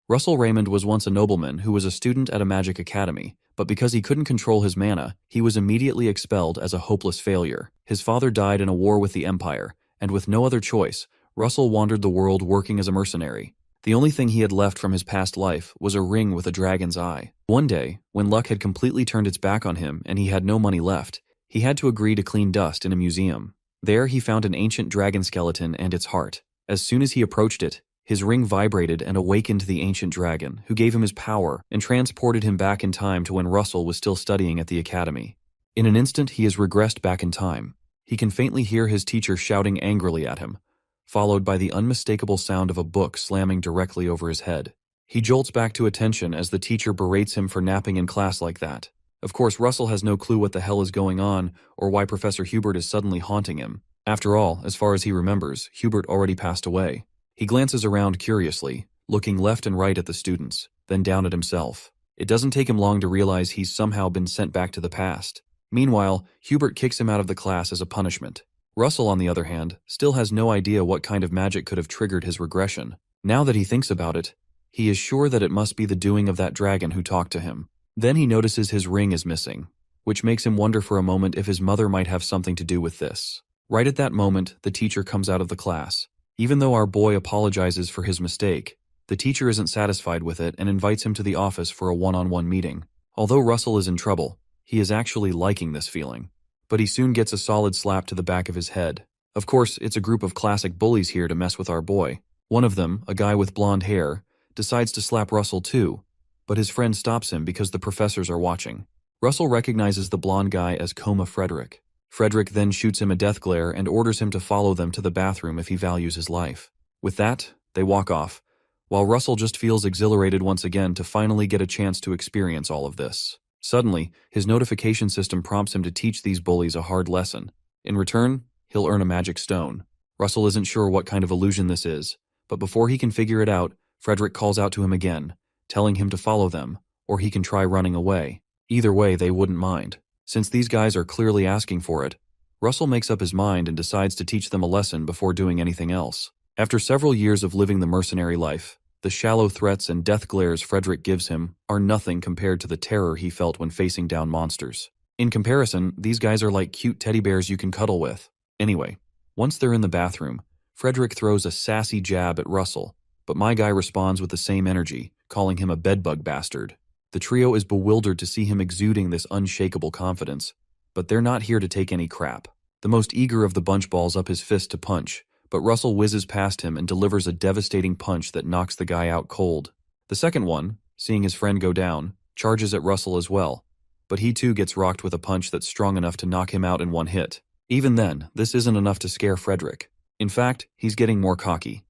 Russell Raymond was once a nobleman who was a student at a magic academy, but because he couldn't control his mana, he was immediately expelled as a hopeless failure. His father died in a war with the Empire, and with no other choice, Russell wandered the world working as a mercenary. The only thing he had left from his past life was a ring with a dragon's eye. One day, when luck had completely turned its back on him and he had no money left, he had to agree to clean dust in a museum. There he found an ancient dragon skeleton and its heart. As soon as he approached it, his ring vibrated and awakened the ancient dragon, who gave him his power and transported him back in time to when Russell was still studying at the academy. In an instant, he has regressed back in time. He can faintly hear his teacher shouting angrily at him, followed by the unmistakable sound of a book slamming directly over his head. He jolts back to attention as the teacher berates him for napping in class like that. Of course, Russell has no clue what the hell is going on or why Professor Hubert is suddenly haunting him. After all, as far as he remembers, Hubert already passed away. He glances around curiously, looking left and right at the students, then down at himself. It doesn't take him long to realize he's somehow been sent back to the past. Meanwhile, Hubert kicks him out of the class as a punishment. Russell, on the other hand, still has no idea what kind of magic could have triggered his regression. Now that he thinks about it, he is sure that it must be the doing of that dragon who talked to him. Then he notices his ring is missing, which makes him wonder for a moment if his mother might have something to do with this. Right at that moment, the teacher comes out of the class. Even though our boy apologizes for his mistake, the teacher isn't satisfied with it and invites him to the office for a one-on-one meeting. Although Russell is in trouble, he is actually liking this feeling. But he soon gets a solid slap to the back of his head. Of course, it's a group of classic bullies here to mess with our boy. One of them, a guy with blonde hair, decides to slap Russell too, but his friend stops him because the professors are watching. Russell recognizes the blonde guy as Coma Frederick. Frederick then shoots him a death glare and orders him to follow them to the bathroom if he values his life. With that, they walk off, while Russell just feels exhilarated once again to finally get a chance to experience all of this. Suddenly, his notification system prompts him to teach these bullies a hard lesson. In return, he'll earn a magic stone. Russell isn't sure what kind of illusion this is, but before he can figure it out, Frederick calls out to him again, telling him to follow them, or he can try running away. Either way, they wouldn't mind. Since these guys are clearly asking for it, Russell makes up his mind and decides to teach them a lesson before doing anything else. After several years of living the mercenary life, the shallow threats and death glares Frederick gives him are nothing compared to the terror he felt when facing down monsters. In comparison, these guys are like cute teddy bears you can cuddle with. Anyway, once they're in the bathroom, Frederick throws a sassy jab at Russell, but my guy responds with the same energy, calling him a bedbug bastard. The trio is bewildered to see him exuding this unshakable confidence, but they're not here to take any crap. The most eager of the bunch balls up his fist to punch, but Russell whizzes past him and delivers a devastating punch that knocks the guy out cold. The second one, seeing his friend go down, charges at Russell as well, but he too gets rocked with a punch that's strong enough to knock him out in one hit. Even then, this isn't enough to scare Frederick. In fact, he's getting more cocky.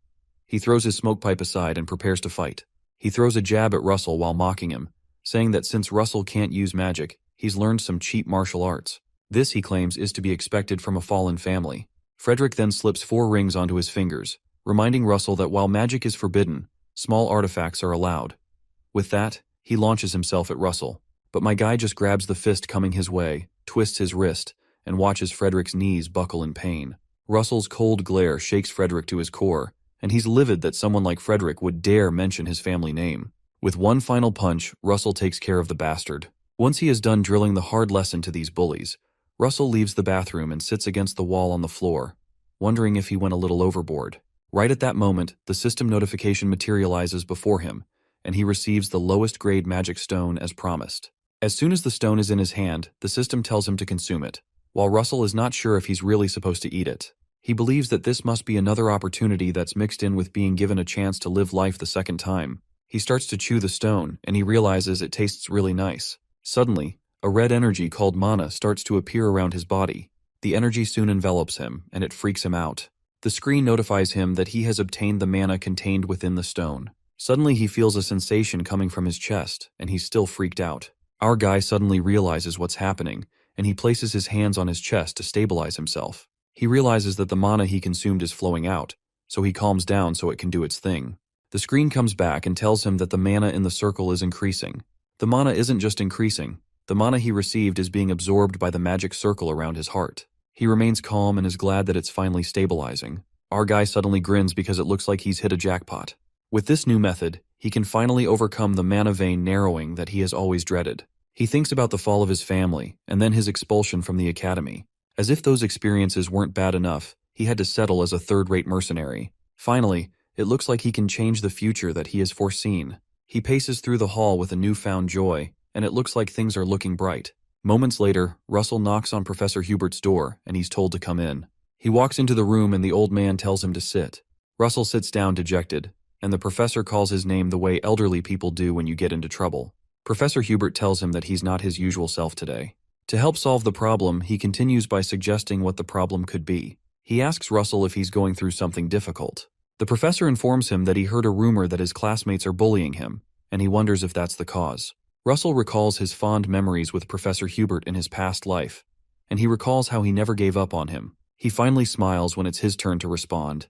He throws his smoke pipe aside and prepares to fight. He throws a jab at Russell while mocking him, saying that since Russell can't use magic, he's learned some cheap martial arts. This, he claims, is to be expected from a fallen family. Frederick then slips 4 rings onto his fingers, reminding Russell that while magic is forbidden, small artifacts are allowed. With that, he launches himself at Russell, but my guy just grabs the fist coming his way, twists his wrist, and watches Frederick's knees buckle in pain. Russell's cold glare shakes Frederick to his core, and he's livid that someone like Frederick would dare mention his family name. With one final punch, Russell takes care of the bastard. Once he is done drilling the hard lesson to these bullies, Russell leaves the bathroom and sits against the wall on the floor, wondering if he went a little overboard. Right at that moment, the system notification materializes before him, and he receives the lowest grade magic stone as promised. As soon as the stone is in his hand, the system tells him to consume it, while Russell is not sure if he's really supposed to eat it. He believes that this must be another opportunity that's mixed in with being given a chance to live life the second time. He starts to chew the stone, and he realizes it tastes really nice. Suddenly, a red energy called mana starts to appear around his body. The energy soon envelops him, and it freaks him out. The screen notifies him that he has obtained the mana contained within the stone. Suddenly he feels a sensation coming from his chest, and he's still freaked out. Our guy suddenly realizes what's happening, and he places his hands on his chest to stabilize himself. He realizes that the mana he consumed is flowing out, so he calms down so it can do its thing. The screen comes back and tells him that the mana in the circle is increasing. The mana isn't just increasing. The mana he received is being absorbed by the magic circle around his heart. He remains calm and is glad that it's finally stabilizing. Our guy suddenly grins because it looks like he's hit a jackpot. With this new method, He can finally overcome the mana vein narrowing that he has always dreaded. He thinks about the fall of his family, and then his expulsion from the academy. As if those experiences weren't bad enough, he had to settle as a third-rate mercenary. Finally, it looks like he can change the future that he has foreseen. He paces through the hall with a newfound joy, and it looks like things are looking bright. Moments later, Russell knocks on Professor Hubert's door, and he's told to come in. He walks into the room and the old man tells him to sit. Russell sits down dejected, and the professor calls his name the way elderly people do when you get into trouble. Professor Hubert tells him that he's not his usual self today. To help solve the problem, he continues by suggesting what the problem could be. He asks Russell if he's going through something difficult. The professor informs him that he heard a rumor that his classmates are bullying him, and he wonders if that's the cause. Russell recalls his fond memories with Professor Hubert in his past life, and he recalls how he never gave up on him. He finally smiles when it's his turn to respond,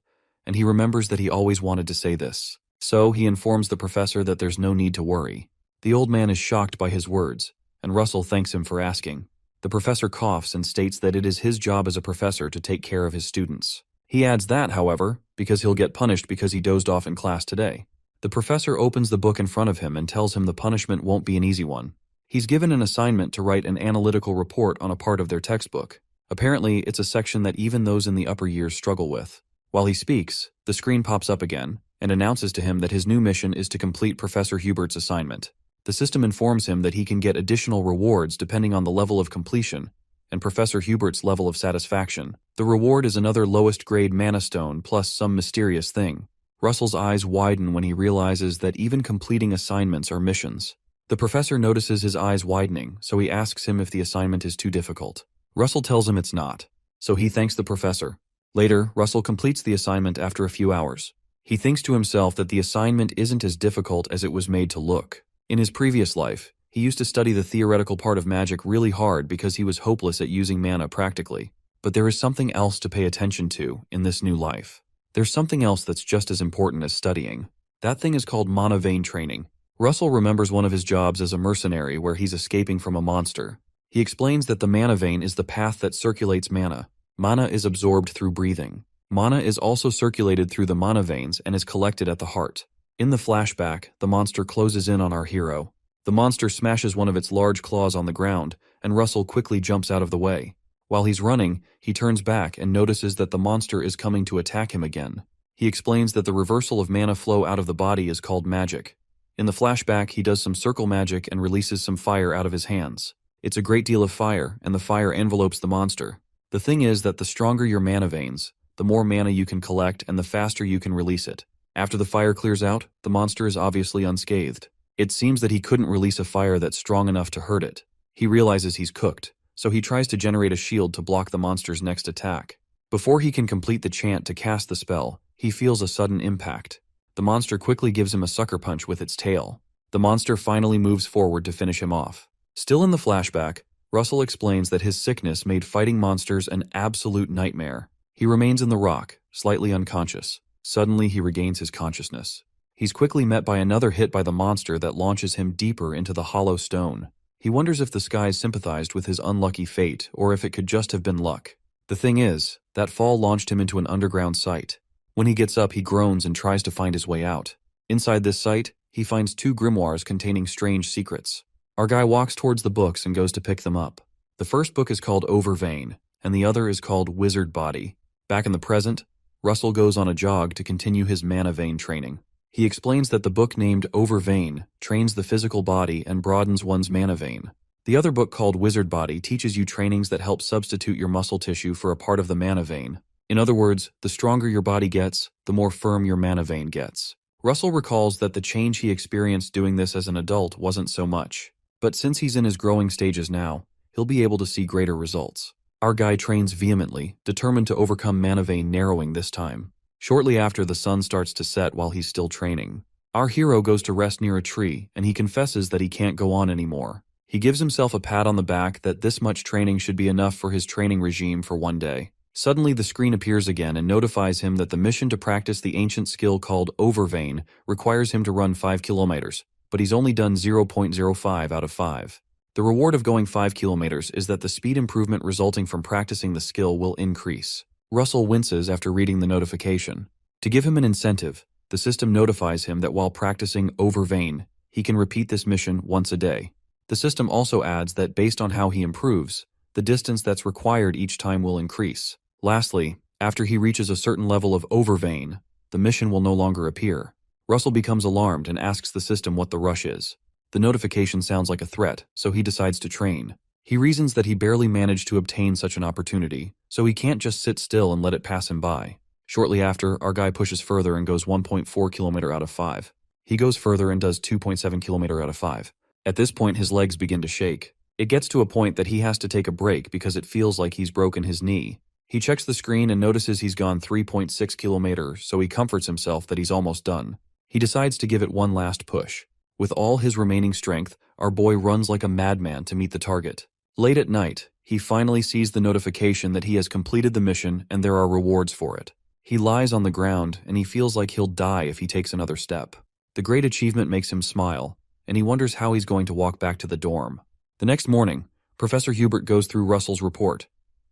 and he remembers that he always wanted to say this. So he informs the professor that there's no need to worry. The old man is shocked by his words, and Russell thanks him for asking. The professor coughs and states that it is his job as a professor to take care of his students. He adds that, however, because he'll get punished because he dozed off in class today. The professor opens the book in front of him and tells him the punishment won't be an easy one. He's given an assignment to write an analytical report on a part of their textbook. Apparently, it's a section that even those in the upper years struggle with. While he speaks, the screen pops up again and announces to him that his new mission is to complete Professor Hubert's assignment. The system informs him that he can get additional rewards depending on the level of completion and Professor Hubert's level of satisfaction. The reward is another lowest grade mana stone plus some mysterious thing. Russell's eyes widen when he realizes that even completing assignments are missions. The professor notices his eyes widening, so he asks him if the assignment is too difficult. Russell tells him it's not, so he thanks the professor. Later, Russell completes the assignment after a few hours. He thinks to himself that the assignment isn't as difficult as it was made to look. In his previous life, he used to study the theoretical part of magic really hard because he was hopeless at using mana practically. But there is something else to pay attention to in this new life. There's something else that's just as important as studying. That thing is called mana vein training. Russell remembers one of his jobs as a mercenary where he's escaping from a monster. He explains that the mana vein is the path that circulates mana. Mana is absorbed through breathing. Mana is also circulated through the mana veins and is collected at the heart. In the flashback, the monster closes in on our hero. The monster smashes one of its large claws on the ground, and Russell quickly jumps out of the way. While he's running, he turns back and notices that the monster is coming to attack him again. He explains that the reversal of mana flow out of the body is called magic. In the flashback, he does some circle magic and releases some fire out of his hands. It's a great deal of fire, and the fire envelopes the monster. The thing is that the stronger your mana veins, the more mana you can collect and the faster you can release it. After the fire clears out, the monster is obviously unscathed. It seems that he couldn't release a fire that's strong enough to hurt it. He realizes he's cooked, so he tries to generate a shield to block the monster's next attack. Before he can complete the chant to cast the spell, he feels a sudden impact. The monster quickly gives him a sucker punch with its tail. The monster finally moves forward to finish him off. Still in the flashback, Russell explains that his sickness made fighting monsters an absolute nightmare. He remains in the rock, slightly unconscious. Suddenly, he regains his consciousness. He's quickly met by another hit by the monster that launches him deeper into the hollow stone. He wonders if the skies sympathized with his unlucky fate, or if it could just have been luck. The thing is, that fall launched him into an underground site. When he gets up, he groans and tries to find his way out. Inside this site, he finds 2 grimoires containing strange secrets. Our guy walks towards the books and goes to pick them up. The first book is called Overvein, and the other is called Wizard Body. Back in the present, Russell goes on a jog to continue his mana vein training. He explains that the book named Overvein trains the physical body and broadens one's mana vein. The other book called Wizard Body teaches you trainings that help substitute your muscle tissue for a part of the mana vein. In other words, the stronger your body gets, the more firm your mana vein gets. Russell recalls that the change he experienced doing this as an adult wasn't so much. But since he's in his growing stages now, he'll be able to see greater results. Our guy trains vehemently, determined to overcome mana vein narrowing this time. Shortly after, the sun starts to set while he's still training. Our hero goes to rest near a tree, and he confesses that he can't go on anymore. He gives himself a pat on the back that this much training should be enough for his training regime for one day. Suddenly, the screen appears again and notifies him that the mission to practice the ancient skill called Overvein requires him to run 5 kilometers, but he's only done 0.05 out of 5. The reward of going 5 kilometers is that the speed improvement resulting from practicing the skill will increase. Russell winces after reading the notification. To give him an incentive, The system notifies him that while practicing over vein, he can repeat this mission once a day. The system also adds that based on how he improves, the distance that's required each time will increase. Lastly, after he reaches a certain level of over vein, the mission will no longer appear. Russell becomes alarmed and asks the system what the rush is. The notification sounds like a threat, so he decides to train. He reasons that he barely managed to obtain such an opportunity, so he can't just sit still and let it pass him by. Shortly after, our guy pushes further and goes 1.4 km out of 5. He goes further and does 2.7 km out of 5. At this point, his legs begin to shake. It gets to a point that he has to take a break because it feels like he's broken his knee. He checks the screen and notices he's gone 3.6 kilometers, so he comforts himself that he's almost done. He decides to give it one last push. With all his remaining strength, our boy runs like a madman to meet the target. Late at night, he finally sees the notification that he has completed the mission and there are rewards for it. He lies on the ground and he feels like he'll die if he takes another step. The great achievement makes him smile, and he wonders how he's going to walk back to the dorm. The next morning, Professor Hubert goes through Russell's report,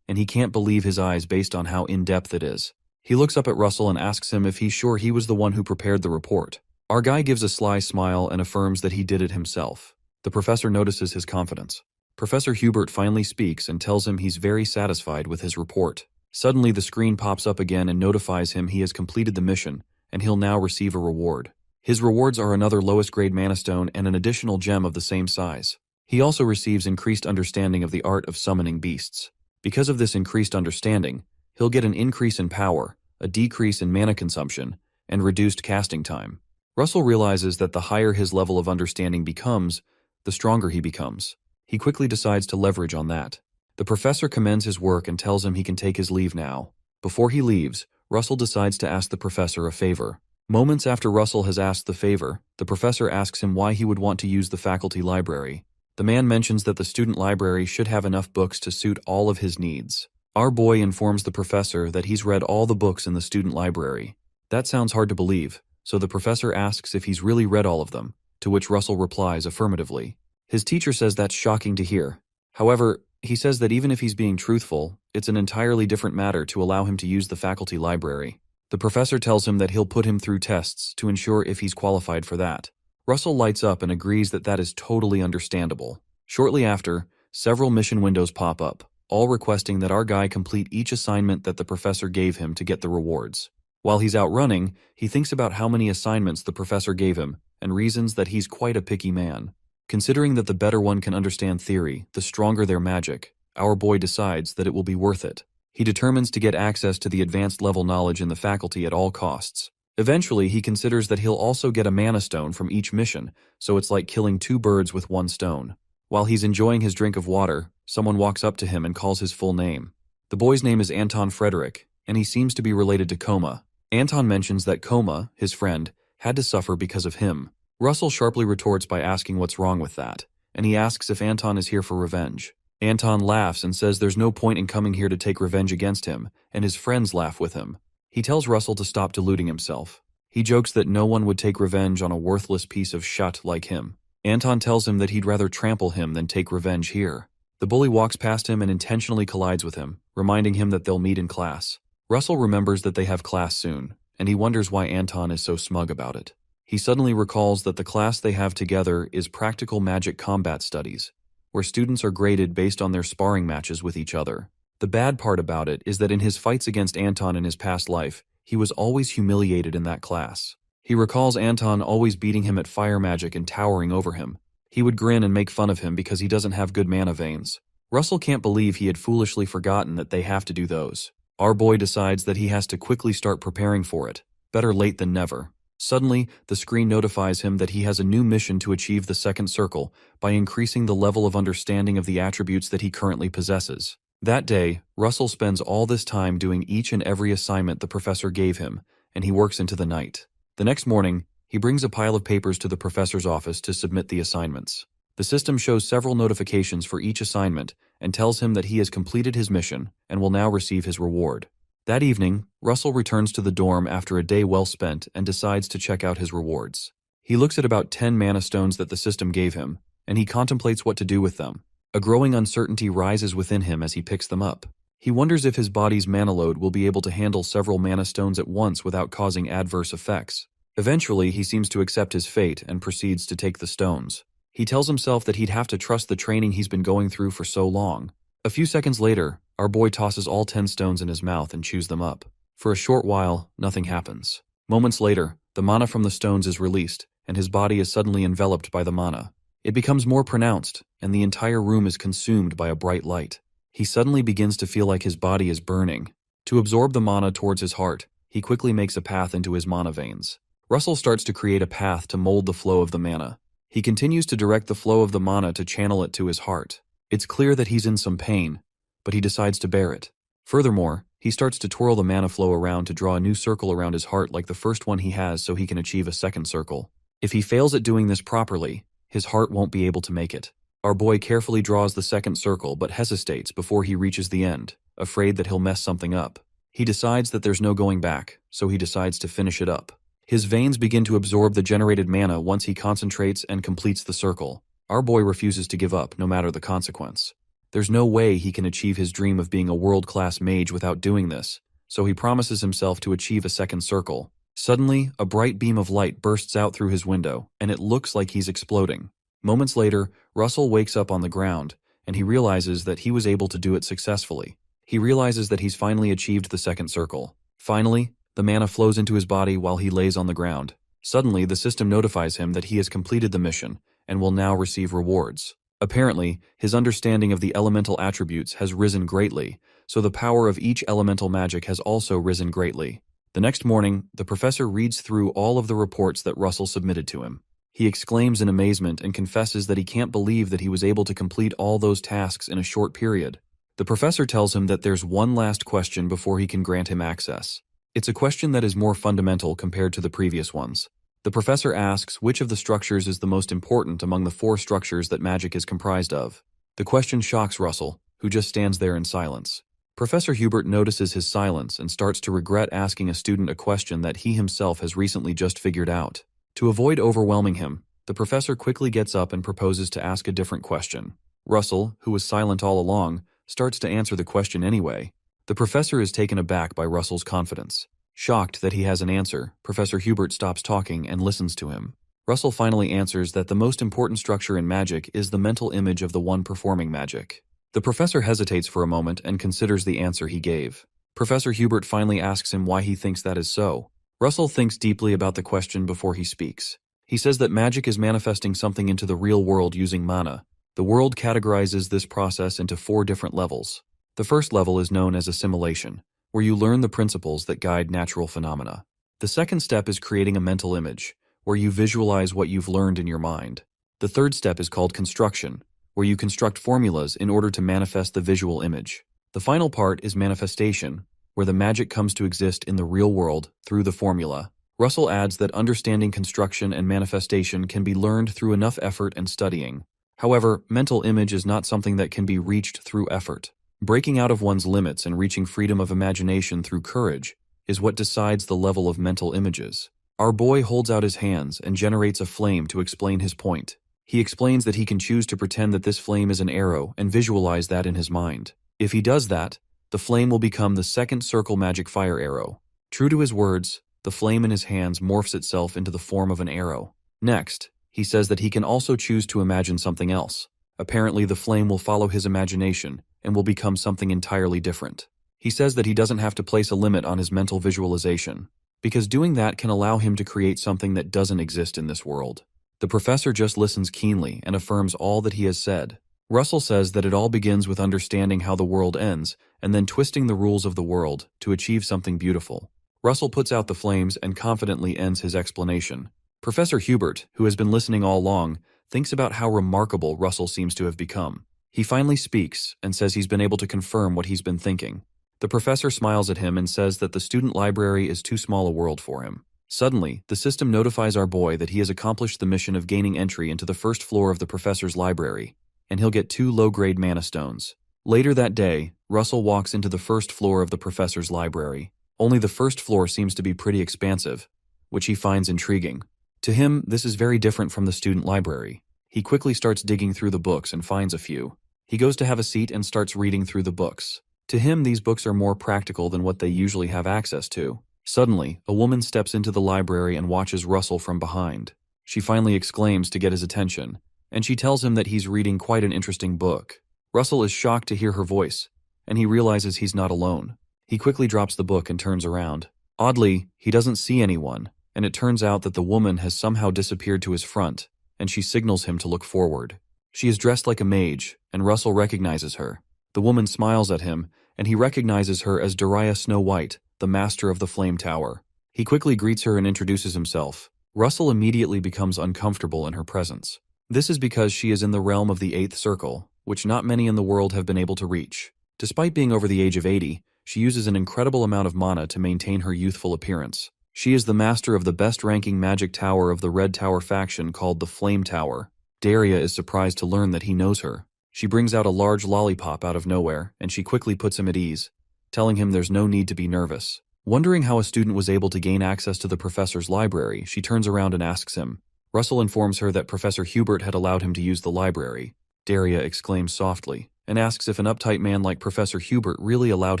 and he can't believe his eyes based on how in-depth it is. He looks up at Russell and asks him if he's sure he was the one who prepared the report. Our guy gives a sly smile and affirms that he did it himself. The professor notices his confidence. Professor Hubert finally speaks and tells him he's very satisfied with his report. Suddenly, the screen pops up again and notifies him he has completed the mission, and he'll now receive a reward. His rewards are another lowest grade mana stone and an additional gem of the same size. He also receives increased understanding of the art of summoning beasts. Because of this increased understanding, he'll get an increase in power, a decrease in mana consumption, and reduced casting time. Russell realizes that the higher his level of understanding becomes, the stronger he becomes. He quickly decides to leverage on that. The professor commends his work and tells him he can take his leave now. Before he leaves, Russell decides to ask the professor a favor. Moments after Russell has asked the favor, the professor asks him why he would want to use the faculty library. The man mentions that the student library should have enough books to suit all of his needs. Our boy informs the professor that he's read all the books in the student library. That sounds hard to believe, so the professor asks if he's really read all of them, to which Russell replies affirmatively. His teacher says that's shocking to hear. However, he says that even if he's being truthful, it's an entirely different matter to allow him to use the faculty library. The professor tells him that he'll put him through tests to ensure if he's qualified for that. Russell lights up and agrees that that is totally understandable. Shortly after, several mission windows pop up, all requesting that our guy complete each assignment that the professor gave him to get the rewards. While he's out running, he thinks about how many assignments the professor gave him and reasons that he's quite a picky man. Considering that the better one can understand theory, the stronger their magic, our boy decides that it will be worth it. He determines to get access to the advanced level knowledge in the faculty at all costs. Eventually, he considers that he'll also get a mana stone from each mission, so it's like killing two birds with one stone. While he's enjoying his drink of water, someone walks up to him and calls his full name. The boy's name is Anton Frederick, and he seems to be related to Koma. Anton mentions that Koma, his friend, had to suffer because of him. Russell sharply retorts by asking what's wrong with that, and he asks if Anton is here for revenge. Anton laughs and says there's no point in coming here to take revenge against him, and his friends laugh with him. He tells Russell to stop deluding himself. He jokes that no one would take revenge on a worthless piece of shut like him. Anton tells him that he'd rather trample him than take revenge here. The bully walks past him and intentionally collides with him, reminding him that they'll meet in class. Russell remembers that they have class soon, and he wonders why Anton is so smug about it. He suddenly recalls that the class they have together is Practical Magic Combat Studies, where students are graded based on their sparring matches with each other. The bad part about it is that in his fights against Anton in his past life, he was always humiliated in that class. He recalls Anton always beating him at fire magic and towering over him. He would grin and make fun of him because he doesn't have good mana veins. Russell can't believe he had foolishly forgotten that they have to do those. Our boy decides that he has to quickly start preparing for it. Better late than never. Suddenly, the screen notifies him that he has a new mission to achieve the second circle by increasing the level of understanding of the attributes that he currently possesses. That day, Russell spends all this time doing each and every assignment the professor gave him, and he works into the night. The next morning, he brings a pile of papers to the professor's office to submit the assignments. The system shows several notifications for each assignment and tells him that he has completed his mission and will now receive his reward. That evening, Russell returns to the dorm after a day well spent and decides to check out his rewards. He looks at about 10 mana stones that the system gave him, and he contemplates what to do with them. A growing uncertainty rises within him as he picks them up. He wonders if his body's mana load will be able to handle several mana stones at once without causing adverse effects. Eventually, he seems to accept his fate and proceeds to take the stones. He tells himself that he'd have to trust the training he's been going through for so long. A few seconds later, our boy tosses all 10 stones in his mouth and chews them up. For a short while, nothing happens. Moments later, the mana from the stones is released, and his body is suddenly enveloped by the mana. It becomes more pronounced, and the entire room is consumed by a bright light. He suddenly begins to feel like his body is burning. To absorb the mana towards his heart, he quickly makes a path into his mana veins. Russell starts to create a path to mold the flow of the mana. He continues to direct the flow of the mana to channel it to his heart. It's clear that he's in some pain, but he decides to bear it. Furthermore, he starts to twirl the mana flow around to draw a new circle around his heart like the first one he has so he can achieve a second circle. If he fails at doing this properly, his heart won't be able to make it. Our boy carefully draws the second circle but hesitates before he reaches the end, afraid that he'll mess something up. He decides that there's no going back, so he decides to finish it up. His veins begin to absorb the generated mana once he concentrates and completes the circle. Our boy refuses to give up, no matter the consequence. There's no way he can achieve his dream of being a world-class mage without doing this, so he promises himself to achieve a second circle. Suddenly, a bright beam of light bursts out through his window, and it looks like he's exploding. Moments later, Russell wakes up on the ground, and he realizes that he was able to do it successfully. He realizes that he's finally achieved the second circle. Finally, the mana flows into his body while he lays on the ground. Suddenly, the system notifies him that he has completed the mission and will now receive rewards. Apparently, his understanding of the elemental attributes has risen greatly, so the power of each elemental magic has also risen greatly. The next morning, the professor reads through all of the reports that Russell submitted to him. He exclaims in amazement and confesses that he can't believe that he was able to complete all those tasks in a short period. The professor tells him that there's one last question before he can grant him access. It's a question that is more fundamental compared to the previous ones. The professor asks which of the structures is the most important among the 4 structures that magic is comprised of. The question shocks Russell, who just stands there in silence. Professor Hubert notices his silence and starts to regret asking a student a question that he himself has recently just figured out. To avoid overwhelming him, the professor quickly gets up and proposes to ask a different question. Russell, who was silent all along, starts to answer the question anyway. The professor is taken aback by Russell's confidence. Shocked that he has an answer, Professor Hubert stops talking and listens to him. Russell finally answers that the most important structure in magic is the mental image of the one performing magic. The professor hesitates for a moment and considers the answer he gave. Professor Hubert finally asks him why he thinks that is so. Russell thinks deeply about the question before he speaks. He says that magic is manifesting something into the real world using mana. The world categorizes this process into 4 different levels. The first level is known as assimilation, where you learn the principles that guide natural phenomena. The second step is creating a mental image, where you visualize what you've learned in your mind. The third step is called construction, where you construct formulas in order to manifest the visual image. The final part is manifestation, where the magic comes to exist in the real world through the formula. Russell adds that understanding construction and manifestation can be learned through enough effort and studying. However, mental image is not something that can be reached through effort. Breaking out of one's limits and reaching freedom of imagination through courage is what decides the level of mental images. Our boy holds out his hands and generates a flame to explain his point. He explains that he can choose to pretend that this flame is an arrow and visualize that in his mind. If he does that, the flame will become the second circle magic fire arrow. True to his words, the flame in his hands morphs itself into the form of an arrow. Next, he says that he can also choose to imagine something else. Apparently, the flame will follow his imagination and will become something entirely different. He says that he doesn't have to place a limit on his mental visualization, because doing that can allow him to create something that doesn't exist in this world. The professor just listens keenly and affirms all that he has said. Russell says that it all begins with understanding how the world ends and then twisting the rules of the world to achieve something beautiful. Russell puts out the flames and confidently ends his explanation. Professor Hubert, who has been listening all along, thinks about how remarkable Russell seems to have become. He finally speaks and says he's been able to confirm what he's been thinking. The professor smiles at him and says that the student library is too small a world for him. Suddenly, the system notifies our boy that he has accomplished the mission of gaining entry into the first floor of the professor's library, and he'll get 2 low-grade mana stones. Later that day, Russell walks into the first floor of the professor's library. Only the first floor seems to be pretty expansive, which he finds intriguing. To him, this is very different from the student library. He quickly starts digging through the books and finds a few. He goes to have a seat and starts reading through the books. To him, these books are more practical than what they usually have access to. Suddenly, a woman steps into the library and watches Russell from behind. She finally exclaims to get his attention, and she tells him that he's reading quite an interesting book. Russell is shocked to hear her voice, and he realizes he's not alone. He quickly drops the book and turns around. Oddly, he doesn't see anyone, and it turns out that the woman has somehow disappeared to his front, and she signals him to look forward. She is dressed like a mage, and Russell recognizes her. The woman smiles at him, and he recognizes her as Dariah Snow White, the master of the Flame Tower. He quickly greets her and introduces himself. Russell immediately becomes uncomfortable in her presence. This is because she is in the realm of the 8th circle, which not many in the world have been able to reach. Despite being over the age of 80, she uses an incredible amount of mana to maintain her youthful appearance. She is the master of the best-ranking magic tower of the Red Tower faction called the Flame Tower. Daria is surprised to learn that he knows her. She brings out a large lollipop out of nowhere, and she quickly puts him at ease, telling him there's no need to be nervous. Wondering how a student was able to gain access to the professor's library, she turns around and asks him. Russell informs her that Professor Hubert had allowed him to use the library. Daria exclaims softly, and asks if an uptight man like Professor Hubert really allowed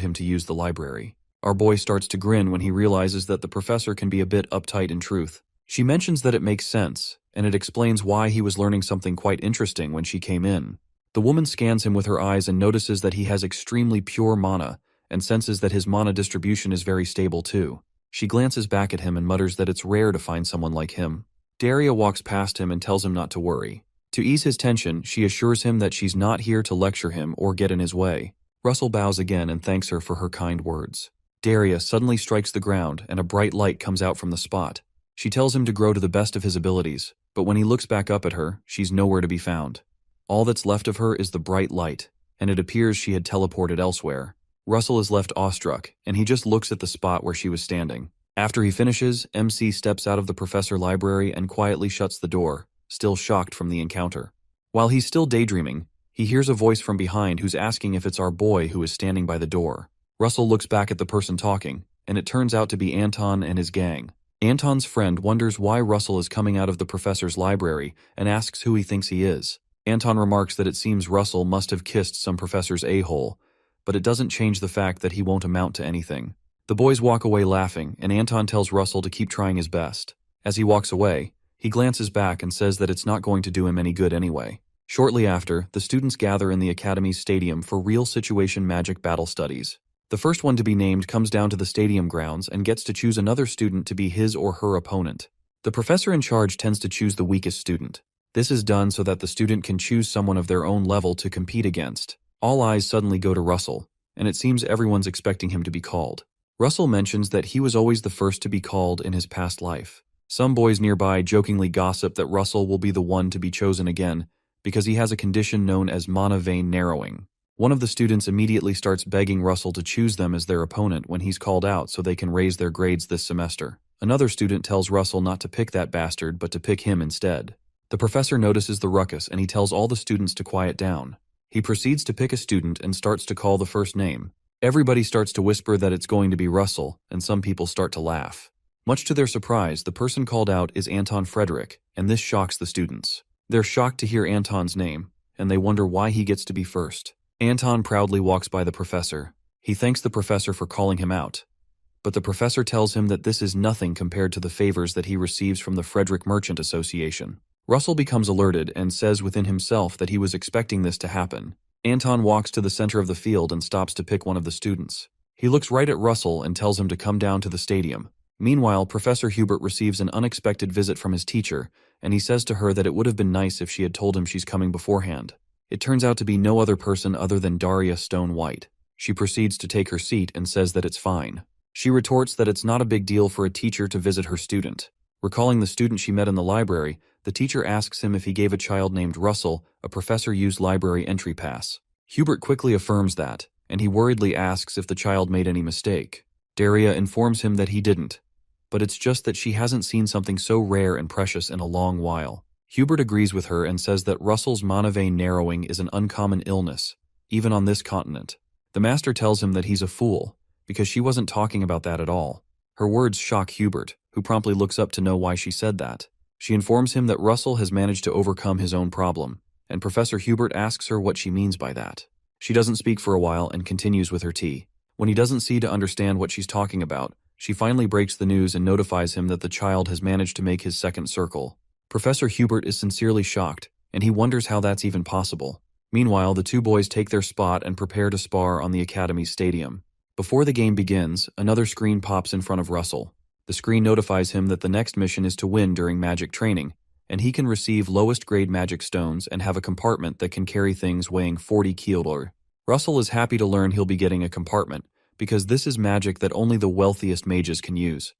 him to use the library. Our boy starts to grin when he realizes that the professor can be a bit uptight in truth. She mentions that it makes sense, and it explains why he was learning something quite interesting when she came in. The woman scans him with her eyes and notices that he has extremely pure mana, and senses that his mana distribution is very stable too. She glances back at him and mutters that it's rare to find someone like him. Daria walks past him and tells him not to worry. To ease his tension, she assures him that she's not here to lecture him or get in his way. Russell bows again and thanks her for her kind words. Daria suddenly strikes the ground and a bright light comes out from the spot. She tells him to grow to the best of his abilities, but when he looks back up at her, she's nowhere to be found. All that's left of her is the bright light, and it appears she had teleported elsewhere. Russell is left awestruck, and he just looks at the spot where she was standing. After he finishes, MC steps out of the professor library and quietly shuts the door, still shocked from the encounter. While he's still daydreaming, he hears a voice from behind who's asking if it's our boy who is standing by the door. Russell looks back at the person talking, and it turns out to be Anton and his gang. Anton's friend wonders why Russell is coming out of the professor's library and asks who he thinks he is. Anton remarks that it seems Russell must have kissed some professor's a-hole, but it doesn't change the fact that he won't amount to anything. The boys walk away laughing, and Anton tells Russell to keep trying his best. As he walks away, he glances back and says that it's not going to do him any good anyway. Shortly after, the students gather in the Academy's stadium for real situation magic battle studies. The first one to be named comes down to the stadium grounds and gets to choose another student to be his or her opponent. The professor in charge tends to choose the weakest student. This is done so that the student can choose someone of their own level to compete against. All eyes suddenly go to Russell, and it seems everyone's expecting him to be called. Russell mentions that he was always the first to be called in his past life. Some boys nearby jokingly gossip that Russell will be the one to be chosen again because he has a condition known as mana vein narrowing. One of the students immediately starts begging Russell to choose them as their opponent when he's called out so they can raise their grades this semester. Another student tells Russell not to pick that bastard but to pick him instead. The professor notices the ruckus and he tells all the students to quiet down. He proceeds to pick a student and starts to call the first name. Everybody starts to whisper that it's going to be Russell, and some people start to laugh. Much to their surprise, the person called out is Anton Frederick, and this shocks the students. They're shocked to hear Anton's name, and they wonder why he gets to be first. Anton proudly walks by the professor. He thanks the professor for calling him out. But the professor tells him that this is nothing compared to the favors that he receives from the Frederick Merchant Association. Russell becomes alerted and says within himself that he was expecting this to happen. Anton walks to the center of the field and stops to pick one of the students. He looks right at Russell and tells him to come down to the stadium. Meanwhile, Professor Hubert receives an unexpected visit from his teacher, and he says to her that it would have been nice if she had told him she's coming beforehand. It turns out to be no other person other than Daria Stone White. She proceeds to take her seat and says that it's fine. She retorts that it's not a big deal for a teacher to visit her student. Recalling the student she met in the library, the teacher asks him if he gave a child named Russell a professor-used library entry pass. Hubert quickly affirms that, and he worriedly asks if the child made any mistake. Daria informs him that he didn't, but it's just that she hasn't seen something so rare and precious in a long while. Hubert agrees with her and says that Russell's mana vein narrowing is an uncommon illness, even on this continent. The master tells him that he's a fool, because she wasn't talking about that at all. Her words shock Hubert, who promptly looks up to know why she said that. She informs him that Russell has managed to overcome his own problem, and Professor Hubert asks her what she means by that. She doesn't speak for a while and continues with her tea. When he doesn't seem to understand what she's talking about, She finally breaks the news and notifies him that the child has managed to make his second circle. Professor Hubert is sincerely shocked, and he wonders how that's even possible. Meanwhile, the two boys take their spot and prepare to spar on the Academy's stadium. Before the game begins, another screen pops in front of Russell. The screen notifies him that the next mission is to win during magic training, and he can receive lowest grade magic stones and have a compartment that can carry things weighing 40 kilo. Russell is happy to learn he'll be getting a compartment, because this is magic that only the wealthiest mages can use.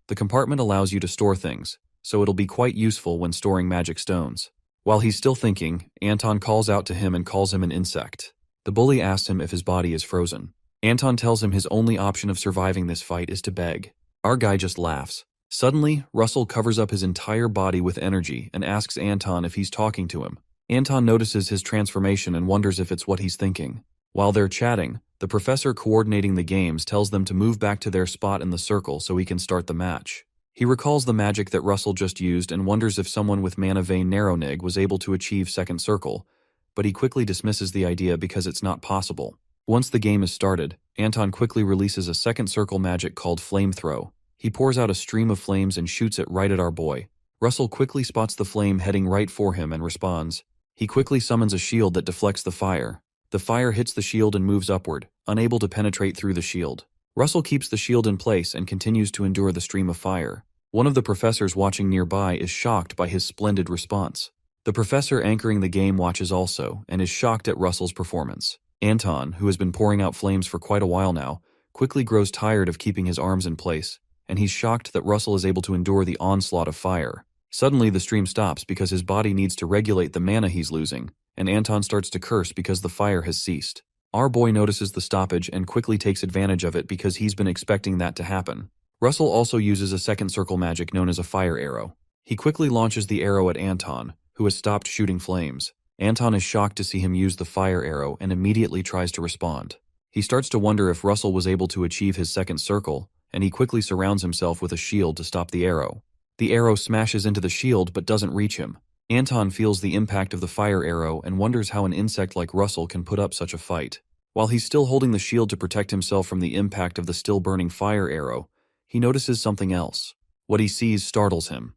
The compartment allows you to store things, so it'll be quite useful when storing magic stones. While he's still thinking, Anton calls out to him and calls him an insect. The bully asks him if his body is frozen. Anton tells him his only option of surviving this fight is to beg. Our guy just laughs. Suddenly, Russell covers up his entire body with energy and asks Anton if he's talking to him. Anton notices his transformation and wonders if it's what he's thinking. While they're chatting, the professor coordinating the games tells them to move back to their spot in the circle so he can start the match. He recalls the magic that Russell just used and wonders if someone with mana vein Narrownig was able to achieve second circle, but he quickly dismisses the idea because it's not possible. Once the game is started, Anton quickly releases a second circle magic called Flame Throw. He pours out a stream of flames and shoots it right at our boy. Russell quickly spots the flame heading right for him and responds. He quickly summons a shield that deflects the fire. The fire hits the shield and moves upward, unable to penetrate through the shield. Russell keeps the shield in place and continues to endure the stream of fire. One of the professors watching nearby is shocked by his splendid response. The professor anchoring the game watches also and is shocked at Russell's performance. Anton, who has been pouring out flames for quite a while now, quickly grows tired of keeping his arms in place, and he's shocked that Russell is able to endure the onslaught of fire. Suddenly the stream stops because his body needs to regulate the mana he's losing, and Anton starts to curse because the fire has ceased. Our boy notices the stoppage and quickly takes advantage of it because he's been expecting that to happen. Russell also uses a second circle magic known as a fire arrow. He quickly launches the arrow at Anton, who has stopped shooting flames. Anton is shocked to see him use the fire arrow and immediately tries to respond. He starts to wonder if Russell was able to achieve his second circle, and he quickly surrounds himself with a shield to stop the arrow. The arrow smashes into the shield but doesn't reach him. Anton feels the impact of the fire arrow and wonders how an insect like Russell can put up such a fight. While he's still holding the shield to protect himself from the impact of the still burning fire arrow, he notices something else. What he sees startles him.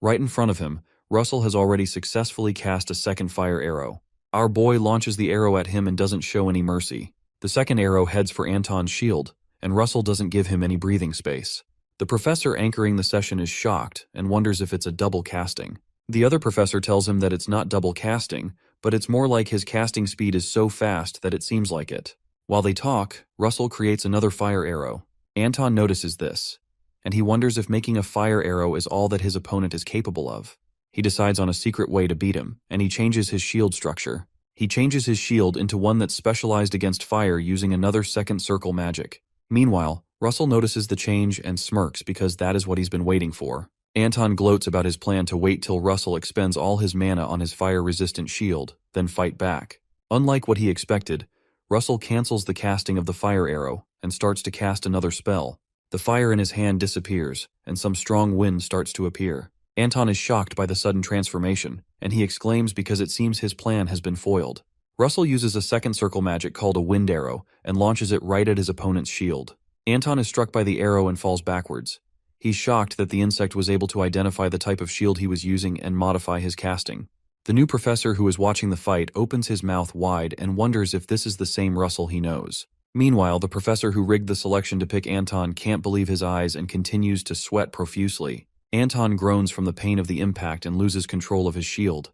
Right in front of him, Russell has already successfully cast a second fire arrow. Our boy launches the arrow at him and doesn't show any mercy. The second arrow heads for Anton's shield, and Russell doesn't give him any breathing space. The professor anchoring the session is shocked and wonders if it's a double casting. The other professor tells him that it's not double casting, but it's more like his casting speed is so fast that it seems like it. While they talk, Russell creates another fire arrow. Anton notices this, and he wonders if making a fire arrow is all that his opponent is capable of. He decides on a secret way to beat him, and he changes his shield structure. He changes his shield into one that's specialized against fire using another second circle magic. Meanwhile, Russell notices the change and smirks because that is what he's been waiting for. Anton gloats about his plan to wait till Russell expends all his mana on his fire-resistant shield, then fight back. Unlike what he expected, Russell cancels the casting of the fire arrow and starts to cast another spell. The fire in his hand disappears, and some strong wind starts to appear. Anton is shocked by the sudden transformation, and he exclaims because it seems his plan has been foiled. Russell uses a second circle magic called a wind arrow and launches it right at his opponent's shield. Anton is struck by the arrow and falls backwards. He's shocked that the insect was able to identify the type of shield he was using and modify his casting. The new professor who is watching the fight opens his mouth wide and wonders if this is the same Russell he knows. Meanwhile, the professor who rigged the selection to pick Anton can't believe his eyes and continues to sweat profusely. Anton groans from the pain of the impact and loses control of his shield.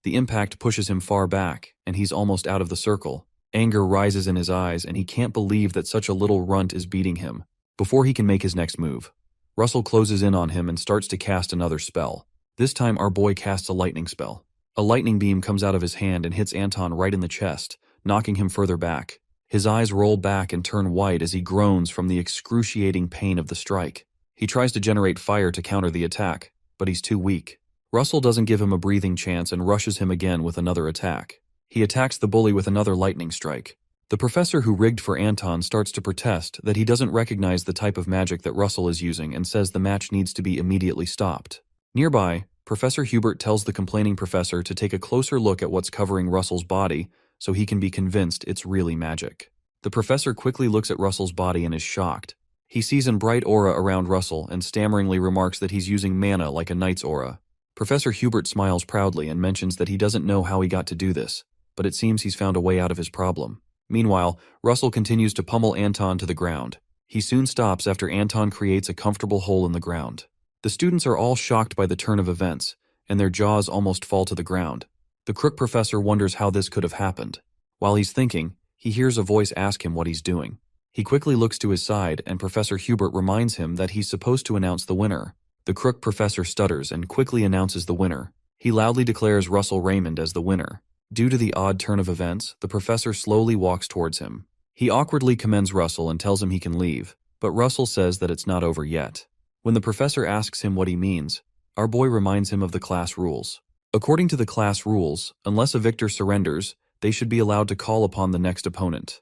The impact pushes him far back, and he's almost out of the circle. Anger rises in his eyes, and he can't believe that such a little runt is beating him. Before he can make his next move, Russell closes in on him and starts to cast another spell. This time our boy casts a lightning spell. A lightning beam comes out of his hand and hits Anton right in the chest, knocking him further back. His eyes roll back and turn white as he groans from the excruciating pain of the strike. He tries to generate fire to counter the attack, but he's too weak. Russell doesn't give him a breathing chance and rushes him again with another attack. He attacks the bully with another lightning strike. The professor who rigged for Anton starts to protest that he doesn't recognize the type of magic that Russell is using and says the match needs to be immediately stopped. Nearby, Professor Hubert tells the complaining professor to take a closer look at what's covering Russell's body so he can be convinced it's really magic. The professor quickly looks at Russell's body and is shocked. He sees a bright aura around Russell and stammeringly remarks that he's using mana like a knight's aura. Professor Hubert smiles proudly and mentions that he doesn't know how he got to do this, but it seems he's found a way out of his problem. Meanwhile, Russell continues to pummel Anton to the ground. He soon stops after Anton creates a comfortable hole in the ground. The students are all shocked by the turn of events, and their jaws almost fall to the ground. The crook professor wonders how this could have happened. While he's thinking, he hears a voice ask him what he's doing. He quickly looks to his side, and Professor Hubert reminds him that he's supposed to announce the winner. The crook professor stutters and quickly announces the winner. He loudly declares Russell Raymond as the winner. Due to the odd turn of events, the professor slowly walks towards him. He awkwardly commends Russell and tells him he can leave, but Russell says that it's not over yet. When the professor asks him what he means, our boy reminds him of the class rules. According to the class rules, unless a victor surrenders, they should be allowed to call upon the next opponent.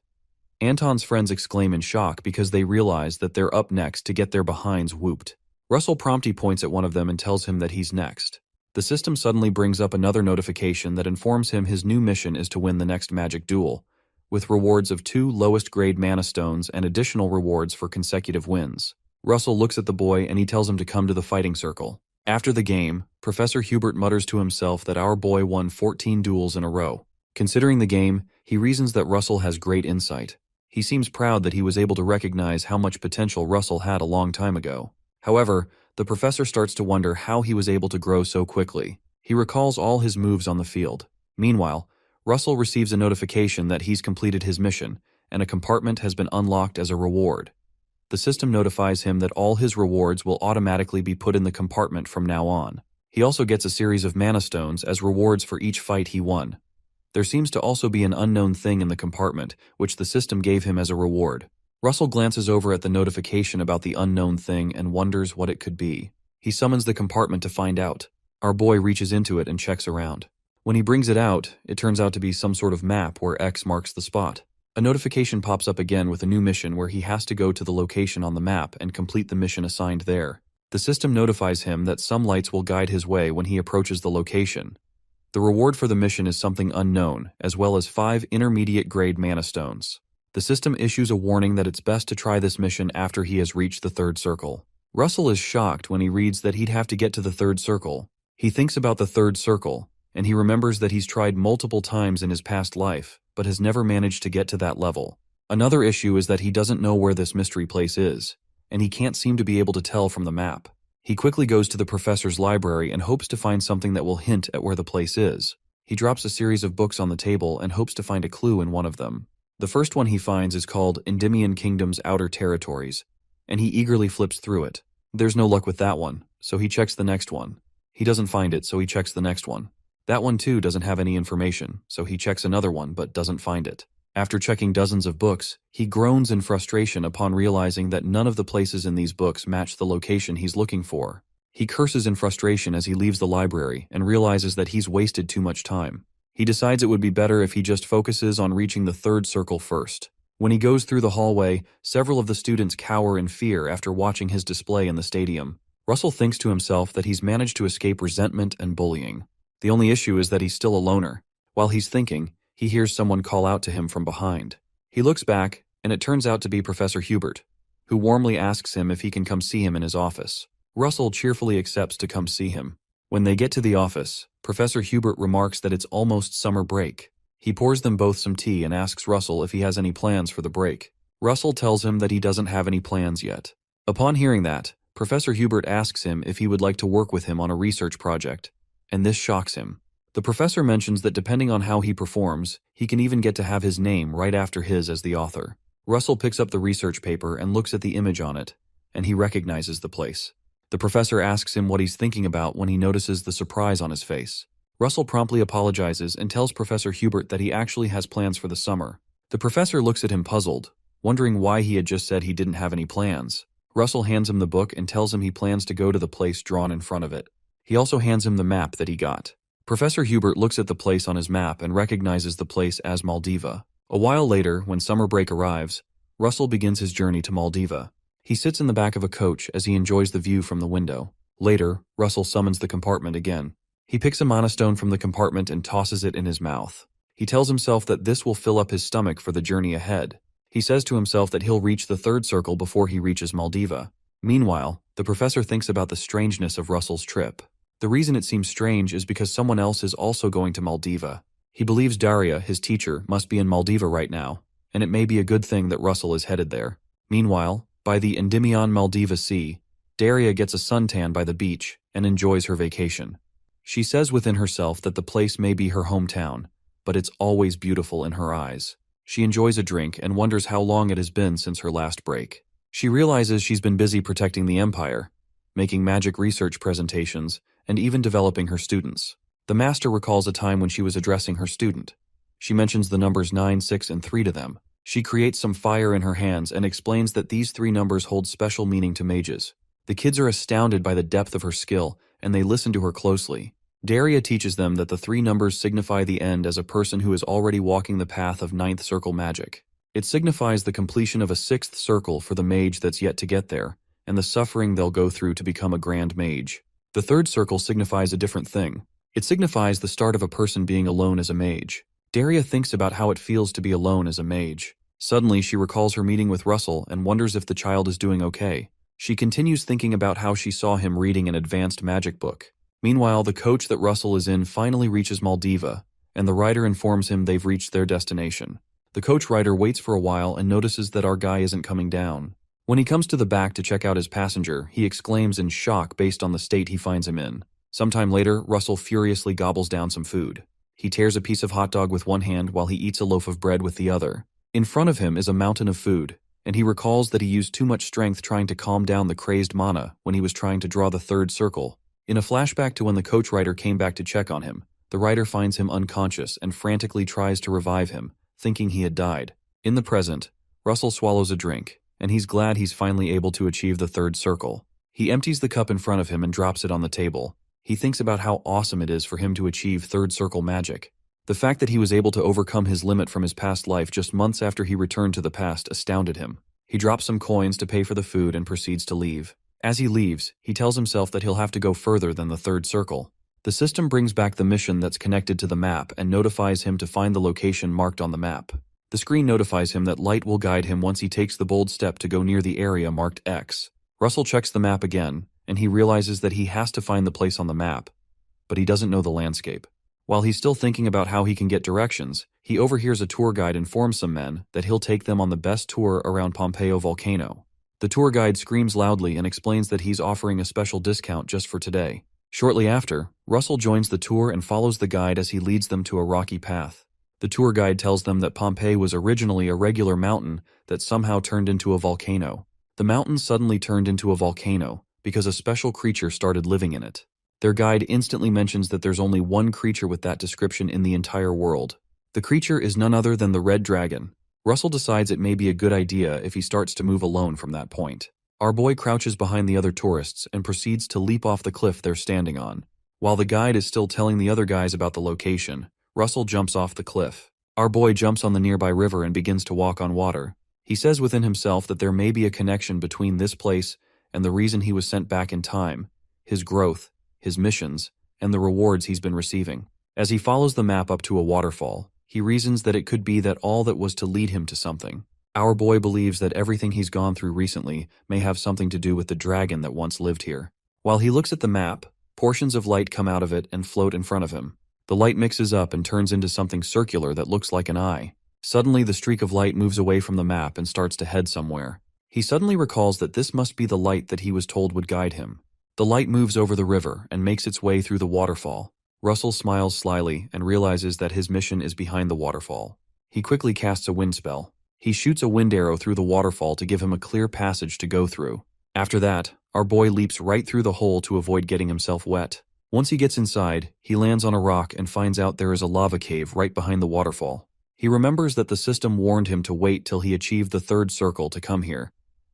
Anton's friends exclaim in shock because they realize that they're up next to get their behinds whooped. Russell promptly points at one of them and tells him that he's next. The system suddenly brings up another notification that informs him his new mission is to win the next magic duel, with rewards of 2 lowest grade mana stones and additional rewards for consecutive wins. Russell looks at the boy and he tells him to come to the fighting circle. After the game, Professor Hubert mutters to himself that our boy won 14 duels in a row. Considering the game, he reasons that Russell has great insight. He seems proud that he was able to recognize how much potential Russell had a long time ago. However, the professor starts to wonder how he was able to grow so quickly. He recalls all his moves on the field. Meanwhile, Russell receives a notification that he's completed his mission, and a compartment has been unlocked as a reward. The system notifies him that all his rewards will automatically be put in the compartment from now on. He also gets a series of mana stones as rewards for each fight he won. There seems to also be an unknown thing in the compartment, which the system gave him as a reward. Russell glances over at the notification about the unknown thing and wonders what it could be. He summons the compartment to find out. Our boy reaches into it and checks around. When he brings it out, it turns out to be some sort of map where X marks the spot. A notification pops up again with a new mission where he has to go to the location on the map and complete the mission assigned there. The system notifies him that some lights will guide his way when he approaches the location. The reward for the mission is something unknown, as well as 5 intermediate grade mana stones. The system issues a warning that it's best to try this mission after he has reached the 3rd circle. Russell is shocked when he reads that he'd have to get to the 3rd circle. He thinks about the 3rd circle, and he remembers that he's tried multiple times in his past life, but has never managed to get to that level. Another issue is that he doesn't know where this mystery place is, and he can't seem to be able to tell from the map. He quickly goes to the professor's library and hopes to find something that will hint at where the place is. He drops a series of books on the table and hopes to find a clue in one of them. The first one he finds is called Endymion Kingdom's Outer Territories, and he eagerly flips through it. There's no luck with that one, so he checks the next one. He doesn't find it, so he checks the next one. That one too doesn't have any information, so he checks another one but doesn't find it. After checking dozens of books, he groans in frustration upon realizing that none of the places in these books match the location he's looking for. He curses in frustration as he leaves the library and realizes that he's wasted too much time. He decides it would be better if he just focuses on reaching the 3rd circle first. When he goes through the hallway, several of the students cower in fear after watching his display in the stadium. Russell thinks to himself that he's managed to escape resentment and bullying. The only issue is that he's still a loner. While he's thinking, he hears someone call out to him from behind. He looks back, and it turns out to be Professor Hubert, who warmly asks him if he can come see him in his office. Russell cheerfully accepts to come see him. When they get to the office, Professor Hubert remarks that it's almost summer break. He pours them both some tea and asks Russell if he has any plans for the break. Russell tells him that he doesn't have any plans yet. Upon hearing that, Professor Hubert asks him if he would like to work with him on a research project, and this shocks him. The professor mentions that depending on how he performs, he can even get to have his name right after his as the author. Russell picks up the research paper and looks at the image on it, and he recognizes the place. The professor asks him what he's thinking about when he notices the surprise on his face. Russell promptly apologizes and tells Professor Hubert that he actually has plans for the summer. The professor looks at him puzzled, wondering why he had just said he didn't have any plans. Russell hands him the book and tells him he plans to go to the place drawn in front of it. He also hands him the map that he got. Professor Hubert looks at the place on his map and recognizes the place as Maldiva. A while later, when summer break arrives, Russell begins his journey to Maldiva. He sits in the back of a coach as he enjoys the view from the window. Later, Russell summons the compartment again. He picks a mana stone from the compartment and tosses it in his mouth. He tells himself that this will fill up his stomach for the journey ahead. He says to himself that he'll reach the third circle before he reaches Maldiva. Meanwhile, the professor thinks about the strangeness of Russell's trip. The reason it seems strange is because someone else is also going to Maldiva. He believes Daria, his teacher, must be in Maldiva right now, and it may be a good thing that Russell is headed there. Meanwhile, by the Endymion Maldiva Sea, Daria gets a suntan by the beach and enjoys her vacation. She says within herself that the place may be her hometown, but it's always beautiful in her eyes. She enjoys a drink and wonders how long it has been since her last break. She realizes she's been busy protecting the Empire, making magic research presentations, and even developing her students. The master recalls a time when she was addressing her student. She mentions the numbers 9, 6, and 3 to them. She creates some fire in her hands and explains that these 3 numbers hold special meaning to mages. The kids are astounded by the depth of her skill, and they listen to her closely. Daria teaches them that the 3 numbers signify the end as a person who is already walking the path of 9th circle magic. It signifies the completion of a 6th circle for the mage that's yet to get there, and the suffering they'll go through to become a grand mage. The 3rd circle signifies a different thing. It signifies the start of a person being alone as a mage. Daria thinks about how it feels to be alone as a mage. Suddenly, she recalls her meeting with Russell and wonders if the child is doing okay. She continues thinking about how she saw him reading an advanced magic book. Meanwhile, the coach that Russell is in finally reaches Maldiva, and the rider informs him they've reached their destination. The coach rider waits for a while and notices that our guy isn't coming down. When he comes to the back to check out his passenger, he exclaims in shock based on the state he finds him in. Sometime later, Russell furiously gobbles down some food. He tears a piece of hot dog with one hand while he eats a loaf of bread with the other. In front of him is a mountain of food, and he recalls that he used too much strength trying to calm down the crazed mana when he was trying to draw the 3rd circle. In a flashback to when the coach rider came back to check on him, the rider finds him unconscious and frantically tries to revive him, thinking he had died. In the present, Russell swallows a drink, and he's glad he's finally able to achieve the 3rd circle. He empties the cup in front of him and drops it on the table. He thinks about how awesome it is for him to achieve 3rd circle magic. The fact that he was able to overcome his limit from his past life just months after he returned to the past astounded him. He drops some coins to pay for the food and proceeds to leave. As he leaves, he tells himself that he'll have to go further than the 3rd circle. The system brings back the mission that's connected to the map and notifies him to find the location marked on the map. The screen notifies him that light will guide him once he takes the bold step to go near the area marked X. Russell checks the map again, and he realizes that he has to find the place on the map, but he doesn't know the landscape. While he's still thinking about how he can get directions, he overhears a tour guide inform some men that he'll take them on the best tour around Pompeo volcano. The tour guide screams loudly and explains that he's offering a special discount just for today. Shortly after, Russell joins the tour and follows the guide as he leads them to a rocky path. The tour guide tells them that Pompeii was originally a regular mountain that somehow turned into a volcano. The mountain suddenly turned into a volcano because a special creature started living in it. Their guide instantly mentions that there's only one creature with that description in the entire world. The creature is none other than the Red Dragon. Russell decides it may be a good idea if he starts to move alone from that point. Our boy crouches behind the other tourists and proceeds to leap off the cliff they're standing on. While the guide is still telling the other guys about the location, Russell jumps off the cliff. Our boy jumps on the nearby river and begins to walk on water. He says within himself that there may be a connection between this place and the reason he was sent back in time, his growth, his missions, and the rewards he's been receiving. As he follows the map up to a waterfall, he reasons that it could be that all that was to lead him to something. Our boy believes that everything he's gone through recently may have something to do with the dragon that once lived here. While he looks at the map, portions of light come out of it and float in front of him. The light mixes up and turns into something circular that looks like an eye. Suddenly, the streak of light moves away from the map and starts to head somewhere. He suddenly recalls that this must be the light that he was told would guide him. The light moves over the river and makes its way through the waterfall. Russell smiles slyly and realizes that his mission is behind the waterfall. He quickly casts a wind spell. He shoots a wind arrow through the waterfall to give him a clear passage to go through. After that, our boy leaps right through the hole to avoid getting himself wet. Once he gets inside, he lands on a rock and finds out there is a lava cave right behind the waterfall. He remembers that the system warned him to wait till he achieved the third circle to come here,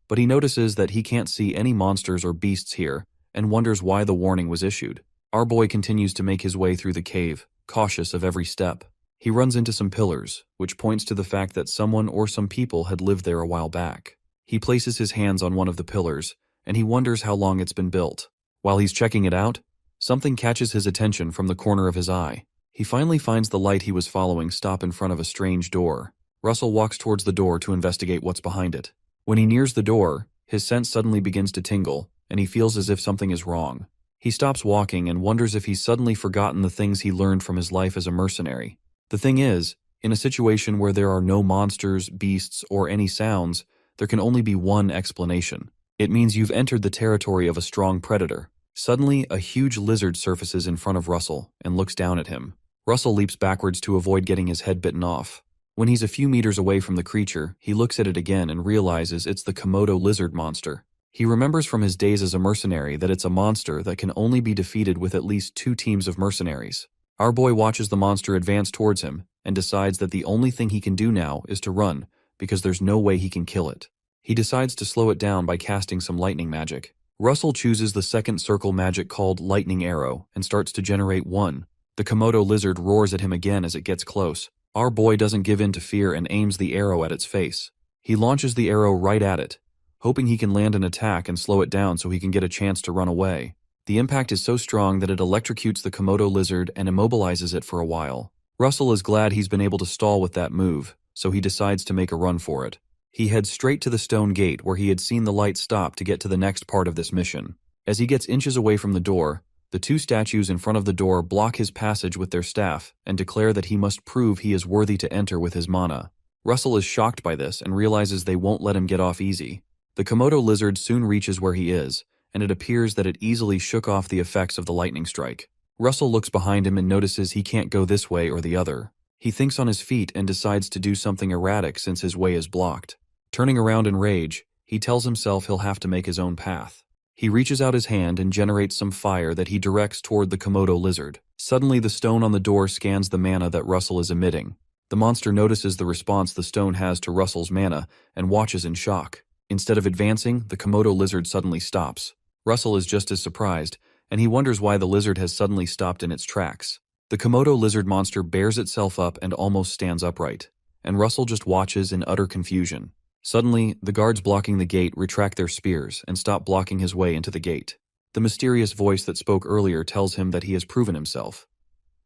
but he notices that he can't see any monsters or beasts here and wonders why the warning was issued. Our boy continues to make his way through the cave, cautious of every step. He runs into some pillars, which points to the fact that someone or some people had lived there a while back. He places his hands on one of the pillars, and he wonders how long it's been built. While he's checking it out, something catches his attention from the corner of his eye. He finally finds the light he was following stop in front of a strange door. Russell walks towards the door to investigate what's behind it. When he nears the door, his sense suddenly begins to tingle, and he feels as if something is wrong. He stops walking and wonders if he's suddenly forgotten the things he learned from his life as a mercenary. The thing is, in a situation where there are no monsters, beasts, or any sounds, there can only be one explanation. It means you've entered the territory of a strong predator. Suddenly, a huge lizard surfaces in front of Russell and looks down at him. Russell leaps backwards to avoid getting his head bitten off. When he's a few meters away from the creature, he looks at it again and realizes it's the Komodo lizard monster. He remembers from his days as a mercenary that it's a monster that can only be defeated with at least 2 teams of mercenaries. Our boy watches the monster advance towards him and decides that the only thing he can do now is to run, because there's no way he can kill it. He decides to slow it down by casting some lightning magic. Russell chooses the second circle magic called Lightning Arrow and starts to generate one. The Komodo lizard roars at him again as it gets close. Our boy doesn't give in to fear and aims the arrow at its face. He launches the arrow right at it, hoping he can land an attack and slow it down so he can get a chance to run away. The impact is so strong that it electrocutes the Komodo lizard and immobilizes it for a while. Russell is glad he's been able to stall with that move, so he decides to make a run for it. He heads straight to the stone gate where he had seen the light stop to get to the next part of this mission. As he gets inches away from the door, the 2 statues in front of the door block his passage with their staff and declare that he must prove he is worthy to enter with his mana. Russell is shocked by this and realizes they won't let him get off easy. The Komodo lizard soon reaches where he is, and it appears that it easily shook off the effects of the lightning strike. Russell looks behind him and notices he can't go this way or the other. He thinks on his feet and decides to do something erratic since his way is blocked. Turning around in rage, he tells himself he'll have to make his own path. He reaches out his hand and generates some fire that he directs toward the Komodo lizard. Suddenly, the stone on the door scans the mana that Russell is emitting. The monster notices the response the stone has to Russell's mana and watches in shock. Instead of advancing, the Komodo lizard suddenly stops. Russell is just as surprised, and he wonders why the lizard has suddenly stopped in its tracks. The Komodo lizard monster bears itself up and almost stands upright, and Russell just watches in utter confusion. Suddenly, the guards blocking the gate retract their spears and stop blocking his way into the gate. The mysterious voice that spoke earlier tells him that he has proven himself.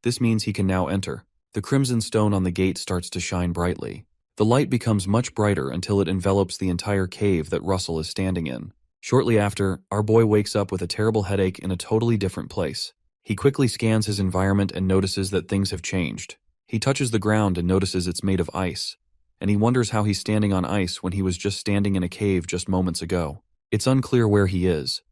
This means he can now enter. The crimson stone on the gate starts to shine brightly. The light becomes much brighter until it envelops the entire cave that Russell is standing in. Shortly after, our boy wakes up with a terrible headache in a totally different place. He quickly scans his environment and notices that things have changed. He touches the ground and notices it's made of ice, and he wonders how he's standing on ice when he was just standing in a cave just moments ago. It's unclear where he is,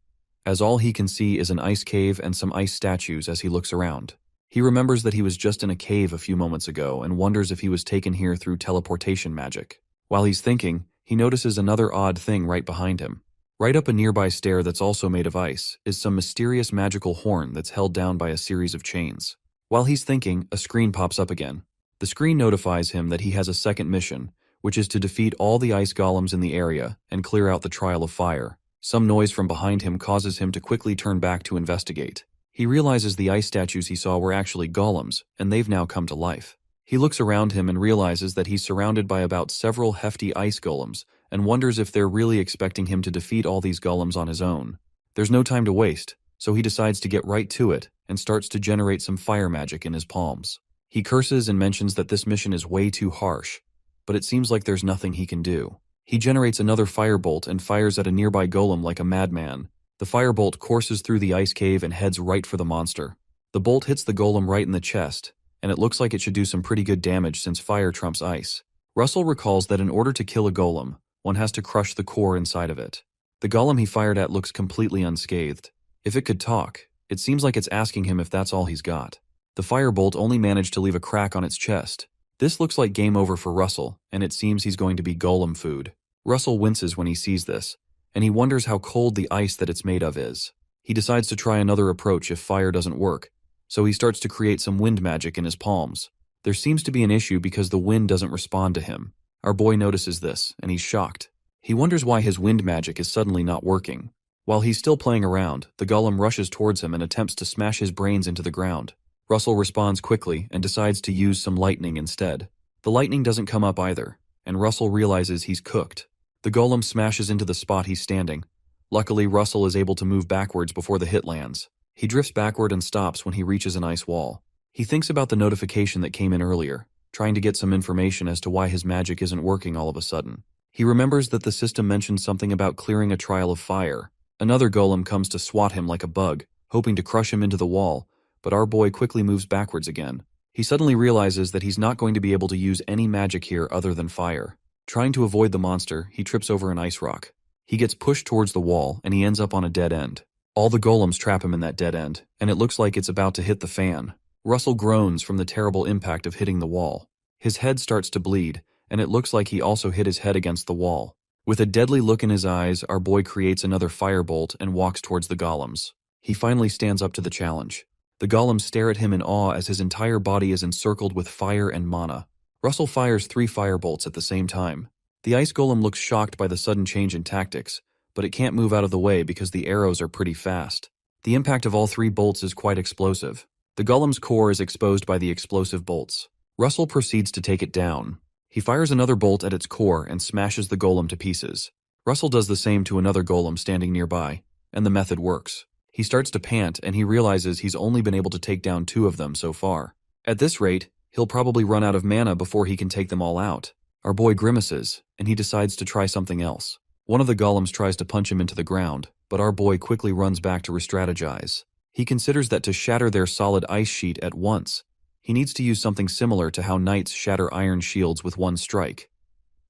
as all he can see is an ice cave and some ice statues as he looks around. He remembers that he was just in a cave a few moments ago and wonders if he was taken here through teleportation magic. While he's thinking, he notices another odd thing right behind him. Right up a nearby stair that's also made of ice is some mysterious magical horn that's held down by a series of chains. While he's thinking, a screen pops up again. The screen notifies him that he has a second mission, which is to defeat all the ice golems in the area and clear out the Trial of Fire. Some noise from behind him causes him to quickly turn back to investigate. He realizes the ice statues he saw were actually golems, and they've now come to life. He looks around him and realizes that he's surrounded by about several hefty ice golems, and wonders if they're really expecting him to defeat all these golems on his own. There's no time to waste, so he decides to get right to it and starts to generate some fire magic in his palms. He curses and mentions that this mission is way too harsh, but it seems like there's nothing he can do. He generates another firebolt and fires at a nearby golem like a madman. The firebolt courses through the ice cave and heads right for the monster. The bolt hits the golem right in the chest, and it looks like it should do some pretty good damage since fire trumps ice. Russell recalls that in order to kill a golem, one has to crush the core inside of it. The golem he fired at looks completely unscathed. If it could talk, it seems like it's asking him if that's all he's got. The firebolt only managed to leave a crack on its chest. This looks like game over for Russell, and it seems he's going to be golem food. Russell winces when he sees this, and he wonders how cold the ice that it's made of is. He decides to try another approach if fire doesn't work, so he starts to create some wind magic in his palms. There seems to be an issue because the wind doesn't respond to him. Our boy notices this, and he's shocked. He wonders why his wind magic is suddenly not working. While he's still playing around, the golem rushes towards him and attempts to smash his brains into the ground. Russell responds quickly and decides to use some lightning instead. The lightning doesn't come up either, and Russell realizes he's cooked. The golem smashes into the spot he's standing. Luckily, Russell is able to move backwards before the hit lands. He drifts backward and stops when he reaches an ice wall. He thinks about the notification that came in earlier. trying to get some information as to why his magic isn't working all of a sudden. He remembers that the system mentioned something about clearing a trial of fire. Another golem comes to swat him like a bug, hoping to crush him into the wall, but our boy quickly moves backwards again. He suddenly realizes that he's not going to be able to use any magic here other than fire. Trying to avoid the monster, he trips over an ice rock. He gets pushed towards the wall, and he ends up on a dead end. All the golems trap him in that dead end, and it looks like it's about to hit the fan. Russell groans from the terrible impact of hitting the wall. His head starts to bleed, and it looks like he also hit his head against the wall. With a deadly look in his eyes, our boy creates another firebolt and walks towards the golems. He finally stands up to the challenge. The golems stare at him in awe as his entire body is encircled with fire and mana. Russell fires 3 firebolts at the same time. The ice golem looks shocked by the sudden change in tactics, but it can't move out of the way because the arrows are pretty fast. The impact of all 3 bolts is quite explosive. The golem's core is exposed by the explosive bolts. Russell proceeds to take it down. He fires another bolt at its core and smashes the golem to pieces. Russell does the same to another golem standing nearby, and the method works. He starts to pant and he realizes he's only been able to take down 2 of them so far. At this rate, he'll probably run out of mana before he can take them all out. Our boy grimaces, and he decides to try something else. One of the golems tries to punch him into the ground, but our boy quickly runs back to re-strategize. He considers that to shatter their solid ice sheet at once, he needs to use something similar to how knights shatter iron shields with one strike.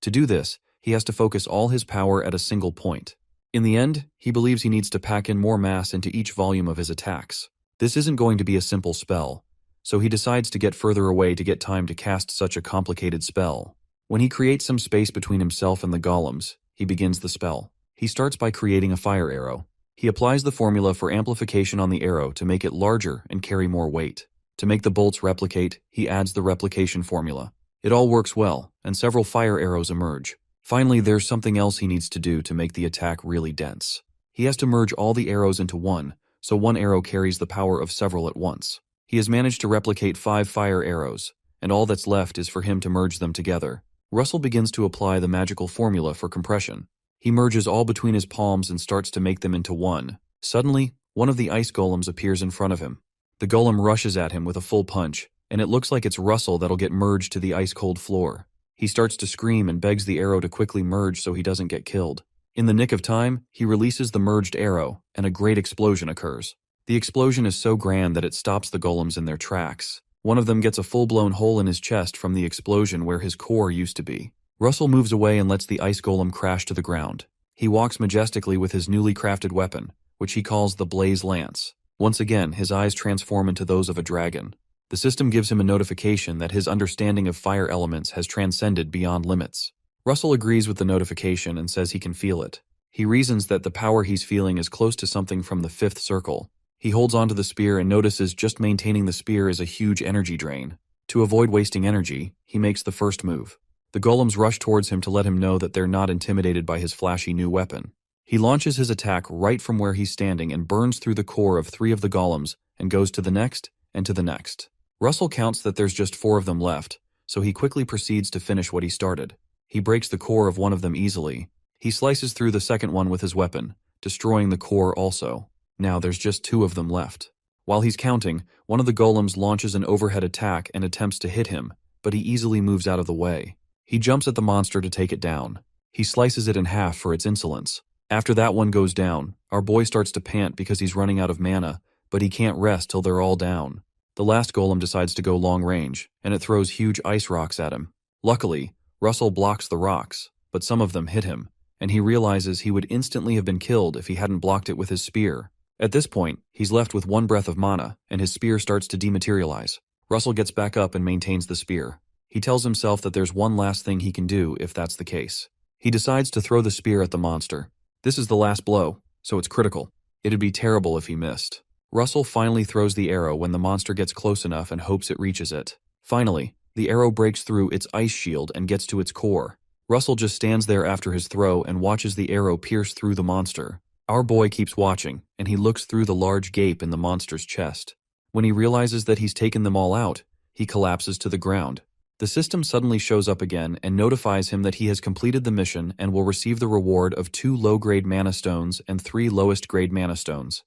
To do this, he has to focus all his power at a single point. In the end, he believes he needs to pack in more mass into each volume of his attacks. This isn't going to be a simple spell, so he decides to get further away to get time to cast such a complicated spell. When he creates some space between himself and the golems, he begins the spell. He starts by creating a fire arrow. He applies the formula for amplification on the arrow to make it larger and carry more weight. To make the bolts replicate, he adds the replication formula. It all works well, and several fire arrows emerge. Finally, there's something else he needs to do to make the attack really dense. He has to merge all the arrows into one, so one arrow carries the power of several at once. He has managed to replicate 5 fire arrows, and all that's left is for him to merge them together. Russell begins to apply the magical formula for compression. He merges all between his palms and starts to make them into one. Suddenly, one of the ice golems appears in front of him. The golem rushes at him with a full punch, and it looks like it's Russell that'll get merged to the ice-cold floor. He starts to scream and begs the arrow to quickly merge so he doesn't get killed. In the nick of time, he releases the merged arrow, and a great explosion occurs. The explosion is so grand that it stops the golems in their tracks. One of them gets a full-blown hole in his chest from the explosion where his core used to be. Russell moves away and lets the ice golem crash to the ground. He walks majestically with his newly crafted weapon, which he calls the Blaze Lance. Once again, his eyes transform into those of a dragon. The system gives him a notification that his understanding of fire elements has transcended beyond limits. Russell agrees with the notification and says he can feel it. He reasons that the power he's feeling is close to something from the 5th circle. He holds onto the spear and notices just maintaining the spear is a huge energy drain. To avoid wasting energy, he makes the first move. The golems rush towards him to let him know that they're not intimidated by his flashy new weapon. He launches his attack right from where he's standing and burns through the core of 3 of the golems and goes to the next and to the next. Russell counts that there's just 4 of them left, so he quickly proceeds to finish what he started. He breaks the core of one of them easily. He slices through the second one with his weapon, destroying the core also. Now there's just 2 of them left. While he's counting, one of the golems launches an overhead attack and attempts to hit him, but he easily moves out of the way. He jumps at the monster to take it down. He slices it in half for its insolence. After that one goes down, our boy starts to pant because he's running out of mana, but he can't rest till they're all down. The last golem decides to go long range, and it throws huge ice rocks at him. Luckily, Russell blocks the rocks, but some of them hit him, and he realizes he would instantly have been killed if he hadn't blocked it with his spear. At this point, he's left with 1 breath of mana, and his spear starts to dematerialize. Russell gets back up and maintains the spear. He tells himself that there's one last thing he can do if that's the case. He decides to throw the spear at the monster. This is the last blow, so it's critical. It'd be terrible if he missed. Russell finally throws the arrow when the monster gets close enough and hopes it reaches it. Finally, the arrow breaks through its ice shield and gets to its core. Russell just stands there after his throw and watches the arrow pierce through the monster. Our boy keeps watching, and he looks through the large gape in the monster's chest. When he realizes that he's taken them all out, he collapses to the ground. The system suddenly shows up again and notifies him that he has completed the mission and will receive the reward of 2 low-grade mana stones and 3 lowest-grade mana stones.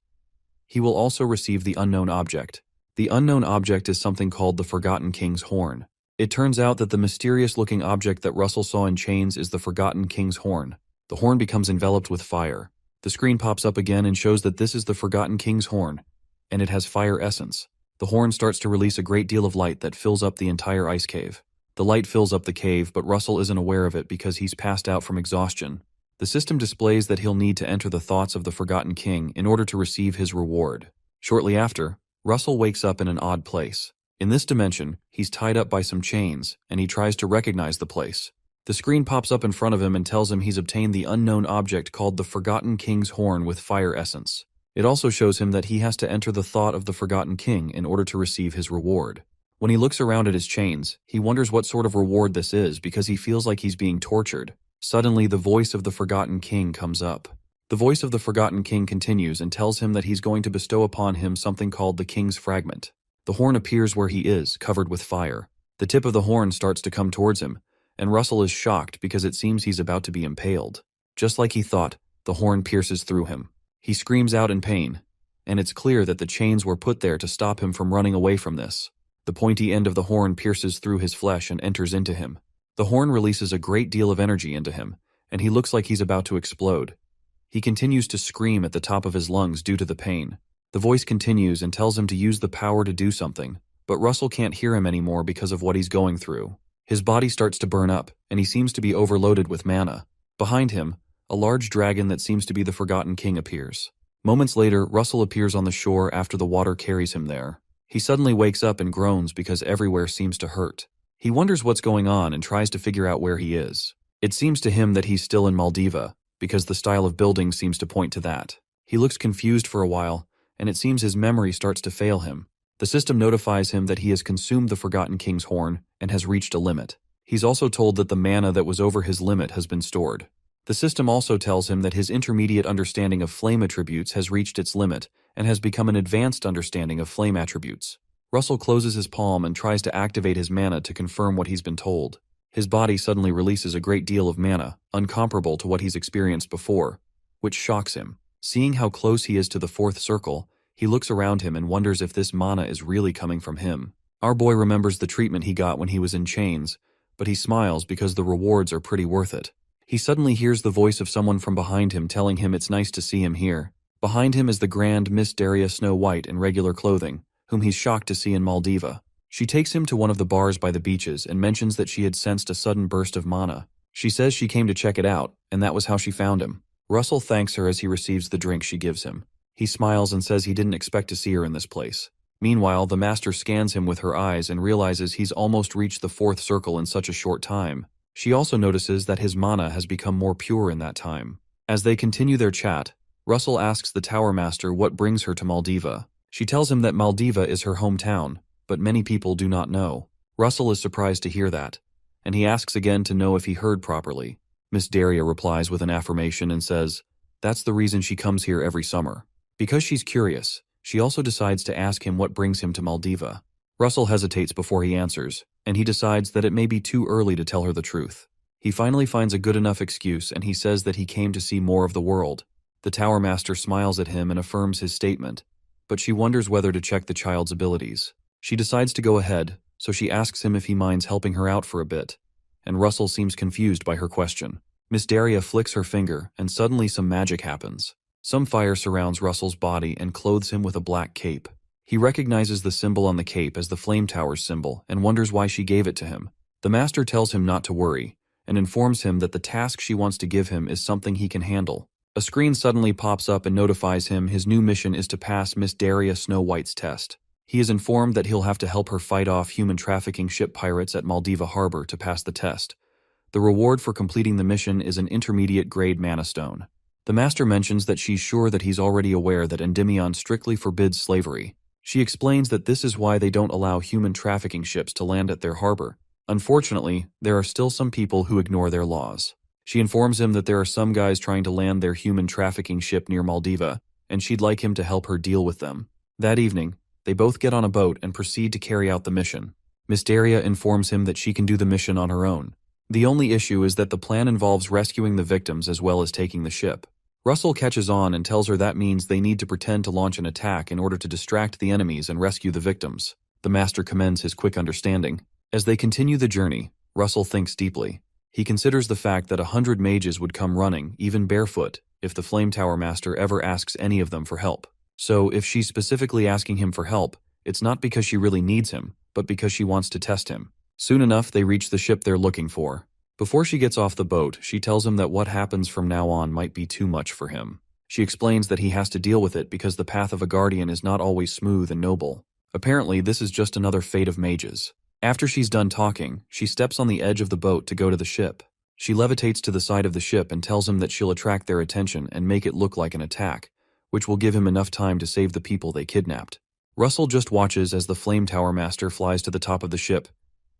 He will also receive the unknown object. The unknown object is something called the Forgotten King's Horn. It turns out that the mysterious-looking object that Russell saw in chains is the Forgotten King's horn. The horn becomes enveloped with fire. The screen pops up again and shows that this is the Forgotten King's horn, and it has fire essence. The horn starts to release a great deal of light that fills up the entire ice cave. The light fills up the cave, but Russell isn't aware of it because he's passed out from exhaustion. The system displays that he'll need to enter the thoughts of the Forgotten King in order to receive his reward. Shortly after, Russell wakes up in an odd place. In this dimension, he's tied up by some chains, and he tries to recognize the place. The screen pops up in front of him and tells him he's obtained the unknown object called the Forgotten King's horn with fire essence. It also shows him that he has to enter the thought of the Forgotten King in order to receive his reward. When he looks around at his chains, he wonders what sort of reward this is because he feels like he's being tortured. Suddenly, the voice of the Forgotten King comes up. The voice of the Forgotten King continues and tells him that he's going to bestow upon him something called the King's Fragment. The horn appears where he is, covered with fire. The tip of the horn starts to come towards him, and Russell is shocked because it seems he's about to be impaled. Just like he thought, the horn pierces through him. He screams out in pain, and it's clear that the chains were put there to stop him from running away from this. The pointy end of the horn pierces through his flesh and enters into him. The horn releases a great deal of energy into him, and he looks like he's about to explode. He continues to scream at the top of his lungs due to the pain. The voice continues and tells him to use the power to do something, but Russell can't hear him anymore because of what he's going through. His body starts to burn up, and he seems to be overloaded with mana. Behind him, a large dragon that seems to be the Forgotten King appears. Moments later, Russell appears on the shore after the water carries him there. He suddenly wakes up and groans because everywhere seems to hurt. He wonders what's going on and tries to figure out where he is. It seems to him that he's still in Maldiva, because the style of building seems to point to that. He looks confused for a while, and it seems his memory starts to fail him. The system notifies him that he has consumed the Forgotten King's horn and has reached a limit. He's also told that the mana that was over his limit has been stored. The system also tells him that his intermediate understanding of flame attributes has reached its limit and has become an advanced understanding of flame attributes. Russell closes his palm and tries to activate his mana to confirm what he's been told. His body suddenly releases a great deal of mana, incomparable to what he's experienced before, which shocks him. Seeing how close he is to the fourth circle, he looks around him and wonders if this mana is really coming from him. Our boy remembers the treatment he got when he was in chains, but he smiles because the rewards are pretty worth it. He suddenly hears the voice of someone from behind him telling him it's nice to see him here. Behind him is the grand Miss Daria Snow White in regular clothing, whom he's shocked to see in Maldiva. She takes him to one of the bars by the beaches and mentions that she had sensed a sudden burst of mana. She says she came to check it out, and that was how she found him. Russell thanks her as he receives the drink she gives him. He smiles and says he didn't expect to see her in this place. Meanwhile, the master scans him with her eyes and realizes he's almost reached the fourth circle in such a short time. She also notices that his mana has become more pure in that time. As they continue their chat, Russell asks the Tower Master what brings her to Maldiva. She tells him that Maldiva is her hometown, but many people do not know. Russell is surprised to hear that, and he asks again to know if he heard properly. Miss Daria replies with an affirmation and says, that's the reason she comes here every summer. Because she's curious, she also decides to ask him what brings him to Maldiva. Russell hesitates before he answers, and he decides that it may be too early to tell her the truth. He finally finds a good enough excuse and he says that he came to see more of the world. The Tower Master smiles at him and affirms his statement, but she wonders whether to check the child's abilities. She decides to go ahead, so she asks him if he minds helping her out for a bit, and Russell seems confused by her question. Miss Daria flicks her finger, and suddenly some magic happens. Some fire surrounds Russell's body and clothes him with a black cape. He recognizes the symbol on the cape as the Flame Tower's symbol and wonders why she gave it to him. The master tells him not to worry, and informs him that the task she wants to give him is something he can handle. A screen suddenly pops up and notifies him his new mission is to pass Miss Daria Snow White's test. He is informed that he'll have to help her fight off human trafficking ship pirates at Maldiva Harbor to pass the test. The reward for completing the mission is an intermediate-grade mana stone. The master mentions that she's sure that he's already aware that Endymion strictly forbids slavery. She explains that this is why they don't allow human trafficking ships to land at their harbor. Unfortunately, there are still some people who ignore their laws. She informs him that there are some guys trying to land their human trafficking ship near Maldiva, and she'd like him to help her deal with them. That evening, they both get on a boat and proceed to carry out the mission. Miss Daria informs him that she can do the mission on her own. The only issue is that the plan involves rescuing the victims as well as taking the ship. Russell catches on and tells her that means they need to pretend to launch an attack in order to distract the enemies and rescue the victims. The master commends his quick understanding. As they continue the journey, Russell thinks deeply. He considers the fact that 100 mages would come running, even barefoot, if the Flame Tower Master ever asks any of them for help. So, if she's specifically asking him for help, it's not because she really needs him, but because she wants to test him. Soon enough, they reach the ship they're looking for. Before she gets off the boat, she tells him that what happens from now on might be too much for him. She explains that he has to deal with it because the path of a guardian is not always smooth and noble. Apparently, this is just another fate of mages. After she's done talking, she steps on the edge of the boat to go to the ship. She levitates to the side of the ship and tells him that she'll attract their attention and make it look like an attack, which will give him enough time to save the people they kidnapped. Russell just watches as the Flame Tower Master flies to the top of the ship,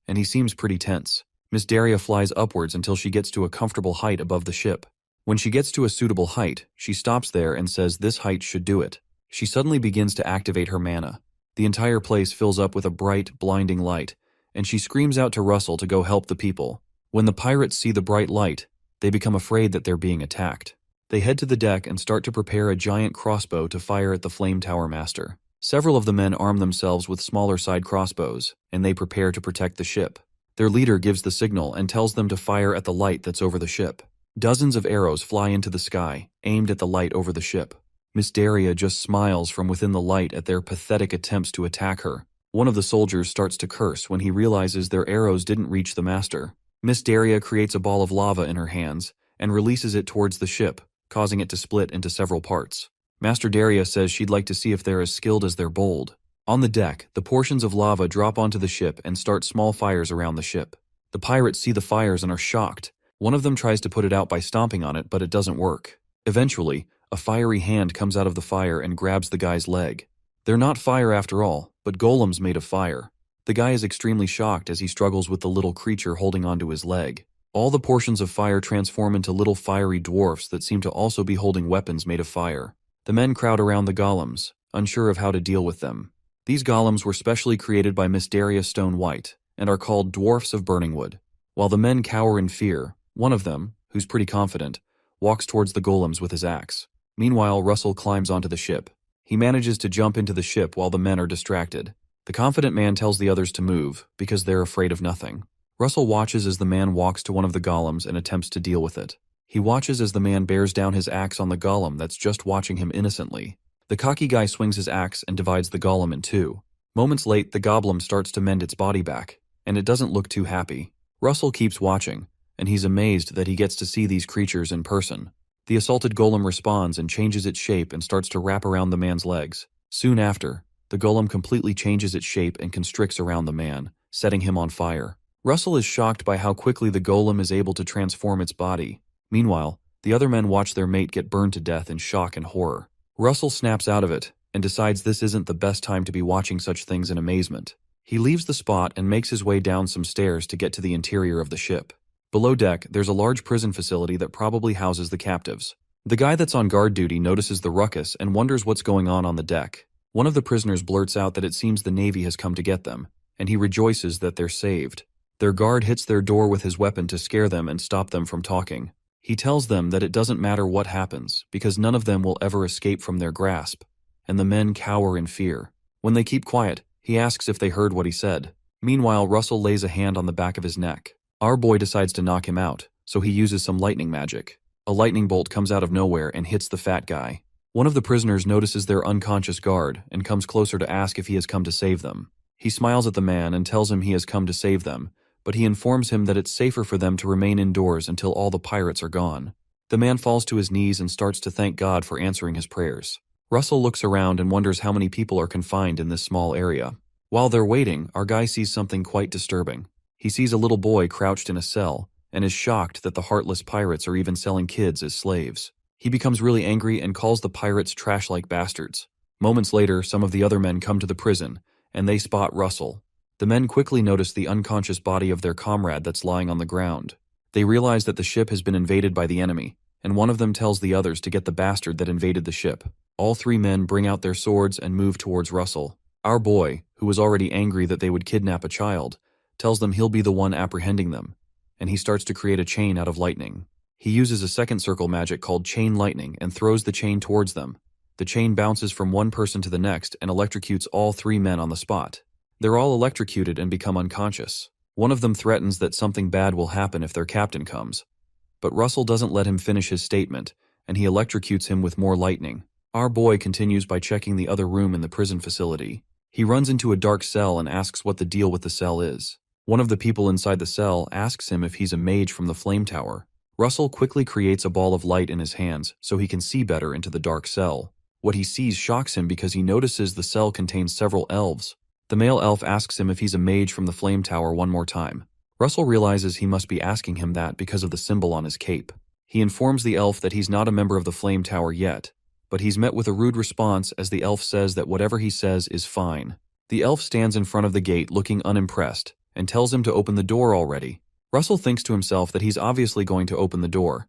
and he seems pretty tense. Miss Daria flies upwards until she gets to a comfortable height above the ship. When she gets to a suitable height, she stops there and says this height should do it. She suddenly begins to activate her mana. The entire place fills up with a bright, blinding light, and she screams out to Russell to go help the people. When the pirates see the bright light, they become afraid that they're being attacked. They head to the deck and start to prepare a giant crossbow to fire at the Flame Tower Master. Several of the men arm themselves with smaller side crossbows, and they prepare to protect the ship. Their leader gives the signal and tells them to fire at the light that's over the ship. Dozens of arrows fly into the sky, aimed at the light over the ship. Miss Daria just smiles from within the light at their pathetic attempts to attack her. One of the soldiers starts to curse when he realizes their arrows didn't reach the master. Miss Daria creates a ball of lava in her hands and releases it towards the ship, causing it to split into several parts. Master Daria says she'd like to see if they're as skilled as they're bold. On the deck, the portions of lava drop onto the ship and start small fires around the ship. The pirates see the fires and are shocked. One of them tries to put it out by stomping on it, but it doesn't work. Eventually, a fiery hand comes out of the fire and grabs the guy's leg. They're not fire after all, but golems made of fire. The guy is extremely shocked as he struggles with the little creature holding onto his leg. All the portions of fire transform into little fiery dwarfs that seem to also be holding weapons made of fire. The men crowd around the golems, unsure of how to deal with them. These golems were specially created by Miss Daria Stone White, and are called Dwarfs of Burning Wood. While the men cower in fear, one of them, who's pretty confident, walks towards the golems with his axe. Meanwhile, Russell climbs onto the ship. He manages to jump into the ship while the men are distracted. The confident man tells the others to move, because they're afraid of nothing. Russell watches as the man walks to one of the golems and attempts to deal with it. He watches as the man bears down his axe on the golem that's just watching him innocently. The cocky guy swings his axe and divides the golem in two. Moments late, the goblin starts to mend its body back, and it doesn't look too happy. Russell keeps watching, and he's amazed that he gets to see these creatures in person. The assaulted golem responds and changes its shape and starts to wrap around the man's legs. Soon after, the golem completely changes its shape and constricts around the man, setting him on fire. Russell is shocked by how quickly the golem is able to transform its body. Meanwhile, the other men watch their mate get burned to death in shock and horror. Russell snaps out of it and decides this isn't the best time to be watching such things in amazement. He leaves the spot and makes his way down some stairs to get to the interior of the ship. Below deck, there's a large prison facility that probably houses the captives. The guy that's on guard duty notices the ruckus and wonders what's going on the deck. One of the prisoners blurts out that it seems the Navy has come to get them, and he rejoices that they're saved. Their guard hits their door with his weapon to scare them and stop them from talking. He tells them that it doesn't matter what happens, because none of them will ever escape from their grasp, and the men cower in fear. When they keep quiet, he asks if they heard what he said. Meanwhile, Russell lays a hand on the back of his neck. Our boy decides to knock him out, so he uses some lightning magic. A lightning bolt comes out of nowhere and hits the fat guy. One of the prisoners notices their unconscious guard and comes closer to ask if he has come to save them. He smiles at the man and tells him he has come to save them, but he informs him that it's safer for them to remain indoors until all the pirates are gone. The man falls to his knees and starts to thank God for answering his prayers. Russell looks around and wonders how many people are confined in this small area. While they're waiting, our guy sees something quite disturbing. He sees a little boy crouched in a cell and is shocked that the heartless pirates are even selling kids as slaves. He becomes really angry and calls the pirates trash-like bastards. Moments later, some of the other men come to the prison, and they spot Russell. The men quickly notice the unconscious body of their comrade that's lying on the ground. They realize that the ship has been invaded by the enemy, and one of them tells the others to get the bastard that invaded the ship. All three men bring out their swords and move towards Russell. Our boy, who was already angry that they would kidnap a child, tells them he'll be the one apprehending them, and he starts to create a chain out of lightning. He uses a second circle magic called Chain Lightning and throws the chain towards them. The chain bounces from one person to the next and electrocutes all three men on the spot. They're all electrocuted and become unconscious. One of them threatens that something bad will happen if their captain comes. But Russell doesn't let him finish his statement, and he electrocutes him with more lightning. Our boy continues by checking the other room in the prison facility. He runs into a dark cell and asks what the deal with the cell is. One of the people inside the cell asks him if he's a mage from the flame tower. Russell quickly creates a ball of light in his hands so he can see better into the dark cell. What he sees shocks him because he notices the cell contains several elves. The male elf asks him if he's a mage from the flame tower one more time. Russell realizes he must be asking him that because of the symbol on his cape. He informs the elf that he's not a member of the flame tower yet, but he's met with a rude response as the elf says that whatever he says is fine. The elf stands in front of the gate looking unimpressed and tells him to open the door already. Russell thinks to himself that he's obviously going to open the door,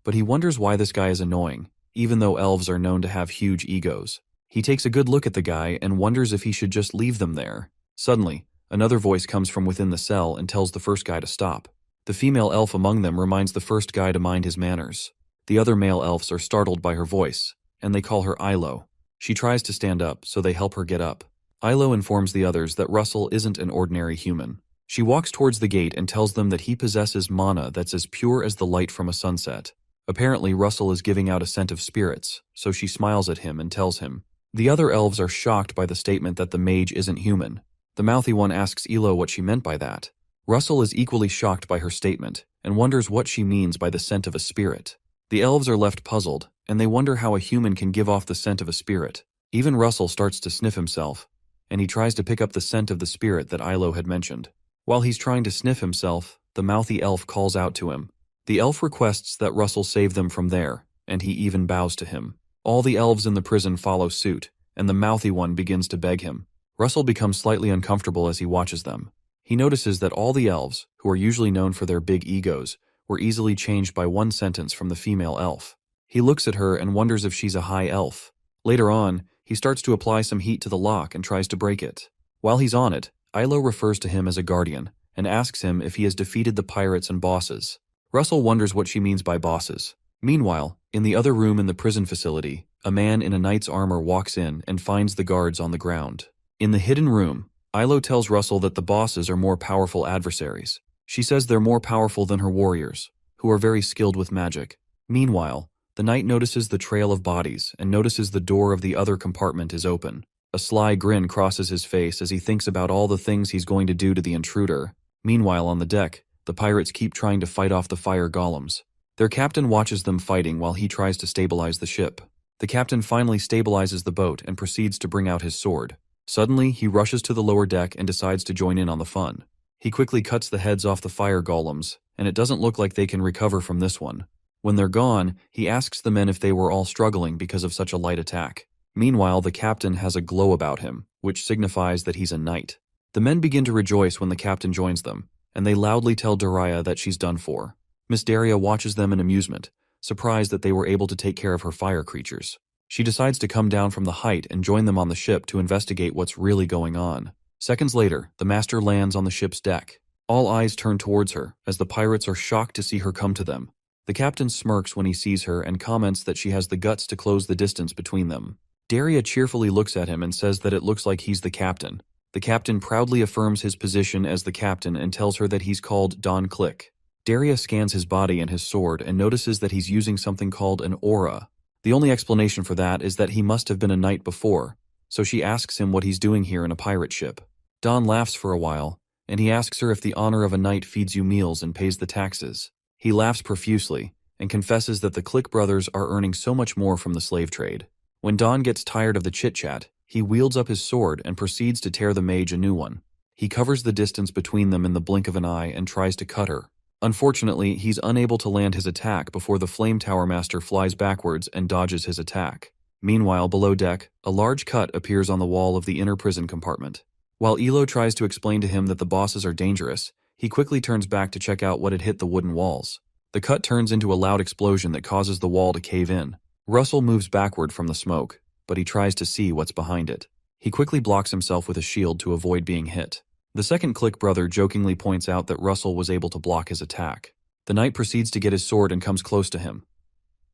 but he wonders why this guy is annoying, even though elves are known to have huge egos. He takes a good look at the guy and wonders if he should just leave them there. Suddenly, another voice comes from within the cell and tells the first guy to stop. The female elf among them reminds the first guy to mind his manners. The other male elves are startled by her voice, and they call her Yahello. She tries to stand up, so they help her get up. Yahello informs the others that Russell isn't an ordinary human. She walks towards the gate and tells them that he possesses mana that's as pure as the light from a sunset. Apparently, Russell is giving out a scent of spirits, so she smiles at him and tells him. The other elves are shocked by the statement that the mage isn't human. The mouthy one asks Yahello what she meant by that. Russell is equally shocked by her statement and wonders what she means by the scent of a spirit. The elves are left puzzled, and they wonder how a human can give off the scent of a spirit. Even Russell starts to sniff himself, and he tries to pick up the scent of the spirit that Yahello had mentioned. While he's trying to sniff himself, the mouthy elf calls out to him. The elf requests that Russell save them from there, and he even bows to him. All the elves in the prison follow suit, and the mouthy one begins to beg him. Russell becomes slightly uncomfortable as he watches them. He notices that all the elves, who are usually known for their big egos, were easily changed by one sentence from the female elf. He looks at her and wonders if she's a high elf. Later on, he starts to apply some heat to the lock and tries to break it. While he's on it, Yahello refers to him as a guardian and asks him if he has defeated the pirates and bosses. Russell wonders what she means by bosses. Meanwhile, in the other room in the prison facility, a man in a knight's armor walks in and finds the guards on the ground. In the hidden room, Yahello tells Russell that the bosses are more powerful adversaries. She says they're more powerful than her warriors, who are very skilled with magic. Meanwhile, the knight notices the trail of bodies and notices the door of the other compartment is open. A sly grin crosses his face as he thinks about all the things he's going to do to the intruder. Meanwhile, on the deck, the pirates keep trying to fight off the fire golems. Their captain watches them fighting while he tries to stabilize the ship. The captain finally stabilizes the boat and proceeds to bring out his sword. Suddenly, he rushes to the lower deck and decides to join in on the fun. He quickly cuts the heads off the fire golems, and it doesn't look like they can recover from this one. When they're gone, he asks the men if they were all struggling because of such a light attack. Meanwhile, the captain has a glow about him, which signifies that he's a knight. The men begin to rejoice when the captain joins them, and they loudly tell Daria that she's done for. Miss Daria watches them in amusement, surprised that they were able to take care of her fire creatures. She decides to come down from the height and join them on the ship to investigate what's really going on. Seconds later, the master lands on the ship's deck. All eyes turn towards her, as the pirates are shocked to see her come to them. The captain smirks when he sees her and comments that she has the guts to close the distance between them. Daria cheerfully looks at him and says that it looks like he's the captain. The captain proudly affirms his position as the captain and tells her that he's called Don Click. Daria scans his body and his sword and notices that he's using something called an aura. The only explanation for that is that he must have been a knight before, so she asks him what he's doing here in a pirate ship. Don laughs for a while, and he asks her if the honor of a knight feeds you meals and pays the taxes. He laughs profusely and confesses that the Click brothers are earning so much more from the slave trade. When Don gets tired of the chit-chat, he wields up his sword and proceeds to tear the mage a new one. He covers the distance between them in the blink of an eye and tries to cut her. Unfortunately, he's unable to land his attack before the Flame Tower Master flies backwards and dodges his attack. Meanwhile, below deck, a large cut appears on the wall of the inner prison compartment. While Yahello tries to explain to him that the bosses are dangerous, he quickly turns back to check out what had hit the wooden walls. The cut turns into a loud explosion that causes the wall to cave in. Russell moves backward from the smoke, but he tries to see what's behind it. He quickly blocks himself with a shield to avoid being hit. The second Click brother jokingly points out that Russell was able to block his attack. The knight proceeds to get his sword and comes close to him.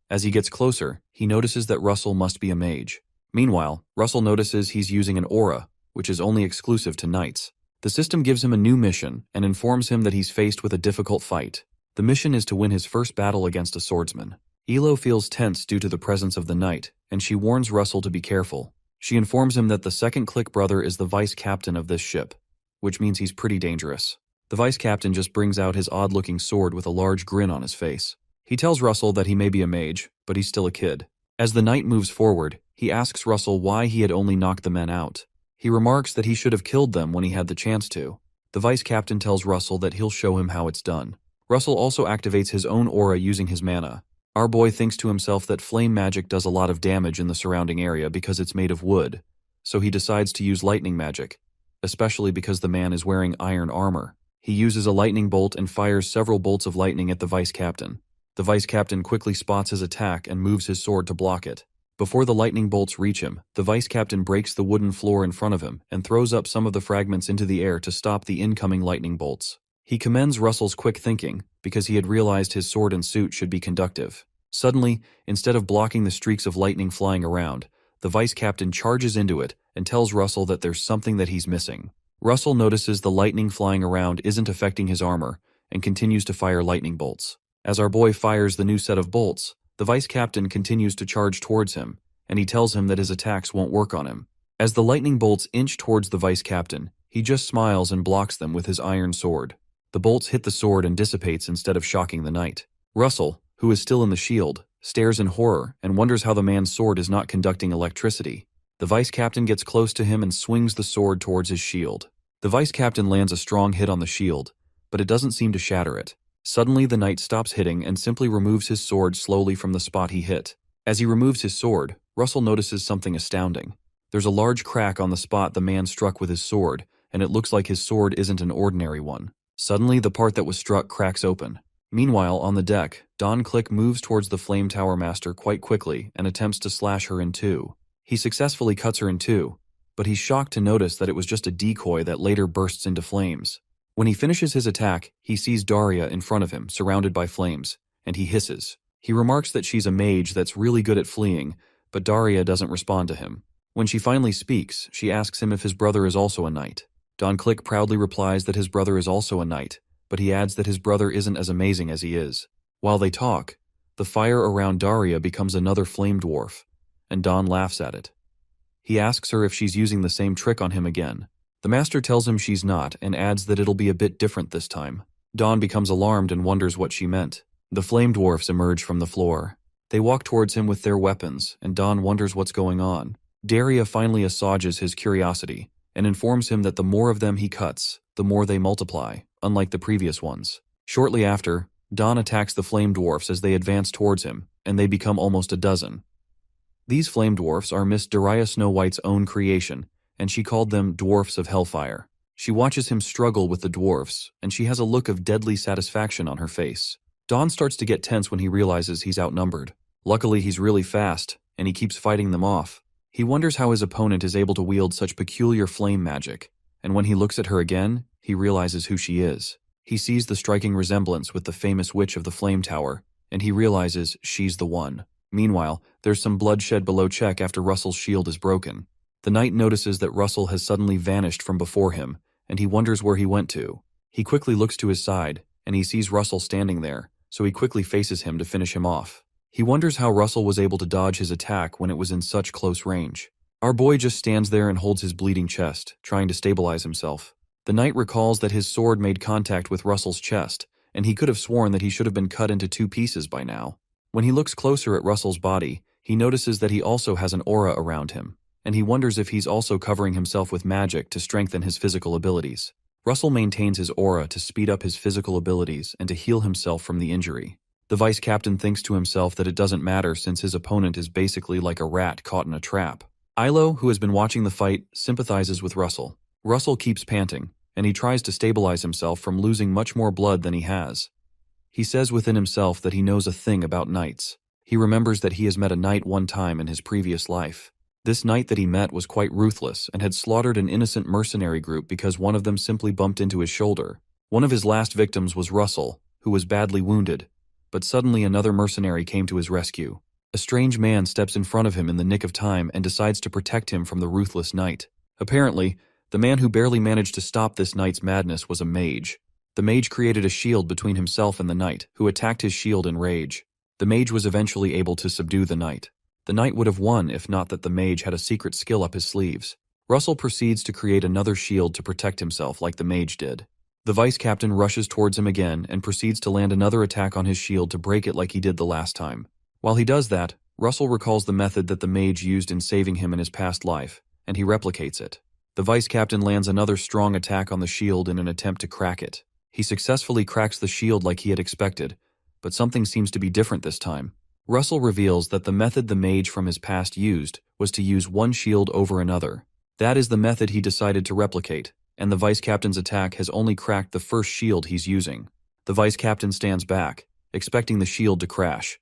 As he gets closer, he notices that Russell must be a mage. Meanwhile, Russell notices he's using an aura, which is only exclusive to knights. The system gives him a new mission and informs him that he's faced with a difficult fight. The mission is to win his first battle against a swordsman. Elo feels tense due to the presence of the knight, and she warns Russell to be careful. She informs him that the second Click brother is the vice captain of this ship, which means he's pretty dangerous. The vice captain just brings out his odd-looking sword with a large grin on his face. He tells Russell that he may be a mage, but he's still a kid. As the knight moves forward, he asks Russell why he had only knocked the men out. He remarks that he should have killed them when he had the chance to. The vice captain tells Russell that he'll show him how it's done. Russell also activates his own aura using his mana. Our boy thinks to himself that flame magic does a lot of damage in the surrounding area because it's made of wood, so he decides to use lightning magic, especially because the man is wearing iron armor. He uses a lightning bolt and fires several bolts of lightning at the vice captain. The vice captain quickly spots his attack and moves his sword to block it. Before the lightning bolts reach him, the vice captain breaks the wooden floor in front of him and throws up some of the fragments into the air to stop the incoming lightning bolts. He commends Russell's quick thinking because he had realized his sword and suit should be conductive. Suddenly, instead of blocking the streaks of lightning flying around, the vice captain charges into it and tells Russell that there's something that he's missing. Russell notices the lightning flying around isn't affecting his armor and continues to fire lightning bolts. As our boy fires the new set of bolts, the vice captain continues to charge towards him, and he tells him that his attacks won't work on him. As the lightning bolts inch towards the vice captain, he just smiles and blocks them with his iron sword. The bolts hit the sword and dissipates instead of shocking the knight. Russell, who is still in the shield, stares in horror and wonders how the man's sword is not conducting electricity. The vice captain gets close to him and swings the sword towards his shield. The vice captain lands a strong hit on the shield, but it doesn't seem to shatter it. Suddenly, the knight stops hitting and simply removes his sword slowly from the spot he hit. As he removes his sword, Russell notices something astounding. There's a large crack on the spot the man struck with his sword, and it looks like his sword isn't an ordinary one. Suddenly, the part that was struck cracks open. Meanwhile, on the deck, Don Click moves towards the Flame Tower Master quite quickly and attempts to slash her in two. He successfully cuts her in two, but he's shocked to notice that it was just a decoy that later bursts into flames. When he finishes his attack, he sees Daria in front of him, surrounded by flames, and he hisses. He remarks that she's a mage that's really good at fleeing, but Daria doesn't respond to him. When she finally speaks, she asks him if his brother is also a knight. Don Click proudly replies that his brother is also a knight, but he adds that his brother isn't as amazing as he is. While they talk, the fire around Daria becomes another flame dwarf, and Don laughs at it. He asks her if she's using the same trick on him again. The master tells him she's not and adds that it'll be a bit different this time. Don becomes alarmed and wonders what she meant. The flame dwarfs emerge from the floor. They walk towards him with their weapons, and Don wonders what's going on. Daria finally assuages his curiosity and informs him that the more of them he cuts, the more they multiply, unlike the previous ones. Shortly after, Don attacks the flame dwarfs as they advance towards him, and they become almost a dozen. These flame dwarfs are Miss Daria Snow White's own creation, and she called them Dwarfs of Hellfire. She watches him struggle with the dwarfs, and she has a look of deadly satisfaction on her face. Don starts to get tense when he realizes he's outnumbered. Luckily, he's really fast, and he keeps fighting them off. He wonders how his opponent is able to wield such peculiar flame magic, and when he looks at her again, he realizes who she is. He sees the striking resemblance with the famous witch of the Flame Tower, and he realizes she's the one. Meanwhile, there's some bloodshed below check after Russell's shield is broken. The knight notices that Russell has suddenly vanished from before him, and he wonders where he went to. He quickly looks to his side, and he sees Russell standing there, so he quickly faces him to finish him off. He wonders how Russell was able to dodge his attack when it was in such close range. Our boy just stands there and holds his bleeding chest, trying to stabilize himself. The knight recalls that his sword made contact with Russell's chest, and he could have sworn that he should have been cut into two pieces by now. When he looks closer at Russell's body, he notices that he also has an aura around him, and he wonders if he's also covering himself with magic to strengthen his physical abilities. Russell maintains his aura to speed up his physical abilities and to heal himself from the injury. The vice captain thinks to himself that it doesn't matter since his opponent is basically like a rat caught in a trap. Ilo, who has been watching the fight, sympathizes with Russell. Russell keeps panting, and he tries to stabilize himself from losing much more blood than he has. He says within himself that he knows a thing about knights. He remembers that he has met a knight one time in his previous life. This knight that he met was quite ruthless and had slaughtered an innocent mercenary group because one of them simply bumped into his shoulder. One of his last victims was Russell, who was badly wounded, but suddenly another mercenary came to his rescue. A strange man steps in front of him in the nick of time and decides to protect him from the ruthless knight. Apparently, The man who barely managed to stop this knight's madness was a mage. The mage created a shield between himself and the knight, who attacked his shield in rage. The mage was eventually able to subdue the knight. The knight would have won if not that the mage had a secret skill up his sleeves. Russell proceeds to create another shield to protect himself like the mage did. The vice captain rushes towards him again and proceeds to land another attack on his shield to break it like he did the last time. While he does that, Russell recalls the method that the mage used in saving him in his past life, and he replicates it. The vice captain lands another strong attack on the shield in an attempt to crack it. He successfully cracks the shield like he had expected, but something seems to be different this time. Russell reveals that the method the mage from his past used was to use one shield over another. That is the method he decided to replicate, and the vice captain's attack has only cracked the first shield he's using. The vice captain stands back, expecting the shield to crash,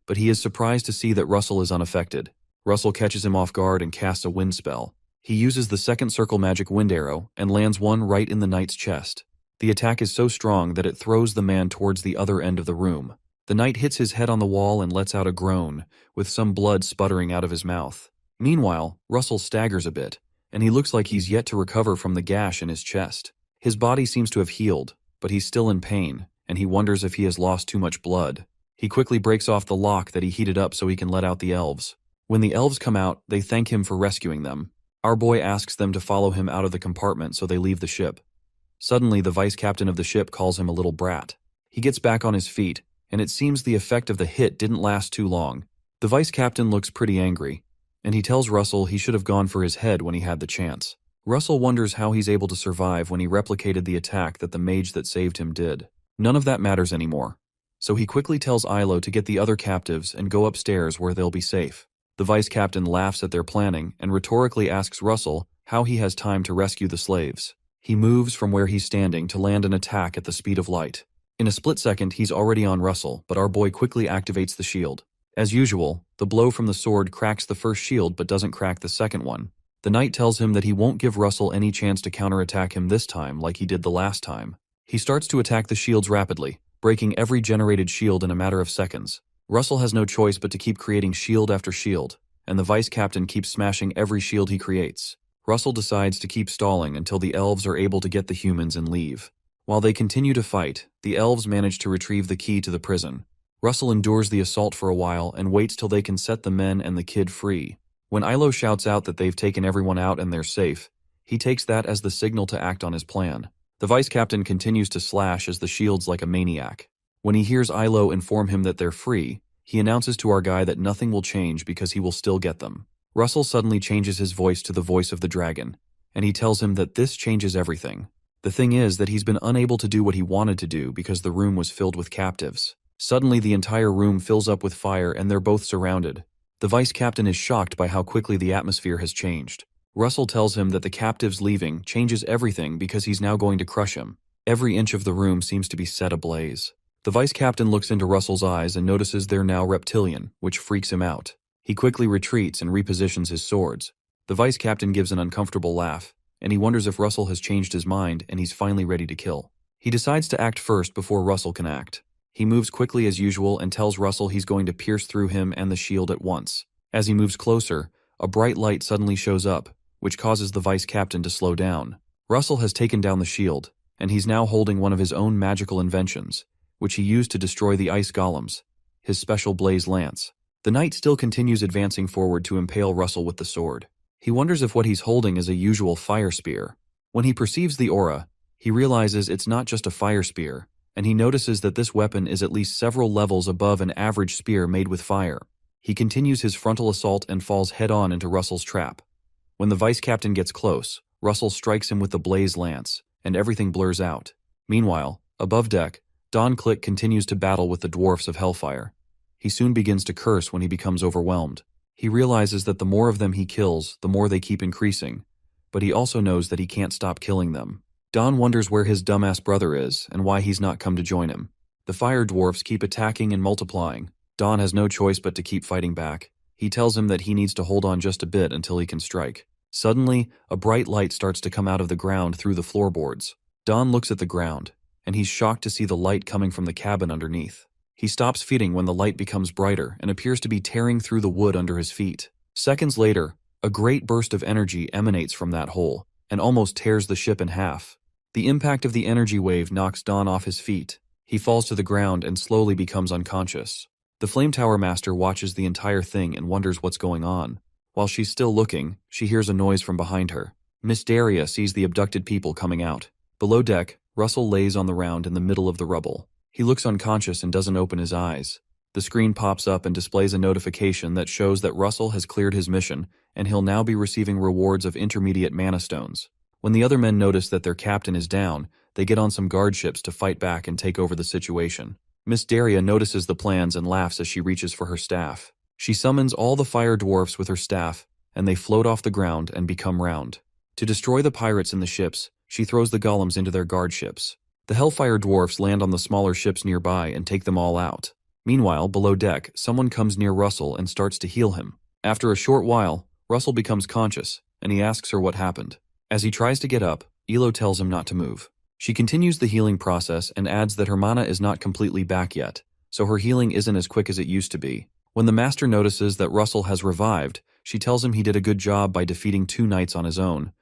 but he is surprised to see that Russell is unaffected. Russell catches him off guard and casts a wind spell. He uses the second circle magic wind arrow and lands one right in the knight's chest. The attack is so strong that it throws the man towards the other end of the room. The knight hits his head on the wall and lets out a groan, with some blood sputtering out of his mouth. Meanwhile, Russell staggers a bit, and he looks like he's yet to recover from the gash in his chest. His body seems to have healed, but he's still in pain, and he wonders if he has lost too much blood. He quickly breaks off the lock that he heated up so he can let out the elves. When the elves come out, they thank him for rescuing them. Our boy asks them to follow him out of the compartment so they leave the ship. Suddenly, the vice captain of the ship calls him a little brat. He gets back on his feet, and it seems the effect of the hit didn't last too long. The vice captain looks pretty angry, and he tells Russell he should have gone for his head when he had the chance. Russell wonders how he's able to survive when he replicated the attack that the mage that saved him did. None of that matters anymore. So he quickly tells Yahello to get the other captives and go upstairs where they'll be safe. The vice captain laughs at their planning and rhetorically asks Russell how he has time to rescue the slaves. He moves from where he's standing to land an attack at the speed of light. In a split second, he's already on Russell, but our boy quickly activates the shield. As usual, the blow from the sword cracks the first shield but doesn't crack the second one. The knight tells him that he won't give Russell any chance to counterattack him this time like he did the last time. He starts to attack the shields rapidly, breaking every generated shield in a matter of seconds. Russell has no choice but to keep creating shield after shield, and the vice captain keeps smashing every shield he creates. Russell decides to keep stalling until the elves are able to get the humans and leave. While they continue to fight, the elves manage to retrieve the key to the prison. Russell endures the assault for a while and waits till they can set the men and the kid free. When Yahello shouts out that they've taken everyone out and they're safe, he takes that as the signal to act on his plan. The vice captain continues to slash as the shields like a maniac. When he hears Yahello inform him that they're free, he announces to our guy that nothing will change because he will still get them. Russell suddenly changes his voice to the voice of the dragon, and he tells him that this changes everything. The thing is that he's been unable to do what he wanted to do because the room was filled with captives. Suddenly the entire room fills up with fire and they're both surrounded. The vice captain is shocked by how quickly the atmosphere has changed. Russell tells him that the captives leaving changes everything because he's now going to crush him. Every inch of the room seems to be set ablaze. The vice captain looks into Russell's eyes and notices they're now reptilian, which freaks him out. He quickly retreats and repositions his swords. The vice captain gives an uncomfortable laugh, and he wonders if Russell has changed his mind and he's finally ready to kill. He decides to act first before Russell can act. He moves quickly as usual and tells Russell he's going to pierce through him and the shield at once. As he moves closer, a bright light suddenly shows up, which causes the vice captain to slow down. Russell has taken down the shield, and he's now holding one of his own magical inventions, which he used to destroy the ice golems, his special blaze lance. The knight still continues advancing forward to impale Russell with the sword. He wonders if what he's holding is a usual fire spear. When he perceives the aura, he realizes it's not just a fire spear, and he notices that this weapon is at least several levels above an average spear made with fire. He continues his frontal assault and falls head-on into Russell's trap. When the vice captain gets close, Russell strikes him with the blaze lance, and everything blurs out. Meanwhile, above deck, Don Click continues to battle with the dwarfs of Hellfire. He soon begins to curse when he becomes overwhelmed. He realizes that the more of them he kills, the more they keep increasing, but he also knows that he can't stop killing them. Don wonders where his dumbass brother is and why he's not come to join him. The fire dwarfs keep attacking and multiplying. Don has no choice but to keep fighting back. He tells him that he needs to hold on just a bit until he can strike. Suddenly, a bright light starts to come out of the ground through the floorboards. Don looks at the ground, and he's shocked to see the light coming from the cabin underneath. He stops feeding when the light becomes brighter and appears to be tearing through the wood under his feet. Seconds later, a great burst of energy emanates from that hole. and almost tears the ship in half. The impact of the energy wave knocks Don off his feet. He falls to the ground and slowly becomes unconscious. The Flame Tower Master watches the entire thing and wonders what's going on. While she's still looking, she hears a noise from behind her. Miss Daria sees the abducted people coming out. Below deck, Russell lays on the ground in the middle of the rubble. He looks unconscious and doesn't open his eyes. The screen pops up and displays a notification that shows that Russell has cleared his mission, and he'll now be receiving rewards of intermediate mana stones. When the other men notice that their captain is down, they get on some guard ships to fight back and take over the situation. Miss Daria notices the plans and laughs as she reaches for her staff. She summons all the fire dwarfs with her staff, and they float off the ground and become round. To destroy the pirates in the ships, she throws the golems into their guard ships. The Hellfire dwarfs land on the smaller ships nearby and take them all out. Meanwhile, below deck, someone comes near Russell and starts to heal him. After a short while, Russell becomes conscious, and he asks her what happened. As he tries to get up, Elo tells him not to move. She continues the healing process and adds that her mana is not completely back yet, so her healing isn't as quick as it used to be. When the Master notices that Russell has revived, she tells him he did a good job by defeating 2 knights on his own.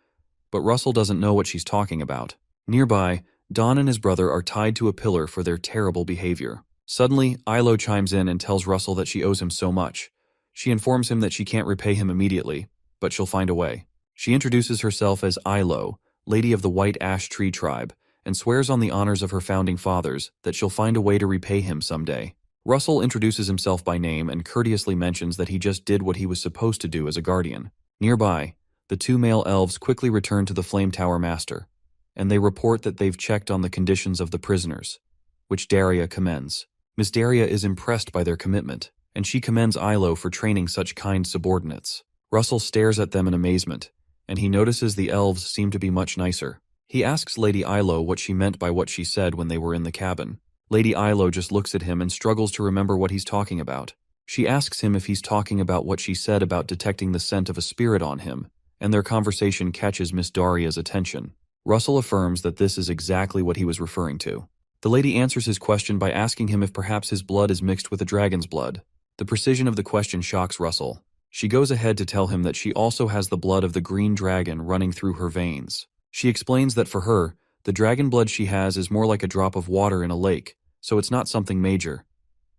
But Russell doesn't know what she's talking about. Nearby, Don and his brother are tied to a pillar for their terrible behavior. Suddenly, Ilo chimes in and tells Russell that she owes him so much. She informs him that she can't repay him immediately, but she'll find a way. She introduces herself as Ilo, Lady of the White Ash Tree Tribe, and swears on the honors of her founding fathers that she'll find a way to repay him someday. Russell introduces himself by name and courteously mentions that he just did what he was supposed to do as a guardian. Nearby, the 2 male elves quickly return to the Flame Tower Master, and they report that they've checked on the conditions of the prisoners, which Daria commends. Miss Daria is impressed by their commitment, and she commends Ilo for training such kind subordinates. Russell stares at them in amazement, and he notices the elves seem to be much nicer. He asks Lady Ilo what she meant by what she said when they were in the cabin. Lady Ilo just looks at him and struggles to remember what he's talking about. She asks him if he's talking about what she said about detecting the scent of a spirit on him, and their conversation catches Miss Daria's attention. Russell affirms that this is exactly what he was referring to. The lady answers his question by asking him if perhaps his blood is mixed with a dragon's blood. The precision of the question shocks Russell. She goes ahead to tell him that she also has the blood of the green dragon running through her veins. She explains that for her, the dragon blood she has is more like a drop of water in a lake, so it's not something major.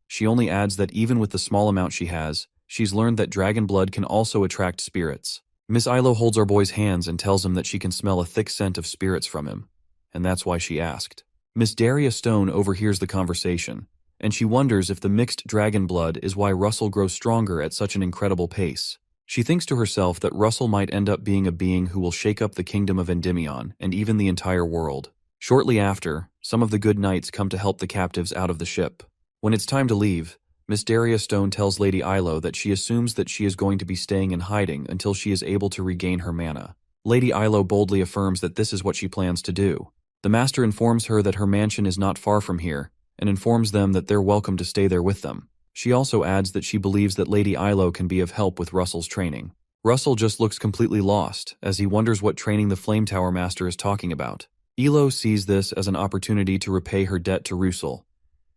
She only adds that even with the small amount she has, she's learned that dragon blood can also attract spirits. Miss Ilo holds our boy's hands and tells him that she can smell a thick scent of spirits from him, and that's why she asked. Miss Daria Stone overhears the conversation, and she wonders if the mixed dragon blood is why Russell grows stronger at such an incredible pace. She thinks to herself that Russell might end up being a being who will shake up the kingdom of Endymion and even the entire world. Shortly after, some of the good knights come to help the captives out of the ship. When it's time to leave, Miss Daria Stone tells Lady Ilo that she assumes that she is going to be staying in hiding until she is able to regain her mana. Lady Ilo boldly affirms that this is what she plans to do. The Master informs her that her mansion is not far from here, and informs them that they're welcome to stay there with them. She also adds that she believes that Lady Ilo can be of help with Russell's training. Russell just looks completely lost, as he wonders what training the Flame Tower Master is talking about. Ilo sees this as an opportunity to repay her debt to Russell.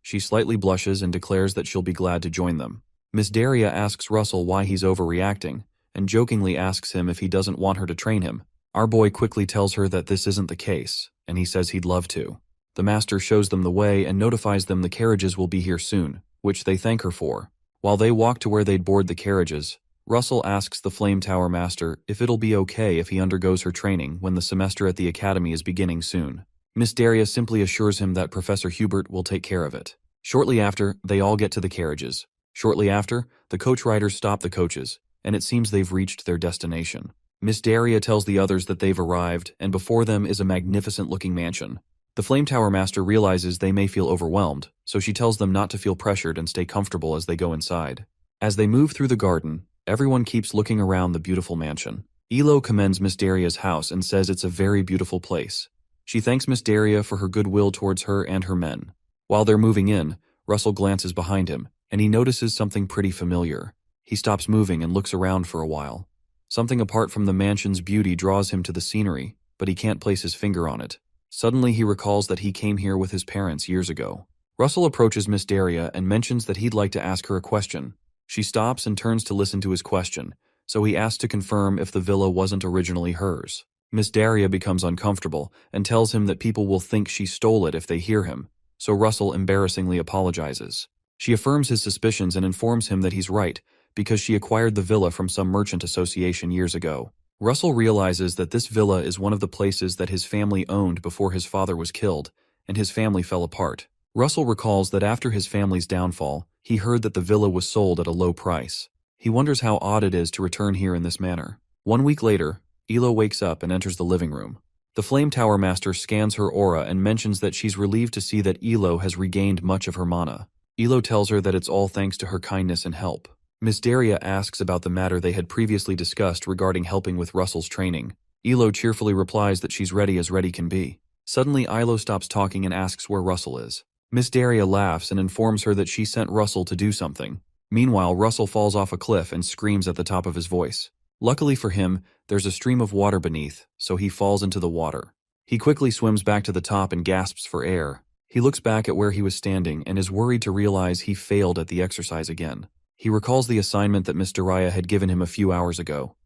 She slightly blushes and declares that she'll be glad to join them. Miss Daria asks Russell why he's overreacting, and jokingly asks him if he doesn't want her to train him. Our boy quickly tells her that this isn't the case, and he says he'd love to. The Master shows them the way and notifies them the carriages will be here soon, which they thank her for. While they walk to where they'd board the carriages, Russell asks the Flame Tower Master if it'll be okay if he undergoes her training when the semester at the academy is beginning soon. Miss Daria simply assures him that Professor Hubert will take care of it. Shortly after, they all get to the carriages. Shortly after, the coach riders stop the coaches, and it seems they've reached their destination. Miss Daria tells the others that they've arrived, and before them is a magnificent-looking mansion. The Flame Tower Master realizes they may feel overwhelmed, so she tells them not to feel pressured and stay comfortable as they go inside. As they move through the garden, everyone keeps looking around the beautiful mansion. Elo commends Miss Daria's house and says it's a very beautiful place. She thanks Miss Daria for her goodwill towards her and her men. While they're moving in, Russell glances behind him, and he notices something pretty familiar. He stops moving and looks around for a while. Something apart from the mansion's beauty draws him to the scenery, but he can't place his finger on it. Suddenly he recalls that he came here with his parents years ago. Russell approaches Miss Daria and mentions that he'd like to ask her a question. She stops and turns to listen to his question, so he asks to confirm if the villa wasn't originally hers. Miss Daria becomes uncomfortable and tells him that people will think she stole it if they hear him, so Russell embarrassingly apologizes. She affirms his suspicions and informs him that he's right, because she acquired the villa from some merchant association years ago. Russell realizes that this villa is one of the places that his family owned before his father was killed, and his family fell apart. Russell recalls that after his family's downfall, he heard that the villa was sold at a low price. He wonders how odd it is to return here in this manner. 1 week later, Elo wakes up and enters the living room. The Flame Tower Master scans her aura and mentions that she's relieved to see that Elo has regained much of her mana. Elo tells her that it's all thanks to her kindness and help. Miss Daria asks about the matter they had previously discussed regarding helping with Russell's training. Elo cheerfully replies that she's ready as ready can be. Suddenly, Ilo stops talking and asks where Russell is. Miss Daria laughs and informs her that she sent Russell to do something. Meanwhile, Russell falls off a cliff and screams at the top of his voice. Luckily for him, there's a stream of water beneath, so he falls into the water. He quickly swims back to the top and gasps for air. He looks back at where he was standing and is worried to realize he failed at the exercise again. He recalls the assignment that Miss Daria had given him a few hours ago.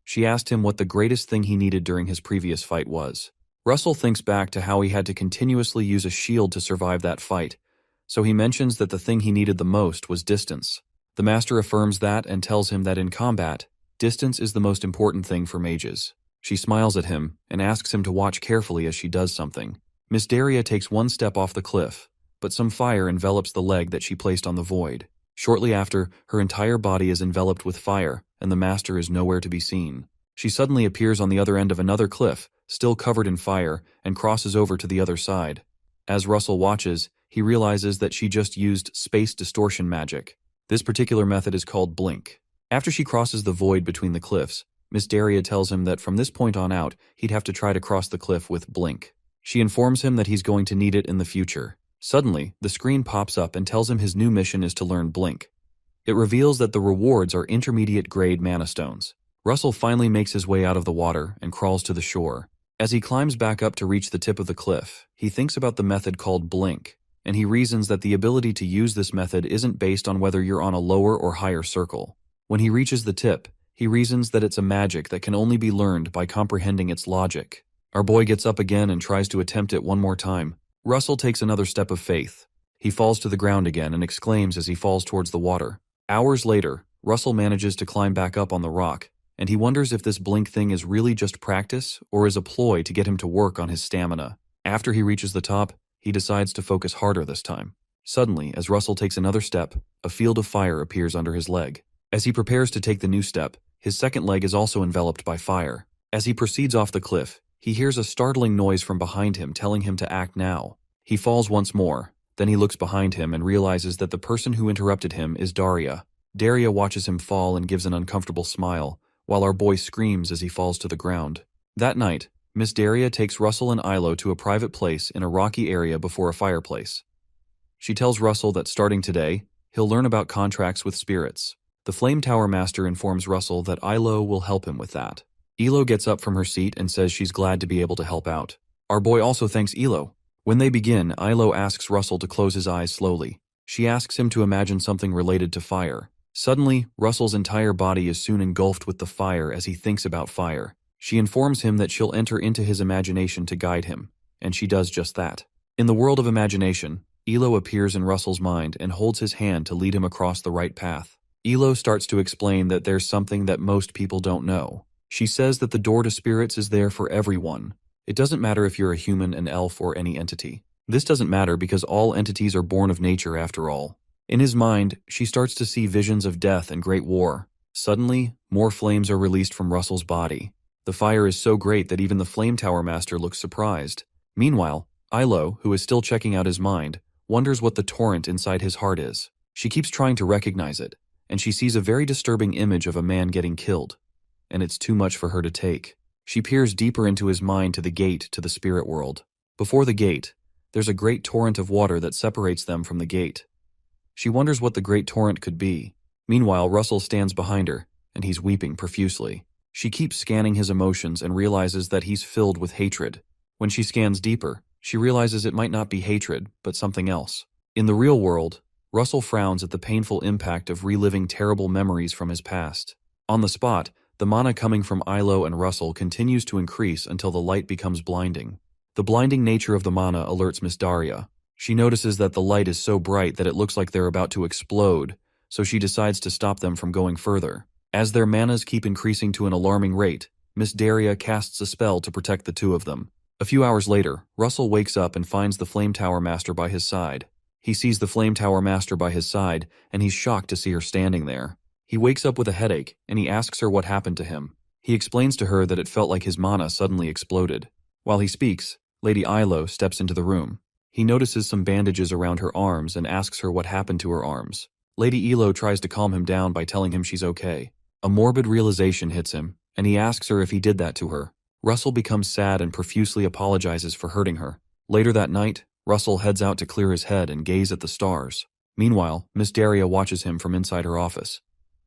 She asked him what the greatest thing he needed during his previous fight was. Russell thinks back to how he had to continuously use a shield to survive that fight, so he mentions that the thing he needed the most was distance. The master affirms that and tells him that in combat, distance is the most important thing for mages. She smiles at him and asks him to watch carefully as she does something. Miss Daria takes one step off the cliff, but some fire envelops the leg that she placed on the void. Shortly after, her entire body is enveloped with fire, and the master is nowhere to be seen. She suddenly appears on the other end of another cliff, still covered in fire, and crosses over to the other side. As Russell watches, he realizes that she just used space distortion magic. This particular method is called blink. After she crosses the void between the cliffs, Miss Daria tells him that from this point on out, he'd have to try to cross the cliff with blink. She informs him that he's going to need it in the future. Suddenly, the screen pops up and tells him his new mission is to learn blink. It reveals that the rewards are intermediate grade mana stones. Russell finally makes his way out of the water and crawls to the shore. As he climbs back up to reach the tip of the cliff, he thinks about the method called blink, and he reasons that the ability to use this method isn't based on whether you're on a lower or higher circle. When he reaches the tip, he reasons that it's a magic that can only be learned by comprehending its logic. Our boy gets up again and tries to attempt it one more time. Russell takes another step of faith. He falls to the ground again and exclaims as he falls towards the water. Hours later, Russell manages to climb back up on the rock, and he wonders if this blink thing is really just practice or is a ploy to get him to work on his stamina. After he reaches the top, he decides to focus harder this time. Suddenly, as Russell takes another step, a field of fire appears under his leg. As he prepares to take the new step, his second leg is also enveloped by fire. As he proceeds off the cliff, he hears a startling noise from behind him telling him to act now. He falls once more, then he looks behind him and realizes that the person who interrupted him is Daria. Daria watches him fall and gives an uncomfortable smile, while our boy screams as he falls to the ground. That night, Miss Daria takes Russell and Ilo to a private place in a rocky area before a fireplace. She tells Russell that starting today, he'll learn about contracts with spirits. The Flame Tower Master informs Russell that Ilo will help him with that. Ilo gets up from her seat and says she's glad to be able to help out. Our boy also thanks Ilo. When they begin, Ilo asks Russell to close his eyes slowly. She asks him to imagine something related to fire. Suddenly, Russell's entire body is soon engulfed with the fire as he thinks about fire. She informs him that she'll enter into his imagination to guide him, and she does just that. In the world of imagination, Ilo appears in Russell's mind and holds his hand to lead him across the right path. Ilo starts to explain that there's something that most people don't know. She says that the door to spirits is there for everyone. It doesn't matter if you're a human, an elf, or any entity. This doesn't matter because all entities are born of nature after all. In his mind, she starts to see visions of death and great war. Suddenly, more flames are released from Russell's body. The fire is so great that even the Flame Tower Master looks surprised. Meanwhile, Ilo, who is still checking out his mind, wonders what the torrent inside his heart is. She keeps trying to recognize it, and she sees a very disturbing image of a man getting killed. And it's too much for her to take. She peers deeper into his mind to the gate to the spirit world. Before the gate, there's a great torrent of water that separates them from the gate. She wonders what the great torrent could be. Meanwhile, Russell stands behind her, and he's weeping profusely. She keeps scanning his emotions and realizes that he's filled with hatred. When she scans deeper, she realizes it might not be hatred, but something else. In the real world, Russell frowns at the painful impact of reliving terrible memories from his past. On the spot, The mana coming from Yahello and Russell continues to increase until the light becomes blinding. The blinding nature of the mana alerts Miss Daria. She notices that the light is so bright that it looks like they're about to explode, so she decides to stop them from going further. As their manas keep increasing to an alarming rate, Miss Daria casts a spell to protect the two of them. A few hours later, Russell wakes up and finds the Flame Tower Master by his side. He sees the Flame Tower Master by his side, and he's shocked to see her standing there. He wakes up with a headache, and he asks her what happened to him. He explains to her that it felt like his mana suddenly exploded. While he speaks, Lady Yahello steps into the room. He notices some bandages around her arms and asks her what happened to her arms. Lady Yahello tries to calm him down by telling him she's okay. A morbid realization hits him, and he asks her if he did that to her. Russell becomes sad and profusely apologizes for hurting her. Later that night, Russell heads out to clear his head and gaze at the stars. Meanwhile, Miss Daria watches him from inside her office.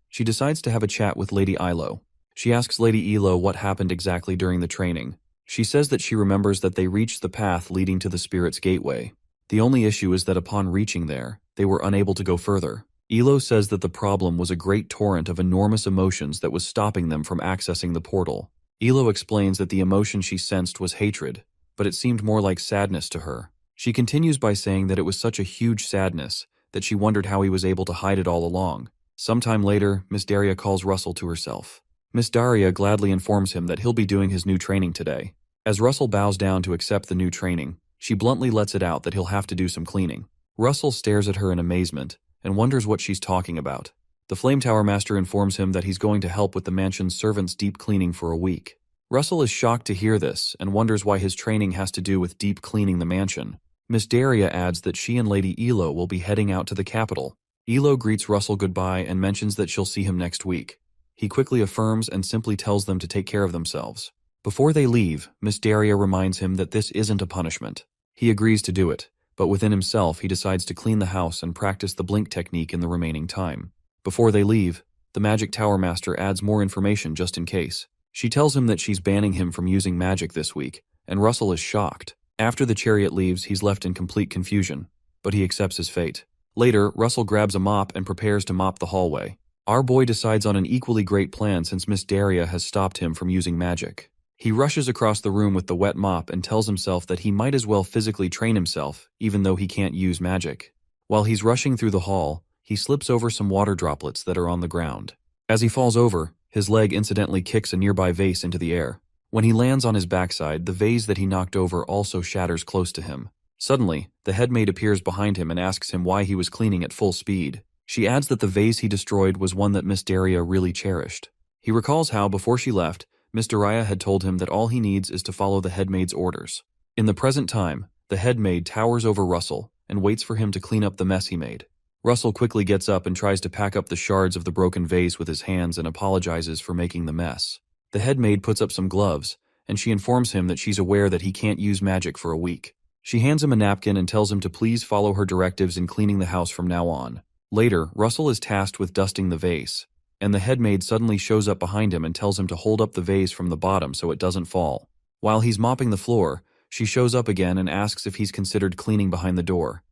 She decides to have a chat with Lady Yahello. She asks Lady Yahello what happened exactly during the training. She says that she remembers that they reached the path leading to the Spirit's Gateway. The only issue is that upon reaching there, they were unable to go further. Yahello says that the problem was a great torrent of enormous emotions that was stopping them from accessing the portal. Yahello explains that the emotion she sensed was hatred, but it seemed more like sadness to her. She continues by saying that it was such a huge sadness that she wondered how he was able to hide it all along. Sometime later, Miss Daria calls Russell to herself. Miss Daria gladly informs him that he'll be doing his new training today. As Russell bows down to accept the new training, she bluntly lets it out that he'll have to do some cleaning. Russell stares at her in amazement and wonders what she's talking about. The Flame Tower Master informs him that he's going to help with the mansion's servants' deep cleaning for a week. Russell is shocked to hear this and wonders why his training has to do with deep cleaning the mansion. Miss Daria adds that she and Lady Yahello will be heading out to the capital. Yahello greets Russell goodbye and mentions that she'll see him next week. He quickly affirms and simply tells them to take care of themselves. Before they leave, Miss Daria reminds him that this isn't a punishment. He agrees to do it, but within himself he decides to clean the house and practice the blink technique in the remaining time. Before they leave, the Magic Tower Master adds more information just in case. She tells him that she's banning him from using magic this week, and Russell is shocked. After the chariot leaves, he's left in complete confusion, but he accepts his fate. Later, Russell grabs a mop and prepares to mop the hallway. Our boy decides on an equally great plan since Miss Daria has stopped him from using magic. He rushes across the room with the wet mop and tells himself that he might as well physically train himself, even though he can't use magic. While he's rushing through the hall, he slips over some water droplets that are on the ground. As he falls over, his leg incidentally kicks a nearby vase into the air. When he lands on his backside, the vase that he knocked over also shatters close to him. Suddenly, the headmaid appears behind him and asks him why he was cleaning at full speed. She adds that the vase he destroyed was one that Miss Daria really cherished. He recalls how, before she left, Miss Daria had told him that all he needs is to follow the headmaid's orders. In the present time, the headmaid towers over Russell and waits for him to clean up the mess he made. Russell quickly gets up and tries to pack up the shards of the broken vase with his hands and apologizes for making the mess. The headmaid puts up some gloves, and she informs him that she's aware that he can't use magic for a week. She hands him a napkin and tells him to please follow her directives in cleaning the house from now on. Later, Russell is tasked with dusting the vase, and the headmaid suddenly shows up behind him and tells him to hold up the vase from the bottom so it doesn't fall. While he's mopping the floor, she shows up again and asks if he's considered cleaning behind the door.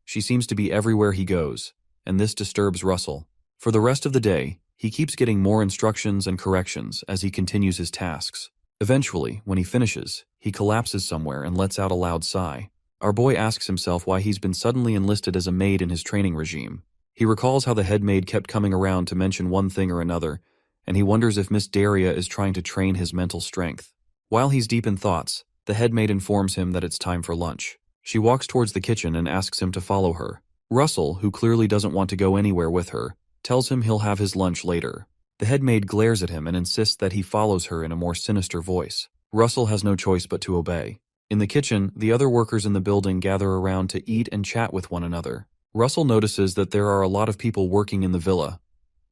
She seems to be everywhere he goes, and this disturbs Russell. For the rest of the day, he keeps getting more instructions and corrections as he continues his tasks. Eventually, when he finishes, he collapses somewhere and lets out a loud sigh. Our boy asks himself why he's been suddenly enlisted as a maid in his training regime. He recalls how the headmaid kept coming around to mention one thing or another, and he wonders if Miss Daria is trying to train his mental strength. While he's deep in thoughts, the headmaid informs him that it's time for lunch. She walks towards the kitchen and asks him to follow her. Russell, who clearly doesn't want to go anywhere with her, tells him he'll have his lunch later. The headmaid glares at him and insists that he follows her in a more sinister voice. Russell has no choice but to obey. In the kitchen, the other workers in the building gather around to eat and chat with one another. Russell notices that there are a lot of people working in the villa.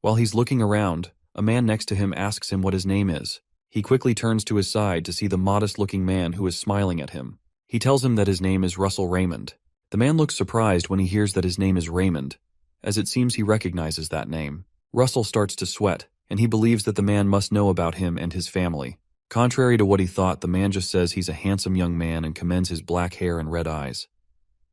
While he's looking around, a man next to him asks him what his name is. He quickly turns to his side to see the modest-looking man who is smiling at him. He tells him that his name is Russell Raymond. The man looks surprised when he hears that his name is Raymond, as it seems he recognizes that name. Russell starts to sweat, and he believes that the man must know about him and his family. Contrary to what he thought, the man just says he's a handsome young man and commends his black hair and red eyes.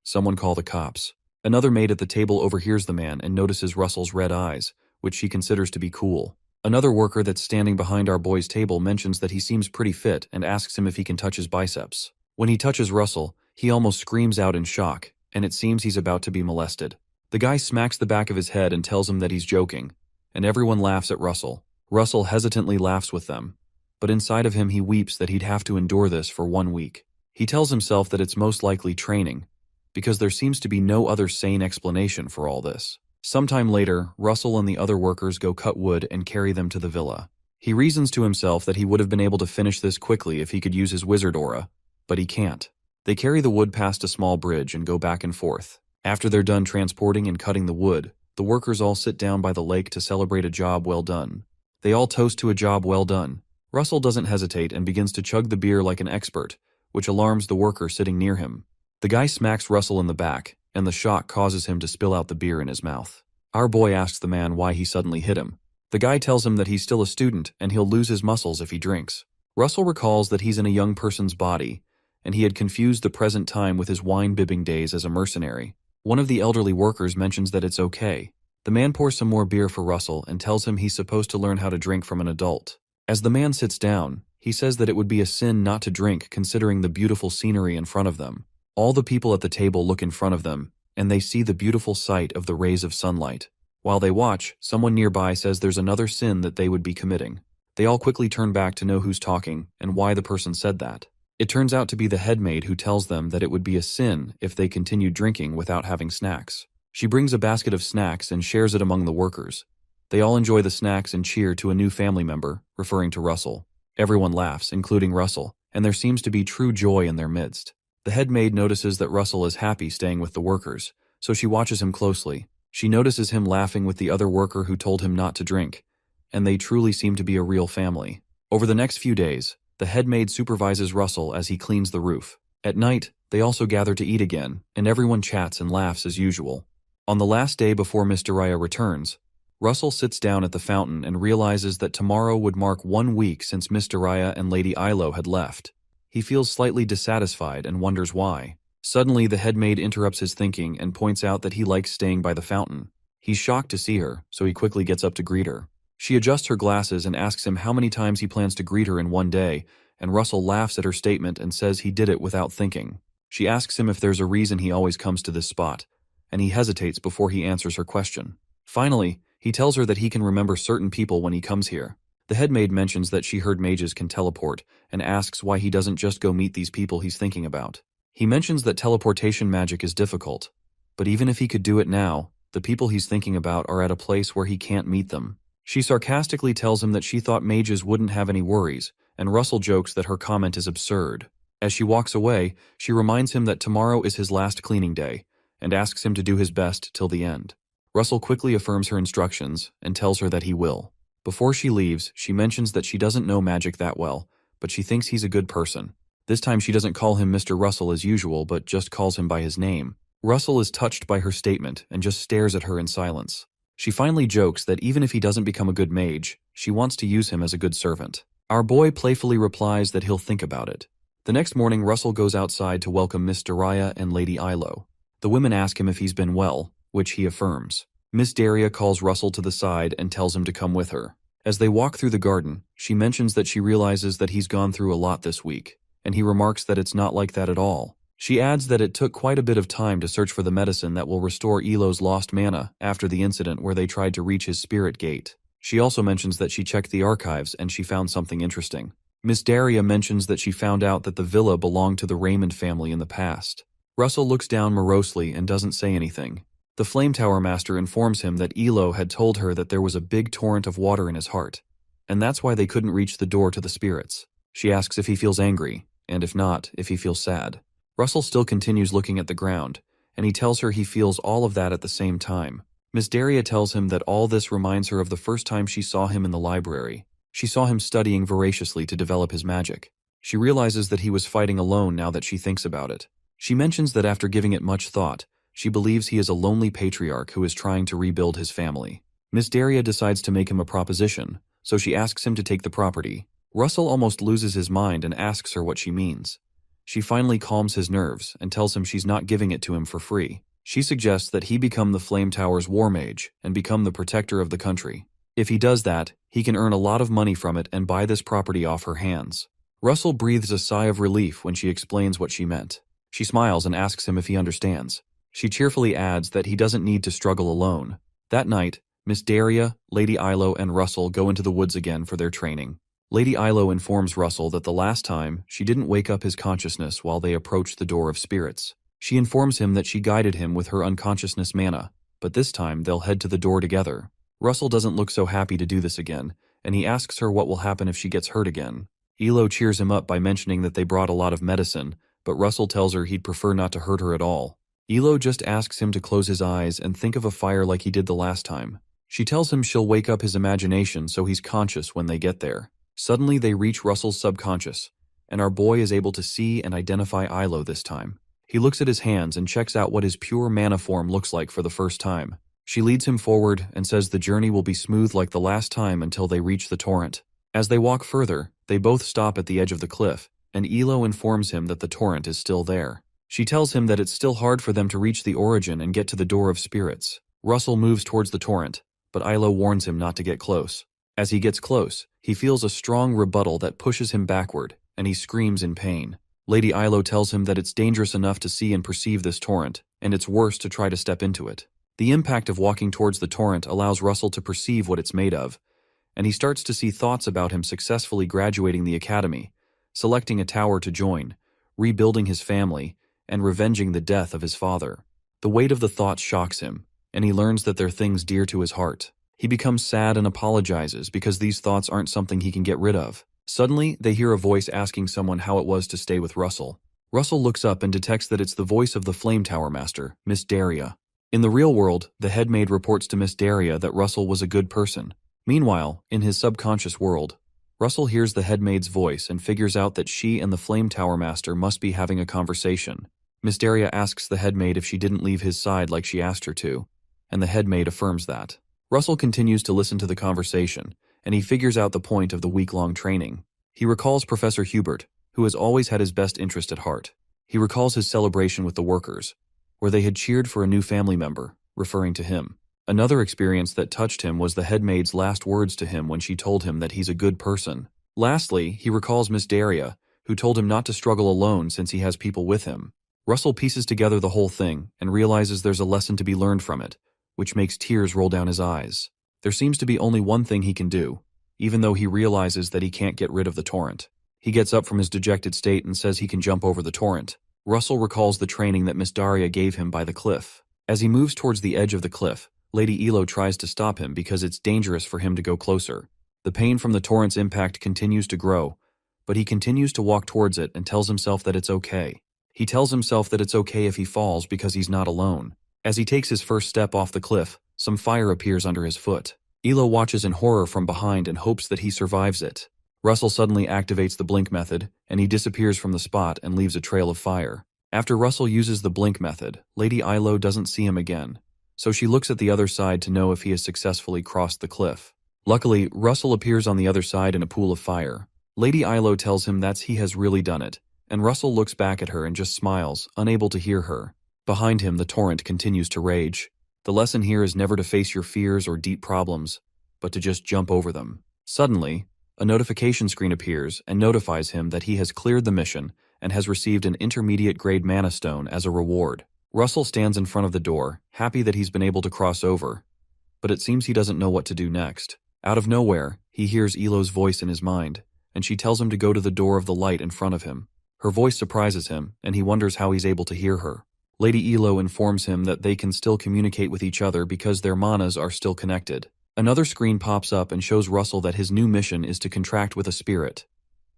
Someone call the cops. Another maid at the table overhears the man and notices Russell's red eyes, which she considers to be cool. Another worker that's standing behind our boy's table mentions that he seems pretty fit and asks him if he can touch his biceps. When he touches Russell, he almost screams out in shock, and it seems he's about to be molested. The guy smacks the back of his head and tells him that he's joking, and everyone laughs at Russell. Russell hesitantly laughs with them, but inside of him he weeps that he'd have to endure this for 1 week. He tells himself that it's most likely training, because there seems to be no other sane explanation for all this. Sometime later, Russell and the other workers go cut wood and carry them to the villa. He reasons to himself that he would have been able to finish this quickly if he could use his wizard aura, but he can't. They carry the wood past a small bridge and go back and forth. After they're done transporting and cutting the wood, the workers all sit down by the lake to celebrate a job well done. They all toast to a job well done. Russell doesn't hesitate and begins to chug the beer like an expert, which alarms the worker sitting near him. The guy smacks Russell in the back, and the shock causes him to spill out the beer in his mouth. Our boy asks the man why he suddenly hit him. The guy tells him that he's still a student and he'll lose his muscles if he drinks. Russell recalls that he's in a young person's body, and he had confused the present time with his wine-bibbing days as a mercenary. One of the elderly workers mentions that it's okay. The man pours some more beer for Russell and tells him he's supposed to learn how to drink from an adult. As the man sits down, he says that it would be a sin not to drink considering the beautiful scenery in front of them. All the people at the table look in front of them, and they see the beautiful sight of the rays of sunlight. While they watch, someone nearby says there's another sin that they would be committing. They all quickly turn back to know who's talking and why the person said that. It turns out to be the headmaid who tells them that it would be a sin if they continued drinking without having snacks. She brings a basket of snacks and shares it among the workers. They all enjoy the snacks and cheer to a new family member, referring to Russell. Everyone laughs, including Russell, and there seems to be true joy in their midst. The headmaid notices that Russell is happy staying with the workers, so she watches him closely. She notices him laughing with the other worker who told him not to drink, and they truly seem to be a real family. Over the next few days, the headmaid supervises Russell as he cleans the roof. At night, they also gather to eat again, and everyone chats and laughs as usual. On the last day before Miss Daraya returns, Russell sits down at the fountain and realizes that tomorrow would mark 1 week since Miss Daraya and Lady Yahello had left. He feels slightly dissatisfied and wonders why. Suddenly, the headmaid interrupts his thinking and points out that he likes staying by the fountain. He's shocked to see her, so he quickly gets up to greet her. She adjusts her glasses and asks him how many times he plans to greet her in one day, and Russell laughs at her statement and says he did it without thinking. She asks him if there's a reason he always comes to this spot, and he hesitates before he answers her question. Finally, he tells her that he can remember certain people when he comes here. The headmaid mentions that she heard mages can teleport and asks why he doesn't just go meet these people he's thinking about. He mentions that teleportation magic is difficult, but even if he could do it now, the people he's thinking about are at a place where he can't meet them. She sarcastically tells him that she thought mages wouldn't have any worries, and Russell jokes that her comment is absurd. As she walks away, she reminds him that tomorrow is his last cleaning day, and asks him to do his best till the end. Russell quickly affirms her instructions and tells her that he will. Before she leaves, she mentions that she doesn't know magic that well, but she thinks he's a good person. This time she doesn't call him Mr. Russell as usual, but just calls him by his name. Russell is touched by her statement and just stares at her in silence. She finally jokes that even if he doesn't become a good mage, she wants to use him as a good servant. Our boy playfully replies that he'll think about it. The next morning, Russell goes outside to welcome Miss Daraya and Lady Yahello. The women ask him if he's been well, which he affirms. Miss Daria calls Russell to the side and tells him to come with her. As they walk through the garden, she mentions that she realizes that he's gone through a lot this week, and he remarks that it's not like that at all. She adds that it took quite a bit of time to search for the medicine that will restore Elo's lost mana after the incident where they tried to reach his spirit gate. She also mentions that she checked the archives and she found something interesting. Miss Daria mentions that she found out that the villa belonged to the Raymond family in the past. Russell looks down morosely and doesn't say anything. The Flame Tower Master informs him that Elo had told her that there was a big torrent of water in his heart, and that's why they couldn't reach the door to the spirits. She asks if he feels angry, and if not, if he feels sad. Russell still continues looking at the ground, and he tells her he feels all of that at the same time. Miss Daria tells him that all this reminds her of the first time she saw him in the library. She saw him studying voraciously to develop his magic. She realizes that he was fighting alone now that she thinks about it. She mentions that after giving it much thought, she believes he is a lonely patriarch who is trying to rebuild his family. Miss Daria decides to make him a proposition, so she asks him to take the property. Russell almost loses his mind and asks her what she means. She finally calms his nerves and tells him she's not giving it to him for free. She suggests that he become the Flame Tower's war mage and become the protector of the country. If he does that, He can earn a lot of money from it and buy this property off her hands. Russell breathes a sigh of relief when she explains what she meant. She smiles and asks him if he understands. She cheerfully adds that he doesn't need to struggle alone. That night, Miss Daria, Lady Yahello, and Russell go into the woods again for their training. Lady Yahello informs Russell that the last time, she didn't wake up his consciousness while they approached the door of spirits. She informs him that she guided him with her unconsciousness mana, but this time they'll head to the door together. Russell doesn't look so happy to do this again, and he asks her what will happen if she gets hurt again. Yahello cheers him up by mentioning that they brought a lot of medicine, but Russell tells her he'd prefer not to hurt her at all. Yahello just asks him to close his eyes and think of a fire like he did the last time. She tells him she'll wake up his imagination so he's conscious when they get there. Suddenly they reach Russell's subconscious, and our boy is able to see and identify Yahello this time. He looks at his hands and checks out what his pure mana form looks like for the first time. She leads him forward and says the journey will be smooth like the last time until they reach the torrent. As they walk further, they both stop at the edge of the cliff, and Yahello informs him that the torrent is still there. She tells him that it's still hard for them to reach the origin and get to the door of spirits. Russell moves towards the torrent, but Yahello warns him not to get close. As he gets close, he feels a strong rebuttal that pushes him backward, and he screams in pain. Lady Yahello tells him that it's dangerous enough to see and perceive this torrent, and it's worse to try to step into it. The impact of walking towards the torrent allows Russell to perceive what it's made of, and he starts to see thoughts about him successfully graduating the academy, selecting a tower to join, rebuilding his family, and revenging the death of his father. The weight of the thoughts shocks him, and he learns that they're things dear to his heart. He becomes sad and apologizes because these thoughts aren't something he can get rid of. Suddenly, they hear a voice asking someone how it was to stay with Russell. Russell looks up and detects that it's the voice of the Flame Tower Master, Miss Daria. In the real world, the head maid reports to Miss Daria that Russell was a good person. Meanwhile, in his subconscious world, Russell hears the head maid's voice and figures out that she and the Flame Tower Master must be having a conversation. Miss Daria asks the head maid if she didn't leave his side like she asked her to, and the head maid affirms that. Russell continues to listen to the conversation, and he figures out the point of the week-long training. He recalls Professor Hubert, who has always had his best interest at heart. He recalls his celebration with the workers, where they had cheered for a new family member, referring to him. Another experience that touched him was the head maid's last words to him when she told him that he's a good person. Lastly, he recalls Miss Daria, who told him not to struggle alone since he has people with him. Russell pieces together the whole thing and realizes there's a lesson to be learned from it, which makes tears roll down his eyes. There seems to be only one thing he can do, even though he realizes that he can't get rid of the torrent. He gets up from his dejected state and says he can jump over the torrent. Russell recalls the training that Miss Daria gave him by the cliff. As he moves towards the edge of the cliff, Lady Yahello tries to stop him because it's dangerous for him to go closer. The pain from the torrent's impact continues to grow, but he continues to walk towards it and tells himself that it's okay. He tells himself that it's okay if he falls because he's not alone. As he takes his first step off the cliff, some fire appears under his foot. Yahello watches in horror from behind and hopes that he survives it. Russell suddenly activates the blink method, and he disappears from the spot and leaves a trail of fire. After Russell uses the blink method, Lady Yahello doesn't see him again, so she looks at the other side to know if he has successfully crossed the cliff. Luckily, Russell appears on the other side in a pool of fire. Lady Yahello tells him that he has really done it, and Russell looks back at her and just smiles, unable to hear her. Behind him, the torrent continues to rage. The lesson here is never to face your fears or deep problems, but to just jump over them. Suddenly, a notification screen appears and notifies him that he has cleared the mission and has received an intermediate-grade mana stone as a reward. Russell stands in front of the door, happy that he's been able to cross over, but it seems he doesn't know what to do next. Out of nowhere, he hears Yahello's voice in his mind, and she tells him to go to the door of the light in front of him. Her voice surprises him, and he wonders how he's able to hear her. Lady Yahello informs him that they can still communicate with each other because their manas are still connected. Another screen pops up and shows Russell that his new mission is to contract with a spirit.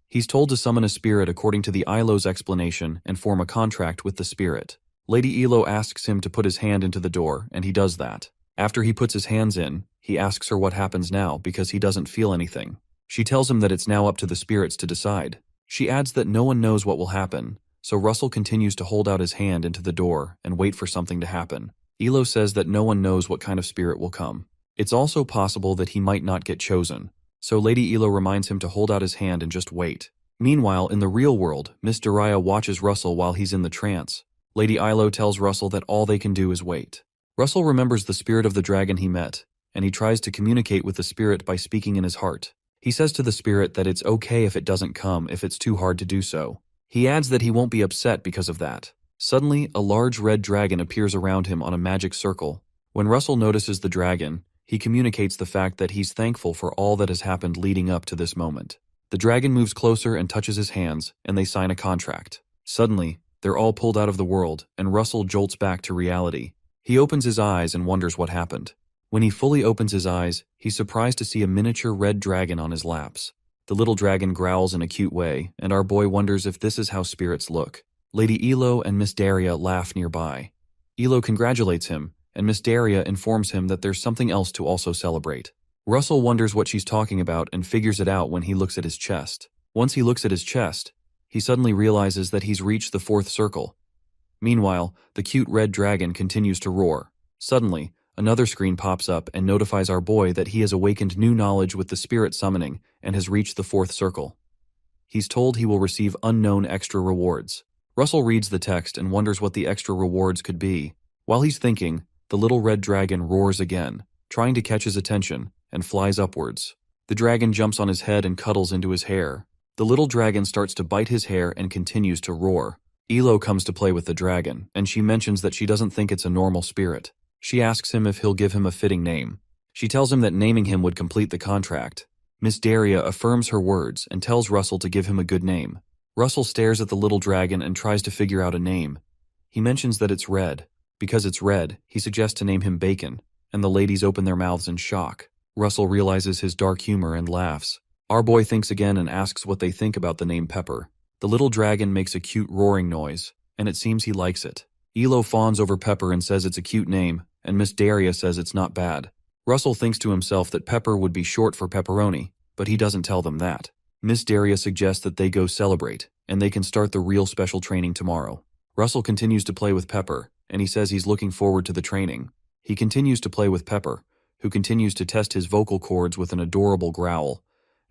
He's told to summon a spirit according to the Yahello's explanation and form a contract with the spirit. Lady Yahello asks him to put his hand into the door, and he does that. After he puts his hands in, he asks her what happens now because he doesn't feel anything. She tells him that it's now up to the spirits to decide. She adds that no one knows what will happen, so Russell continues to hold out his hand into the door and wait for something to happen. Yahello says that no one knows what kind of spirit will come. It's also possible that he might not get chosen, so Lady Yahello reminds him to hold out his hand and just wait. Meanwhile, in the real world, Miss Daria watches Russell while he's in the trance. Lady Yahello tells Russell that all they can do is wait. Russell remembers the spirit of the dragon he met, and he tries to communicate with the spirit by speaking in his heart. He says to the spirit that it's okay if it doesn't come if it's too hard to do so. He adds that he won't be upset because of that. Suddenly, a large red dragon appears around him on a magic circle. When Russell notices the dragon, he communicates the fact that he's thankful for all that has happened leading up to this moment. The dragon moves closer and touches his hands, and they sign a contract. Suddenly, they're all pulled out of the world, and Russell jolts back to reality. He opens his eyes and wonders what happened. When he fully opens his eyes, he's surprised to see a miniature red dragon on his laps. The little dragon growls in a cute way, and our boy wonders if this is how spirits look. Lady Elo and Miss Daria laugh nearby. Elo congratulates him, and Miss Daria informs him that there's something else to also celebrate. Russell wonders what she's talking about and figures it out when he looks at his chest. Once he looks at his chest, he suddenly realizes that he's reached the 4th circle. Meanwhile, the cute red dragon continues to roar. Suddenly, another screen pops up and notifies our boy that he has awakened new knowledge with the spirit summoning and has reached the 4th circle. He's told he will receive unknown extra rewards. Russell reads the text and wonders what the extra rewards could be. While he's thinking, the little red dragon roars again, trying to catch his attention, and flies upwards. The dragon jumps on his head and cuddles into his hair. The little dragon starts to bite his hair and continues to roar. Elo comes to play with the dragon, and she mentions that she doesn't think it's a normal spirit. She asks him if he'll give him a fitting name. She tells him that naming him would complete the contract. Miss Daria affirms her words and tells Russell to give him a good name. Russell stares at the little dragon and tries to figure out a name. He mentions that it's red. Because it's red, he suggests to name him Bacon, and the ladies open their mouths in shock. Russell realizes his dark humor and laughs. Our boy thinks again and asks what they think about the name Pepper. The little dragon makes a cute roaring noise, and it seems he likes it. Elo fawns over Pepper and says it's a cute name, and Miss Daria says it's not bad. Russell thinks to himself that Pepper would be short for pepperoni, but he doesn't tell them that. Miss Daria suggests that they go celebrate, and they can start the real special training tomorrow. Russell continues to play with Pepper, and he says he's looking forward to the training. He continues to play with Pepper, who continues to test his vocal cords with an adorable growl,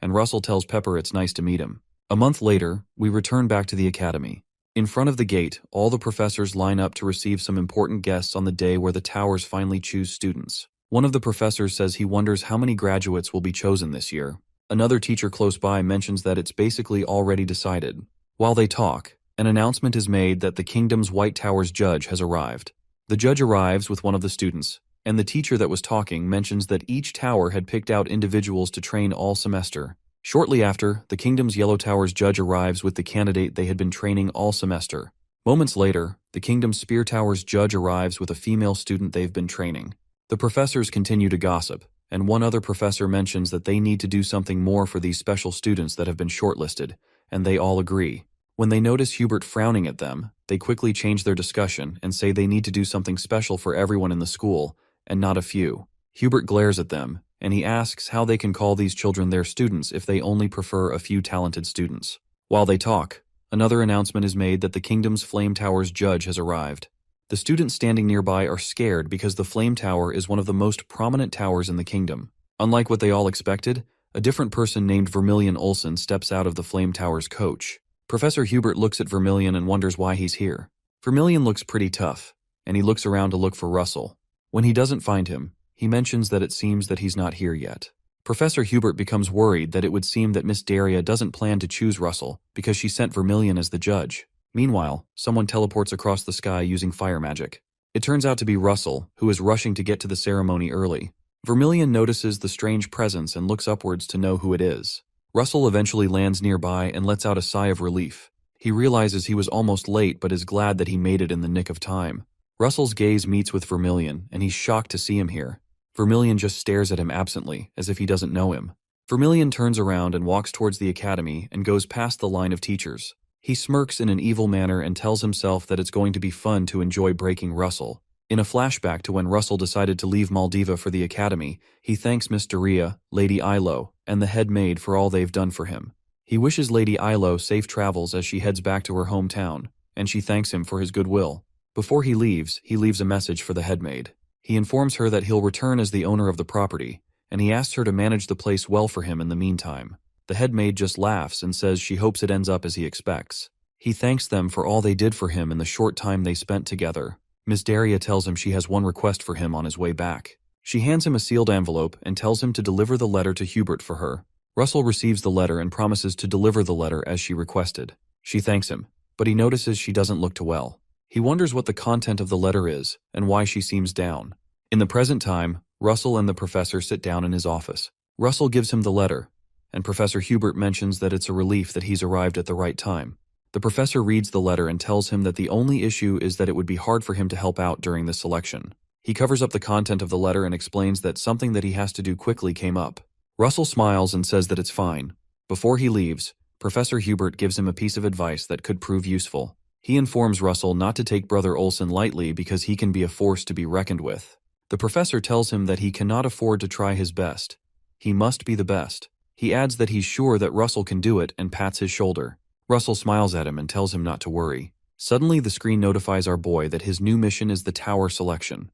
and Russell tells Pepper it's nice to meet him. A month later, we return back to the academy. In front of the gate, all the professors line up to receive some important guests on the day where the towers finally choose students. One of the professors says he wonders how many graduates will be chosen this year. Another teacher close by mentions that it's basically already decided. While they talk, an announcement is made that the kingdom's White Tower's judge has arrived. The judge arrives with one of the students, and the teacher that was talking mentions that each tower had picked out individuals to train all semester. Shortly after, the kingdom's Yellow Tower's judge arrives with the candidate they had been training all semester. Moments later, the kingdom's Spear Tower's judge arrives with a female student they've been training. The professors continue to gossip, and one other professor mentions that they need to do something more for these special students that have been shortlisted, and they all agree. When they notice Hubert frowning at them, they quickly change their discussion and say they need to do something special for everyone in the school, and not a few. Hubert glares at them, and he asks how they can call these children their students if they only prefer a few talented students. While they talk, another announcement is made that the kingdom's Flame Tower's judge has arrived. The students standing nearby are scared because the Flame Tower is one of the most prominent towers in the kingdom. Unlike what they all expected, a different person named Vermilion Olsen steps out of the Flame Tower's coach. Professor Hubert looks at Vermilion and wonders why he's here. Vermilion looks pretty tough, and he looks around to look for Russell. When he doesn't find him, he mentions that it seems that he's not here yet. Professor Hubert becomes worried that it would seem that Miss Daria doesn't plan to choose Russell because she sent Vermilion as the judge. Meanwhile, someone teleports across the sky using fire magic. It turns out to be Russell, who is rushing to get to the ceremony early. Vermilion notices the strange presence and looks upwards to know who it is. Russell eventually lands nearby and lets out a sigh of relief. He realizes he was almost late but is glad that he made it in the nick of time. Russell's gaze meets with Vermilion, and he's shocked to see him here. Vermilion just stares at him absently, as if he doesn't know him. Vermilion turns around and walks towards the academy and goes past the line of teachers. He smirks in an evil manner and tells himself that it's going to be fun to enjoy breaking Russell. In a flashback to when Russell decided to leave Maldiva for the academy, he thanks Miss Daria, Lady Ilo, and the head maid for all they've done for him. He wishes Lady Ilo safe travels as she heads back to her hometown, and she thanks him for his goodwill. Before he leaves a message for the head maid. He informs her that he'll return as the owner of the property, and he asks her to manage the place well for him in the meantime. The head maid just laughs and says she hopes it ends up as he expects. He thanks them for all they did for him in the short time they spent together. Miss Daria tells him she has one request for him on his way back. She hands him a sealed envelope and tells him to deliver the letter to Hubert for her. Russell receives the letter and promises to deliver the letter as she requested. She thanks him, but he notices she doesn't look too well. He wonders what the content of the letter is and why she seems down. In the present time, Russell and the professor sit down in his office. Russell gives him the letter, and Professor Hubert mentions that it's a relief that he's arrived at the right time. The professor reads the letter and tells him that the only issue is that it would be hard for him to help out during this selection. He covers up the content of the letter and explains that something that he has to do quickly came up. Russell smiles and says that it's fine. Before he leaves, Professor Hubert gives him a piece of advice that could prove useful. He informs Russell not to take Brother Olsen lightly because he can be a force to be reckoned with. The professor tells him that he cannot afford to try his best. He must be the best. He adds that he's sure that Russell can do it and pats his shoulder. Russell smiles at him and tells him not to worry. Suddenly, the screen notifies our boy that his new mission is the tower selection.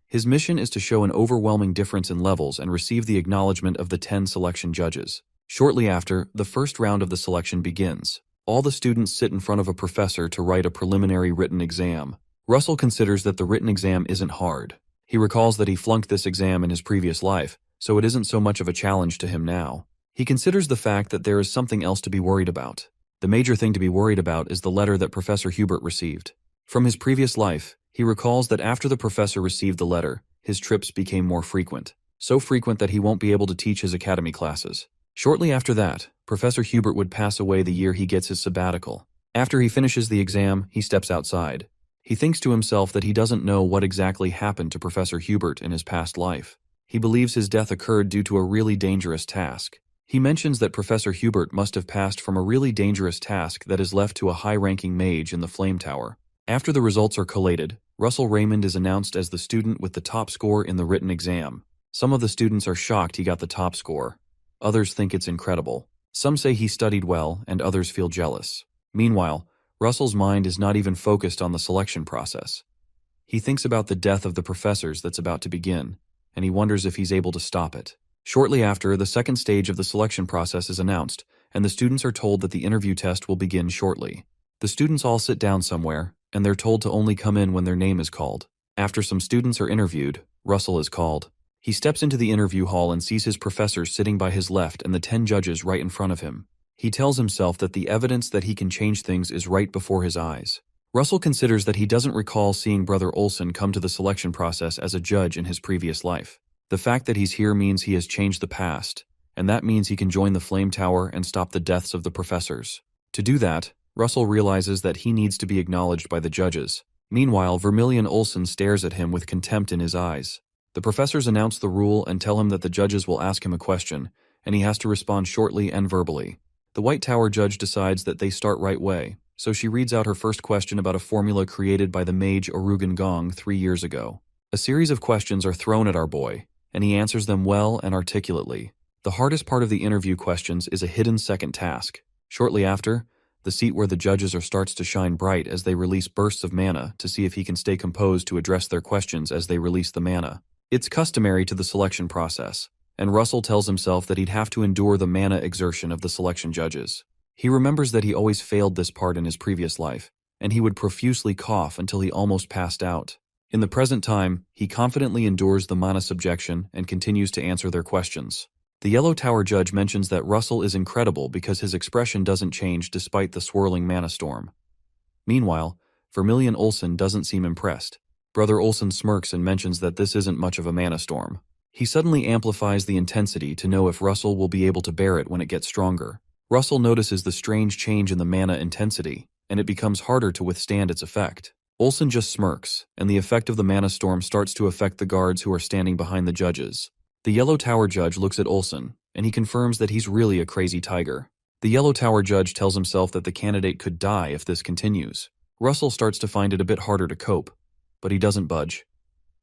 His mission is to show an overwhelming difference in levels and receive the acknowledgement of the 10 selection judges. Shortly after, the first round of the selection begins. All the students sit in front of a professor to write a preliminary written exam. Russell considers that the written exam isn't hard. He recalls that he flunked this exam in his previous life, so it isn't so much of a challenge to him now. He considers the fact that there is something else to be worried about. The major thing to be worried about is the letter that Professor Hubert received. From his previous life, he recalls that after the professor received the letter, his trips became more frequent. So frequent that he won't be able to teach his academy classes. Shortly after that, Professor Hubert would pass away the year he gets his sabbatical. After he finishes the exam, he steps outside. He thinks to himself that he doesn't know what exactly happened to Professor Hubert in his past life. He believes his death occurred due to a really dangerous task. He mentions that Professor Hubert must have passed from a really dangerous task that is left to a high-ranking mage in the Flame Tower. After the results are collated, Russell Raymond is announced as the student with the top score in the written exam. Some of the students are shocked he got the top score. Others think it's incredible. Some say he studied well, and others feel jealous. Meanwhile, Russell's mind is not even focused on the selection process. He thinks about the death of the professors that's about to begin, and he wonders if he's able to stop it. Shortly after, the second stage of the selection process is announced, and the students are told that the interview test will begin shortly. The students all sit down somewhere, and they're told to only come in when their name is called. After some students are interviewed, Russell is called. He steps into the interview hall and sees his professors sitting by his left and the 10 judges right in front of him. He tells himself that the evidence that he can change things is right before his eyes. Russell considers that he doesn't recall seeing Brother Olsen come to the selection process as a judge in his previous life. The fact that he's here means he has changed the past, and that means he can join the Flame Tower and stop the deaths of the professors. To do that, Russell realizes that he needs to be acknowledged by the judges. Meanwhile, Vermilion Olsen stares at him with contempt in his eyes. The professors announce the rule and tell him that the judges will ask him a question, and he has to respond shortly and verbally. The White Tower judge decides that they start right way, so she reads out her first question about a formula created by the mage Orugan Gong 3 years ago. A series of questions are thrown at our boy, and he answers them well and articulately. The hardest part of the interview questions is a hidden second task. Shortly after, the seat where the judges are starts to shine bright as they release bursts of mana to see if he can stay composed to address their questions as they release the mana. It's customary to the selection process, and Russell tells himself that he'd have to endure the mana exertion of the selection judges. He remembers that he always failed this part in his previous life, and he would profusely cough until he almost passed out. In the present time, he confidently endures the mana subjection and continues to answer their questions. The Yellow Tower judge mentions that Russell is incredible because his expression doesn't change despite the swirling mana storm. Meanwhile, Vermilion Olsen doesn't seem impressed. Brother Olsen smirks and mentions that this isn't much of a mana storm. He suddenly amplifies the intensity to know if Russell will be able to bear it when it gets stronger. Russell notices the strange change in the mana intensity, and it becomes harder to withstand its effect. Olsen just smirks, and the effect of the mana storm starts to affect the guards who are standing behind the judges. The Yellow Tower judge looks at Olsen, and he confirms that he's really a crazy tiger. The Yellow Tower judge tells himself that the candidate could die if this continues. Russell starts to find it a bit harder to cope, but he doesn't budge.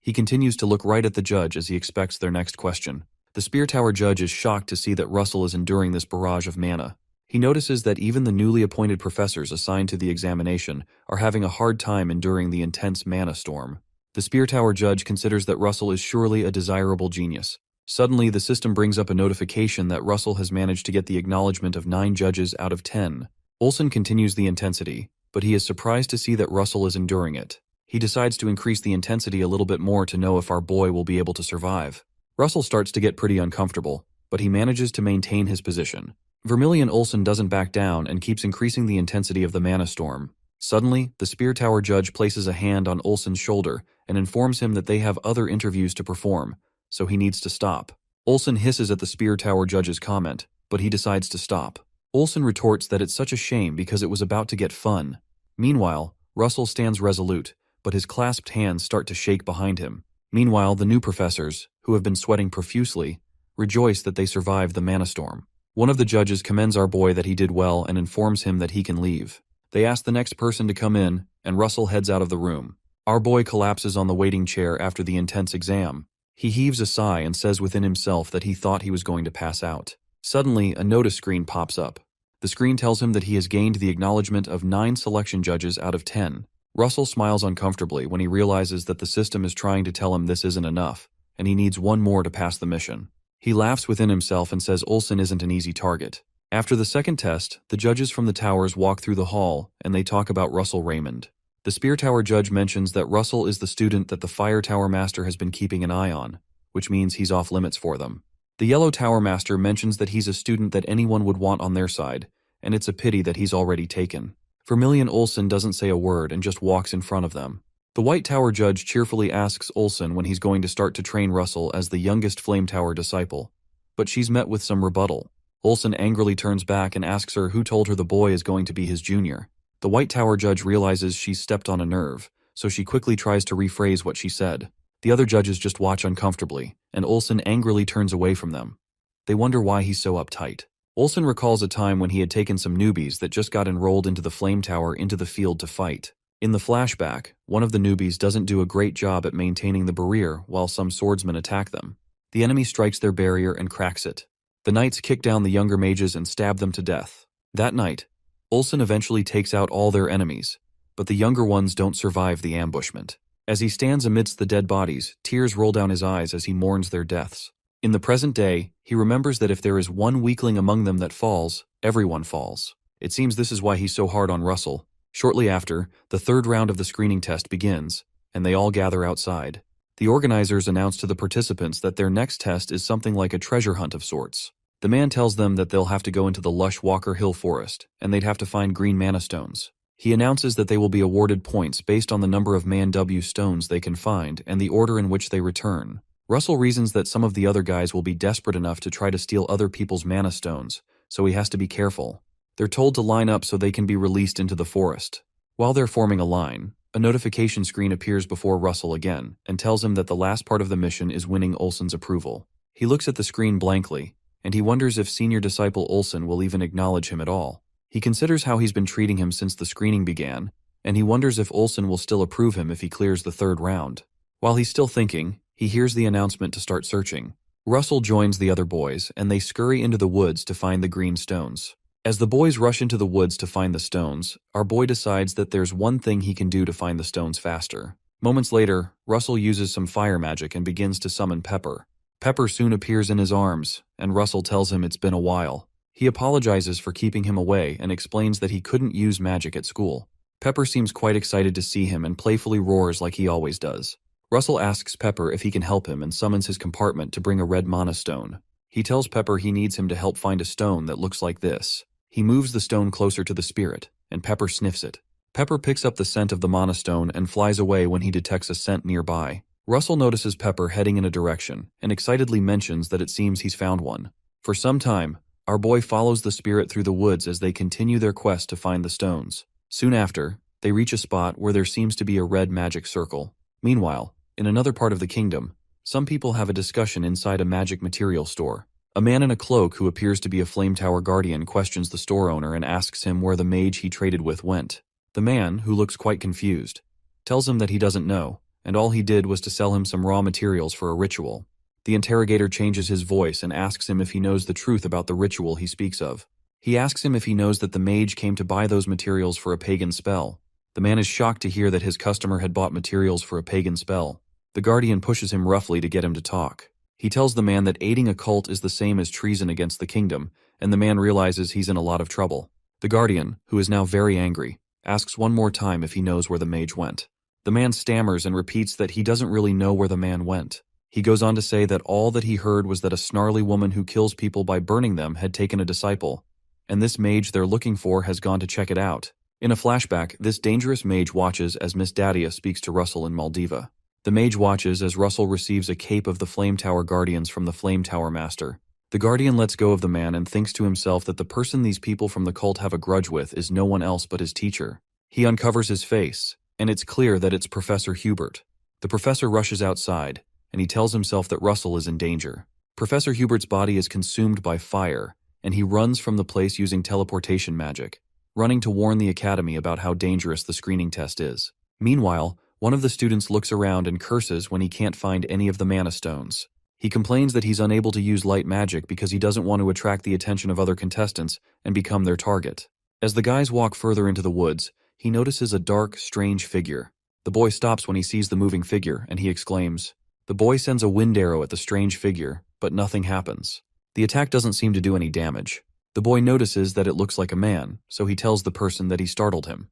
He continues to look right at the judge as he expects their next question. The Spear Tower judge is shocked to see that Russell is enduring this barrage of mana. He notices that even the newly appointed professors assigned to the examination are having a hard time enduring the intense mana storm. The Spear Tower judge considers that Russell is surely a desirable genius. Suddenly, the system brings up a notification that Russell has managed to get the acknowledgement of 9 judges out of 10. Olsen continues the intensity, but he is surprised to see that Russell is enduring it. He decides to increase the intensity a little bit more to know if our boy will be able to survive. Russell starts to get pretty uncomfortable, but he manages to maintain his position. Vermilion Olsen doesn't back down and keeps increasing the intensity of the mana storm. Suddenly, the Spear Tower judge places a hand on Olsen's shoulder and informs him that they have other interviews to perform, so he needs to stop. Olsen hisses at the Spear Tower judge's comment, but he decides to stop. Olsen retorts that it's such a shame because it was about to get fun. Meanwhile, Russell stands resolute, but his clasped hands start to shake behind him. Meanwhile, the new professors, who have been sweating profusely, rejoice that they survived the mana storm. One of the judges commends our boy that he did well and informs him that he can leave. They ask the next person to come in, and Russell heads out of the room. Our boy collapses on the waiting chair after the intense exam. He heaves a sigh and says within himself that he thought he was going to pass out. Suddenly, a notice screen pops up. The screen tells him that he has gained the acknowledgement of 9 selection judges out of 10. Russell smiles uncomfortably when he realizes that the system is trying to tell him this isn't enough, and he needs one more to pass the mission. He laughs within himself and says Olsen isn't an easy target. After the second test, the judges from the towers walk through the hall, and they talk about Russell Raymond. The Spear Tower judge mentions that Russell is the student that the Fire Tower Master has been keeping an eye on, which means he's off limits for them. The Yellow Tower Master mentions that he's a student that anyone would want on their side, and it's a pity that he's already taken. Vermilion Olsen doesn't say a word and just walks in front of them. The White Tower judge cheerfully asks Olsen when he's going to start to train Russell as the youngest Flame Tower disciple, but she's met with some rebuttal. Olsen angrily turns back and asks her who told her the boy is going to be his junior. The White Tower judge realizes she's stepped on a nerve, so she quickly tries to rephrase what she said. The other judges just watch uncomfortably, and Olsen angrily turns away from them. They wonder why he's so uptight. Olsen recalls a time when he had taken some newbies that just got enrolled into the Flame Tower into the field to fight. In the flashback, one of the newbies doesn't do a great job at maintaining the barrier while some swordsmen attack them. The enemy strikes their barrier and cracks it. The knights kick down the younger mages and stab them to death. That night, Olsen eventually takes out all their enemies, but the younger ones don't survive the ambushment. As he stands amidst the dead bodies, tears roll down his eyes as he mourns their deaths. In the present day, he remembers that if there is one weakling among them that falls, everyone falls. It seems this is why he's so hard on Russell. Shortly after, the third round of the screening test begins, and they all gather outside. The organizers announce to the participants that their next test is something like a treasure hunt of sorts. The man tells them that they'll have to go into the lush Walker Hill forest, and they'd have to find green mana stones. He announces that they will be awarded points based on the number of Man W stones they can find and the order in which they return. Russell reasons that some of the other guys will be desperate enough to try to steal other people's mana stones, so he has to be careful. They're told to line up so they can be released into the forest. While they're forming a line, a notification screen appears before Russell again and tells him that the last part of the mission is winning Olsen's approval. He looks at the screen blankly, and he wonders if senior disciple Olsen will even acknowledge him at all. He considers how he's been treating him since the screening began, and he wonders if Olsen will still approve him if he clears the third round. While he's still thinking, he hears the announcement to start searching. Russell joins the other boys, and they scurry into the woods to find the green stones. As the boys rush into the woods to find the stones, our boy decides that there's one thing he can do to find the stones faster. Moments later, Russell uses some fire magic and begins to summon Pepper. Pepper soon appears in his arms, and Russell tells him it's been a while. He apologizes for keeping him away and explains that he couldn't use magic at school. Pepper seems quite excited to see him and playfully roars like he always does. Russell asks Pepper if he can help him and summons his compartment to bring a red mana stone. He tells Pepper he needs him to help find a stone that looks like this. He moves the stone closer to the spirit, and Pepper sniffs it. Pepper picks up the scent of the mana stone and flies away when he detects a scent nearby. Russell notices Pepper heading in a direction and excitedly mentions that it seems he's found one. For some time, our boy follows the spirit through the woods as they continue their quest to find the stones. Soon after, they reach a spot where there seems to be a red magic circle. Meanwhile, in another part of the kingdom, some people have a discussion inside a magic material store. A man in a cloak who appears to be a Flame Tower guardian questions the store owner and asks him where the mage he traded with went. The man, who looks quite confused, tells him that he doesn't know, and all he did was to sell him some raw materials for a ritual. The interrogator changes his voice and asks him if he knows the truth about the ritual he speaks of. He asks him if he knows that the mage came to buy those materials for a pagan spell. The man is shocked to hear that his customer had bought materials for a pagan spell. The guardian pushes him roughly to get him to talk. He tells the man that aiding a cult is the same as treason against the kingdom, and the man realizes he's in a lot of trouble. The guardian, who is now very angry, asks one more time if he knows where the mage went. The man stammers and repeats that he doesn't really know where the man went. He goes on to say that all that he heard was that a snarly woman who kills people by burning them had taken a disciple, and this mage they're looking for has gone to check it out. In a flashback, this dangerous mage watches as Miss Dadia speaks to Russell in Maldiva. The mage watches as Russell receives a cape of the Flame Tower Guardians from the Flame Tower Master. The Guardian lets go of the man and thinks to himself that the person these people from the cult have a grudge with is no one else but his teacher. He uncovers his face, and it's clear that it's Professor Hubert. The professor rushes outside, and he tells himself that Russell is in danger. Professor Hubert's body is consumed by fire, and he runs from the place using teleportation magic, running to warn the academy about how dangerous the screening test is. Meanwhile, one of the students looks around and curses when he can't find any of the mana stones. He complains that he's unable to use light magic because he doesn't want to attract the attention of other contestants and become their target. As the guys walk further into the woods, he notices a dark, strange figure. The boy stops when he sees the moving figure, and he exclaims. The boy sends a wind arrow at the strange figure, but nothing happens. The attack doesn't seem to do any damage. The boy notices that it looks like a man, so he tells the person that he startled him.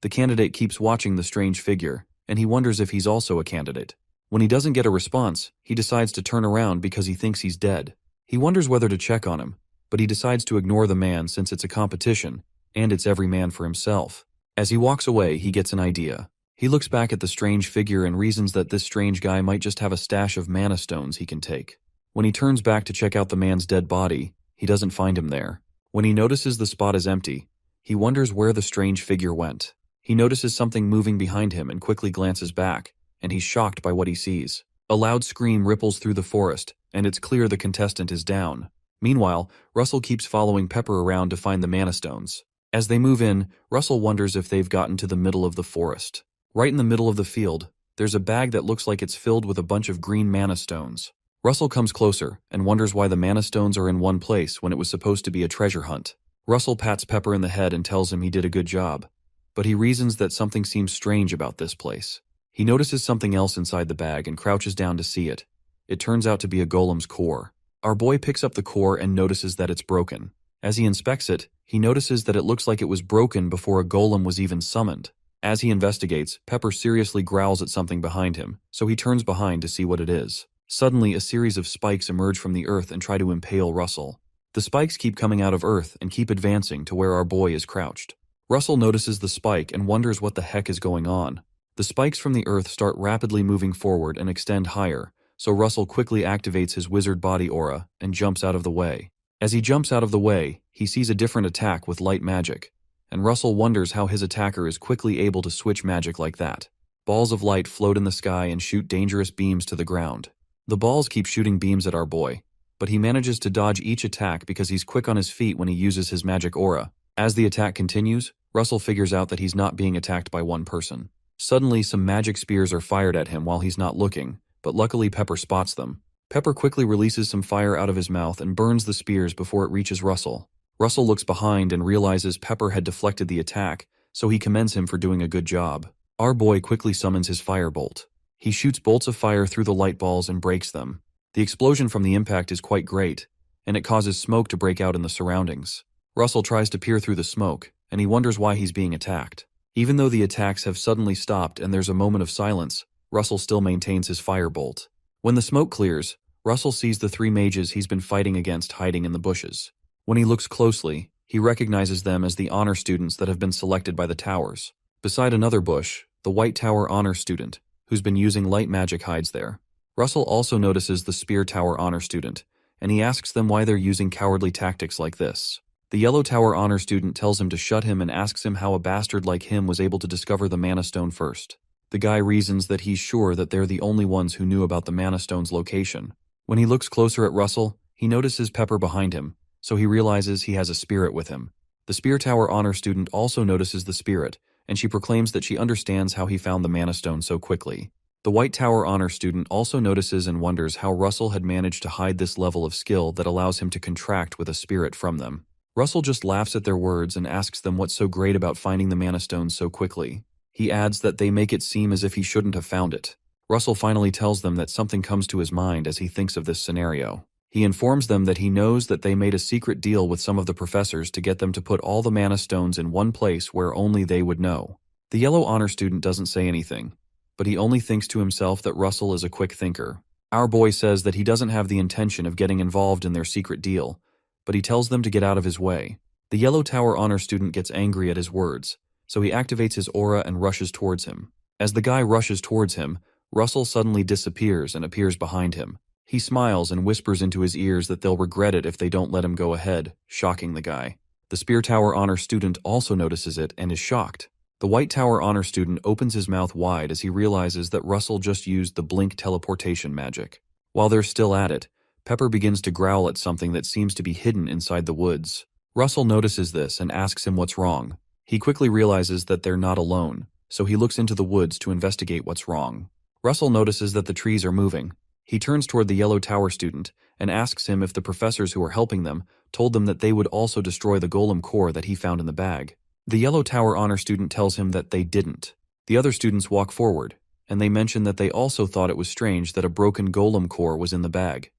The candidate keeps watching the strange figure, and he wonders if he's also a candidate. When he doesn't get a response, he decides to turn around because he thinks he's dead. He wonders whether to check on him, but he decides to ignore the man since it's a competition, and it's every man for himself. As he walks away, he gets an idea. He looks back at the strange figure and reasons that this strange guy might just have a stash of mana stones he can take. When he turns back to check out the man's dead body, he doesn't find him there. When he notices the spot is empty, he wonders where the strange figure went. He notices something moving behind him and quickly glances back, and he's shocked by what he sees. A loud scream ripples through the forest, and it's clear the contestant is down. Meanwhile, Russell keeps following Pepper around to find the mana stones. As they move in, Russell wonders if they've gotten to the middle of the forest. Right in the middle of the field, there's a bag that looks like it's filled with a bunch of green mana stones. Russell comes closer and wonders why the mana stones are in one place when it was supposed to be a treasure hunt. Russell pats Pepper in the head and tells him he did a good job, but he reasons that something seems strange about this place. He notices something else inside the bag and crouches down to see it. It turns out to be a golem's core. Our boy picks up the core and notices that it's broken. As he inspects it, he notices that it looks like it was broken before a golem was even summoned. As he investigates, Pepper seriously growls at something behind him, so he turns behind to see what it is. Suddenly, a series of spikes emerge from the earth and try to impale Russell. The spikes keep coming out of earth and keep advancing to where our boy is crouched. Russell notices the spike and wonders what the heck is going on. The spikes from the earth start rapidly moving forward and extend higher, so Russell quickly activates his wizard body aura and jumps out of the way. As he jumps out of the way, he sees a different attack with light magic, and Russell wonders how his attacker is quickly able to switch magic like that. Balls of light float in the sky and shoot dangerous beams to the ground. The balls keep shooting beams at our boy, but he manages to dodge each attack because he's quick on his feet when he uses his magic aura. As the attack continues, Russell figures out that he's not being attacked by one person. Suddenly, some magic spears are fired at him while he's not looking, but luckily Pepper spots them. Pepper quickly releases some fire out of his mouth and burns the spears before it reaches Russell. Russell looks behind and realizes Pepper had deflected the attack, so he commends him for doing a good job. Our boy quickly summons his firebolt. He shoots bolts of fire through the light balls and breaks them. The explosion from the impact is quite great, and it causes smoke to break out in the surroundings. Russell tries to peer through the smoke, and he wonders why he's being attacked. Even though the attacks have suddenly stopped and there's a moment of silence, Russell still maintains his firebolt. When the smoke clears, Russell sees the three mages he's been fighting against hiding in the bushes. When he looks closely, he recognizes them as the honor students that have been selected by the towers. Beside another bush, the White Tower honor student, who's been using light magic, hides there. Russell also notices the Spear Tower honor student, and he asks them why they're using cowardly tactics like this. The Yellow Tower honor student tells him to shut him and asks him how a bastard like him was able to discover the Mana Stone first. The guy reasons that he's sure that they're the only ones who knew about the Mana Stone's location. When he looks closer at Russell, he notices Pepper behind him, so he realizes he has a spirit with him. The Spear Tower honor student also notices the spirit, and she proclaims that she understands how he found the Mana Stone so quickly. The White Tower honor student also notices and wonders how Russell had managed to hide this level of skill that allows him to contract with a spirit from them. Russell just laughs at their words and asks them what's so great about finding the Mana Stone so quickly. He adds that they make it seem as if he shouldn't have found it. Russell finally tells them that something comes to his mind as he thinks of this scenario. He informs them that he knows that they made a secret deal with some of the professors to get them to put all the Mana Stones in one place where only they would know. The Yellow honor student doesn't say anything, but he only thinks to himself that Russell is a quick thinker. Our boy says that he doesn't have the intention of getting involved in their secret deal, but he tells them to get out of his way. The Yellow Tower honor student gets angry at his words, so he activates his aura and rushes towards him. As the guy rushes towards him, Russell suddenly disappears and appears behind him. He smiles and whispers into his ears that they'll regret it if they don't let him go ahead, shocking the guy. The Spear Tower honor student also notices it and is shocked. The White Tower honor student opens his mouth wide as he realizes that Russell just used the blink teleportation magic. While they're still at it, Pepper begins to growl at something that seems to be hidden inside the woods. Russell notices this and asks him what's wrong. He quickly realizes that they're not alone, so he looks into the woods to investigate what's wrong. Russell notices that the trees are moving. He turns toward the Yellow Tower student and asks him if the professors who are helping them told them that they would also destroy the golem core that he found in the bag. The Yellow Tower honor student tells him that they didn't. The other students walk forward, and they mention that they also thought it was strange that a broken golem core was in the bag.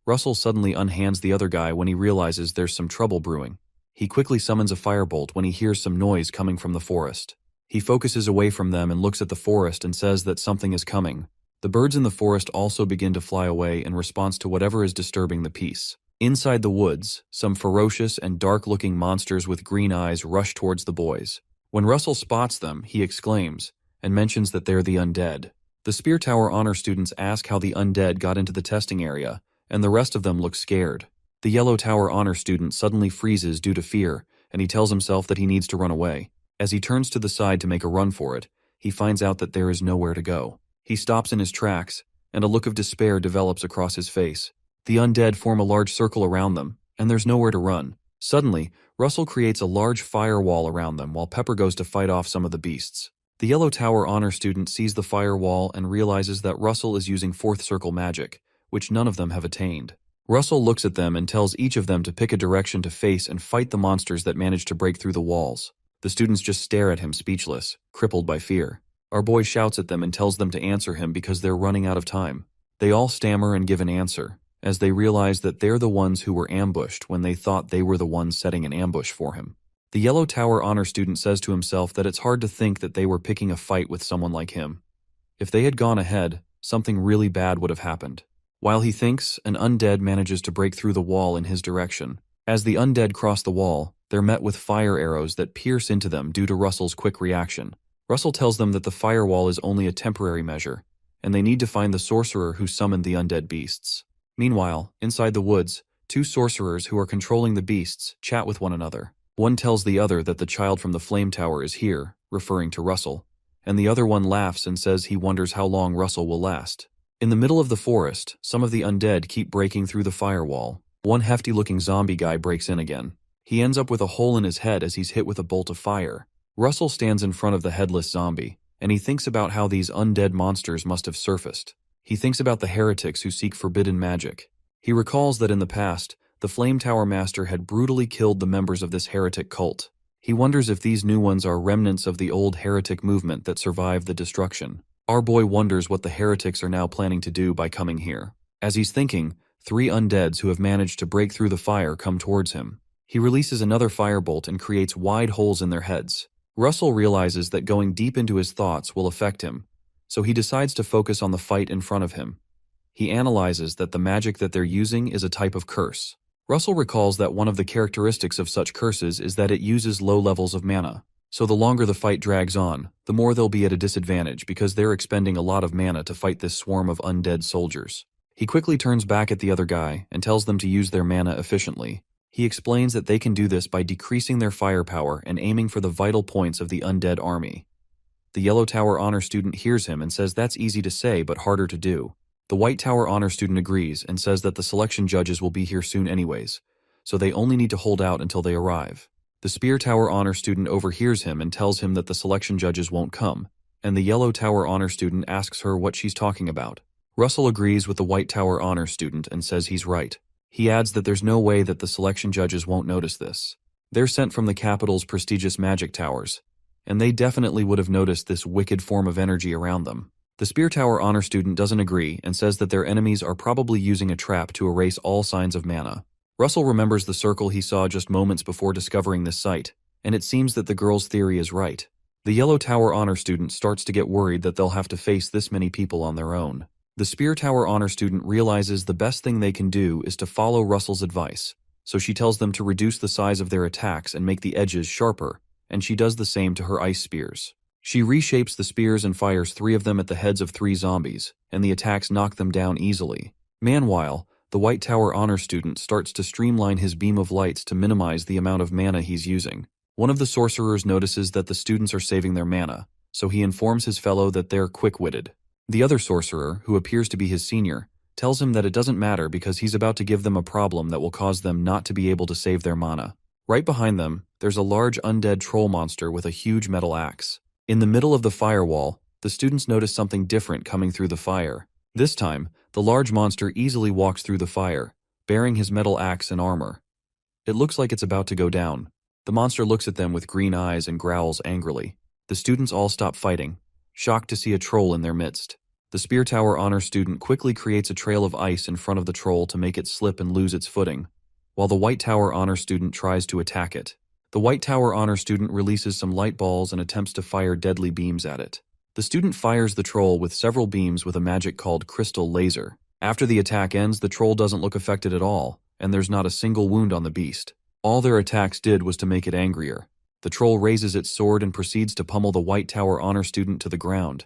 Russell suddenly unhands the other guy when he realizes there's some trouble brewing. He quickly summons a firebolt when he hears some noise coming from the forest. He focuses away from them and looks at the forest and says that something is coming. The birds in the forest also begin to fly away in response to whatever is disturbing the peace. Inside the woods, some ferocious and dark-looking monsters with green eyes rush towards the boys. When Russell spots them, he exclaims, and mentions that they're the undead. The Spear Tower honor students ask how the undead got into the testing area, and the rest of them look scared. The Yellow Tower honor student suddenly freezes due to fear, and he tells himself that he needs to run away. As he turns to the side to make a run for it, he finds out that there is nowhere to go. He stops in his tracks, and a look of despair develops across his face. The undead form a large circle around them, and there's nowhere to run. Suddenly, Russell creates a large firewall around them while Pepper goes to fight off some of the beasts. The Yellow Tower honor student sees the firewall and realizes that Russell is using fourth circle magic, which none of them have attained. Russell looks at them and tells each of them to pick a direction to face and fight the monsters that manage to break through the walls. The students just stare at him speechless, crippled by fear. Our boy shouts at them and tells them to answer him because they're running out of time. They all stammer and give an answer, as they realize that they're the ones who were ambushed when they thought they were the ones setting an ambush for him. The Yellow Tower honor student says to himself that it's hard to think that they were picking a fight with someone like him. If they had gone ahead, something really bad would have happened. While he thinks, an undead manages to break through the wall in his direction. As the undead cross the wall, they're met with fire arrows that pierce into them due to Russell's quick reaction. Russell tells them that the firewall is only a temporary measure, and they need to find the sorcerer who summoned the undead beasts. Meanwhile, inside the woods, two sorcerers who are controlling the beasts chat with one another. One tells the other that the child from the flame tower is here, referring to Russell, and the other one laughs and says he wonders how long Russell will last. In the middle of the forest, some of the undead keep breaking through the firewall. One hefty-looking zombie guy breaks in again. He ends up with a hole in his head as he's hit with a bolt of fire. Russell stands in front of the headless zombie, and he thinks about how these undead monsters must have surfaced. He thinks about the heretics who seek forbidden magic. He recalls that in the past, the Flame Tower Master had brutally killed the members of this heretic cult. He wonders if these new ones are remnants of the old heretic movement that survived the destruction. Our boy wonders what the heretics are now planning to do by coming here. As he's thinking, three undeads who have managed to break through the fire come towards him. He releases another firebolt and creates wide holes in their heads. Russell realizes that going deep into his thoughts will affect him, so he decides to focus on the fight in front of him. He analyzes that the magic that they're using is a type of curse. Russell recalls that one of the characteristics of such curses is that it uses low levels of mana. So the longer the fight drags on, the more they'll be at a disadvantage because they're expending a lot of mana to fight this swarm of undead soldiers. He quickly turns back at the other guy and tells them to use their mana efficiently. He explains that they can do this by decreasing their firepower and aiming for the vital points of the undead army. The Yellow Tower honor student hears him and says that's easy to say but harder to do. The White Tower honor student agrees and says that the selection judges will be here soon anyways, so they only need to hold out until they arrive. The Spear Tower honor student overhears him and tells him that the selection judges won't come, and the Yellow Tower honor student asks her what she's talking about. Russell agrees with the White Tower honor student and says he's right. He adds that there's no way that the selection judges won't notice this. They're sent from the capital's prestigious magic towers, and they definitely would have noticed this wicked form of energy around them. The Spear Tower honor student doesn't agree and says that their enemies are probably using a trap to erase all signs of mana. Russell remembers the circle he saw just moments before discovering this site, and it seems that the girl's theory is right. The Yellow Tower Honor student starts to get worried that they'll have to face this many people on their own. The Spear Tower Honor student realizes the best thing they can do is to follow Russell's advice, so she tells them to reduce the size of their attacks and make the edges sharper, and she does the same to her ice spears. She reshapes the spears and fires 3 of them at the heads of 3 zombies, and the attacks knock them down easily. Meanwhile, the White Tower Honor student starts to streamline his beam of lights to minimize the amount of mana he's using. One of the sorcerers notices that the students are saving their mana, so he informs his fellow that they're quick-witted. The other sorcerer, who appears to be his senior, tells him that it doesn't matter because he's about to give them a problem that will cause them not to be able to save their mana. Right behind them, there's a large undead troll monster with a huge metal axe. In the middle of the firewall, the students notice something different coming through the fire. This time, the large monster easily walks through the fire, bearing his metal axe and armor. It looks like it's about to go down. The monster looks at them with green eyes and growls angrily. The students all stop fighting, shocked to see a troll in their midst. The Spear Tower Honor student quickly creates a trail of ice in front of the troll to make it slip and lose its footing, while the White Tower Honor student tries to attack it. The White Tower Honor student releases some light balls and attempts to fire deadly beams at it. The student fires the troll with several beams with a magic called Crystal Laser. After the attack ends, the troll doesn't look affected at all, and there's not a single wound on the beast. All their attacks did was to make it angrier. The troll raises its sword and proceeds to pummel the White Tower Honor student to the ground.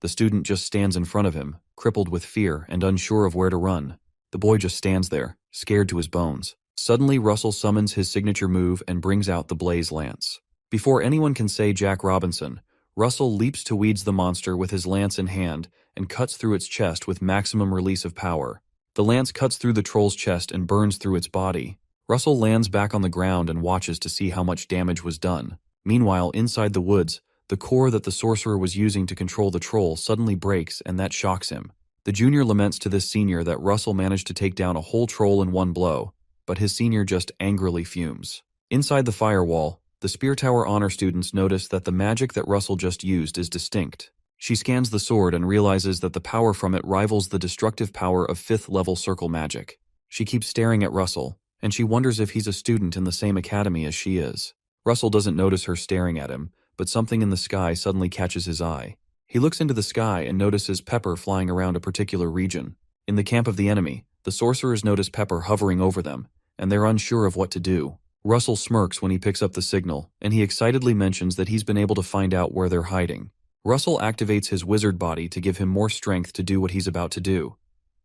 The student just stands in front of him, crippled with fear and unsure of where to run. The boy just stands there, scared to his bones. Suddenly, Russell summons his signature move and brings out the Blaze Lance. Before anyone can say Jack Robinson, Russell leaps to weeds the monster with his lance in hand and cuts through its chest with maximum release of power. The lance cuts through the troll's chest and burns through its body. Russell lands back on the ground and watches to see how much damage was done. Meanwhile, inside the woods, the core that the sorcerer was using to control the troll suddenly breaks, and that shocks him. The junior laments to this senior that Russell managed to take down a whole troll in one blow, but his senior just angrily fumes. Inside the firewall, the Spear Tower Honor students notice that the magic that Russell just used is distinct. She scans the sword and realizes that the power from it rivals the destructive power of 5th level circle magic. She keeps staring at Russell, and she wonders if he's a student in the same academy as she is. Russell doesn't notice her staring at him, but something in the sky suddenly catches his eye. He looks into the sky and notices Pepper flying around a particular region. In the camp of the enemy, the sorcerers notice Pepper hovering over them, and they're unsure of what to do. Russell smirks when he picks up the signal, and he excitedly mentions that he's been able to find out where they're hiding. Russell activates his wizard body to give him more strength to do what he's about to do.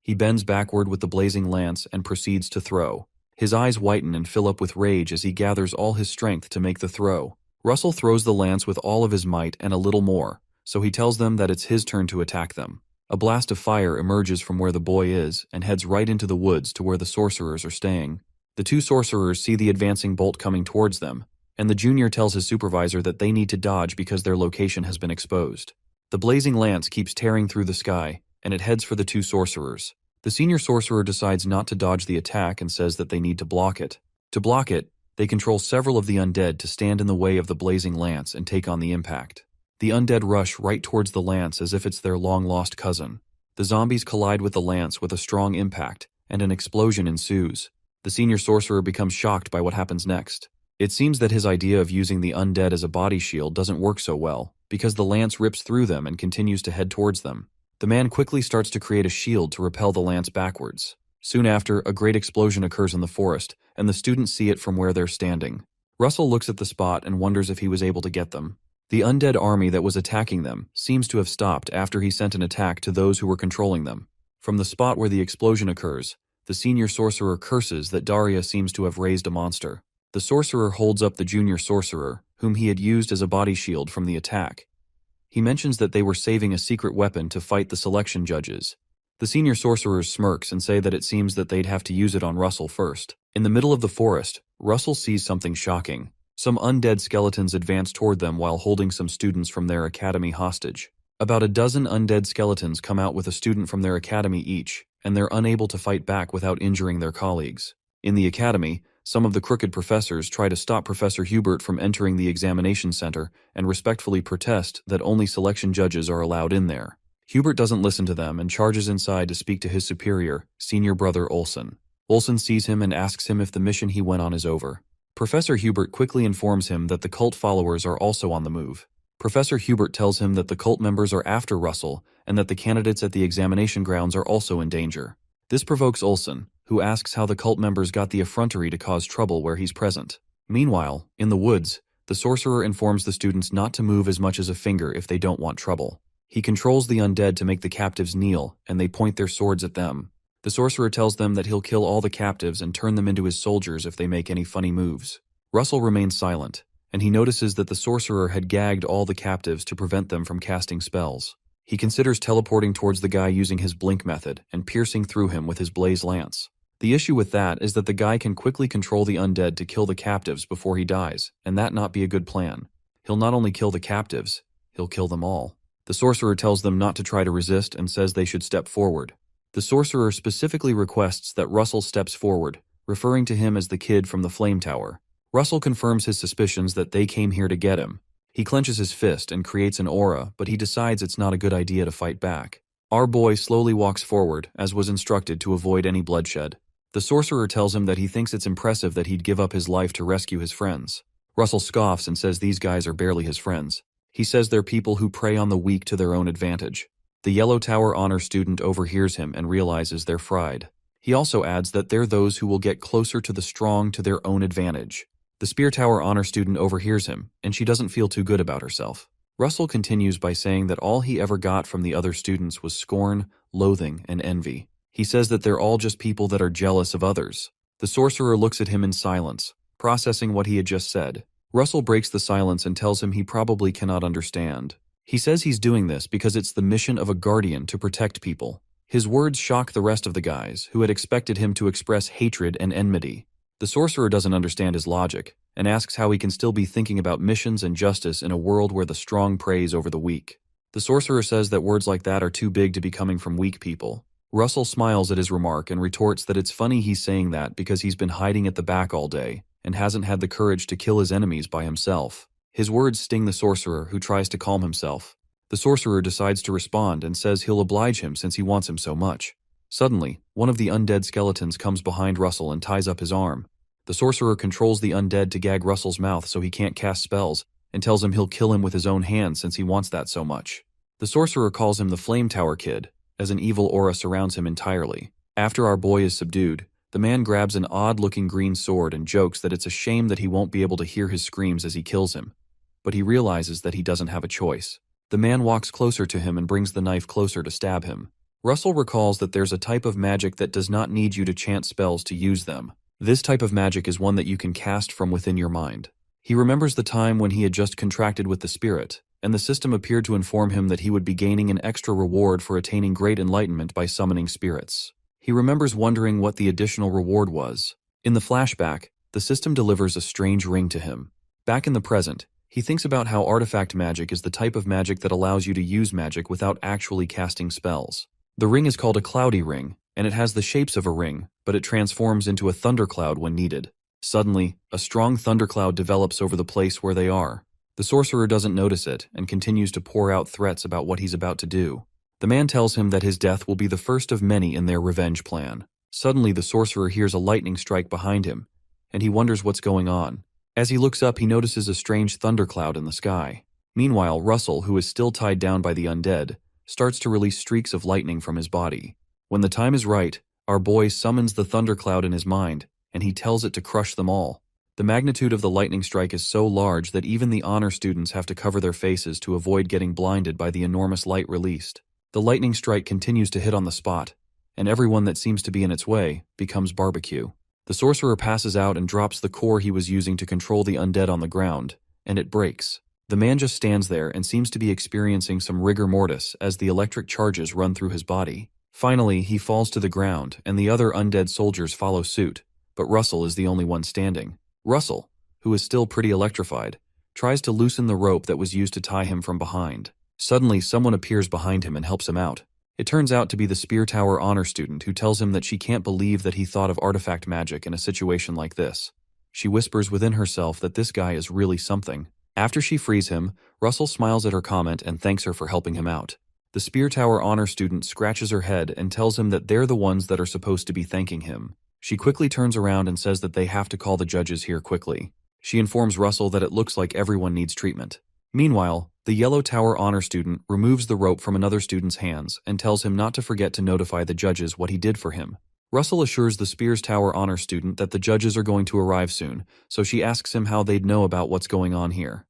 He bends backward with the blazing lance and proceeds to throw. His eyes whiten and fill up with rage as he gathers all his strength to make the throw. Russell throws the lance with all of his might and a little more, so he tells them that it's his turn to attack them. A blast of fire emerges from where the boy is and heads right into the woods to where the sorcerers are staying. The 2 sorcerers see the advancing bolt coming towards them, and the junior tells his supervisor that they need to dodge because their location has been exposed. The blazing lance keeps tearing through the sky, and it heads for the 2 sorcerers. The senior sorcerer decides not to dodge the attack and says that they need to block it. To block it, they control several of the undead to stand in the way of the blazing lance and take on the impact. The undead rush right towards the lance as if it's their long-lost cousin. The zombies collide with the lance with a strong impact, and an explosion ensues. The senior sorcerer becomes shocked by what happens next. It seems that his idea of using the undead as a body shield doesn't work so well, because the lance rips through them and continues to head towards them. The man quickly starts to create a shield to repel the lance backwards. Soon after, a great explosion occurs in the forest, and the students see it from where they're standing. Russell looks at the spot and wonders if he was able to get them. The undead army that was attacking them seems to have stopped after he sent an attack to those who were controlling them. From the spot where the explosion occurs, the senior sorcerer curses that Daria seems to have raised a monster. The sorcerer holds up the junior sorcerer, whom he had used as a body shield from the attack. He mentions that they were saving a secret weapon to fight the selection judges. The senior sorcerers smirks and say that it seems that they'd have to use it on Russell first. In the middle of the forest, Russell sees something shocking. Some undead skeletons advance toward them while holding some students from their academy hostage. About a dozen undead skeletons come out with a student from their academy each, and they're unable to fight back without injuring their colleagues. In the academy, some of the crooked professors try to stop Professor Hubert from entering the examination center and respectfully protest that only selection judges are allowed in there. Hubert doesn't listen to them and charges inside to speak to his superior, senior brother Olsen. Olsen sees him and asks him if the mission he went on is over. Professor Hubert quickly informs him that the cult followers are also on the move. Professor Hubert tells him that the cult members are after Russell and that the candidates at the examination grounds are also in danger. This provokes Olsen, who asks how the cult members got the effrontery to cause trouble where he's present. Meanwhile, in the woods, the sorcerer informs the students not to move as much as a finger if they don't want trouble. He controls the undead to make the captives kneel, and they point their swords at them. The sorcerer tells them that he'll kill all the captives and turn them into his soldiers if they make any funny moves. Russell remains silent, and he notices that the sorcerer had gagged all the captives to prevent them from casting spells. He considers teleporting towards the guy using his blink method and piercing through him with his blaze lance. The issue with that is that the guy can quickly control the undead to kill the captives before he dies, and that not be a good plan. He'll not only kill the captives, he'll kill them all. The sorcerer tells them not to try to resist and says they should step forward. The sorcerer specifically requests that Russell steps forward, referring to him as the kid from the flame tower. Russell confirms his suspicions that they came here to get him. He clenches his fist and creates an aura, but he decides it's not a good idea to fight back. Our boy slowly walks forward, as was instructed, to avoid any bloodshed. The sorcerer tells him that he thinks it's impressive that he'd give up his life to rescue his friends. Russell scoffs and says these guys are barely his friends. He says they're people who prey on the weak to their own advantage. The Yellow Tower honor student overhears him and realizes they're fried. He also adds that they're those who will get closer to the strong to their own advantage. The Spear Tower honor student overhears him, and she doesn't feel too good about herself. Russell continues by saying that all he ever got from the other students was scorn, loathing, and envy. He says that they're all just people that are jealous of others. The sorcerer looks at him in silence, processing what he had just said. Russell breaks the silence and tells him he probably cannot understand. He says he's doing this because it's the mission of a guardian to protect people. His words shock the rest of the guys, who had expected him to express hatred and enmity. The sorcerer doesn't understand his logic, and asks how he can still be thinking about missions and justice in a world where the strong preys over the weak. The sorcerer says that words like that are too big to be coming from weak people. Russell smiles at his remark and retorts that it's funny he's saying that because he's been hiding at the back all day and hasn't had the courage to kill his enemies by himself. His words sting the sorcerer, who tries to calm himself. The sorcerer decides to respond and says he'll oblige him since he wants him so much. Suddenly, one of the undead skeletons comes behind Russell and ties up his arm. The sorcerer controls the undead to gag Russell's mouth so he can't cast spells and tells him he'll kill him with his own hands since he wants that so much. The sorcerer calls him the Flame Tower Kid, as an evil aura surrounds him entirely. After our boy is subdued, the man grabs an odd-looking green sword and jokes that it's a shame that he won't be able to hear his screams as he kills him. But he realizes that he doesn't have a choice. The man walks closer to him and brings the knife closer to stab him. Russell recalls that there's a type of magic that does not need you to chant spells to use them. This type of magic is one that you can cast from within your mind. He remembers the time when he had just contracted with the spirit, and the system appeared to inform him that he would be gaining an extra reward for attaining great enlightenment by summoning spirits. He remembers wondering what the additional reward was. In the flashback, the system delivers a strange ring to him. Back in the present, he thinks about how artifact magic is the type of magic that allows you to use magic without actually casting spells. The ring is called a cloudy ring, and it has the shapes of a ring, but it transforms into a thundercloud when needed. Suddenly, a strong thundercloud develops over the place where they are. The sorcerer doesn't notice it and continues to pour out threats about what he's about to do. The man tells him that his death will be the first of many in their revenge plan. Suddenly, the sorcerer hears a lightning strike behind him, and he wonders what's going on. As he looks up, he notices a strange thundercloud in the sky. Meanwhile, Russell, who is still tied down by the undead, starts to release streaks of lightning from his body. When the time is right, our boy summons the thundercloud in his mind, and he tells it to crush them all. The magnitude of the lightning strike is so large that even the honor students have to cover their faces to avoid getting blinded by the enormous light released. The lightning strike continues to hit on the spot, and everyone that seems to be in its way becomes barbecue. The sorcerer passes out and drops the core he was using to control the undead on the ground, and it breaks. The man just stands there and seems to be experiencing some rigor mortis as the electric charges run through his body. Finally, he falls to the ground, and the other undead soldiers follow suit, but Russell is the only one standing. Russell, who is still pretty electrified, tries to loosen the rope that was used to tie him from behind. Suddenly, someone appears behind him and helps him out. It turns out to be the Spear Tower honor student who tells him that she can't believe that he thought of artifact magic in a situation like this. She whispers within herself that this guy is really something. After she frees him, Russell smiles at her comment and thanks her for helping him out. The Spear Tower honor student scratches her head and tells him that they're the ones that are supposed to be thanking him. She quickly turns around and says that they have to call the judges here quickly. She informs Russell that it looks like everyone needs treatment. Meanwhile, The Yellow Tower honor student removes the rope from another student's hands and tells him not to forget to notify the judges what he did for him. Russell assures the Spears Tower honor student that the judges are going to arrive soon, so she asks him how they'd know about what's going on here.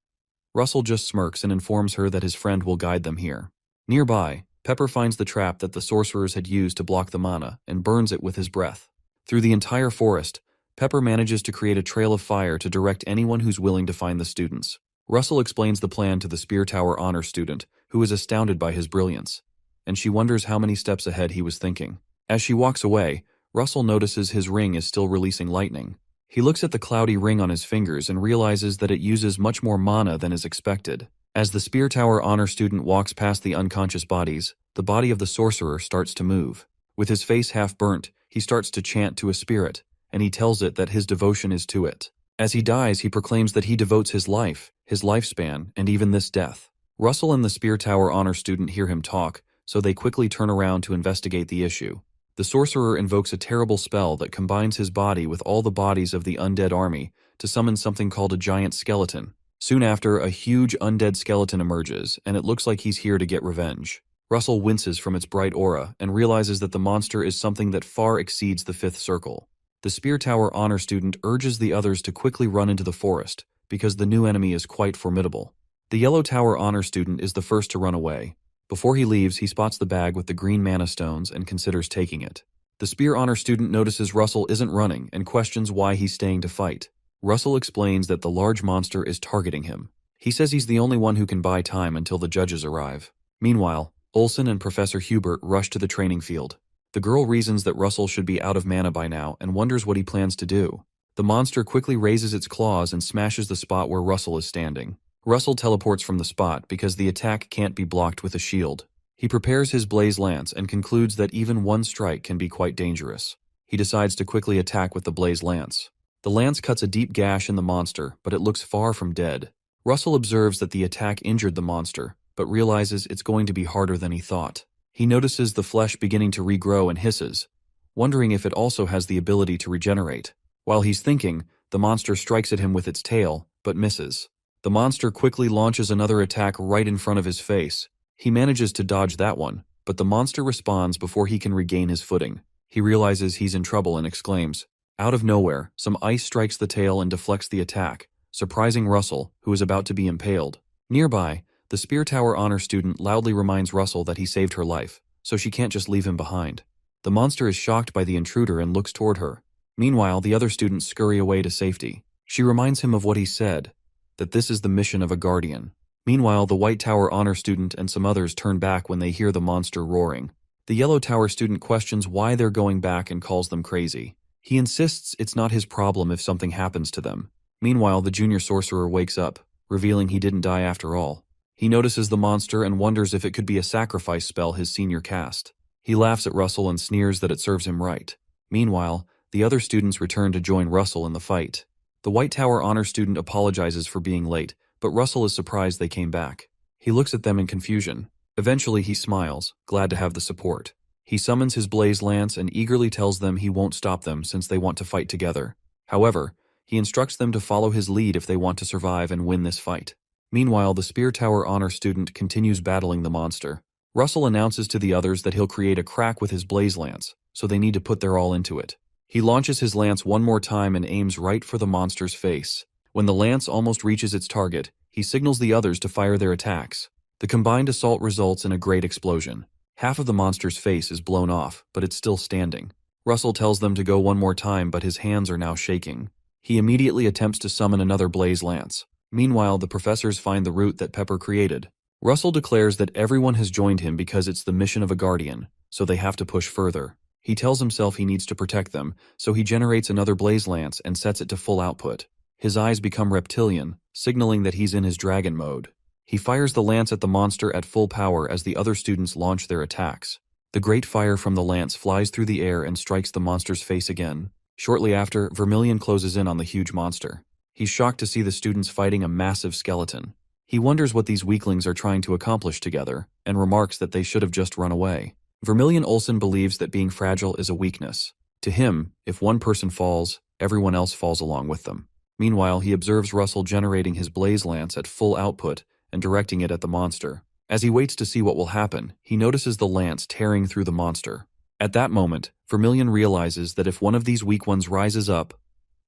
Russell just smirks and informs her that his friend will guide them here. Nearby, Pepper finds the trap that the sorcerers had used to block the mana and burns it with his breath. Through the entire forest, Pepper manages to create a trail of fire to direct anyone who's willing to find the students. Russell explains the plan to the Spear Tower honor student, who is astounded by his brilliance, and she wonders how many steps ahead he was thinking. As she walks away, Russell notices his ring is still releasing lightning. He looks at the cloudy ring on his fingers and realizes that it uses much more mana than is expected. As the Spear Tower honor student walks past the unconscious bodies, the body of the sorcerer starts to move. With his face half burnt, he starts to chant to a spirit, and he tells it that his devotion is to it. As he dies, he proclaims that he devotes his life, his lifespan, and even this death. Russell and the Spear Tower honor student hear him talk, so they quickly turn around to investigate the issue. The sorcerer invokes a terrible spell that combines his body with all the bodies of the undead army to summon something called a giant skeleton. Soon after, a huge undead skeleton emerges, and it looks like he's here to get revenge. Russell winces from its bright aura and realizes that the monster is something that far exceeds the fifth circle. The Spear Tower honor student urges the others to quickly run into the forest, because the new enemy is quite formidable. The Yellow Tower honor student is the first to run away. Before he leaves, he spots the bag with the green mana stones and considers taking it. The Spear honor student notices Russell isn't running and questions why he's staying to fight. Russell explains that the large monster is targeting him. He says he's the only one who can buy time until the judges arrive. Meanwhile, Olsen and Professor Hubert rush to the training field. The girl reasons that Russell should be out of mana by now and wonders what he plans to do. The monster quickly raises its claws and smashes the spot where Russell is standing. Russell teleports from the spot because the attack can't be blocked with a shield. He prepares his blaze lance and concludes that even one strike can be quite dangerous. He decides to quickly attack with the blaze lance. The lance cuts a deep gash in the monster, but it looks far from dead. Russell observes that the attack injured the monster, but realizes it's going to be harder than he thought. He notices the flesh beginning to regrow and hisses, wondering if it also has the ability to regenerate. While he's thinking, the monster strikes at him with its tail, but misses. The monster quickly launches another attack right in front of his face. He manages to dodge that one, but the monster responds before he can regain his footing. He realizes he's in trouble and exclaims. Out of nowhere, some ice strikes the tail and deflects the attack, surprising Russell, who is about to be impaled. Nearby, the Spear Tower honor student loudly reminds Russell that he saved her life, so she can't just leave him behind. The monster is shocked by the intruder and looks toward her. Meanwhile, the other students scurry away to safety. She reminds him of what he said, that this is the mission of a guardian. Meanwhile, the White Tower honor student and some others turn back when they hear the monster roaring. The Yellow Tower student questions why they're going back and calls them crazy. He insists it's not his problem if something happens to them. Meanwhile, the junior sorcerer wakes up, revealing he didn't die after all. He notices the monster and wonders if it could be a sacrifice spell his senior cast. He laughs at Russell and sneers that it serves him right. Meanwhile, the other students return to join Russell in the fight. The White Tower honor student apologizes for being late, but Russell is surprised they came back. He looks at them in confusion. Eventually he smiles, glad to have the support. He summons his blaze lance and eagerly tells them he won't stop them since they want to fight together. However, he instructs them to follow his lead if they want to survive and win this fight. Meanwhile, the Spear Tower honor student continues battling the monster. Russell announces to the others that he'll create a crack with his blaze lance, so they need to put their all into it. He launches his lance one more time and aims right for the monster's face. When the lance almost reaches its target, he signals the others to fire their attacks. The combined assault results in a great explosion. Half of the monster's face is blown off, but it's still standing. Russell tells them to go one more time, but his hands are now shaking. He immediately attempts to summon another blaze lance. Meanwhile, the professors find the route that Pepper created. Russell declares that everyone has joined him because it's the mission of a guardian, so they have to push further. He tells himself he needs to protect them, so he generates another blaze lance and sets it to full output. His eyes become reptilian, signaling that he's in his dragon mode. He fires the lance at the monster at full power as the other students launch their attacks. The great fire from the lance flies through the air and strikes the monster's face again. Shortly after, Vermilion closes in on the huge monster. He's shocked to see the students fighting a massive skeleton. He wonders what these weaklings are trying to accomplish together, and remarks that they should have just run away. Vermilion Olsen believes that being fragile is a weakness. To him, if one person falls, everyone else falls along with them. Meanwhile, he observes Russell generating his blaze lance at full output and directing it at the monster. As he waits to see what will happen, he notices the lance tearing through the monster. At that moment, Vermilion realizes that if one of these weak ones rises up,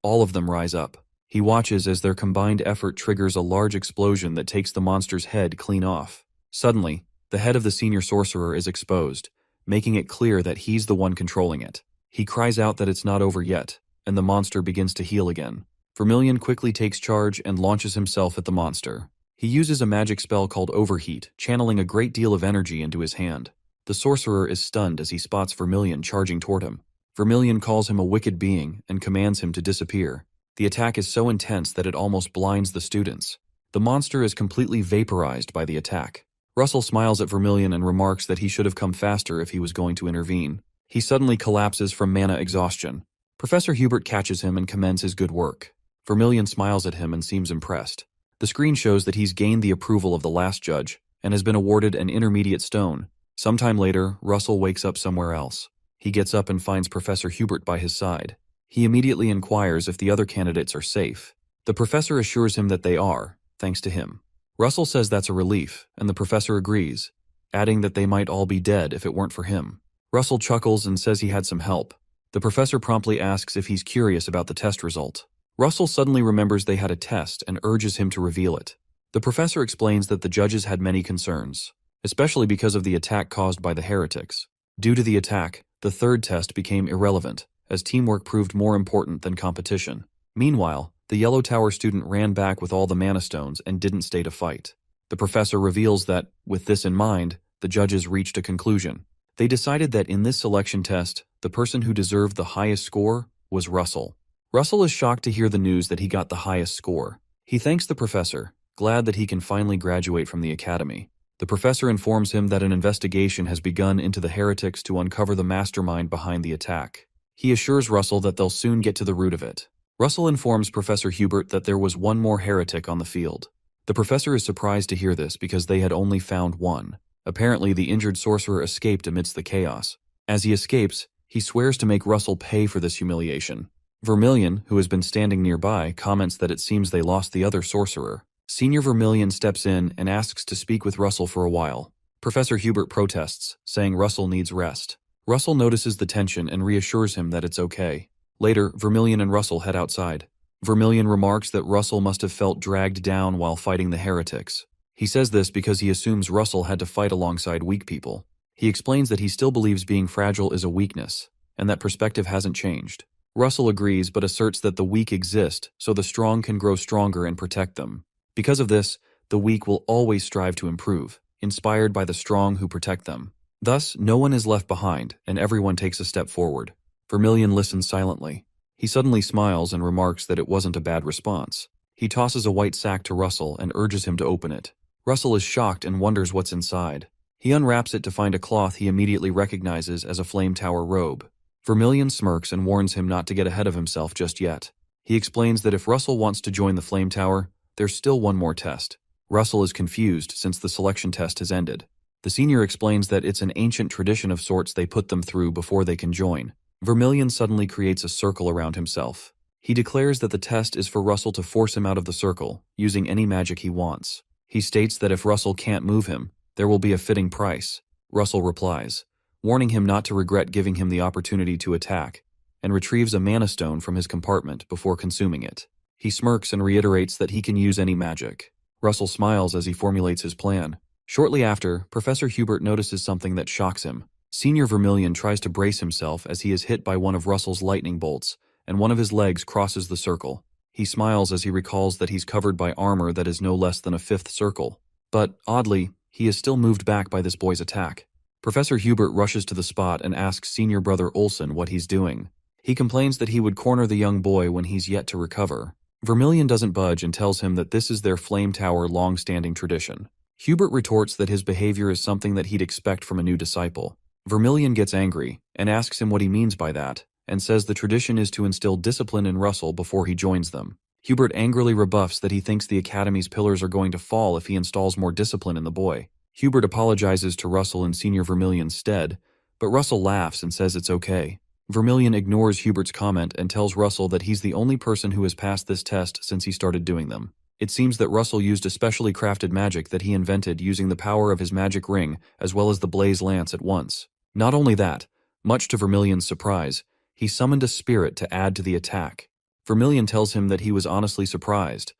all of them rise up. He watches as their combined effort triggers a large explosion that takes the monster's head clean off. Suddenly, the head of the senior sorcerer is exposed, making it clear that he's the one controlling it. He cries out that it's not over yet, and the monster begins to heal again. Vermilion quickly takes charge and launches himself at the monster. He uses a magic spell called Overheat, channeling a great deal of energy into his hand. The sorcerer is stunned as he spots Vermilion charging toward him. Vermilion calls him a wicked being and commands him to disappear. The attack is so intense that it almost blinds the students. The monster is completely vaporized by the attack. Russell smiles at Vermilion and remarks that he should have come faster if he was going to intervene. He suddenly collapses from mana exhaustion. Professor Hubert catches him and commends his good work. Vermilion smiles at him and seems impressed. The screen shows that he's gained the approval of the last judge and has been awarded an intermediate stone. Sometime later, Russell wakes up somewhere else. He gets up and finds Professor Hubert by his side. He immediately inquires if the other candidates are safe. The professor assures him that they are, thanks to him. Russell says that's a relief, and the professor agrees, adding that they might all be dead if it weren't for him. Russell chuckles and says he had some help. The professor promptly asks if he's curious about the test result. Russell suddenly remembers they had a test and urges him to reveal it. The professor explains that the judges had many concerns, especially because of the attack caused by the heretics. Due to the attack, the third test became irrelevant, as teamwork proved more important than competition. Meanwhile, the Yellow Tower student ran back with all the mana stones and didn't stay to fight. The professor reveals that, with this in mind, the judges reached a conclusion. They decided that in this selection test, the person who deserved the highest score was Russell. Russell is shocked to hear the news that he got the highest score. He thanks the professor, glad that he can finally graduate from the academy. The professor informs him that an investigation has begun into the heretics to uncover the mastermind behind the attack. He assures Russell that they'll soon get to the root of it. Russell informs Professor Hubert that there was one more heretic on the field. The professor is surprised to hear this because they had only found one. Apparently, the injured sorcerer escaped amidst the chaos. As he escapes, he swears to make Russell pay for this humiliation. Vermilion, who has been standing nearby, comments that it seems they lost the other sorcerer. Senior Vermilion steps in and asks to speak with Russell for a while. Professor Hubert protests, saying Russell needs rest. Russell notices the tension and reassures him that it's okay. Later, Vermilion and Russell head outside. Vermilion remarks that Russell must have felt dragged down while fighting the heretics. He says this because he assumes Russell had to fight alongside weak people. He explains that he still believes being fragile is a weakness, and that perspective hasn't changed. Russell agrees but asserts that the weak exist so the strong can grow stronger and protect them. Because of this, the weak will always strive to improve, inspired by the strong who protect them. Thus, no one is left behind, and everyone takes a step forward. Vermilion listens silently. He suddenly smiles and remarks that it wasn't a bad response. He tosses a white sack to Russell and urges him to open it. Russell is shocked and wonders what's inside. He unwraps it to find a cloth he immediately recognizes as a Flame Tower robe. Vermilion smirks and warns him not to get ahead of himself just yet. He explains that if Russell wants to join the Flame Tower, there's still one more test. Russell is confused since the selection test has ended. The senior explains that it's an ancient tradition of sorts they put them through before they can join. Vermilion suddenly creates a circle around himself. He declares that the test is for Russell to force him out of the circle, using any magic he wants. He states that if Russell can't move him, there will be a fitting price. Russell replies, warning him not to regret giving him the opportunity to attack, and retrieves a mana stone from his compartment before consuming it. He smirks and reiterates that he can use any magic. Russell smiles as he formulates his plan. Shortly after, Professor Hubert notices something that shocks him. Senior Vermilion tries to brace himself as he is hit by one of Russell's lightning bolts, and one of his legs crosses the circle. He smiles as he recalls that he's covered by armor that is no less than a fifth circle. But, oddly, he is still moved back by this boy's attack. Professor Hubert rushes to the spot and asks Senior Brother Olsen what he's doing. He complains that he would corner the young boy when he's yet to recover. Vermilion doesn't budge and tells him that this is their Flame Tower long-standing tradition. Hubert retorts that his behavior is something that he'd expect from a new disciple. Vermilion gets angry and asks him what he means by that, and says the tradition is to instill discipline in Russell before he joins them. Hubert angrily rebuffs that he thinks the Academy's pillars are going to fall if he installs more discipline in the boy. Hubert apologizes to Russell in Senior Vermilion's stead, but Russell laughs and says it's okay. Vermilion ignores Hubert's comment and tells Russell that he's the only person who has passed this test since he started doing them. It seems that Russell used a specially crafted magic that he invented using the power of his magic ring as well as the blaze lance at once. Not only that, much to Vermilion's surprise, he summoned a spirit to add to the attack. Vermilion tells him that he was honestly surprised,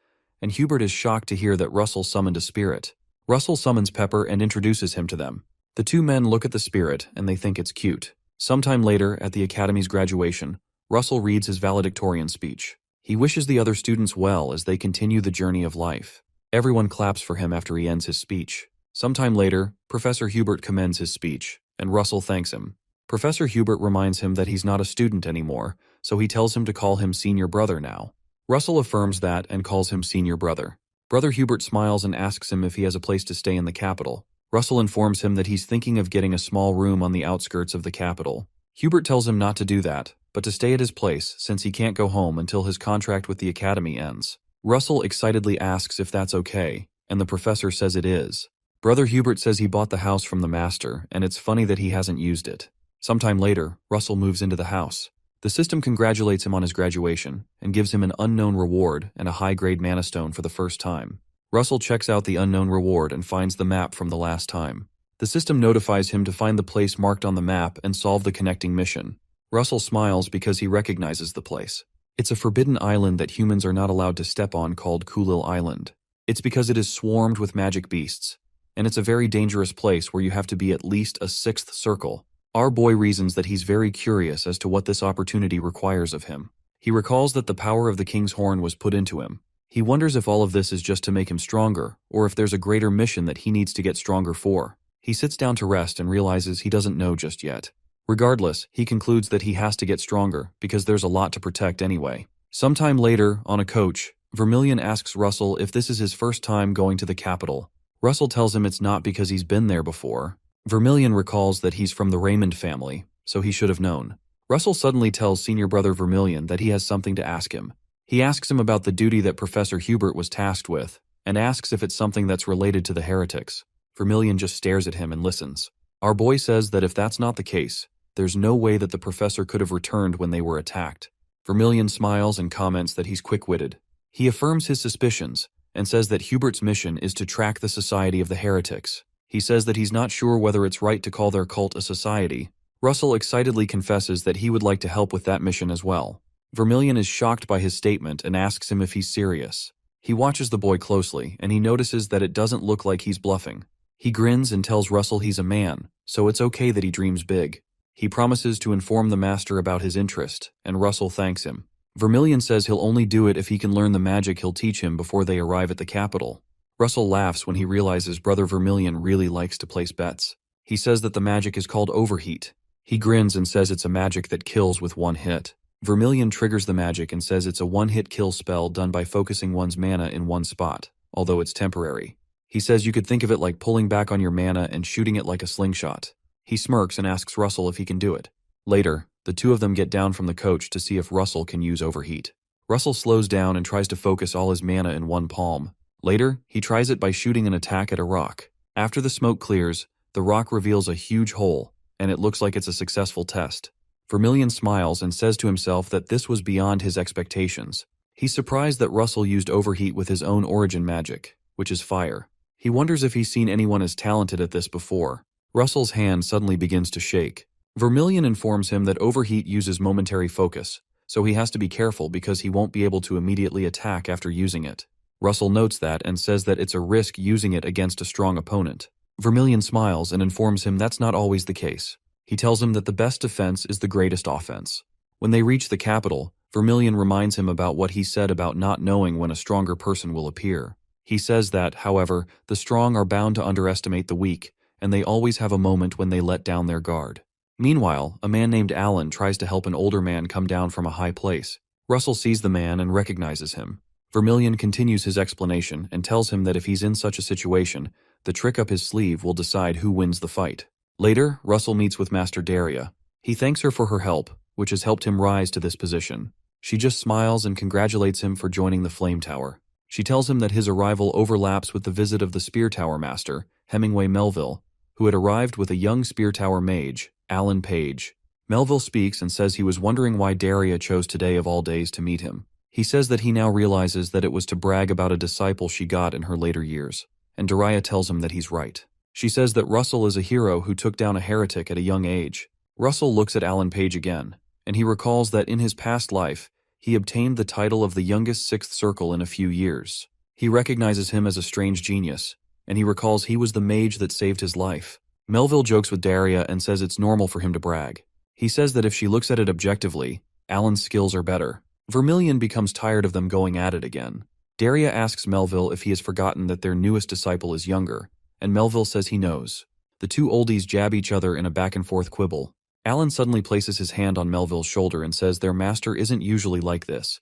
and Hubert is shocked to hear that Russell summoned a spirit. Russell summons Pepper and introduces him to them. The two men look at the spirit and they think it's cute. Sometime later, at the Academy's graduation, Russell reads his valedictorian speech. He wishes the other students well as they continue the journey of life. Everyone claps for him after he ends his speech. Sometime later, Professor Hubert commends his speech, and Russell thanks him. Professor Hubert reminds him that he's not a student anymore, so he tells him to call him Senior Brother now. Russell affirms that and calls him Senior Brother. Brother Hubert smiles and asks him if he has a place to stay in the capital. Russell informs him that he's thinking of getting a small room on the outskirts of the capital. Hubert tells him not to do that, but to stay at his place since he can't go home until his contract with the Academy ends. Russell excitedly asks if that's okay, and the professor says it is. Brother Hubert says he bought the house from the master, and it's funny that he hasn't used it. Sometime later, Russell moves into the house. The system congratulates him on his graduation and gives him an unknown reward and a high-grade mana stone for the first time. Russell checks out the unknown reward and finds the map from the last time. The system notifies him to find the place marked on the map and solve the connecting mission. Russell smiles because he recognizes the place. It's a forbidden island that humans are not allowed to step on called Kulil Island. It's because it is swarmed with magic beasts, and it's a very dangerous place where you have to be at least a sixth circle. Our boy reasons that he's very curious as to what this opportunity requires of him. He recalls that the power of the King's Horn was put into him. He wonders if all of this is just to make him stronger, or if there's a greater mission that he needs to get stronger for. He sits down to rest and realizes he doesn't know just yet. Regardless, he concludes that he has to get stronger because there's a lot to protect anyway. Sometime later, on a coach, Vermilion asks Russell if this is his first time going to the capital. Russell tells him it's not because he's been there before. Vermilion recalls that he's from the Raymond family, so he should have known. Russell suddenly tells Senior Brother Vermilion that he has something to ask him. He asks him about the duty that Professor Hubert was tasked with, and asks if it's something that's related to the heretics. Vermilion just stares at him and listens. Our boy says that if that's not the case, there's no way that the professor could have returned when they were attacked. Vermilion smiles and comments that he's quick-witted. He affirms his suspicions and says that Hubert's mission is to track the Society of the Heretics. He says that he's not sure whether it's right to call their cult a society. Russell excitedly confesses that he would like to help with that mission as well. Vermilion is shocked by his statement and asks him if he's serious. He watches the boy closely, and he notices that it doesn't look like he's bluffing. He grins and tells Russell he's a man, so it's okay that he dreams big. He promises to inform the master about his interest, and Russell thanks him. Vermilion says he'll only do it if he can learn the magic he'll teach him before they arrive at the capital. Russell laughs when he realizes Brother Vermilion really likes to place bets. He says that the magic is called overheat. He grins and says it's a magic that kills with one hit. Vermilion triggers the magic and says it's a one-hit kill spell done by focusing one's mana in one spot, although it's temporary. He says you could think of it like pulling back on your mana and shooting it like a slingshot. He smirks and asks Russell if he can do it. Later, the two of them get down from the coach to see if Russell can use overheat. Russell slows down and tries to focus all his mana in one palm. Later, he tries it by shooting an attack at a rock. After the smoke clears, the rock reveals a huge hole, and it looks like it's a successful test. Vermilion smiles and says to himself that this was beyond his expectations. He's surprised that Russell used overheat with his own origin magic, which is fire. He wonders if he's seen anyone as talented at this before. Russell's hand suddenly begins to shake. Vermilion informs him that overheat uses momentary focus, so he has to be careful because he won't be able to immediately attack after using it. Russell notes that and says that it's a risk using it against a strong opponent. Vermilion smiles and informs him that's not always the case. He tells him that the best defense is the greatest offense. When they reach the capital, Vermilion reminds him about what he said about not knowing when a stronger person will appear. He says that, however, the strong are bound to underestimate the weak, and they always have a moment when they let down their guard. Meanwhile, a man named Alan tries to help an older man come down from a high place. Russell sees the man and recognizes him. Vermilion continues his explanation and tells him that if he's in such a situation, the trick up his sleeve will decide who wins the fight. Later, Russell meets with Master Daria. He thanks her for her help, which has helped him rise to this position. She just smiles and congratulates him for joining the Flame Tower. She tells him that his arrival overlaps with the visit of the Spear Tower Master, Hemingway Melville, who had arrived with a young Spear Tower mage, Alan Page. Melville speaks and says he was wondering why Daria chose today of all days to meet him. He says that he now realizes that it was to brag about a disciple she got in her later years, and Dariah tells him that he's right. She says that Russell is a hero who took down a heretic at a young age. Russell looks at Alan Page again, and he recalls that in his past life, he obtained the title of the youngest Sixth Circle in a few years. He recognizes him as a strange genius, and he recalls he was the mage that saved his life. Melville jokes with Daria and says it's normal for him to brag. He says that if she looks at it objectively, Alan's skills are better. Vermilion becomes tired of them going at it again. Daria asks Melville if he has forgotten that their newest disciple is younger, and Melville says he knows. The two oldies jab each other in a back-and-forth quibble. Alan suddenly places his hand on Melville's shoulder and says their master isn't usually like this,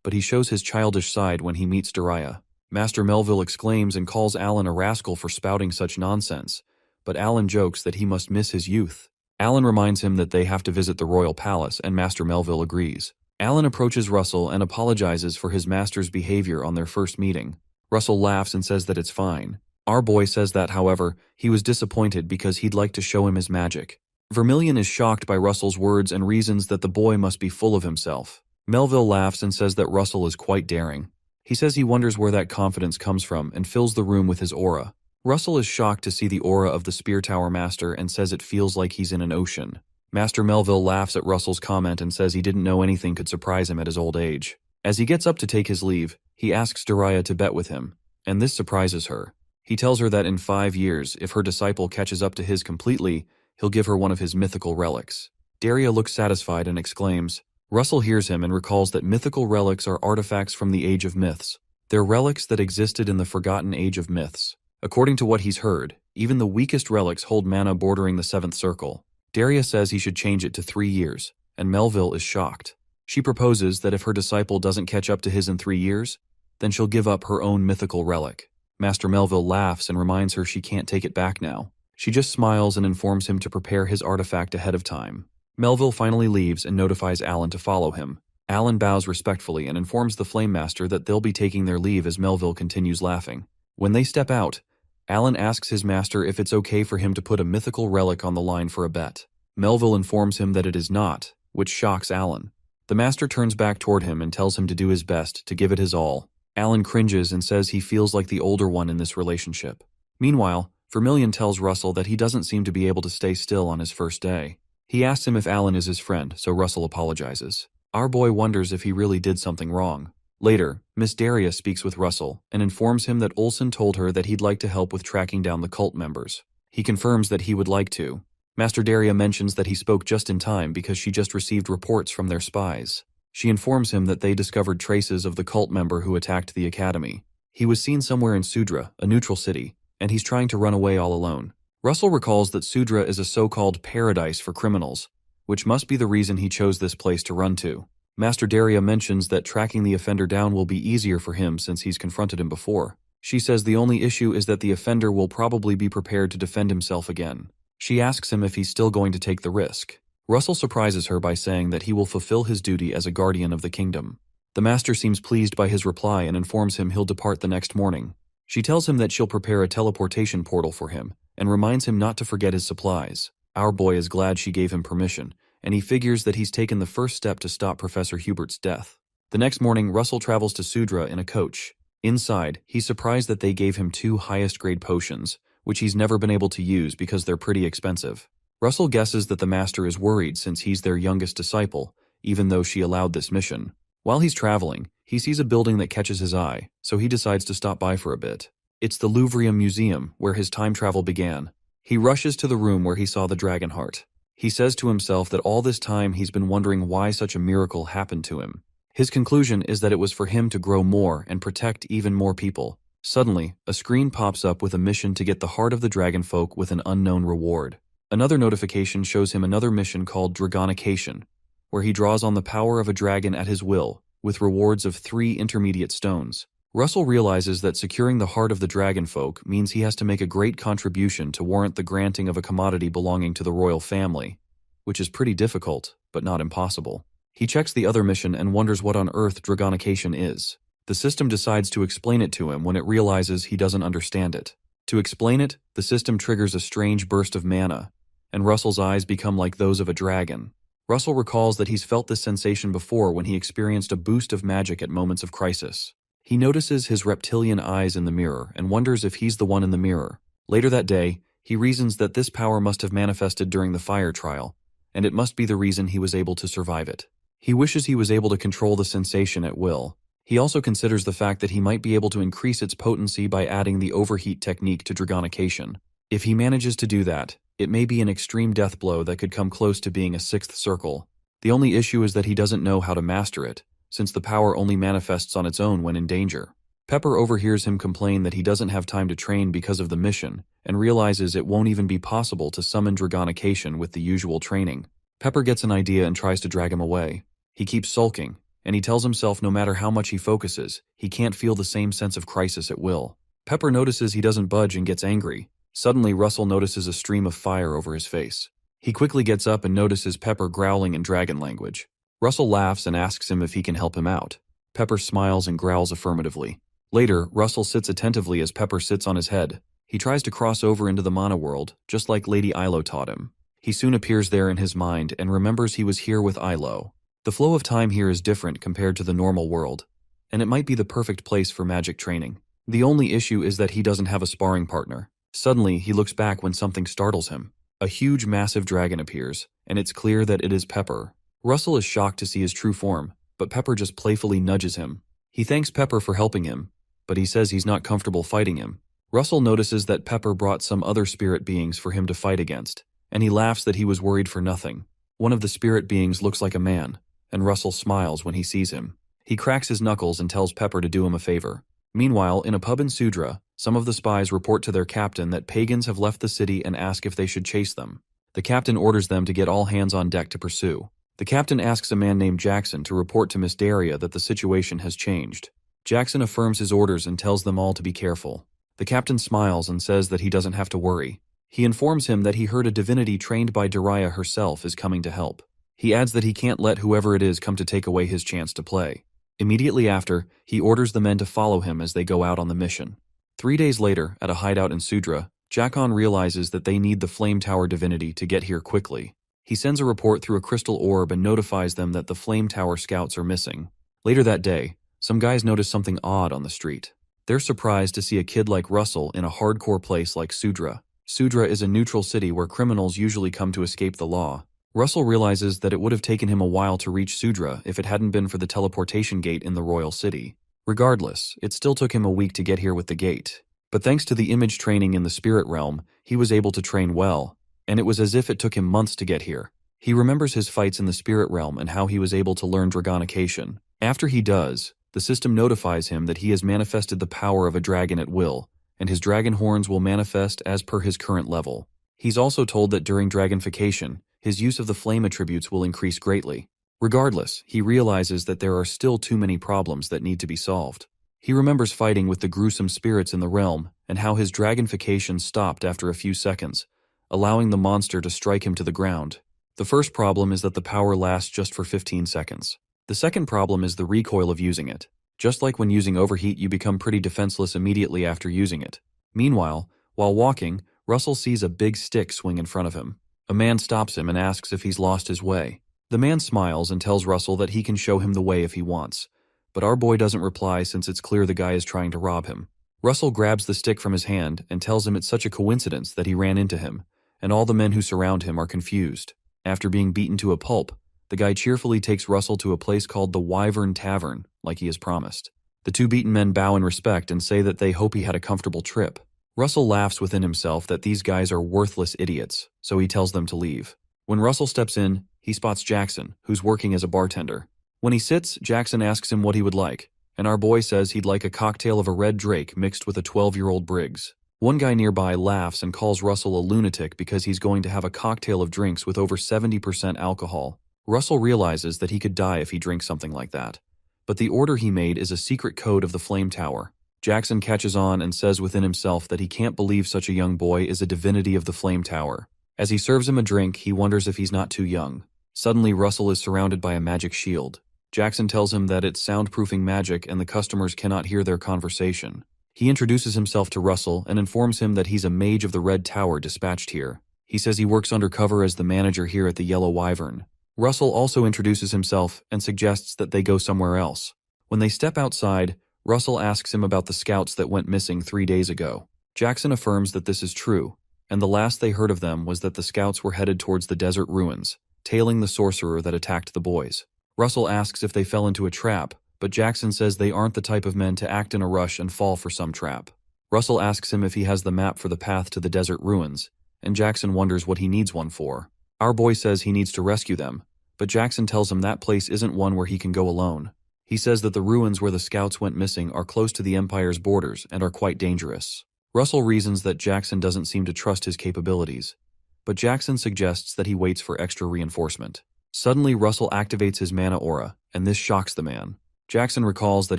but he shows his childish side when he meets Daria. Master Melville exclaims and calls Alan a rascal for spouting such nonsense, but Alan jokes that he must miss his youth. Alan reminds him that they have to visit the royal palace, and Master Melville agrees. Alan approaches Russell and apologizes for his master's behavior on their first meeting. Russell laughs and says that it's fine. Our boy says that, however, he was disappointed because he'd like to show him his magic. Vermilion is shocked by Russell's words and reasons that the boy must be full of himself. Melville laughs and says that Russell is quite daring. He says he wonders where that confidence comes from and fills the room with his aura. Russell is shocked to see the aura of the Spear Tower Master and says it feels like he's in an ocean. Master Melville laughs at Russell's comment and says he didn't know anything could surprise him at his old age. As he gets up to take his leave, he asks Daria to bet with him, and this surprises her. He tells her that in 5 years, if her disciple catches up to his completely, he'll give her one of his mythical relics. Daria looks satisfied and exclaims. Russell hears him and recalls that mythical relics are artifacts from the Age of Myths. They're relics that existed in the forgotten Age of Myths. According to what he's heard, even the weakest relics hold mana bordering the 7th circle. Daria says he should change it to 3 years, and Melville is shocked. She proposes that if her disciple doesn't catch up to his in 3 years, then she'll give up her own mythical relic. Master Melville laughs and reminds her she can't take it back now. She just smiles and informs him to prepare his artifact ahead of time. Melville finally leaves and notifies Alan to follow him. Alan bows respectfully and informs the Flame Master that they'll be taking their leave as Melville continues laughing. When they step out, Alan asks his master if it's okay for him to put a mythical relic on the line for a bet. Melville informs him that it is not, which shocks Alan. The master turns back toward him and tells him to do his best, to give it his all. Alan cringes and says he feels like the older one in this relationship. Meanwhile, Vermilion tells Russell that he doesn't seem to be able to stay still on his first day. He asks him if Alan is his friend, so Russell apologizes. Our boy wonders if he really did something wrong. Later, Miss Daria speaks with Russell and informs him that Olsen told her that he'd like to help with tracking down the cult members. He confirms that he would like to. Master Daria mentions that he spoke just in time because she just received reports from their spies. She informs him that they discovered traces of the cult member who attacked the academy. He was seen somewhere in Sudra, a neutral city, and he's trying to run away all alone. Russell recalls that Sudra is a so-called paradise for criminals, which must be the reason he chose this place to run to. Master Daria mentions that tracking the offender down will be easier for him since he's confronted him before. She says the only issue is that the offender will probably be prepared to defend himself again. She asks him if he's still going to take the risk. Russell surprises her by saying that he will fulfill his duty as a guardian of the kingdom. The master seems pleased by his reply and informs him he'll depart the next morning. She tells him that she'll prepare a teleportation portal for him and reminds him not to forget his supplies. Our boy is glad she gave him permission, and he figures that he's taken the first step to stop Professor Hubert's death. The next morning, Russell travels to Sudra in a coach. Inside, he's surprised that they gave him 2 highest-grade potions, which he's never been able to use because they're pretty expensive. Russell guesses that the master is worried since he's their youngest disciple, even though she allowed this mission. While he's traveling, he sees a building that catches his eye, so he decides to stop by for a bit. It's the Louvre Museum, where his time travel began. He rushes to the room where he saw the dragon heart. He says to himself that all this time he's been wondering why such a miracle happened to him. His conclusion is that it was for him to grow more and protect even more people. Suddenly, a screen pops up with a mission to get the heart of the dragon folk with an unknown reward. Another notification shows him another mission called Dragonication, where he draws on the power of a dragon at his will, with rewards of 3 intermediate stones. Russell realizes that securing the heart of the dragon folk means he has to make a great contribution to warrant the granting of a commodity belonging to the royal family, which is pretty difficult, but not impossible. He checks the other mission and wonders what on earth Dragonication is. The system decides to explain it to him when it realizes he doesn't understand it. To explain it, the system triggers a strange burst of mana, and Russell's eyes become like those of a dragon. Russell recalls that he's felt this sensation before when he experienced a boost of magic at moments of crisis. He notices his reptilian eyes in the mirror and wonders if he's the one in the mirror. Later that day, he reasons that this power must have manifested during the fire trial, and it must be the reason he was able to survive it. He wishes he was able to control the sensation at will. He also considers the fact that he might be able to increase its potency by adding the overheat technique to dragonication. If he manages to do that, it may be an extreme death blow that could come close to being a sixth circle. The only issue is that he doesn't know how to master it, since the power only manifests on its own when in danger. Pepper overhears him complain that he doesn't have time to train because of the mission, and realizes it won't even be possible to summon dragonication with the usual training. Pepper gets an idea and tries to drag him away. He keeps sulking, and he tells himself no matter how much he focuses, he can't feel the same sense of crisis at will. Pepper notices he doesn't budge and gets angry. Suddenly, Russell notices a stream of fire over his face. He quickly gets up and notices Pepper growling in dragon language. Russell laughs and asks him if he can help him out. Pepper smiles and growls affirmatively. Later, Russell sits attentively as Pepper sits on his head. He tries to cross over into the mana world, just like Lady Ilo taught him. He soon appears there in his mind and remembers he was here with Ilo. The flow of time here is different compared to the normal world, and it might be the perfect place for magic training. The only issue is that he doesn't have a sparring partner. Suddenly, he looks back when something startles him. A huge, massive dragon appears, and it's clear that it is Pepper. Russell is shocked to see his true form, but Pepper just playfully nudges him. He thanks Pepper for helping him, but he says he's not comfortable fighting him. Russell notices that Pepper brought some other spirit beings for him to fight against, and he laughs that he was worried for nothing. One of the spirit beings looks like a man, and Russell smiles when he sees him. He cracks his knuckles and tells Pepper to do him a favor. Meanwhile, in a pub in Sudra, some of the spies report to their captain that pagans have left the city and ask if they should chase them. The captain orders them to get all hands on deck to pursue. The captain asks a man named Jackson to report to Miss Daria that the situation has changed. Jackson affirms his orders and tells them all to be careful. The captain smiles and says that he doesn't have to worry. He informs him that he heard a divinity trained by Daria herself is coming to help. He adds that he can't let whoever it is come to take away his chance to play. Immediately after, he orders the men to follow him as they go out on the mission. 3 days later, at a hideout in Sudra, Jakon realizes that they need the Flame Tower divinity to get here quickly. He sends a report through a crystal orb and notifies them that the Flame Tower scouts are missing. Later that day, some guys notice something odd on the street. They're surprised to see a kid like Russell in a hardcore place like Sudra. Sudra is a neutral city where criminals usually come to escape the law. Russell realizes that it would have taken him a while to reach Sudra if it hadn't been for the teleportation gate in the royal city. Regardless, it still took him a week to get here with the gate. But thanks to the image training in the spirit realm, he was able to train well, and it was as if it took him months to get here. He remembers his fights in the spirit realm and how he was able to learn dragonication. After he does, the system notifies him that he has manifested the power of a dragon at will, and his dragon horns will manifest as per his current level. He's also told that during dragonification, his use of the flame attributes will increase greatly. Regardless, he realizes that there are still too many problems that need to be solved. He remembers fighting with the gruesome spirits in the realm and how his dragonification stopped after a few seconds, allowing the monster to strike him to the ground. The first problem is that the power lasts just for 15 seconds. The second problem is the recoil of using it. Just like when using overheat, you become pretty defenseless immediately after using it. Meanwhile, while walking, Russell sees a big stick swing in front of him. A man stops him and asks if he's lost his way. The man smiles and tells Russell that he can show him the way if he wants. But our boy doesn't reply since it's clear the guy is trying to rob him. Russell grabs the stick from his hand and tells him it's such a coincidence that he ran into him, and all the men who surround him are confused. After being beaten to a pulp, the guy cheerfully takes Russell to a place called the Wyvern Tavern, like he has promised. The two beaten men bow in respect and say that they hope he had a comfortable trip. Russell laughs within himself that these guys are worthless idiots, so he tells them to leave. When Russell steps in, he spots Jackson, who's working as a bartender. When he sits, Jackson asks him what he would like, and our boy says he'd like a cocktail of a red drake mixed with a 12-year-old Briggs. One guy nearby laughs and calls Russell a lunatic because he's going to have a cocktail of drinks with over 70% alcohol. Russell realizes that he could die if he drinks something like that. But the order he made is a secret code of the Flame Tower. Jackson catches on and says within himself that he can't believe such a young boy is a divinity of the Flame Tower. As he serves him a drink, he wonders if he's not too young. Suddenly, Russell is surrounded by a magic shield. Jackson tells him that it's soundproofing magic and the customers cannot hear their conversation. He introduces himself to Russell and informs him that he's a mage of the Red Tower dispatched here. He says he works undercover as the manager here at the Yellow Wyvern. Russell also introduces himself and suggests that they go somewhere else. When they step outside, Russell asks him about the scouts that went missing 3 days ago. Jackson affirms that this is true, and the last they heard of them was that the scouts were headed towards the desert ruins, tailing the sorcerer that attacked the boys. Russell asks if they fell into a trap, but Jackson says they aren't the type of men to act in a rush and fall for some trap. Russell asks him if he has the map for the path to the desert ruins, and Jackson wonders what he needs one for. Our boy says he needs to rescue them, but Jackson tells him that place isn't one where he can go alone. He says that the ruins where the scouts went missing are close to the Empire's borders and are quite dangerous. Russell reasons that Jackson doesn't seem to trust his capabilities, but Jackson suggests that he waits for extra reinforcement. Suddenly, Russell activates his mana aura, and this shocks the man. Jackson recalls that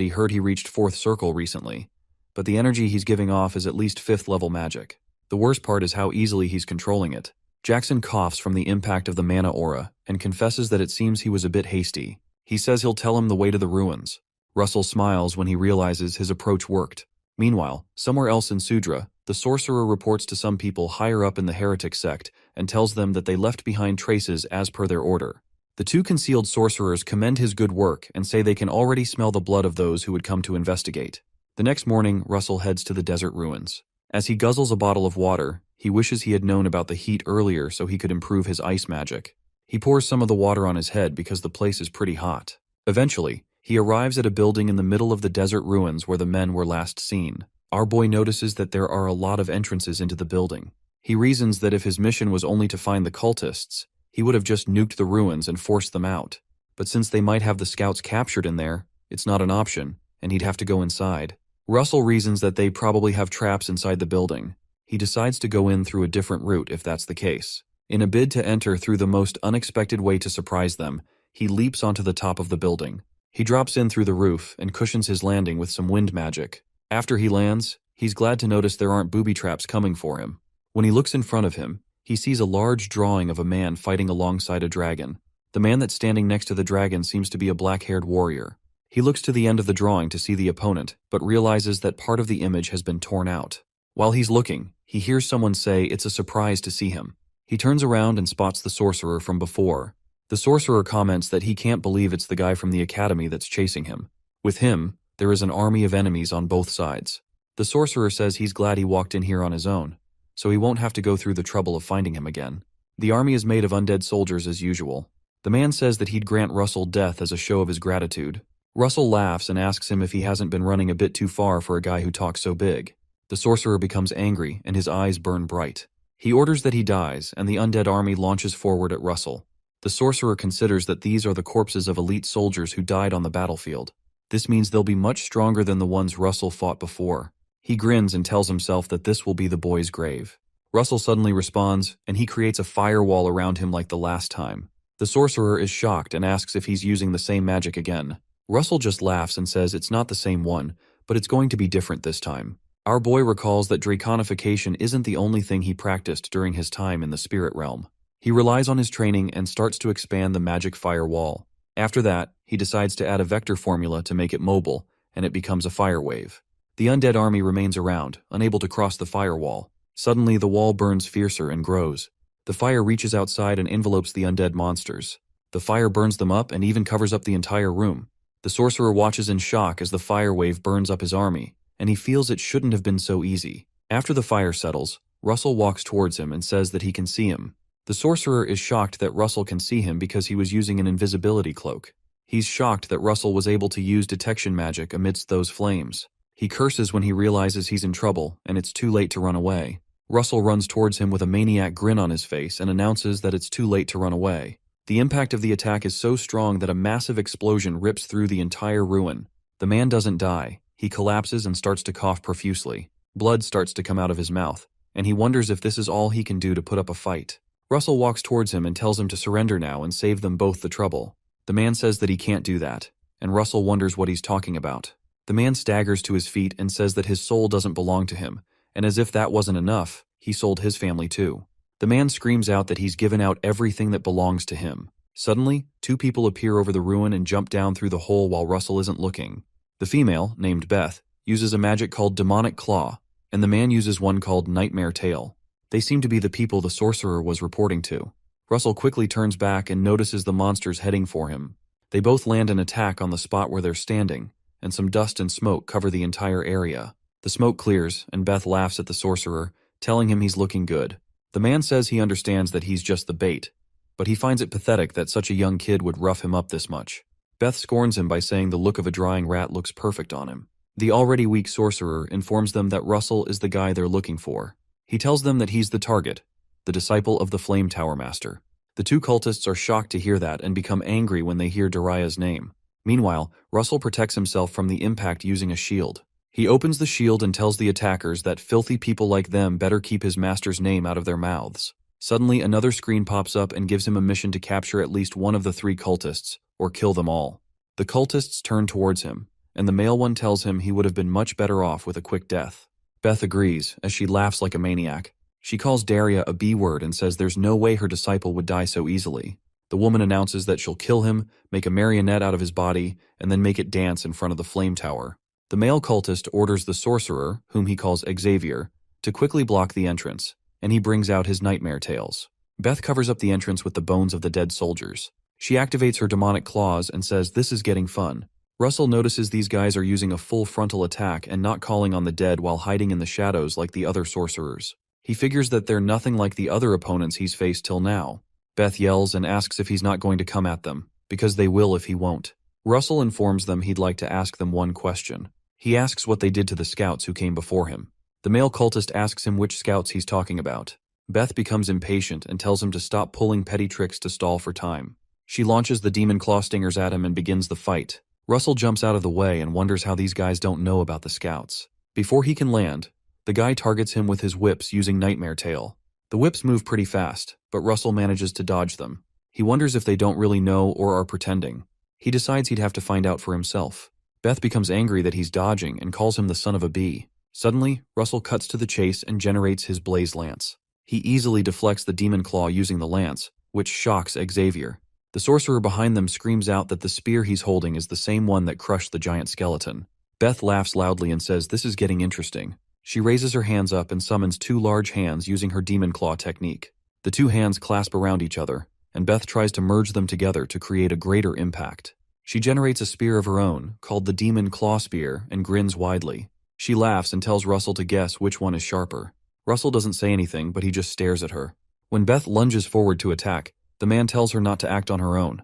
he heard he reached 4th circle recently, but the energy he's giving off is at least 5th level magic. The worst part is how easily he's controlling it. Jackson coughs from the impact of the mana aura and confesses that it seems he was a bit hasty. He says he'll tell him the way to the ruins. Russell smiles when he realizes his approach worked. Meanwhile, somewhere else in Sudra, the sorcerer reports to some people higher up in the heretic sect and tells them that they left behind traces as per their order. The 2 concealed sorcerers commend his good work and say they can already smell the blood of those who would come to investigate. The next morning, Russell heads to the desert ruins. As he guzzles a bottle of water, he wishes he had known about the heat earlier so he could improve his ice magic. He pours some of the water on his head because the place is pretty hot. Eventually, he arrives at a building in the middle of the desert ruins where the men were last seen. Our boy notices that there are a lot of entrances into the building. He reasons that if his mission was only to find the cultists, he would have just nuked the ruins and forced them out. But since they might have the scouts captured in there, it's not an option, and he'd have to go inside. Russell reasons that they probably have traps inside the building. He decides to go in through a different route if that's the case. In a bid to enter through the most unexpected way to surprise them, he leaps onto the top of the building. He drops in through the roof and cushions his landing with some wind magic. After he lands, he's glad to notice there aren't booby traps coming for him. When he looks in front of him, he sees a large drawing of a man fighting alongside a dragon. The man that's standing next to the dragon seems to be a black-haired warrior. He looks to the end of the drawing to see the opponent, but realizes that part of the image has been torn out. While he's looking, he hears someone say it's a surprise to see him. He turns around and spots the sorcerer from before. The sorcerer comments that he can't believe it's the guy from the academy that's chasing him. With him, there is an army of enemies on both sides. The sorcerer says he's glad he walked in here on his own, so he won't have to go through the trouble of finding him again. The army is made of undead soldiers as usual. The man says that he'd grant Russell death as a show of his gratitude. Russell laughs and asks him if he hasn't been running a bit too far for a guy who talks so big. The sorcerer becomes angry and his eyes burn bright. He orders that he dies, and the undead army launches forward at Russell. The sorcerer considers that these are the corpses of elite soldiers who died on the battlefield. This means they'll be much stronger than the ones Russell fought before. He grins and tells himself that this will be the boy's grave. Russell suddenly responds, and he creates a firewall around him like the last time. The sorcerer is shocked and asks if he's using the same magic again. Russell just laughs and says it's not the same one, but it's going to be different this time. Our boy recalls that draconification isn't the only thing he practiced during his time in the spirit realm. He relies on his training and starts to expand the magic firewall. After that, he decides to add a vector formula to make it mobile, and it becomes a fire wave. The undead army remains around, unable to cross the firewall. Suddenly, the wall burns fiercer and grows. The fire reaches outside and envelopes the undead monsters. The fire burns them up and even covers up the entire room. The sorcerer watches in shock as the fire wave burns up his army, and he feels it shouldn't have been so easy. After the fire settles, Russell walks towards him and says that he can see him. The sorcerer is shocked that Russell can see him because he was using an invisibility cloak. He's shocked that Russell was able to use detection magic amidst those flames. He curses when he realizes he's in trouble and it's too late to run away. Russell runs towards him with a maniac grin on his face and announces that it's too late to run away. The impact of the attack is so strong that a massive explosion rips through the entire ruin. The man doesn't die. He collapses and starts to cough profusely. Blood starts to come out of his mouth, and he wonders if this is all he can do to put up a fight. Russell walks towards him and tells him to surrender now and save them both the trouble. The man says that he can't do that, and Russell wonders what he's talking about. The man staggers to his feet and says that his soul doesn't belong to him, and as if that wasn't enough, he sold his family too. The man screams out that he's given out everything that belongs to him. Suddenly, 2 people appear over the ruin and jump down through the hole while Russell isn't looking. The female, named Beth, uses a magic called Demonic Claw, and the man uses one called Nightmare Tail. They seem to be the people the sorcerer was reporting to. Russell quickly turns back and notices the monsters heading for him. They both land an attack on the spot where they're standing, and some dust and smoke cover the entire area. The smoke clears, and Beth laughs at the sorcerer, telling him he's looking good. The man says he understands that he's just the bait, but he finds it pathetic that such a young kid would rough him up this much. Beth scorns him by saying the look of a drying rat looks perfect on him. The already weak sorcerer informs them that Russell is the guy they're looking for. He tells them that he's the target, the disciple of the Flame Tower Master. The two cultists are shocked to hear that and become angry when they hear Daria's name. Meanwhile, Russell protects himself from the impact using a shield. He opens the shield and tells the attackers that filthy people like them better keep his master's name out of their mouths. Suddenly, another screen pops up and gives him a mission to capture at least one of the three cultists, or kill them all. The cultists turn towards him, and the male one tells him he would have been much better off with a quick death. Beth agrees, as she laughs like a maniac. She calls Daria a B-word and says there's no way her disciple would die so easily. The woman announces that she'll kill him, make a marionette out of his body, and then make it dance in front of the flame tower. The male cultist orders the sorcerer, whom he calls Xavier, to quickly block the entrance, and he brings out his nightmare tales. Beth covers up the entrance with the bones of the dead soldiers. She activates her demonic claws and says this is getting fun. Russell notices these guys are using a full frontal attack and not calling on the dead while hiding in the shadows like the other sorcerers. He figures that they're nothing like the other opponents he's faced till now. Beth yells and asks if he's not going to come at them, because they will if he won't. Russell informs them he'd like to ask them one question. He asks what they did to the scouts who came before him. The male cultist asks him which scouts he's talking about. Beth becomes impatient and tells him to stop pulling petty tricks to stall for time. She launches the demon claw stingers at him and begins the fight. Russell jumps out of the way and wonders how these guys don't know about the scouts. Before he can land, the guy targets him with his whips using Nightmare Tail. The whips move pretty fast, but Russell manages to dodge them. He wonders if they don't really know or are pretending. He decides he'd have to find out for himself. Beth becomes angry that he's dodging and calls him the son of a bee. Suddenly, Russell cuts to the chase and generates his blaze lance. He easily deflects the demon claw using the lance, which shocks Xavier. The sorcerer behind them screams out that the spear he's holding is the same one that crushed the giant skeleton. Beth laughs loudly and says this is getting interesting. She raises her hands up and summons two large hands using her demon claw technique. The two hands clasp around each other, and Beth tries to merge them together to create a greater impact. She generates a spear of her own, called the Demon Claw Spear, and grins widely. She laughs and tells Russell to guess which one is sharper. Russell doesn't say anything, but he just stares at her. When Beth lunges forward to attack, the man tells her not to act on her own.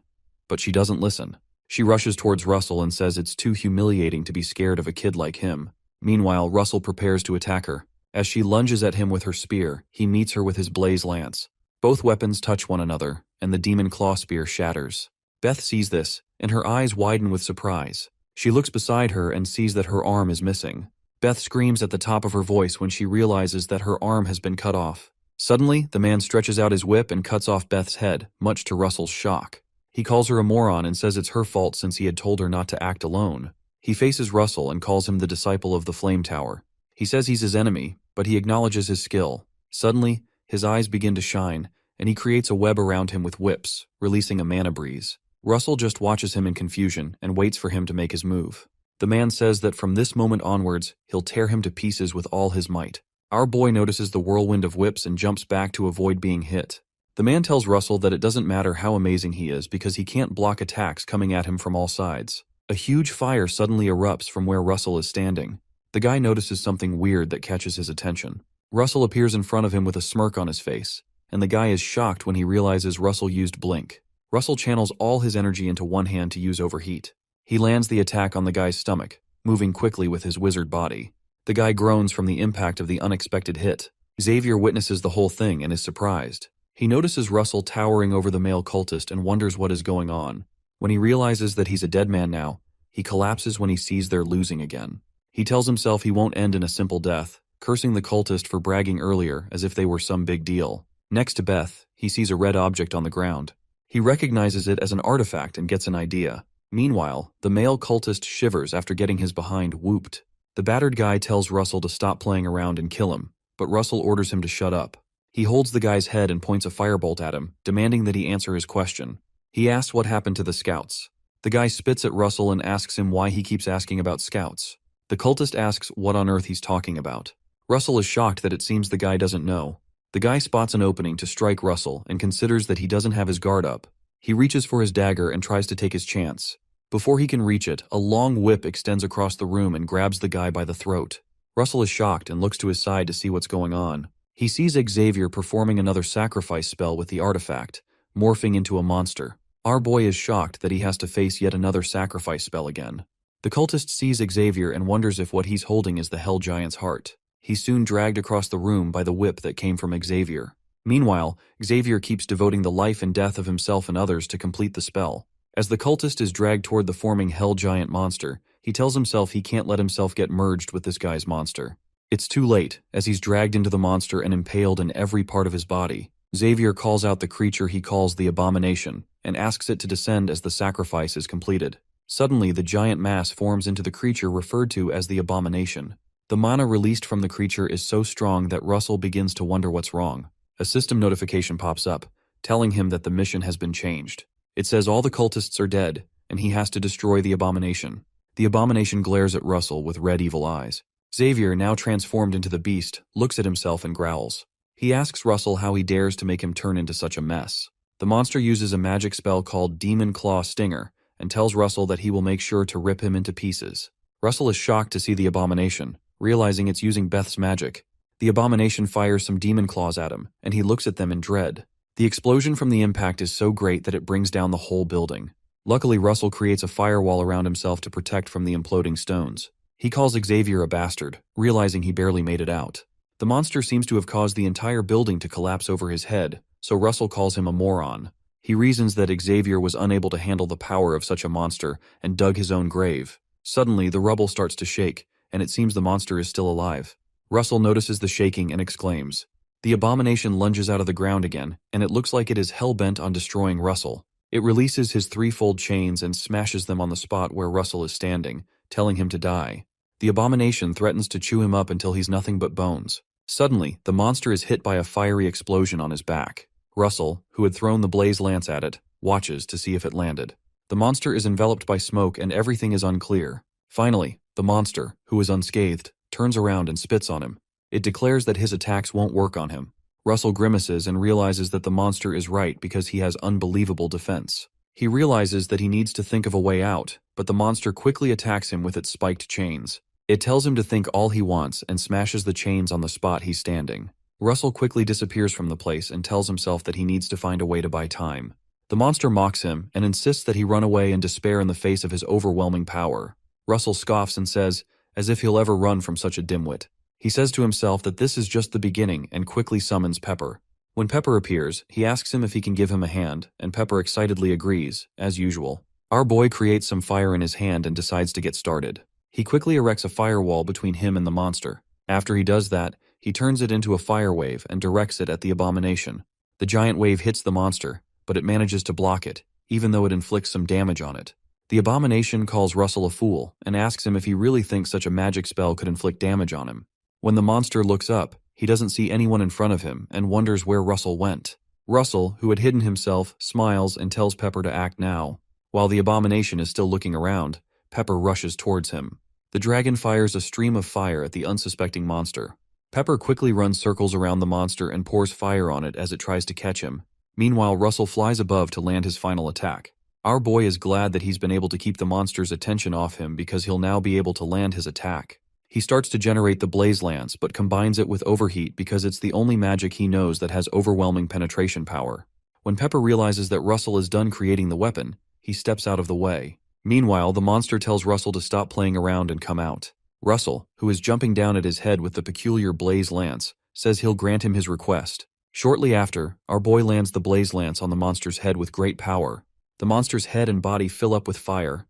But she doesn't listen. She rushes towards Russell and says it's too humiliating to be scared of a kid like him. Meanwhile, Russell prepares to attack her. As she lunges at him with her spear, he meets her with his blaze lance. Both weapons touch one another, and the Demon Claw Spear shatters. Beth sees this, and her eyes widen with surprise. She looks beside her and sees that her arm is missing. Beth screams at the top of her voice when she realizes that her arm has been cut off. Suddenly, the man stretches out his whip and cuts off Beth's head, much to Russell's shock. He calls her a moron and says it's her fault since he had told her not to act alone. He faces Russell and calls him the disciple of the Flame Tower. He says he's his enemy, but he acknowledges his skill. Suddenly, his eyes begin to shine, and he creates a web around him with whips, releasing a mana breeze. Russell just watches him in confusion and waits for him to make his move. The man says that from this moment onwards, he'll tear him to pieces with all his might. Our boy notices the whirlwind of whips and jumps back to avoid being hit. The man tells Russell that it doesn't matter how amazing he is because he can't block attacks coming at him from all sides. A huge fire suddenly erupts from where Russell is standing. The guy notices something weird that catches his attention. Russell appears in front of him with a smirk on his face, and the guy is shocked when he realizes Russell used Blink. Russell channels all his energy into one hand to use Overheat. He lands the attack on the guy's stomach, moving quickly with his wizard body. The guy groans from the impact of the unexpected hit. Xavier witnesses the whole thing and is surprised. He notices Russell towering over the male cultist and wonders what is going on. When he realizes that he's a dead man now, he collapses when he sees they're losing again. He tells himself he won't end in a simple death, cursing the cultist for bragging earlier as if they were some big deal. Next to Beth, he sees a red object on the ground. He recognizes it as an artifact and gets an idea. Meanwhile, the male cultist shivers after getting his behind whooped. The battered guy tells Russell to stop playing around and kill him, but Russell orders him to shut up. He holds the guy's head and points a firebolt at him, demanding that he answer his question. He asks what happened to the scouts. The guy spits at Russell and asks him why he keeps asking about scouts. The cultist asks what on earth he's talking about. Russell is shocked that it seems the guy doesn't know. The guy spots an opening to strike Russell and considers that he doesn't have his guard up. He reaches for his dagger and tries to take his chance. Before he can reach it, a long whip extends across the room and grabs the guy by the throat. Russell is shocked and looks to his side to see what's going on. He sees Xavier performing another sacrifice spell with the artifact, morphing into a monster. Our boy is shocked that he has to face yet another sacrifice spell again. The cultist sees Xavier and wonders if what he's holding is the Hell Giant's heart. He's soon dragged across the room by the whip that came from Xavier. Meanwhile, Xavier keeps devoting the life and death of himself and others to complete the spell. As the cultist is dragged toward the forming Hell Giant monster, he tells himself he can't let himself get merged with this guy's monster. It's too late, as he's dragged into the monster and impaled in every part of his body. Xavier calls out the creature he calls the Abomination, and asks it to descend as the sacrifice is completed. Suddenly, the giant mass forms into the creature referred to as the Abomination. The mana released from the creature is so strong that Russell begins to wonder what's wrong. A system notification pops up, telling him that the mission has been changed. It says all the cultists are dead, and he has to destroy the Abomination. The Abomination glares at Russell with red evil eyes. Xavier, now transformed into the beast, looks at himself and growls. He asks Russell how he dares to make him turn into such a mess. The monster uses a magic spell called Demon Claw Stinger, and tells Russell that he will make sure to rip him into pieces. Russell is shocked to see the Abomination, realizing it's using Beth's magic. The Abomination fires some demon claws at him, and he looks at them in dread. The explosion from the impact is so great that it brings down the whole building. Luckily, Russell creates a firewall around himself to protect from the imploding stones. He calls Xavier a bastard, realizing he barely made it out. The monster seems to have caused the entire building to collapse over his head, so Russell calls him a moron. He reasons that Xavier was unable to handle the power of such a monster and dug his own grave. Suddenly, the rubble starts to shake, and it seems the monster is still alive. Russell notices the shaking and exclaims. The Abomination lunges out of the ground again, and it looks like it is hell-bent on destroying Russell. It releases his threefold chains and smashes them on the spot where Russell is standing, telling him to die. The Abomination threatens to chew him up until he's nothing but bones. Suddenly, the monster is hit by a fiery explosion on his back. Russell, who had thrown the blaze lance at it, watches to see if it landed. The monster is enveloped by smoke and everything is unclear. Finally, the monster, who is unscathed, turns around and spits on him. It declares that his attacks won't work on him. Russell grimaces and realizes that the monster is right because he has unbelievable defense. He realizes that he needs to think of a way out, but the monster quickly attacks him with its spiked chains. It tells him to think all he wants and smashes the chains on the spot he's standing. Russell quickly disappears from the place and tells himself that he needs to find a way to buy time. The monster mocks him and insists that he run away in despair in the face of his overwhelming power. Russell scoffs and says, as if he'll ever run from such a dimwit. He says to himself that this is just the beginning and quickly summons Pepper. When Pepper appears, he asks him if he can give him a hand, and Pepper excitedly agrees, as usual. Our boy creates some fire in his hand and decides to get started. He quickly erects a firewall between him and the monster. After he does that, he turns it into a fire wave and directs it at the Abomination. The giant wave hits the monster, but it manages to block it, even though it inflicts some damage on it. The Abomination calls Russell a fool and asks him if he really thinks such a magic spell could inflict damage on him. When the monster looks up, he doesn't see anyone in front of him and wonders where Russell went. Russell, who had hidden himself, smiles and tells Pepper to act now. While the Abomination is still looking around, Pepper rushes towards him. The dragon fires a stream of fire at the unsuspecting monster. Pepper quickly runs circles around the monster and pours fire on it as it tries to catch him. Meanwhile, Russell flies above to land his final attack. Our boy is glad that he's been able to keep the monster's attention off him because he'll now be able to land his attack. He starts to generate the blaze lance but combines it with overheat because it's the only magic he knows that has overwhelming penetration power. When Pepper realizes that Russell is done creating the weapon, he steps out of the way. Meanwhile, the monster tells Russell to stop playing around and come out. Russell, who is jumping down at his head with the peculiar blaze lance, says he'll grant him his request. Shortly after, our boy lands the blaze lance on the monster's head with great power. The monster's head and body fill up with fire,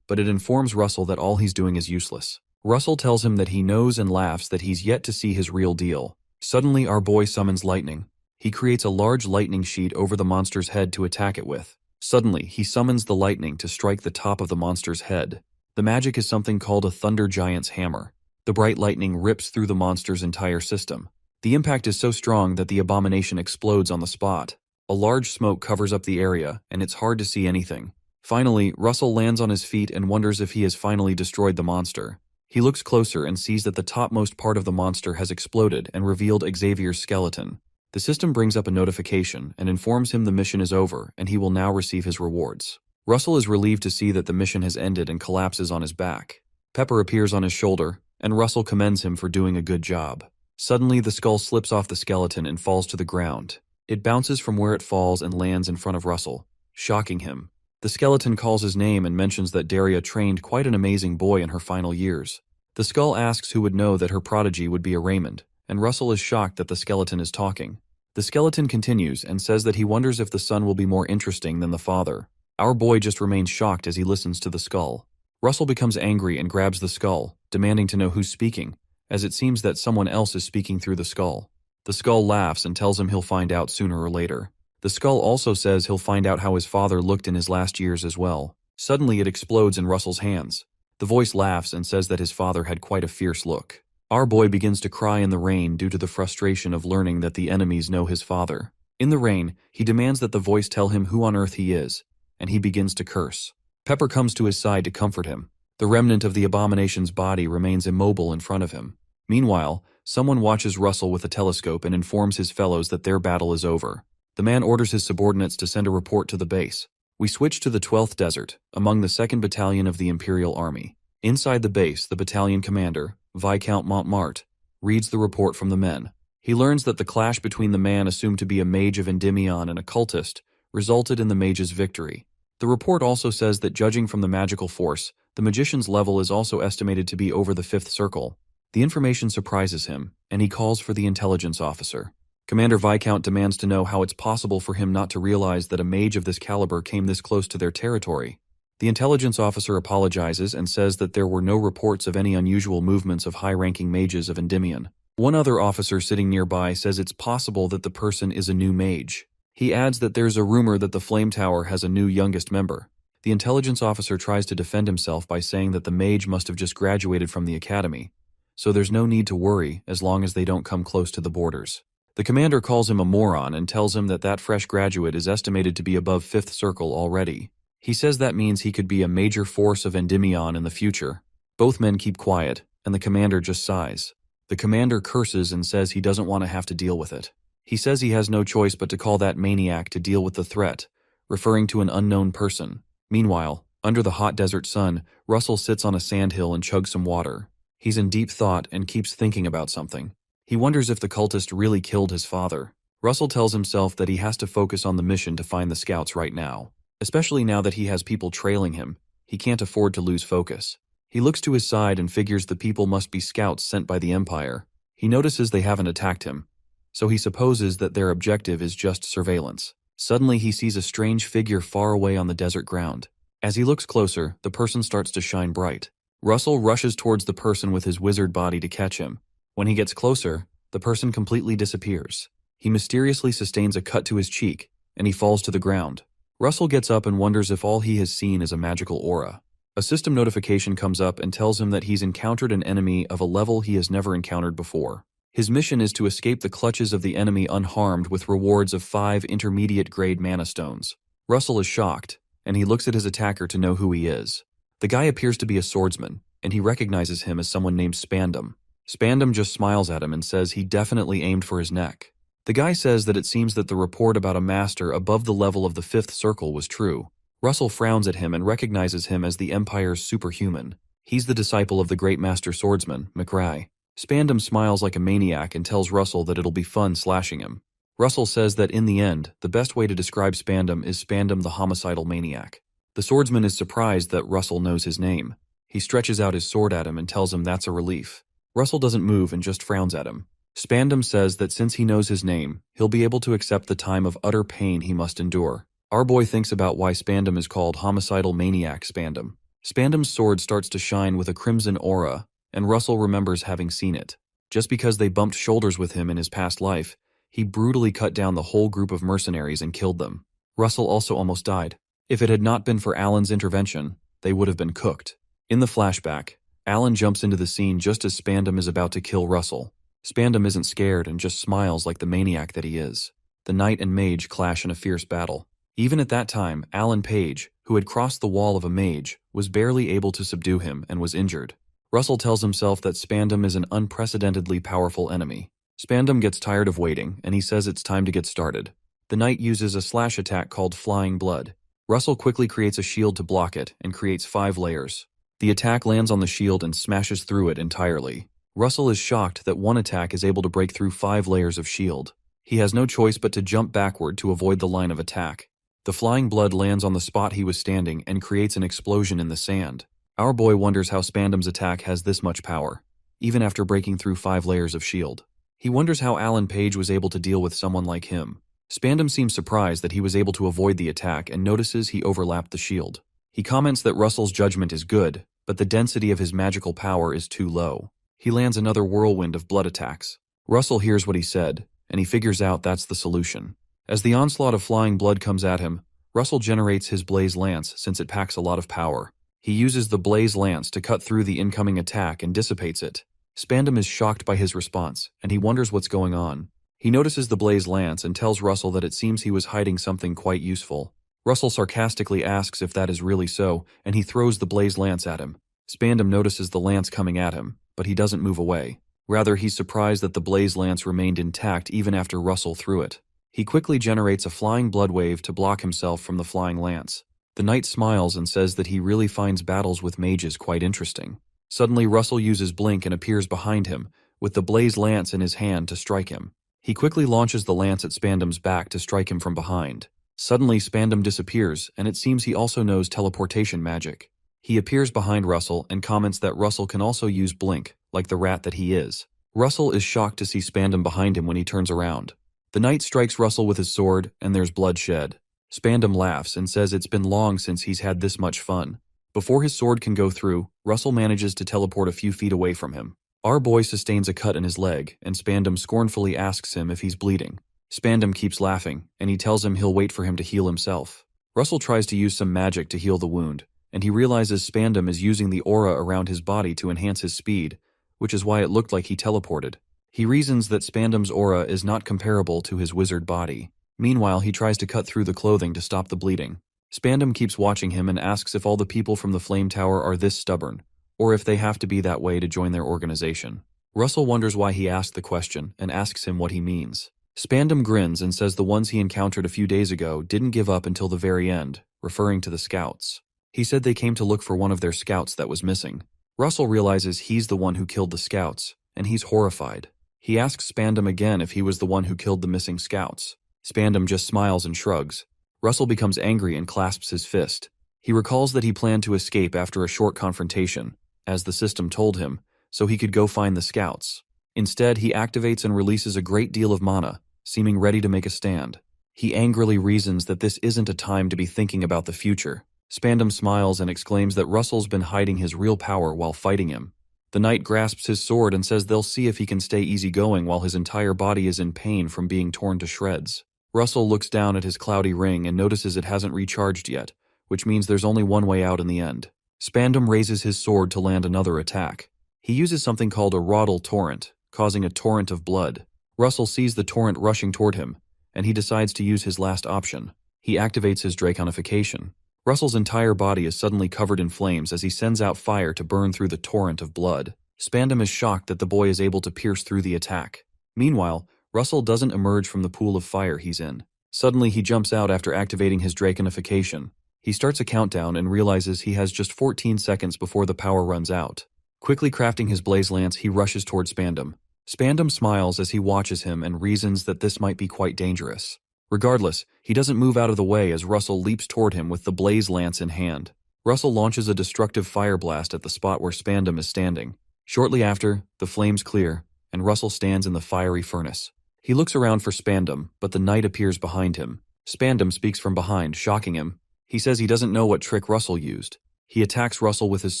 but it informs Russell that all he's doing is useless. Russell tells him that he knows and laughs that he's yet to see his real deal. Suddenly, our boy summons lightning. He creates a large lightning sheet over the monster's head to attack it with. Suddenly, he summons the lightning to strike the top of the monster's head. The magic is something called a Thunder Giant's Hammer. The bright lightning rips through the monster's entire system. The impact is so strong that the Abomination explodes on the spot. A large smoke covers up the area, and it's hard to see anything. Finally, Russell lands on his feet and wonders if he has finally destroyed the monster. He looks closer and sees that the topmost part of the monster has exploded and revealed Xavier's skeleton. The system brings up a notification and informs him the mission is over and he will now receive his rewards. Russell is relieved to see that the mission has ended and collapses on his back. Pepper appears on his shoulder, and Russell commends him for doing a good job. Suddenly, the skull slips off the skeleton and falls to the ground. It bounces from where it falls and lands in front of Russell, shocking him. The skeleton calls his name and mentions that Daria trained quite an amazing boy in her final years. The skull asks who would know that her prodigy would be a Raymond, and Russell is shocked that the skeleton is talking. The skeleton continues and says that he wonders if the son will be more interesting than the father. Our boy just remains shocked as he listens to the skull. Russell becomes angry and grabs the skull, demanding to know who's speaking, as it seems that someone else is speaking through the skull. The skull laughs and tells him he'll find out sooner or later. The skull also says he'll find out how his father looked in his last years as well. Suddenly it explodes in Russell's hands. The voice laughs and says that his father had quite a fierce look. Our boy begins to cry in the rain due to the frustration of learning that the enemies know his father. In the rain, he demands that the voice tell him who on earth he is, and he begins to curse. Pepper comes to his side to comfort him. The remnant of the abomination's body remains immobile in front of him. Meanwhile, someone watches Russell with a telescope and informs his fellows that their battle is over. The man orders his subordinates to send a report to the base. We switch to the 12th Desert, among the 2nd Battalion of the Imperial Army. Inside the base, the battalion commander, Viscount Montmartre, reads the report from the men. He learns that the clash between the man assumed to be a mage of Endymion and a cultist resulted in the mage's victory. The report also says that judging from the magical force, the magician's level is also estimated to be over the 5th circle. The information surprises him, and he calls for the intelligence officer. Commander Viscount demands to know how it's possible for him not to realize that a mage of this caliber came this close to their territory. The intelligence officer apologizes and says that there were no reports of any unusual movements of high-ranking mages of Endymion. One other officer sitting nearby says it's possible that the person is a new mage. He adds that there's a rumor that the Flame Tower has a new youngest member. The intelligence officer tries to defend himself by saying that the mage must have just graduated from the academy, so there's no need to worry as long as they don't come close to the borders. The commander calls him a moron and tells him that that fresh graduate is estimated to be above 5th circle already. He says that means he could be a major force of Endymion in the future. Both men keep quiet, and the commander just sighs. The commander curses and says he doesn't want to have to deal with it. He says he has no choice but to call that maniac to deal with the threat, referring to an unknown person. Meanwhile, under the hot desert sun, Russell sits on a sandhill and chugs some water. He's in deep thought and keeps thinking about something. He wonders if the cultist really killed his father. Russell tells himself that he has to focus on the mission to find the scouts right now. Especially now that he has people trailing him, he can't afford to lose focus. He looks to his side and figures the people must be scouts sent by the Empire. He notices they haven't attacked him, so he supposes that their objective is just surveillance. Suddenly he sees a strange figure far away on the desert ground. As he looks closer, the person starts to shine bright. Russell rushes towards the person with his wizard body to catch him. When he gets closer, the person completely disappears. He mysteriously sustains a cut to his cheek, and he falls to the ground. Russell gets up and wonders if all he has seen is a magical aura. A system notification comes up and tells him that he's encountered an enemy of a level he has never encountered before. His mission is to escape the clutches of the enemy unharmed with rewards of 5 intermediate-grade mana stones. Russell is shocked, and he looks at his attacker to know who he is. The guy appears to be a swordsman, and he recognizes him as someone named Spandam. Spandam just smiles at him and says he definitely aimed for his neck. The guy says that it seems that the report about a master above the level of the 5th circle was true. Russell frowns at him and recognizes him as the Empire's superhuman. He's the disciple of the great master swordsman, McRae. Spandam smiles like a maniac and tells Russell that it'll be fun slashing him. Russell says that in the end, the best way to describe Spandam is Spandam the homicidal maniac. The swordsman is surprised that Russell knows his name. He stretches out his sword at him and tells him that's a relief. Russell doesn't move and just frowns at him. Spandam says that since he knows his name, he'll be able to accept the time of utter pain he must endure. Our boy thinks about why Spandam is called homicidal maniac Spandam. Spandam's sword starts to shine with a crimson aura, and Russell remembers having seen it. Just because they bumped shoulders with him in his past life, he brutally cut down the whole group of mercenaries and killed them. Russell also almost died. If it had not been for Alan's intervention, they would have been cooked. In the flashback, Alan jumps into the scene just as Spandam is about to kill Russell. Spandam isn't scared and just smiles like the maniac that he is. The knight and mage clash in a fierce battle. Even at that time, Alan Page, who had crossed the wall of a mage, was barely able to subdue him and was injured. Russell tells himself that Spandam is an unprecedentedly powerful enemy. Spandam gets tired of waiting, and he says it's time to get started. The knight uses a slash attack called Flying Blood. Russell quickly creates a shield to block it and creates 5 layers. The attack lands on the shield and smashes through it entirely. Russell is shocked that one attack is able to break through 5 layers of shield. He has no choice but to jump backward to avoid the line of attack. The Flying Blood lands on the spot he was standing and creates an explosion in the sand. Our boy wonders how Spandam's attack has this much power, even after breaking through 5 layers of shield. He wonders how Alan Page was able to deal with someone like him. Spandam seems surprised that he was able to avoid the attack and notices he overlapped the shield. He comments that Russell's judgment is good, but the density of his magical power is too low. He lands another whirlwind of blood attacks. Russell hears what he said, and he figures out that's the solution. As the onslaught of flying blood comes at him, Russell generates his Blaze Lance since it packs a lot of power. He uses the Blaze Lance to cut through the incoming attack and dissipates it. Spandam is shocked by his response, and he wonders what's going on. He notices the Blaze Lance and tells Russell that it seems he was hiding something quite useful. Russell sarcastically asks if that is really so, and he throws the Blaze Lance at him. Spandam notices the lance coming at him, but he doesn't move away. Rather, he's surprised that the Blaze Lance remained intact even after Russell threw it. He quickly generates a flying blood wave to block himself from the flying lance. The knight smiles and says that he really finds battles with mages quite interesting. Suddenly, Russell uses Blink and appears behind him, with the Blaze Lance in his hand to strike him. He quickly launches the lance at Spandam's back to strike him from behind. Suddenly, Spandam disappears, and it seems he also knows teleportation magic. He appears behind Russell and comments that Russell can also use Blink, like the rat that he is. Russell is shocked to see Spandam behind him when he turns around. The knight strikes Russell with his sword, and there's blood shed. Spandam laughs and says it's been long since he's had this much fun. Before his sword can go through, Russell manages to teleport a few feet away from him. Our boy sustains a cut in his leg, and Spandam scornfully asks him if he's bleeding. Spandam keeps laughing, and he tells him he'll wait for him to heal himself. Russell tries to use some magic to heal the wound, and he realizes Spandam is using the aura around his body to enhance his speed, which is why it looked like he teleported. He reasons that Spandam's aura is not comparable to his wizard body. Meanwhile, he tries to cut through the clothing to stop the bleeding. Spandam keeps watching him and asks if all the people from the Flame Tower are this stubborn, or if they have to be that way to join their organization. Russell wonders why he asked the question and asks him what he means. Spandam grins and says the ones he encountered a few days ago didn't give up until the very end, referring to the scouts. He said they came to look for one of their scouts that was missing. Russell realizes he's the one who killed the scouts, and he's horrified. He asks Spandam again if he was the one who killed the missing scouts. Spandam just smiles and shrugs. Russell becomes angry and clasps his fist. He recalls that he planned to escape after a short confrontation, as the system told him, so he could go find the scouts. Instead, he activates and releases a great deal of mana, seeming ready to make a stand. He angrily reasons that this isn't a time to be thinking about the future. Spandam smiles and exclaims that Russell's been hiding his real power while fighting him. The knight grasps his sword and says they'll see if he can stay easygoing while his entire body is in pain from being torn to shreds. Russell looks down at his cloudy ring and notices it hasn't recharged yet, which means there's only one way out in the end. Spandam raises his sword to land another attack. He uses something called a Roddle Torrent, causing a torrent of blood. Russell sees the torrent rushing toward him, and he decides to use his last option. He activates his Draconification. Russell's entire body is suddenly covered in flames as he sends out fire to burn through the torrent of blood. Spandam is shocked that the boy is able to pierce through the attack. Meanwhile, Russell doesn't emerge from the pool of fire he's in. Suddenly, he jumps out after activating his Draconification. He starts a countdown and realizes he has just 14 seconds before the power runs out. Quickly crafting his Blaze Lance, he rushes toward Spandam. Spandam smiles as he watches him and reasons that this might be quite dangerous. Regardless, he doesn't move out of the way as Russell leaps toward him with the Blaze Lance in hand. Russell launches a destructive fire blast at the spot where Spandam is standing. Shortly after, the flames clear, and Russell stands in the fiery furnace. He looks around for Spandam, but the knight appears behind him. Spandam speaks from behind, shocking him. He says he doesn't know what trick Russell used. He attacks Russell with his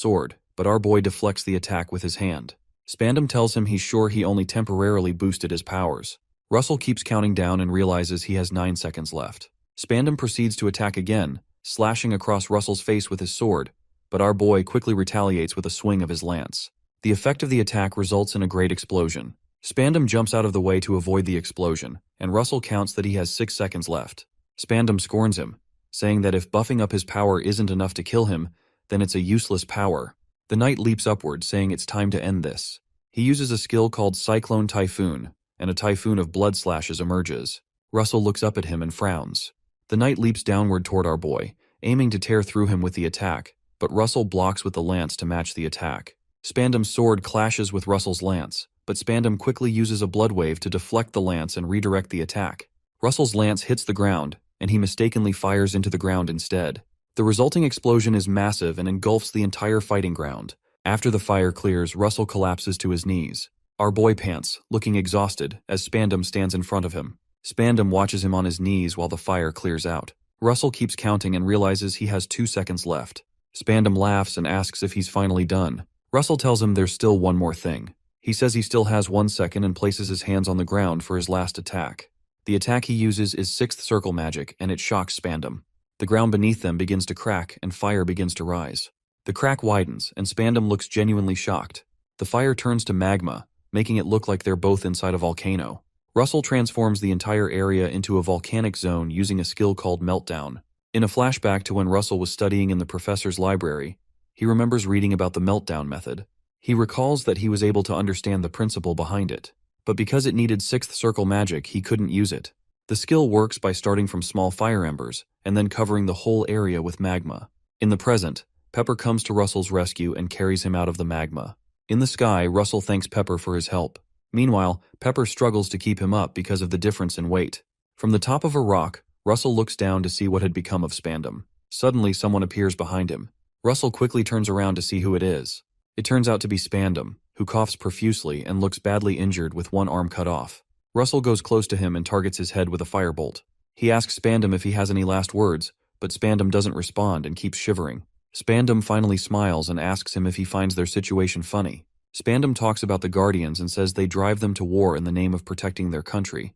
sword, but our boy deflects the attack with his hand. Spandam tells him he's sure he only temporarily boosted his powers. Russell keeps counting down and realizes he has 9 seconds left. Spandam proceeds to attack again, slashing across Russell's face with his sword, but our boy quickly retaliates with a swing of his lance. The effect of the attack results in a great explosion. Spandam jumps out of the way to avoid the explosion, and Russell counts that he has 6 seconds left. Spandam scorns him, saying that if buffing up his power isn't enough to kill him, then it's a useless power. The knight leaps upward, saying it's time to end this. He uses a skill called Cyclone Typhoon, and a typhoon of blood slashes emerges. Russell looks up at him and frowns. The knight leaps downward toward our boy, aiming to tear through him with the attack, but Russell blocks with the lance to match the attack. Spandam's sword clashes with Russell's lance, but Spandam quickly uses a blood wave to deflect the lance and redirect the attack. Russell's lance hits the ground, and he mistakenly fires into the ground instead. The resulting explosion is massive and engulfs the entire fighting ground. After the fire clears, Russell collapses to his knees. Our boy pants, looking exhausted, as Spandam stands in front of him. Spandam watches him on his knees while the fire clears out. Russell keeps counting and realizes he has 2 seconds left. Spandam laughs and asks if he's finally done. Russell tells him there's still one more thing. He says he still has 1 second and places his hands on the ground for his last attack. The attack he uses is 6th circle magic, and it shocks Spandam. The ground beneath them begins to crack and fire begins to rise. The crack widens, and Spandam looks genuinely shocked. The fire turns to magma, making it look like they're both inside a volcano. Russell transforms the entire area into a volcanic zone using a skill called Meltdown. In a flashback to when Russell was studying in the professor's library, he remembers reading about the Meltdown method. He recalls that he was able to understand the principle behind it, but because it needed 6th circle magic, he couldn't use it. The skill works by starting from small fire embers and then covering the whole area with magma. In the present, Pepper comes to Russell's rescue and carries him out of the magma. In the sky, Russell thanks Pepper for his help. Meanwhile, Pepper struggles to keep him up because of the difference in weight. From the top of a rock, Russell looks down to see what had become of Spandam. Suddenly, someone appears behind him. Russell quickly turns around to see who it is. It turns out to be Spandam, who coughs profusely and looks badly injured with one arm cut off. Russell goes close to him and targets his head with a firebolt. He asks Spandam if he has any last words, but Spandam doesn't respond and keeps shivering. Spandam finally smiles and asks him if he finds their situation funny. Spandam talks about the Guardians and says they drive them to war in the name of protecting their country,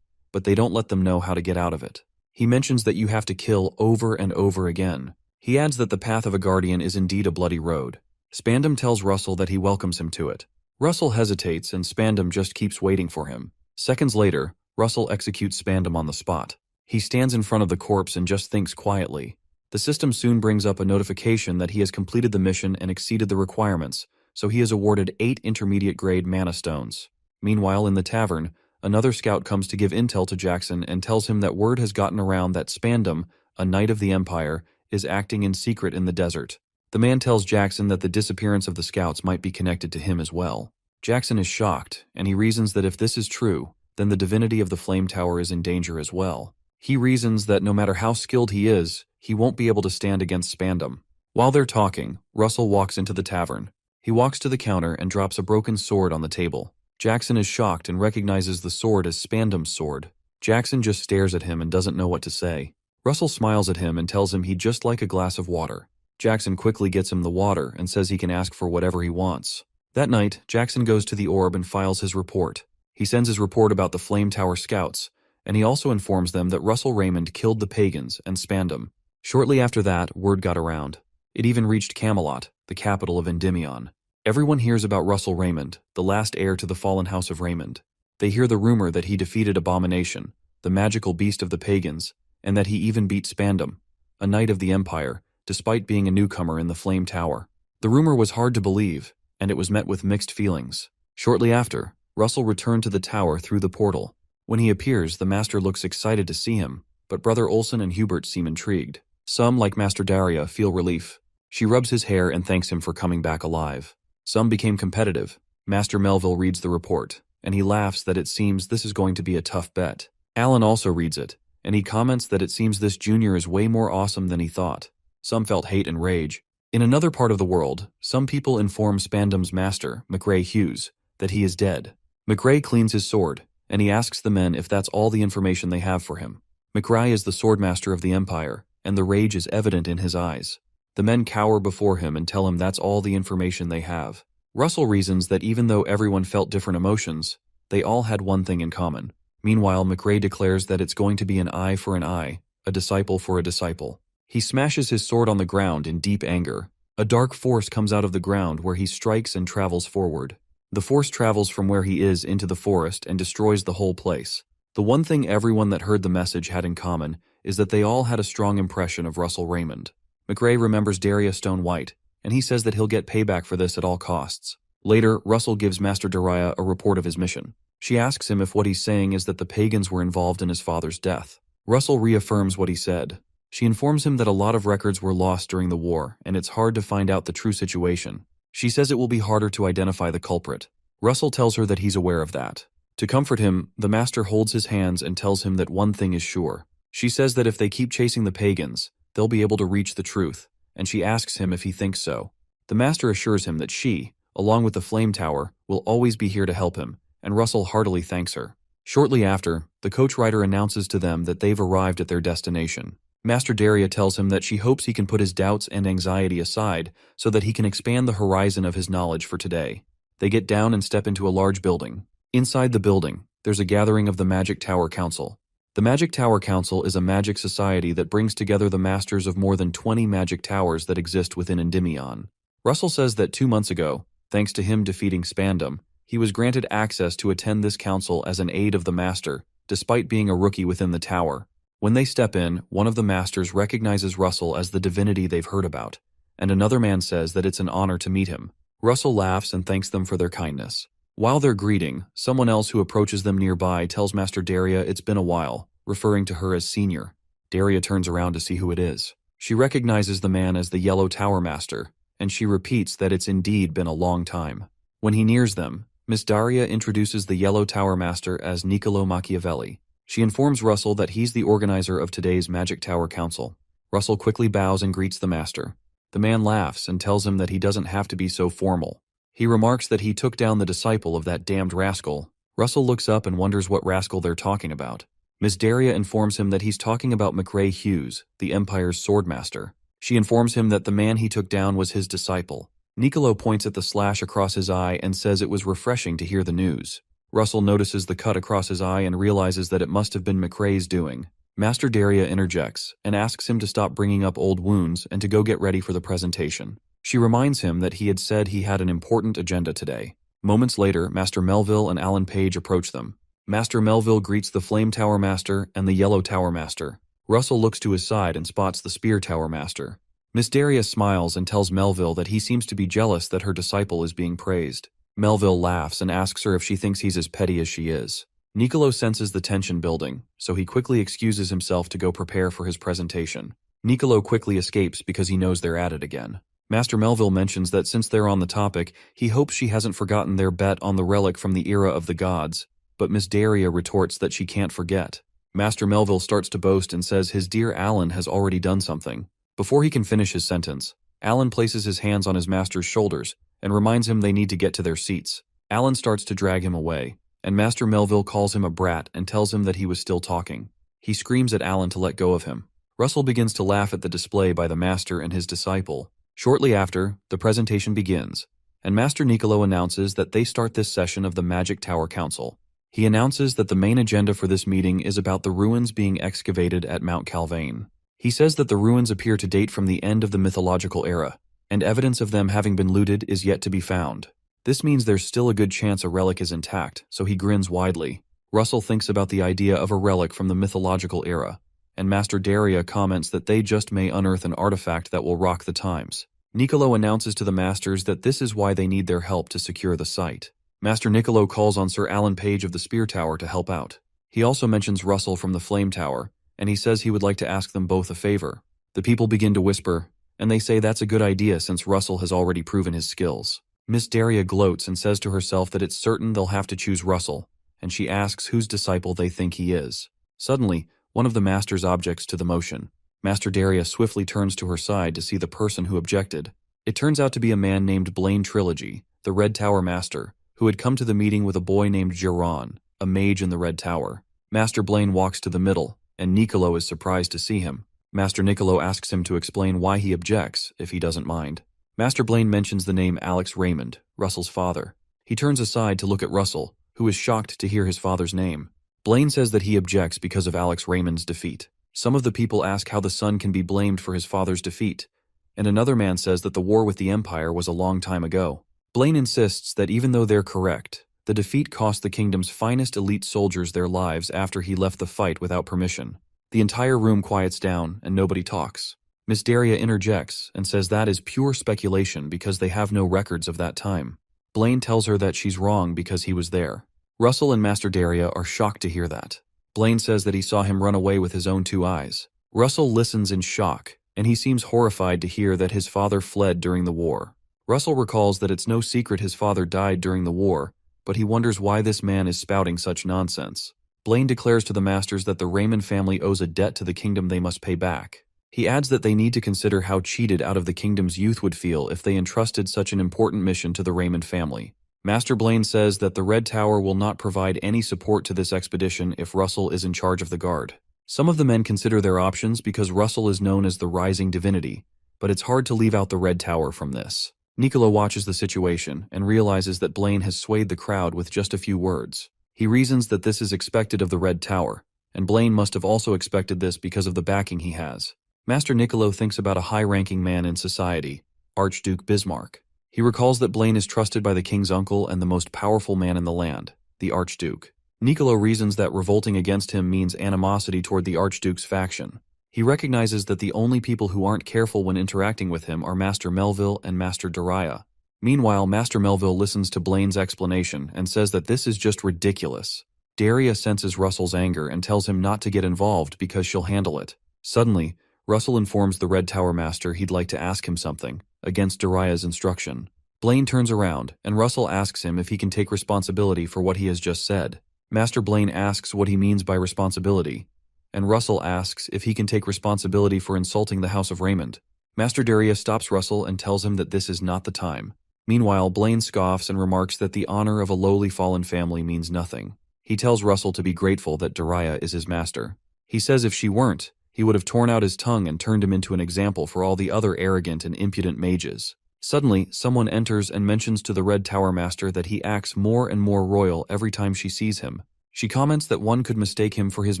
but they don't let them know how to get out of it. He mentions that you have to kill over and over again. He adds that the path of a Guardian is indeed a bloody road. Spandam tells Russell that he welcomes him to it. Russell hesitates and Spandam just keeps waiting for him. Seconds later, Russell executes Spandam on the spot. He stands in front of the corpse and just thinks quietly. The system soon brings up a notification that he has completed the mission and exceeded the requirements, so he is awarded 8 intermediate-grade mana stones. Meanwhile, in the tavern, another scout comes to give intel to Jackson and tells him that word has gotten around that Spandam, a knight of the Empire, is acting in secret in the desert. The man tells Jackson that the disappearance of the scouts might be connected to him as well. Jackson is shocked, and he reasons that if this is true, then the divinity of the Flame Tower is in danger as well. He reasons that no matter how skilled he is, he won't be able to stand against Spandam. While they're talking, Russell walks into the tavern. He walks to the counter and drops a broken sword on the table. Jackson is shocked and recognizes the sword as Spandam's sword. Jackson just stares at him and doesn't know what to say. Russell smiles at him and tells him he'd just like a glass of water. Jackson quickly gets him the water and says he can ask for whatever he wants. That night, Jackson goes to the orb and files his report. He sends his report about the Flame Tower scouts, and he also informs them that Russell Raymond killed the pagans and Spandam. Shortly after that, word got around. It even reached Camelot, the capital of Endymion. Everyone hears about Russell Raymond, the last heir to the fallen house of Raymond. They hear the rumor that he defeated Abomination, the magical beast of the pagans, and that he even beat Spandam, a knight of the Empire, despite being a newcomer in the Flame Tower. The rumor was hard to believe, and it was met with mixed feelings. Shortly after, Russell returned to the tower through the portal. When he appears, the Master looks excited to see him, but Brother Olsen and Hubert seem intrigued. Some, like Master Daria, feel relief. She rubs his hair and thanks him for coming back alive. Some became competitive. Master Melville reads the report, and he laughs that it seems this is going to be a tough bet. Alan also reads it, and he comments that it seems this junior is way more awesome than he thought. Some felt hate and rage. In another part of the world, some people inform Spandam's master, McRae Hughes, that he is dead. McRae cleans his sword, and he asks the men if that's all the information they have for him. McRae is the swordmaster of the Empire, and the rage is evident in his eyes. The men cower before him and tell him that's all the information they have. Russell reasons that even though everyone felt different emotions, they all had one thing in common. Meanwhile, McRae declares that it's going to be an eye for an eye, a disciple for a disciple. He smashes his sword on the ground in deep anger. A dark force comes out of the ground where he strikes and travels forward. The force travels from where he is into the forest and destroys the whole place. The one thing everyone that heard the message had in common is that they all had a strong impression of Russell Raymond. McRae remembers Daria Stone White, and he says that he'll get payback for this at all costs. Later, Russell gives Master Daria a report of his mission. She asks him if what he's saying is that the pagans were involved in his father's death. Russell reaffirms what he said. She informs him that a lot of records were lost during the war, and it's hard to find out the true situation. She says it will be harder to identify the culprit. Russell tells her that he's aware of that. To comfort him, the master holds his hands and tells him that one thing is sure. She says that if they keep chasing the pagans, they'll be able to reach the truth, and she asks him if he thinks so. The master assures him that she, along with the flame tower, will always be here to help him, and Russell heartily thanks her. Shortly after, the coach rider announces to them that they've arrived at their destination. Master Daria tells him that she hopes he can put his doubts and anxiety aside so that he can expand the horizon of his knowledge for today. They get down and step into a large building. Inside the building, there's a gathering of the Magic Tower Council. The Magic Tower Council is a magic society that brings together the masters of more than 20 magic towers that exist within Endymion. Russell says that 2 months ago, thanks to him defeating Spandam, he was granted access to attend this council as an aide of the master, despite being a rookie within the tower. When they step in, one of the masters recognizes Russell as the divinity they've heard about, and another man says that it's an honor to meet him. Russell laughs and thanks them for their kindness. While they're greeting, someone else who approaches them nearby tells Master Daria it's been a while, referring to her as senior. Daria turns around to see who it is. She recognizes the man as the Yellow Tower Master, and she repeats that it's indeed been a long time. When he nears them, Miss Daria introduces the Yellow Tower Master as Niccolo Machiavelli. She informs Russell that he's the organizer of today's Magic Tower Council. Russell quickly bows and greets the master. The man laughs and tells him that he doesn't have to be so formal. He remarks that he took down the disciple of that damned rascal. Russell looks up and wonders what rascal they're talking about. Miss Daria informs him that he's talking about McRae Hughes, the Empire's swordmaster. She informs him that the man he took down was his disciple. Niccolo points at the slash across his eye and says it was refreshing to hear the news. Russell notices the cut across his eye and realizes that it must have been McRae's doing. Master Daria interjects and asks him to stop bringing up old wounds and to go get ready for the presentation. She reminds him that he had said he had an important agenda today. Moments later, Master Melville and Alan Page approach them. Master Melville greets the Flame Tower Master and the Yellow Tower Master. Russell looks to his side and spots the Spear Tower Master. Miss Daria smiles and tells Melville that he seems to be jealous that her disciple is being praised. Melville laughs and asks her if she thinks he's as petty as she is. Niccolo senses the tension building, so he quickly excuses himself to go prepare for his presentation. Niccolo quickly escapes because he knows they're at it again. Master Melville mentions that since they're on the topic, he hopes she hasn't forgotten their bet on the relic from the era of the gods, but Miss Daria retorts that she can't forget. Master Melville starts to boast and says his dear Alan has already done something. Before he can finish his sentence, Alan places his hands on his master's shoulders and reminds him they need to get to their seats. Alan starts to drag him away, and Master Melville calls him a brat and tells him that he was still talking. He screams at Alan to let go of him. Russell begins to laugh at the display by the master and his disciple. Shortly after, the presentation begins, and Master Niccolo announces that they start this session of the Magic Tower Council. He announces that the main agenda for this meeting is about the ruins being excavated at Mount Calvain. He says that the ruins appear to date from the end of the mythological era, and evidence of them having been looted is yet to be found. This means there's still a good chance a relic is intact, so he grins widely. Russell thinks about the idea of a relic from the mythological era, and Master Daria comments that they just may unearth an artifact that will rock the times. Niccolo announces to the masters that this is why they need their help to secure the site. Master Niccolo calls on Sir Alan Page of the Spear Tower to help out. He also mentions Russell from the Flame Tower, and he says he would like to ask them both a favor. The people begin to whisper, and they say that's a good idea since Russell has already proven his skills. Miss Daria gloats and says to herself that it's certain they'll have to choose Russell, and she asks whose disciple they think he is. Suddenly, one of the masters objects to the motion. Master Daria swiftly turns to her side to see the person who objected. It turns out to be a man named Blaine Trilogy, the Red Tower Master, who had come to the meeting with a boy named Giron, a mage in the Red Tower. Master Blaine walks to the middle, and Niccolo is surprised to see him. Master Niccolo asks him to explain why he objects, if he doesn't mind. Master Blaine mentions the name Alex Raymond, Russell's father. He turns aside to look at Russell, who is shocked to hear his father's name. Blaine says that he objects because of Alex Raymond's defeat. Some of the people ask how the son can be blamed for his father's defeat, and another man says that the war with the Empire was a long time ago. Blaine insists that even though they're correct, the defeat cost the kingdom's finest elite soldiers their lives after he left the fight without permission. The entire room quiets down and nobody talks. Miss Daria interjects and says that is pure speculation because they have no records of that time. Blaine tells her that she's wrong because he was there. Russell and Master Daria are shocked to hear that. Blaine says that he saw him run away with his own 2 eyes. Russell listens in shock, and he seems horrified to hear that his father fled during the war. Russell recalls that it's no secret his father died during the war, but he wonders why this man is spouting such nonsense. Blaine declares to the masters that the Raymond family owes a debt to the kingdom they must pay back. He adds that they need to consider how cheated out of the kingdom's youth would feel if they entrusted such an important mission to the Raymond family. Master Blaine says that the Red Tower will not provide any support to this expedition if Russell is in charge of the guard. Some of the men consider their options because Russell is known as the Rising Divinity, but it's hard to leave out the Red Tower from this. Niccolo watches the situation and realizes that Blaine has swayed the crowd with just a few words. He reasons that this is expected of the Red Tower, and Blaine must have also expected this because of the backing he has. Master Niccolo thinks about a high-ranking man in society, Archduke Bismarck. He recalls that Blaine is trusted by the king's uncle and the most powerful man in the land, the Archduke. Niccolo reasons that revolting against him means animosity toward the Archduke's faction. He recognizes that the only people who aren't careful when interacting with him are Master Melville and Master Daria. Meanwhile, Master Melville listens to Blaine's explanation and says that this is just ridiculous. Daria senses Russell's anger and tells him not to get involved because she'll handle it. Suddenly, Russell informs the Red Tower Master he'd like to ask him something, against Daria's instruction. Blaine turns around, and Russell asks him if he can take responsibility for what he has just said. Master Blaine asks what he means by responsibility, and Russell asks if he can take responsibility for insulting the House of Raymond. Master Daria stops Russell and tells him that this is not the time. Meanwhile, Blaine scoffs and remarks that the honor of a lowly fallen family means nothing. He tells Russell to be grateful that Daria is his master. He says if she weren't, he would have torn out his tongue and turned him into an example for all the other arrogant and impudent mages. Suddenly, someone enters and mentions to the Red Tower Master that he acts more and more royal every time she sees him. She comments that one could mistake him for His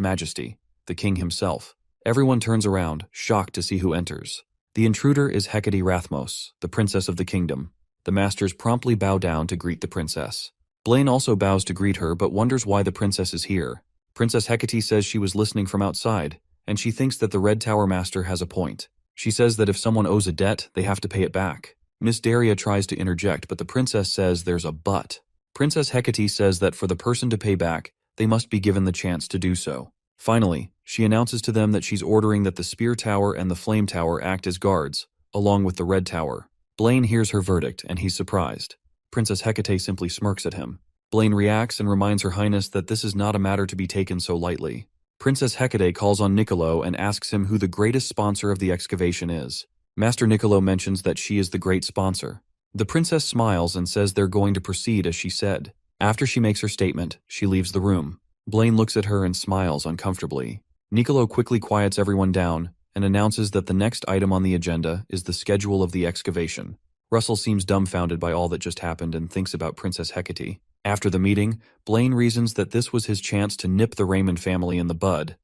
Majesty, the king himself. Everyone turns around, shocked to see who enters. The intruder is Hecate Rathmos, the princess of the kingdom. The masters promptly bow down to greet the princess. Blaine also bows to greet her but wonders why the princess is here. Princess Hecate says she was listening from outside, and she thinks that the Red Tower Master has a point. She says that if someone owes a debt, they have to pay it back. Miss Daria tries to interject, but the princess says there's a but. Princess Hecate says that for the person to pay back, they must be given the chance to do so. Finally, she announces to them that she's ordering that the Spear Tower and the Flame Tower act as guards, along with the Red Tower. Blaine hears her verdict, and he's surprised. Princess Hecate simply smirks at him. Blaine reacts and reminds Her Highness that this is not a matter to be taken so lightly. Princess Hecate calls on Niccolo and asks him who the greatest sponsor of the excavation is. Master Niccolo mentions that she is the great sponsor. The princess smiles and says they're going to proceed as she said. After she makes her statement, she leaves the room. Blaine looks at her and smiles uncomfortably. Niccolo quickly quiets everyone down and announces that the next item on the agenda is the schedule of the excavation. Russell seems dumbfounded by all that just happened and thinks about Princess Hecate. After the meeting, Blaine reasons that this was his chance to nip the Raymond family in the bud,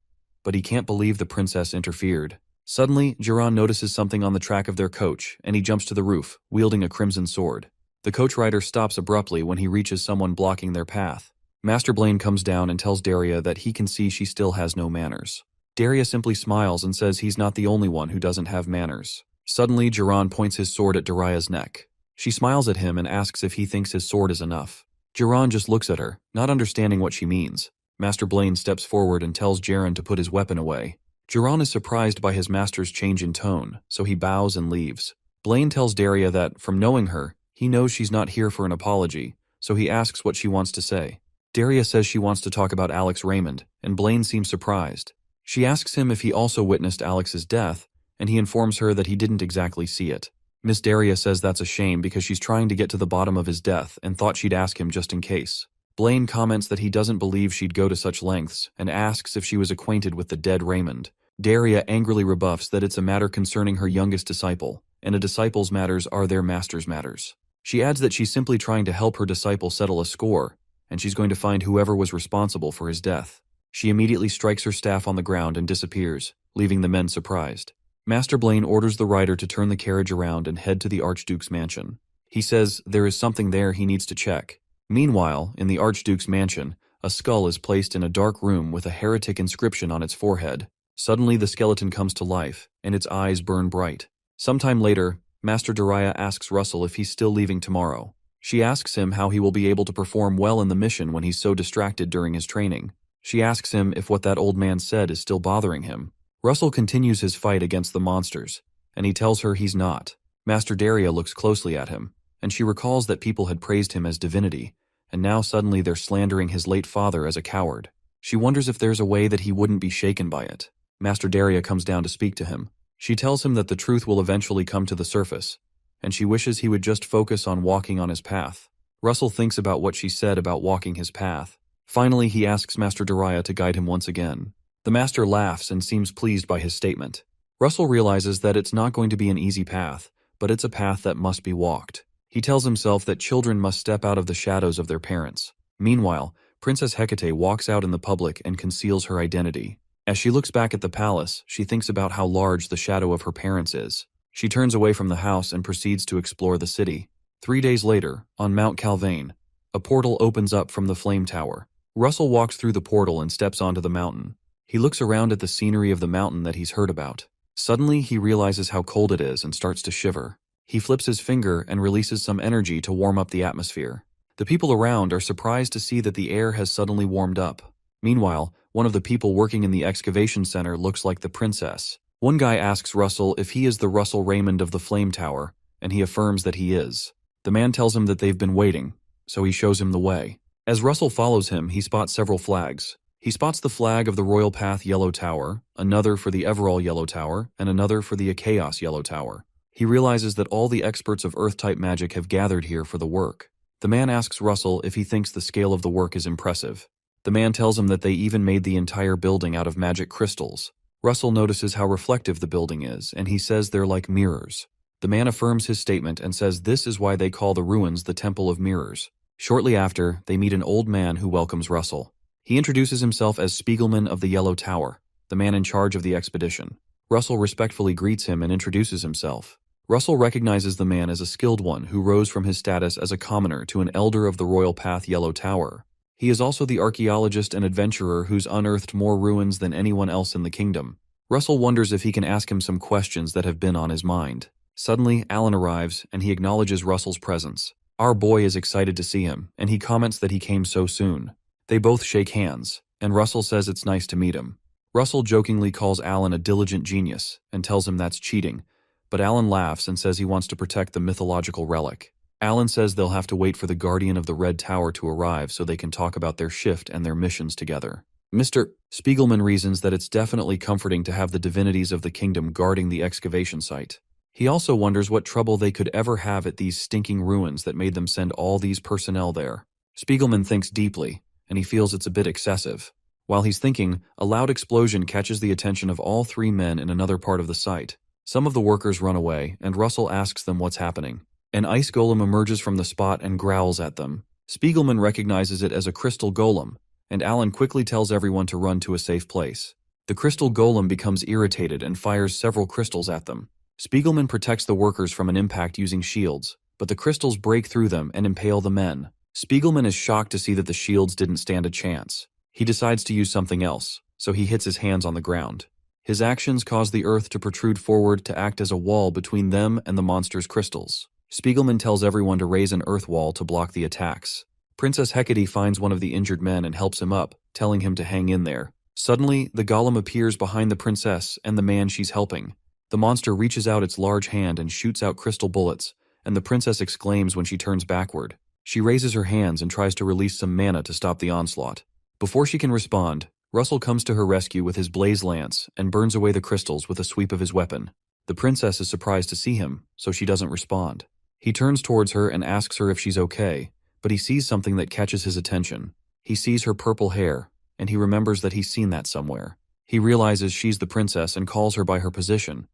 but he can't believe the princess interfered. Suddenly, Geron notices something on the track of their coach, and he jumps to the roof, wielding a crimson sword. The coach rider stops abruptly when he reaches someone blocking their path. Master Blaine comes down and tells Daria that he can see she still has no manners. Daria simply smiles and says he's not the only one who doesn't have manners. Suddenly, Geron points his sword at Daria's neck. She smiles at him and asks if he thinks his sword is enough. Geron just looks at her, not understanding what she means. Master Blaine steps forward and tells Geron to put his weapon away. Geron is surprised by his master's change in tone, so he bows and leaves. Blaine tells Daria that, from knowing her, he knows she's not here for an apology, so he asks what she wants to say. Daria says she wants to talk about Alex Raymond, and Blaine seems surprised. She asks him if he also witnessed Alex's death, and he informs her that he didn't exactly see it. Miss Daria says that's a shame because she's trying to get to the bottom of his death and thought she'd ask him just in case. Blaine comments that he doesn't believe she'd go to such lengths and asks if she was acquainted with the dead Raymond. Daria angrily rebuffs that it's a matter concerning her youngest disciple, and a disciple's matters are their master's matters. She adds that she's simply trying to help her disciple settle a score, and she's going to find whoever was responsible for his death. She immediately strikes her staff on the ground and disappears, leaving the men surprised. Master Blaine orders the rider to turn the carriage around and head to the Archduke's mansion. He says there is something there he needs to check. Meanwhile, in the Archduke's mansion, a skull is placed in a dark room with a heretic inscription on its forehead. Suddenly the skeleton comes to life, and its eyes burn bright. Sometime later, Master Daria asks Russell if he's still leaving tomorrow. She asks him how he will be able to perform well in the mission when he's so distracted during his training. She asks him if what that old man said is still bothering him. Russell continues his fight against the monsters, and he tells her he's not. Master Daria looks closely at him, and she recalls that people had praised him as divinity, and now suddenly they're slandering his late father as a coward. She wonders if there's a way that he wouldn't be shaken by it. Master Daria comes down to speak to him. She tells him that the truth will eventually come to the surface, and she wishes he would just focus on walking on his path. Russell thinks about what she said about walking his path. Finally, he asks Master Daria to guide him once again. The master laughs and seems pleased by his statement. Russell realizes that it's not going to be an easy path, but it's a path that must be walked. He tells himself that children must step out of the shadows of their parents. Meanwhile, Princess Hecate walks out in the public and conceals her identity. As she looks back at the palace, she thinks about how large the shadow of her parents is. She turns away from the house and proceeds to explore the city. 3 days later, on Mount Calvane, a portal opens up from the Flame Tower. Russell walks through the portal and steps onto the mountain. He looks around at the scenery of the mountain that he's heard about. Suddenly, he realizes how cold it is and starts to shiver. He flips his finger and releases some energy to warm up the atmosphere. The people around are surprised to see that the air has suddenly warmed up. Meanwhile, one of the people working in the excavation center looks like the princess. One guy asks Russell if he is the Russell Raymond of the Flame Tower, and he affirms that he is. The man tells him that they've been waiting, so he shows him the way. As Russell follows him, he spots several flags. He spots the flag of the Royal Path Yellow Tower, another for the Everall Yellow Tower, and another for the Chaos Yellow Tower. He realizes that all the experts of Earth-type magic have gathered here for the work. The man asks Russell if he thinks the scale of the work is impressive. The man tells him that they even made the entire building out of magic crystals. Russell notices how reflective the building is, and he says they're like mirrors. The man affirms his statement and says this is why they call the ruins the Temple of Mirrors. Shortly after, they meet an old man who welcomes Russell. He introduces himself as Spiegelman of the Yellow Tower, the man in charge of the expedition. Russell respectfully greets him and introduces himself. Russell recognizes the man as a skilled one who rose from his status as a commoner to an elder of the Royal Path Yellow Tower. He is also the archaeologist and adventurer who's unearthed more ruins than anyone else in the kingdom. Russell wonders if he can ask him some questions that have been on his mind. Suddenly, Alan arrives, and he acknowledges Russell's presence. Our boy is excited to see him, and he comments that he came so soon. They both shake hands, and Russell says it's nice to meet him. Russell jokingly calls Alan a diligent genius, and tells him that's cheating, but Alan laughs and says he wants to protect the mythological relic. Alan says they'll have to wait for the Guardian of the Red Tower to arrive so they can talk about their shift and their missions together. Mr. Spiegelman reasons that it's definitely comforting to have the divinities of the kingdom guarding the excavation site. He also wonders what trouble they could ever have at these stinking ruins that made them send all these personnel there. Spiegelman thinks deeply, and he feels it's a bit excessive. While he's thinking, a loud explosion catches the attention of all three men in another part of the site. Some of the workers run away, and Russell asks them what's happening. An ice golem emerges from the spot and growls at them. Spiegelman recognizes it as a crystal golem, and Alan quickly tells everyone to run to a safe place. The crystal golem becomes irritated and fires several crystals at them. Spiegelman protects the workers from an impact using shields, but the crystals break through them and impale the men. Spiegelman is shocked to see that the shields didn't stand a chance. He decides to use something else, so he hits his hands on the ground. His actions cause the earth to protrude forward to act as a wall between them and the monster's crystals. Spiegelman tells everyone to raise an earth wall to block the attacks. Princess Hecate finds one of the injured men and helps him up, telling him to hang in there. Suddenly, the golem appears behind the princess and the man she's helping. The monster reaches out its large hand and shoots out crystal bullets, and the princess exclaims when she turns backward. She raises her hands and tries to release some mana to stop the onslaught. Before she can respond, Russell comes to her rescue with his blaze lance and burns away the crystals with a sweep of his weapon. The princess is surprised to see him, so she doesn't respond. He turns towards her and asks her if she's okay, but he sees something that catches his attention. He sees her purple hair, and he remembers that he's seen that somewhere. He realizes she's the princess and calls her by her position,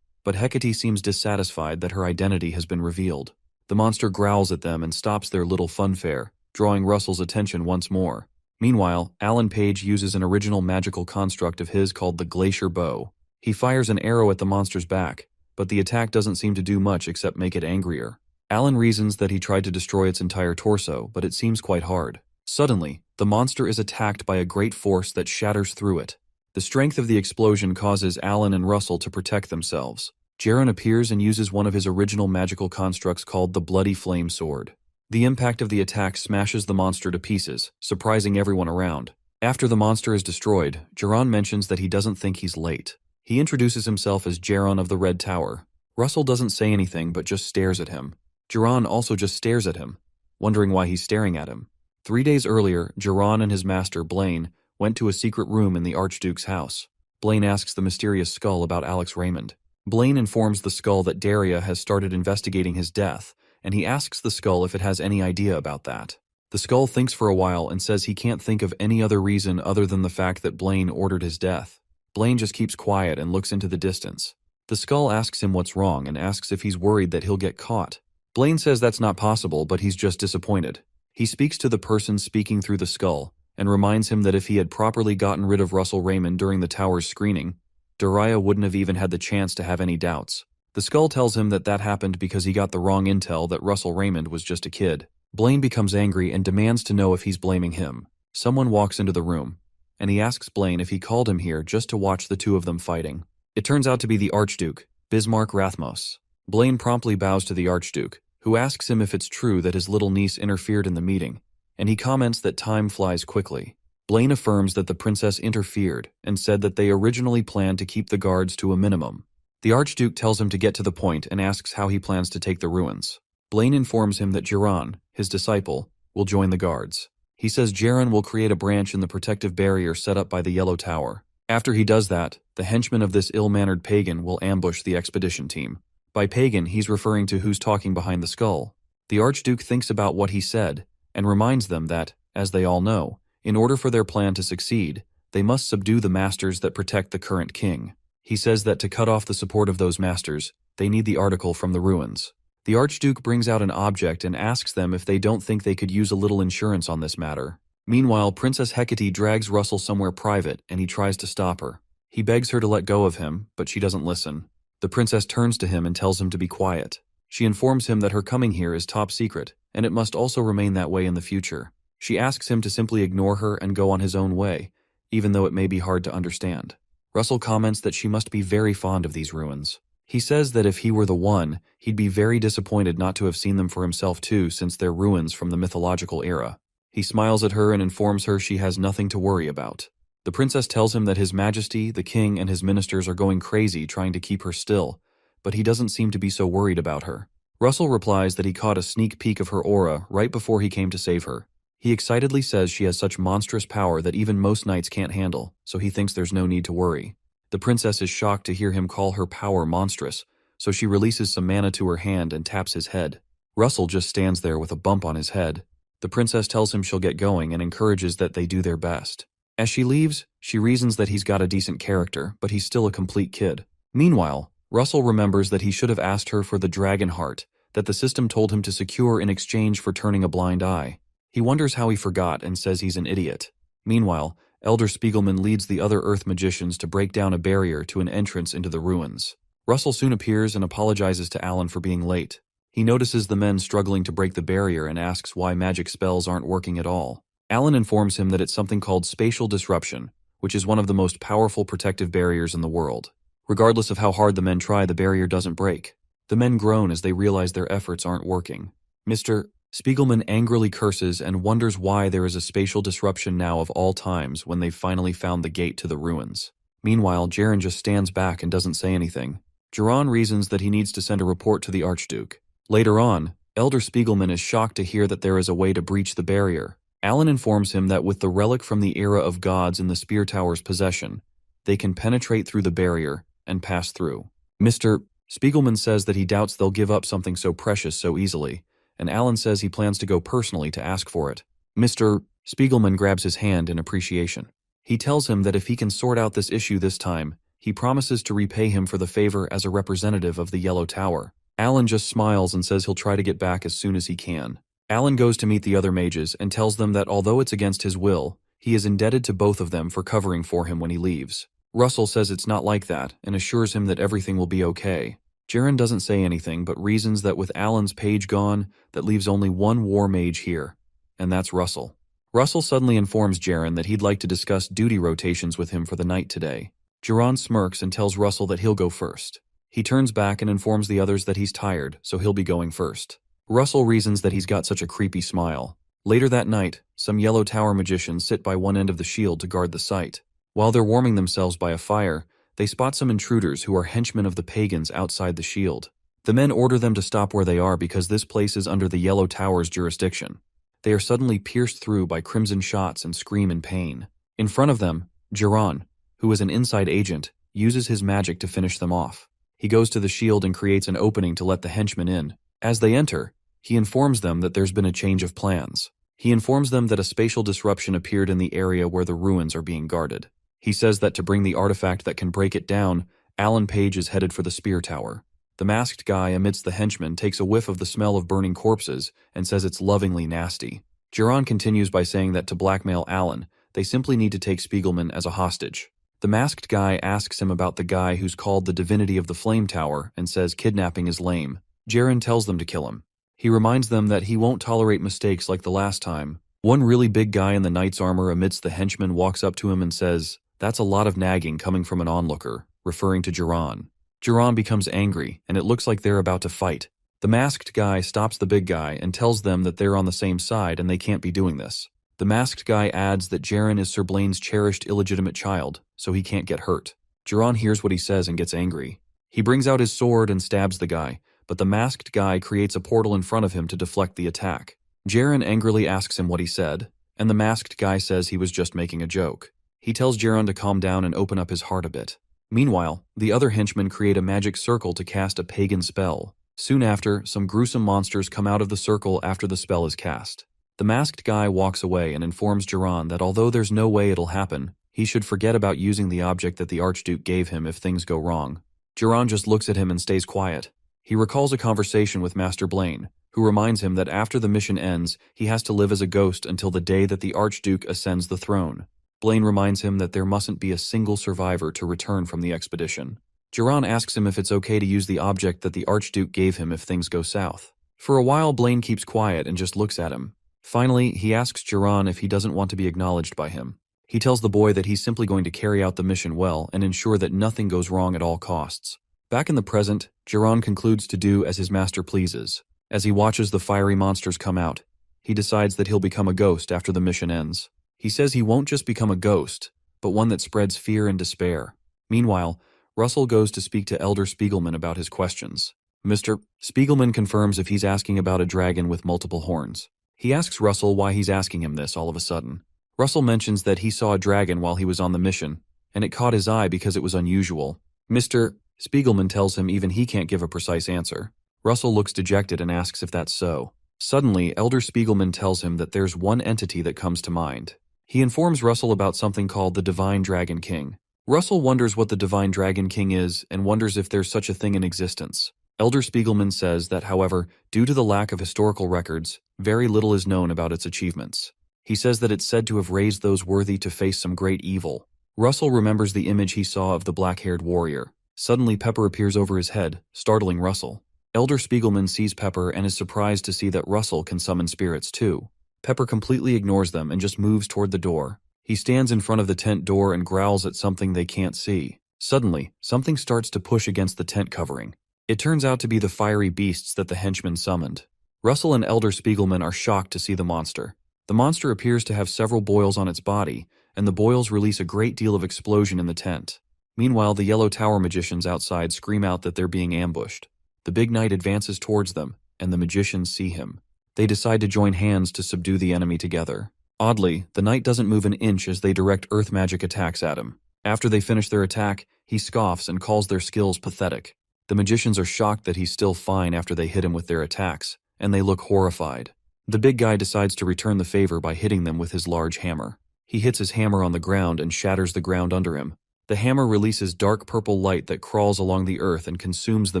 but Hecate seems dissatisfied that her identity has been revealed. The monster growls at them and stops their little funfair, drawing Russell's attention once more. Meanwhile, Alan Page uses an original magical construct of his called the Glacier Bow. He fires an arrow at the monster's back, but the attack doesn't seem to do much except make it angrier. Alan reasons that he tried to destroy its entire torso, but it seems quite hard. Suddenly, the monster is attacked by a great force that shatters through it. The strength of the explosion causes Alan and Russell to protect themselves. Jaren appears and uses one of his original magical constructs called the Bloody Flame Sword. The impact of the attack smashes the monster to pieces, surprising everyone around. After the monster is destroyed, Jiran mentions that he doesn't think he's late. He introduces himself as Jaron of the Red Tower. Russell doesn't say anything but just stares at him. Jiran also just stares at him, wondering why he's staring at him. 3 days earlier, Jiran and his master, Blaine, went to a secret room in the Archduke's house. Blaine asks the mysterious skull about Alex Raymond. Blaine informs the skull that Daria has started investigating his death, and he asks the skull if it has any idea about that. The skull thinks for a while and says he can't think of any other reason other than the fact that Blaine ordered his death. Blaine just keeps quiet and looks into the distance. The skull asks him what's wrong and asks if he's worried that he'll get caught. Blaine says that's not possible, but he's just disappointed. He speaks to the person speaking through the skull and reminds him that if he had properly gotten rid of Russell Raymond during the tower's screening, Daria wouldn't have even had the chance to have any doubts. The skull tells him that that happened because he got the wrong intel that Russell Raymond was just a kid. Blaine becomes angry and demands to know if he's blaming him. Someone walks into the room, and he asks Blaine if he called him here just to watch the two of them fighting. It turns out to be the Archduke, Bismarck Rathmos. Blaine promptly bows to the Archduke, who asks him if it's true that his little niece interfered in the meeting, and he comments that time flies quickly. Blaine affirms that the princess interfered and said that they originally planned to keep the guards to a minimum. The Archduke tells him to get to the point and asks how he plans to take the ruins. Blaine informs him that Jiran, his disciple, will join the guards. He says Jiran will create a branch in the protective barrier set up by the Yellow Tower. After he does that, the henchmen of this ill-mannered pagan will ambush the expedition team. By pagan, he's referring to who's talking behind the skull. The Archduke thinks about what he said and reminds them that, as they all know, in order for their plan to succeed, they must subdue the masters that protect the current king. He says that to cut off the support of those masters, they need the article from the ruins. The Archduke brings out an object and asks them if they don't think they could use a little insurance on this matter. Meanwhile, Princess Hecate drags Russell somewhere private and he tries to stop her. He begs her to let go of him, but she doesn't listen. The princess turns to him and tells him to be quiet. She informs him that her coming here is top secret, and it must also remain that way in the future. She asks him to simply ignore her and go on his own way, even though it may be hard to understand. Russell comments that she must be very fond of these ruins. He says that if he were the one, he'd be very disappointed not to have seen them for himself too, since they're ruins from the mythological era. He smiles at her and informs her she has nothing to worry about. The princess tells him that His Majesty, the king, and his ministers are going crazy trying to keep her still, but he doesn't seem to be so worried about her. Russell replies that he caught a sneak peek of her aura right before he came to save her. He excitedly says she has such monstrous power that even most knights can't handle, so he thinks there's no need to worry. The princess is shocked to hear him call her power monstrous, so she releases some mana to her hand and taps his head. Russell just stands there with a bump on his head. The princess tells him she'll get going and encourages that they do their best. As she leaves, she reasons that he's got a decent character, but he's still a complete kid. Meanwhile, Russell remembers that he should have asked her for the dragon heart that the system told him to secure in exchange for turning a blind eye. He wonders how he forgot and says he's an idiot. Meanwhile, Elder Spiegelman leads the other Earth magicians to break down a barrier to an entrance into the ruins. Russell soon appears and apologizes to Alan for being late. He notices the men struggling to break the barrier and asks why magic spells aren't working at all. Alan informs him that it's something called spatial disruption, which is one of the most powerful protective barriers in the world. Regardless of how hard the men try, the barrier doesn't break. The men groan as they realize their efforts aren't working. Mr. Spiegelman angrily curses and wonders why there is a spatial disruption now of all times when they've finally found the gate to the ruins. Meanwhile, Jaren just stands back and doesn't say anything. Jiran reasons that he needs to send a report to the Archduke. Later on, Elder Spiegelman is shocked to hear that there is a way to breach the barrier. Alan informs him that with the relic from the era of gods in the Spear Tower's possession, they can penetrate through the barrier and pass through. Mr. Spiegelman says that he doubts they'll give up something so precious so easily, and Alan says he plans to go personally to ask for it. Mr. Spiegelman grabs his hand in appreciation. He tells him that if he can sort out this issue this time, he promises to repay him for the favor as a representative of the Yellow Tower. Alan just smiles and says he'll try to get back as soon as he can. Alan goes to meet the other mages and tells them that although it's against his will, he is indebted to both of them for covering for him when he leaves. Russell says it's not like that and assures him that everything will be okay. Jaren doesn't say anything but reasons that with Alan's page gone, that leaves only one war mage here, and that's Russell. Russell suddenly informs Jaren that he'd like to discuss duty rotations with him for the night today. Jaren smirks and tells Russell that he'll go first. He turns back and informs the others that he's tired, so he'll be going first. Russell reasons that he's got such a creepy smile. Later that night, some Yellow Tower magicians sit by one end of the shield to guard the site. While they're warming themselves by a fire, they spot some intruders who are henchmen of the pagans outside the shield. The men order them to stop where they are because this place is under the Yellow Tower's jurisdiction. They are suddenly pierced through by crimson shots and scream in pain. In front of them, Jiran, who is an inside agent, uses his magic to finish them off. He goes to the shield and creates an opening to let the henchmen in. As they enter, he informs them that there's been a change of plans. He informs them that a spatial disruption appeared in the area where the ruins are being guarded. He says that to bring the artifact that can break it down, Alan Page is headed for the Spear Tower. The masked guy amidst the henchmen takes a whiff of the smell of burning corpses and says it's lovingly nasty. Jiran continues by saying that to blackmail Alan, they simply need to take Spiegelman as a hostage. The masked guy asks him about the guy who's called the divinity of the Flame Tower and says kidnapping is lame. Jiran tells them to kill him. He reminds them that he won't tolerate mistakes like the last time. One really big guy in the knight's armor amidst the henchmen walks up to him and says, "That's a lot of nagging coming from an onlooker," referring to Jiran. Jiran becomes angry, and it looks like they're about to fight. The masked guy stops the big guy and tells them that they're on the same side and they can't be doing this. The masked guy adds that Jiran is Sir Blaine's cherished illegitimate child, so he can't get hurt. Jiran hears what he says and gets angry. He brings out his sword and stabs the guy, but the masked guy creates a portal in front of him to deflect the attack. Jiran angrily asks him what he said, and the masked guy says he was just making a joke. He tells Jiran to calm down and open up his heart a bit. Meanwhile, the other henchmen create a magic circle to cast a pagan spell. Soon after, some gruesome monsters come out of the circle after the spell is cast. The masked guy walks away and informs Jiran that although there's no way it'll happen, he should forget about using the object that the Archduke gave him if things go wrong. Jiran just looks at him and stays quiet. He recalls a conversation with Master Blaine, who reminds him that after the mission ends, he has to live as a ghost until the day that the Archduke ascends the throne. Blaine reminds him that there mustn't be a single survivor to return from the expedition. Jiran asks him if it's okay to use the object that the Archduke gave him if things go south. For a while, Blaine keeps quiet and just looks at him. Finally, he asks Jiran if he doesn't want to be acknowledged by him. He tells the boy that he's simply going to carry out the mission well and ensure that nothing goes wrong at all costs. Back in the present, Jiran concludes to do as his master pleases. As he watches the fiery monsters come out, he decides that he'll become a ghost after the mission ends. He says he won't just become a ghost, but one that spreads fear and despair. Meanwhile, Russell goes to speak to Elder Spiegelman about his questions. Mr. Spiegelman confirms if he's asking about a dragon with multiple horns. He asks Russell why he's asking him this all of a sudden. Russell mentions that he saw a dragon while he was on the mission, and it caught his eye because it was unusual. Mr. Spiegelman tells him even he can't give a precise answer. Russell looks dejected and asks if that's so. Suddenly, Elder Spiegelman tells him that there's one entity that comes to mind. He informs Russell about something called the Divine Dragon King. Russell wonders what the Divine Dragon King is and wonders if there's such a thing in existence. Elder Spiegelman says that, however, due to the lack of historical records, very little is known about its achievements. He says that it's said to have raised those worthy to face some great evil. Russell remembers the image he saw of the black-haired warrior. Suddenly, Pepper appears over his head, startling Russell. Elder Spiegelman sees Pepper and is surprised to see that Russell can summon spirits too. Pepper completely ignores them and just moves toward the door. He stands in front of the tent door and growls at something they can't see. Suddenly, something starts to push against the tent covering. It turns out to be the fiery beasts that the henchmen summoned. Russell and Elder Spiegelman are shocked to see the monster. The monster appears to have several boils on its body, and the boils release a great deal of explosion in the tent. Meanwhile, the Yellow Tower magicians outside scream out that they're being ambushed. The big knight advances towards them, and the magicians see him. They decide to join hands to subdue the enemy together. Oddly, the knight doesn't move an inch as they direct earth magic attacks at him. After they finish their attack, he scoffs and calls their skills pathetic. The magicians are shocked that he's still fine after they hit him with their attacks, and they look horrified. The big guy decides to return the favor by hitting them with his large hammer. He hits his hammer on the ground and shatters the ground under him. The hammer releases dark purple light that crawls along the earth and consumes the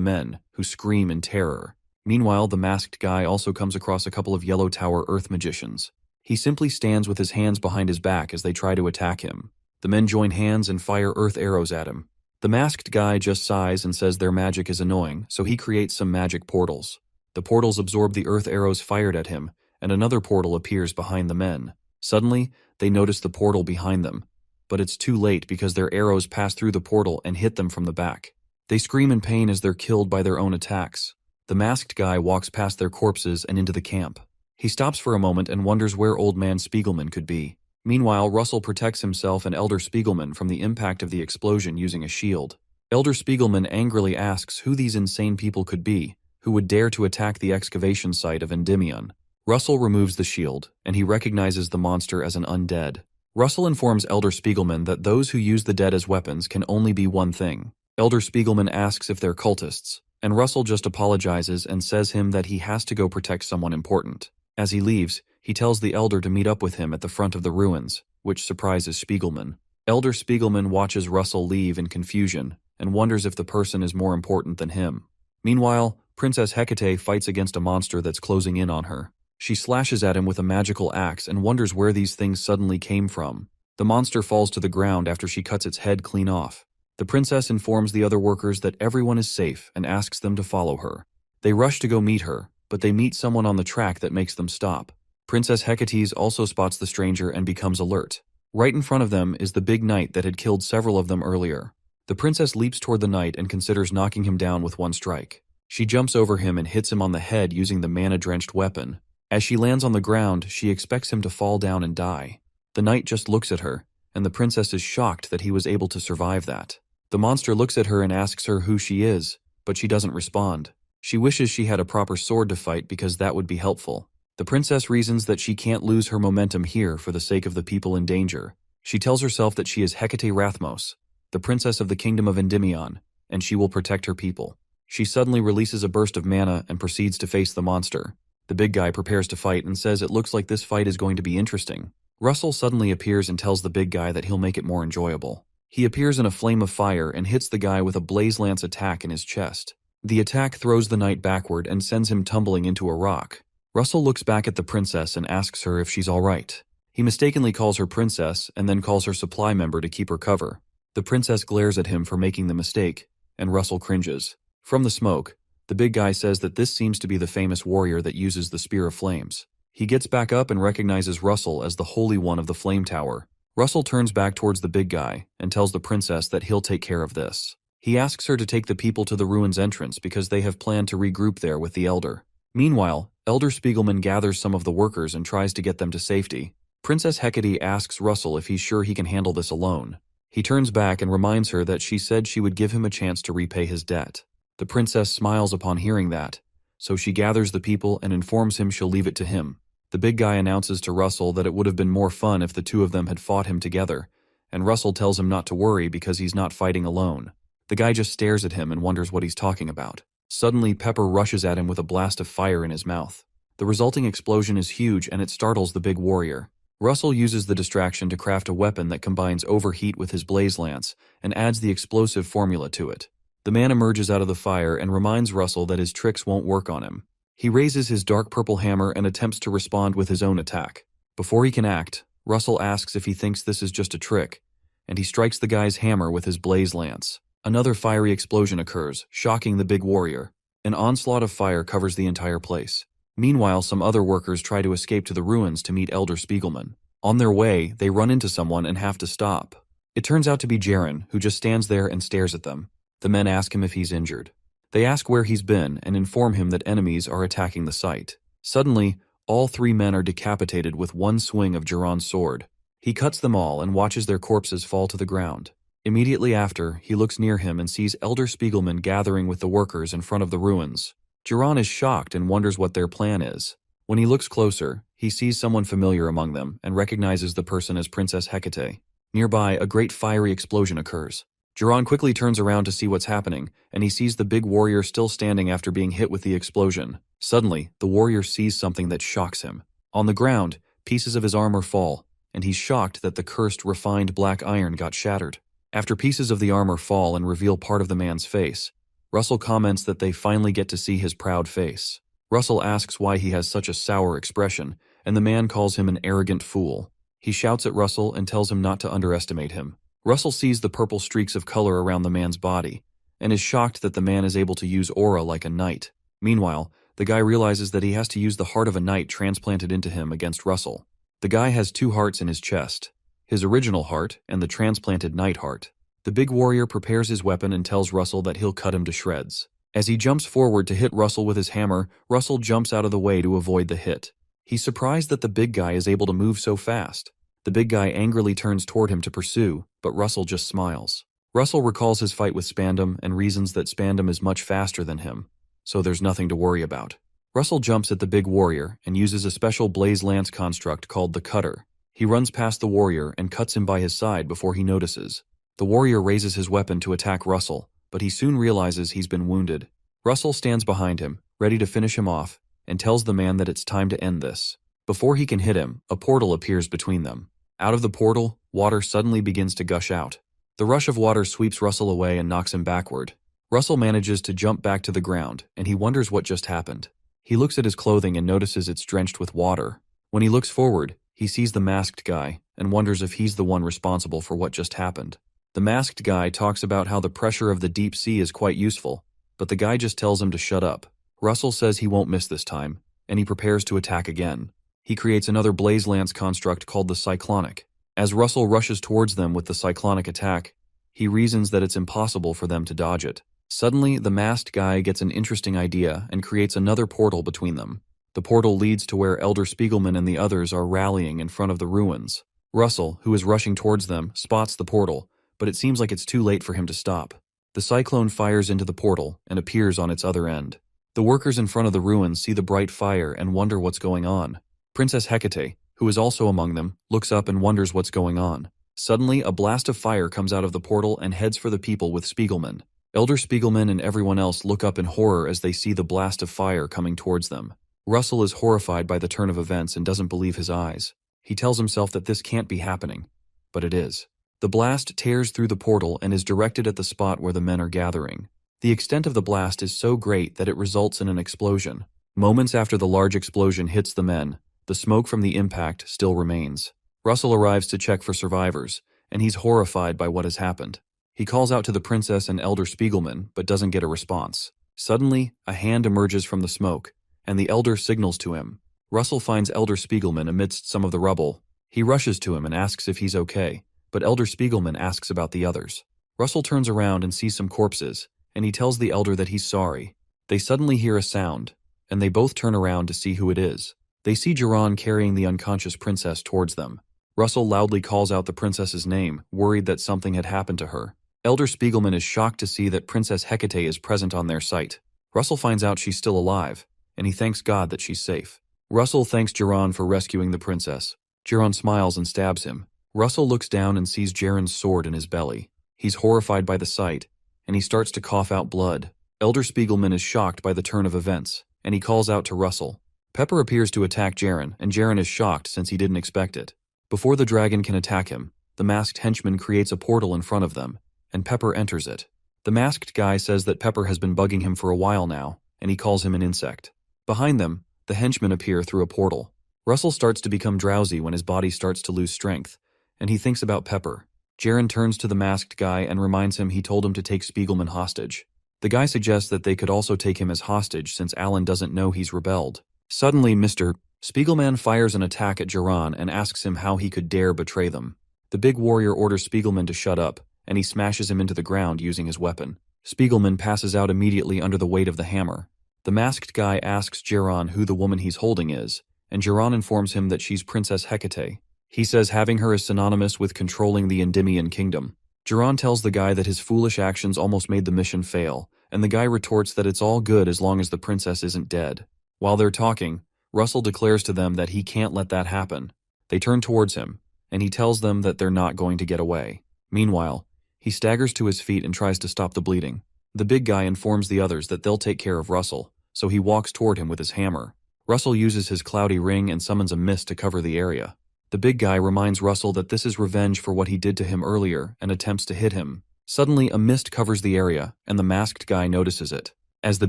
men, who scream in terror. Meanwhile, the masked guy also comes across a couple of Yellow Tower earth magicians. He simply stands with his hands behind his back as they try to attack him. The men join hands and fire earth arrows at him. The masked guy just sighs and says their magic is annoying, so he creates some magic portals. The portals absorb the earth arrows fired at him, and another portal appears behind the men. Suddenly, they notice the portal behind them, but it's too late because their arrows pass through the portal and hit them from the back. They scream in pain as they're killed by their own attacks. The masked guy walks past their corpses and into the camp. He stops for a moment and wonders where Old Man Spiegelman could be. Meanwhile, Russell protects himself and Elder Spiegelman from the impact of the explosion using a shield. Elder Spiegelman angrily asks who these insane people could be, who would dare to attack the excavation site of Endymion. Russell removes the shield, and he recognizes the monster as an undead. Russell informs Elder Spiegelman that those who use the dead as weapons can only be one thing. Elder Spiegelman asks if they're cultists, and Russell just apologizes and says him that he has to go protect someone important. As he leaves, he tells the Elder to meet up with him at the front of the ruins, which surprises Spiegelman. Elder Spiegelman watches Russell leave in confusion and wonders if the person is more important than him. Meanwhile, Princess Hecate fights against a monster that's closing in on her. She slashes at him with a magical axe and wonders where these things suddenly came from. The monster falls to the ground after she cuts its head clean off. The princess informs the other workers that everyone is safe and asks them to follow her. They rush to go meet her, but they meet someone on the track that makes them stop. Princess Hecate also spots the stranger and becomes alert. Right in front of them is the big knight that had killed several of them earlier. The princess leaps toward the knight and considers knocking him down with one strike. She jumps over him and hits him on the head using the mana-drenched weapon. As she lands on the ground, she expects him to fall down and die. The knight just looks at her, and the princess is shocked that he was able to survive that. The monster looks at her and asks her who she is, but she doesn't respond. She wishes she had a proper sword to fight because that would be helpful. The princess reasons that she can't lose her momentum here for the sake of the people in danger. She tells herself that she is Hecate Rathmos, the princess of the kingdom of Endymion, and she will protect her people. She suddenly releases a burst of mana and proceeds to face the monster. The big guy prepares to fight and says it looks like this fight is going to be interesting. Russell suddenly appears and tells the big guy that he'll make it more enjoyable. He appears in a flame of fire and hits the guy with a blaze lance attack in his chest. The attack throws the knight backward and sends him tumbling into a rock. Russell looks back at the princess and asks her if she's all right. He mistakenly calls her princess and then calls her supply member to keep her cover. The princess glares at him for making the mistake, and Russell cringes. From the smoke, the big guy says that this seems to be the famous warrior that uses the Spear of Flames. He gets back up and recognizes Russell as the Holy One of the Flame Tower. Russell turns back towards the big guy and tells the princess that he'll take care of this. He asks her to take the people to the ruins entrance because they have planned to regroup there with the Elder. Meanwhile, Elder Spiegelman gathers some of the workers and tries to get them to safety. Princess Hecate asks Russell if he's sure he can handle this alone. He turns back and reminds her that she said she would give him a chance to repay his debt. The princess smiles upon hearing that, so she gathers the people and informs him she'll leave it to him. The big guy announces to Russell that it would have been more fun if the two of them had fought him together, and Russell tells him not to worry because he's not fighting alone. The guy just stares at him and wonders what he's talking about. Suddenly, Pepper rushes at him with a blast of fire in his mouth. The resulting explosion is huge and it startles the big warrior. Russell uses the distraction to craft a weapon that combines overheat with his blaze lance and adds the explosive formula to it. The man emerges out of the fire and reminds Russell that his tricks won't work on him. He raises his dark purple hammer and attempts to respond with his own attack. Before he can act, Russell asks if he thinks this is just a trick, and he strikes the guy's hammer with his blaze lance. Another fiery explosion occurs, shocking the big warrior. An onslaught of fire covers the entire place. Meanwhile, some other workers try to escape to the ruins to meet Elder Spiegelman. On their way, they run into someone and have to stop. It turns out to be Jaren, who just stands there and stares at them. The men ask him if he's injured. They ask where he's been and inform him that enemies are attacking the site. Suddenly, all three men are decapitated with one swing of Jaron's sword. He cuts them all and watches their corpses fall to the ground. Immediately after, he looks near him and sees Elder Spiegelman gathering with the workers in front of the ruins. Jaron is shocked and wonders what their plan is. When he looks closer, he sees someone familiar among them and recognizes the person as Princess Hecate. Nearby, a great fiery explosion occurs. Jaron quickly turns around to see what's happening, and he sees the big warrior still standing after being hit with the explosion. Suddenly, the warrior sees something that shocks him. On the ground, pieces of his armor fall, and he's shocked that the cursed, refined black iron got shattered. After pieces of the armor fall and reveal part of the man's face, Russell comments that they finally get to see his proud face. Russell asks why he has such a sour expression, and the man calls him an arrogant fool. He shouts at Russell and tells him not to underestimate him. Russell sees the purple streaks of color around the man's body, and is shocked that the man is able to use aura like a knight. Meanwhile, the guy realizes that he has to use the heart of a knight transplanted into him against Russell. The guy has two hearts in his chest, his original heart and the transplanted knight heart. The big warrior prepares his weapon and tells Russell that he'll cut him to shreds. As he jumps forward to hit Russell with his hammer, Russell jumps out of the way to avoid the hit. He's surprised that the big guy is able to move so fast. The big guy angrily turns toward him to pursue, but Russell just smiles. Russell recalls his fight with Spandam and reasons that Spandam is much faster than him, so there's nothing to worry about. Russell jumps at the big warrior and uses a special blaze lance construct called the Cutter. He runs past the warrior and cuts him by his side before he notices. The warrior raises his weapon to attack Russell, but he soon realizes he's been wounded. Russell stands behind him, ready to finish him off, and tells the man that it's time to end this. Before he can hit him, a portal appears between them. Out of the portal, water suddenly begins to gush out. The rush of water sweeps Russell away and knocks him backward. Russell manages to jump back to the ground, and he wonders what just happened. He looks at his clothing and notices it's drenched with water. When he looks forward, he sees the masked guy and wonders if he's the one responsible for what just happened. The masked guy talks about how the pressure of the deep sea is quite useful, but the guy just tells him to shut up. Russell says he won't miss this time, and he prepares to attack again. He creates another blaze lance construct called the Cyclonic. As Russell rushes towards them with the Cyclonic attack, he reasons that it's impossible for them to dodge it. Suddenly, the masked guy gets an interesting idea and creates another portal between them. The portal leads to where Elder Spiegelman and the others are rallying in front of the ruins. Russell, who is rushing towards them, spots the portal, but it seems like it's too late for him to stop. The cyclone fires into the portal and appears on its other end. The workers in front of the ruins see the bright fire and wonder what's going on. Princess Hecate, who is also among them, looks up and wonders what's going on. Suddenly, a blast of fire comes out of the portal and heads for the people with Spiegelman. Elder Spiegelman and everyone else look up in horror as they see the blast of fire coming towards them. Russell is horrified by the turn of events and doesn't believe his eyes. He tells himself that this can't be happening, but it is. The blast tears through the portal and is directed at the spot where the men are gathering. The extent of the blast is so great that it results in an explosion. Moments after the large explosion hits the men, the smoke from the impact still remains. Russell arrives to check for survivors, and he's horrified by what has happened. He calls out to the princess and Elder Spiegelman, but doesn't get a response. Suddenly, a hand emerges from the smoke, and the elder signals to him. Russell finds Elder Spiegelman amidst some of the rubble. He rushes to him and asks if he's okay, but Elder Spiegelman asks about the others. Russell turns around and sees some corpses, and he tells the elder that he's sorry. They suddenly hear a sound, and they both turn around to see who it is. They see Jiran carrying the unconscious princess towards them. Russell loudly calls out the princess's name, worried that something had happened to her. Elder Spiegelman is shocked to see that Princess Hecate is present on their sight. Russell finds out she's still alive, and he thanks God that she's safe. Russell thanks Jiran for rescuing the princess. Jiran smiles and stabs him. Russell looks down and sees Jiran's sword in his belly. He's horrified by the sight, and he starts to cough out blood. Elder Spiegelman is shocked by the turn of events, and he calls out to Russell. Pepper appears to attack Jiran, and Jiran is shocked since he didn't expect it. Before the dragon can attack him, the masked henchman creates a portal in front of them, and Pepper enters it. The masked guy says that Pepper has been bugging him for a while now, and he calls him an insect. Behind them, the henchmen appear through a portal. Russell starts to become drowsy when his body starts to lose strength, and he thinks about Pepper. Jiran turns to the masked guy and reminds him he told him to take Spiegelman hostage. The guy suggests that they could also take him as hostage since Alan doesn't know he's rebelled. Suddenly, Mr. Spiegelman fires an attack at Jiran and asks him how he could dare betray them. The big warrior orders Spiegelman to shut up, and he smashes him into the ground using his weapon. Spiegelman passes out immediately under the weight of the hammer. The masked guy asks Jiran who the woman he's holding is, and Jiran informs him that she's Princess Hecate. He says having her is synonymous with controlling the Endymion kingdom. Jiran tells the guy that his foolish actions almost made the mission fail, and the guy retorts that it's all good as long as the princess isn't dead. While they're talking, Russell declares to them that he can't let that happen. They turn towards him, and he tells them that they're not going to get away. Meanwhile, he staggers to his feet and tries to stop the bleeding. The big guy informs the others that they'll take care of Russell, so he walks toward him with his hammer. Russell uses his cloudy ring and summons a mist to cover the area. The big guy reminds Russell that this is revenge for what he did to him earlier and attempts to hit him. Suddenly, a mist covers the area, and the masked guy notices it. As the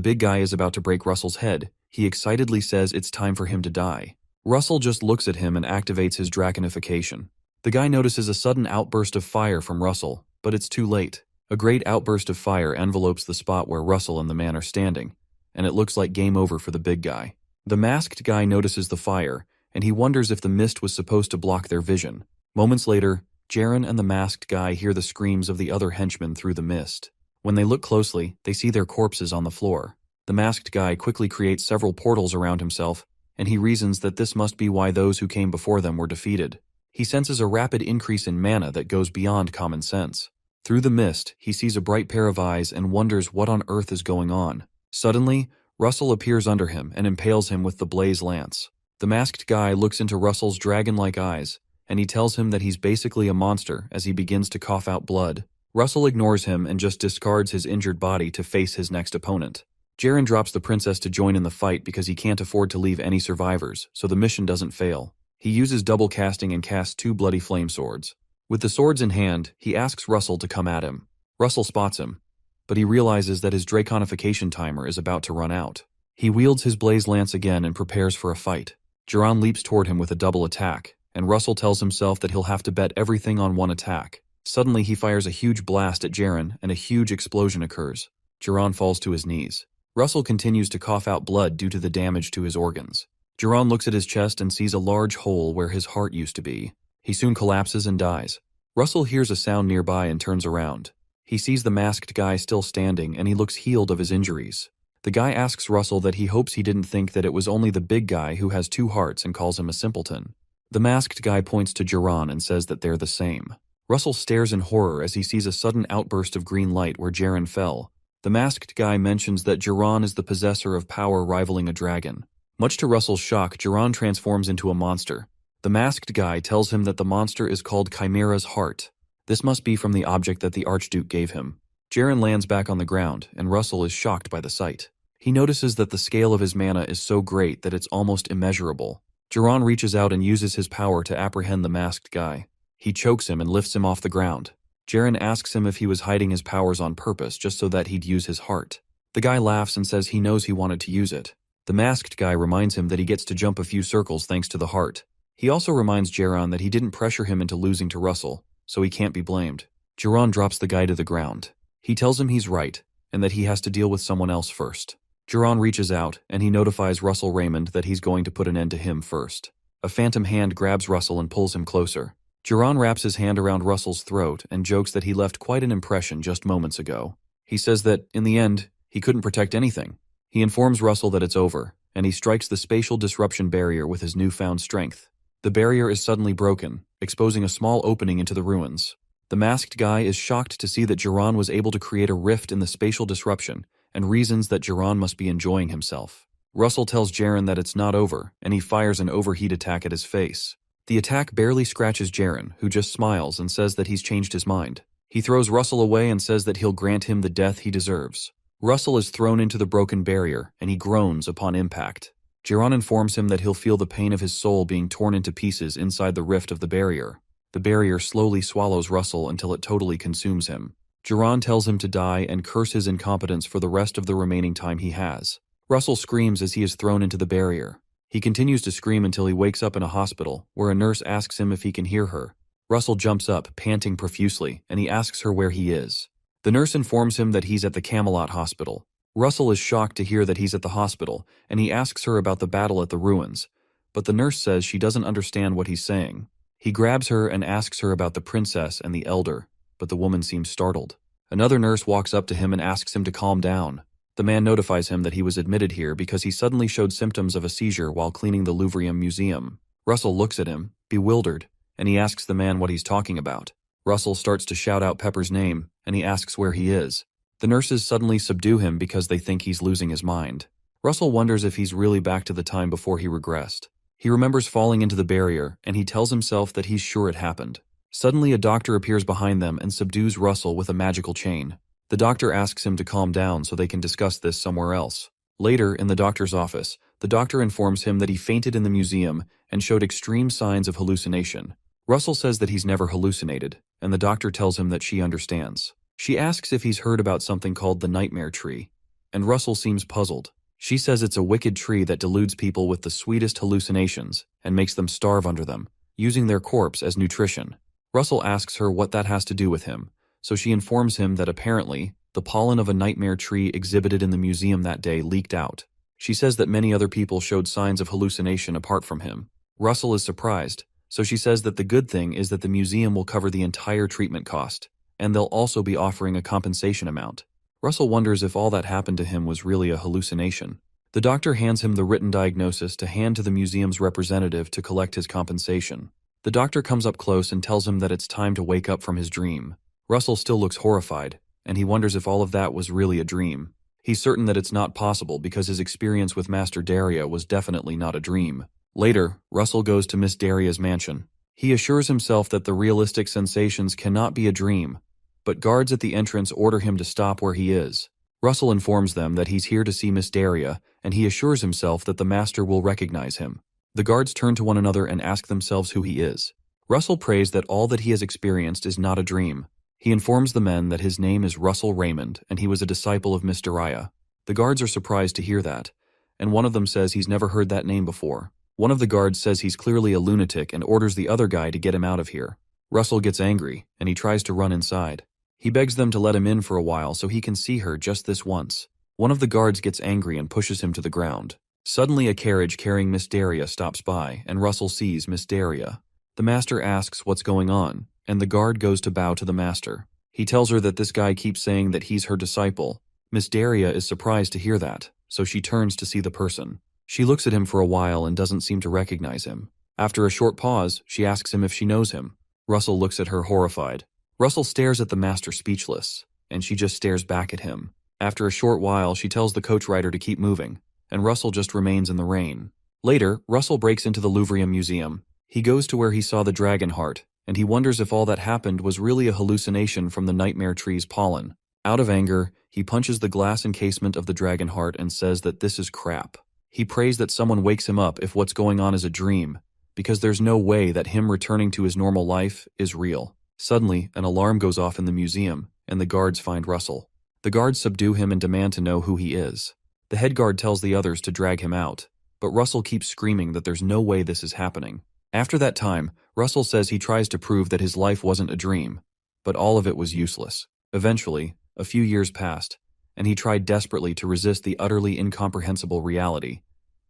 big guy is about to break Russell's head, he excitedly says it's time for him to die. Russell just looks at him and activates his draconification. The guy notices a sudden outburst of fire from Russell, but it's too late. A great outburst of fire envelopes the spot where Russell and the man are standing, and it looks like game over for the big guy. The masked guy notices the fire, and he wonders if the mist was supposed to block their vision. Moments later, Jiran and the masked guy hear the screams of the other henchmen through the mist. When they look closely, they see their corpses on the floor. The masked guy quickly creates several portals around himself, and he reasons that this must be why those who came before them were defeated. He senses a rapid increase in mana that goes beyond common sense. Through the mist, he sees a bright pair of eyes and wonders what on earth is going on. Suddenly, Russell appears under him and impales him with the blaze lance. The masked guy looks into Russell's dragon-like eyes, and he tells him that he's basically a monster as he begins to cough out blood. Russell ignores him and just discards his injured body to face his next opponent. Jaren drops the princess to join in the fight because he can't afford to leave any survivors, so the mission doesn't fail. He uses double casting and casts 2 bloody flame swords. With the swords in hand, he asks Russell to come at him. Russell spots him, but he realizes that his draconification timer is about to run out. He wields his blaze lance again and prepares for a fight. Jiran leaps toward him with a double attack, and Russell tells himself that he'll have to bet everything on one attack. Suddenly he fires a huge blast at Jaren, and a huge explosion occurs. Jiran falls to his knees. Russell continues to cough out blood due to the damage to his organs. Jiran looks at his chest and sees a large hole where his heart used to be. He soon collapses and dies. Russell hears a sound nearby and turns around. He sees the masked guy still standing, and he looks healed of his injuries. The guy asks Russell that he hopes he didn't think that it was only the big guy who has 2 hearts and calls him a simpleton. The masked guy points to Jiran and says that they're the same. Russell stares in horror as he sees a sudden outburst of green light where Jaren fell. The masked guy mentions that Jiran is the possessor of power rivaling a dragon. Much to Russell's shock, Jiran transforms into a monster. The masked guy tells him that the monster is called Chimera's Heart. This must be from the object that the Archduke gave him. Jaren lands back on the ground, and Russell is shocked by the sight. He notices that the scale of his mana is so great that it's almost immeasurable. Jiran reaches out and uses his power to apprehend the masked guy. He chokes him and lifts him off the ground. Jaren asks him if he was hiding his powers on purpose just so that he'd use his heart. The guy laughs and says he knows he wanted to use it. The masked guy reminds him that he gets to jump a few circles thanks to the heart. He also reminds Jaren that he didn't pressure him into losing to Russell, so he can't be blamed. Jaren drops the guy to the ground. He tells him he's right, and that he has to deal with someone else first. Jaren reaches out, and he notifies Russell Raymond that he's going to put an end to him first. A phantom hand grabs Russell and pulls him closer. Jaren wraps his hand around Russell's throat and jokes that he left quite an impression just moments ago. He says that, in the end, he couldn't protect anything. He informs Russell that it's over, and he strikes the spatial disruption barrier with his newfound strength. The barrier is suddenly broken, exposing a small opening into the ruins. The masked guy is shocked to see that Jaren was able to create a rift in the spatial disruption, and reasons that Jaren must be enjoying himself. Russell tells Jaren that it's not over, and he fires an overheat attack at his face. The attack barely scratches Jaren, who just smiles and says that he's changed his mind. He throws Russell away and says that he'll grant him the death he deserves. Russell is thrown into the broken barrier, and he groans upon impact. Jaren informs him that he'll feel the pain of his soul being torn into pieces inside the rift of the barrier. The barrier slowly swallows Russell until it totally consumes him. Jaren tells him to die and curse his incompetence for the rest of the remaining time he has. Russell screams as he is thrown into the barrier. He continues to scream until he wakes up in a hospital, where a nurse asks him if he can hear her. Russell jumps up, panting profusely, and he asks her where he is. The nurse informs him that he's at the Camelot Hospital. Russell is shocked to hear that he's at the hospital, and he asks her about the battle at the ruins. But the nurse says she doesn't understand what he's saying. He grabs her and asks her about the princess and the elder, but the woman seems startled. Another nurse walks up to him and asks him to calm down. The man notifies him that he was admitted here because he suddenly showed symptoms of a seizure while cleaning the Louvre Museum. Russell looks at him, bewildered, and he asks the man what he's talking about. Russell starts to shout out Pepper's name, and he asks where he is. The nurses suddenly subdue him because they think he's losing his mind. Russell wonders if he's really back to the time before he regressed. He remembers falling into the barrier, and he tells himself that he's sure it happened. Suddenly, a doctor appears behind them and subdues Russell with a magical chain. The doctor asks him to calm down so they can discuss this somewhere else. Later, in the doctor's office, the doctor informs him that he fainted in the museum and showed extreme signs of hallucination. Russell says that he's never hallucinated, and the doctor tells him that she understands. She asks if he's heard about something called the nightmare tree, and Russell seems puzzled. She says it's a wicked tree that deludes people with the sweetest hallucinations and makes them starve under them, using their corpse as nutrition. Russell asks her what that has to do with him, so she informs him that apparently, the pollen of a nightmare tree exhibited in the museum that day leaked out. She says that many other people showed signs of hallucination apart from him. Russell is surprised, so she says that the good thing is that the museum will cover the entire treatment cost, and they'll also be offering a compensation amount. Russell wonders if all that happened to him was really a hallucination. The doctor hands him the written diagnosis to hand to the museum's representative to collect his compensation. The doctor comes up close and tells him that it's time to wake up from his dream. Russell still looks horrified, and he wonders if all of that was really a dream. He's certain that it's not possible because his experience with Master Daria was definitely not a dream. Later, Russell goes to Miss Daria's mansion. He assures himself that the realistic sensations cannot be a dream, but guards at the entrance order him to stop where he is. Russell informs them that he's here to see Miss Daria, and he assures himself that the master will recognize him. The guards turn to one another and ask themselves who he is. Russell prays that all that he has experienced is not a dream. He informs the men that his name is Russell Raymond, and he was a disciple of Miss Daria. The guards are surprised to hear that, and one of them says he's never heard that name before. One of the guards says he's clearly a lunatic and orders the other guy to get him out of here. Russell gets angry, and he tries to run inside. He begs them to let him in for a while so he can see her just this once. One of the guards gets angry and pushes him to the ground. Suddenly a carriage carrying Miss Daria stops by, and Russell sees Miss Daria. The master asks what's going on, and the guard goes to bow to the master. He tells her that this guy keeps saying that he's her disciple. Miss Daria is surprised to hear that, so she turns to see the person. She looks at him for a while and doesn't seem to recognize him. After a short pause, she asks him if she knows him. Russell looks at her horrified. Russell stares at the master speechless, and she just stares back at him. After a short while, she tells the coach rider to keep moving, and Russell just remains in the rain. Later, Russell breaks into the Louvre Museum. He goes to where he saw the dragon heart, and he wonders if all that happened was really a hallucination from the nightmare tree's pollen. Out of anger, he punches the glass encasement of the dragon heart and says that this is crap. He prays that someone wakes him up if what's going on is a dream, because there's no way that him returning to his normal life is real. Suddenly, an alarm goes off in the museum, and the guards find Russell. The guards subdue him and demand to know who he is. The head guard tells the others to drag him out, but Russell keeps screaming that there's no way this is happening. After that time, Russell says he tries to prove that his life wasn't a dream, but all of it was useless. Eventually, a few years passed, and he tried desperately to resist the utterly incomprehensible reality,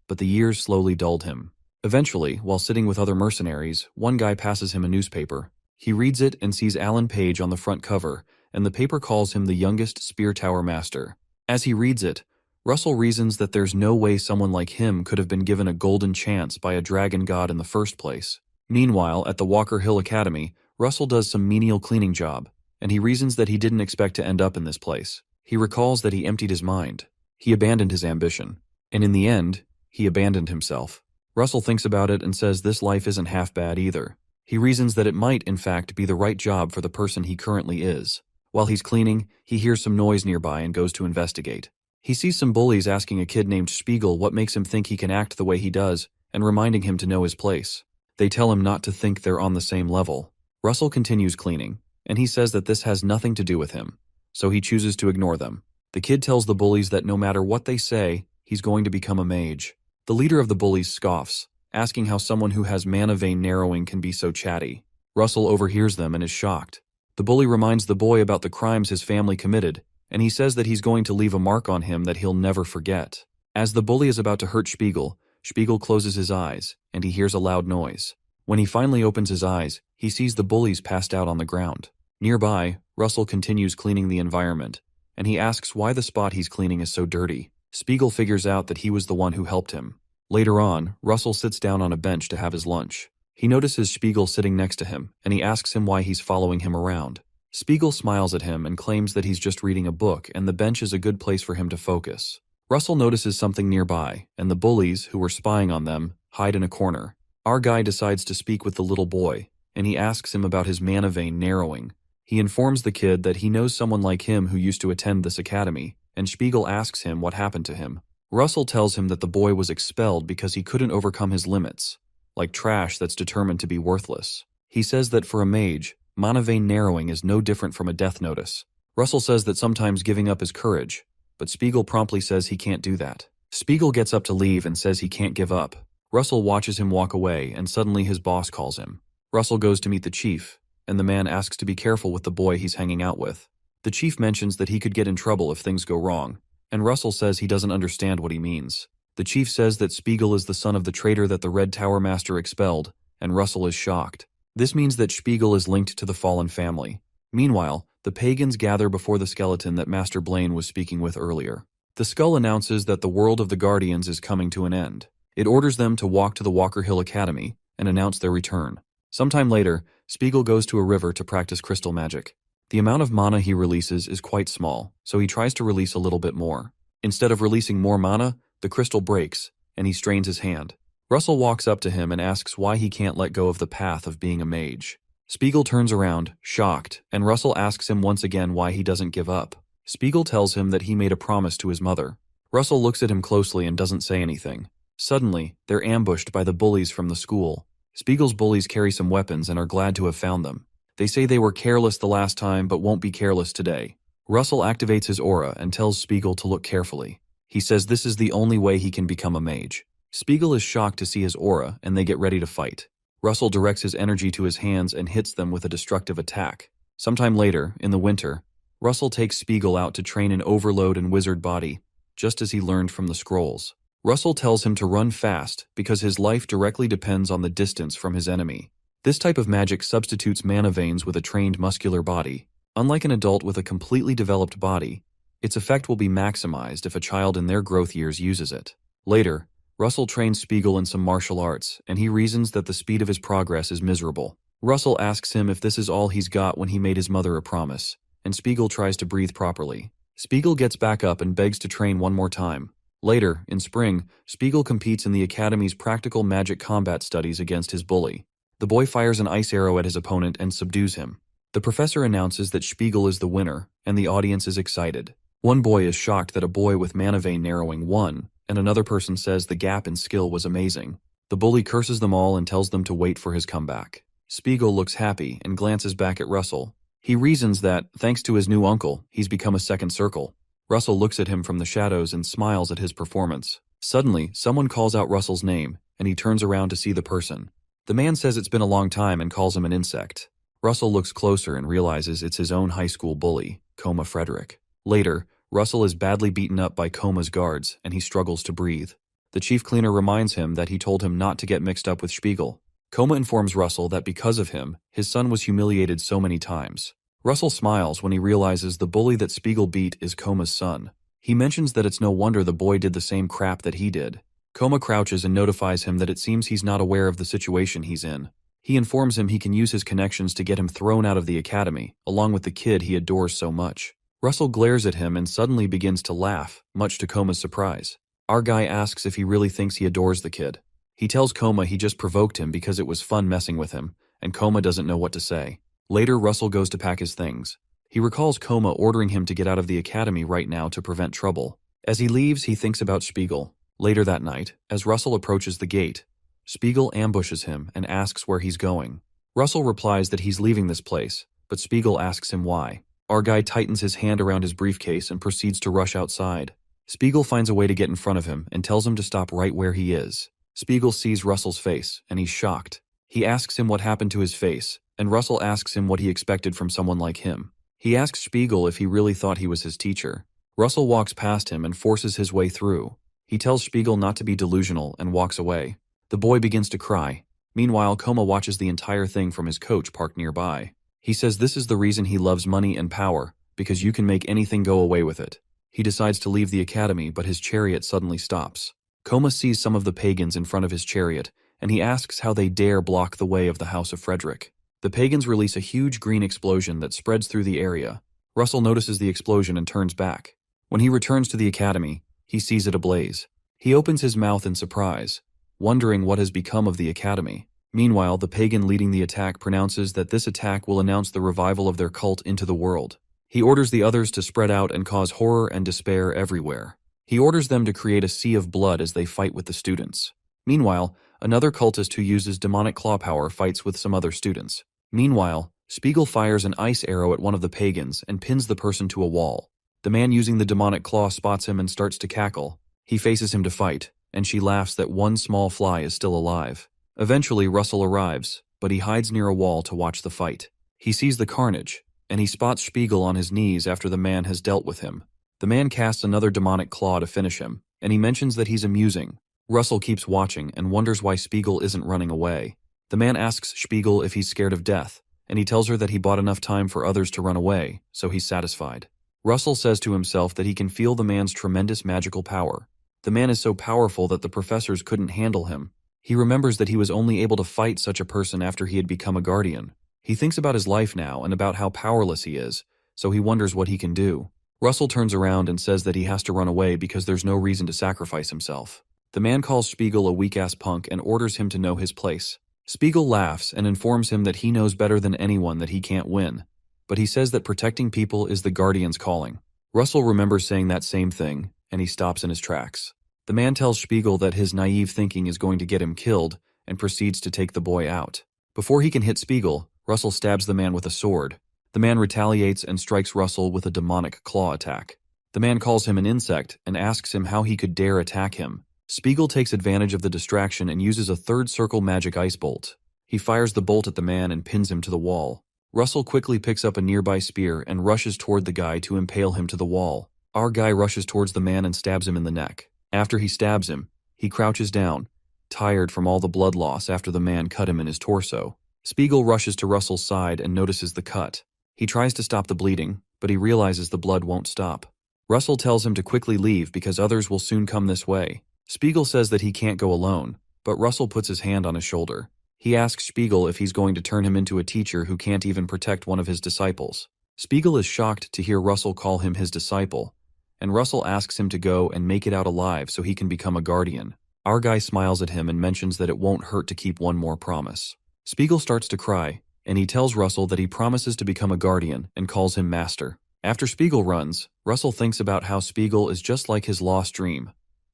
but the years slowly dulled him. Eventually, while sitting with other mercenaries, one guy passes him a newspaper. He reads it and sees Alan Page on the front cover, and the paper calls him the youngest Spear Tower Master. As he reads it, Russell reasons that there's no way someone like him could have been given a golden chance by a dragon god in the first place. Meanwhile, at the Walker Hill Academy, Russell does some menial cleaning job, and he reasons that he didn't expect to end up in this place. He recalls that he emptied his mind. He abandoned his ambition. And in the end, he abandoned himself. Russell thinks about it and says this life isn't half bad either. He reasons that it might, in fact, be the right job for the person he currently is. While he's cleaning, he hears some noise nearby and goes to investigate. He sees some bullies asking a kid named Spiegel what makes him think he can act the way he does, and reminding him to know his place. They tell him not to think they're on the same level. Russell continues cleaning, and he says that this has nothing to do with him, so he chooses to ignore them. The kid tells the bullies that no matter what they say, he's going to become a mage. The leader of the bullies scoffs, asking how someone who has mana vein narrowing can be so chatty. Russell overhears them and is shocked. The bully reminds the boy about the crimes his family committed, and he says that he's going to leave a mark on him that he'll never forget. As the bully is about to hurt Spiegel, Spiegel closes his eyes, and he hears a loud noise. When he finally opens his eyes, he sees the bullies passed out on the ground. Nearby, Russell continues cleaning the environment, and he asks why the spot he's cleaning is so dirty. Spiegel figures out that he was the one who helped him. Later on, Russell sits down on a bench to have his lunch. He notices Spiegel sitting next to him, and he asks him why he's following him around. Spiegel smiles at him and claims that he's just reading a book and the bench is a good place for him to focus. Russell notices something nearby, and the bullies, who were spying on them, hide in a corner. Our guy decides to speak with the little boy, and he asks him about his mana vein narrowing. He informs the kid that he knows someone like him who used to attend this academy, and Spiegel asks him what happened to him. Russell tells him that the boy was expelled because he couldn't overcome his limits, like trash that's determined to be worthless. He says that for a mage, mana vein narrowing is no different from a death notice. Russell says that sometimes giving up is courage, but Spiegel promptly says he can't do that. Spiegel gets up to leave and says he can't give up. Russell watches him walk away, and suddenly his boss calls him. Russell goes to meet the chief, and the man asks to be careful with the boy he's hanging out with. The chief mentions that he could get in trouble if things go wrong, and Russell says he doesn't understand what he means. The chief says that Spiegel is the son of the traitor that the Red Tower Master expelled, and Russell is shocked. This means that Spiegel is linked to the fallen family. Meanwhile, The pagans gather before the skeleton that Master Blaine was speaking with earlier. The skull announces that the world of the Guardians is coming to an end. It orders them to walk to the Walker Hill Academy and announce their return. Sometime later, Spiegel goes to a river to practice crystal magic. The amount of mana he releases is quite small, so he tries to release a little bit more. Instead of releasing more mana, the crystal breaks, and he strains his hand. Russell walks up to him and asks why he can't let go of the path of being a mage. Spiegel turns around, shocked, and Russell asks him once again why he doesn't give up. Spiegel tells him that he made a promise to his mother. Russell looks at him closely and doesn't say anything. Suddenly, they're ambushed by the bullies from the school. Spiegel's bullies carry some weapons and are glad to have found them. They say they were careless the last time but won't be careless today. Russell activates his aura and tells Spiegel to look carefully. He says this is the only way he can become a mage. Spiegel is shocked to see his aura and they get ready to fight. Russell directs his energy to his hands and hits them with a destructive attack. Sometime later, in the winter, Russell takes Spiegel out to train an overload and wizard body, just as he learned from the scrolls. Russell tells him to run fast because his life directly depends on the distance from his enemy. This type of magic substitutes mana veins with a trained muscular body. Unlike an adult with a completely developed body, its effect will be maximized if a child in their growth years uses it. Later, Russell trains Spiegel in some martial arts, and he reasons that the speed of his progress is miserable. Russell asks him if this is all he's got when he made his mother a promise, and Spiegel tries to breathe properly. Spiegel gets back up and begs to train one more time. Later, in spring, Spiegel competes in the Academy's practical magic combat studies against his bully. The boy fires an ice arrow at his opponent and subdues him. The professor announces that Spiegel is the winner, and the audience is excited. One boy is shocked that a boy with mana vein narrowing won, and another person says the gap in skill was amazing. The bully curses them all and tells them to wait for his comeback. Spiegel looks happy and glances back at Russell. He reasons that, thanks to his new uncle, he's become a second circle. Russell looks at him from the shadows and smiles at his performance. Suddenly, someone calls out Russell's name, and he turns around to see the person. The man says it's been a long time and calls him an insect. Russell looks closer and realizes it's his own high school bully, Coma Frederick. Later, Russell is badly beaten up by Coma's guards, and he struggles to breathe. The chief cleaner reminds him that he told him not to get mixed up with Spiegel. Coma informs Russell that because of him, his son was humiliated so many times. Russell smiles when he realizes the bully that Spiegel beat is Coma's son. He mentions that it's no wonder the boy did the same crap that he did. Coma crouches and notifies him that it seems he's not aware of the situation he's in. He informs him he can use his connections to get him thrown out of the academy, along with the kid he adores so much. Russell glares at him and suddenly begins to laugh, much to Coma's surprise. Our guy asks if he really thinks he adores the kid. He tells Coma he just provoked him because it was fun messing with him, and Coma doesn't know what to say. Later, Russell goes to pack his things. He recalls Coma ordering him to get out of the academy right now to prevent trouble. As he leaves, he thinks about Spiegel. Later that night, as Russell approaches the gate, Spiegel ambushes him and asks where he's going. Russell replies that he's leaving this place, but Spiegel asks him why. Our guy tightens his hand around his briefcase and proceeds to rush outside. Spiegel finds a way to get in front of him and tells him to stop right where he is. Spiegel sees Russell's face, and he's shocked. He asks him what happened to his face, and Russell asks him what he expected from someone like him. He asks Spiegel if he really thought he was his teacher. Russell walks past him and forces his way through. He tells Spiegel not to be delusional and walks away. The boy begins to cry. Meanwhile, Coma watches the entire thing from his coach parked nearby. He says this is the reason he loves money and power, because you can make anything go away with it. He decides to leave the academy, but his chariot suddenly stops. Coma sees some of the pagans in front of his chariot, and he asks how they dare block the way of the House of Frederick. The pagans release a huge green explosion that spreads through the area. Russell notices the explosion and turns back. When he returns to the academy, he sees it ablaze. He opens his mouth in surprise, wondering what has become of the academy. Meanwhile, the pagan leading the attack pronounces that this attack will announce the revival of their cult into the world. He orders the others to spread out and cause horror and despair everywhere. He orders them to create a sea of blood as they fight with the students. Meanwhile, another cultist who uses demonic claw power fights with some other students. Meanwhile, Spiegel fires an ice arrow at one of the pagans and pins the person to a wall. The man using the demonic claw spots him and starts to cackle. He faces him to fight, and she laughs that one small fly is still alive. Eventually, Russell arrives, but he hides near a wall to watch the fight. He sees the carnage, and he spots Spiegel on his knees after the man has dealt with him. The man casts another demonic claw to finish him, and he mentions that he's amusing. Russell keeps watching and wonders why Spiegel isn't running away. The man asks Spiegel if he's scared of death, and he tells her that he bought enough time for others to run away, so he's satisfied. Russell says to himself that he can feel the man's tremendous magical power. The man is so powerful that the professors couldn't handle him. He remembers that he was only able to fight such a person after he had become a guardian. He thinks about his life now and about how powerless he is, so he wonders what he can do. Russell turns around and says that he has to run away because there's no reason to sacrifice himself. The man calls Spiegel a weak-ass punk and orders him to know his place. Spiegel laughs and informs him that he knows better than anyone that he can't win, but he says that protecting people is the Guardian's calling. Russell remembers saying that same thing, and he stops in his tracks. The man tells Spiegel that his naive thinking is going to get him killed and proceeds to take the boy out. Before he can hit Spiegel, Russell stabs the man with a sword. The man retaliates and strikes Russell with a demonic claw attack. The man calls him an insect and asks him how he could dare attack him. Spiegel takes advantage of the distraction and uses a third circle magic ice bolt. He fires the bolt at the man and pins him to the wall. Russell quickly picks up a nearby spear and rushes toward the guy to impale him to the wall. Our guy rushes towards the man and stabs him in the neck. After he stabs him, he crouches down, tired from all the blood loss after the man cut him in his torso. Spiegel rushes to Russell's side and notices the cut. He tries to stop the bleeding, but he realizes the blood won't stop. Russell tells him to quickly leave because others will soon come this way. Spiegel says that he can't go alone, but Russell puts his hand on his shoulder. He asks Spiegel if he's going to turn him into a teacher who can't even protect one of his disciples. Spiegel is shocked to hear Russell call him his disciple, and Russell asks him to go and make it out alive so he can become a guardian. Our guy smiles at him and mentions that it won't hurt to keep one more promise. Spiegel starts to cry, and he tells Russell that he promises to become a guardian and calls him master. After Spiegel runs, Russell thinks about how Spiegel is just like his lost dream,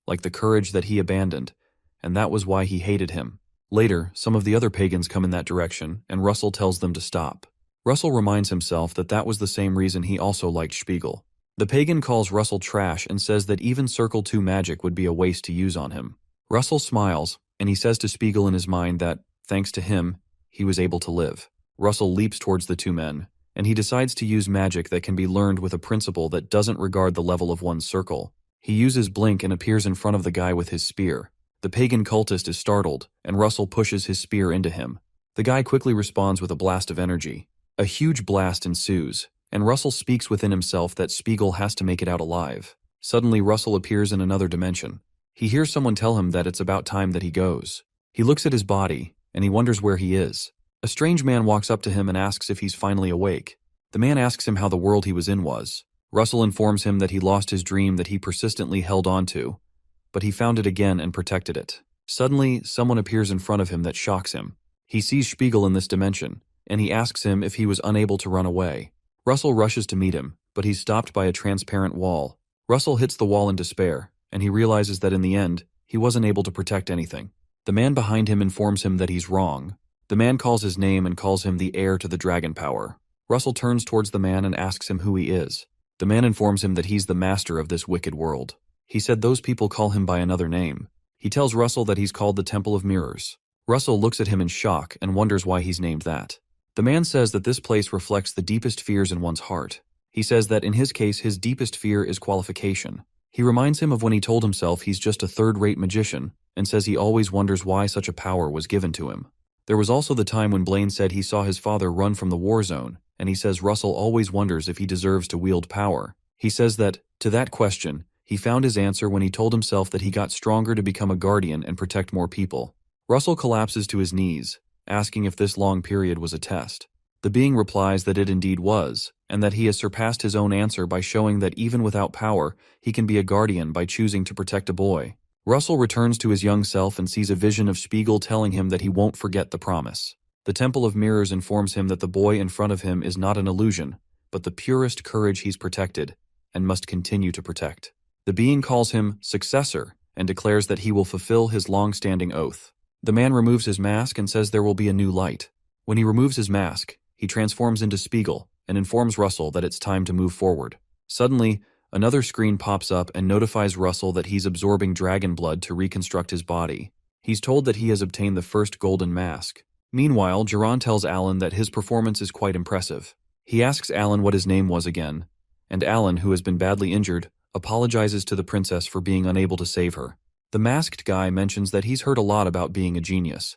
like the courage that he abandoned, and that was why he hated him. Later, some of the other pagans come in that direction, and Russell tells them to stop. Russell reminds himself that that was the same reason he also liked Spiegel. The pagan calls Russell trash and says that even Circle 2 magic would be a waste to use on him. Russell smiles, and he says to Spiegel in his mind that, thanks to him, he was able to live. Russell leaps towards the two men, and he decides to use magic that can be learned with a principle that doesn't regard the level of one's circle. He uses blink and appears in front of the guy with his spear. The pagan cultist is startled, and Russell pushes his spear into him. The guy quickly responds with a blast of energy. A huge blast ensues, and Russell speaks within himself that Spiegel has to make it out alive. Suddenly, Russell appears in another dimension. He hears someone tell him that it's about time that he goes. He looks at his body, and he wonders where he is. A strange man walks up to him and asks if he's finally awake. The man asks him how the world he was in was. Russell informs him that he lost his dream that he persistently held on to, but he found it again and protected it. Suddenly, someone appears in front of him that shocks him. He sees Spiegel in this dimension, and he asks him if he was unable to run away. Russell rushes to meet him, but he's stopped by a transparent wall. Russell hits the wall in despair, and he realizes that in the end, he wasn't able to protect anything. The man behind him informs him that he's wrong. The man calls his name and calls him the heir to the dragon power. Russell turns towards the man and asks him who he is. The man informs him that he's the master of this wicked world. He said those people call him by another name. He tells Russell that he's called the Temple of Mirrors. Russell looks at him in shock and wonders why he's named that. The man says that this place reflects the deepest fears in one's heart. He says that in his case, his deepest fear is qualification. He reminds him of when he told himself he's just a third-rate magician and says he always wonders why such a power was given to him. There was also the time when Blaine said he saw his father run from the war zone, and he says Russell always wonders if he deserves to wield power. He says that, to that question, he found his answer when he told himself that he got stronger to become a guardian and protect more people. Russell collapses to his knees, asking if this long period was a test. The being replies that it indeed was, and that he has surpassed his own answer by showing that even without power, he can be a guardian by choosing to protect a boy. Russell returns to his young self and sees a vision of Spiegel telling him that he won't forget the promise. The Temple of Mirrors informs him that the boy in front of him is not an illusion, but the purest courage he's protected, and must continue to protect. The being calls him Successor, and declares that he will fulfill his long-standing oath. The man removes his mask and says there will be a new light. When he removes his mask, he transforms into Spiegel and informs Russell that it's time to move forward. Suddenly, another screen pops up and notifies Russell that he's absorbing dragon blood to reconstruct his body. He's told that he has obtained the first golden mask. Meanwhile, Jiran tells Alan that his performance is quite impressive. He asks Alan what his name was again, and Alan, who has been badly injured, apologizes to the princess for being unable to save her. The masked guy mentions that he's heard a lot about being a genius,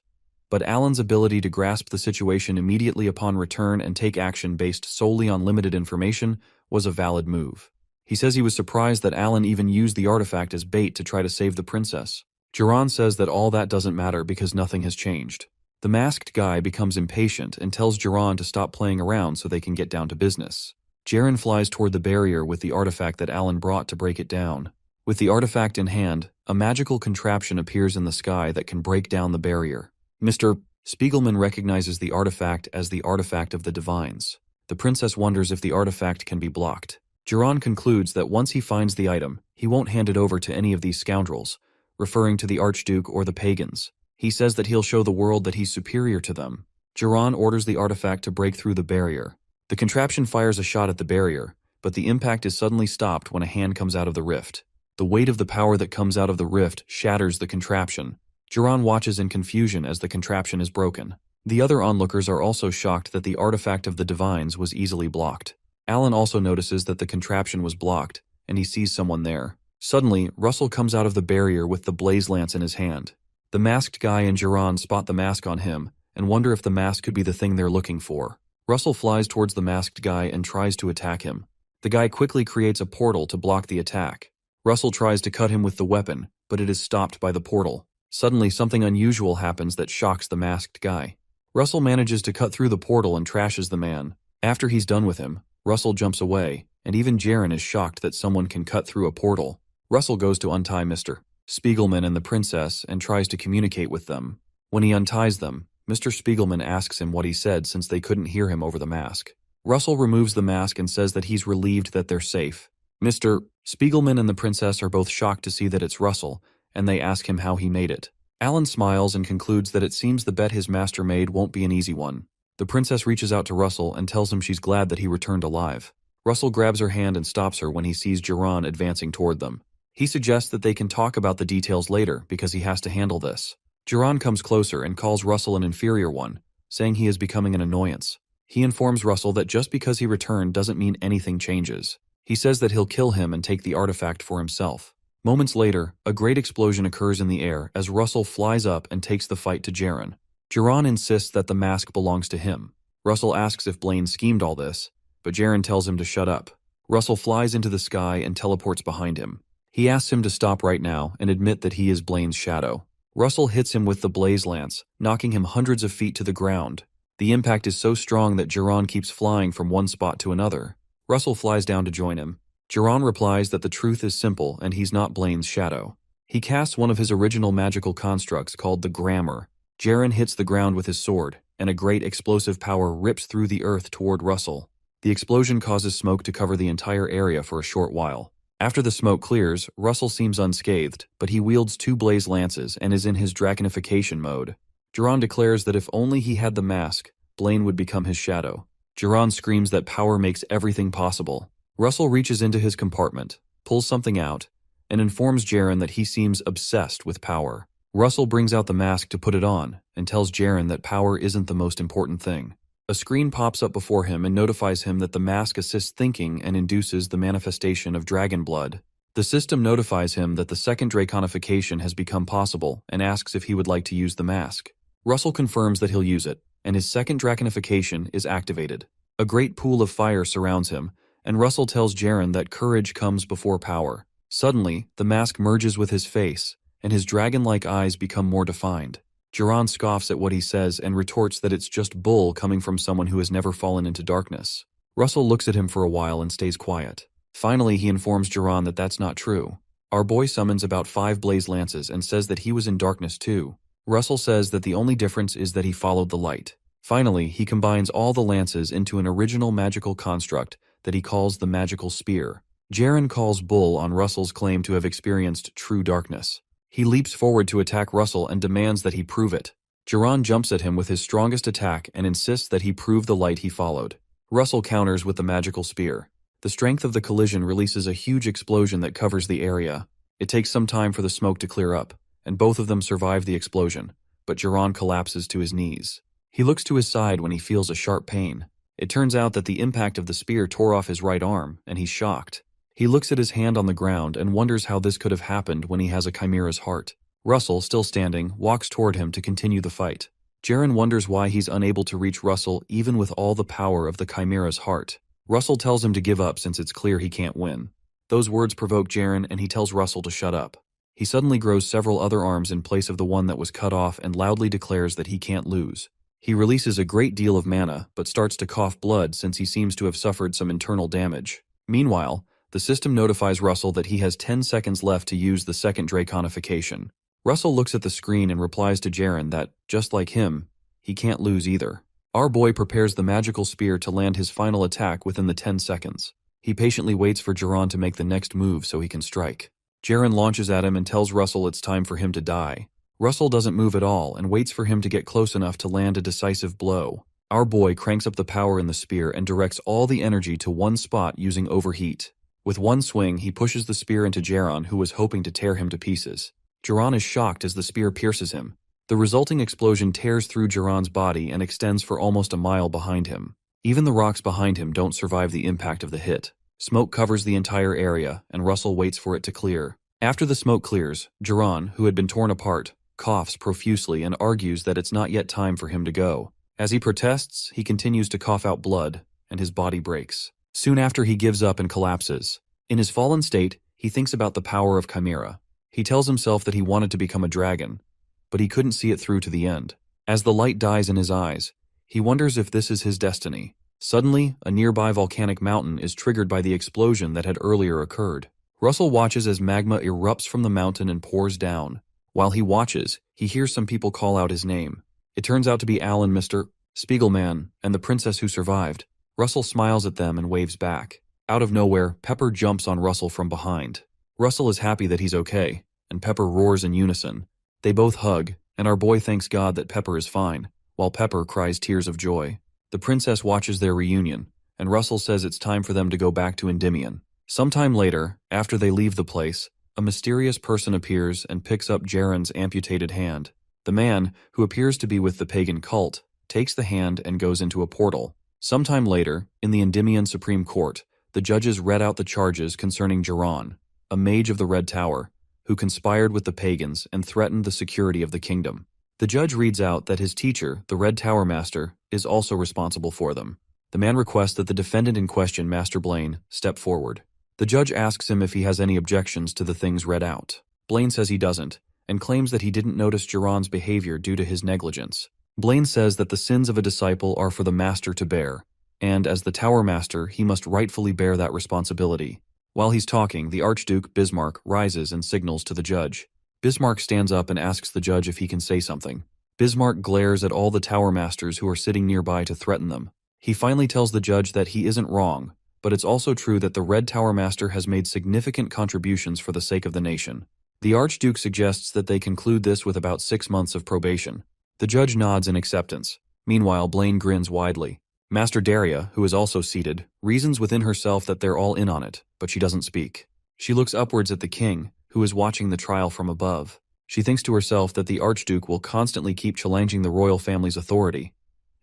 but Alan's ability to grasp the situation immediately upon return and take action based solely on limited information was a valid move. He says he was surprised that Alan even used the artifact as bait to try to save the princess. Jiran says that all that doesn't matter because nothing has changed. The masked guy becomes impatient and tells Jiran to stop playing around so they can get down to business. Jiran flies toward the barrier with the artifact that Alan brought to break it down. With the artifact in hand, a magical contraption appears in the sky that can break down the barrier. Mr. Spiegelman recognizes the artifact as the artifact of the divines. The princess wonders if the artifact can be blocked. Jiran concludes that once he finds the item, he won't hand it over to any of these scoundrels, referring to the Archduke or the pagans. He says that he'll show the world that he's superior to them. Jiran orders the artifact to break through the barrier. The contraption fires a shot at the barrier, but the impact is suddenly stopped when a hand comes out of the rift. The weight of the power that comes out of the rift shatters the contraption. Jiran watches in confusion as the contraption is broken. The other onlookers are also shocked that the artifact of the divines was easily blocked. Alan also notices that the contraption was blocked, and he sees someone there. Suddenly, Russell comes out of the barrier with the blaze lance in his hand. The masked guy and Jiran spot the mask on him, and wonder if the mask could be the thing they're looking for. Russell flies towards the masked guy and tries to attack him. The guy quickly creates a portal to block the attack. Russell tries to cut him with the weapon, but it is stopped by the portal. Suddenly, something unusual happens that shocks the masked guy. Russell manages to cut through the portal and trashes the man. After he's done with him, Russell jumps away, and even Jaren is shocked that someone can cut through a portal. Russell goes to untie Mr. Spiegelman and the princess and tries to communicate with them. When he unties them, Mr. Spiegelman asks him what he said since they couldn't hear him over the mask. Russell removes the mask and says that he's relieved that they're safe. Mr. Spiegelman and the princess are both shocked to see that it's Russell, and they ask him how he made it. Alan smiles and concludes that it seems the bet his master made won't be an easy one. The princess reaches out to Russell and tells him she's glad that he returned alive. Russell grabs her hand and stops her when he sees Jiran advancing toward them. He suggests that they can talk about the details later because he has to handle this. Jiran comes closer and calls Russell an inferior one, saying he is becoming an annoyance. He informs Russell that just because he returned doesn't mean anything changes. He says that he'll kill him and take the artifact for himself. Moments later, a great explosion occurs in the air as Russell flies up and takes the fight to Jaren. Jiran insists that the mask belongs to him. Russell asks if Blaine schemed all this, but Jaren tells him to shut up. Russell flies into the sky and teleports behind him. He asks him to stop right now and admit that he is Blaine's shadow. Russell hits him with the blaze lance, knocking him hundreds of feet to the ground. The impact is so strong that Jiran keeps flying from one spot to another. Russell flies down to join him. Jiran replies that the truth is simple and he's not Blaine's shadow. He casts one of his original magical constructs called the Grammar. Jaren hits the ground with his sword, and a great explosive power rips through the earth toward Russell. The explosion causes smoke to cover the entire area for a short while. After the smoke clears, Russell seems unscathed, but he wields two blaze lances and is in his draconification mode. Jiran declares that if only he had the mask, Blaine would become his shadow. Jiran screams that power makes everything possible. Russell reaches into his compartment, pulls something out, and informs Jaren that he seems obsessed with power. Russell brings out the mask to put it on and tells Jaren that power isn't the most important thing. A screen pops up before him and notifies him that the mask assists thinking and induces the manifestation of dragon blood. The system notifies him that the second draconification has become possible and asks if he would like to use the mask. Russell confirms that he'll use it, and his second draconification is activated. A great pool of fire surrounds him, and Russell tells Jaren that courage comes before power. Suddenly, the mask merges with his face, and his dragon-like eyes become more defined. Jiran scoffs at what he says and retorts that it's just bull coming from someone who has never fallen into darkness. Russell looks at him for a while and stays quiet. Finally, he informs Jiran that that's not true. Our boy summons about 5 blaze lances and says that he was in darkness too. Russell says that the only difference is that he followed the light. Finally, he combines all the lances into an original magical construct that he calls the magical spear. Jaren calls bull on Russell's claim to have experienced true darkness. He leaps forward to attack Russell and demands that he prove it. Jiran jumps at him with his strongest attack and insists that he prove the light he followed. Russell counters with the magical spear. The strength of the collision releases a huge explosion that covers the area. It takes some time for the smoke to clear up, and both of them survive the explosion, but Jiran collapses to his knees. He looks to his side when he feels a sharp pain. It turns out that the impact of the spear tore off his right arm, and he's shocked. He looks at his hand on the ground and wonders how this could have happened when he has a chimera's heart. Russell, still standing, walks toward him to continue the fight. Jaren wonders why he's unable to reach Russell even with all the power of the Chimera's heart. Russell tells him to give up since it's clear he can't win. Those words provoke Jaren and he tells Russell to shut up. He suddenly grows several other arms in place of the one that was cut off and loudly declares that he can't lose. He releases a great deal of mana, but starts to cough blood since he seems to have suffered some internal damage. Meanwhile, the system notifies Russell that he has 10 seconds left to use the second draconification. Russell looks at the screen and replies to Jaren that, just like him, he can't lose either. Our boy prepares the magical spear to land his final attack within the 10 seconds. He patiently waits for Jaren to make the next move so he can strike. Jaren launches at him and tells Russell it's time for him to die. Russell doesn't move at all and waits for him to get close enough to land a decisive blow. Our boy cranks up the power in the spear and directs all the energy to one spot using overheat. With one swing, he pushes the spear into Jaren, who was hoping to tear him to pieces. Jaren is shocked as the spear pierces him. The resulting explosion tears through Jaren's body and extends for almost a mile behind him. Even the rocks behind him don't survive the impact of the hit. Smoke covers the entire area, and Russell waits for it to clear. After the smoke clears, Jaren, who had been torn apart, coughs profusely and argues that it's not yet time for him to go. As he protests, he continues to cough out blood, and his body breaks. Soon after, he gives up and collapses. In his fallen state, he thinks about the power of Chimera. He tells himself that he wanted to become a dragon, but he couldn't see it through to the end. As the light dies in his eyes, he wonders if this is his destiny. Suddenly, a nearby volcanic mountain is triggered by the explosion that had earlier occurred. Russell watches as magma erupts from the mountain and pours down. While he watches, he hears some people call out his name. It turns out to be Alan, Mr. Spiegelman, and the princess who survived. Russell smiles at them and waves back. Out of nowhere, Pepper jumps on Russell from behind. Russell is happy that he's okay, and Pepper roars in unison. They both hug, and our boy thanks God that Pepper is fine, while Pepper cries tears of joy. The princess watches their reunion, and Russell says it's time for them to go back to Endymion. Sometime later, after they leave the place, a mysterious person appears and picks up Jaren's amputated hand. The man, who appears to be with the pagan cult, takes the hand and goes into a portal. Sometime later, in the Endymion Supreme Court, the judges read out the charges concerning Jaren, a mage of the Red Tower, who conspired with the pagans and threatened the security of the kingdom. The judge reads out that his teacher, the Red Tower Master, is also responsible for them. The man requests that the defendant in question, Master Blaine, step forward. The judge asks him if he has any objections to the things read out. Blaine says he doesn't, and claims that he didn't notice Jaren's behavior due to his negligence. Blaine says that the sins of a disciple are for the master to bear, and as the Tower Master, he must rightfully bear that responsibility. While he's talking, the Archduke, Bismarck, rises and signals to the judge. Bismarck stands up and asks the judge if he can say something. Bismarck glares at all the Tower Masters who are sitting nearby to threaten them. He finally tells the judge that he isn't wrong, but it's also true that the Red Tower Master has made significant contributions for the sake of the nation. The Archduke suggests that they conclude this with about 6 months of probation. The judge nods in acceptance. Meanwhile, Blaine grins widely. Master Daria, who is also seated, reasons within herself that they're all in on it, but she doesn't speak. She looks upwards at the king, who is watching the trial from above. She thinks to herself that the Archduke will constantly keep challenging the royal family's authority,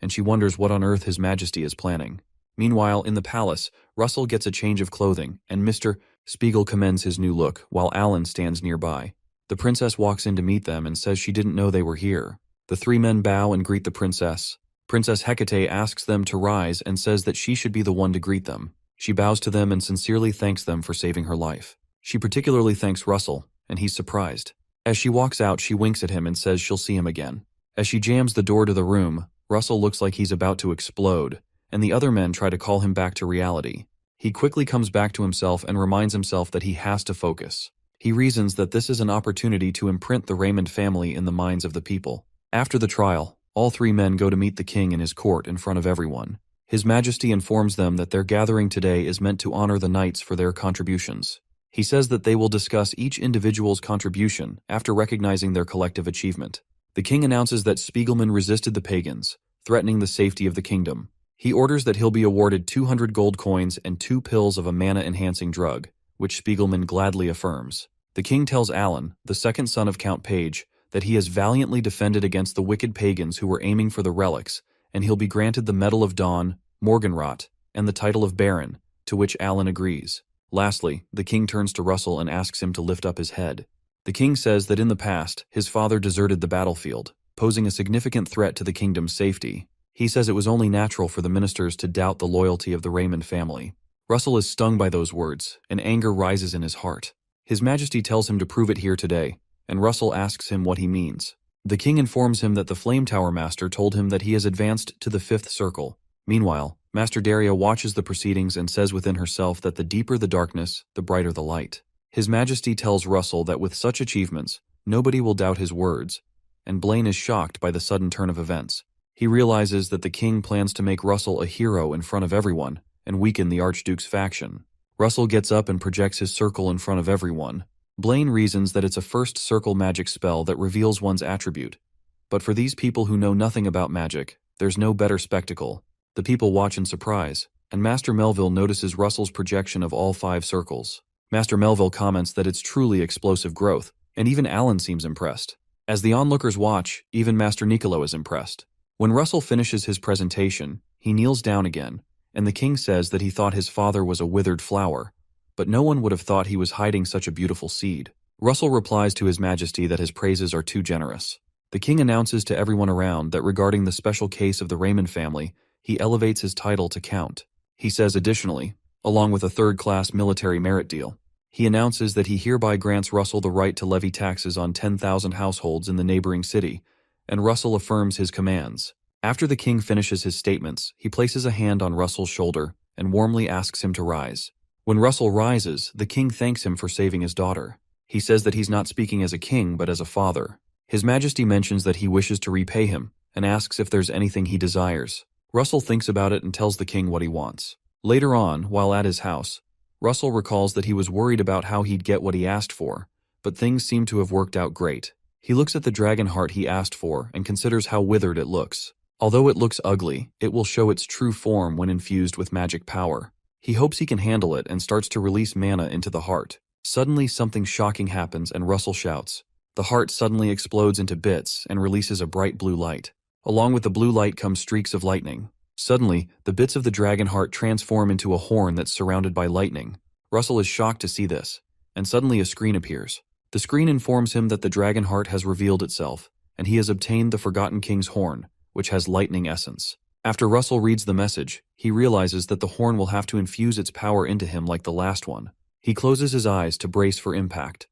and she wonders what on earth His Majesty is planning. Meanwhile, in the palace, Russell gets a change of clothing, and Mr. Spiegel commends his new look, while Alan stands nearby. The princess walks in to meet them and says she didn't know they were here. The three men bow and greet the princess. Princess Hecate asks them to rise and says that she should be the one to greet them. She bows to them and sincerely thanks them for saving her life. She particularly thanks Russell, and he's surprised. As she walks out, she winks at him and says she'll see him again. As she jams the door to the room, Russell looks like he's about to explode, and the other men try to call him back to reality. He quickly comes back to himself and reminds himself that he has to focus. He reasons that this is an opportunity to imprint the Raymond family in the minds of the people. After the trial, all three men go to meet the king in his court in front of everyone. His Majesty informs them that their gathering today is meant to honor the knights for their contributions. He says that they will discuss each individual's contribution after recognizing their collective achievement. The king announces that Spiegelman resisted the pagans, threatening the safety of the kingdom. He orders that he'll be awarded 200 gold coins and 2 pills of a mana-enhancing drug, which Spiegelman gladly affirms. The king tells Alan, the second son of Count Page, that he has valiantly defended against the wicked pagans who were aiming for the relics, and he'll be granted the Medal of Dawn, Morgenrot, and the title of Baron, to which Alan agrees. Lastly, the king turns to Russell and asks him to lift up his head. The king says that in the past, his father deserted the battlefield, posing a significant threat to the kingdom's safety. He says it was only natural for the ministers to doubt the loyalty of the Raymond family. Russell is stung by those words, and anger rises in his heart. His Majesty tells him to prove it here today, and Russell asks him what he means. The king informs him that the Flame Tower Master told him that he has advanced to the 5th circle. Meanwhile, Master Daria watches the proceedings and says within herself that the deeper the darkness, the brighter the light. His Majesty tells Russell that with such achievements, nobody will doubt his words, and Blaine is shocked by the sudden turn of events. He realizes that the king plans to make Russell a hero in front of everyone and weaken the Archduke's faction. Russell gets up and projects his circle in front of everyone. Blaine reasons that it's a first circle magic spell that reveals one's attribute. But for these people who know nothing about magic, there's no better spectacle. The people watch in surprise, and Master Melville notices Russell's projection of all 5 circles. Master Melville comments that it's truly explosive growth, and even Alan seems impressed. As the onlookers watch, even Master Nicolo is impressed. When Russell finishes his presentation, he kneels down again, and the king says that he thought his father was a withered flower, but no one would have thought he was hiding such a beautiful seed. Russell replies to His Majesty that his praises are too generous. The king announces to everyone around that regarding the special case of the Raymond family, he elevates his title to Count. He says additionally, along with a third-class military merit deal, he announces that he hereby grants Russell the right to levy taxes on 10,000 households in the neighboring city, and Russell affirms his commands. After the king finishes his statements, he places a hand on Russell's shoulder and warmly asks him to rise. When Russell rises, the king thanks him for saving his daughter. He says that he's not speaking as a king but as a father. His Majesty mentions that he wishes to repay him and asks if there's anything he desires. Russell thinks about it and tells the king what he wants. Later on, while at his house, Russell recalls that he was worried about how he'd get what he asked for, but things seem to have worked out great. He looks at the dragon heart he asked for and considers how withered it looks. Although it looks ugly, it will show its true form when infused with magic power. He hopes he can handle it and starts to release mana into the heart. Suddenly something shocking happens and Russell shouts. The heart suddenly explodes into bits and releases a bright blue light. Along with the blue light come streaks of lightning. Suddenly, the bits of the dragon heart transform into a horn that's surrounded by lightning. Russell is shocked to see this, and suddenly a screen appears. The screen informs him that the dragon heart has revealed itself, and he has obtained the Forgotten King's horn, which has lightning essence. After Russell reads the message, he realizes that the horn will have to infuse its power into him like the last one. He closes his eyes to brace for impact,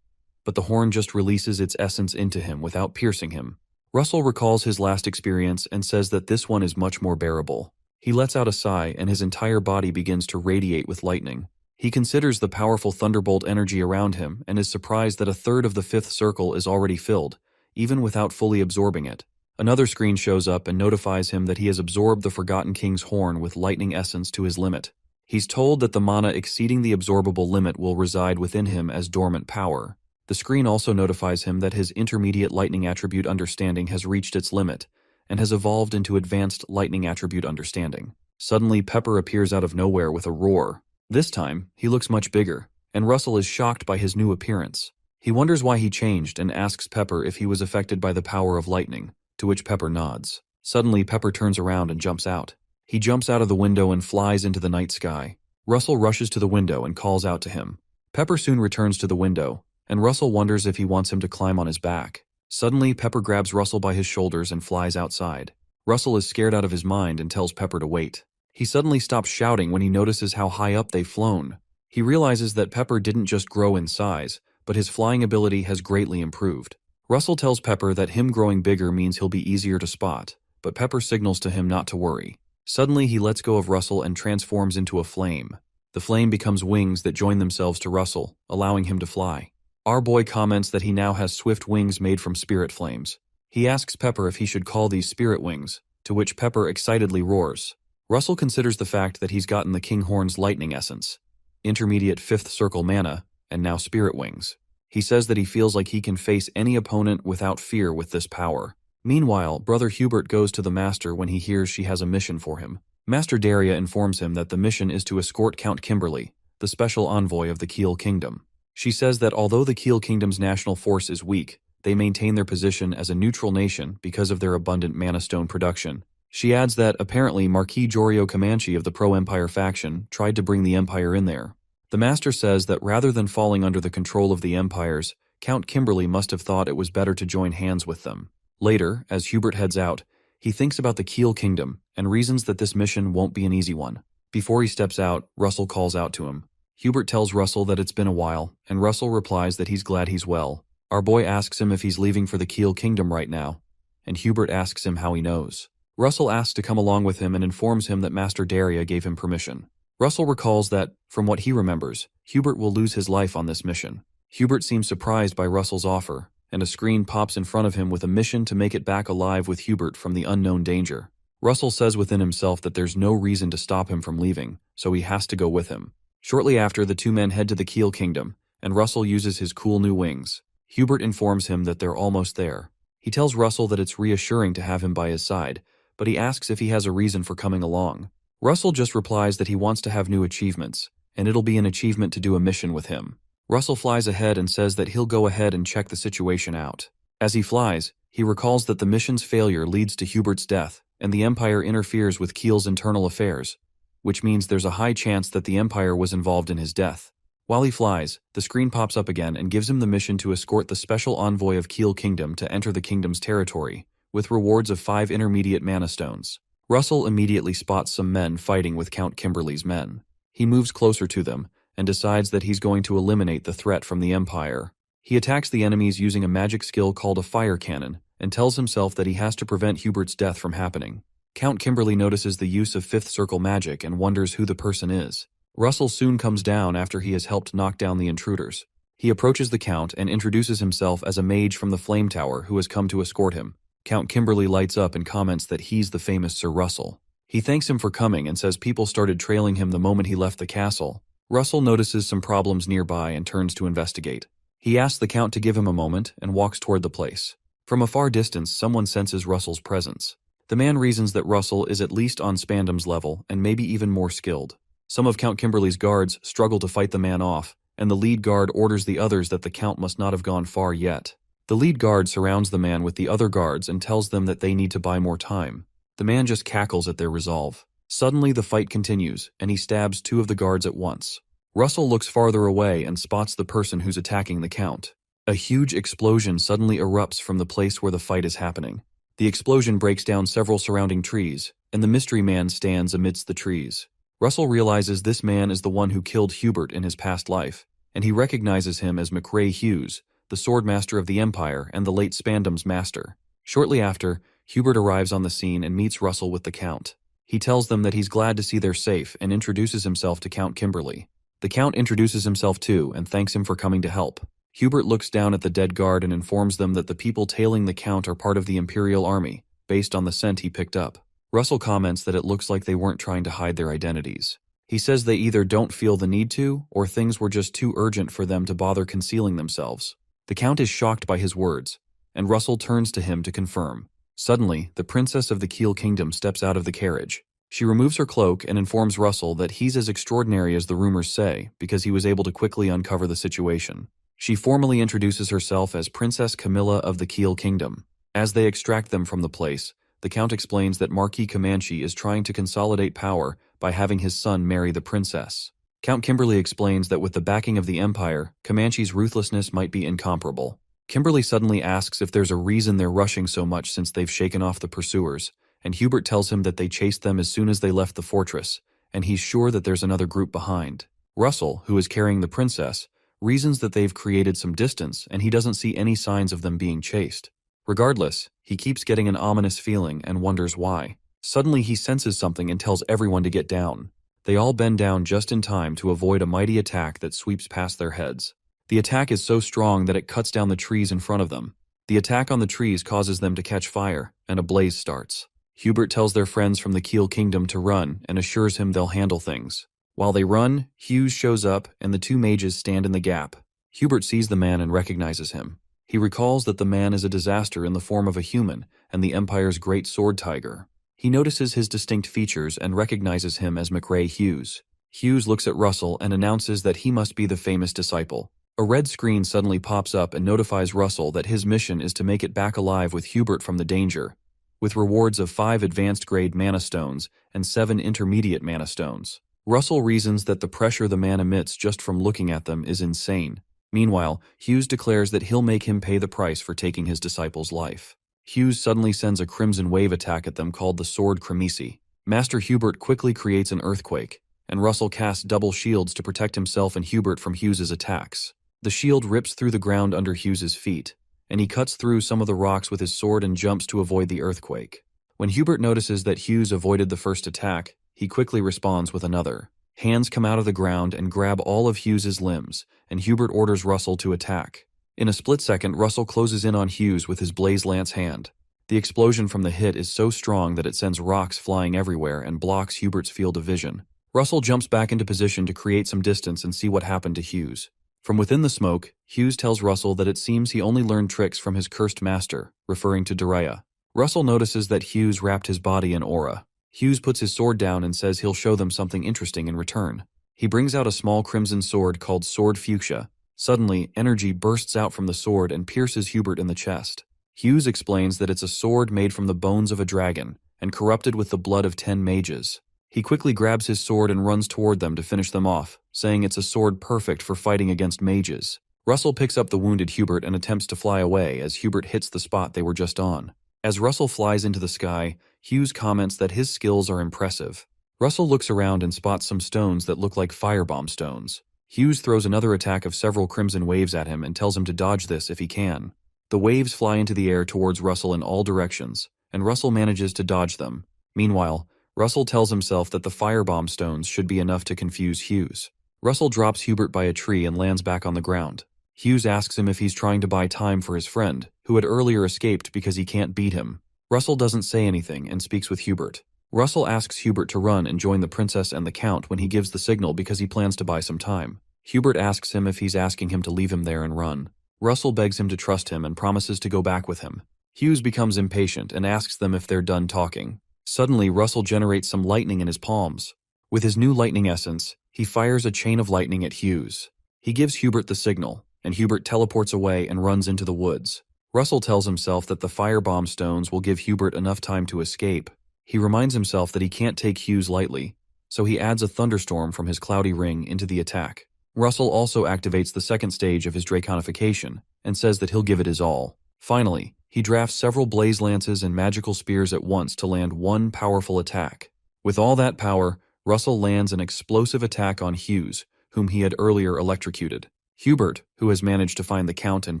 but the horn just releases its essence into him without piercing him. Russell recalls his last experience and says that this one is much more bearable. He lets out a sigh and his entire body begins to radiate with lightning. He considers the powerful thunderbolt energy around him and is surprised that a third of the 5th circle is already filled, even without fully absorbing it. Another screen shows up and notifies him that he has absorbed the Forgotten King's horn with lightning essence to his limit. He's told that the mana exceeding the absorbable limit will reside within him as dormant power. The screen also notifies him that his intermediate lightning attribute understanding has reached its limit and has evolved into advanced lightning attribute understanding. Suddenly, Pepper appears out of nowhere with a roar. This time, he looks much bigger, and Russell is shocked by his new appearance. He wonders why he changed and asks Pepper if he was affected by the power of lightning, to which Pepper nods. Suddenly, Pepper turns around and jumps out. He jumps out of the window and flies into the night sky. Russell rushes to the window and calls out to him. Pepper soon returns to the window, and Russell wonders if he wants him to climb on his back. Suddenly, Pepper grabs Russell by his shoulders and flies outside. Russell is scared out of his mind and tells Pepper to wait. He suddenly stops shouting when he notices how high up they've flown. He realizes that Pepper didn't just grow in size, but his flying ability has greatly improved. Russell tells Pepper that him growing bigger means he'll be easier to spot, but Pepper signals to him not to worry. Suddenly, he lets go of Russell and transforms into a flame. The flame becomes wings that join themselves to Russell, allowing him to fly. Our boy comments that he now has swift wings made from spirit flames. He asks Pepper if he should call these spirit wings, to which Pepper excitedly roars. Russell considers the fact that he's gotten the Kinghorn's lightning essence, intermediate 5th circle mana, and now spirit wings. He says that he feels like he can face any opponent without fear with this power. Meanwhile, Brother Hubert goes to the Master when he hears she has a mission for him. Master Daria informs him that the mission is to escort Count Kimberly, the special envoy of the Kiel Kingdom. She says that although the Kiel Kingdom's national force is weak, they maintain their position as a neutral nation because of their abundant mana stone production. She adds that, apparently, Marquis Jorio Comanche of the pro-Empire faction tried to bring the Empire in there. The Master says that rather than falling under the control of the Empires, Count Kimberly must have thought it was better to join hands with them. Later, as Hubert heads out, he thinks about the Keel Kingdom and reasons that this mission won't be an easy one. Before he steps out, Russell calls out to him. Hubert tells Russell that it's been a while, and Russell replies that he's glad he's well. Our boy asks him if he's leaving for the Keel Kingdom right now, and Hubert asks him how he knows. Russell asks to come along with him and informs him that Master Daria gave him permission. Russell recalls that, from what he remembers, Hubert will lose his life on this mission. Hubert seems surprised by Russell's offer, and a screen pops in front of him with a mission to make it back alive with Hubert from the unknown danger. Russell says within himself that there's no reason to stop him from leaving, so he has to go with him. Shortly after, the two men head to the Keel Kingdom, and Russell uses his cool new wings. Hubert informs him that they're almost there. He tells Russell that it's reassuring to have him by his side, but he asks if he has a reason for coming along. Russell just replies that he wants to have new achievements, and it'll be an achievement to do a mission with him. Russell flies ahead and says that he'll go ahead and check the situation out. As he flies, he recalls that the mission's failure leads to Hubert's death, and the Empire interferes with Keel's internal affairs, which means there's a high chance that the Empire was involved in his death. While he flies, the screen pops up again and gives him the mission to escort the special envoy of Keel Kingdom to enter the kingdom's territory, with rewards of 5 intermediate mana stones. Russell immediately spots some men fighting with Count Kimberly's men. He moves closer to them, and decides that he's going to eliminate the threat from the Empire. He attacks the enemies using a magic skill called a fire cannon, and tells himself that he has to prevent Hubert's death from happening. Count Kimberly notices the use of fifth circle magic and wonders who the person is. Russell soon comes down after he has helped knock down the intruders. He approaches the Count and introduces himself as a mage from the Flame Tower who has come to escort him. Count Kimberly lights up and comments that he's the famous Sir Russell. He thanks him for coming and says people started trailing him the moment he left the castle. Russell notices some problems nearby and turns to investigate. He asks the Count to give him a moment and walks toward the place. From a far distance, someone senses Russell's presence. The man reasons that Russell is at least on Spandam's level and maybe even more skilled. Some of Count Kimberly's guards struggle to fight the man off, and the lead guard orders the others that the Count must not have gone far yet. The lead guard surrounds the man with the other guards and tells them that they need to buy more time. The man just cackles at their resolve. Suddenly the fight continues, and he stabs 2 of the guards at once. Russell looks farther away and spots the person who's attacking the Count. A huge explosion suddenly erupts from the place where the fight is happening. The explosion breaks down several surrounding trees, and the mystery man stands amidst the trees. Russell realizes this man is the one who killed Hubert in his past life, and he recognizes him as McRae Hughes, the swordmaster of the Empire and the late Spandam's master. Shortly after, Hubert arrives on the scene and meets Russell with the Count. He tells them that he's glad to see they're safe and introduces himself to Count Kimberly. The Count introduces himself too and thanks him for coming to help. Hubert looks down at the dead guard and informs them that the people tailing the Count are part of the Imperial Army, based on the scent he picked up. Russell comments that it looks like they weren't trying to hide their identities. He says they either don't feel the need to, or things were just too urgent for them to bother concealing themselves. The Count is shocked by his words, and Russell turns to him to confirm. Suddenly, the princess of the Keel Kingdom steps out of the carriage. She removes her cloak and informs Russell that he's as extraordinary as the rumors say because he was able to quickly uncover the situation. She formally introduces herself as Princess Camilla of the Keel Kingdom. As they extract them from the place, the Count explains that Marquis Comanche is trying to consolidate power by having his son marry the princess. Count Kimberly explains that with the backing of the Empire, Comanche's ruthlessness might be incomparable. Kimberly suddenly asks if there's a reason they're rushing so much since they've shaken off the pursuers, and Hubert tells him that they chased them as soon as they left the fortress, and he's sure that there's another group behind. Russell, who is carrying the princess, reasons that they've created some distance and he doesn't see any signs of them being chased. Regardless, he keeps getting an ominous feeling and wonders why. Suddenly he senses something and tells everyone to get down. They all bend down just in time to avoid a mighty attack that sweeps past their heads. The attack is so strong that it cuts down the trees in front of them. The attack on the trees causes them to catch fire, and a blaze starts. Hubert tells their friends from the Keel Kingdom to run and assures him they'll handle things. While they run, Hughes shows up and the 2 mages stand in the gap. Hubert sees the man and recognizes him. He recalls that the man is a disaster in the form of a human and the Empire's great sword tiger. He notices his distinct features and recognizes him as McRae Hughes. Hughes looks at Russell and announces that he must be the famous disciple. A red screen suddenly pops up and notifies Russell that his mission is to make it back alive with Hubert from the danger, with rewards of 5 advanced grade mana stones and 7 intermediate mana stones. Russell reasons that the pressure the man emits just from looking at them is insane. Meanwhile, Hughes declares that he'll make him pay the price for taking his disciple's life. Hughes suddenly sends a crimson wave attack at them called the Sword Cremisi. Master Hubert quickly creates an earthquake, and Russell casts double shields to protect himself and Hubert from Hughes's attacks. The shield rips through the ground under Hughes's feet, and he cuts through some of the rocks with his sword and jumps to avoid the earthquake. When Hubert notices that Hughes avoided the first attack, he quickly responds with another. Hands come out of the ground and grab all of Hughes's limbs, and Hubert orders Russell to attack. In a split second, Russell closes in on Hughes with his blaze lance hand. The explosion from the hit is so strong that it sends rocks flying everywhere and blocks Hubert's field of vision. Russell jumps back into position to create some distance and see what happened to Hughes. From within the smoke, Hughes tells Russell that it seems he only learned tricks from his cursed master, referring to Daraya. Russell notices that Hughes wrapped his body in aura. Hughes puts his sword down and says he'll show them something interesting in return. He brings out a small crimson sword called Sword Fuchsia. Suddenly, energy bursts out from the sword and pierces Hubert in the chest. Hughes explains that it's a sword made from the bones of a dragon and corrupted with the blood of 10 mages. He quickly grabs his sword and runs toward them to finish them off, saying it's a sword perfect for fighting against mages. Russell picks up the wounded Hubert and attempts to fly away as Hubert hits the spot they were just on. As Russell flies into the sky, Hughes comments that his skills are impressive. Russell looks around and spots some stones that look like firebomb stones. Hughes throws another attack of several crimson waves at him and tells him to dodge this if he can. The waves fly into the air towards Russell in all directions, and Russell manages to dodge them. Meanwhile, Russell tells himself that the firebomb stones should be enough to confuse Hughes. Russell drops Hubert by a tree and lands back on the ground. Hughes asks him if he's trying to buy time for his friend, who had earlier escaped because he can't beat him. Russell doesn't say anything and speaks with Hubert. Russell asks Hubert to run and join the princess and the count when he gives the signal because he plans to buy some time. Hubert asks him if he's asking him to leave him there and run. Russell begs him to trust him and promises to go back with him. Hughes becomes impatient and asks them if they're done talking. Suddenly, Russell generates some lightning in his palms. With his new lightning essence, he fires a chain of lightning at Hughes. He gives Hubert the signal, and Hubert teleports away and runs into the woods. Russell tells himself that the firebomb stones will give Hubert enough time to escape. He reminds himself that he can't take Hughes lightly, so he adds a thunderstorm from his cloudy ring into the attack. Russell also activates the second stage of his draconification and says that he'll give it his all. Finally, he drafts several blaze lances and magical spears at once to land one powerful attack. With all that power, Russell lands an explosive attack on Hughes, whom he had earlier electrocuted. Hubert, who has managed to find the Count and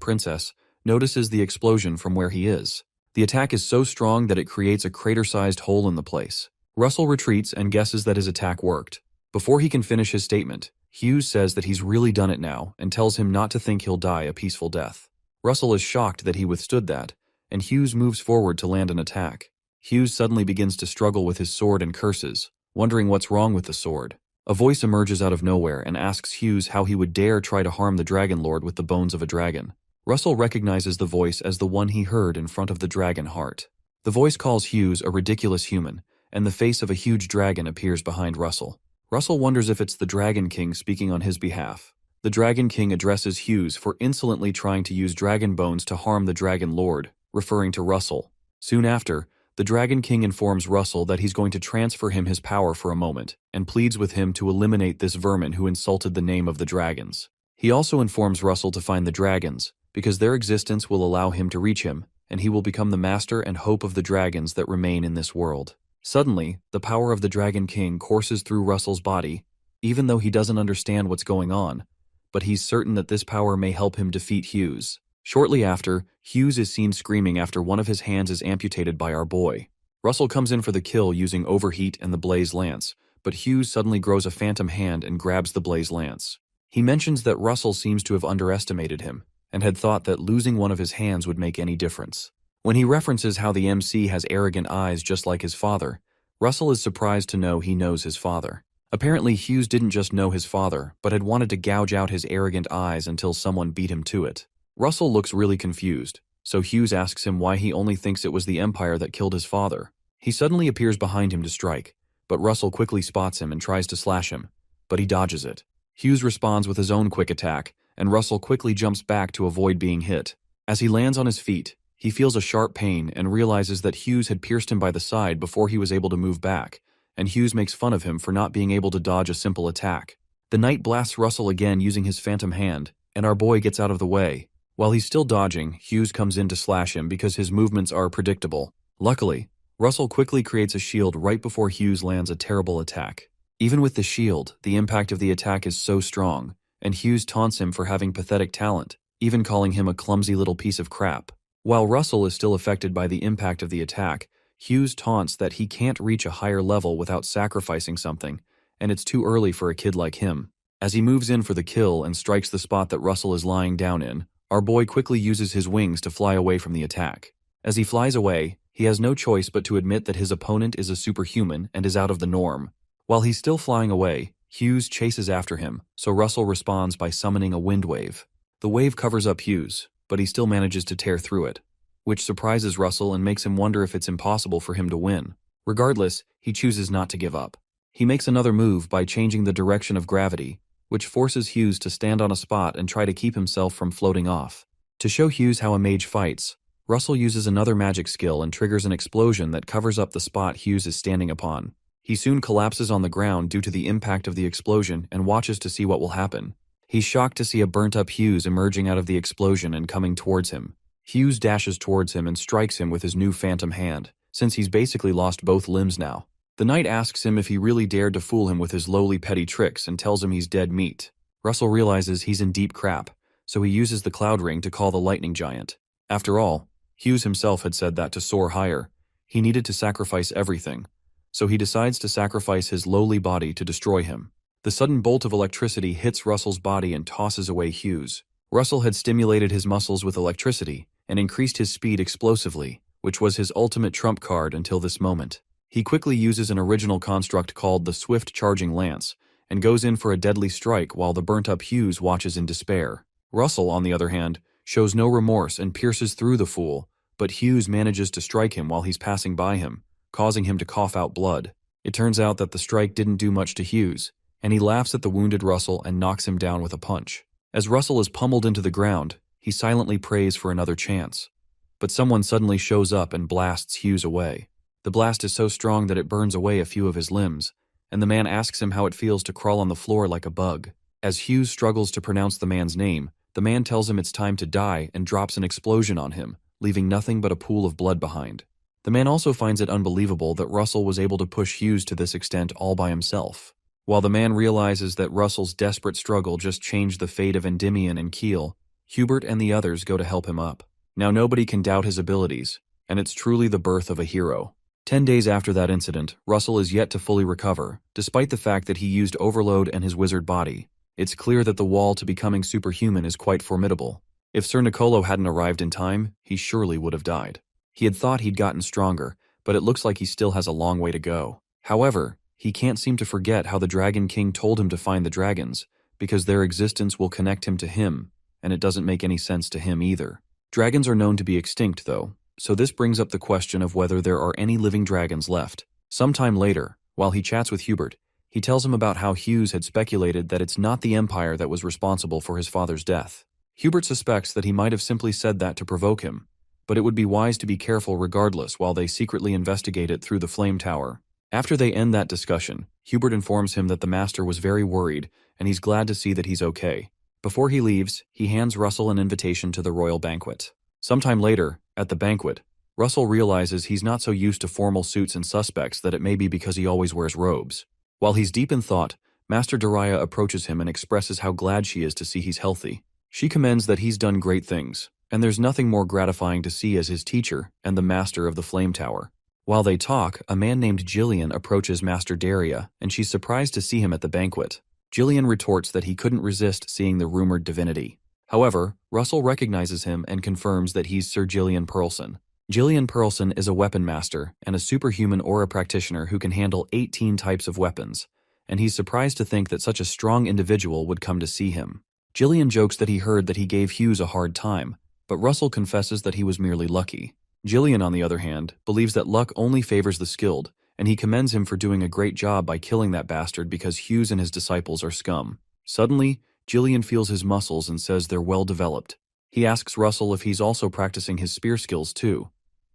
Princess, notices the explosion from where he is. The attack is so strong that it creates a crater-sized hole in the place. Russell retreats and guesses that his attack worked. Before he can finish his statement, Hughes says that he's really done it now and tells him not to think he'll die a peaceful death. Russell is shocked that he withstood that, and Hughes moves forward to land an attack. Hughes suddenly begins to struggle with his sword and curses, wondering what's wrong with the sword. A voice emerges out of nowhere and asks Hughes how he would dare try to harm the Dragon Lord with the bones of a dragon. Russell recognizes the voice as the one he heard in front of the dragon heart. The voice calls Hughes a ridiculous human, and the face of a huge dragon appears behind Russell. Russell wonders if it's the Dragon King speaking on his behalf. The Dragon King addresses Hughes for insolently trying to use dragon bones to harm the Dragon Lord, referring to Russell. Soon after, the Dragon King informs Russell that he's going to transfer him his power for a moment, and pleads with him to eliminate this vermin who insulted the name of the dragons. He also informs Russell to find the dragons, because their existence will allow him to reach him, and he will become the master and hope of the dragons that remain in this world. Suddenly, the power of the Dragon King courses through Russell's body, even though he doesn't understand what's going on, but he's certain that this power may help him defeat Hughes. Shortly after, Hughes is seen screaming after one of his hands is amputated by our boy. Russell comes in for the kill using Overheat and the Blaze Lance, but Hughes suddenly grows a phantom hand and grabs the Blaze Lance. He mentions that Russell seems to have underestimated him, and had thought that losing one of his hands would make any difference. When he references how the MC has arrogant eyes just like his father, Russell is surprised to know he knows his father. Apparently, Hughes didn't just know his father, but had wanted to gouge out his arrogant eyes until someone beat him to it. Russell looks really confused, so Hughes asks him why he only thinks it was the Empire that killed his father. He suddenly appears behind him to strike, but Russell quickly spots him and tries to slash him, but he dodges it. Hughes responds with his own quick attack, and Russell quickly jumps back to avoid being hit. As he lands on his feet, he feels a sharp pain and realizes that Hughes had pierced him by the side before he was able to move back, and Hughes makes fun of him for not being able to dodge a simple attack. The knight blasts Russell again using his phantom hand, and our boy gets out of the way. While he's still dodging, Hughes comes in to slash him because his movements are predictable. Luckily, Russell quickly creates a shield right before Hughes lands a terrible attack. Even with the shield, the impact of the attack is so strong, and Hughes taunts him for having pathetic talent, even calling him a clumsy little piece of crap. While Russell is still affected by the impact of the attack, Hughes taunts that he can't reach a higher level without sacrificing something, and it's too early for a kid like him. As he moves in for the kill and strikes the spot that Russell is lying down in, our boy quickly uses his wings to fly away from the attack. As he flies away, he has no choice but to admit that his opponent is a superhuman and is out of the norm. While he's still flying away, Hughes chases after him, so Russell responds by summoning a wind wave. The wave covers up Hughes, but he still manages to tear through it, which surprises Russell and makes him wonder if it's impossible for him to win. Regardless, he chooses not to give up. He makes another move by changing the direction of gravity, which forces Hughes to stand on a spot and try to keep himself from floating off. To show Hughes how a mage fights, Russell uses another magic skill and triggers an explosion that covers up the spot Hughes is standing upon. He soon collapses on the ground due to the impact of the explosion and watches to see what will happen. He's shocked to see a burnt-up Hughes emerging out of the explosion and coming towards him. Hughes dashes towards him and strikes him with his new phantom hand, since he's basically lost both limbs now. The knight asks him if he really dared to fool him with his lowly petty tricks and tells him he's dead meat. Russell realizes he's in deep crap, so he uses the cloud ring to call the lightning giant. After all, Hughes himself had said that to soar higher, he needed to sacrifice everything, so he decides to sacrifice his lowly body to destroy him. The sudden bolt of electricity hits Russell's body and tosses away Hughes. Russell had stimulated his muscles with electricity and increased his speed explosively, which was his ultimate trump card until this moment. He quickly uses an original construct called the Swift Charging Lance and goes in for a deadly strike while the burnt-up Hughes watches in despair. Russell, on the other hand, shows no remorse and pierces through the fool, but Hughes manages to strike him while he's passing by him, causing him to cough out blood. It turns out that the strike didn't do much to Hughes, and he laughs at the wounded Russell and knocks him down with a punch. As Russell is pummeled into the ground, he silently prays for another chance. But someone suddenly shows up and blasts Hughes away. The blast is so strong that it burns away a few of his limbs, and the man asks him how it feels to crawl on the floor like a bug. As Hughes struggles to pronounce the man's name, the man tells him it's time to die and drops an explosion on him, leaving nothing but a pool of blood behind. The man also finds it unbelievable that Russell was able to push Hughes to this extent all by himself. While the man realizes that Russell's desperate struggle just changed the fate of Endymion and Keel, Hubert and the others go to help him up. Now nobody can doubt his abilities, and it's truly the birth of a hero. 10 days after that incident, Russell is yet to fully recover, despite the fact that he used overload and his wizard body. It's clear that the wall to becoming superhuman is quite formidable. If Sir Nicolo hadn't arrived in time, he surely would have died. He had thought he'd gotten stronger, but it looks like he still has a long way to go. However, he can't seem to forget how the Dragon King told him to find the dragons, because their existence will connect him to him, and it doesn't make any sense to him either. Dragons are known to be extinct, though, so this brings up the question of whether there are any living dragons left. Sometime later, while he chats with Hubert, he tells him about how Hughes had speculated that it's not the Empire that was responsible for his father's death. Hubert suspects that he might have simply said that to provoke him, but it would be wise to be careful regardless while they secretly investigate it through the Flame Tower. After they end that discussion, Hubert informs him that the Master was very worried, and he's glad to see that he's okay. Before he leaves, he hands Russell an invitation to the royal banquet. Sometime later, at the banquet, Russell realizes he's not so used to formal suits and suspects that it may be because he always wears robes. While he's deep in thought, Master Daraya approaches him and expresses how glad she is to see he's healthy. She commends that he's done great things, and there's nothing more gratifying to see as his teacher and the master of the Flame Tower. While they talk, a man named Jillian approaches Master Daria, and she's surprised to see him at the banquet. Jillian retorts that he couldn't resist seeing the rumored divinity. However, Russell recognizes him and confirms that he's Sir Jillian Pearlson. Jillian Pearlson is a weapon master and a superhuman aura practitioner who can handle 18 types of weapons, and he's surprised to think that such a strong individual would come to see him. Jillian jokes that he heard that he gave Hughes a hard time, but Russell confesses that he was merely lucky. Jillian, on the other hand, believes that luck only favors the skilled, and he commends him for doing a great job by killing that bastard because Hughes and his disciples are scum. Suddenly, Jillian feels his muscles and says they're well developed. He asks Russell if he's also practicing his spear skills too,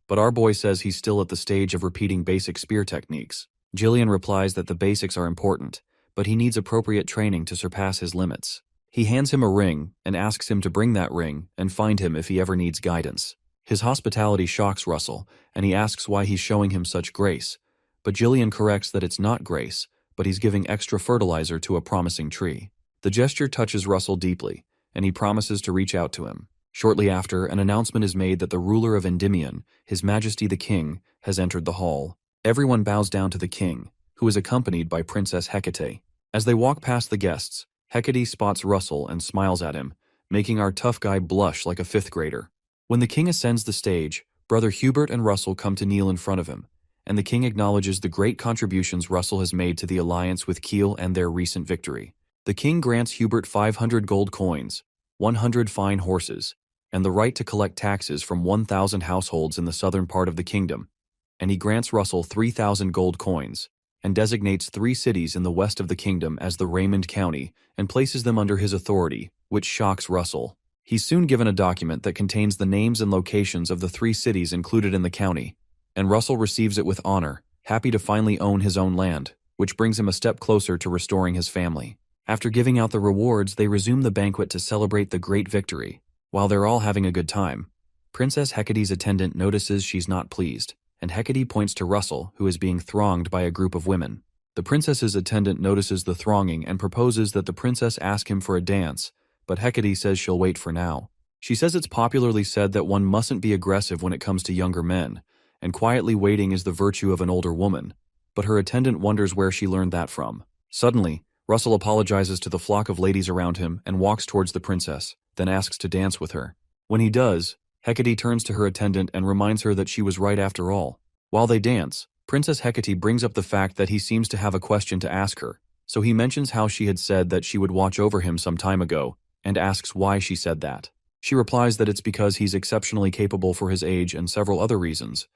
but our boy says he's still at the stage of repeating basic spear techniques. Jillian replies that the basics are important, but he needs appropriate training to surpass his limits. He hands him a ring and asks him to bring that ring and find him if he ever needs guidance. His hospitality shocks Russell, and he asks why he's showing him such grace. But Jillian corrects that it's not grace, but he's giving extra fertilizer to a promising tree. The gesture touches Russell deeply, and he promises to reach out to him. Shortly after, an announcement is made that the ruler of Endymion, His Majesty the King, has entered the hall. Everyone bows down to the king, who is accompanied by Princess Hecate. As they walk past the guests, Hecate spots Russell and smiles at him, making our tough guy blush like a fifth grader. When the king ascends the stage, Brother Hubert and Russell come to kneel in front of him, and the king acknowledges the great contributions Russell has made to the alliance with Kiel and their recent victory. The king grants Hubert 500 gold coins, 100 fine horses, and the right to collect taxes from 1,000 households in the southern part of the kingdom, and he grants Russell 3,000 gold coins, and designates 3 cities in the west of the kingdom as the Raymond County, and places them under his authority, which shocks Russell. He's soon given a document that contains the names and locations of the 3 cities included in the county, and Russell receives it with honor, happy to finally own his own land, which brings him a step closer to restoring his family. After giving out the rewards, they resume the banquet to celebrate the great victory. While they're all having a good time, Princess Hecate's attendant notices she's not pleased, and Hecate points to Russell, who is being thronged by a group of women. The princess's attendant notices the thronging and proposes that the princess ask him for a dance, but Hecate says she'll wait for now. She says it's popularly said that one mustn't be aggressive when it comes to younger men, and quietly waiting is the virtue of an older woman, but her attendant wonders where she learned that from. Suddenly, Russell apologizes to the flock of ladies around him and walks towards the princess, then asks to dance with her. When he does, Hecate turns to her attendant and reminds her that she was right after all. While they dance, Princess Hecate brings up the fact that he seems to have a question to ask her, so he mentions how she had said that she would watch over him some time ago, and asks why she said that. She replies that it's because he's exceptionally capable for his age and several other reasons,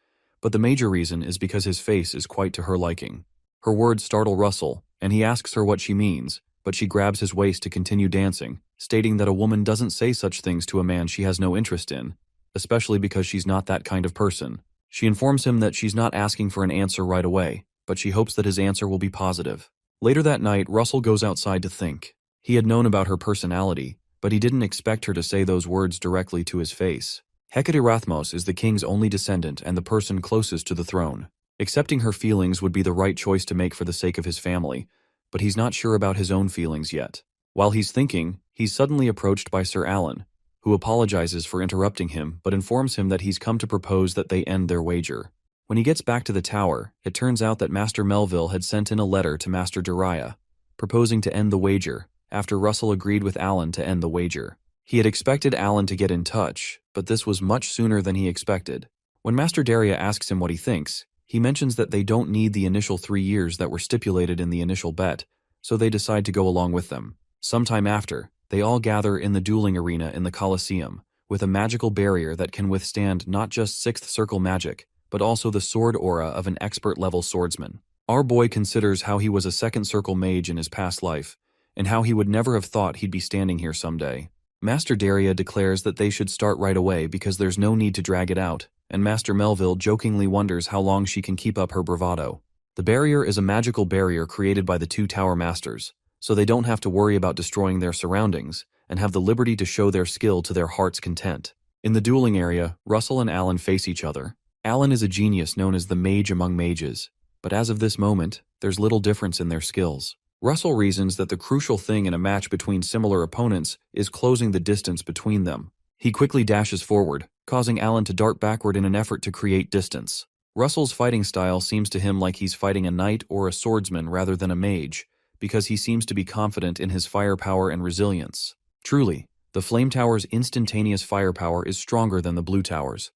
but the major reason is because his face is quite to her liking. Her words startle Russell, and he asks her what she means, but she grabs his waist to continue dancing, stating that a woman doesn't say such things to a man she has no interest in, especially because she's not that kind of person. She informs him that she's not asking for an answer right away, but she hopes that his answer will be positive. Later that night, Russell goes outside to think. He had known about her personality, but he didn't expect her to say those words directly to his face. Hecate Rathmos is the king's only descendant and the person closest to the throne. Accepting her feelings would be the right choice to make for the sake of his family, but he's not sure about his own feelings yet. While he's thinking, he's suddenly approached by Sir Alan, who apologizes for interrupting him but informs him that he's come to propose that they end their wager. When he gets back to the tower, it turns out that Master Melville had sent in a letter to Master Dariah, proposing to end the wager, after Russell agreed with Alan to end the wager. He had expected Alan to get in touch, but this was much sooner than he expected. When Master Dariah asks him what he thinks, he mentions that they don't need the initial 3 years that were stipulated in the initial bet, so they decide to go along with them. Sometime after, they all gather in the dueling arena in the Colosseum, with a magical barrier that can withstand not just sixth circle magic, but also the sword aura of an expert-level swordsman. Our boy considers how he was a second circle mage in his past life, and how he would never have thought he'd be standing here someday. Master Dariah declares that they should start right away because there's no need to drag it out, and Master Melville jokingly wonders how long she can keep up her bravado. The barrier is a magical barrier created by the 2 Tower Masters, so they don't have to worry about destroying their surroundings, and have the liberty to show their skill to their heart's content. In the dueling area, Russell and Alan face each other. Alan is a genius known as the mage among mages, but as of this moment, there's little difference in their skills. Russell reasons that the crucial thing in a match between similar opponents is closing the distance between them. He quickly dashes forward, causing Alan to dart backward in an effort to create distance. Russell's fighting style seems to him like he's fighting a knight or a swordsman rather than a mage, because he seems to be confident in his firepower and resilience. Truly, the Flame Tower's instantaneous firepower is stronger than the Blue Tower's,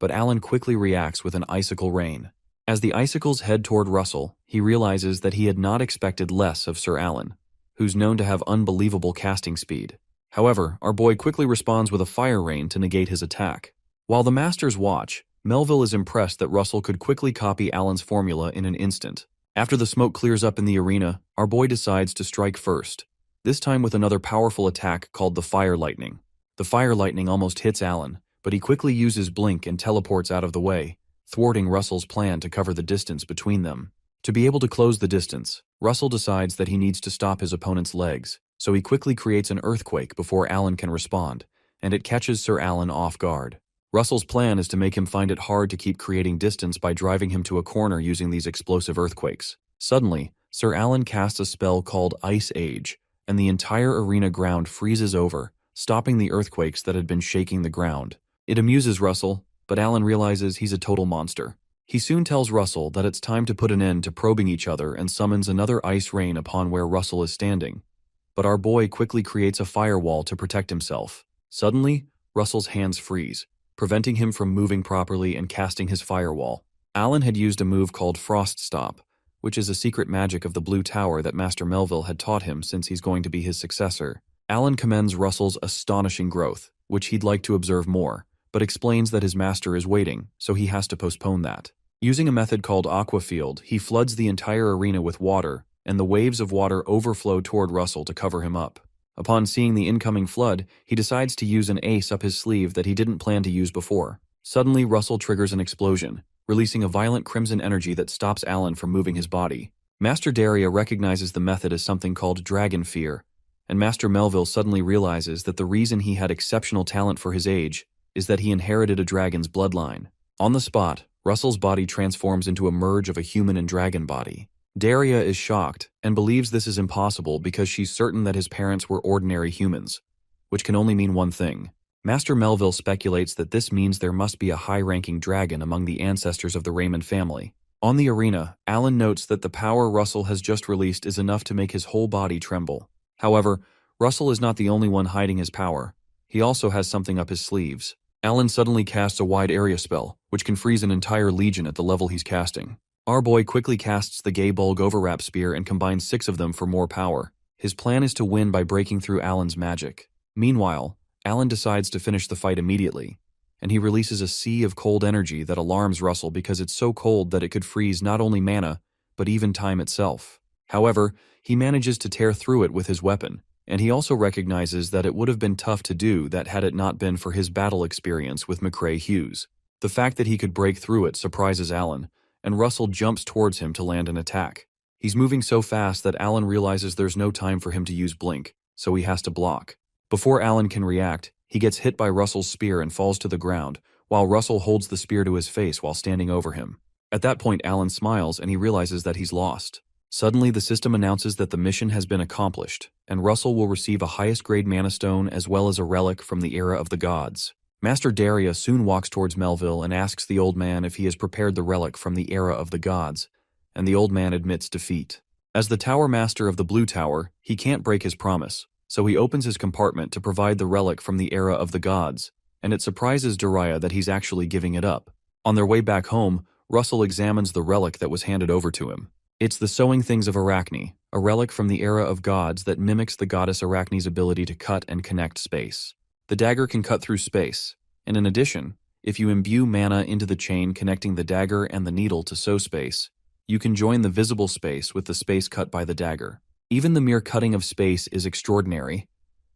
but Alan quickly reacts with an icicle rain. As the icicles head toward Russell, he realizes that he had not expected less of Sir Alan, who's known to have unbelievable casting speed. However, our boy quickly responds with a fire rain to negate his attack. While the Masters watch, Melville is impressed that Russell could quickly copy Alan's formula in an instant. After the smoke clears up in the arena, our boy decides to strike first, this time with another powerful attack called the Fire Lightning. The Fire Lightning almost hits Alan, but he quickly uses Blink and teleports out of the way, thwarting Russell's plan to cover the distance between them. To be able to close the distance, Russell decides that he needs to stop his opponent's legs, so he quickly creates an earthquake before Alan can respond, and it catches Sir Alan off guard. Russell's plan is to make him find it hard to keep creating distance by driving him to a corner using these explosive earthquakes. Suddenly, Sir Alan casts a spell called Ice Age, and the entire arena ground freezes over, stopping the earthquakes that had been shaking the ground. It amuses Russell, but Alan realizes he's a total monster. He soon tells Russell that it's time to put an end to probing each other and summons another ice rain upon where Russell is standing. But our boy quickly creates a firewall to protect himself. Suddenly, Russell's hands freeze, preventing him from moving properly and casting his firewall. Alan had used a move called Frost Stop, which is a secret magic of the Blue Tower that Master Melville had taught him since he's going to be his successor. Alan commends Russell's astonishing growth, which he'd like to observe more, but explains that his master is waiting, so he has to postpone that. Using a method called Aqua Field, he floods the entire arena with water, and the waves of water overflow toward Russell to cover him up. Upon seeing the incoming flood, he decides to use an ace up his sleeve that he didn't plan to use before. Suddenly, Russell triggers an explosion, releasing a violent crimson energy that stops Alan from moving his body. Master Daria recognizes the method as something called Dragon Fear, and Master Melville suddenly realizes that the reason he had exceptional talent for his age is that he inherited a dragon's bloodline. On the spot, Russell's body transforms into a merge of a human and dragon body. Daria is shocked and believes this is impossible because she's certain that his parents were ordinary humans, which can only mean one thing. Master Melville speculates that this means there must be a high-ranking dragon among the ancestors of the Raymond family. On the arena, Alan notes that the power Russell has just released is enough to make his whole body tremble. However, Russell is not the only one hiding his power. He also has something up his sleeves. Alan suddenly casts a wide area spell, which can freeze an entire legion at the level he's casting. Our boy quickly casts the Gay Bulg Overwrap Spear and combines 6 of them for more power. His plan is to win by breaking through Alan's magic. Meanwhile, Alan decides to finish the fight immediately, and he releases a sea of cold energy that alarms Russell because it's so cold that it could freeze not only mana, but even time itself. However, he manages to tear through it with his weapon, and he also recognizes that it would have been tough to do that had it not been for his battle experience with McCrae Hughes. The fact that he could break through it surprises Alan, and Russell jumps towards him to land an attack. He's moving so fast that Alan realizes there's no time for him to use Blink, so he has to block. Before Alan can react, he gets hit by Russell's spear and falls to the ground, while Russell holds the spear to his face while standing over him. At that point, Alan smiles and he realizes that he's lost. Suddenly, the system announces that the mission has been accomplished, and Russell will receive a highest-grade mana stone as well as a relic from the era of the gods. Master Daria soon walks towards Melville and asks the old man if he has prepared the relic from the era of the gods, and the old man admits defeat. As the Tower Master of the Blue Tower, he can't break his promise, so he opens his compartment to provide the relic from the era of the gods, and it surprises Daria that he's actually giving it up. On their way back home, Russell examines the relic that was handed over to him. It's the Sewing Things of Arachne, a relic from the era of gods that mimics the goddess Arachne's ability to cut and connect space. The dagger can cut through space, and in addition, if you imbue mana into the chain connecting the dagger and the needle to sew space, you can join the visible space with the space cut by the dagger. Even the mere cutting of space is extraordinary,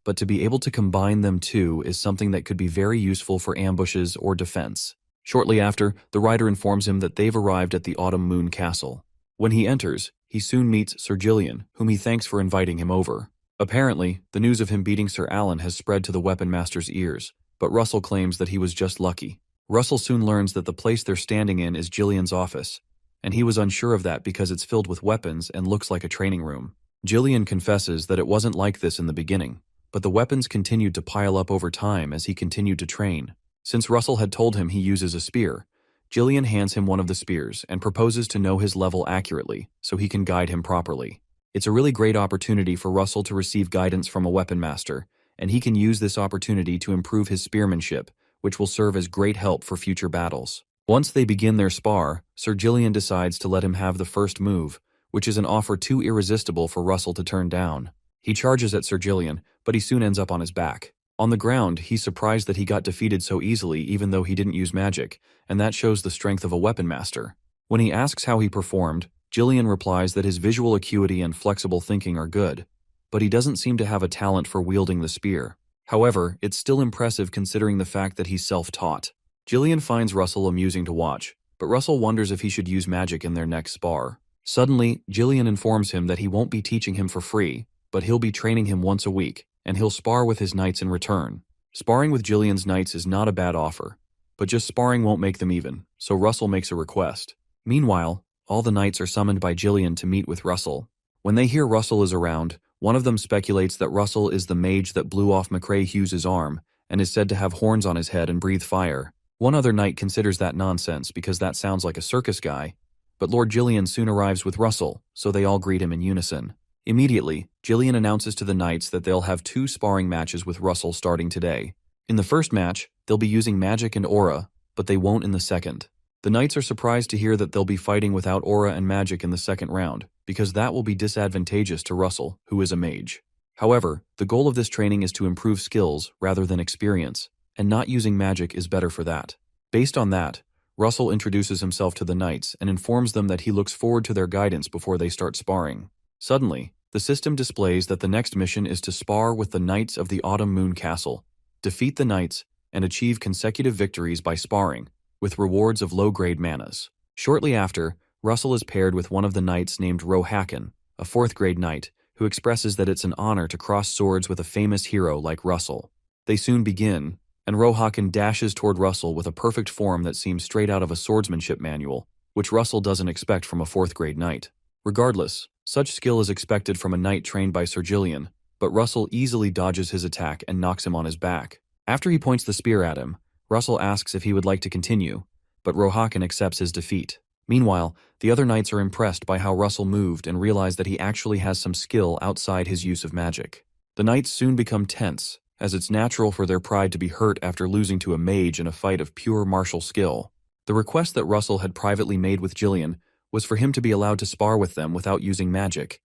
but to be able to combine them too is something that could be very useful for ambushes or defense. Shortly after, the writer informs him that they've arrived at the Autumn Moon Castle. When he enters, he soon meets Sir Gillian, whom he thanks for inviting him over. Apparently, the news of him beating Sir Alan has spread to the Weapon Master's ears, but Russell claims that he was just lucky. Russell soon learns that the place they're standing in is Gillian's office, and he was unsure of that because it's filled with weapons and looks like a training room. Gillian confesses that it wasn't like this in the beginning, but the weapons continued to pile up over time as he continued to train. Since Russell had told him he uses a spear, Gillian hands him one of the spears and proposes to know his level accurately so he can guide him properly. It's a really great opportunity for Russell to receive guidance from a weapon master, and he can use this opportunity to improve his spearmanship, which will serve as great help for future battles. Once they begin their spar, Sir Gillian decides to let him have the first move, which is an offer too irresistible for Russell to turn down. He charges at Sir Gillian, but he soon ends up on his back. On the ground, he's surprised that he got defeated so easily even though he didn't use magic, and that shows the strength of a weapon master. When he asks how he performed, Gillian replies that his visual acuity and flexible thinking are good, but he doesn't seem to have a talent for wielding the spear. However, it's still impressive considering the fact that he's self-taught. Gillian finds Russell amusing to watch, but Russell wonders if he should use magic in their next spar. Suddenly, Gillian informs him that he won't be teaching him for free, but he'll be training him once a week, and he'll spar with his knights in return. Sparring with Jillian's knights is not a bad offer, but just sparring won't make them even, so Russell makes a request. Meanwhile, all the knights are summoned by Jillian to meet with Russell. When they hear Russell is around, one of them speculates that Russell is the mage that blew off McCrae Hughes' arm and is said to have horns on his head and breathe fire. One other knight considers that nonsense because that sounds like a circus guy, but Lord Jillian soon arrives with Russell, so they all greet him in unison. Immediately, Jillian announces to the knights that they'll have 2 sparring matches with Russell starting today. In the first match, they'll be using magic and aura, but they won't in the second. The knights are surprised to hear that they'll be fighting without aura and magic in the second round, because that will be disadvantageous to Russell, who is a mage. However, the goal of this training is to improve skills rather than experience, and not using magic is better for that. Based on that, Russell introduces himself to the knights and informs them that he looks forward to their guidance before they start sparring. Suddenly, the system displays that the next mission is to spar with the Knights of the Autumn Moon Castle, defeat the knights, and achieve consecutive victories by sparring, with rewards of low-grade manas. Shortly after, Russell is paired with one of the knights named Rohakan, a 4th-grade knight, who expresses that it's an honor to cross swords with a famous hero like Russell. They soon begin, and Rohakan dashes toward Russell with a perfect form that seems straight out of a swordsmanship manual, which Russell doesn't expect from a 4th-grade knight. Regardless, such skill is expected from a knight trained by Sir Jillian, but Russell easily dodges his attack and knocks him on his back. After he points the spear at him, Russell asks if he would like to continue, but Rohakan accepts his defeat. Meanwhile, the other knights are impressed by how Russell moved and realize that he actually has some skill outside his use of magic. The knights soon become tense, as it's natural for their pride to be hurt after losing to a mage in a fight of pure martial skill. The request that Russell had privately made with Jillian was for him to be allowed to spar with them without using magic,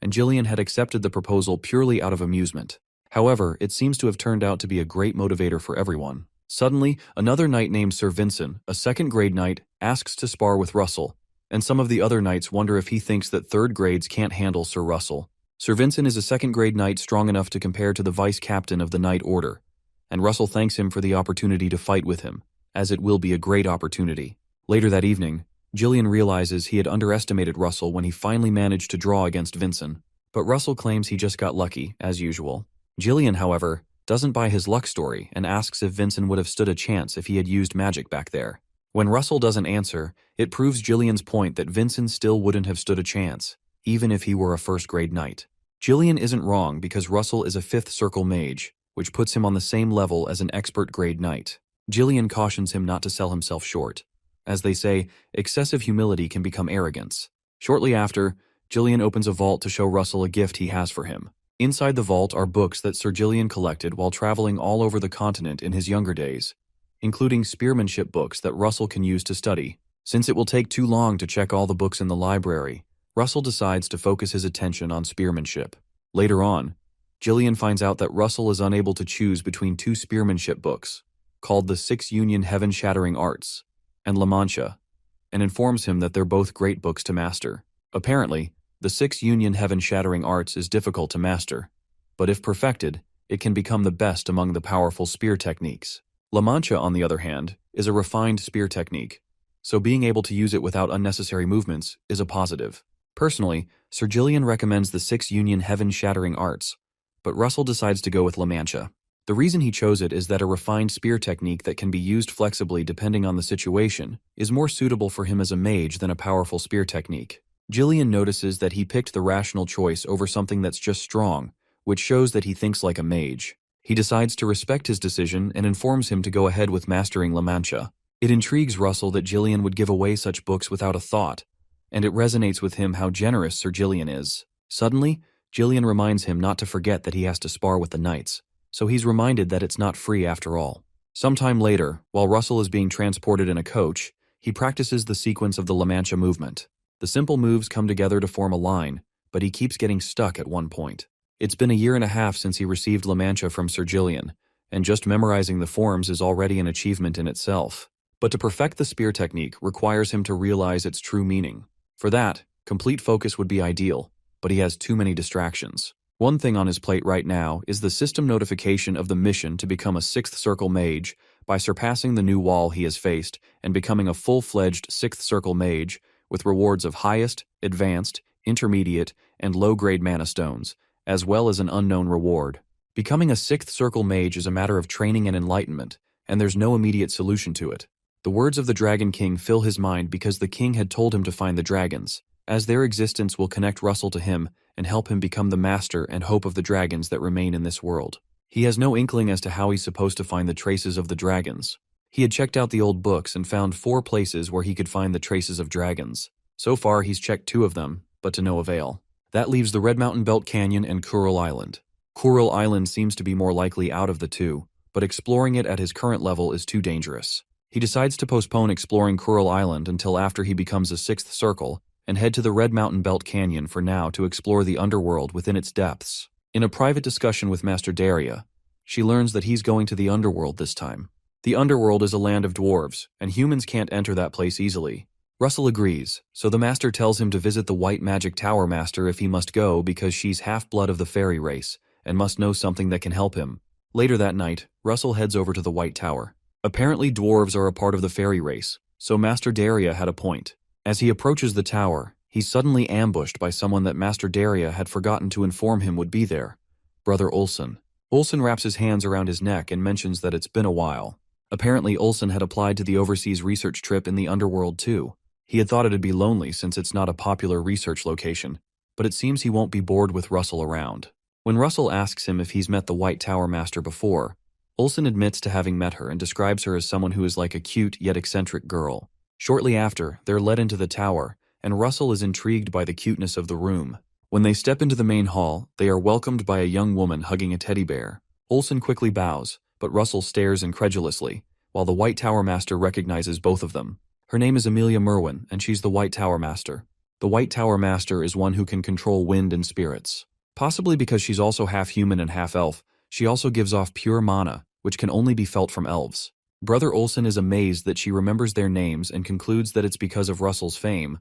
and Jillian had accepted the proposal purely out of amusement. However, it seems to have turned out to be a great motivator for everyone. Suddenly, another knight named Sir Vincent, a 2nd-grade knight, asks to spar with Russell, and some of the other knights wonder if he thinks that 3rd grades can't handle Sir Russell. Sir Vincent is a 2nd-grade knight strong enough to compare to the vice-captain of the Knight Order, and Russell thanks him for the opportunity to fight with him, as it will be a great opportunity. Later that evening, Jillian realizes he had underestimated Russell when he finally managed to draw against Vincent, but Russell claims he just got lucky, as usual. Jillian, however, doesn't buy his luck story and asks if Vincent would have stood a chance if he had used magic back there. When Russell doesn't answer, it proves Jillian's point that Vincent still wouldn't have stood a chance, even if he were a 1st-grade knight. Jillian isn't wrong because Russell is a 5th circle mage, which puts him on the same level as an expert-grade knight. Jillian cautions him not to sell himself short. As they say, excessive humility can become arrogance. Shortly after, Jillian opens a vault to show Russell a gift he has for him. Inside the vault are books that Sir Jillian collected while traveling all over the continent in his younger days, including spearmanship books that Russell can use to study. Since it will take too long to check all the books in the library, Russell decides to focus his attention on spearmanship. Later on, Jillian finds out that Russell is unable to choose between 2 spearmanship books, called the 6 Union Heaven-Shattering Arts and La Mancha, and informs him that they're both great books to master. Apparently, the 6 Union Heaven-Shattering Arts is difficult to master, but if perfected, it can become the best among the powerful spear techniques. La Mancha, on the other hand, is a refined spear technique, so being able to use it without unnecessary movements is a positive. Personally, Sir Jillian recommends the 6 Union Heaven-Shattering Arts, but Russell decides to go with La Mancha. The reason he chose it is that a refined spear technique that can be used flexibly depending on the situation is more suitable for him as a mage than a powerful spear technique. Jillian notices that he picked the rational choice over something that's just strong, which shows that he thinks like a mage. He decides to respect his decision and informs him to go ahead with mastering La Mancha. It intrigues Russell that Jillian would give away such books without a thought, and it resonates with him how generous Sir Jillian is. Suddenly, Jillian reminds him not to forget that he has to spar with the knights, so he's reminded that it's not free after all. Sometime later, while Russell is being transported in a coach, he practices the sequence of the La Mancha movement. The simple moves come together to form a line, but he keeps getting stuck at one point. It's been a year and a half since he received La Mancha from Sir Jillian, and just memorizing the forms is already an achievement in itself. But to perfect the spear technique requires him to realize its true meaning. For that, complete focus would be ideal, but he has too many distractions. One thing on his plate right now is the system notification of the mission to become a 6th circle mage by surpassing the new wall he has faced and becoming a full-fledged 6th circle mage with rewards of highest, advanced, intermediate, and low-grade mana stones, as well as an unknown reward. Becoming a sixth circle mage is a matter of training and enlightenment, and there's no immediate solution to it. The words of the Dragon King fill his mind because the king had told him to find the dragons, as their existence will connect Russell to him and help him become the master and hope of the dragons that remain in this world. He has no inkling as to how he's supposed to find the traces of the dragons. He had checked out the old books and found 4 places where he could find the traces of dragons. So far, he's checked 2 of them, but to no avail. That leaves the Red Mountain Belt Canyon and Coral Island. Coral Island seems to be more likely out of the 2, but exploring it at his current level is too dangerous. He decides to postpone exploring Coral Island until after he becomes a 6th circle and head to the Red Mountain Belt Canyon for now to explore the underworld within its depths. In a private discussion with Master Daria, she learns that he's going to the underworld this time. The underworld is a land of dwarves, and humans can't enter that place easily. Russell agrees, so the master tells him to visit the White Magic Tower Master if he must go because she's half-blood of the fairy race and must know something that can help him. Later that night, Russell heads over to the White Tower. Apparently dwarves are a part of the fairy race, so Master Daria had a point. As he approaches the tower, he's suddenly ambushed by someone that Master Daria had forgotten to inform him would be there. Brother Olsen. Olsen wraps his hands around his neck and mentions that it's been a while. Apparently Olsen had applied to the overseas research trip in the underworld too. He had thought it'd be lonely since it's not a popular research location, but it seems he won't be bored with Russell around. When Russell asks him if he's met the White Tower Master before, Olsen admits to having met her and describes her as someone who is like a cute yet eccentric girl. Shortly after, they're led into the tower, and Russell is intrigued by the cuteness of the room. When they step into the main hall, they are welcomed by a young woman hugging a teddy bear. Olsen quickly bows, but Russell stares incredulously, while the White Tower Master recognizes both of them. Her name is Amelia Merwin, and she's the White Tower Master. The White Tower Master is one who can control wind and spirits. Possibly because she's also half human and half elf, she also gives off pure mana, which can only be felt from elves. Brother Olsen is amazed that she remembers their names and concludes that it's because of Russell's fame,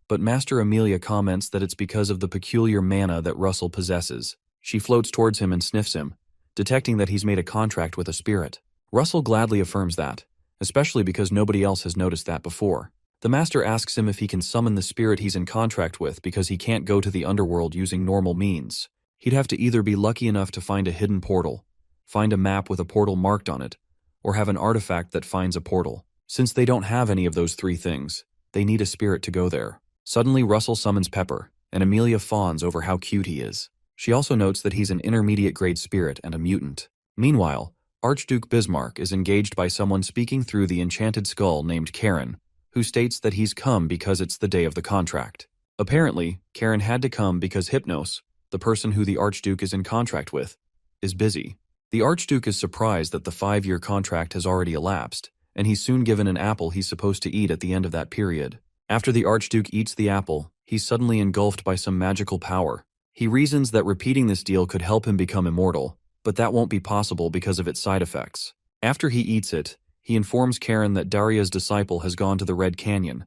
but Master Amelia comments that it's because of the peculiar mana that Russell possesses. She floats towards him and sniffs him, detecting that he's made a contract with a spirit. Russell gladly affirms that, especially because nobody else has noticed that before. The master asks him if he can summon the spirit he's in contract with because he can't go to the underworld using normal means. He'd have to either be lucky enough to find a hidden portal, find a map with a portal marked on it, or have an artifact that finds a portal. Since they don't have any of those 3 things, they need a spirit to go there. Suddenly Russell summons Pepper, and Amelia fawns over how cute he is. She also notes that he's an intermediate grade spirit and a mutant. Meanwhile, Archduke Bismarck is engaged by someone speaking through the enchanted skull named Karen, who states that he's come because it's the day of the contract. Apparently, Karen had to come because Hypnos, the person who the Archduke is in contract with, is busy. The Archduke is surprised that the 5-year contract has already elapsed, and he's soon given an apple he's supposed to eat at the end of that period. After the Archduke eats the apple, he's suddenly engulfed by some magical power. He reasons that repeating this deal could help him become immortal, but that won't be possible because of its side effects. After he eats it, he informs Karen that Daria's disciple has gone to the Red Canyon,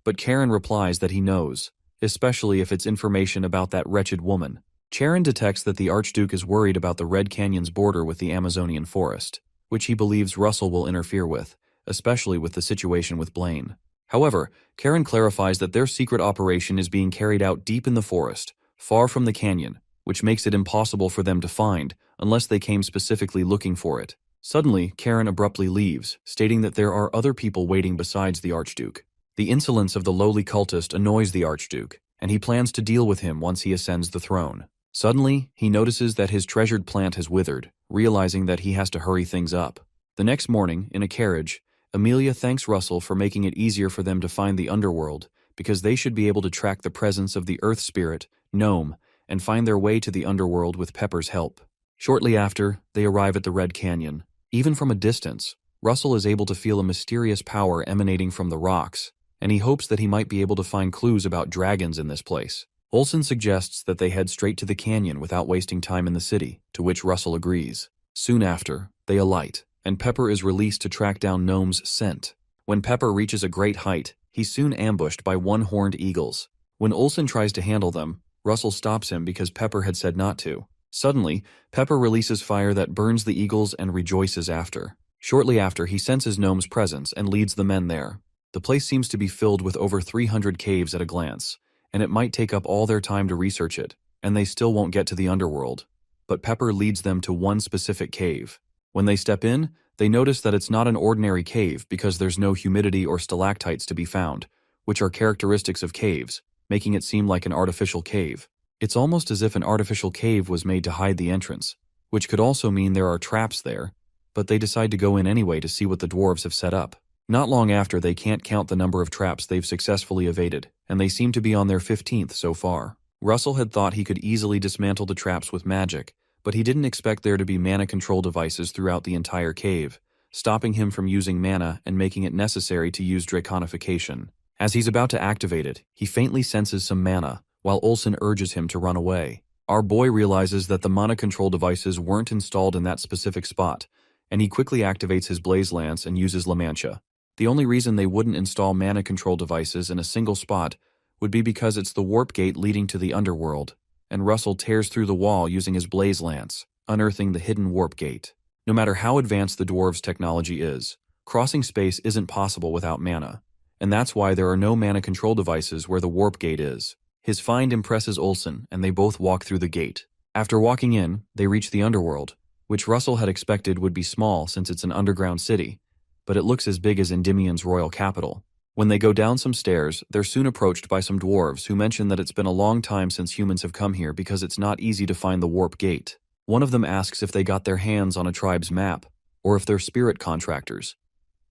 but Karen replies that he knows, especially if it's information about that wretched woman. Charon detects that the Archduke is worried about the Red Canyon's border with the Amazonian forest, which he believes Russell will interfere with, especially with the situation with Blaine. However, Karen clarifies that their secret operation is being carried out deep in the forest, far from the canyon, which makes it impossible for them to find unless they came specifically looking for it. Suddenly, Karen abruptly leaves, stating that there are other people waiting besides the Archduke. The insolence of the lowly cultist annoys the Archduke, and he plans to deal with him once he ascends the throne. Suddenly, he notices that his treasured plant has withered, realizing that he has to hurry things up. The next morning, in a carriage, Amelia thanks Russell for making it easier for them to find the underworld, because they should be able to track the presence of the Earth Spirit, Gnome, and find their way to the underworld with Pepper's help. Shortly after, they arrive at the Red Canyon. Even from a distance, Russell is able to feel a mysterious power emanating from the rocks, and he hopes that he might be able to find clues about dragons in this place. Olsen suggests that they head straight to the canyon without wasting time in the city, to which Russell agrees. Soon after, they alight, and Pepper is released to track down Gnome's scent. When Pepper reaches a great height, he's soon ambushed by one-horned eagles. When Olsen tries to handle them, Russell stops him because Pepper had said not to. Suddenly, Pepper releases fire that burns the eagles and rejoices after. Shortly after, he senses Gnome's presence and leads the men there. The place seems to be filled with over 300 caves at a glance, and it might take up all their time to research it. and they still won't get to the underworld. But Pepper leads them to one specific cave. When they step in, they notice that it's not an ordinary cave because there's no humidity or stalactites to be found, which are characteristics of caves, making it seem like an artificial cave. It's almost as if an artificial cave was made to hide the entrance, which could also mean there are traps there, but they decide to go in anyway to see what the dwarves have set up. Not long after, they can't count the number of traps they've successfully evaded, and they seem to be on their 15th so far. Russell had thought he could easily dismantle the traps with magic, but he didn't expect there to be mana control devices throughout the entire cave, stopping him from using mana and making it necessary to use draconification. As he's about to activate it, he faintly senses some mana, while Olsen urges him to run away. Our boy realizes that the mana control devices weren't installed in that specific spot, and he quickly activates his Blaze Lance and uses La Mancha. The only reason they wouldn't install mana control devices in a single spot would be because it's the warp gate leading to the underworld, and Russell tears through the wall using his Blaze Lance, unearthing the hidden warp gate. No matter how advanced the dwarves' technology is, crossing space isn't possible without mana, and that's why there are no mana control devices where the warp gate is. His find impresses Olsen, and they both walk through the gate. After walking in, they reach the underworld, which Russell had expected would be small since it's an underground city, but it looks as big as Endymion's royal capital. When they go down some stairs, they're soon approached by some dwarves who mention that it's been a long time since humans have come here because it's not easy to find the warp gate. One of them asks if they got their hands on a tribe's map, or if they're spirit contractors,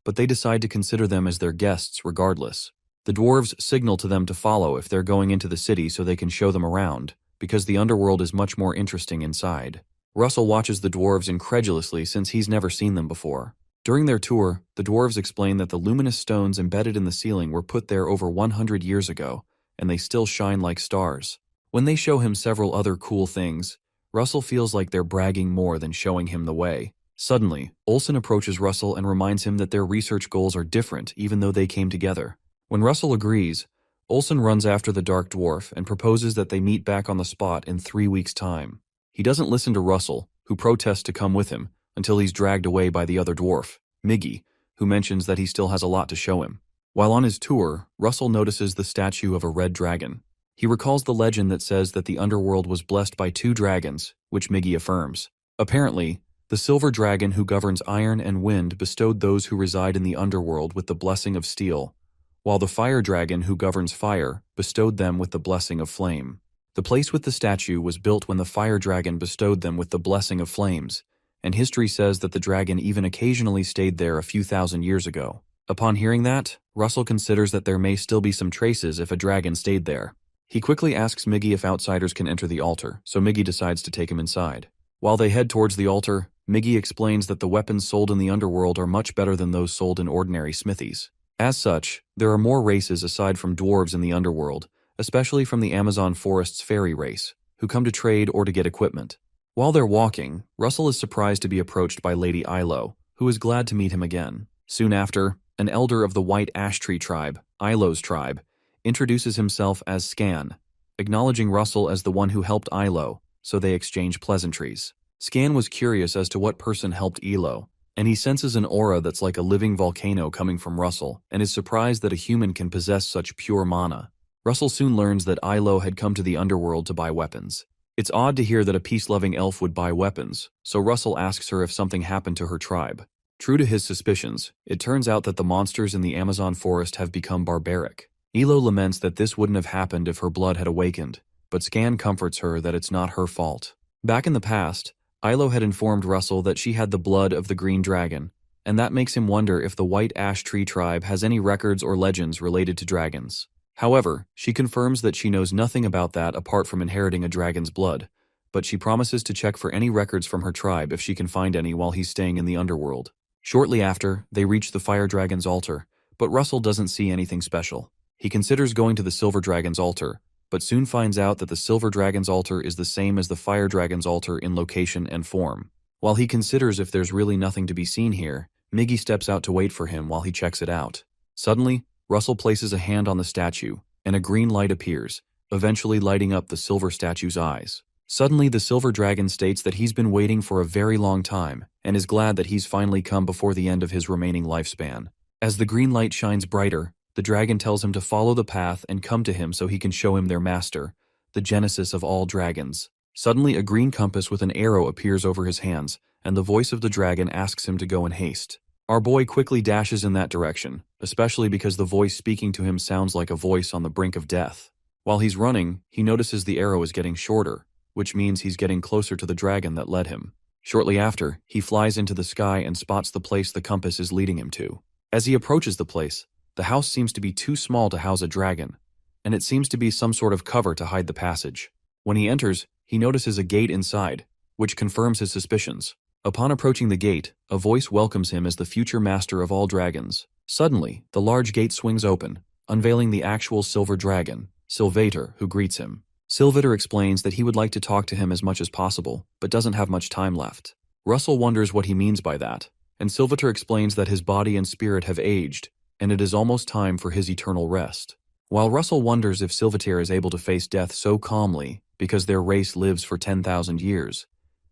but they decide to consider them as their guests regardless. The dwarves signal to them to follow if they're going into the city so they can show them around, because the underworld is much more interesting inside. Russell watches the dwarves incredulously since he's never seen them before. During their tour, the dwarves explain that the luminous stones embedded in the ceiling were put there over 100 years ago, and they still shine like stars. When they show him several other cool things, Russell feels like they're bragging more than showing him the way. Suddenly, Olsen approaches Russell and reminds him that their research goals are different even though they came together. When Russell agrees, Olsen runs after the Dark Dwarf and proposes that they meet back on the spot in 3 weeks' time. He doesn't listen to Russell, who protests to come with him, until he's dragged away by the other dwarf, Miggy, who mentions that he still has a lot to show him. While on his tour, Russell notices the statue of a red dragon. He recalls the legend that says that the underworld was blessed by 2 dragons, which Miggy affirms. Apparently, the silver dragon who governs iron and wind bestowed those who reside in the underworld with the blessing of steel, while the fire dragon who governs fire bestowed them with the blessing of flame. The place with the statue was built when the fire dragon bestowed them with the blessing of flames, and history says that the dragon even occasionally stayed there a few thousand years ago. Upon hearing that, Russell considers that there may still be some traces if a dragon stayed there. He quickly asks Miggy if outsiders can enter the altar, so Miggy decides to take him inside. While they head towards the altar, Miggy explains that the weapons sold in the underworld are much better than those sold in ordinary smithies. As such, there are more races aside from dwarves in the underworld, especially from the Amazon forest's fairy race, who come to trade or to get equipment. While they're walking, Russell is surprised to be approached by Lady Yahello, who is glad to meet him again. Soon after, an elder of the White Ash Tree tribe, Yahello's tribe, introduces himself as Scan, acknowledging Russell as the one who helped Yahello, so they exchange pleasantries. Scan was curious as to what person helped Yahello, and he senses an aura that's like a living volcano coming from Russell, and is surprised that a human can possess such pure mana. Russell soon learns that Yahello had come to the underworld to buy weapons. It's odd to hear that a peace-loving elf would buy weapons, so Russell asks her if something happened to her tribe. True to his suspicions, it turns out that the monsters in the Amazon forest have become barbaric. Yahello laments that this wouldn't have happened if her blood had awakened, but Scan comforts her that it's not her fault. Back in the past, Yahello had informed Russell that she had the blood of the green dragon, and that makes him wonder if the White Ash Tree tribe has any records or legends related to dragons. However, she confirms that she knows nothing about that apart from inheriting a dragon's blood, but she promises to check for any records from her tribe if she can find any while he's staying in the underworld. Shortly after, they reach the fire dragon's altar, but Russell doesn't see anything special. He considers going to the silver dragon's altar, but soon finds out that the silver dragon's altar is the same as the fire dragon's altar in location and form. While he considers if there's really nothing to be seen here, Miggy steps out to wait for him while he checks it out. Suddenly, Russell places a hand on the statue, and a green light appears, eventually lighting up the silver statue's eyes. Suddenly, the silver dragon states that he's been waiting for a very long time, and is glad that he's finally come before the end of his remaining lifespan. As the green light shines brighter, the dragon tells him to follow the path and come to him so he can show him their master, the genesis of all dragons. Suddenly, a green compass with an arrow appears over his hands, and the voice of the dragon asks him to go in haste. Our boy quickly dashes in that direction, especially because the voice speaking to him sounds like a voice on the brink of death. While he's running, he notices the arrow is getting shorter, which means he's getting closer to the dragon that led him. Shortly after, he flies into the sky and spots the place the compass is leading him to. As he approaches the place, the house seems to be too small to house a dragon, and it seems to be some sort of cover to hide the passage. When he enters, he notices a gate inside, which confirms his suspicions. Upon approaching the gate, a voice welcomes him as the future master of all dragons. Suddenly, the large gate swings open, unveiling the actual silver dragon, Silvator, who greets him. Silvator explains that he would like to talk to him as much as possible, but doesn't have much time left. Russell wonders what he means by that, and Silvator explains that his body and spirit have aged, and it is almost time for his eternal rest. While Russell wonders if Silvator is able to face death so calmly because their race lives for 10,000 years,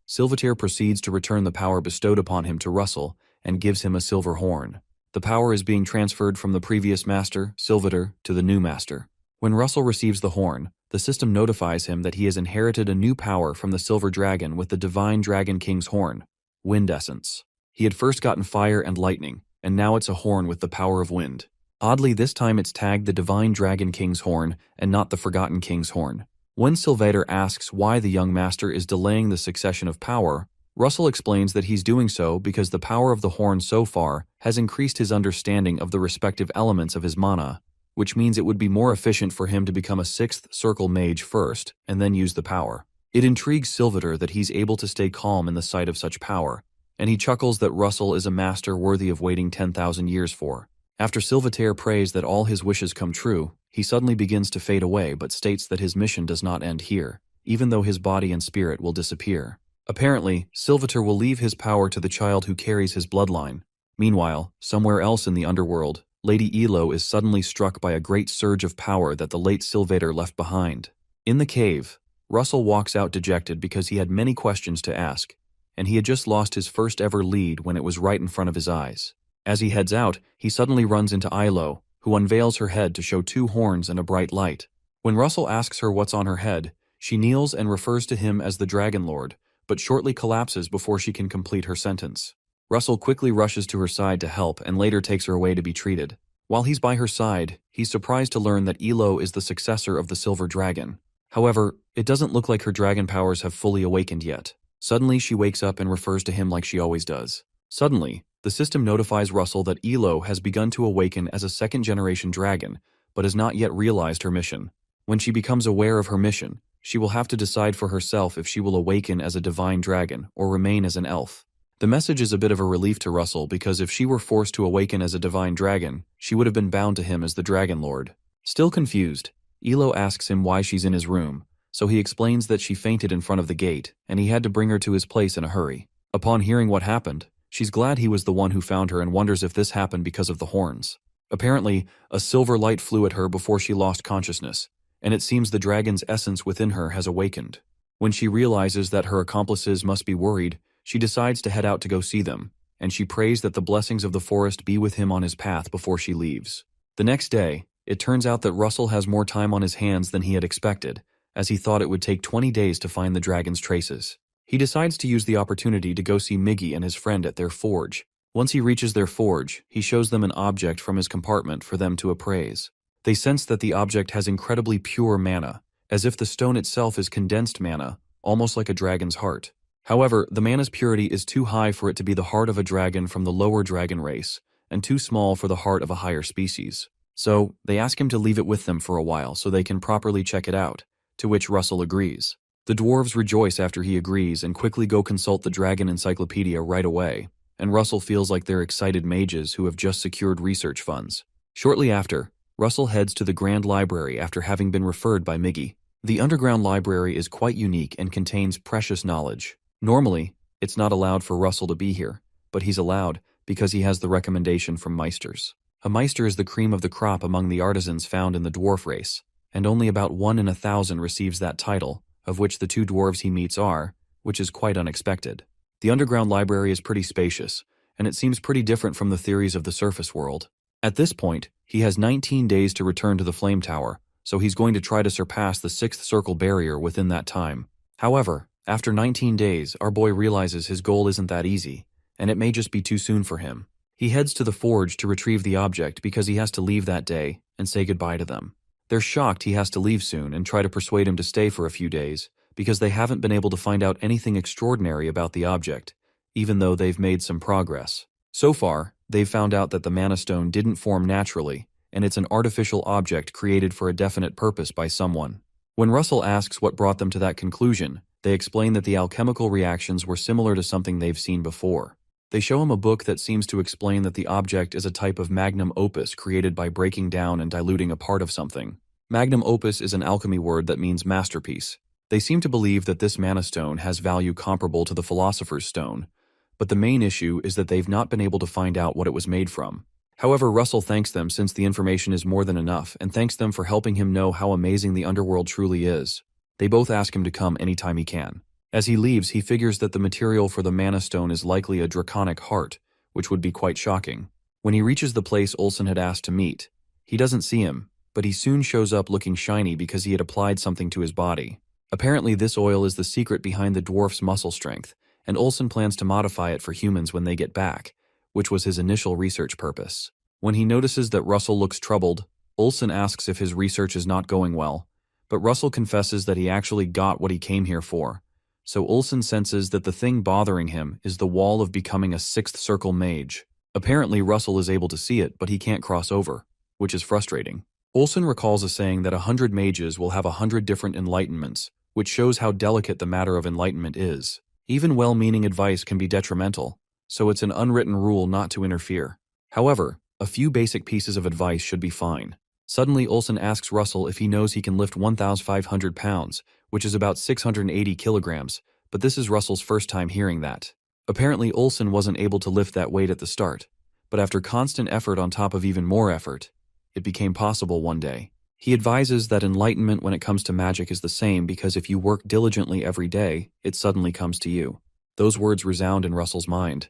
Silvator proceeds to return the power bestowed upon him to Russell and gives him a silver horn. The power is being transferred from the previous master, Silvator, to the new master. When Russell receives the horn, the system notifies him that he has inherited a new power from the silver dragon with the divine dragon king's horn, wind essence. He had first gotten fire and lightning, and now it's a horn with the power of wind. Oddly, this time it's tagged the divine dragon king's horn and not the forgotten king's horn. When Silvator asks why the young master is delaying the succession of power, Russell explains that he's doing so because the power of the horn so far has increased his understanding of the respective elements of his mana, which means it would be more efficient for him to become a 6th circle mage first and then use the power. It intrigues Silvator that he's able to stay calm in the sight of such power, and he chuckles that Russell is a master worthy of waiting 10,000 years for. After Silvator prays that all his wishes come true, he suddenly begins to fade away but states that his mission does not end here, even though his body and spirit will disappear. Apparently, Silvator will leave his power to the child who carries his bloodline. Meanwhile, somewhere else in the underworld, Lady Elo is suddenly struck by a great surge of power that the late Silvator left behind. In the cave, Russell walks out dejected because he had many questions to ask, and he had just lost his first ever lead when it was right in front of his eyes. As he heads out, he suddenly runs into Ilo, who unveils her head to show 2 horns and a bright light. When Russell asks her what's on her head, she kneels and refers to him as the Dragon Lord, but shortly collapses before she can complete her sentence. Russell quickly rushes to her side to help and later takes her away to be treated. While he's by her side, he's surprised to learn that Elo is the successor of the Silver Dragon. However, it doesn't look like her dragon powers have fully awakened yet. Suddenly, she wakes up and refers to him like she always does. Suddenly, the system notifies Russell that Elo has begun to awaken as a 2nd-generation dragon, but has not yet realized her mission. When she becomes aware of her mission, she will have to decide for herself if she will awaken as a divine dragon or remain as an elf. The message is a bit of a relief to Russell because if she were forced to awaken as a divine dragon, she would have been bound to him as the Dragon Lord. Still confused, Elo asks him why she's in his room, so he explains that she fainted in front of the gate and he had to bring her to his place in a hurry. Upon hearing what happened, she's glad he was the one who found her and wonders if this happened because of the horns. Apparently, a silver light flew at her before she lost consciousness, and it seems the dragon's essence within her has awakened. When she realizes that her accomplices must be worried, she decides to head out to go see them, and she prays that the blessings of the forest be with him on his path before she leaves. The next day, it turns out that Russell has more time on his hands than he had expected, as he thought it would take 20 days to find the dragon's traces. He decides to use the opportunity to go see Miggy and his friend at their forge. Once he reaches their forge, he shows them an object from his compartment for them to appraise. They sense that the object has incredibly pure mana, as if the stone itself is condensed mana, almost like a dragon's heart. However, the mana's purity is too high for it to be the heart of a dragon from the lower dragon race, and too small for the heart of a higher species. So, they ask him to leave it with them for a while so they can properly check it out, to which Russell agrees. The dwarves rejoice after he agrees and quickly go consult the dragon encyclopedia right away, and Russell feels like they're excited mages who have just secured research funds. Shortly after, Russell heads to the Grand Library after having been referred by Miggy. The underground library is quite unique and contains precious knowledge. Normally, it's not allowed for Russell to be here, but he's allowed because he has the recommendation from Meisters. A Meister is the cream of the crop among the artisans found in the dwarf race, and only about 1 in 1,000 receives that title, of which the 2 dwarves he meets are, which is quite unexpected. The underground library is pretty spacious, and it seems pretty different from the theories of the surface world. At this point, he has 19 days to return to the Flame Tower, so he's going to try to surpass the 6th circle barrier within that time. However, after 19 days, our boy realizes his goal isn't that easy, and it may just be too soon for him. He heads to the forge to retrieve the object because he has to leave that day and say goodbye to them. They're shocked he has to leave soon and try to persuade him to stay for a few days because they haven't been able to find out anything extraordinary about the object, even though they've made some progress. So far, they've found out that the mana stone didn't form naturally, and it's an artificial object created for a definite purpose by someone. When Russell asks what brought them to that conclusion, they explain that the alchemical reactions were similar to something they've seen before. They show him a book that seems to explain that the object is a type of magnum opus created by breaking down and diluting a part of something. Magnum opus is an alchemy word that means masterpiece. They seem to believe that this mana stone has value comparable to the Philosopher's Stone, but the main issue is that they've not been able to find out what it was made from. However, Russell thanks them since the information is more than enough and thanks them for helping him know how amazing the underworld truly is. They both ask him to come anytime he can. As he leaves, he figures that the material for the mana stone is likely a draconic heart, which would be quite shocking. When he reaches the place Olsen had asked to meet, he doesn't see him, but he soon shows up looking shiny because he had applied something to his body. Apparently, this oil is the secret behind the dwarf's muscle strength, and Olsen plans to modify it for humans when they get back, which was his initial research purpose. When he notices that Russell looks troubled, Olsen asks if his research is not going well, but Russell confesses that he actually got what he came here for. So Olsen senses that the thing bothering him is the wall of becoming a 6th circle mage. Apparently Russell is able to see it, but he can't cross over, which is frustrating. Olsen recalls a saying that 100 mages will have 100 different enlightenments, which shows how delicate the matter of enlightenment is. Even well-meaning advice can be detrimental, so it's an unwritten rule not to interfere. However, a few basic pieces of advice should be fine. Suddenly Olsen asks Russell if he knows he can lift 1,500 pounds, which is about 680 kilograms, but this is Russell's first time hearing that. Apparently Olsen wasn't able to lift that weight at the start, but after constant effort on top of even more effort, it became possible one day. He advises that enlightenment when it comes to magic is the same because if you work diligently every day, it suddenly comes to you. Those words resound in Russell's mind,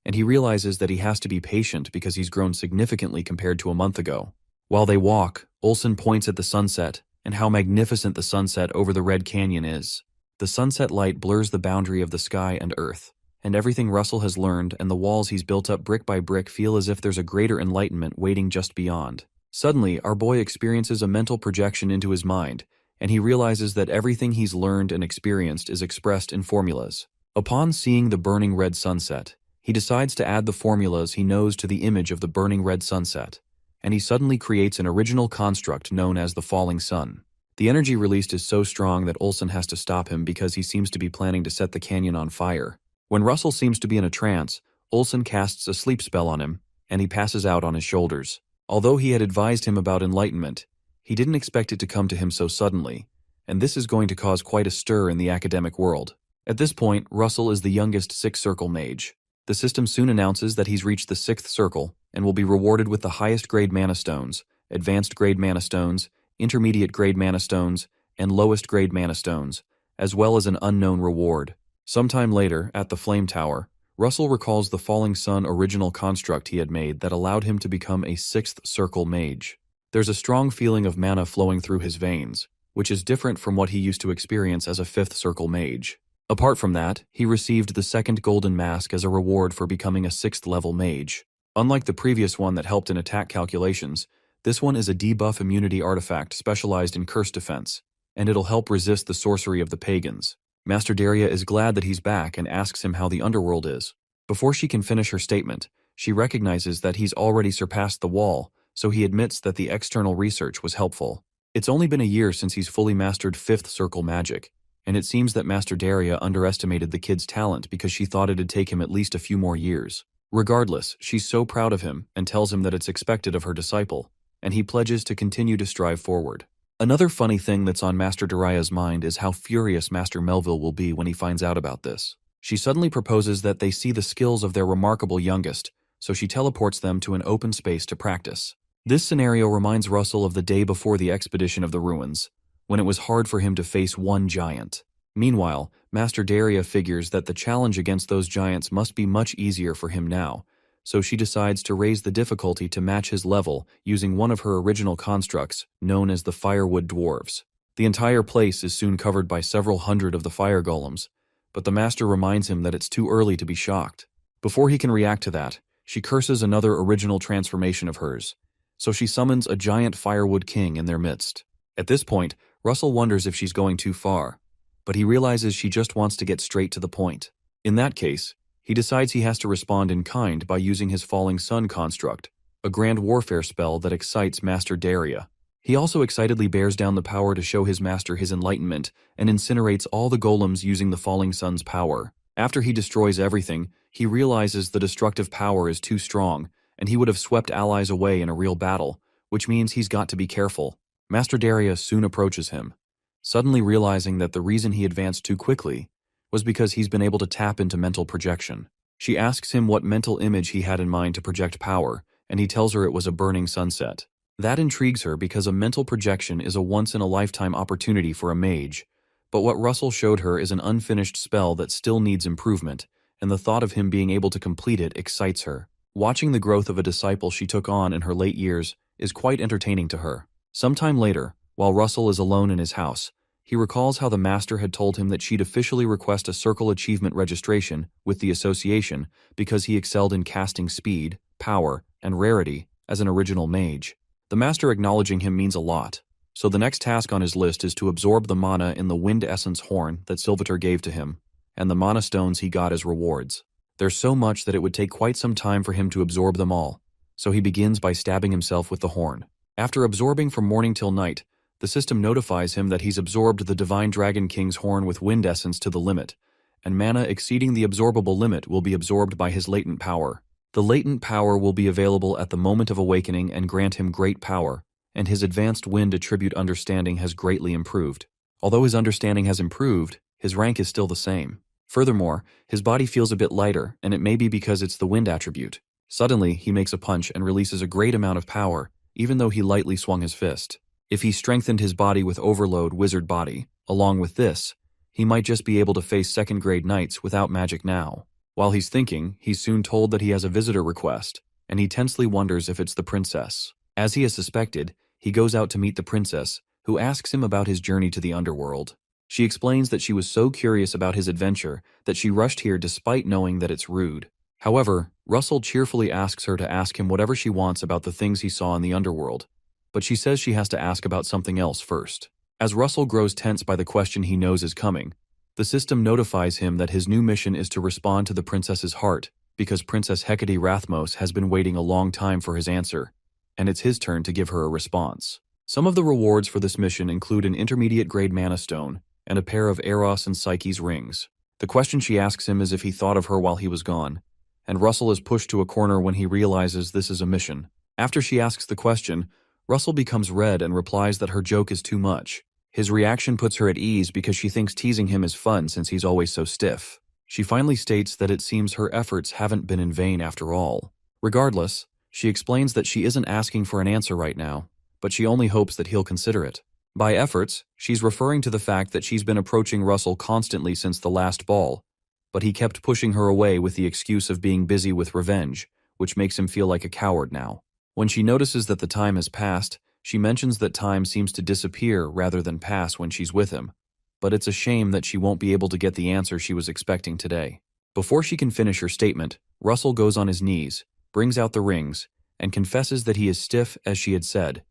and he realizes that he has to be patient because he's grown significantly compared to a month ago. While they walk, Olsen points at the sunset and how magnificent the sunset over the Red Canyon is. The sunset light blurs the boundary of the sky and earth, and everything Russell has learned and the walls he's built up brick by brick feel as if there's a greater enlightenment waiting just beyond. Suddenly, our boy experiences a mental projection into his mind, and he realizes that everything he's learned and experienced is expressed in formulas. Upon seeing the burning red sunset, he decides to add the formulas he knows to the image of the burning red sunset, and he suddenly creates an original construct known as the falling sun. The energy released is so strong that Olsen has to stop him because he seems to be planning to set the canyon on fire. When Russell seems to be in a trance, Olsen casts a sleep spell on him, and he passes out on his shoulders. Although he had advised him about enlightenment, he didn't expect it to come to him so suddenly, and this is going to cause quite a stir in the academic world. At this point, Russell is the youngest 6th circle mage. The system soon announces that he's reached the 6th circle and will be rewarded with the highest grade mana stones, advanced grade mana stones, intermediate grade mana stones, and lowest grade mana stones, as well as an unknown reward. Sometime later, at the Flame Tower, Russell recalls the falling sun original construct he had made that allowed him to become a 6th circle mage. There's a strong feeling of mana flowing through his veins, which is different from what he used to experience as a 5th circle mage. Apart from that, he received the 2nd golden mask as a reward for becoming a 6th level mage. Unlike the previous one that helped in attack calculations, this one is a debuff immunity artifact specialized in curse defense, and it'll help resist the sorcery of the pagans. Master Daria is glad that he's back and asks him how the underworld is. Before she can finish her statement, she recognizes that he's already surpassed the wall, so he admits that the external research was helpful. It's only been a year since he's fully mastered 5th circle magic, and it seems that Master Daria underestimated the kid's talent because she thought it'd take him at least a few more years. Regardless, she's so proud of him and tells him that it's expected of her disciple, and he pledges to continue to strive forward. Another funny thing that's on Master Daria's mind is how furious Master Melville will be when he finds out about this. She suddenly proposes that they see the skills of their remarkable youngest, so she teleports them to an open space to practice. This scenario reminds Russell of the day before the expedition of the ruins, when it was hard for him to face one giant. Meanwhile, Master Daria figures that the challenge against those giants must be much easier for him now, so she decides to raise the difficulty to match his level using one of her original constructs, known as the firewood dwarves. The entire place is soon covered by several hundred of the fire golems, but the master reminds him that it's too early to be shocked. Before he can react to that, she curses another original transformation of hers, so she summons a giant firewood king in their midst. At this point, Russell wonders if she's going too far, but he realizes she just wants to get straight to the point. In that case, he decides he has to respond in kind by using his Falling Sun construct, a grand warfare spell that excites Master Daria. He also excitedly bears down the power to show his master his enlightenment and incinerates all the golems using the Falling Sun's power. After he destroys everything, he realizes the destructive power is too strong, and he would have swept allies away in a real battle, which means he's got to be careful. Master Daria soon approaches him, suddenly realizing that the reason he advanced too quickly was because he's been able to tap into mental projection. She asks him what mental image he had in mind to project power, and he tells her it was a burning sunset. That intrigues her because a mental projection is a once-in-a-lifetime opportunity for a mage, but what Russell showed her is an unfinished spell that still needs improvement, and the thought of him being able to complete it excites her. Watching the growth of a disciple she took on in her late years is quite entertaining to her. Sometime later, while Russell is alone in his house, he recalls how the master had told him that she'd officially request a circle achievement registration with the association because he excelled in casting speed, power, and rarity as an original mage. The master acknowledging him means a lot, so the next task on his list is to absorb the mana in the wind essence horn that Silvator gave to him, and the mana stones he got as rewards. There's so much that it would take quite some time for him to absorb them all, so he begins by stabbing himself with the horn. After absorbing from morning till night, the system notifies him that he's absorbed the Divine Dragon King's horn with wind essence to the limit, and mana exceeding the absorbable limit will be absorbed by his latent power. The latent power will be available at the moment of awakening and grant him great power, and his advanced wind attribute understanding has greatly improved. Although his understanding has improved, his rank is still the same. Furthermore, his body feels a bit lighter, and it may be because it's the wind attribute. Suddenly, he makes a punch and releases a great amount of power, even though he lightly swung his fist. If he strengthened his body with Overload Wizard Body, along with this, he might just be able to face second-grade knights without magic now. While he's thinking, he's soon told that he has a visitor request, and he tensely wonders if it's the princess. As he has suspected, he goes out to meet the princess, who asks him about his journey to the underworld. She explains that she was so curious about his adventure that she rushed here despite knowing that it's rude. However, Russell cheerfully asks her to ask him whatever she wants about the things he saw in the underworld, but she says she has to ask about something else first. As Russell grows tense by the question he knows is coming, the system notifies him that his new mission is to respond to the princess's heart, because Princess Hecate Rathmos has been waiting a long time for his answer, and it's his turn to give her a response. Some of the rewards for this mission include an intermediate-grade mana stone and a pair of Eros and Psyche's rings. The question she asks him is if he thought of her while he was gone, and Russell is pushed to a corner when he realizes this is a mission. After she asks the question, Russell becomes red and replies that her joke is too much. His reaction puts her at ease because she thinks teasing him is fun since he's always so stiff. She finally states that it seems her efforts haven't been in vain after all. Regardless, she explains that she isn't asking for an answer right now, but she only hopes that he'll consider it. By efforts, she's referring to the fact that she's been approaching Russell constantly since the last ball, but he kept pushing her away with the excuse of being busy with revenge, which makes him feel like a coward now. When she notices that the time has passed, she mentions that time seems to disappear rather than pass when she's with him, but it's a shame that she won't be able to get the answer she was expecting today. Before she can finish her statement, Russell goes on his knees, brings out the rings, and confesses that he is stiff as she had said,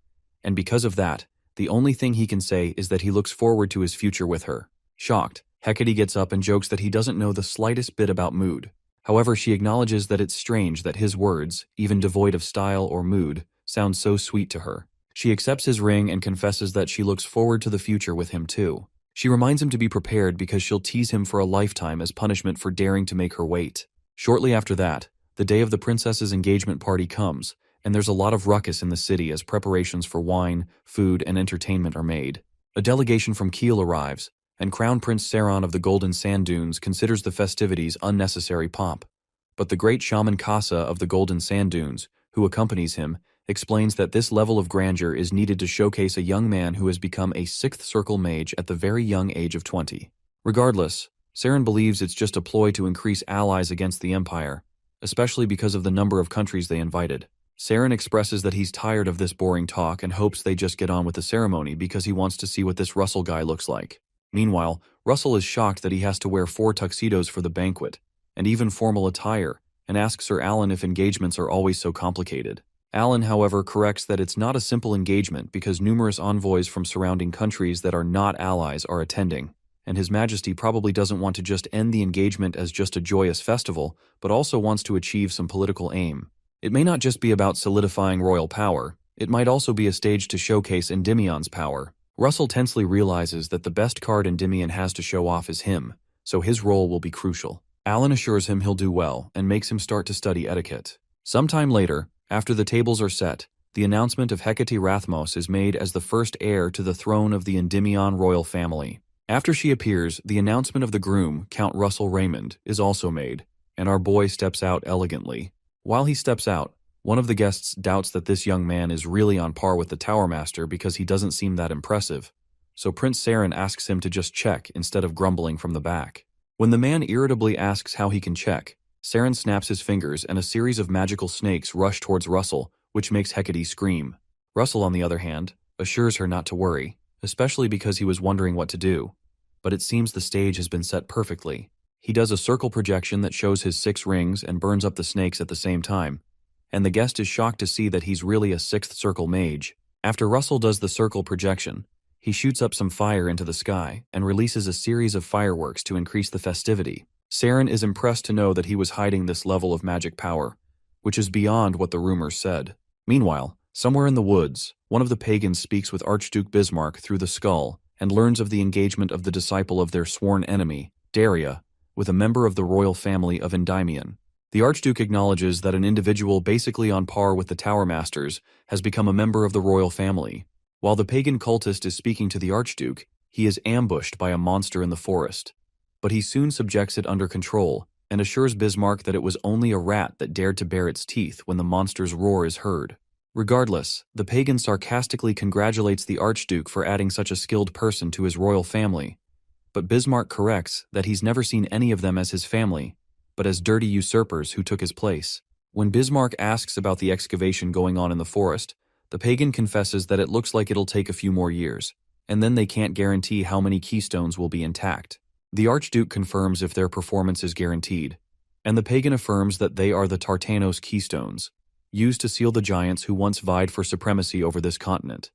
and because of that, the only thing he can say is that he looks forward to his future with her. Shocked, Hecate gets up and jokes that he doesn't know the slightest bit about mood. However, she acknowledges that it's strange that his words, even devoid of style or mood, sound so sweet to her. She accepts his ring and confesses that she looks forward to the future with him too. She reminds him to be prepared because she'll tease him for a lifetime as punishment for daring to make her wait. Shortly after that, the day of the princess's engagement party comes, and there's a lot of ruckus in the city as preparations for wine, food, and entertainment are made. A delegation from Kiel arrives, and Crown Prince Saron of the Golden Sand Dunes considers the festivities unnecessary pomp. But the great shaman Kasa of the Golden Sand Dunes, who accompanies him, explains that this level of grandeur is needed to showcase a young man who has become a sixth circle mage at the very young age of 20. Regardless, Saron believes it's just a ploy to increase allies against the Empire, especially because of the number of countries they invited. Saren expresses that he's tired of this boring talk and hopes they just get on with the ceremony because he wants to see what this Russell guy looks like. Meanwhile, Russell is shocked that he has to wear 4 tuxedos for the banquet, and even formal attire, and asks Sir Alan if engagements are always so complicated. Alan, however, corrects that it's not a simple engagement because numerous envoys from surrounding countries that are not allies are attending, and His Majesty probably doesn't want to just end the engagement as just a joyous festival, but also wants to achieve some political aim. It may not just be about solidifying royal power, it might also be a stage to showcase Endymion's power. Russell tensely realizes that the best card Endymion has to show off is him, so his role will be crucial. Alan assures him he'll do well and makes him start to study etiquette. Sometime later, after the tables are set, the announcement of Hecate Rathmos is made as the first heir to the throne of the Endymion royal family. After she appears, the announcement of the groom, Count Russell Raymond, is also made, and our boy steps out elegantly. While he steps out, one of the guests doubts that this young man is really on par with the Tower Master because he doesn't seem that impressive, so Prince Saren asks him to just check instead of grumbling from the back. When the man irritably asks how he can check, Saren snaps his fingers and a series of magical snakes rush towards Russell, which makes Hecate scream. Russell, on the other hand, assures her not to worry, especially because he was wondering what to do. But it seems the stage has been set perfectly. He does a circle projection that shows his 6 rings and burns up the snakes at the same time, and the guest is shocked to see that he's really a 6th circle mage. After Russell does the circle projection, he shoots up some fire into the sky and releases a series of fireworks to increase the festivity. Saren is impressed to know that he was hiding this level of magic power, which is beyond what the rumors said. Meanwhile, somewhere in the woods, one of the pagans speaks with Archduke Bismarck through the skull and learns of the engagement of the disciple of their sworn enemy, Daria, with a member of the royal family of Endymion. The Archduke acknowledges that an individual basically on par with the Tower Masters has become a member of the royal family. While the pagan cultist is speaking to the Archduke, he is ambushed by a monster in the forest. But he soon subjects it under control and assures Bismarck that it was only a rat that dared to bare its teeth when the monster's roar is heard. Regardless, the pagan sarcastically congratulates the Archduke for adding such a skilled person to his royal family. But Bismarck corrects that he's never seen any of them as his family, but as dirty usurpers who took his place. When Bismarck asks about the excavation going on in the forest, the pagan confesses that it looks like it'll take a few more years, and then they can't guarantee how many keystones will be intact. The Archduke confirms if their performance is guaranteed, and the pagan affirms that they are the Tartanos keystones, used to seal the giants who once vied for supremacy over this continent.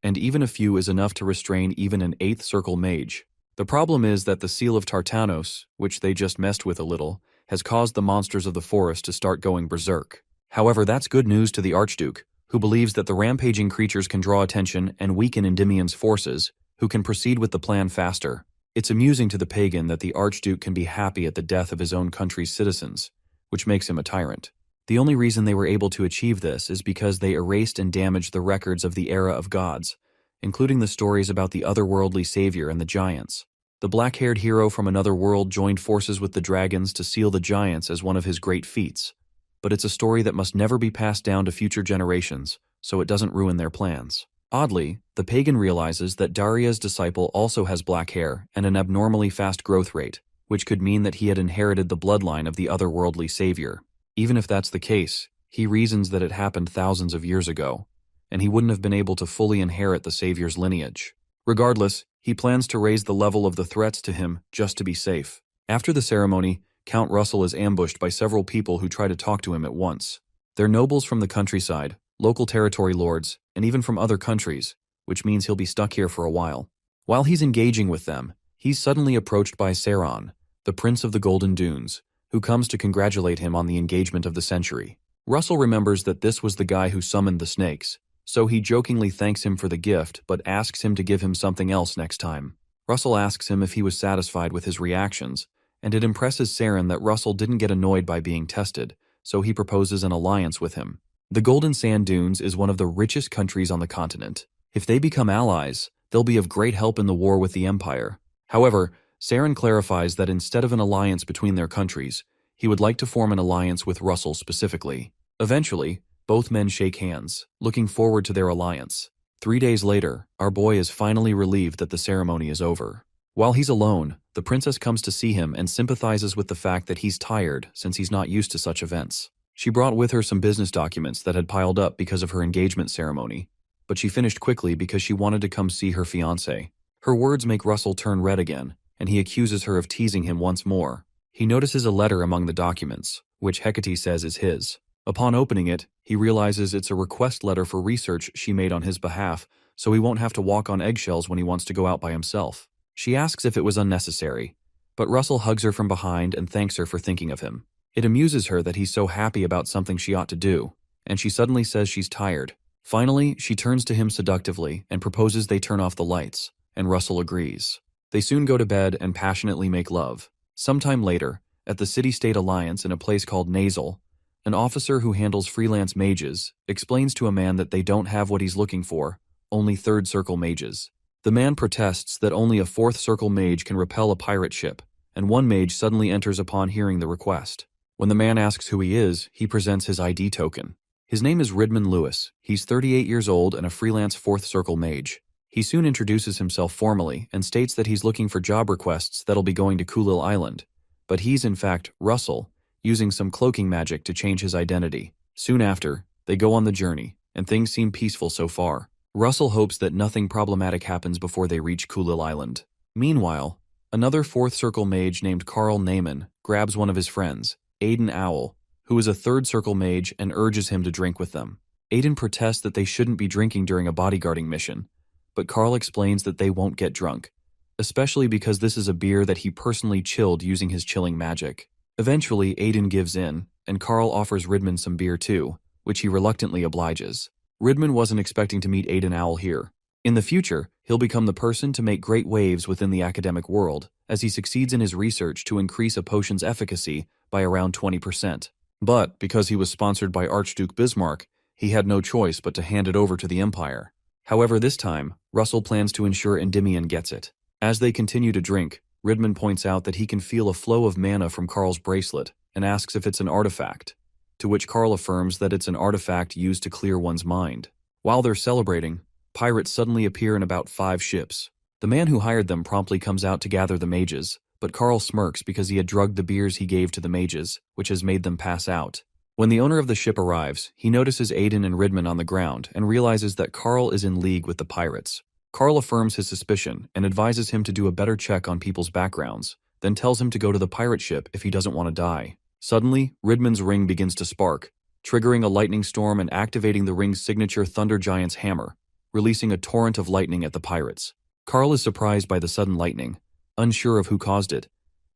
And even a few is enough to restrain even an 8th circle mage. The problem is that the seal of Tartanos, which they just messed with a little, has caused the monsters of the forest to start going berserk. However, that's good news to the Archduke, who believes that the rampaging creatures can draw attention and weaken Endymion's forces, who can proceed with the plan faster. It's amusing to the pagan that the Archduke can be happy at the death of his own country's citizens, which makes him a tyrant. The only reason they were able to achieve this is because they erased and damaged the records of the era of gods, including the stories about the otherworldly savior and the giants. The black-haired hero from another world joined forces with the dragons to seal the giants as one of his great feats, but it's a story that must never be passed down to future generations, so it doesn't ruin their plans. Oddly, the pagan realizes that Daria's disciple also has black hair and an abnormally fast growth rate, which could mean that he had inherited the bloodline of the otherworldly savior. Even if that's the case, he reasons that it happened thousands of years ago, and he wouldn't have been able to fully inherit the savior's lineage. Regardless, he plans to raise the level of the threats to him just to be safe. After the ceremony, Count Russell is ambushed by several people who try to talk to him at once. They're nobles from the countryside, local territory lords, and even from other countries, which means he'll be stuck here for a while. While he's engaging with them, he's suddenly approached by Saron, the Prince of the Golden Dunes, who comes to congratulate him on the engagement of the century. Russell remembers that this was the guy who summoned the snakes, so he jokingly thanks him for the gift but asks him to give him something else next time. Russell asks him if he was satisfied with his reactions, and it impresses Saren that Russell didn't get annoyed by being tested, so he proposes an alliance with him. The Golden Sand Dunes is one of the richest countries on the continent. If they become allies, they'll be of great help in the war with the Empire. However, Saren clarifies that instead of an alliance between their countries, he would like to form an alliance with Russell specifically. Eventually, both men shake hands, looking forward to their alliance. 3 days later, our boy is finally relieved that the ceremony is over. While he's alone, the princess comes to see him and sympathizes with the fact that he's tired since he's not used to such events. She brought with her some business documents that had piled up because of her engagement ceremony, but she finished quickly because she wanted to come see her fiancé. Her words make Russell turn red again, and he accuses her of teasing him once more. He notices a letter among the documents, which Hecate says is his. Upon opening it, he realizes it's a request letter for research she made on his behalf, so he won't have to walk on eggshells when he wants to go out by himself. She asks if it was unnecessary, but Russell hugs her from behind and thanks her for thinking of him. It amuses her that he's so happy about something she ought to do, and she suddenly says she's tired. Finally, she turns to him seductively and proposes they turn off the lights, and Russell agrees. They soon go to bed and passionately make love. Sometime later, at the City-State Alliance in a place called Nasal, an officer who handles freelance mages explains to a man that they don't have what he's looking for, only third circle mages. The man protests that only a fourth circle mage can repel a pirate ship, and one mage suddenly enters upon hearing the request. When the man asks who he is, he presents his ID token. His name is Ridman Lewis. He's 38 years old and a freelance fourth circle mage. He soon introduces himself formally and states that he's looking for job requests that'll be going to Kulil Island, but he's in fact Russell, using some cloaking magic to change his identity. Soon after, they go on the journey, and things seem peaceful so far. Russell hopes that nothing problematic happens before they reach Kulil Island. Meanwhile, another fourth circle mage named Carl Naiman grabs one of his friends, Aiden Owl, who is a third circle mage, and urges him to drink with them. Aiden protests that they shouldn't be drinking during a bodyguarding mission, but Carl explains that they won't get drunk, especially because this is a beer that he personally chilled using his chilling magic. Eventually, Aiden gives in, and Carl offers Ridman some beer too, which he reluctantly obliges. Ridman wasn't expecting to meet Aiden Owl here. In the future, he'll become the person to make great waves within the academic world, as he succeeds in his research to increase a potion's efficacy by around 20%. But, because he was sponsored by Archduke Bismarck, he had no choice but to hand it over to the Empire. However, this time, Russell plans to ensure Endymion gets it. As they continue to drink, Ridman points out that he can feel a flow of mana from Carl's bracelet and asks if it's an artifact, to which Carl affirms that it's an artifact used to clear one's mind. While they're celebrating, pirates suddenly appear in about 5 ships. The man who hired them promptly comes out to gather the mages, but Carl smirks because he had drugged the beers he gave to the mages, which has made them pass out. When the owner of the ship arrives, he notices Aiden and Ridman on the ground and realizes that Carl is in league with the pirates. Carl affirms his suspicion and advises him to do a better check on people's backgrounds, then tells him to go to the pirate ship if he doesn't want to die. Suddenly, Ridman's ring begins to spark, triggering a lightning storm and activating the ring's signature Thunder Giant's hammer, releasing a torrent of lightning at the pirates. Carl is surprised by the sudden lightning, unsure of who caused it,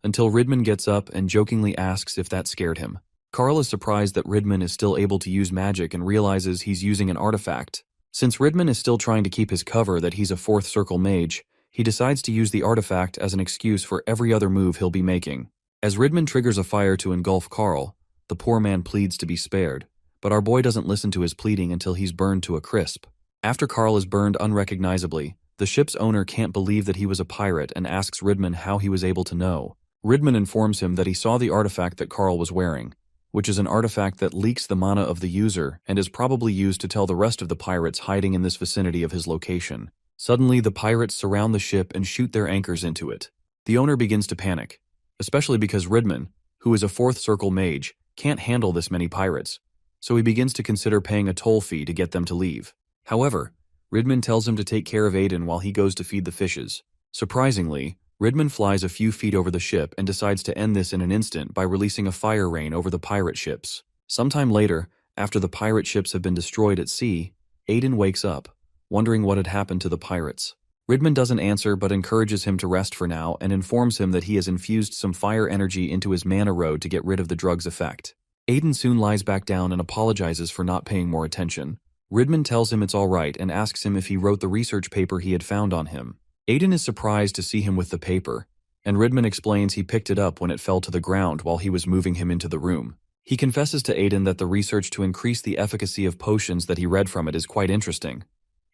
until Ridman gets up and jokingly asks if that scared him. Carl is surprised that Ridman is still able to use magic and realizes he's using an artifact. Since Ridman is still trying to keep his cover that he's a fourth circle mage, he decides to use the artifact as an excuse for every other move he'll be making. As Ridman triggers a fire to engulf Carl, the poor man pleads to be spared, but our boy doesn't listen to his pleading until he's burned to a crisp. After Carl is burned unrecognizably, the ship's owner can't believe that he was a pirate and asks Ridman how he was able to know. Ridman informs him that he saw the artifact that Carl was wearing, which is an artifact that leaks the mana of the user and is probably used to tell the rest of the pirates hiding in this vicinity of his location. Suddenly, the pirates surround the ship and shoot their anchors into it. The owner begins to panic, especially because Ridman, who is a fourth circle mage, can't handle this many pirates, so he begins to consider paying a toll fee to get them to leave. However, Ridman tells him to take care of Aiden while he goes to feed the fishes. Surprisingly, Ridman flies a few feet over the ship and decides to end this in an instant by releasing a fire rain over the pirate ships. Sometime later, after the pirate ships have been destroyed at sea, Aiden wakes up, wondering what had happened to the pirates. Ridman doesn't answer but encourages him to rest for now and informs him that he has infused some fire energy into his mana road to get rid of the drug's effect. Aiden soon lies back down and apologizes for not paying more attention. Ridman tells him it's all right and asks him if he wrote the research paper he had found on him. Aiden is surprised to see him with the paper, and Ridman explains he picked it up when it fell to the ground while he was moving him into the room. He confesses to Aiden that the research to increase the efficacy of potions that he read from it is quite interesting,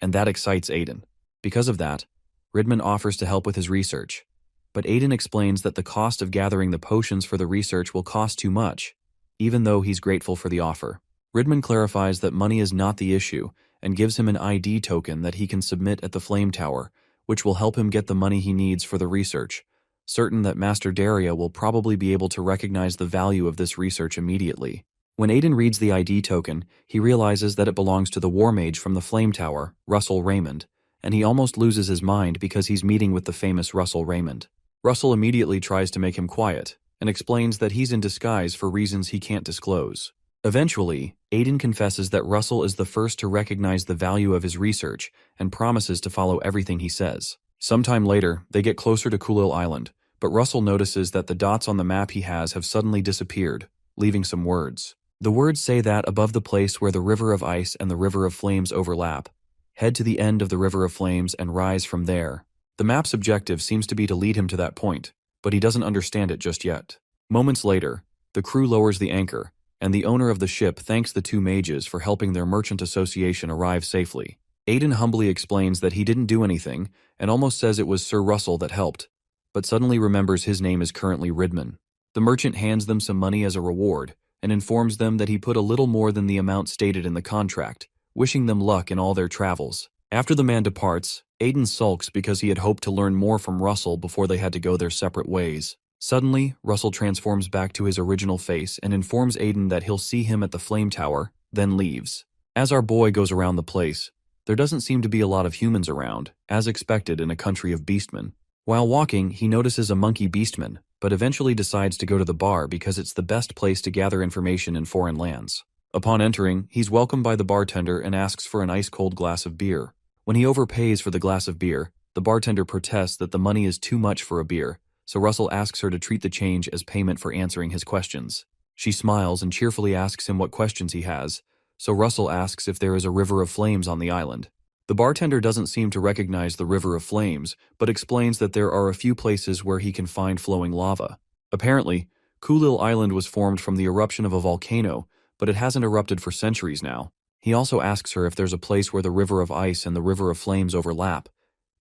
and that excites Aiden. Because of that, Ridman offers to help with his research, but Aiden explains that the cost of gathering the potions for the research will cost too much, even though he's grateful for the offer. Ridman clarifies that money is not the issue and gives him an ID token that he can submit at the Flame Tower, which will help him get the money he needs for the research, certain that Master Daria will probably be able to recognize the value of this research immediately. When Aiden reads the ID token, he realizes that it belongs to the war mage from the Flame Tower, Russell Raymond, and he almost loses his mind because he's meeting with the famous Russell Raymond. Russell immediately tries to make him quiet and explains that he's in disguise for reasons he can't disclose. Eventually, Aiden confesses that Russell is the first to recognize the value of his research and promises to follow everything he says. Sometime later, they get closer to Kulil Island, but Russell notices that the dots on the map he has have suddenly disappeared, leaving some words. The words say that above the place where the River of Ice and the River of Flames overlap, head to the end of the River of Flames and rise from there. The map's objective seems to be to lead him to that point, but he doesn't understand it just yet. Moments later, the crew lowers the anchor, and the owner of the ship thanks the two mages for helping their merchant association arrive safely. Aiden humbly explains that he didn't do anything and almost says it was Sir Russell that helped, but suddenly remembers his name is currently Ridman. The merchant hands them some money as a reward and informs them that he put a little more than the amount stated in the contract, wishing them luck in all their travels. After the man departs, Aiden sulks because he had hoped to learn more from Russell before they had to go their separate ways. Suddenly, Russell transforms back to his original face and informs Aiden that he'll see him at the Flame Tower, then leaves. As our boy goes around the place, there doesn't seem to be a lot of humans around, as expected in a country of beastmen. While walking, he notices a monkey beastman, but eventually decides to go to the bar because it's the best place to gather information in foreign lands. Upon entering, he's welcomed by the bartender and asks for an ice-cold glass of beer. When he overpays for the glass of beer, the bartender protests that the money is too much for a beer, so Russell asks her to treat the change as payment for answering his questions. She smiles and cheerfully asks him what questions he has, so Russell asks if there is a river of flames on the island. The bartender doesn't seem to recognize the river of flames, but explains that there are a few places where he can find flowing lava. Apparently, Kulil Island was formed from the eruption of a volcano, but it hasn't erupted for centuries now. He also asks her if there's a place where the river of ice and the river of flames overlap,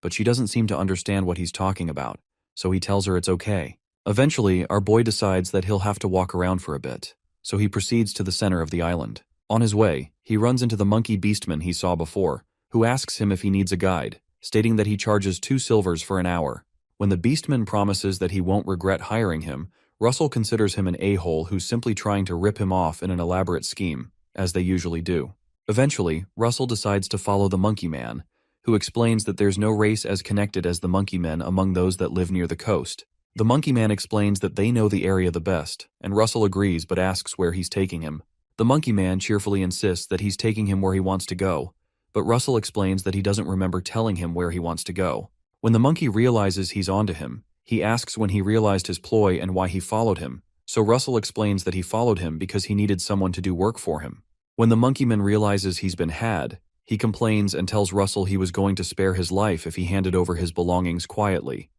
but she doesn't seem to understand what he's talking about, so he tells her it's okay. Eventually, our boy decides that he'll have to walk around for a bit, so he proceeds to the center of the island. On his way, he runs into the monkey beastman he saw before, who asks him if he needs a guide, stating that he charges 2 silvers for an hour. When the beastman promises that he won't regret hiring him, Russell considers him an a-hole who's simply trying to rip him off in an elaborate scheme, as they usually do. Eventually, Russell decides to follow the monkey man, who explains that there's no race as connected as the monkey men among those that live near the coast. The monkey man explains that they know the area the best, and Russell agrees but asks where he's taking him. The monkey man cheerfully insists that he's taking him where he wants to go, but Russell explains that he doesn't remember telling him where he wants to go. When the monkey realizes he's onto him, he asks when he realized his ploy and why he followed him, so Russell explains that he followed him because he needed someone to do work for him. When the monkey man realizes he's been had, he complains and tells Russell he was going to spare his life if he handed over his belongings quietly,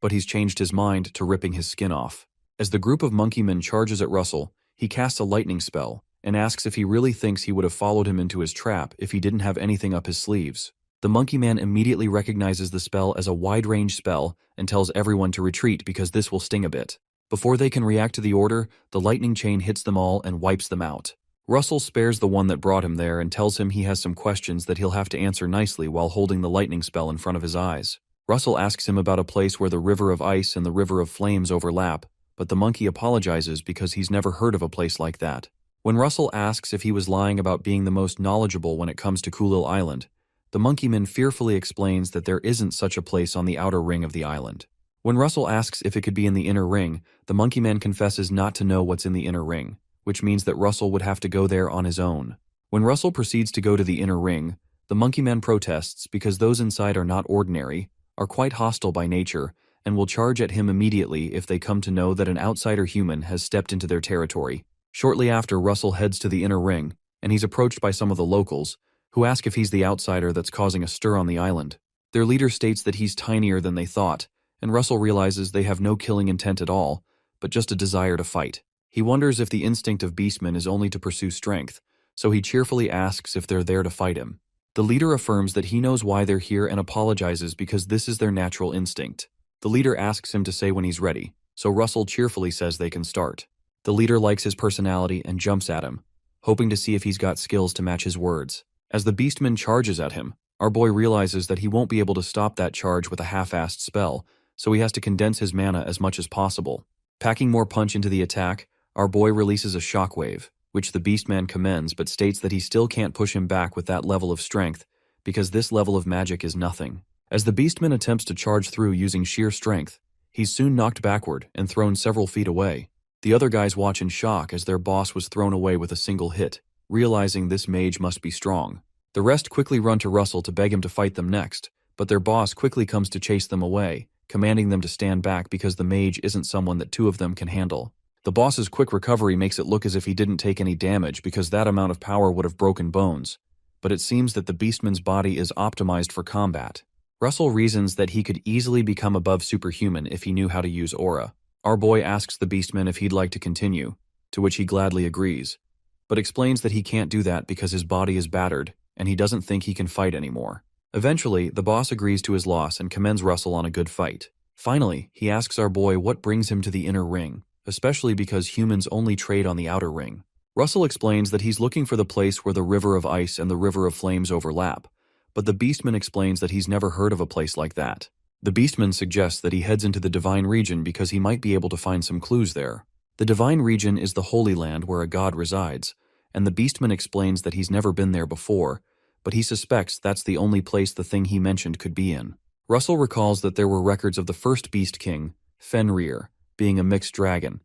but he's changed his mind to ripping his skin off. As the group of monkey men charges at Russell, he casts a lightning spell and asks if he really thinks he would have followed him into his trap if he didn't have anything up his sleeves. The monkey man immediately recognizes the spell as a wide-range spell and tells everyone to retreat because this will sting a bit. Before they can react to the order, the lightning chain hits them all and wipes them out. Russell spares the one that brought him there and tells him he has some questions that he'll have to answer nicely while holding the lightning spell in front of his eyes. Russell asks him about a place where the river of ice and the river of flames overlap, but the monkey apologizes because he's never heard of a place like that. When Russell asks if he was lying about being the most knowledgeable when it comes to Kulil Island, the monkey man fearfully explains that there isn't such a place on the outer ring of the island. When Russell asks if it could be in the inner ring, the monkey man confesses not to know what's in the inner ring, which means that Russell would have to go there on his own. When Russell proceeds to go to the inner ring, the monkey man protests because those inside are not ordinary, are quite hostile by nature, and will charge at him immediately if they come to know that an outsider human has stepped into their territory. Shortly after, Russell heads to the inner ring, and he's approached by some of the locals, who ask if he's the outsider that's causing a stir on the island. Their leader states that he's tinier than they thought, and Russell realizes they have no killing intent at all, but just a desire to fight. He wonders if the instinct of beastmen is only to pursue strength, so he cheerfully asks if they're there to fight him. The leader affirms that he knows why they're here and apologizes because this is their natural instinct. The leader asks him to say when he's ready, so Russell cheerfully says they can start. The leader likes his personality and jumps at him, hoping to see if he's got skills to match his words. As the beastman charges at him, Our boy realizes that he won't be able to stop that charge with a half-assed spell, so he has to condense his mana as much as possible. Packing more punch into the attack, our boy releases a shockwave, which the Beastman commends but states that he still can't push him back with that level of strength, because this level of magic is nothing. As the Beastman attempts to charge through using sheer strength, he's soon knocked backward and thrown several feet away. The other guys watch in shock as their boss was thrown away with a single hit, realizing this mage must be strong. The rest quickly run to Russell to beg him to fight them next, but their boss quickly comes to chase them away, commanding them to stand back because the mage isn't someone that two of them can handle. The boss's quick recovery makes it look as if he didn't take any damage because that amount of power would have broken bones, but it seems that the Beastman's body is optimized for combat. Russell reasons that he could easily become above superhuman if he knew how to use aura. Our boy asks the Beastman if he'd like to continue, to which he gladly agrees, but explains that he can't do that because his body is battered and he doesn't think he can fight anymore. Eventually, the boss agrees to his loss and commends Russell on a good fight. Finally, he asks our boy what brings him to the inner ring, especially because humans only trade on the outer ring. Russell explains that he's looking for the place where the River of Ice and the River of Flames overlap, but the Beastman explains that he's never heard of a place like that. The Beastman suggests that he heads into the Divine Region because he might be able to find some clues there. The Divine Region is the Holy Land where a god resides, and the Beastman explains that he's never been there before, but he suspects that's the only place the thing he mentioned could be in. Russell recalls that there were records of the first Beast King, Fenrir, being a mixed dragon,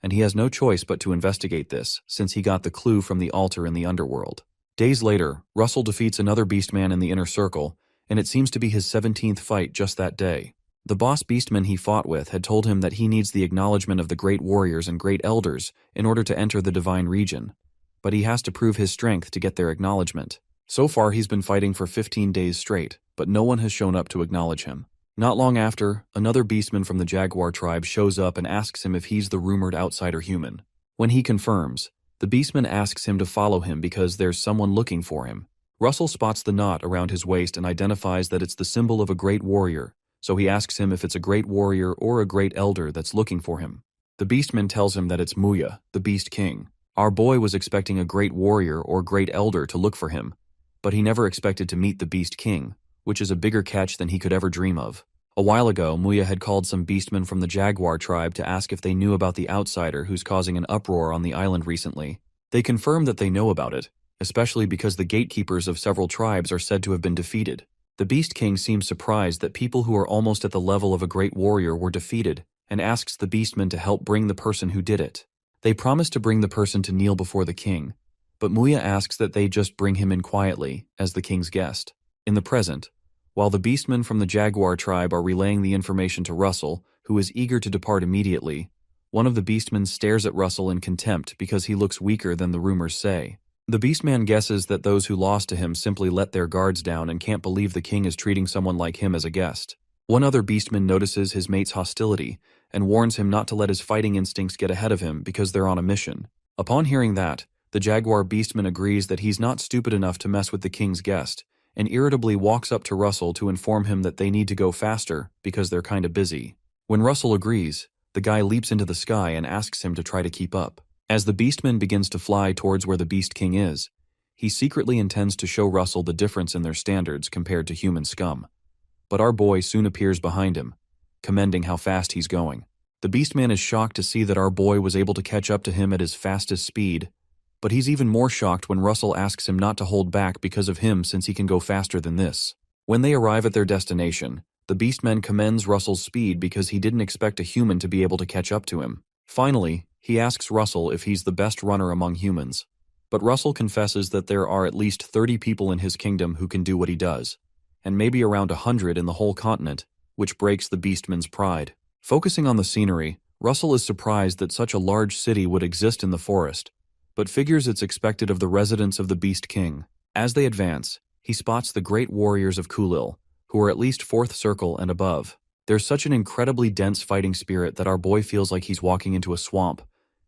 and he has no choice but to investigate this, since he got the clue from the altar in the underworld. Days later, Russell defeats another Beastman in the inner circle, and it seems to be his 17th fight just that day. The boss Beastman he fought with had told him that he needs the acknowledgement of the great warriors and great elders in order to enter the Divine Region, but he has to prove his strength to get their acknowledgement. So far he's been fighting for 15 days straight, but no one has shown up to acknowledge him. Not long after, another Beastman from the Jaguar tribe shows up and asks him if he's the rumored outsider human. When he confirms, the Beastman asks him to follow him because there's someone looking for him. Russell spots the knot around his waist and identifies that it's the symbol of a great warrior, so he asks him if it's a great warrior or a great elder that's looking for him. The Beastman tells him that it's Muya, the Beast King. Our boy was expecting a great warrior or great elder to look for him, but he never expected to meet the Beast King, which is a bigger catch than he could ever dream of. A while ago, Muya had called some Beastmen from the Jaguar tribe to ask if they knew about the outsider who's causing an uproar on the island recently. They confirm that they know about it, especially because the gatekeepers of several tribes are said to have been defeated. The Beast King seems surprised that people who are almost at the level of a great warrior were defeated, and asks the Beastmen to help bring the person who did it. They promise to bring the person to kneel before the king, but Muya asks that they just bring him in quietly, as the king's guest. In the present, while the Beastmen from the Jaguar tribe are relaying the information to Russell, who is eager to depart immediately, one of the Beastmen stares at Russell in contempt because he looks weaker than the rumors say. The Beastman guesses that those who lost to him simply let their guards down and can't believe the king is treating someone like him as a guest. One other Beastman notices his mate's hostility and warns him not to let his fighting instincts get ahead of him because they're on a mission. Upon hearing that, the Jaguar Beastman agrees that he's not stupid enough to mess with the king's guest, and irritably walks up to Russell to inform him that they need to go faster because they're kinda busy. When Russell agrees, the guy leaps into the sky and asks him to try to keep up. As the Beastman begins to fly towards where the Beast King is, he secretly intends to show Russell the difference in their standards compared to human scum. But our boy soon appears behind him, commending how fast he's going. The Beastman is shocked to see that our boy was able to catch up to him at his fastest speed, but he's even more shocked when Russell asks him not to hold back because of him since he can go faster than this. When they arrive at their destination, the Beastman commends Russell's speed because he didn't expect a human to be able to catch up to him. Finally, he asks Russell if he's the best runner among humans, but Russell confesses that there are at least 30 people in his kingdom who can do what he does, and maybe around 100 in the whole continent, which breaks the Beastman's pride. Focusing on the scenery, Russell is surprised that such a large city would exist in the forest, but figures it's expected of the residents of the Beast King. As they advance, he spots the great warriors of Kulil, who are at least 4th circle and above. There's such an incredibly dense fighting spirit that our boy feels like he's walking into a swamp,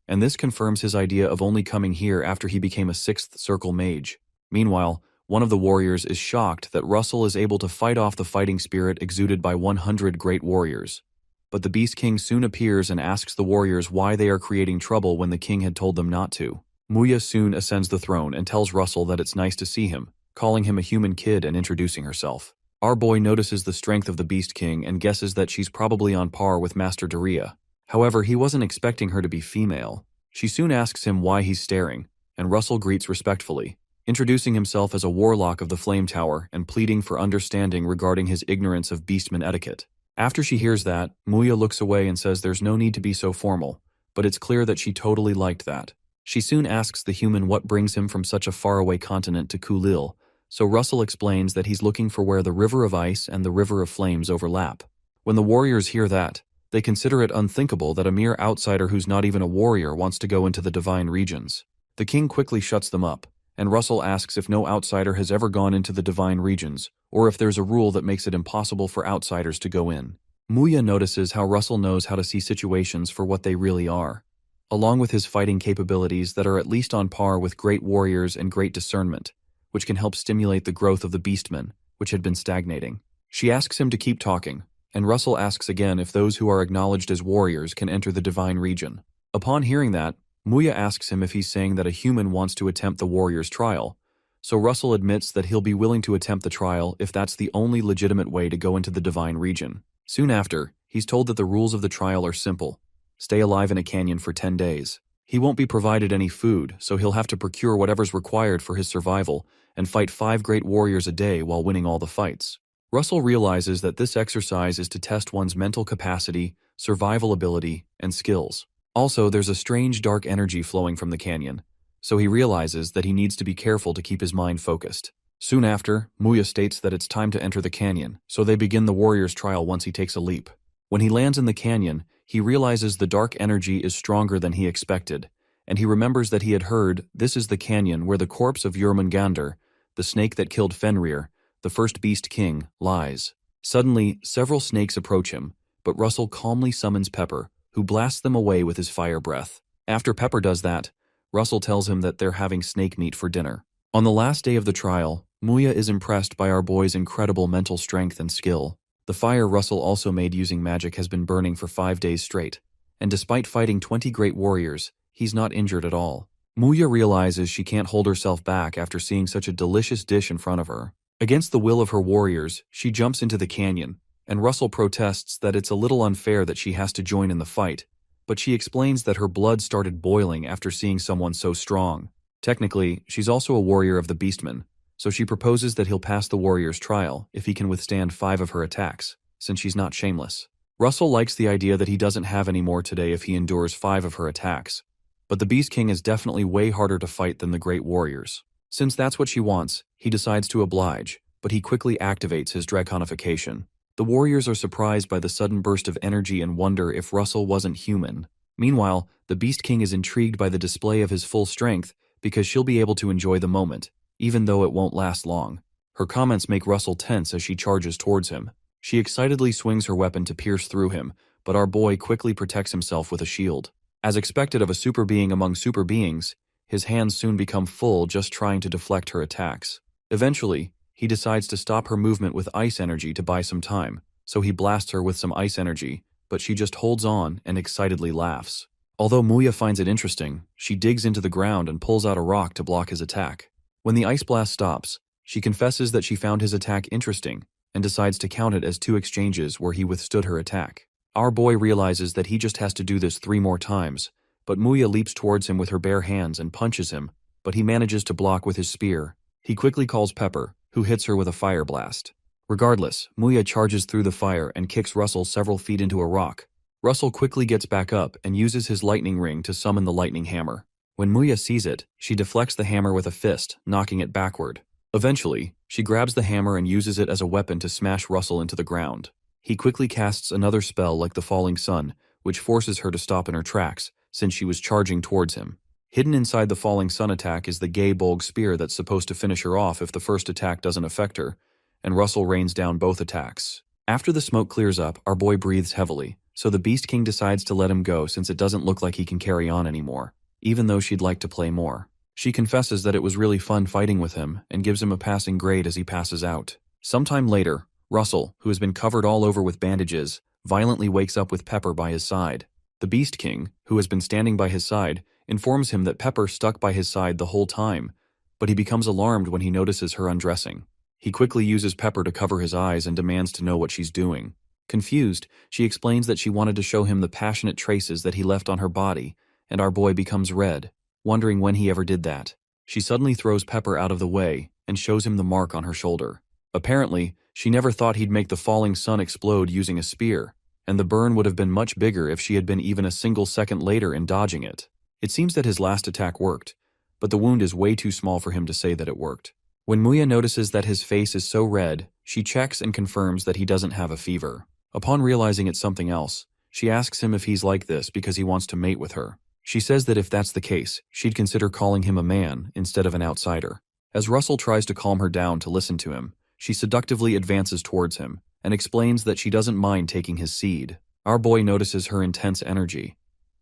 and this confirms his idea of only coming here after he became a 6th circle mage. Meanwhile, one of the warriors is shocked that Russell is able to fight off the fighting spirit exuded by 100 great warriors. But the Beast King soon appears and asks the warriors why they are creating trouble when the king had told them not to. Muya soon ascends the throne and tells Russell that it's nice to see him, calling him a human kid and introducing herself. Our boy notices the strength of the Beast King and guesses that she's probably on par with Master Daria. However, he wasn't expecting her to be female. She soon asks him why he's staring, and Russell greets respectfully, introducing himself as a warlock of the Flame Tower and pleading for understanding regarding his ignorance of beastman etiquette. After she hears that, Muya looks away and says there's no need to be so formal, but it's clear that she totally liked that. She soon asks the human what brings him from such a faraway continent to Kulil, so Russell explains that he's looking for where the River of Ice and the River of Flames overlap. When the warriors hear that, they consider it unthinkable that a mere outsider who's not even a warrior wants to go into the divine regions. The king quickly shuts them up, and Russell asks if no outsider has ever gone into the divine regions, or if there's a rule that makes it impossible for outsiders to go in. Muya notices how Russell knows how to see situations for what they really are, along with his fighting capabilities that are at least on par with great warriors and great discernment, which can help stimulate the growth of the beastmen, which had been stagnating. She asks him to keep talking, and Russell asks again if those who are acknowledged as warriors can enter the divine region. Upon hearing that, Muya asks him if he's saying that a human wants to attempt the warrior's trial, so Russell admits that he'll be willing to attempt the trial if that's the only legitimate way to go into the divine region. Soon after, he's told that the rules of the trial are simple. Stay alive in a canyon for 10 days. He won't be provided any food, so he'll have to procure whatever's required for his survival and fight 5 great warriors a day while winning all the fights. Russell realizes that this exercise is to test one's mental capacity, survival ability, and skills. Also, there's a strange dark energy flowing from the canyon, so he realizes that he needs to be careful to keep his mind focused. Soon after, Muya states that it's time to enter the canyon, so they begin the warrior's trial once he takes a leap. When he lands in the canyon, he realizes the dark energy is stronger than he expected, and he remembers that he had heard this is the canyon where the corpse of Jormungandr, the snake that killed Fenrir, the first beast king, lies. Suddenly, several snakes approach him, but Russell calmly summons Pepper, who blasts them away with his fire breath. After Pepper does that, Russell tells him that they're having snake meat for dinner. On the last day of the trial, Muya is impressed by our boy's incredible mental strength and skill. The fire Russell also made using magic has been burning for 5 days straight, and despite fighting 20 great warriors, he's not injured at all. Muya realizes she can't hold herself back after seeing such a delicious dish in front of her. Against the will of her warriors, she jumps into the canyon, and Russell protests that it's a little unfair that she has to join in the fight, but she explains that her blood started boiling after seeing someone so strong. Technically, she's also a warrior of the Beastmen, so she proposes that he'll pass the warrior's trial if he can withstand 5 of her attacks, since she's not shameless. Russell likes the idea that he doesn't have any more today if he endures 5 of her attacks, but the Beast King is definitely way harder to fight than the great warriors. Since that's what she wants, he decides to oblige, but he quickly activates his draconification. The warriors are surprised by the sudden burst of energy and wonder if Russell wasn't human. Meanwhile, the Beast King is intrigued by the display of his full strength because she'll be able to enjoy the moment, even though it won't last long. Her comments make Russell tense as she charges towards him. She excitedly swings her weapon to pierce through him, but our boy quickly protects himself with a shield. As expected of a super being among super beings, his hands soon become full just trying to deflect her attacks. Eventually, he decides to stop her movement with ice energy to buy some time, so he blasts her with some ice energy, but she just holds on and excitedly laughs. Although Muya finds it interesting, she digs into the ground and pulls out a rock to block his attack. When the ice blast stops, she confesses that she found his attack interesting and decides to count it as 2 exchanges where he withstood her attack. Our boy realizes that he just has to do this 3 more times, but Muya leaps towards him with her bare hands and punches him, but he manages to block with his spear. He quickly calls Pepper, who hits her with a fire blast. Regardless, Muya charges through the fire and kicks Russell several feet into a rock. Russell quickly gets back up and uses his lightning ring to summon the lightning hammer. When Muya sees it, she deflects the hammer with a fist, knocking it backward. Eventually, she grabs the hammer and uses it as a weapon to smash Russell into the ground. He quickly casts another spell like the falling sun, which forces her to stop in her tracks, since she was charging towards him. Hidden inside the falling sun attack is the gay Bolg spear that's supposed to finish her off if the first attack doesn't affect her, and Russell rains down both attacks. After the smoke clears up, our boy breathes heavily, so the Beast King decides to let him go since it doesn't look like he can carry on anymore, even though she'd like to play more. She confesses that it was really fun fighting with him and gives him a passing grade as he passes out. Sometime later, Russell, who has been covered all over with bandages, violently wakes up with Pepper by his side. The Beast King, who has been standing by his side, informs him that Pepper stuck by his side the whole time, but he becomes alarmed when he notices her undressing. He quickly uses Pepper to cover his eyes and demands to know what she's doing. Confused, she explains that she wanted to show him the passionate traces that he left on her body, and our boy becomes red, wondering when he ever did that. She suddenly throws Pepper out of the way and shows him the mark on her shoulder. Apparently, she never thought he'd make the falling sun explode using a spear, and the burn would have been much bigger if she had been even a single second later in dodging it. It seems that his last attack worked, but the wound is way too small for him to say that it worked. When Muya notices that his face is so red, she checks and confirms that he doesn't have a fever. Upon realizing it's something else, she asks him if he's like this because he wants to mate with her. She says that if that's the case, she'd consider calling him a man instead of an outsider. As Russell tries to calm her down to listen to him, she seductively advances towards him and explains that she doesn't mind taking his seed. Our boy notices her intense energy,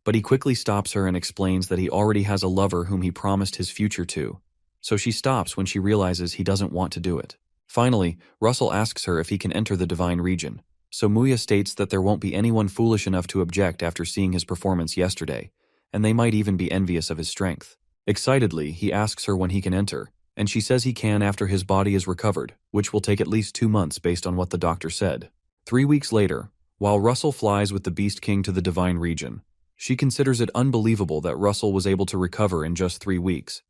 but he quickly stops her and explains that he already has a lover whom he promised his future to, so she stops when she realizes he doesn't want to do it. Finally, Russell asks her if he can enter the divine region, so Muya states that there won't be anyone foolish enough to object after seeing his performance yesterday, and they might even be envious of his strength. Excitedly, he asks her when he can enter, and she says he can after his body is recovered, which will take at least 2 months based on what the doctor said. 3 weeks later, while Russell flies with the Beast King to the divine region, she considers it unbelievable that Russell was able to recover in just 3 weeks,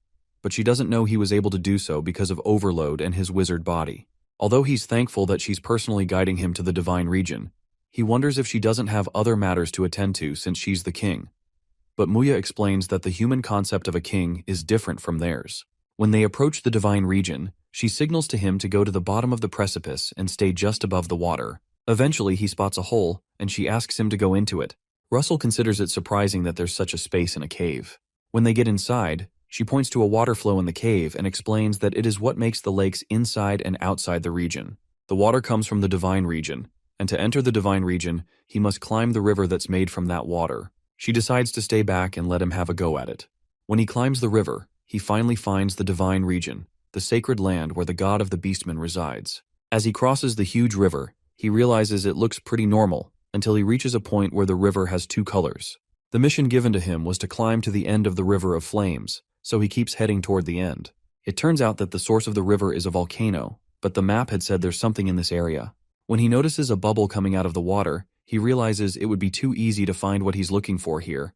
but she doesn't know he was able to do so because of overload and his wizard body. Although he's thankful that she's personally guiding him to the divine region, he wonders if she doesn't have other matters to attend to since she's the king. But Muya explains that the human concept of a king is different from theirs. When they approach the divine region, she signals to him to go to the bottom of the precipice and stay just above the water. Eventually, he spots a hole, and she asks him to go into it. Russell considers it surprising that there's such a space in a cave. When they get inside, she points to a water flow in the cave and explains that it is what makes the lakes inside and outside the region. The water comes from the divine region, and to enter the divine region, he must climb the river that's made from that water. She decides to stay back and let him have a go at it. When he climbs the river, he finally finds the divine region, the sacred land where the god of the beastmen resides. As he crosses the huge river, he realizes it looks pretty normal until he reaches a point where the river has 2 colors. The mission given to him was to climb to the end of the River of Flames, so he keeps heading toward the end. It turns out that the source of the river is a volcano, but the map had said there's something in this area. When he notices a bubble coming out of the water, he realizes it would be too easy to find what he's looking for here,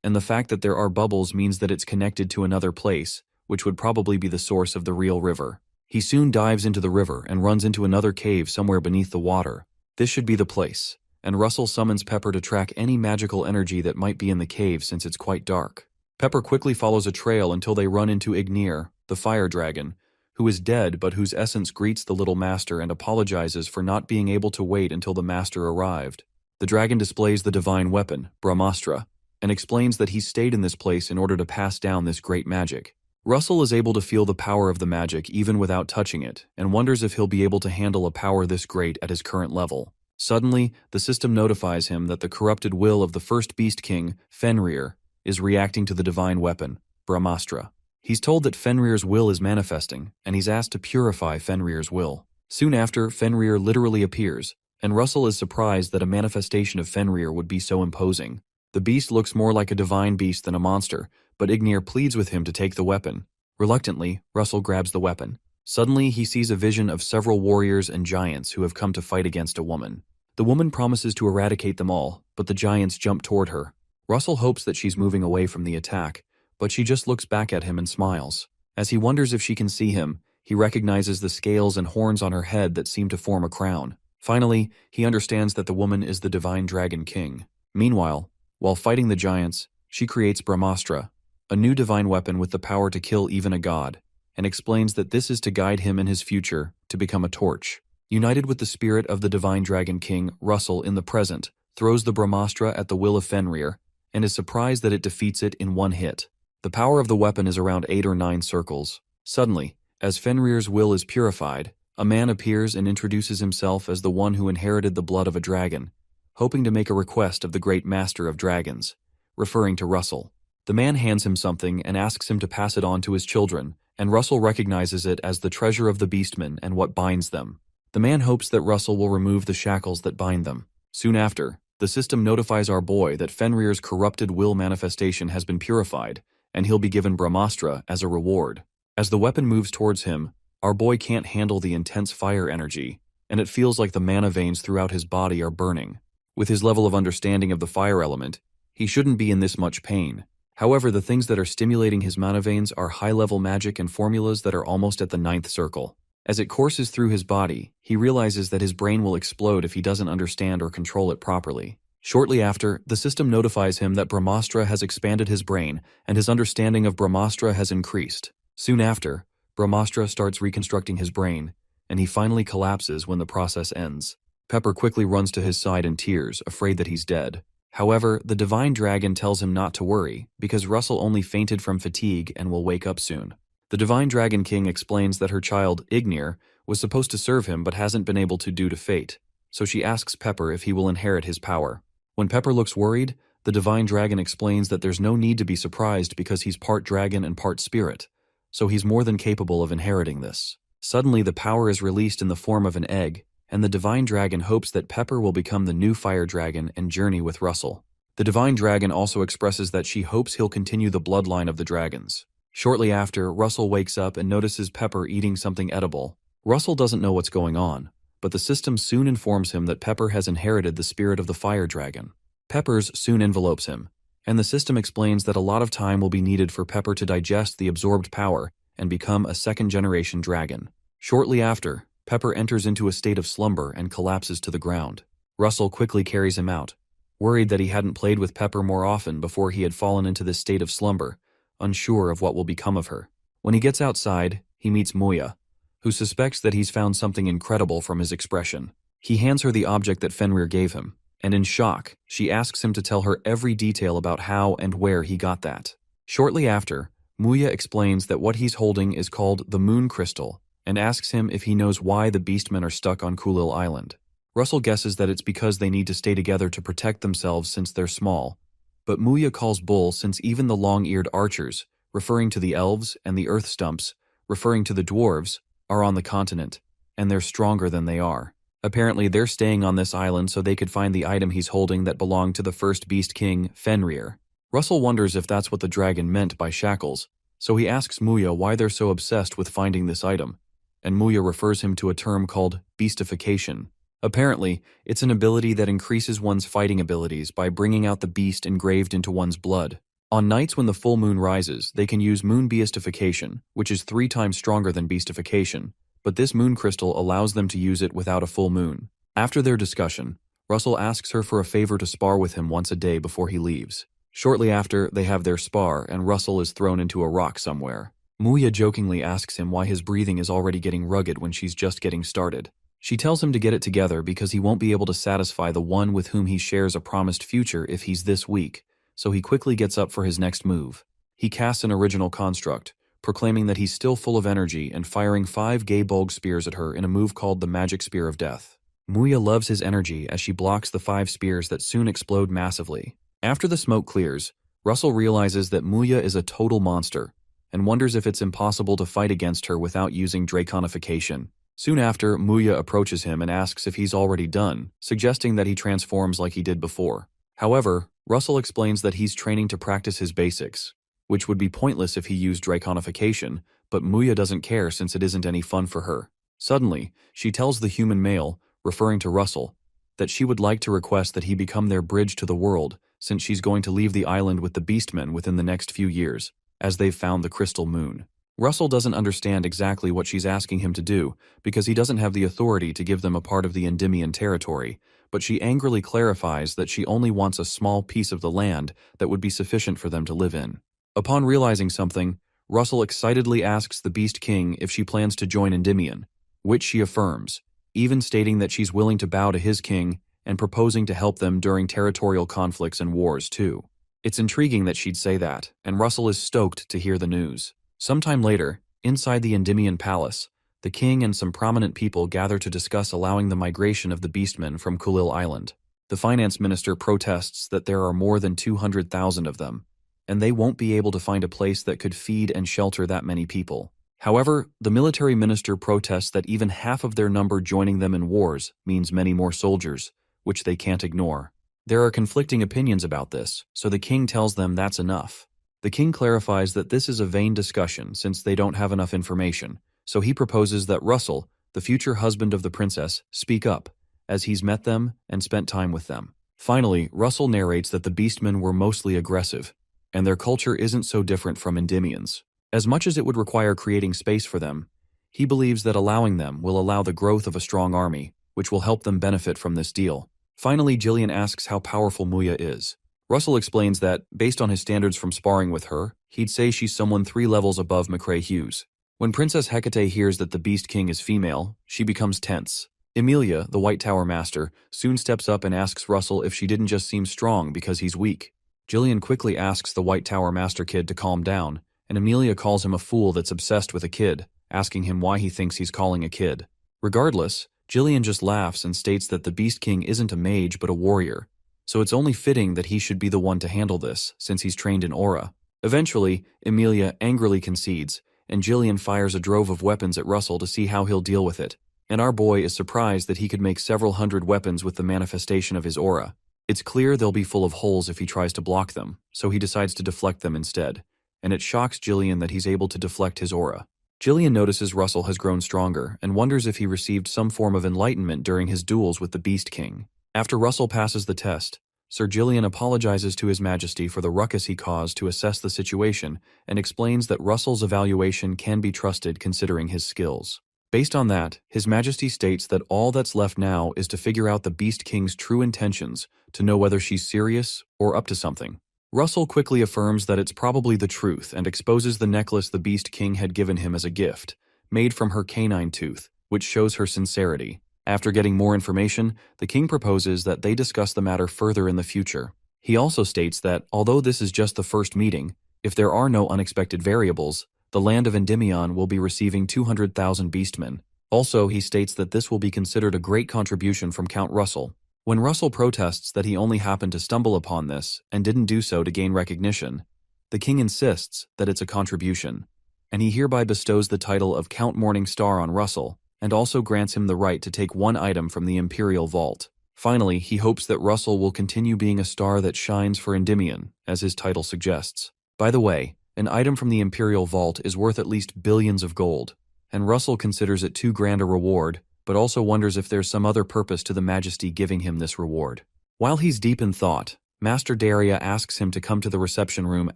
and the fact that there are bubbles means that it's connected to another place, which would probably be the source of the real river. He soon dives into the river and runs into another cave somewhere beneath the water. This should be the place, and Russell summons Pepper to track any magical energy that might be in the cave since it's quite dark. Pepper quickly follows a trail until they run into Ignir, the fire dragon, who is dead but whose essence greets the little master and apologizes for not being able to wait until the master arrived. The dragon displays the divine weapon, Brahmastra, and explains that he stayed in this place in order to pass down this great magic. Russell is able to feel the power of the magic even without touching it, and wonders if he'll be able to handle a power this great at his current level. Suddenly, the system notifies him that the corrupted will of the first Beast King, Fenrir, is reacting to the divine weapon, Brahmastra. He's told that Fenrir's will is manifesting, and he's asked to purify Fenrir's will. Soon after, Fenrir literally appears, and Russell is surprised that a manifestation of Fenrir would be so imposing. The beast looks more like a divine beast than a monster, but Ignir pleads with him to take the weapon. Reluctantly, Russell grabs the weapon. Suddenly, he sees a vision of several warriors and giants who have come to fight against a woman. The woman promises to eradicate them all, but the giants jump toward her. Russell hopes that she's moving away from the attack, but she just looks back at him and smiles. As he wonders if she can see him, he recognizes the scales and horns on her head that seem to form a crown. Finally, he understands that the woman is the divine dragon king. Meanwhile, while fighting the giants, she creates Brahmastra, a new divine weapon with the power to kill even a god, and explains that this is to guide him in his future to become a torch. United with the spirit of the divine dragon king, Russell, in the present, throws the Brahmastra at the will of Fenrir, and is surprised that it defeats it in 1 hit. The power of the weapon is around 8 or 9 circles. Suddenly, as Fenrir's will is purified, a man appears and introduces himself as the one who inherited the blood of a dragon, hoping to make a request of the great master of dragons, referring to Russell. The man hands him something and asks him to pass it on to his children, and Russell recognizes it as the treasure of the beastmen and what binds them. The man hopes that Russell will remove the shackles that bind them. Soon after, the system notifies our boy that Fenrir's corrupted will manifestation has been purified, and he'll be given Brahmastra as a reward. As the weapon moves towards him, our boy can't handle the intense fire energy, and it feels like the mana veins throughout his body are burning. With his level of understanding of the fire element, he shouldn't be in this much pain. However, the things that are stimulating his mana veins are high-level magic and formulas that are almost at the 9th circle. As it courses through his body, he realizes that his brain will explode if he doesn't understand or control it properly. Shortly after, the system notifies him that Brahmastra has expanded his brain and his understanding of Brahmastra has increased. Soon after, Brahmastra starts reconstructing his brain, and he finally collapses when the process ends. Pepper quickly runs to his side in tears, afraid that he's dead. However, the Divine Dragon tells him not to worry, because Russell only fainted from fatigue and will wake up soon. The Divine Dragon King explains that her child, Ignir, was supposed to serve him but hasn't been able to due to fate, so she asks Pepper if he will inherit his power. When Pepper looks worried, the Divine Dragon explains that there's no need to be surprised because he's part dragon and part spirit, so he's more than capable of inheriting this. Suddenly, the power is released in the form of an egg, and the Divine Dragon hopes that Pepper will become the new Fire Dragon and journey with Russell. The Divine Dragon also expresses that she hopes he'll continue the bloodline of the dragons. Shortly after, Russell wakes up and notices Pepper eating something edible. Russell doesn't know what's going on, but the system soon informs him that Pepper has inherited the spirit of the Fire Dragon. Pepper's soon envelopes him, and the system explains that a lot of time will be needed for Pepper to digest the absorbed power and become a second-generation dragon. Shortly after, Pepper enters into a state of slumber and collapses to the ground. Russell quickly carries him out, worried that he hadn't played with Pepper more often before he had fallen into this state of slumber, unsure of what will become of her. When he gets outside, he meets Muya, who suspects that he's found something incredible from his expression. He hands her the object that Fenrir gave him, and in shock, she asks him to tell her every detail about how and where he got that. Shortly after, Muya explains that what he's holding is called the Moon Crystal, and asks him if he knows why the Beastmen are stuck on Kulil Island. Russell guesses that it's because they need to stay together to protect themselves since they're small, but Muya calls bull since even the long-eared archers, referring to the elves, and the earth stumps, referring to the dwarves, are on the continent, and they're stronger than they are. Apparently, they're staying on this island so they could find the item he's holding that belonged to the first Beast King, Fenrir. Russell wonders if that's what the dragon meant by shackles, so he asks Muya why they're so obsessed with finding this item, and Muya refers him to a term called beastification. Apparently, it's an ability that increases one's fighting abilities by bringing out the beast engraved into one's blood. On nights when the full moon rises, they can use moon beastification, which is 3 times stronger than beastification, but this moon crystal allows them to use it without a full moon. After their discussion, Russell asks her for a favor to spar with him once a day before he leaves. Shortly after, they have their spar, and Russell is thrown into a rock somewhere. Muya jokingly asks him why his breathing is already getting rugged when she's just getting started. She tells him to get it together because he won't be able to satisfy the one with whom he shares a promised future if he's this weak, so he quickly gets up for his next move. He casts an original construct, proclaiming that he's still full of energy and firing 5 gay bulg spears at her in a move called the Magic Spear of Death. Muya loves his energy as she blocks the 5 spears that soon explode massively. After the smoke clears, Russell realizes that Muya is a total monster, and wonders if it's impossible to fight against her without using draconification. Soon after, Muya approaches him and asks if he's already done, suggesting that he transforms like he did before. However, Russell explains that he's training to practice his basics, which would be pointless if he used draconification, but Muya doesn't care since it isn't any fun for her. Suddenly, she tells the human male, referring to Russell, that she would like to request that he become their bridge to the world, since she's going to leave the island with the Beastmen within the next few years, as they've found the crystal moon. Russell doesn't understand exactly what she's asking him to do, because he doesn't have the authority to give them a part of the Endymion territory, but she angrily clarifies that she only wants a small piece of the land that would be sufficient for them to live in. Upon realizing something, Russell excitedly asks the Beast King if she plans to join Endymion, which she affirms, even stating that she's willing to bow to his king and proposing to help them during territorial conflicts and wars too. It's intriguing that she'd say that, and Russell is stoked to hear the news. Sometime later, inside the Endymion palace, the king and some prominent people gather to discuss allowing the migration of the Beastmen from Kulil Island. The finance minister protests that there are more than 200,000 of them, and they won't be able to find a place that could feed and shelter that many people. However, the military minister protests that even half of their number joining them in wars means many more soldiers, which they can't ignore. There are conflicting opinions about this, so the king tells them that's enough. The king clarifies that this is a vain discussion since they don't have enough information, so he proposes that Russell, the future husband of the princess, speak up, as he's met them and spent time with them. Finally, Russell narrates that the beastmen were mostly aggressive, and their culture isn't so different from Endymions. As much as it would require creating space for them, he believes that allowing them will allow the growth of a strong army, which will help them benefit from this deal. Finally, Jillian asks how powerful Muya is. Russell explains that, based on his standards from sparring with her, he'd say she's someone 3 levels above McCrae Hughes. When Princess Hecate hears that the Beast King is female, she becomes tense. Emilia, the White Tower Master, soon steps up and asks Russell if she didn't just seem strong because he's weak. Jillian quickly asks the White Tower Master kid to calm down, and Emilia calls him a fool that's obsessed with a kid, asking him why he thinks he's calling a kid. Regardless, Jillian just laughs and states that the Beast King isn't a mage but a warrior, so it's only fitting that he should be the one to handle this, since he's trained in aura. Eventually, Emilia angrily concedes, and Jillian fires a drove of weapons at Russell to see how he'll deal with it, and our boy is surprised that he could make several hundred weapons with the manifestation of his aura. It's clear they'll be full of holes if he tries to block them, so he decides to deflect them instead, and it shocks Jillian that he's able to deflect his aura. Jillian notices Russell has grown stronger and wonders if he received some form of enlightenment during his duels with the Beast King. After Russell passes the test, Sir Jillian apologizes to His Majesty for the ruckus he caused to assess the situation and explains that Russell's evaluation can be trusted considering his skills. Based on that, His Majesty states that all that's left now is to figure out the Beast King's true intentions to know whether she's serious or up to something. Russell quickly affirms that it's probably the truth and exposes the necklace the Beast King had given him as a gift, made from her canine tooth, which shows her sincerity. After getting more information, the king proposes that they discuss the matter further in the future. He also states that, although this is just the first meeting, if there are no unexpected variables, the land of Endymion will be receiving 200,000 beastmen. Also, he states that this will be considered a great contribution from Count Russell. When Russell protests that he only happened to stumble upon this and didn't do so to gain recognition, the king insists that it's a contribution, and he hereby bestows the title of Count Morning Star on Russell, and also grants him the right to take one item from the Imperial Vault. Finally, he hopes that Russell will continue being a star that shines for Endymion, as his title suggests. By the way, an item from the Imperial Vault is worth at least billions of gold, and Russell considers it too grand a reward, but also wonders if there's some other purpose to the Majesty giving him this reward. While he's deep in thought, Master Daria asks him to come to the reception room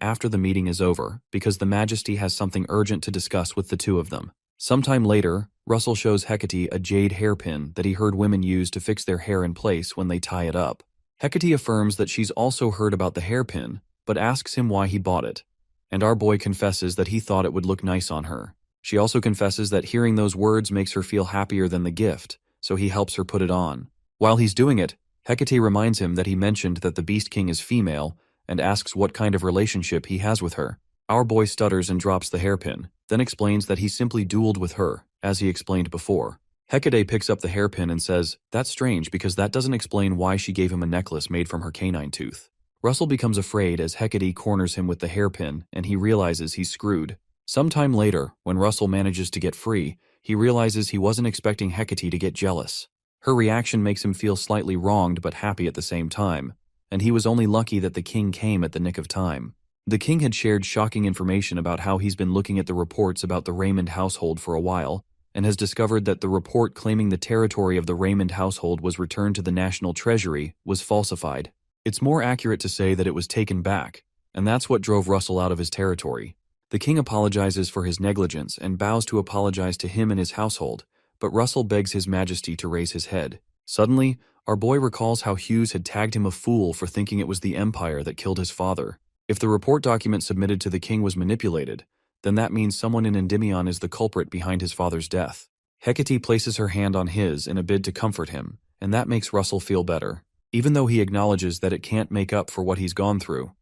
after the meeting is over, because the Majesty has something urgent to discuss with the two of them. Sometime later, Russell shows Hecate a jade hairpin that he heard women use to fix their hair in place when they tie it up. Hecate affirms that she's also heard about the hairpin, but asks him why he bought it, and our boy confesses that he thought it would look nice on her. She also confesses that hearing those words makes her feel happier than the gift, so he helps her put it on. While he's doing it, Hecate reminds him that he mentioned that the Beast King is female and asks what kind of relationship he has with her. Our boy stutters and drops the hairpin, then explains that he simply dueled with her, as he explained before. Hecate picks up the hairpin and says, "That's strange because that doesn't explain why she gave him a necklace made from her canine tooth." Russell becomes afraid as Hecate corners him with the hairpin and he realizes he's screwed. Sometime later, when Russell manages to get free, he realizes he wasn't expecting Hecate to get jealous. Her reaction makes him feel slightly wronged but happy at the same time, and he was only lucky that the king came at the nick of time. The king had shared shocking information about how he's been looking at the reports about the Raymond household for a while, and has discovered that the report claiming the territory of the Raymond household was returned to the National Treasury was falsified. It's more accurate to say that it was taken back, and that's what drove Russell out of his territory. The king apologizes for his negligence and vows to apologize to him and his household, but Russell begs His Majesty to raise his head. Suddenly, our boy recalls how Hughes had tagged him a fool for thinking it was the Empire that killed his father. If the report document submitted to the king was manipulated, then that means someone in Endymion is the culprit behind his father's death. Hecate places her hand on his in a bid to comfort him, and that makes Russell feel better. Even though he acknowledges that it can't make up for what he's gone through,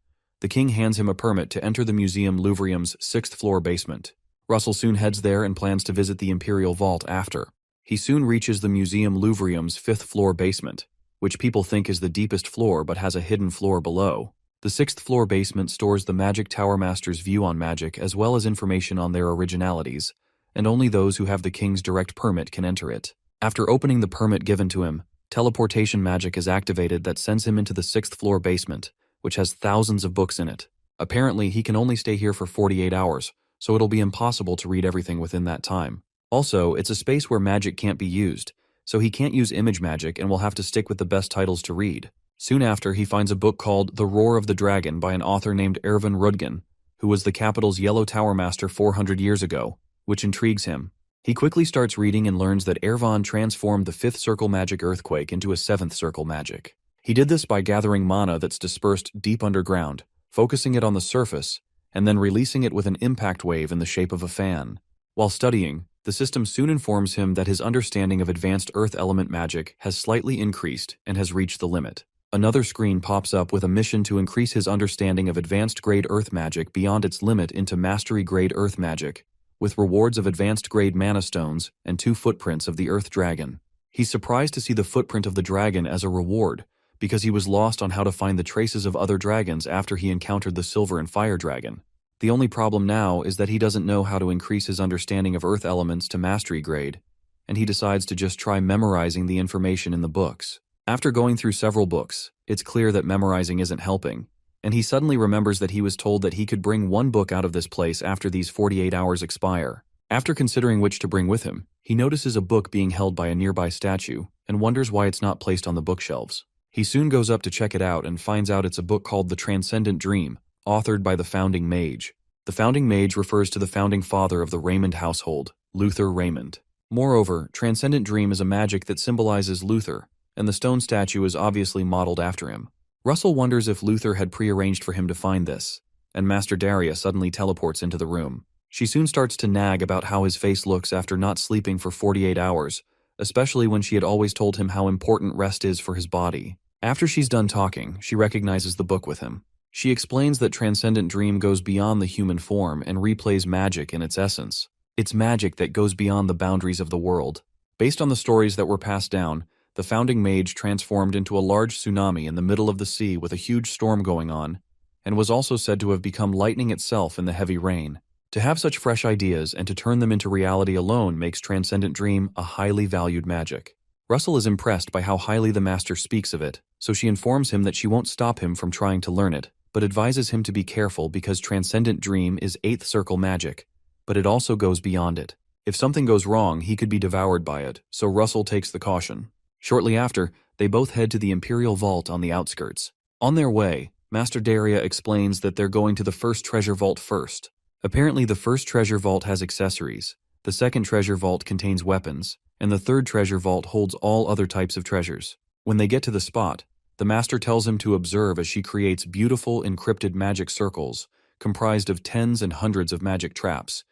the king hands him a permit to enter the Museum Louvrium's 6th floor basement. Russell soon heads there and plans to visit the Imperial Vault after. He soon reaches the Museum Louvrium's 5th floor basement, which people think is the deepest floor but has a hidden floor below. The 6th floor basement stores the Magic Tower Master's view on magic as well as information on their originalities, and only those who have the king's direct permit can enter it. After opening the permit given to him, teleportation magic is activated that sends him into the 6th floor basement, which has thousands of books in it. Apparently, he can only stay here for 48 hours, so it'll be impossible to read everything within that time. Also, it's a space where magic can't be used, so he can't use image magic and will have to stick with the best titles to read. Soon after, he finds a book called The Roar of the Dragon by an author named Ervan Rudgen, who was the capital's Yellow Tower Master 400 years ago, which intrigues him. He quickly starts reading and learns that Ervan transformed the 5th circle magic earthquake into a 7th circle magic. He did this by gathering mana that's dispersed deep underground, focusing it on the surface, and then releasing it with an impact wave in the shape of a fan. While studying, the system soon informs him that his understanding of advanced earth element magic has slightly increased and has reached the limit. Another screen pops up with a mission to increase his understanding of advanced grade earth magic beyond its limit into mastery grade earth magic, with rewards of advanced grade mana stones and 2 footprints of the earth dragon. He's surprised to see the footprint of the dragon as a reward, because he was lost on how to find the traces of other dragons after he encountered the silver and fire dragon. The only problem now is that he doesn't know how to increase his understanding of earth elements to mastery grade, and he decides to just try memorizing the information in the books. After going through several books, it's clear that memorizing isn't helping, and he suddenly remembers that he was told that he could bring 1 book out of this place after these 48 hours expire. After considering which to bring with him, he notices a book being held by a nearby statue and wonders why it's not placed on the bookshelves. He soon goes up to check it out and finds out it's a book called The Transcendent Dream, authored by the Founding Mage. The Founding Mage refers to the founding father of the Raymond household, Luther Raymond. Moreover, Transcendent Dream is a magic that symbolizes Luther, and the stone statue is obviously modeled after him. Russell wonders if Luther had prearranged for him to find this, and Master Daria suddenly teleports into the room. She soon starts to nag about how his face looks after not sleeping for 48 hours, especially when she had always told him how important rest is for his body. After she's done talking, she recognizes the book with him. She explains that Transcendent Dream goes beyond the human form and replays magic in its essence. It's magic that goes beyond the boundaries of the world. Based on the stories that were passed down, the Founding Mage transformed into a large tsunami in the middle of the sea with a huge storm going on, and was also said to have become lightning itself in the heavy rain. To have such fresh ideas and to turn them into reality alone makes Transcendent Dream a highly valued magic. Russell is impressed by how highly the master speaks of it, so she informs him that she won't stop him from trying to learn it, but advises him to be careful because Transcendent Dream is 8th circle magic, but it also goes beyond it. If something goes wrong, he could be devoured by it, so Russell takes the caution. Shortly after, they both head to the Imperial Vault on the outskirts. On their way, Master Daria explains that they're going to the first treasure vault first. Apparently, the first treasure vault has accessories, the second treasure vault contains weapons, and the third treasure vault holds all other types of treasures. When they get to the spot, the master tells him to observe as she creates beautiful encrypted magic circles, comprised of tens and hundreds of magic traps,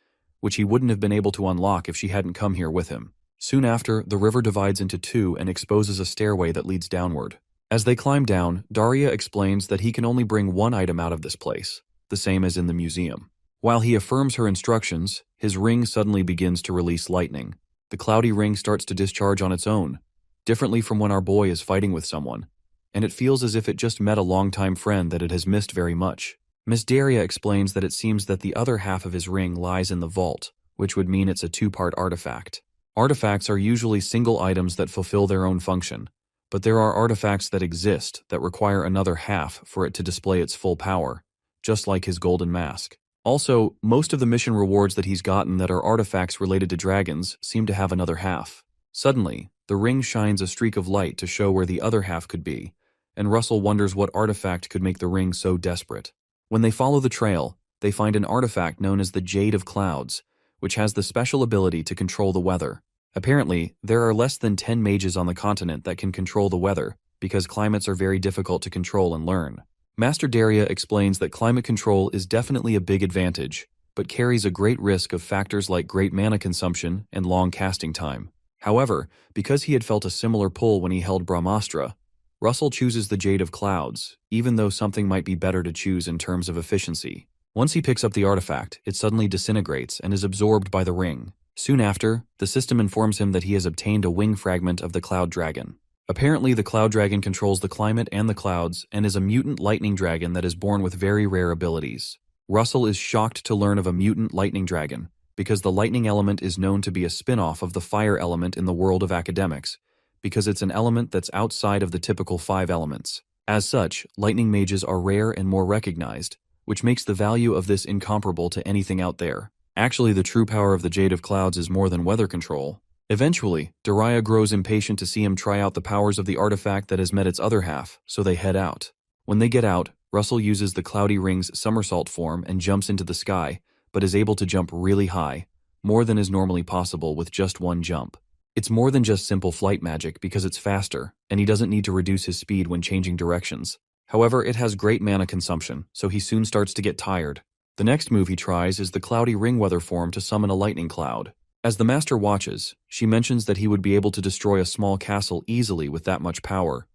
which he wouldn't have been able to unlock if she hadn't come here with him. Soon after, the river divides into 2 and exposes a stairway that leads downward. As they climb down, Daria explains that he can only bring 1 item out of this place, the same as in the museum. While he affirms her instructions, his ring suddenly begins to release lightning. The cloudy ring starts to discharge on its own, differently from when our boy is fighting with someone, and it feels as if it just met a longtime friend that it has missed very much. Miss Daria explains that it seems that the other half of his ring lies in the vault, which would mean it's a 2-part artifact. Artifacts are usually single items that fulfill their own function, but there are artifacts that exist that require another half for it to display its full power, just like his golden mask. Also, most of the mission rewards that he's gotten that are artifacts related to dragons seem to have another half. Suddenly, the ring shines a streak of light to show where the other half could be, and Russell wonders what artifact could make the ring so desperate. When they follow the trail, they find an artifact known as the Jade of Clouds, which has the special ability to control the weather. Apparently, there are less than 10 mages on the continent that can control the weather, because climates are very difficult to control and learn. Master Daria explains that climate control is definitely a big advantage, but carries a great risk of factors like great mana consumption and long casting time. However, because he had felt a similar pull when he held Brahmastra, Russell chooses the Jade of Clouds, even though something might be better to choose in terms of efficiency. Once he picks up the artifact, it suddenly disintegrates and is absorbed by the ring. Soon after, the system informs him that he has obtained a wing fragment of the Cloud Dragon. Apparently, the Cloud Dragon controls the climate and the clouds and is a mutant lightning dragon that is born with very rare abilities. Russell is shocked to learn of a mutant lightning dragon, because the lightning element is known to be a spin-off of the fire element in the world of academics, because it's an element that's outside of the typical 5 elements. As such, lightning mages are rare and more recognized, which makes the value of this incomparable to anything out there. Actually, the true power of the Jade of Clouds is more than weather control. Eventually, Daria grows impatient to see him try out the powers of the artifact that has met its other half, so they head out. When they get out, Russell uses the Cloudy Ring's somersault form and jumps into the sky, but is able to jump really high, more than is normally possible with just one jump. It's more than just simple flight magic because it's faster, and he doesn't need to reduce his speed when changing directions. However, it has great mana consumption, so he soon starts to get tired. The next move he tries is the Cloudy Ring weather form to summon a lightning cloud. As the master watches, she mentions that he would be able to destroy a small castle easily with that much power.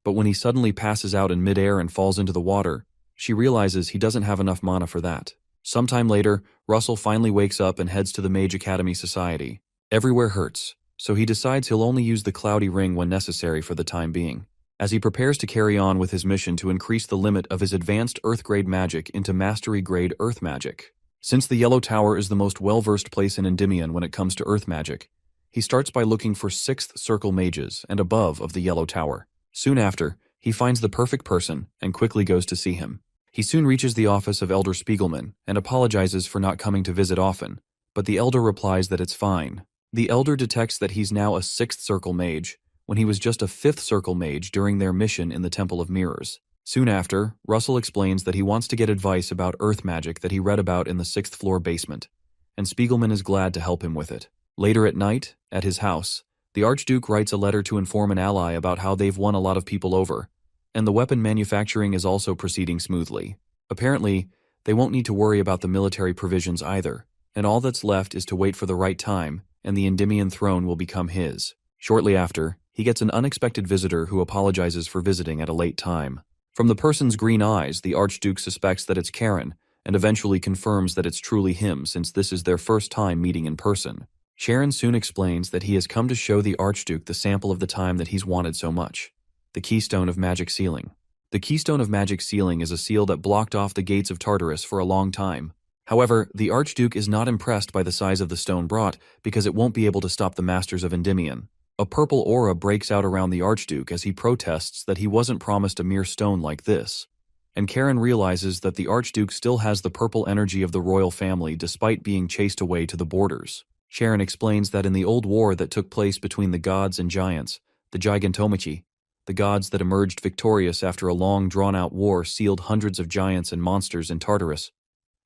But when he suddenly passes out in midair and falls into the water, she realizes he doesn't have enough mana for that. Sometime later, Russell finally wakes up and heads to the Mage Academy Society. Everywhere hurts, so he decides he'll only use the Cloudy Ring when necessary for the time being. As he prepares to carry on with his mission to increase the limit of his advanced Earth-grade magic into Mastery-grade Earth magic. Since the Yellow Tower is the most well-versed place in Endymion when it comes to Earth magic, he starts by looking for 6th Circle mages and above of the Yellow Tower. Soon after, he finds the perfect person and quickly goes to see him. He soon reaches the office of Elder Spiegelman and apologizes for not coming to visit often, but the Elder replies that it's fine. The Elder detects that he's now a 6th Circle mage, when he was just a 5th Circle mage during their mission in the Temple of Mirrors. Soon after, Russell explains that he wants to get advice about Earth magic that he read about in the 6th floor basement, and Spiegelman is glad to help him with it. Later at night, at his house, the Archduke writes a letter to inform an ally about how they've won a lot of people over, and the weapon manufacturing is also proceeding smoothly. Apparently, they won't need to worry about the military provisions either, and all that's left is to wait for the right time, and the Endymion throne will become his. Shortly after, he gets an unexpected visitor who apologizes for visiting at a late time. From the person's green eyes, the Archduke suspects that it's Karen, and eventually confirms that it's truly him since this is their first time meeting in person. Sharon soon explains that he has come to show the Archduke the sample of the time that he's wanted so much, the Keystone of Magic Sealing. The Keystone of Magic Sealing is a seal that blocked off the gates of Tartarus for a long time. However, the Archduke is not impressed by the size of the stone brought because it won't be able to stop the Masters of Endymion. A purple aura breaks out around the Archduke as he protests that he wasn't promised a mere stone like this. And Karen realizes that the Archduke still has the purple energy of the royal family despite being chased away to the borders. Sharon explains that in the old war that took place between the gods and giants, the Gigantomachy, the gods that emerged victorious after a long drawn-out war sealed hundreds of giants and monsters in Tartarus,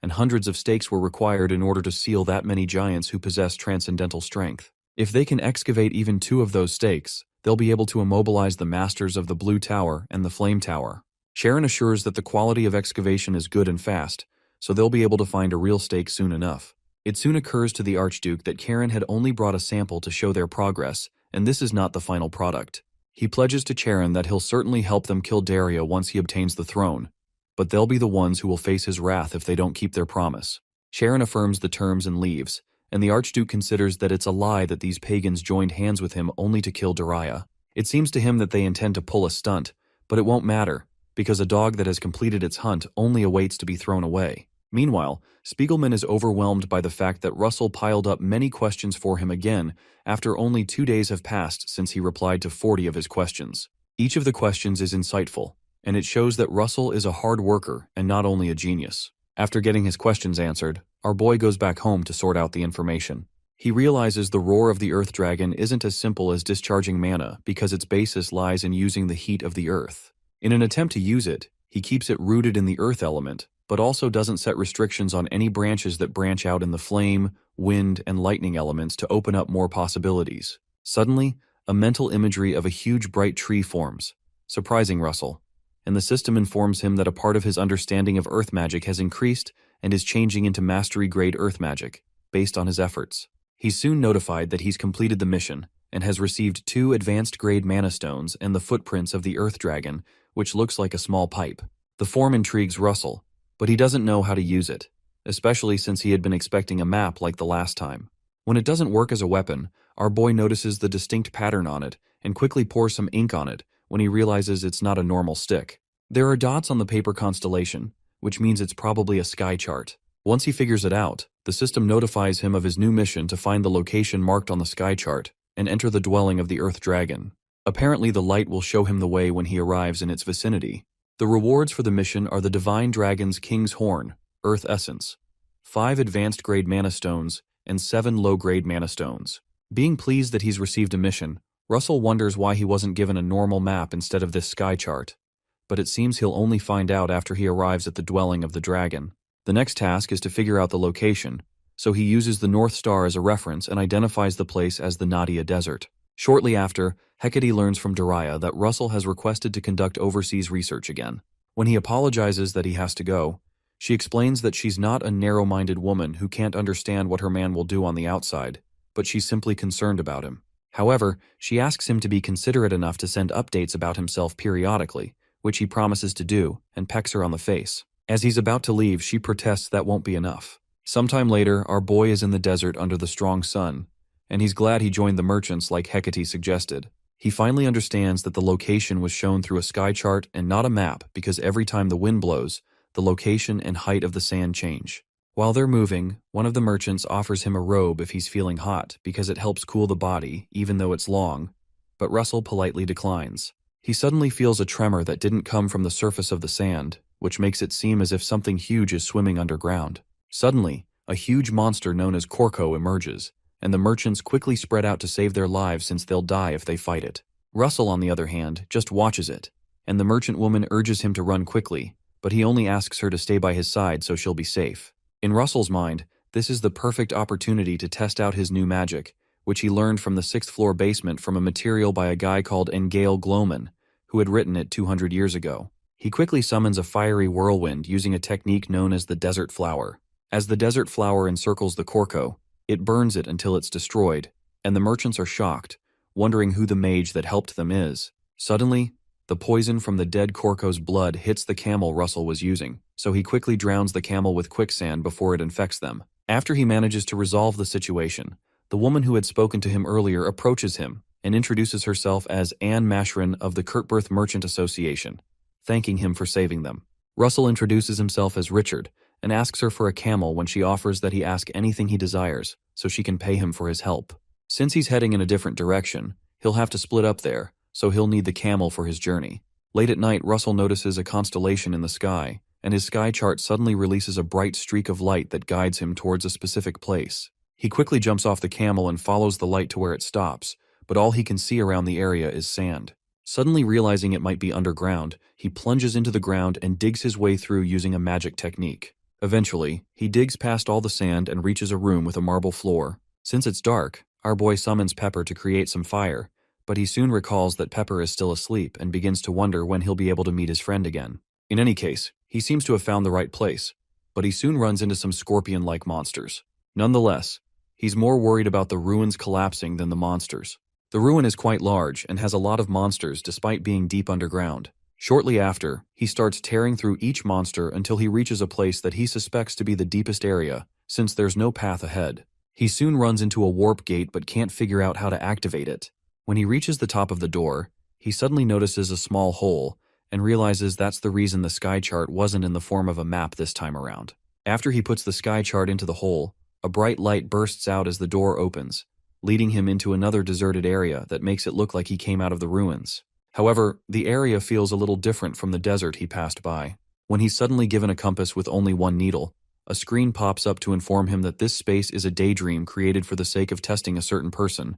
and hundreds of stakes were required in order to seal that many giants who possess transcendental strength. If they can excavate even 2 of those stakes, they'll be able to immobilize the masters of the Blue Tower and the Flame Tower. Sharon assures that the quality of excavation is good and fast, so they'll be able to find a real stake soon enough. It soon occurs to the Archduke that Karen had only brought a sample to show their progress, and this is not the final product. He pledges to Charon that he'll certainly help them kill Daria once he obtains the throne, but they'll be the ones who will face his wrath if they don't keep their promise. Sharon affirms the terms and leaves, and the Archduke considers that it's a lie that these pagans joined hands with him only to kill Daria. It seems to him that they intend to pull a stunt, but it won't matter, because a dog that has completed its hunt only awaits to be thrown away. Meanwhile, Spiegelman is overwhelmed by the fact that Russell piled up many questions for him again after only 2 days have passed since he replied to 40 of his questions. Each of the questions is insightful, and it shows that Russell is a hard worker and not only a genius. After getting his questions answered, our boy goes back home to sort out the information. He realizes the roar of the Earth Dragon isn't as simple as discharging mana because its basis lies in using the heat of the Earth. In an attempt to use it, he keeps it rooted in the Earth element, but also doesn't set restrictions on any branches that branch out in the flame, wind, and lightning elements to open up more possibilities. Suddenly, a mental imagery of a huge bright tree forms, surprising Russell, and the system informs him that a part of his understanding of Earth magic has increased and is changing into mastery-grade Earth magic, based on his efforts. He's soon notified that he's completed the mission and has received 2 advanced-grade mana stones and the footprints of the Earth Dragon, which looks like a small pipe. The form intrigues Russell, but he doesn't know how to use it, especially since he had been expecting a map like the last time. When it doesn't work as a weapon, our boy notices the distinct pattern on it and quickly pours some ink on it when he realizes it's not a normal stick. There are dots on the paper constellation, which means it's probably a sky chart. Once he figures it out, the system notifies him of his new mission to find the location marked on the sky chart and enter the dwelling of the Earth Dragon. Apparently the light will show him the way when he arrives in its vicinity. The The rewards for the mission are the Divine Dragon's King's Horn, Earth Essence, 5 advanced grade mana stones, and 7 low-grade mana stones. Being pleased that he's received a mission, Russell wonders why he wasn't given a normal map instead of this sky chart. But it seems he'll only find out after he arrives at the dwelling of the dragon. The next task is to figure out the location, so he uses the North Star as a reference and identifies the place as the Nadia Desert. Shortly after, Hecate learns from Daria that Russell has requested to conduct overseas research again. When he apologizes that he has to go, she explains that she's not a narrow-minded woman who can't understand what her man will do on the outside, but she's simply concerned about him. However, she asks him to be considerate enough to send updates about himself periodically, which he promises to do, and pecks her on the face. As he's about to leave, she protests that won't be enough. Sometime later, our boy is in the desert under the strong sun, and he's glad he joined the merchants like Hecate suggested. He finally understands that the location was shown through a sky chart and not a map because every time the wind blows, the location and height of the sand change. While they're moving, one of the merchants offers him a robe if he's feeling hot because it helps cool the body, even though it's long, but Russell politely declines. He suddenly feels a tremor that didn't come from the surface of the sand, which makes it seem as if something huge is swimming underground. Suddenly, a huge monster known as Korko emerges, and the merchants quickly spread out to save their lives since they'll die if they fight it. Russell, on the other hand, just watches it, and the merchant woman urges him to run quickly, but he only asks her to stay by his side so she'll be safe. In Russell's mind, this is the perfect opportunity to test out his new magic, which he learned from the 6th floor basement from a material by a guy called Engale Gloman, who had written it 200 years ago. He quickly summons a fiery whirlwind using a technique known as the desert flower. As the desert flower encircles the Korko, it burns it until it's destroyed, and the merchants are shocked, wondering who the mage that helped them is. Suddenly, the poison from the dead Korko's blood hits the camel Russell was using, so he quickly drowns the camel with quicksand before it infects them. After he manages to resolve the situation, the woman who had spoken to him earlier approaches him and introduces herself as Anne Mashrin of the Kurtberth Merchant Association, thanking him for saving them. Russell introduces himself as Richard and asks her for a camel when she offers that he ask anything he desires so she can pay him for his help. Since he's heading in a different direction, he'll have to split up there, so he'll need the camel for his journey. Late at night, Russell notices a constellation in the sky, and his sky chart suddenly releases a bright streak of light that guides him towards a specific place. He quickly jumps off the camel and follows the light to where it stops, but all he can see around the area is sand. Suddenly realizing it might be underground, he plunges into the ground and digs his way through using a magic technique. Eventually, he digs past all the sand and reaches a room with a marble floor. Since it's dark, our boy summons Pepper to create some fire, but he soon recalls that Pepper is still asleep and begins to wonder when he'll be able to meet his friend again. In any case, he seems to have found the right place, but he soon runs into some scorpion-like monsters. Nonetheless, he's more worried about the ruins collapsing than the monsters. The ruin is quite large and has a lot of monsters despite being deep underground. Shortly after, he starts tearing through each monster until he reaches a place that he suspects to be the deepest area, since there's no path ahead. He soon runs into a warp gate but can't figure out how to activate it. When he reaches the top of the door, he suddenly notices a small hole and realizes that's the reason the sky chart wasn't in the form of a map this time around. After he puts the sky chart into the hole, a bright light bursts out as the door opens, leading him into another deserted area that makes it look like he came out of the ruins. However, the area feels a little different from the desert he passed by. When he's suddenly given a compass with only one needle, a screen pops up to inform him that this space is a daydream created for the sake of testing a certain person,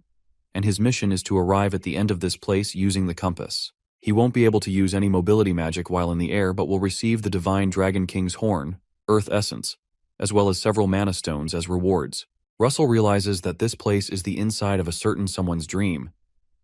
and his mission is to arrive at the end of this place using the compass. He won't be able to use any mobility magic while in the air, but will receive the Divine Dragon King's Horn, Earth Essence, as well as several mana stones as rewards. Russell realizes that this place is the inside of a certain someone's dream,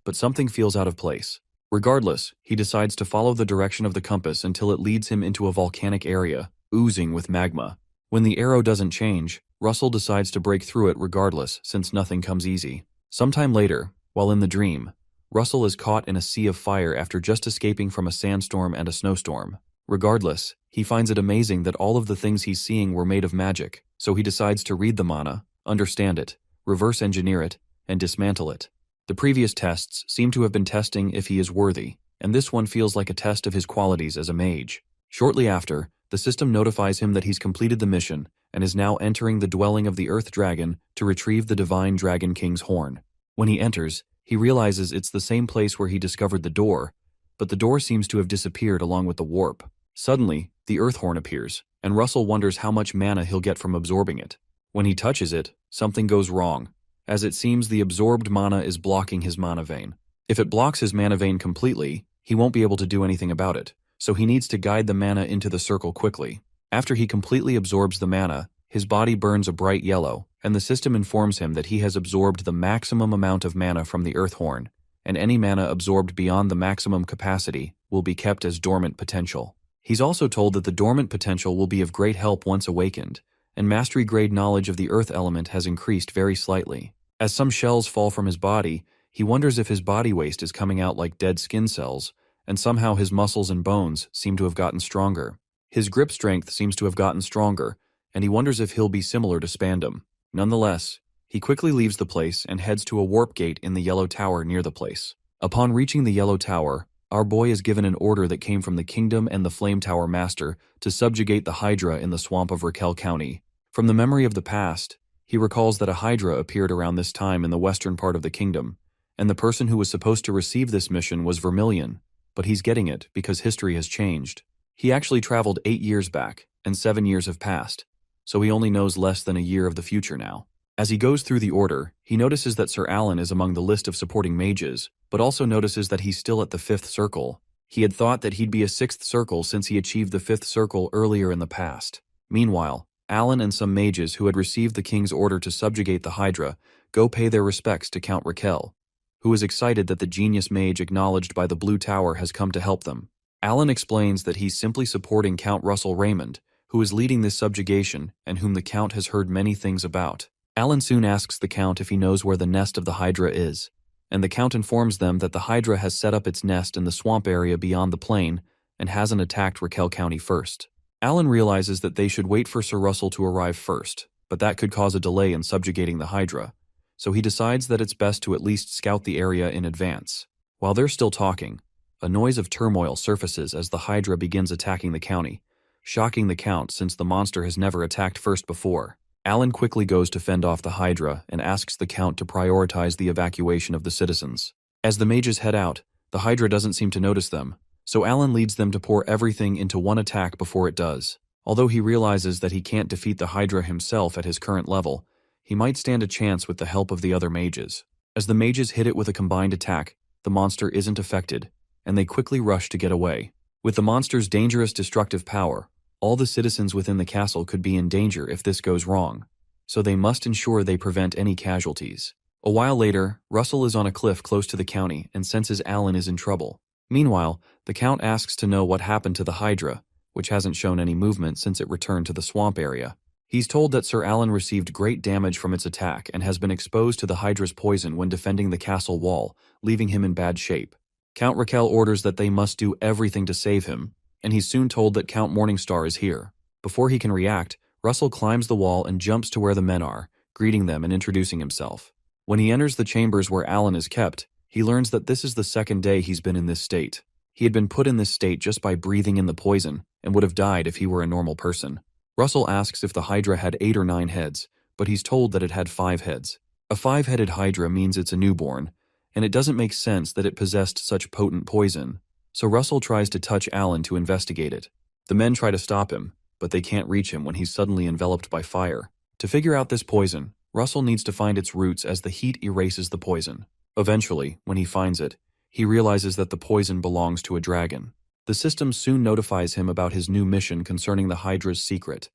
but something feels out of place. Regardless, he decides to follow the direction of the compass until it leads him into a volcanic area, oozing with magma. When the arrow doesn't change, Russell decides to break through it regardless, since nothing comes easy. Sometime later, while in the dream, Russell is caught in a sea of fire after just escaping from a sandstorm and a snowstorm. Regardless, he finds it amazing that all of the things he's seeing were made of magic, so he decides to read the mana, understand it, reverse engineer it, and dismantle it. The previous tests seem to have been testing if he is worthy, and this one feels like a test of his qualities as a mage. Shortly after, the system notifies him that he's completed the mission and is now entering the dwelling of the Earth Dragon to retrieve the Divine Dragon King's Horn. When he enters, he realizes it's the same place where he discovered the door, but the door seems to have disappeared along with the warp. Suddenly, the earth horn appears, and Russell wonders how much mana he'll get from absorbing it. When he touches it, something goes wrong, as it seems the absorbed mana is blocking his mana vein. If it blocks his mana vein completely, he won't be able to do anything about it, so he needs to guide the mana into the circle quickly. After he completely absorbs the mana, his body burns a bright yellow, and the system informs him that he has absorbed the maximum amount of mana from the earth horn, and any mana absorbed beyond the maximum capacity will be kept as dormant potential. He's also told that the dormant potential will be of great help once awakened, and mastery-grade knowledge of the earth element has increased very slightly. As some shells fall from his body, he wonders if his body waste is coming out like dead skin cells, and somehow his muscles and bones seem to have gotten stronger. His grip strength seems to have gotten stronger, and he wonders if he'll be similar to Spandam. Nonetheless, he quickly leaves the place and heads to a warp gate in the yellow tower near the place. Upon reaching the yellow tower, our boy is given an order that came from the kingdom and the Flame Tower Master to subjugate the Hydra in the swamp of Raquel County. From the memory of the past, he recalls that a Hydra appeared around this time in the western part of the kingdom, and the person who was supposed to receive this mission was Vermilion, but he's getting it because history has changed. He actually traveled 8 years back, and 7 years have passed, so he only knows less than a year of the future now. As he goes through the order, he notices that Sir Alan is among the list of supporting mages, but also notices that he's still at the 5th circle. He had thought that he'd be a 6th circle since he achieved the 5th circle earlier in the past. Meanwhile, Alan and some mages who had received the king's order to subjugate the Hydra go pay their respects to Count Raquel, who is excited that the genius mage acknowledged by the Blue Tower has come to help them. Alan explains that he's simply supporting Count Russell Raymond, who is leading this subjugation and whom the Count has heard many things about. Alan soon asks the Count if he knows where the nest of the Hydra is, and the Count informs them that the Hydra has set up its nest in the swamp area beyond the plain and hasn't attacked Raquel County first. Alan realizes that they should wait for Sir Russell to arrive first, but that could cause a delay in subjugating the Hydra, so he decides that it's best to at least scout the area in advance. While they're still talking, a noise of turmoil surfaces as the Hydra begins attacking the county, shocking the Count since the monster has never attacked first before. Alan quickly goes to fend off the Hydra and asks the Count to prioritize the evacuation of the citizens. As the mages head out, the Hydra doesn't seem to notice them, so Alan leads them to pour everything into one attack before it does. Although he realizes that he can't defeat the Hydra himself at his current level, he might stand a chance with the help of the other mages. As the mages hit it with a combined attack, the monster isn't affected, and they quickly rush to get away. With the monster's dangerous destructive power, all the citizens within the castle could be in danger if this goes wrong, so they must ensure they prevent any casualties. A while later, Russell is on a cliff close to the county and senses Alan is in trouble. Meanwhile, the Count asks to know what happened to the Hydra, which hasn't shown any movement since it returned to the swamp area. He's told that Sir Alan received great damage from its attack and has been exposed to the Hydra's poison when defending the castle wall, leaving him in bad shape. Count Raquel orders that they must do everything to save him, and he's soon told that Count Morningstar is here. Before he can react, Russell climbs the wall and jumps to where the men are, greeting them and introducing himself. When he enters the chambers where Alan is kept, he learns that this is the second day he's been in this state. He had been put in this state just by breathing in the poison, and would have died if he were a normal person. Russell asks if the Hydra had 8 or 9 heads, but he's told that it had 5 heads. A 5-headed Hydra means it's a newborn, and it doesn't make sense that it possessed such potent poison, so Russell tries to touch Alan to investigate it. The men try to stop him, but they can't reach him when he's suddenly enveloped by fire. To figure out this poison, Russell needs to find its roots as the heat erases the poison. Eventually, when he finds it, he realizes that the poison belongs to a dragon. The system soon notifies him about his new mission concerning the Hydra's secret,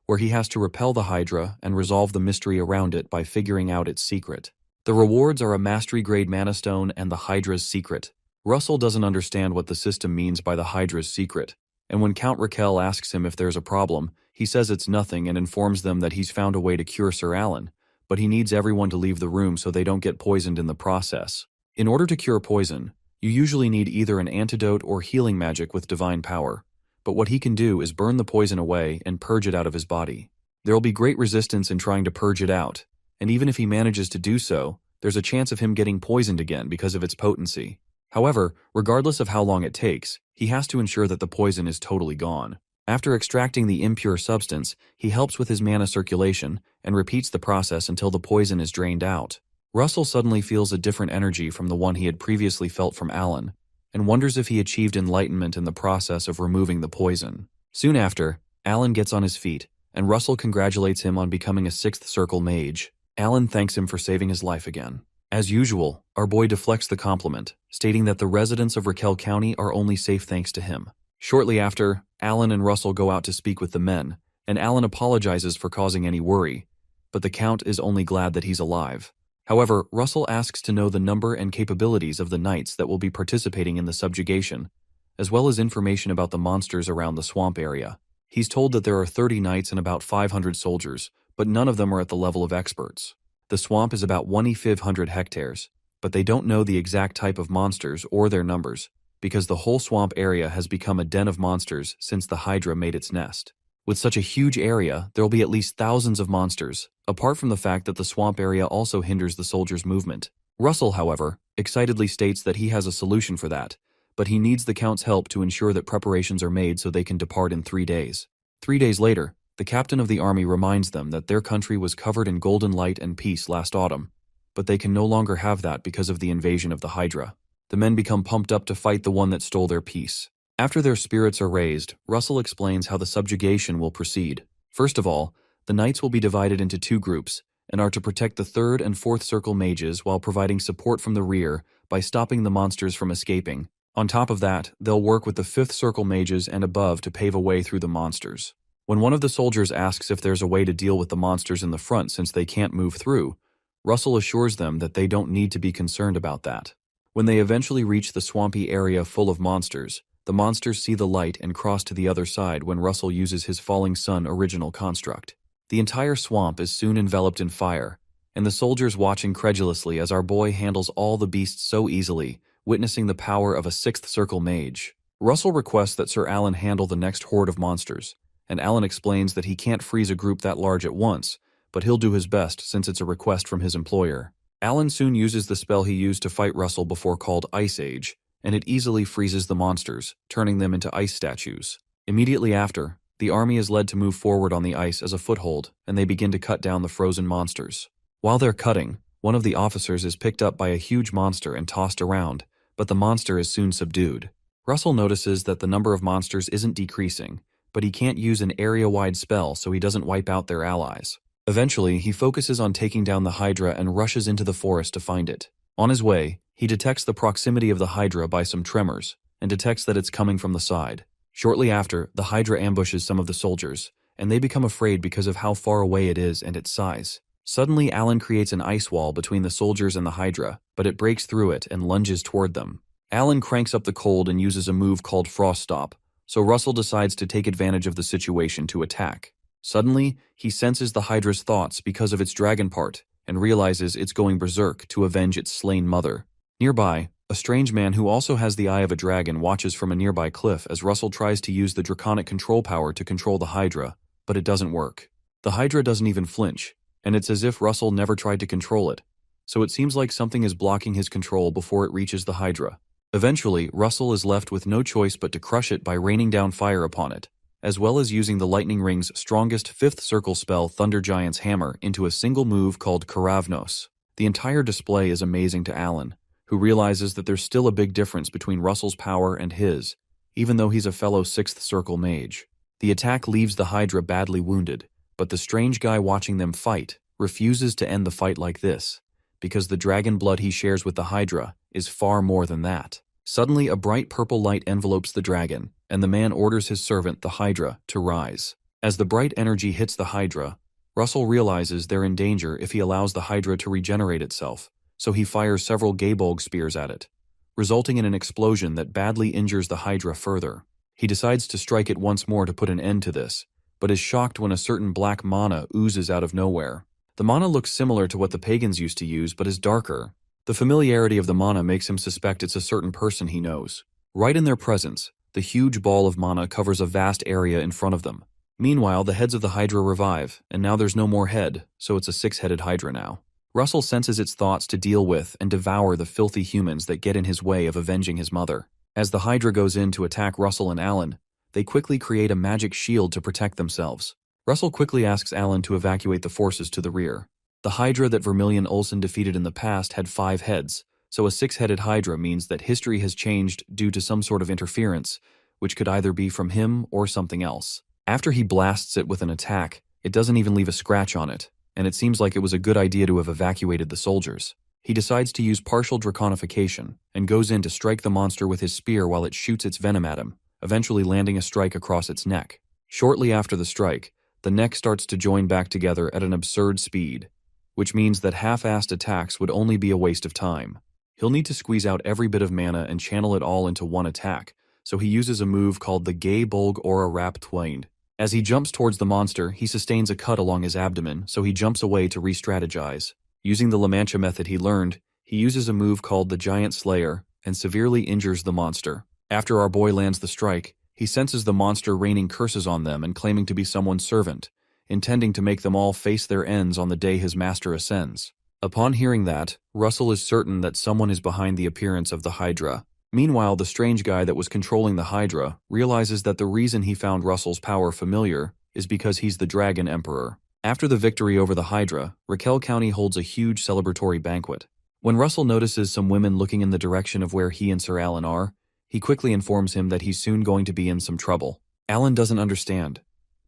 where he has to repel the Hydra and resolve the mystery around it by figuring out its secret. The rewards are a mastery-grade mana stone and the Hydra's secret. Russell doesn't understand what the system means by the Hydra's secret, and when Count Raquel asks him if there's a problem, he says it's nothing and informs them that he's found a way to cure Sir Alan, but he needs everyone to leave the room so they don't get poisoned in the process. In order to cure poison, you usually need either an antidote or healing magic with divine power, but what he can do is burn the poison away and purge it out of his body. There'll be great resistance in trying to purge it out, and even if he manages to do so, there's a chance of him getting poisoned again because of its potency. However, regardless of how long it takes, he has to ensure that the poison is totally gone. After extracting the impure substance, he helps with his mana circulation and repeats the process until the poison is drained out. Russell suddenly feels a different energy from the one he had previously felt from Alan, and wonders if he achieved enlightenment in the process of removing the poison. Soon after, Alan gets on his feet, and Russell congratulates him on becoming a sixth circle mage. Alan thanks him for saving his life again. As usual, our boy deflects the compliment, stating that the residents of Raquel County are only safe thanks to him. Shortly after, Alan and Russell go out to speak with the men, and Alan apologizes for causing any worry, but the Count is only glad that he's alive. However, Russell asks to know the number and capabilities of the knights that will be participating in the subjugation, as well as information about the monsters around the swamp area. He's told that there are 30 knights and about 500 soldiers, but none of them are at the level of experts. The swamp is about 1,500 hectares, but they don't know the exact type of monsters or their numbers, because the whole swamp area has become a den of monsters since the Hydra made its nest. With such a huge area, there will be at least thousands of monsters, apart from the fact that the swamp area also hinders the soldiers' movement. Russell, however, excitedly states that he has a solution for that, but he needs the Count's help to ensure that preparations are made so they can depart in 3 days. 3 days later, the captain of the army reminds them that their country was covered in golden light and peace last autumn, but they can no longer have that because of the invasion of the Hydra. The men become pumped up to fight the one that stole their peace. After their spirits are raised, Russell explains how the subjugation will proceed. First of all, the knights will be divided into 2 groups, and are to protect the 3rd and 4th circle mages while providing support from the rear by stopping the monsters from escaping. On top of that, they'll work with the 5th circle mages and above to pave a way through the monsters. When one of the soldiers asks if there's a way to deal with the monsters in the front since they can't move through, Russell assures them that they don't need to be concerned about that. When they eventually reach the swampy area full of monsters, the monsters see the light and cross to the other side when Russell uses his Falling Sun original construct. The entire swamp is soon enveloped in fire, and the soldiers watch incredulously as our boy handles all the beasts so easily, witnessing the power of a 6th circle mage. Russell requests that Sir Alan handle the next horde of monsters, and Alan explains that he can't freeze a group that large at once, but he'll do his best since it's a request from his employer. Alan soon uses the spell he used to fight Russell before called Ice Age, and it easily freezes the monsters, turning them into ice statues. Immediately after, the army is led to move forward on the ice as a foothold, and they begin to cut down the frozen monsters. While they're cutting, one of the officers is picked up by a huge monster and tossed around, but the monster is soon subdued. Russell notices that the number of monsters isn't decreasing, but he can't use an area-wide spell so he doesn't wipe out their allies. Eventually, he focuses on taking down the Hydra and rushes into the forest to find it. On his way, he detects the proximity of the Hydra by some tremors, and detects that it's coming from the side. Shortly after, the Hydra ambushes some of the soldiers, and they become afraid because of how far away it is and its size. Suddenly, Alan creates an ice wall between the soldiers and the Hydra, but it breaks through it and lunges toward them. Alan cranks up the cold and uses a move called Frost Stop, so Russell decides to take advantage of the situation to attack. Suddenly, he senses the Hydra's thoughts because of its dragon part, and realizes it's going berserk to avenge its slain mother. Nearby, a strange man who also has the eye of a dragon watches from a nearby cliff as Russell tries to use the draconic control power to control the Hydra, but it doesn't work. The Hydra doesn't even flinch, and it's as if Russell never tried to control it, so it seems like something is blocking his control before it reaches the Hydra. Eventually, Russell is left with no choice but to crush it by raining down fire upon it, as well as using the Lightning Ring's strongest 5th circle spell Thunder Giant's Hammer into a single move called Karavnos. The entire display is amazing to Alan, who realizes that there's still a big difference between Russell's power and his, even though he's a fellow 6th circle mage. The attack leaves the Hydra badly wounded, but the strange guy watching them fight refuses to end the fight like this, because the dragon blood he shares with the Hydra is far more than that. Suddenly, a bright purple light envelopes the dragon, and the man orders his servant, the Hydra, to rise. As the bright energy hits the Hydra, Russell realizes they're in danger if he allows the Hydra to regenerate itself, so he fires several Gaybolg spears at it, resulting in an explosion that badly injures the Hydra further. He decides to strike it once more to put an end to this, but is shocked when a certain black mana oozes out of nowhere. The mana looks similar to what the pagans used to use, but is darker. The familiarity of the mana makes him suspect it's a certain person he knows. Right in their presence, the huge ball of mana covers a vast area in front of them. Meanwhile, the heads of the Hydra revive, and now there's no more head, so it's a 6-headed Hydra now. Russell senses its thoughts to deal with and devour the filthy humans that get in his way of avenging his mother. As the Hydra goes in to attack Russell and Alan, they quickly create a magic shield to protect themselves. Russell quickly asks Alan to evacuate the forces to the rear. The Hydra that Vermilion Olsen defeated in the past had 5 heads, so a six-headed hydra means that history has changed due to some sort of interference, which could either be from him or something else. After he blasts it with an attack, it doesn't even leave a scratch on it, and it seems like it was a good idea to have evacuated the soldiers. He decides to use partial draconification and goes in to strike the monster with his spear while it shoots its venom at him, eventually landing a strike across its neck. Shortly after the strike, the neck starts to join back together at an absurd speed, which means that half-assed attacks would only be a waste of time. He'll need to squeeze out every bit of mana and channel it all into one attack, so he uses a move called the Gay Bolg Aura Rap Twain. As he jumps towards the monster, he sustains a cut along his abdomen, so he jumps away to re-strategize. Using the La Mancha method he learned, he uses a move called the Giant Slayer and severely injures the monster. After our boy lands the strike, he senses the monster raining curses on them and claiming to be someone's servant, intending to make them all face their ends on the day his master ascends. Upon hearing that, Russell is certain that someone is behind the appearance of the Hydra. Meanwhile, the strange guy that was controlling the Hydra realizes that the reason he found Russell's power familiar is because he's the Dragon Emperor. After the victory over the Hydra, Raquel County holds a huge celebratory banquet. When Russell notices some women looking in the direction of where he and Sir Alan are, he quickly informs him that he's soon going to be in some trouble. Alan doesn't understand,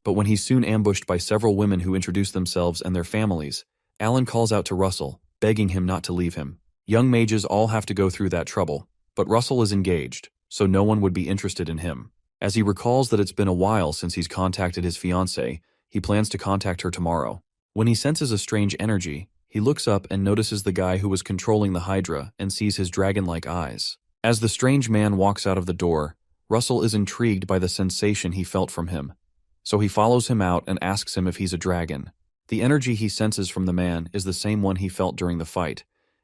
but when he's soon ambushed by several women who introduce themselves and their families, Alan calls out to Russell, begging him not to leave him. Young mages all have to go through that trouble, but Russell is engaged, so no one would be interested in him. As he recalls that it's been a while since he's contacted his fiancée, he plans to contact her tomorrow. When he senses a strange energy, he looks up and notices the guy who was controlling the Hydra and sees his dragon-like eyes. As the strange man walks out of the door, Russell is intrigued by the sensation he felt from him, so he follows him out and asks him if he's a dragon. The energy he senses from the man is the same one he felt during the fight,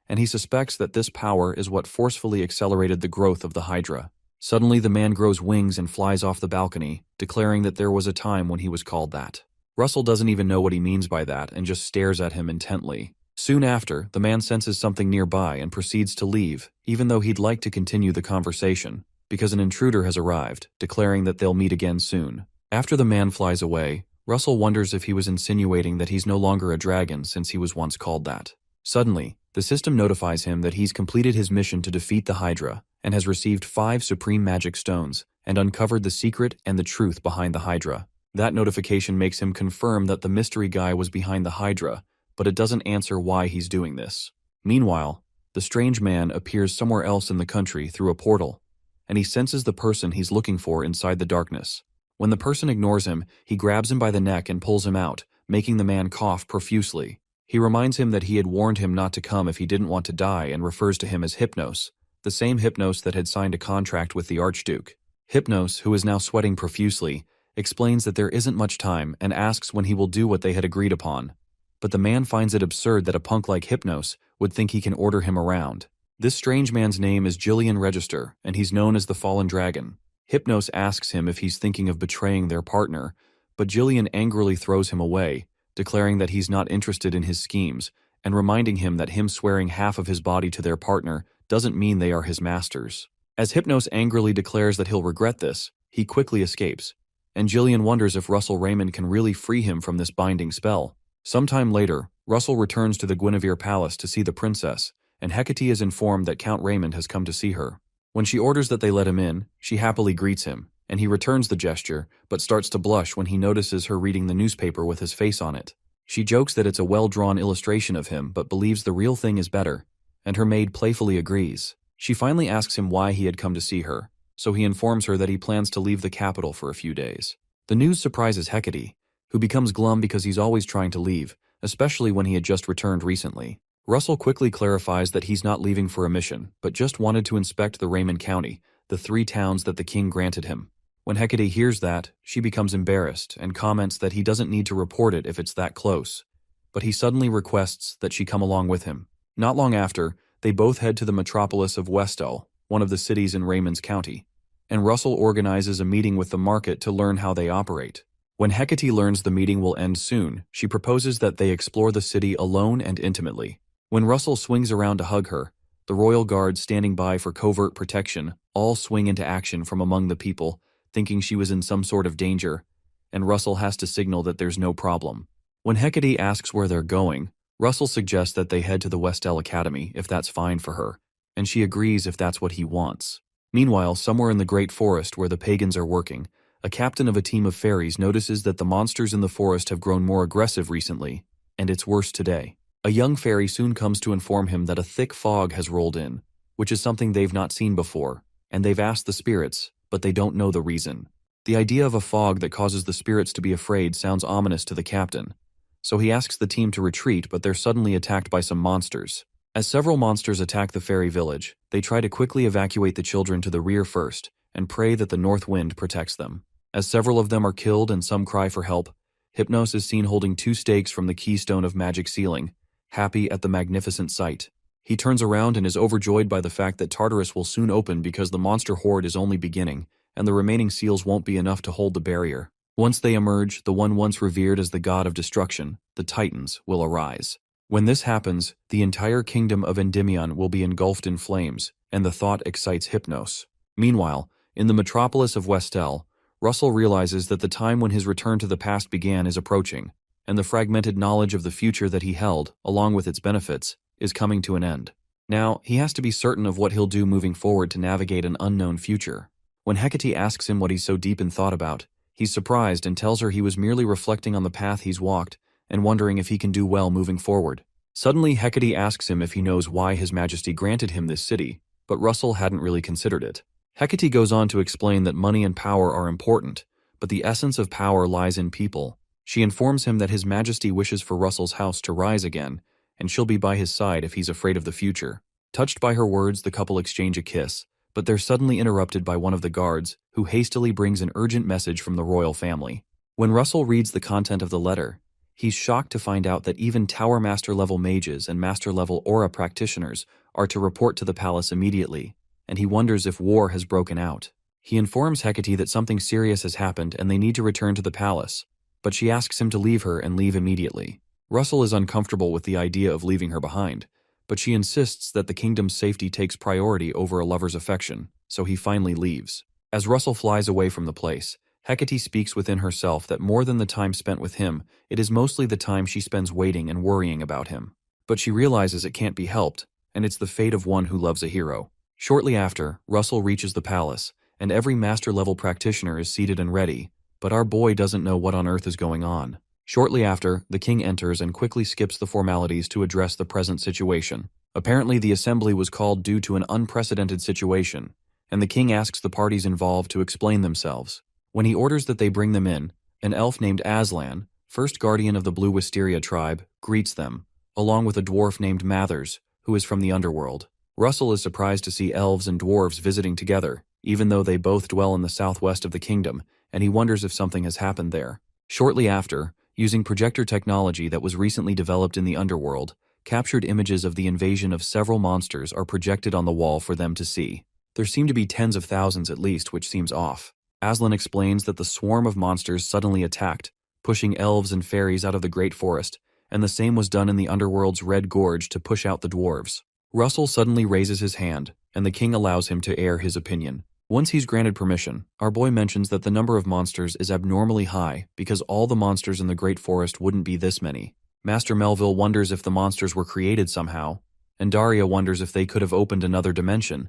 and he suspects that this power is what forcefully accelerated the growth of the Hydra. Suddenly, the man grows wings and flies off the balcony, declaring that there was a time when he was called that. Russell doesn't even know what he means by that and just stares at him intently. Soon after, the man senses something nearby and proceeds to leave, even though he'd like to continue the conversation, because an intruder has arrived, declaring that they'll meet again soon. After the man flies away, Russell wonders if he was insinuating that he's no longer a dragon since he was once called that. Suddenly, the system notifies him that he's completed his mission to defeat the Hydra and has received 5 supreme magic stones and uncovered the secret and the truth behind the Hydra. That notification makes him confirm that the mystery guy was behind the Hydra, but it doesn't answer why he's doing this. Meanwhile, the strange man appears somewhere else in the country through a portal, and he senses the person he's looking for inside the darkness. When the person ignores him, he grabs him by the neck and pulls him out, making the man cough profusely. He reminds him that he had warned him not to come if he didn't want to die and refers to him as Hypnos, the same Hypnos that had signed a contract with the Archduke. Hypnos, who is now sweating profusely, explains that there isn't much time and asks when he will do what they had agreed upon. But the man finds it absurd that a punk like Hypnos would think he can order him around. This strange man's name is Gillian Register, and he's known as the Fallen Dragon. Hypnos asks him if he's thinking of betraying their partner, but Gillian angrily throws him away, declaring that he's not interested in his schemes, and reminding him that him swearing half of his body to their partner doesn't mean they are his masters. As Hypnos angrily declares that he'll regret this, he quickly escapes, and Gillian wonders if Russell Raymond can really free him from this binding spell. Sometime later, Russell returns to the Guinevere Palace to see the princess, and Hecate is informed that Count Raymond has come to see her. When she orders that they let him in, she happily greets him, and he returns the gesture, but starts to blush when he notices her reading the newspaper with his face on it. She jokes that it's a well-drawn illustration of him, but believes the real thing is better, and her maid playfully agrees. She finally asks him why he had come to see her, so he informs her that he plans to leave the capital for a few days. The news surprises Hecate, who becomes glum because he's always trying to leave, especially when he had just returned recently. Russell quickly clarifies that he's not leaving for a mission, but just wanted to inspect the Raymond County, the 3 towns that the king granted him. When Hecate hears that, she becomes embarrassed and comments that he doesn't need to report it if it's that close, but he suddenly requests that she come along with him. Not long after, they both head to the metropolis of Westall, one of the cities in Raymond's county, and Russell organizes a meeting with the market to learn how they operate. When Hecate learns the meeting will end soon, she proposes that they explore the city alone and intimately. When Russell swings around to hug her, the royal guards standing by for covert protection all swing into action from among the people, thinking she was in some sort of danger, and Russell has to signal that there's no problem. When Hecate asks where they're going, Russell suggests that they head to the Westell Academy if that's fine for her, and she agrees if that's what he wants. Meanwhile, somewhere in the great forest where the pagans are working, a captain of a team of fairies notices that the monsters in the forest have grown more aggressive recently, and it's worse today. A young fairy soon comes to inform him that a thick fog has rolled in, which is something they've not seen before, and they've asked the spirits, but they don't know the reason. The idea of a fog that causes the spirits to be afraid sounds ominous to the captain, so he asks the team to retreat, but they're suddenly attacked by some monsters. As several monsters attack the fairy village, they try to quickly evacuate the children to the rear first and pray that the north wind protects them. As several of them are killed and some cry for help, Hypnos is seen holding 2 stakes from the keystone of magic ceiling, happy at the magnificent sight. He turns around and is overjoyed by the fact that Tartarus will soon open because the monster horde is only beginning, and the remaining seals won't be enough to hold the barrier. Once they emerge, the one once revered as the god of destruction, the Titans, will arise. When this happens, the entire kingdom of Endymion will be engulfed in flames, and the thought excites Hypnos. Meanwhile, in the metropolis of Westel, Russell realizes that the time when his return to the past began is approaching, and the fragmented knowledge of the future that he held, along with its benefits, is coming to an end. Now, he has to be certain of what he'll do moving forward to navigate an unknown future. When Hecate asks him what he's so deep in thought about, he's surprised and tells her he was merely reflecting on the path he's walked and wondering if he can do well moving forward. Suddenly, Hecate asks him if he knows why His Majesty granted him this city, but Russell hadn't really considered it. Hecate goes on to explain that money and power are important, but the essence of power lies in people. She informs him that His Majesty wishes for Russell's house to rise again, and she'll be by his side if he's afraid of the future. Touched by her words, the couple exchange a kiss, but they're suddenly interrupted by one of the guards, who hastily brings an urgent message from the royal family. When Russell reads the content of the letter, he's shocked to find out that even Tower Master-level mages and Master-level aura practitioners are to report to the palace immediately, and he wonders if war has broken out. He informs Hecate that something serious has happened and they need to return to the palace, but she asks him to leave her and leave immediately. Russell is uncomfortable with the idea of leaving her behind, but she insists that the kingdom's safety takes priority over a lover's affection, so he finally leaves. As Russell flies away from the place, Hecate speaks within herself that more than the time spent with him, it is mostly the time she spends waiting and worrying about him. But she realizes it can't be helped, and it's the fate of one who loves a hero. Shortly after, Russell reaches the palace, and every master-level practitioner is seated and ready, but our boy doesn't know what on earth is going on. Shortly after, the king enters and quickly skips the formalities to address the present situation. Apparently, the assembly was called due to an unprecedented situation, and the king asks the parties involved to explain themselves. When he orders that they bring them in, an elf named Aslan, first guardian of the Blue Wisteria tribe, greets them, along with a dwarf named Mathers, who is from the underworld. Russell is surprised to see elves and dwarves visiting together, even though they both dwell in the southwest of the kingdom, and he wonders if something has happened there. Shortly after, using projector technology that was recently developed in the underworld, captured images of the invasion of several monsters are projected on the wall for them to see. There seem to be tens of thousands at least, which seems off. Aslan explains that the swarm of monsters suddenly attacked, pushing elves and fairies out of the great forest, and the same was done in the underworld's Red Gorge to push out the dwarves. Russell suddenly raises his hand, and the king allows him to air his opinion. Once he's granted permission, our boy mentions that the number of monsters is abnormally high because all the monsters in the Great Forest wouldn't be this many. Master Melville wonders if the monsters were created somehow, and Daria wonders if they could have opened another dimension.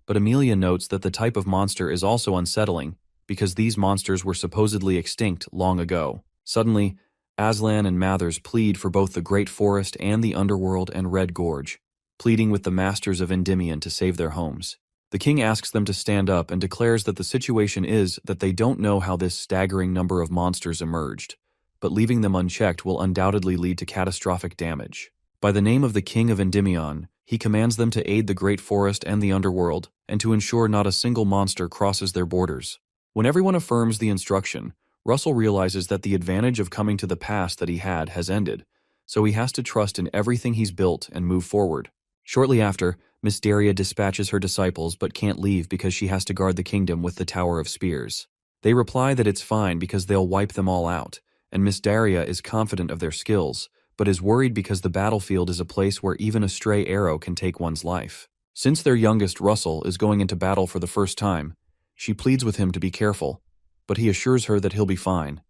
But Amelia notes that the type of monster is also unsettling because these monsters were supposedly extinct long ago. Suddenly, Aslan and Mathers plead for both the Great Forest and the Underworld and Red Gorge, pleading with the masters of Endymion to save their homes. The king asks them to stand up and declares that the situation is that they don't know how this staggering number of monsters emerged, but leaving them unchecked will undoubtedly lead to catastrophic damage. By the name of the king of Endymion, he commands them to aid the Great Forest and the Underworld, and to ensure not a single monster crosses their borders. When everyone affirms the instruction, Russell realizes that the advantage of coming to the past that he had has ended, so he has to trust in everything he's built and move forward. Shortly after, Miss Daria dispatches her disciples but can't leave because she has to guard the kingdom with the Tower of Spears. They reply that it's fine because they'll wipe them all out, and Miss Daria is confident of their skills, but is worried because the battlefield is a place where even a stray arrow can take one's life. Since their youngest, Russell, is going into battle for the first time, she pleads with him to be careful, but he assures her that he'll be fine,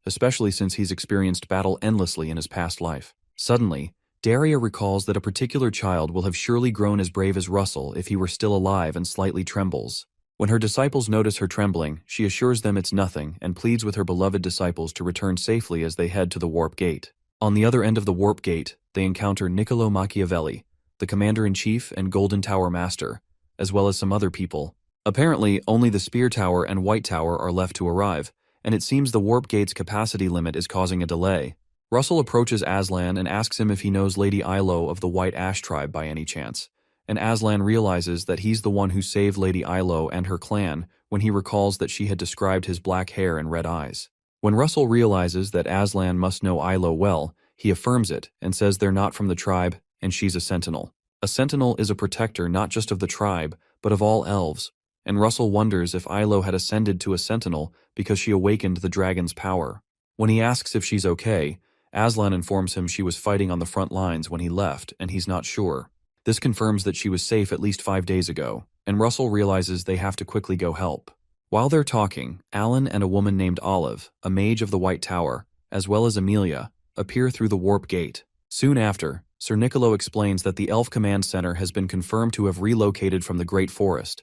especially since he's experienced battle endlessly in his past life. Suddenly, Daria recalls that a particular child will have surely grown as brave as Russell if he were still alive and slightly trembles. When her disciples notice her trembling, she assures them it's nothing and pleads with her beloved disciples to return safely as they head to the warp gate. On the other end of the warp gate, they encounter Niccolo Machiavelli, the commander-in-chief and Golden Tower master, as well as some other people. Apparently, only the Spear Tower and White Tower are left to arrive, and it seems the warp gate's capacity limit is causing a delay. Russell approaches Aslan and asks him if he knows Lady Ailo of the White Ash tribe by any chance, and Aslan realizes that he's the one who saved Lady Ailo and her clan when he recalls that she had described his black hair and red eyes. When Russell realizes that Aslan must know Ailo well, he affirms it and says they're not from the tribe and she's a sentinel. A sentinel is a protector not just of the tribe, but of all elves, and Russell wonders if Ailo had ascended to a sentinel because she awakened the dragon's power. When he asks if she's okay, Aslan informs him she was fighting on the front lines when he left, and he's not sure. This confirms that she was safe at least 5 days ago, and Russell realizes they have to quickly go help. While they're talking, Alan and a woman named Olive, a mage of the White Tower, as well as Amelia, appear through the warp gate. Soon after, Sir Niccolo explains that the Elf Command Center has been confirmed to have relocated from the Great Forest,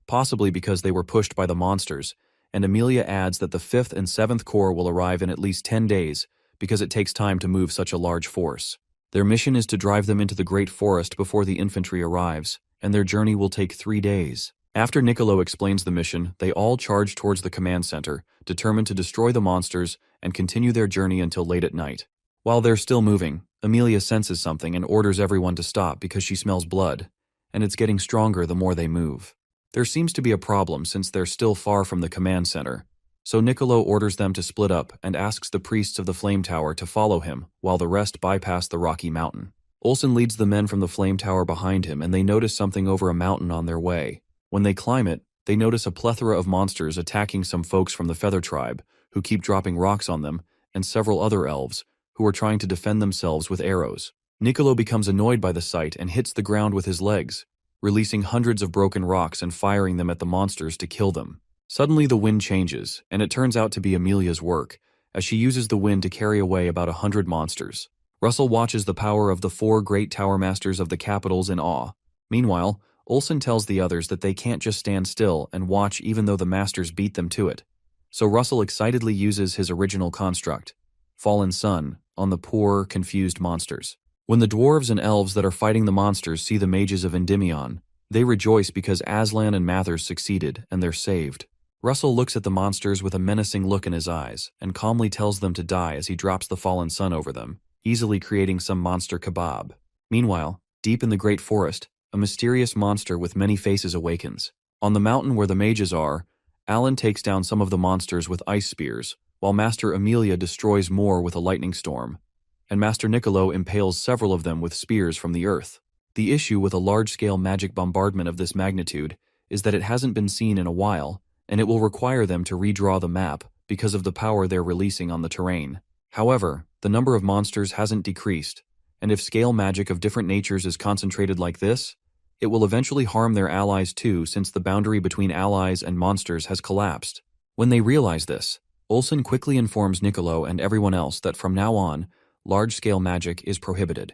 possibly because they were pushed by the monsters, and Amelia adds that the 5th and 7th Corps will arrive in at least 10 days because it takes time to move such a large force. Their mission is to drive them into the Great Forest before the infantry arrives, and their journey will take 3 days. After Niccolo explains the mission, they all charge towards the command center, determined to destroy the monsters and continue their journey until late at night. While they're still moving, Amelia senses something and orders everyone to stop because she smells blood, and it's getting stronger the more they move. There seems to be a problem since they're still far from the command center, so Niccolo orders them to split up and asks the priests of the Flame Tower to follow him while the rest bypass the rocky mountain. Olsen leads the men from the Flame Tower behind him and they notice something over a mountain on their way. When they climb it, they notice a plethora of monsters attacking some folks from the Feather Tribe, who keep dropping rocks on them, and several other elves, who are trying to defend themselves with arrows. Niccolo becomes annoyed by the sight and hits the ground with his legs, releasing hundreds of broken rocks and firing them at the monsters to kill them. Suddenly the wind changes, and it turns out to be Amelia's work, as she uses the wind to carry away about 100 monsters. Russell watches the power of the 4 great tower masters of the capitals in awe. Meanwhile, Olsen tells the others that they can't just stand still and watch even though the masters beat them to it. So Russell excitedly uses his original construct, Fallen Sun, on the poor, confused monsters. When the dwarves and elves that are fighting the monsters see the mages of Endymion, they rejoice because Aslan and Mathers succeeded and they're saved. Russell looks at the monsters with a menacing look in his eyes and calmly tells them to die as he drops the Fallen Sun over them, easily creating some monster kebab. Meanwhile, deep in the Great Forest, a mysterious monster with many faces awakens. On the mountain where the mages are, Alan takes down some of the monsters with ice spears, while Master Amelia destroys more with a lightning storm, and Master Niccolo impales several of them with spears from the earth. The issue with a large-scale magic bombardment of this magnitude is that it hasn't been seen in a while, and it will require them to redraw the map because of the power they're releasing on the terrain. However, the number of monsters hasn't decreased, and if scale magic of different natures is concentrated like this, it will eventually harm their allies too, since the boundary between allies and monsters has collapsed. When they realize this, Olsen quickly informs Niccolo and everyone else that from now on, large-scale magic is prohibited,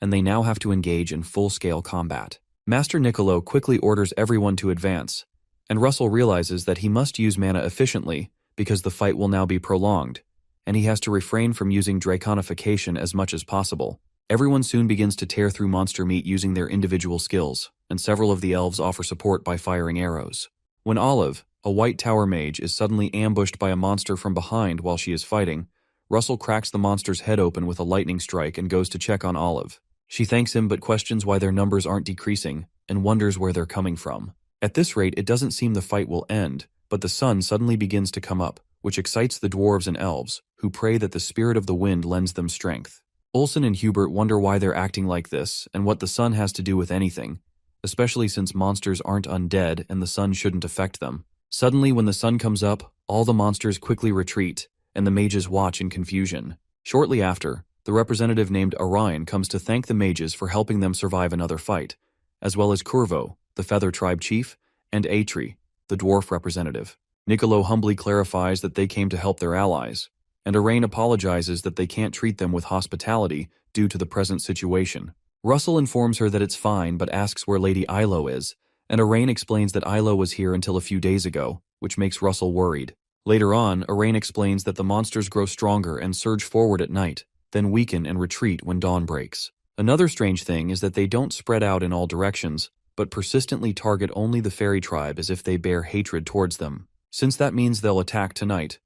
and they now have to engage in full-scale combat. Master Niccolo quickly orders everyone to advance, and Russell realizes that he must use mana efficiently because the fight will now be prolonged, and he has to refrain from using draconification as much as possible. Everyone soon begins to tear through monster meat using their individual skills, and several of the elves offer support by firing arrows. When Olive, a White Tower mage, is suddenly ambushed by a monster from behind while she is fighting, Russell cracks the monster's head open with a lightning strike and goes to check on Olive. She thanks him but questions why their numbers aren't decreasing, and wonders where they're coming from. At this rate, it doesn't seem the fight will end, but the sun suddenly begins to come up, which excites the dwarves and elves, who pray that the spirit of the wind lends them strength. Olsen and Hubert wonder why they're acting like this and what the sun has to do with anything, especially since monsters aren't undead and the sun shouldn't affect them. Suddenly, when the sun comes up, all the monsters quickly retreat, and the mages watch in confusion. Shortly after, the representative named Orion comes to thank the mages for helping them survive another fight, as well as Curvo, the Feather Tribe chief, and Atri, the dwarf representative. Niccolo humbly clarifies that they came to help their allies, and Arain apologizes that they can't treat them with hospitality due to the present situation. Russell informs her that it's fine but asks where Lady Yahello is, and Arain explains that Yahello was here until a few days ago, which makes Russell worried. Later on, Arain explains that the monsters grow stronger and surge forward at night, then weaken and retreat when dawn breaks. Another strange thing is that they don't spread out in all directions, but persistently target only the fairy tribe as if they bear hatred towards them. Since that means they'll attack tonight,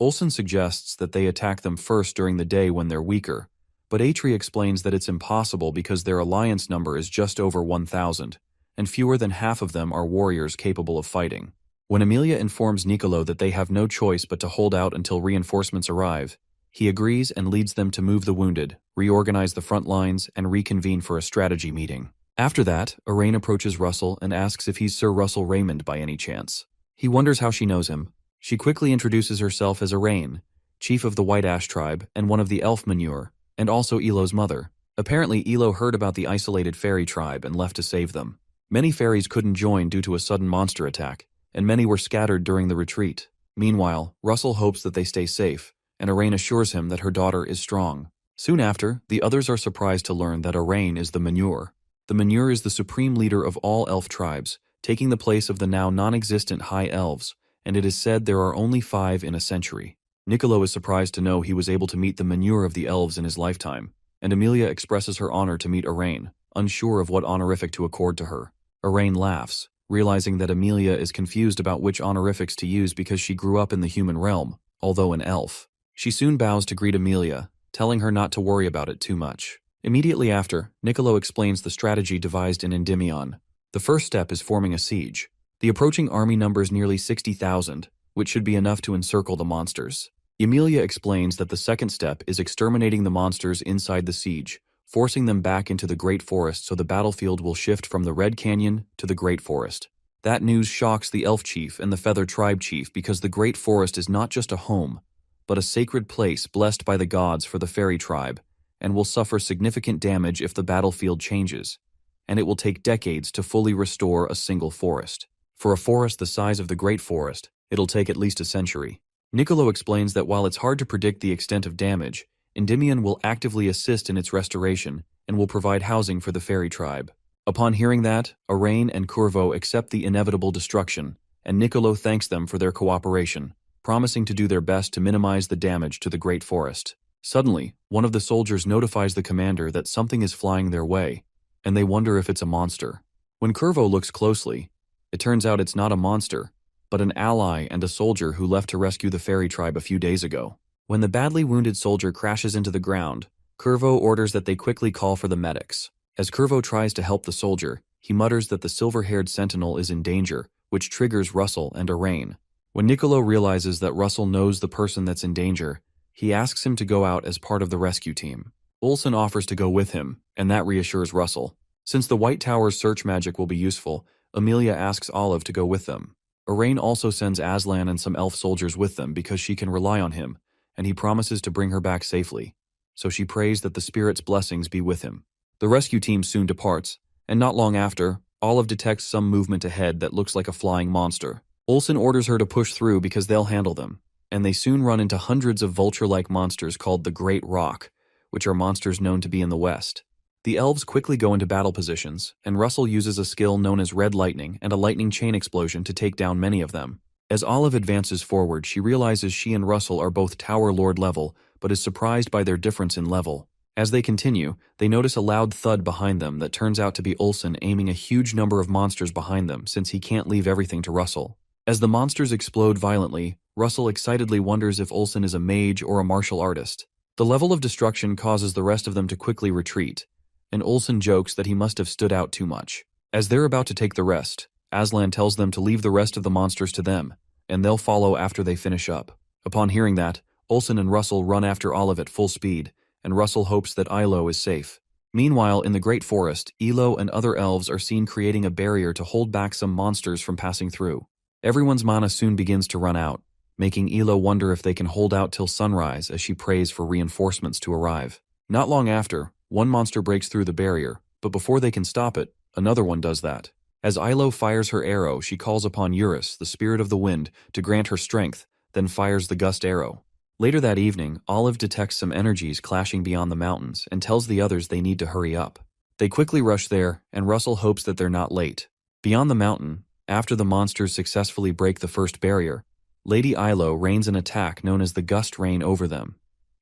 Olsen suggests that they attack them first during the day when they're weaker, but Atri explains that it's impossible because their alliance number is just over 1,000, and fewer than half of them are warriors capable of fighting. When Emilia informs Nicolo that they have no choice but to hold out until reinforcements arrive, he agrees and leads them to move the wounded, reorganize the front lines, and reconvene for a strategy meeting. After that, Arain approaches Russell and asks if he's Sir Russell Raymond by any chance. He wonders how she knows him. She quickly introduces herself as Arain, chief of the White Ash tribe and one of the elf manure, and also Elo's mother. Apparently, Elo heard about the isolated fairy tribe and left to save them. Many fairies couldn't join due to a sudden monster attack, and many were scattered during the retreat. Meanwhile, Russell hopes that they stay safe, and Arain assures him that her daughter is strong. Soon after, the others are surprised to learn that Arain is the manure. The manure is the supreme leader of all elf tribes, taking the place of the now non-existent high elves, and it is said there are only 5 in a century. Nicolo is surprised to know he was able to meet the manure of the elves in his lifetime, and Emilia expresses her honor to meet Arain, unsure of what honorific to accord to her. Arain laughs, realizing that Emilia is confused about which honorifics to use because she grew up in the human realm, although an elf. She soon bows to greet Emilia, telling her not to worry about it too much. Immediately after, Nicolo explains the strategy devised in Endymion. The first step is forming a siege. The approaching army numbers nearly 60,000, which should be enough to encircle the monsters. Emilia explains that the second step is exterminating the monsters inside the siege, forcing them back into the Great Forest so the battlefield will shift from the Red Canyon to the Great Forest. That news shocks the Elf Chief and the Feather Tribe Chief because the Great Forest is not just a home, but a sacred place blessed by the gods for the Fairy Tribe, and will suffer significant damage if the battlefield changes, and it will take decades to fully restore a single forest. For a forest the size of the Great Forest, it'll take at least a century. Nicolo explains that while it's hard to predict the extent of damage, Endymion will actively assist in its restoration and will provide housing for the fairy tribe. Upon hearing that, Arain and Curvo accept the inevitable destruction, and Nicolo thanks them for their cooperation, promising to do their best to minimize the damage to the Great Forest. Suddenly, one of the soldiers notifies the commander that something is flying their way, and they wonder if it's a monster. When Curvo looks closely, it turns out it's not a monster, but an ally and a soldier who left to rescue the fairy tribe a few days ago. When the badly wounded soldier crashes into the ground, Curvo orders that they quickly call for the medics. As Curvo tries to help the soldier, he mutters that the silver-haired sentinel is in danger, which triggers Russell and Arain. When Nicolo realizes that Russell knows the person that's in danger, he asks him to go out as part of the rescue team. Olsen offers to go with him, and that reassures Russell. Since the White Tower's search magic will be useful, Emilia asks Olive to go with them. Arain also sends Aslan and some elf soldiers with them because she can rely on him, and he promises to bring her back safely. So she prays that the spirit's blessings be with him. The rescue team soon departs, and not long after, Olive detects some movement ahead that looks like a flying monster. Olsen orders her to push through because they'll handle them, and they soon run into hundreds of vulture-like monsters called the Great Rock, which are monsters known to be in the west. The elves quickly go into battle positions, and Russell uses a skill known as Red Lightning and a lightning chain explosion to take down many of them. As Olive advances forward, she realizes she and Russell are both Tower Lord level, but is surprised by their difference in level. As they continue, they notice a loud thud behind them that turns out to be Olsen aiming a huge number of monsters behind them since he can't leave everything to Russell. As the monsters explode violently, Russell excitedly wonders if Olsen is a mage or a martial artist. The level of destruction causes the rest of them to quickly retreat, and Olsen jokes that he must have stood out too much. As they're about to take the rest, Aslan tells them to leave the rest of the monsters to them, and they'll follow after they finish up. Upon hearing that, Olsen and Russell run after Olive at full speed, and Russell hopes that Ilo is safe. Meanwhile, in the Great Forest, Elo and other elves are seen creating a barrier to hold back some monsters from passing through. Everyone's mana soon begins to run out, making Elo wonder if they can hold out till sunrise as she prays for reinforcements to arrive. Not long after, one monster breaks through the barrier, but before they can stop it, another one does that. As Ilo fires her arrow, she calls upon Eurus, the spirit of the wind, to grant her strength, then fires the gust arrow. Later that evening, Olive detects some energies clashing beyond the mountains and tells the others they need to hurry up. They quickly rush there, and Russell hopes that they're not late. Beyond the mountain, after the monsters successfully break the first barrier, Lady Yahello rains an attack known as the Gust Rain over them,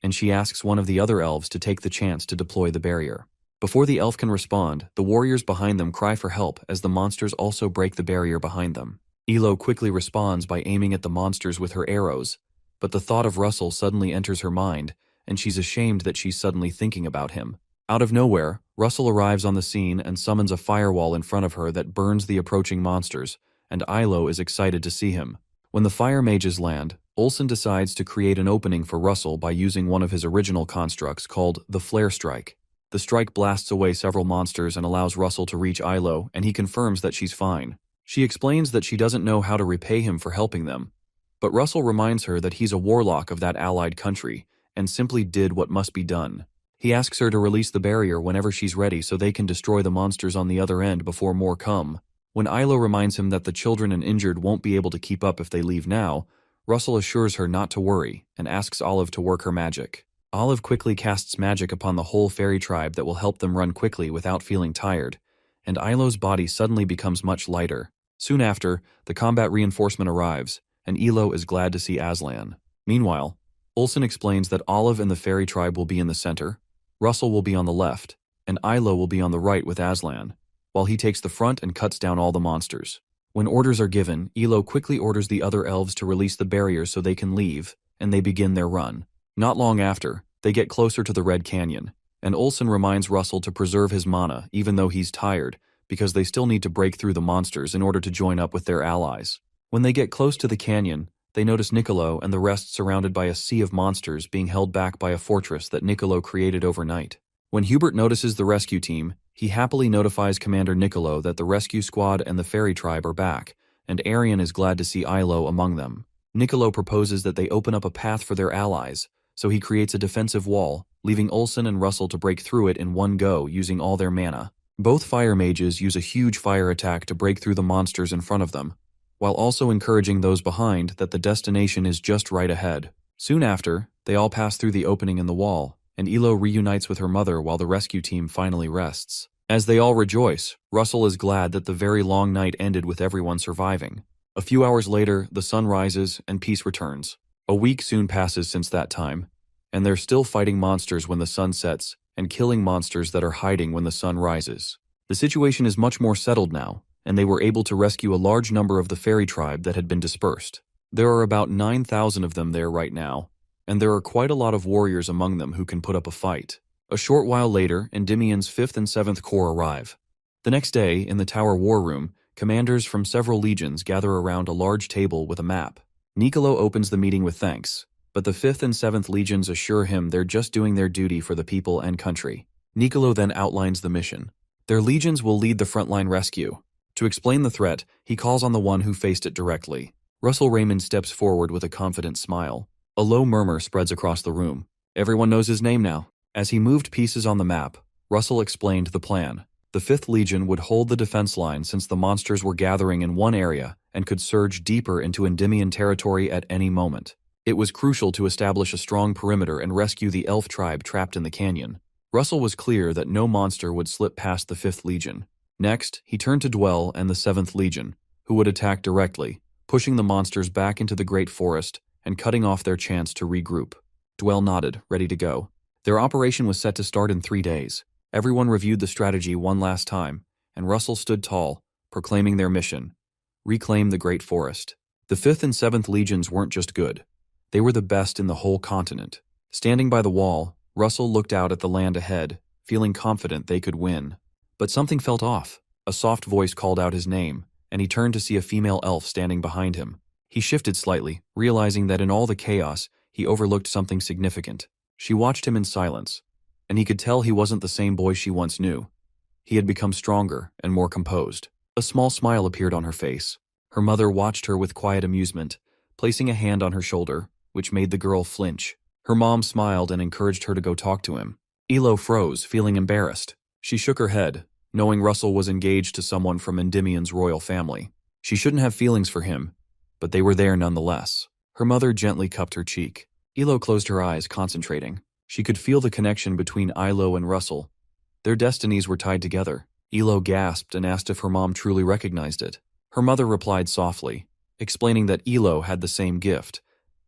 and she asks one of the other elves to take the chance to deploy the barrier. Before the elf can respond, the warriors behind them cry for help as the monsters also break the barrier behind them. Yahello quickly responds by aiming at the monsters with her arrows, but the thought of Russell suddenly enters her mind, and she's ashamed that she's suddenly thinking about him. Out of nowhere, Russell arrives on the scene and summons a firewall in front of her that burns the approaching monsters, and Yahello is excited to see him. When the fire mages land, Olsen decides to create an opening for Russell by using one of his original constructs called the Flare Strike. The strike blasts away several monsters and allows Russell to reach Yahello, and he confirms that she's fine. She explains that she doesn't know how to repay him for helping them, but Russell reminds her that he's a warlock of that allied country and simply did what must be done. He asks her to release the barrier whenever she's ready so they can destroy the monsters on the other end before more come. When Yahello reminds him that the children and injured won't be able to keep up if they leave now, Russell assures her not to worry and asks Olive to work her magic. Olive quickly casts magic upon the whole fairy tribe that will help them run quickly without feeling tired, and Yahello's body suddenly becomes much lighter. Soon after, the combat reinforcement arrives, and Yahello is glad to see Aslan. Meanwhile, Olsen explains that Olive and the fairy tribe will be in the center, Russell will be on the left, and Yahello will be on the right with Aslan, while he takes the front and cuts down all the monsters. When orders are given, Yahello quickly orders the other elves to release the barriers so they can leave, and they begin their run. Not long after, they get closer to the Red Canyon, and Olsen reminds Russell to preserve his mana even though he's tired, because they still need to break through the monsters in order to join up with their allies. When they get close to the canyon, they notice Niccolo and the rest surrounded by a sea of monsters being held back by a fortress that Niccolo created overnight. When Hubert notices the rescue team, he happily notifies Commander Niccolo that the rescue squad and the fairy tribe are back, and Arian is glad to see Yahello among them. Niccolo proposes that they open up a path for their allies, so he creates a defensive wall, leaving Olsen and Russell to break through it in one go using all their mana. Both fire mages use a huge fire attack to break through the monsters in front of them, while also encouraging those behind that the destination is just right ahead. Soon after, they all pass through the opening in the wall, and Yahello reunites with her mother while the rescue team finally rests. As they all rejoice, Russell is glad that the very long night ended with everyone surviving. A few hours later, the sun rises and peace returns. A week soon passes since that time, and they're still fighting monsters when the sun sets and killing monsters that are hiding when the sun rises. The situation is much more settled now, and they were able to rescue a large number of the fairy tribe that had been dispersed. There are about 9,000 of them there right now, and there are quite a lot of warriors among them who can put up a fight. A short while later, Endymion's 5th and 7th Corps arrive. The next day, in the Tower War Room, commanders from several legions gather around a large table with a map. Niccolo opens the meeting with thanks, but the 5th and 7th legions assure him they're just doing their duty for the people and country. Niccolo then outlines the mission. Their legions will lead the frontline rescue. To explain the threat, he calls on the one who faced it directly. Russell Raymond steps forward with a confident smile. A low murmur spreads across the room. Everyone knows his name now. As he moved pieces on the map, Russell explained the plan. The 5th Legion would hold the defense line since the monsters were gathering in one area and could surge deeper into Endymion territory at any moment. It was crucial to establish a strong perimeter and rescue the elf tribe trapped in the canyon. Russell was clear that no monster would slip past the 5th Legion. Next, he turned to Dwell and the 7th Legion, who would attack directly, pushing the monsters back into the Great Forest and cutting off their chance to regroup. Dwell nodded, ready to go. Their operation was set to start in 3 days. Everyone reviewed the strategy one last time, and Russell stood tall, proclaiming their mission: reclaim the Great Forest. The 5th and 7th Legions weren't just good. They were the best in the whole continent. Standing by the wall, Russell looked out at the land ahead, feeling confident they could win. But something felt off. A soft voice called out his name, and he turned to see a female elf standing behind him. He shifted slightly, realizing that in all the chaos, he overlooked something significant. She watched him in silence, and he could tell he wasn't the same boy she once knew. He had become stronger and more composed. A small smile appeared on her face. Her mother watched her with quiet amusement, placing a hand on her shoulder, which made the girl flinch. Her mom smiled and encouraged her to go talk to him. Yahello froze, feeling embarrassed. She shook her head, knowing Russell was engaged to someone from Endymion's royal family. She shouldn't have feelings for him, but they were there nonetheless. Her mother gently cupped her cheek. Elo closed her eyes, concentrating. She could feel the connection between Ilo and Russell. Their destinies were tied together. Elo gasped and asked if her mom truly recognized it. Her mother replied softly, explaining that Elo had the same gift,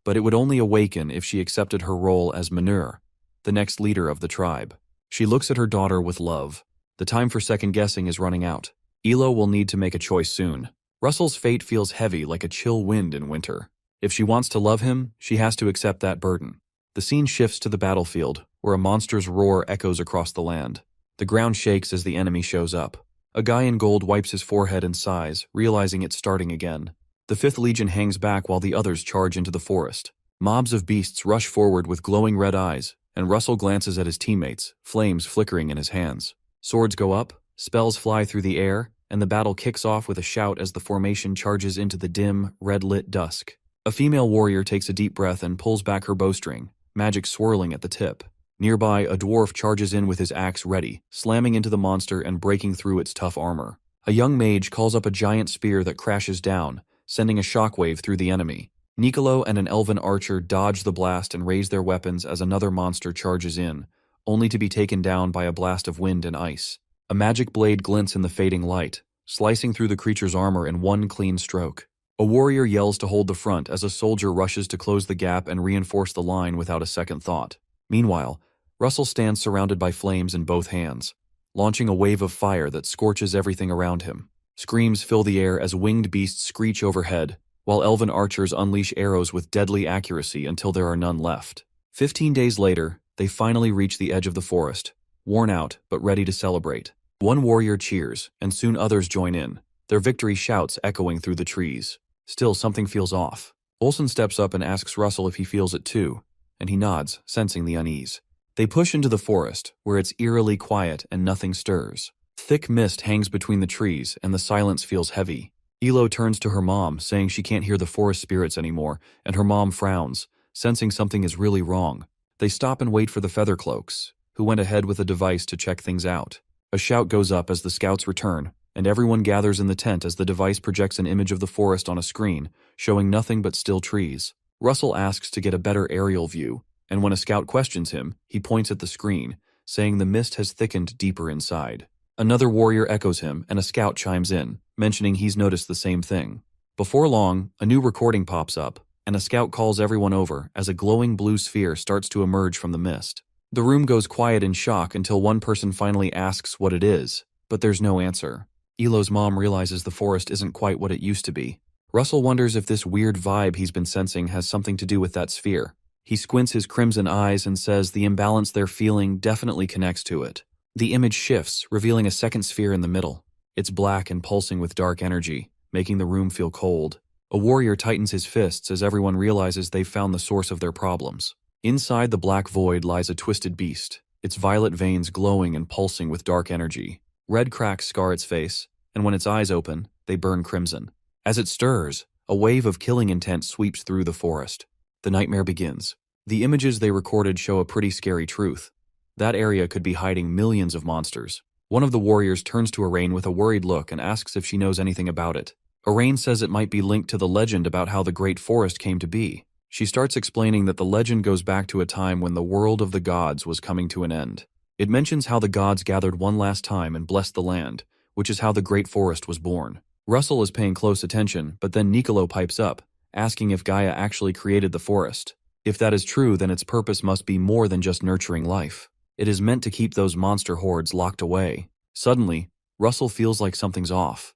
but it would only awaken if she accepted her role as Manhwa, the next leader of the tribe. She looks at her daughter with love. The time for second-guessing is running out. Elo will need to make a choice soon. Russell's fate feels heavy like a chill wind in winter. If she wants to love him, she has to accept that burden. The scene shifts to the battlefield, where a monster's roar echoes across the land. The ground shakes as the enemy shows up. A guy in gold wipes his forehead and sighs, realizing it's starting again. The 5th Legion hangs back while the others charge into the forest. Mobs of beasts rush forward with glowing red eyes, and Russell glances at his teammates, flames flickering in his hands. Swords go up, spells fly through the air, and the battle kicks off with a shout as the formation charges into the dim, red-lit dusk. A female warrior takes a deep breath and pulls back her bowstring, magic swirling at the tip. Nearby, a dwarf charges in with his axe ready, slamming into the monster and breaking through its tough armor. A young mage calls up a giant spear that crashes down, sending a shockwave through the enemy. Nicolo and an elven archer dodge the blast and raise their weapons as another monster charges in, only to be taken down by a blast of wind and ice. A magic blade glints in the fading light, slicing through the creature's armor in one clean stroke. A warrior yells to hold the front as a soldier rushes to close the gap and reinforce the line without a second thought. Meanwhile, Russell stands surrounded by flames in both hands, launching a wave of fire that scorches everything around him. Screams fill the air as winged beasts screech overhead, while elven archers unleash arrows with deadly accuracy until there are none left. 15 days later, they finally reach the edge of the forest, worn out but ready to celebrate. One warrior cheers, and soon others join in, their victory shouts echoing through the trees. Still, something feels off. Olsen steps up and asks Russell if he feels it too, and he nods, sensing the unease. They push into the forest, where it's eerily quiet and nothing stirs. Thick mist hangs between the trees, and the silence feels heavy. Elo turns to her mom, saying she can't hear the forest spirits anymore, and her mom frowns, sensing something is really wrong. They stop and wait for the Feathercloaks, who went ahead with a device to check things out. A shout goes up as the scouts return, and everyone gathers in the tent as the device projects an image of the forest on a screen, showing nothing but still trees. Russell asks to get a better aerial view, and when a scout questions him, he points at the screen, saying the mist has thickened deeper inside. Another warrior echoes him, and a scout chimes in, mentioning he's noticed the same thing. Before long, a new recording pops up, and a scout calls everyone over as a glowing blue sphere starts to emerge from the mist. The room goes quiet in shock until one person finally asks what it is, but there's no answer. Elo's mom realizes the forest isn't quite what it used to be. Russell wonders if this weird vibe he's been sensing has something to do with that sphere. He squints his crimson eyes and says the imbalance they're feeling definitely connects to it. The image shifts, revealing a second sphere in the middle. It's black and pulsing with dark energy, making the room feel cold. A warrior tightens his fists as everyone realizes they've found the source of their problems. Inside the black void lies a twisted beast, its violet veins glowing and pulsing with dark energy. Red cracks scar its face, and when its eyes open, they burn crimson. As it stirs, a wave of killing intent sweeps through the forest. The nightmare begins. The images they recorded show a pretty scary truth. That area could be hiding millions of monsters. One of the warriors turns to Arain with a worried look and asks if she knows anything about it. Arain says it might be linked to the legend about how the Great Forest came to be. She starts explaining that the legend goes back to a time when the world of the gods was coming to an end. It mentions how the gods gathered one last time and blessed the land, which is how the Great Forest was born. Russell is paying close attention, but then Nicolo pipes up, asking if Gaia actually created the forest. If that is true, then its purpose must be more than just nurturing life. It is meant to keep those monster hordes locked away. Suddenly, Russell feels like something's off.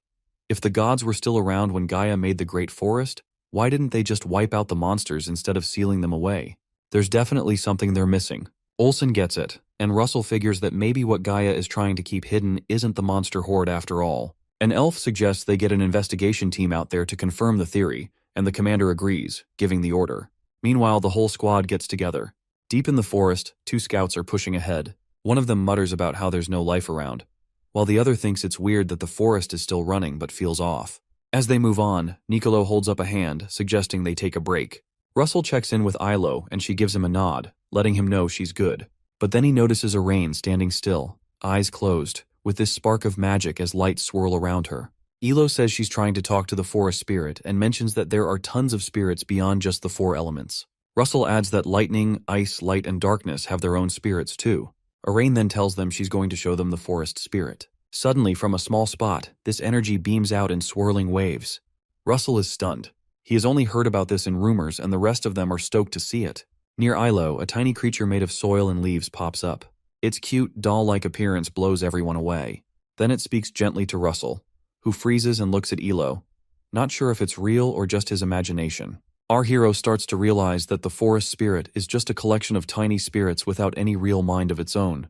If the gods were still around when Gaia made the Great Forest, why didn't they just wipe out the monsters instead of sealing them away? There's definitely something they're missing. Olsen gets it, and Russell figures that maybe what Gaia is trying to keep hidden isn't the monster horde after all. An elf suggests they get an investigation team out there to confirm the theory, and the commander agrees, giving the order. Meanwhile, the whole squad gets together. Deep in the forest, 2 scouts are pushing ahead. One of them mutters about how there's no life around, while the other thinks it's weird that the forest is still running but feels off. As they move on, Nicolo holds up a hand, suggesting they take a break. Russell checks in with Ilo, and she gives him a nod, letting him know she's good. But then he notices Arain standing still, eyes closed, with this spark of magic as lights swirl around her. Ilo says she's trying to talk to the forest spirit and mentions that there are tons of spirits beyond just the 4 elements. Russell adds that lightning, ice, light, and darkness have their own spirits too. Arain then tells them she's going to show them the forest spirit. Suddenly, from a small spot, this energy beams out in swirling waves. Russell is stunned. He has only heard about this in rumors, and the rest of them are stoked to see it. Near Yahello, a tiny creature made of soil and leaves pops up. Its cute, doll-like appearance blows everyone away. Then it speaks gently to Russell, who freezes and looks at Yahello, not sure if it's real or just his imagination. Our hero starts to realize that the forest spirit is just a collection of tiny spirits without any real mind of its own,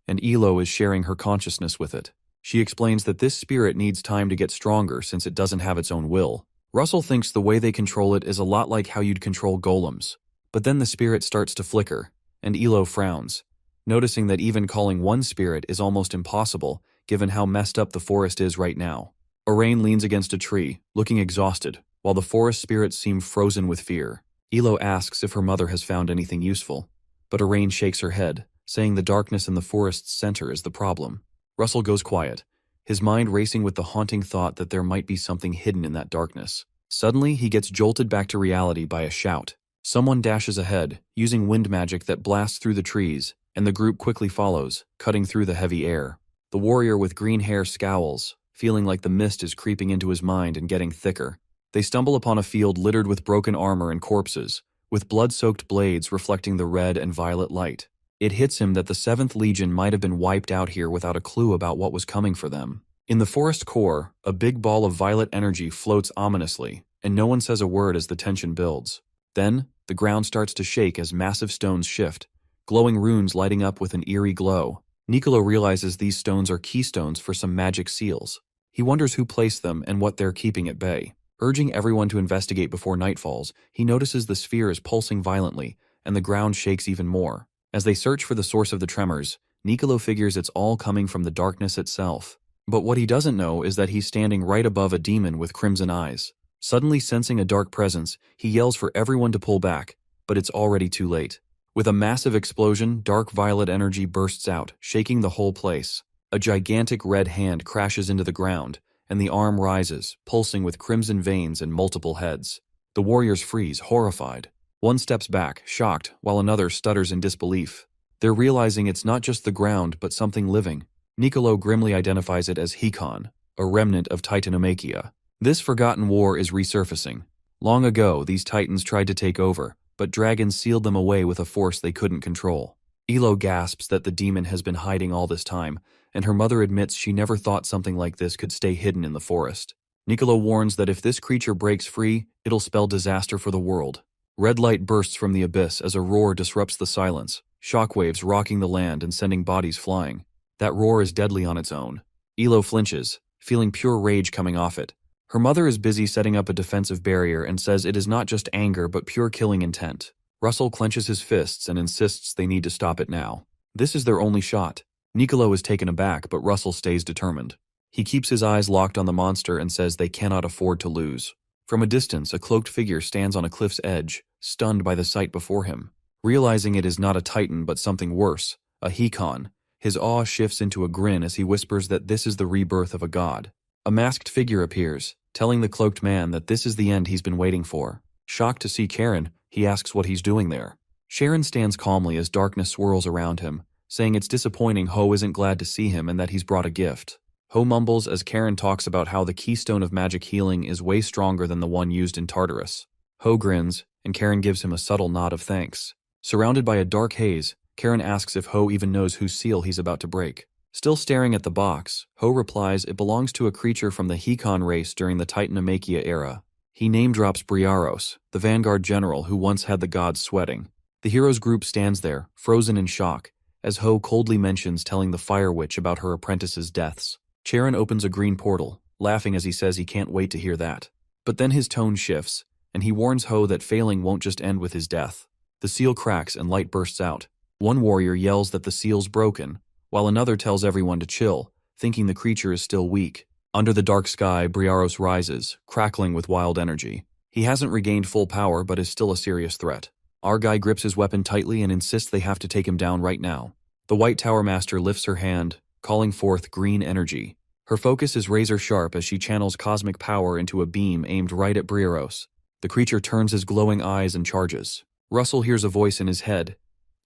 and Yahello is sharing her consciousness with it. She explains that this spirit needs time to get stronger since it doesn't have its own will. Russell thinks the way they control it is a lot like how you'd control golems, but then the spirit starts to flicker, and Yahello frowns, noticing that even calling one spirit is almost impossible given how messed up the forest is right now. Arain leans against a tree, looking exhausted, while the forest spirits seem frozen with fear. Yahello asks if her mother has found anything useful, but Arain shakes her head, saying the darkness in the forest's center is the problem. Russell goes quiet, his mind racing with the haunting thought that there might be something hidden in that darkness. Suddenly, he gets jolted back to reality by a shout. Someone dashes ahead, using wind magic that blasts through the trees, and the group quickly follows, cutting through the heavy air. The warrior with green hair scowls, feeling like the mist is creeping into his mind and getting thicker. They stumble upon a field littered with broken armor and corpses, with blood-soaked blades reflecting the red and violet light. It hits him that the 7th Legion might have been wiped out here without a clue about what was coming for them. In the forest core, a big ball of violet energy floats ominously, and no one says a word as the tension builds. Then, the ground starts to shake as massive stones shift, glowing runes lighting up with an eerie glow. Nicolo realizes these stones are keystones for some magic seals. He wonders who placed them and what they're keeping at bay. Urging everyone to investigate before night falls, he notices the sphere is pulsing violently, and the ground shakes even more. As they search for the source of the tremors, Nicolo figures it's all coming from the darkness itself. But what he doesn't know is that he's standing right above a demon with crimson eyes. Suddenly sensing a dark presence, he yells for everyone to pull back, but it's already too late. With a massive explosion, dark violet energy bursts out, shaking the whole place. A gigantic red hand crashes into the ground, and the arm rises, pulsing with crimson veins and multiple heads. The warriors freeze, horrified. One steps back, shocked, while another stutters in disbelief. They're realizing it's not just the ground, but something living. Nicolo grimly identifies it as Hekon, a remnant of Titanomachia. This forgotten war is resurfacing. Long ago, these titans tried to take over, but dragons sealed them away with a force they couldn't control. Yahello gasps that the demon has been hiding all this time, and her mother admits she never thought something like this could stay hidden in the forest. Nicolo warns that if this creature breaks free, it'll spell disaster for the world. Red light bursts from the abyss as a roar disrupts the silence, shockwaves rocking the land and sending bodies flying. That roar is deadly on its own. Yahello flinches, feeling pure rage coming off it. Her mother is busy setting up a defensive barrier and says it is not just anger but pure killing intent. Russell clenches his fists and insists they need to stop it now. This is their only shot. Nicolo is taken aback, but Russell stays determined. He keeps his eyes locked on the monster and says they cannot afford to lose. From a distance, a cloaked figure stands on a cliff's edge, stunned by the sight before him. Realizing it is not a titan but something worse, a Hekon, his awe shifts into a grin as he whispers that this is the rebirth of a god. A masked figure appears, telling the cloaked man that this is the end he's been waiting for. Shocked to see Karen, he asks what he's doing there. Sharon stands calmly as darkness swirls around him, saying it's disappointing Ho isn't glad to see him and that he's brought a gift. Ho mumbles as Karen talks about how the keystone of magic healing is way stronger than the one used in Tartarus. Ho grins, and Karen gives him a subtle nod of thanks. Surrounded by a dark haze, Karen asks if Ho even knows whose seal he's about to break. Still staring at the box, Ho replies it belongs to a creature from the Hekon race during the Titanomachia era. He name-drops Briaros, the vanguard general who once had the gods sweating. The heroes' group stands there, frozen in shock, as Ho coldly mentions telling the Fire Witch about her apprentices' deaths. Charon opens a green portal, laughing as he says he can't wait to hear that. But then his tone shifts, and he warns Ho that failing won't just end with his death. The seal cracks and light bursts out. One warrior yells that the seal's broken, while another tells everyone to chill, thinking the creature is still weak. Under the dark sky, Briaros rises, crackling with wild energy. He hasn't regained full power but is still a serious threat. Our guy grips his weapon tightly and insists they have to take him down right now. The White Tower Master lifts her hand, calling forth green energy. Her focus is razor-sharp as she channels cosmic power into a beam aimed right at Briaros. The creature turns his glowing eyes and charges. Russell hears a voice in his head.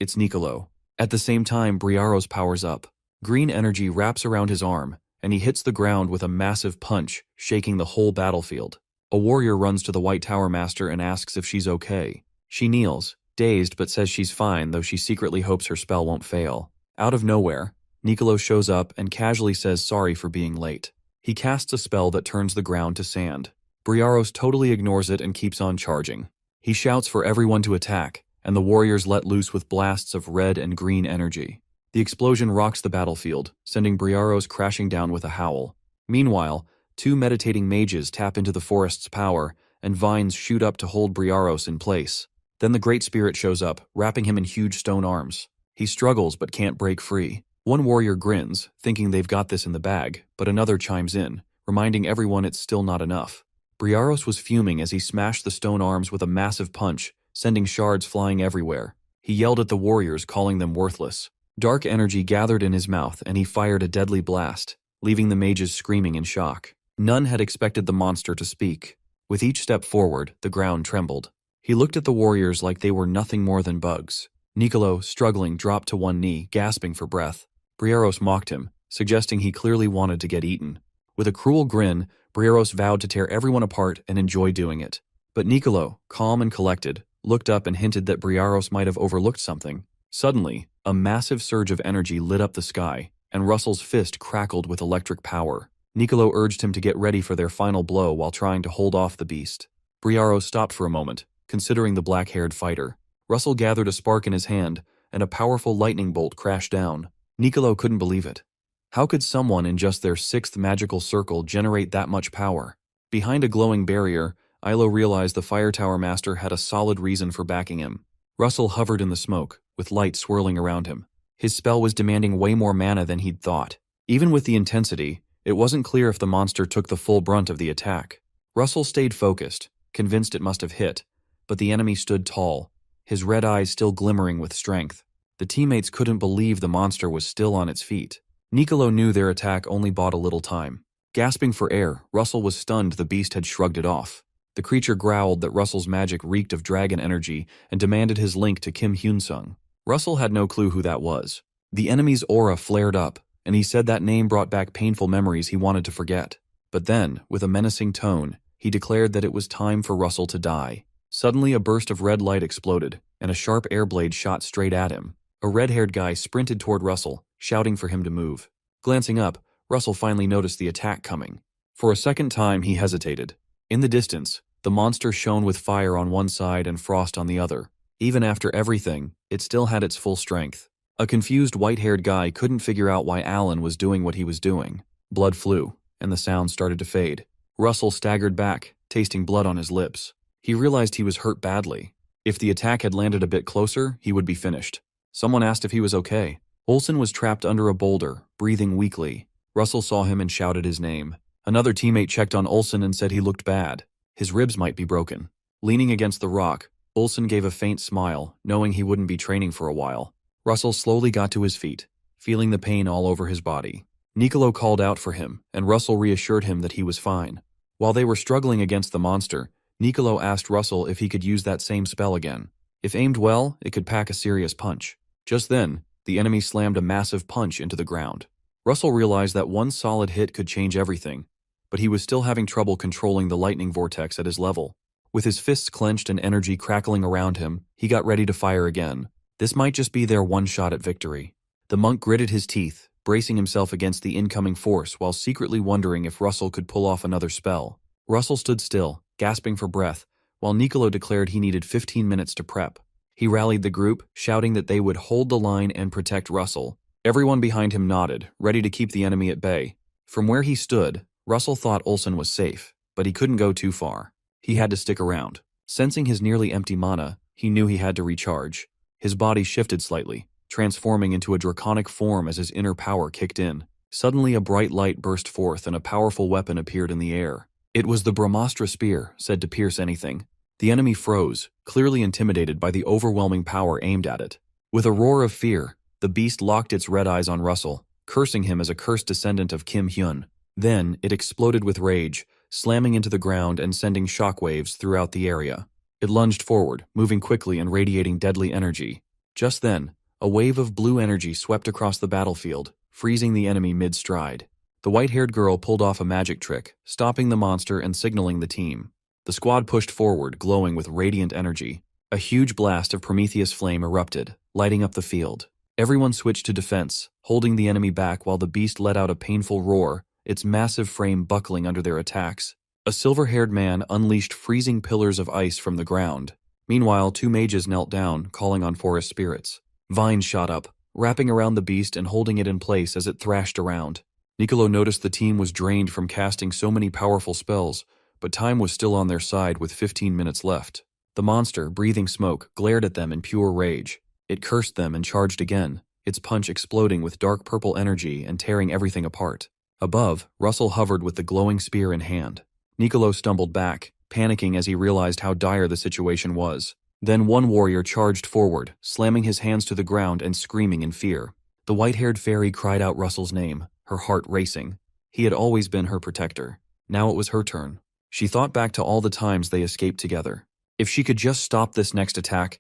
It's Nicolo. At the same time, Briaros powers up. Green energy wraps around his arm, and he hits the ground with a massive punch, shaking the whole battlefield. A warrior runs to the White Tower Master and asks if she's okay. She kneels, dazed, but says she's fine, though she secretly hopes her spell won't fail. Out of nowhere, Nicolo shows up and casually says sorry for being late. He casts a spell that turns the ground to sand. Briaros totally ignores it and keeps on charging. He shouts for everyone to attack, and the warriors let loose with blasts of red and green energy. The explosion rocks the battlefield, sending Briaros crashing down with a howl. Meanwhile, two meditating mages tap into the forest's power, and vines shoot up to hold Briaros in place. Then the Great Spirit shows up, wrapping him in huge stone arms. He struggles but can't break free. One warrior grins, thinking they've got this in the bag, but another chimes in, reminding everyone it's still not enough. Briaros was fuming as he smashed the stone arms with a massive punch, sending shards flying everywhere. He yelled at the warriors, calling them worthless. Dark energy gathered in his mouth, and he fired a deadly blast, leaving the mages screaming in shock. None had expected the monster to speak. With each step forward, the ground trembled. He looked at the warriors like they were nothing more than bugs. Nicolo, struggling, dropped to one knee, gasping for breath. Briaros mocked him, suggesting he clearly wanted to get eaten. With a cruel grin, Briaros vowed to tear everyone apart and enjoy doing it. But Nicolo, calm and collected, looked up and hinted that Briaros might have overlooked something. Suddenly, a massive surge of energy lit up the sky, and Russell's fist crackled with electric power. Nicolo urged him to get ready for their final blow while trying to hold off the beast. Briaros stopped for a moment, considering the black-haired fighter. Russell gathered a spark in his hand, and a powerful lightning bolt crashed down. Nicolo couldn't believe it. How could someone in just their 6th magical circle generate that much power? Behind a glowing barrier, Yahello realized the Fire Tower Master had a solid reason for backing him. Russell hovered in the smoke, with light swirling around him. His spell was demanding way more mana than he'd thought. Even with the intensity, it wasn't clear if the monster took the full brunt of the attack. Russell stayed focused, convinced it must have hit, but the enemy stood tall, his red eyes still glimmering with strength. The teammates couldn't believe the monster was still on its feet. Nicolo knew their attack only bought a little time. Gasping for air, Russell was stunned the beast had shrugged it off. The creature growled that Russell's magic reeked of dragon energy and demanded his link to Kim Hyun-sung. Russell had no clue who that was. The enemy's aura flared up, and he said that name brought back painful memories he wanted to forget. But then, with a menacing tone, he declared that it was time for Russell to die. Suddenly, a burst of red light exploded, and a sharp air blade shot straight at him. A red-haired guy sprinted toward Russell, shouting for him to move. Glancing up, Russell finally noticed the attack coming. For a second time, he hesitated. In the distance, the monster shone with fire on one side and frost on the other. Even after everything, it still had its full strength. A confused white-haired guy couldn't figure out why Alan was doing what he was doing. Blood flew, and the sound started to fade. Russell staggered back, tasting blood on his lips. He realized he was hurt badly. If the attack had landed a bit closer, he would be finished. Someone asked if he was okay. Olsen was trapped under a boulder, breathing weakly. Russell saw him and shouted his name. Another teammate checked on Olsen and said he looked bad. His ribs might be broken. Leaning against the rock, Olsen gave a faint smile, knowing he wouldn't be training for a while. Russell slowly got to his feet, feeling the pain all over his body. Nicolo called out for him, and Russell reassured him that he was fine. While they were struggling against the monster, Nicolo asked Russell if he could use that same spell again. If aimed well, it could pack a serious punch. Just then, the enemy slammed a massive punch into the ground. Russell realized that one solid hit could change everything, but he was still having trouble controlling the lightning vortex at his level. With his fists clenched and energy crackling around him, he got ready to fire again. This might just be their one shot at victory. The monk gritted his teeth, bracing himself against the incoming force while secretly wondering if Russell could pull off another spell. Russell stood still, gasping for breath, while Nicolo declared he needed 15 minutes to prep. He rallied the group, shouting that they would hold the line and protect Russell. Everyone behind him nodded, ready to keep the enemy at bay. From where he stood, Russell thought Olsen was safe, but he couldn't go too far. He had to stick around. Sensing his nearly empty mana, he knew he had to recharge. His body shifted slightly, transforming into a draconic form as his inner power kicked in. Suddenly a bright light burst forth and a powerful weapon appeared in the air. It was the Brahmastra spear, said to pierce anything. The enemy froze, clearly intimidated by the overwhelming power aimed at it. With a roar of fear, the beast locked its red eyes on Russell, cursing him as a cursed descendant of Kim Hyun. Then, it exploded with rage, slamming into the ground and sending shockwaves throughout the area. It lunged forward, moving quickly and radiating deadly energy. Just then, a wave of blue energy swept across the battlefield, freezing the enemy mid-stride. The white-haired girl pulled off a magic trick, stopping the monster and signaling the team. The squad pushed forward, glowing with radiant energy. A huge blast of Prometheus flame erupted, lighting up the field. Everyone switched to defense, holding the enemy back while the beast let out a painful roar, its massive frame buckling under their attacks. A silver-haired man unleashed freezing pillars of ice from the ground. Meanwhile, two mages knelt down, calling on forest spirits. Vines shot up, wrapping around the beast and holding it in place as it thrashed around. Nicolo noticed the team was drained from casting so many powerful spells, but time was still on their side with 15 minutes left. The monster, breathing smoke, glared at them in pure rage. It cursed them and charged again, its punch exploding with dark purple energy and tearing everything apart. Above, Russell hovered with the glowing spear in hand. Nicolo stumbled back, panicking as he realized how dire the situation was. Then one warrior charged forward, slamming his hands to the ground and screaming in fear. The white-haired fairy cried out Russell's name, her heart racing. He had always been her protector. Now it was her turn. She thought back to all the times they escaped together. If she could just stop this next attack,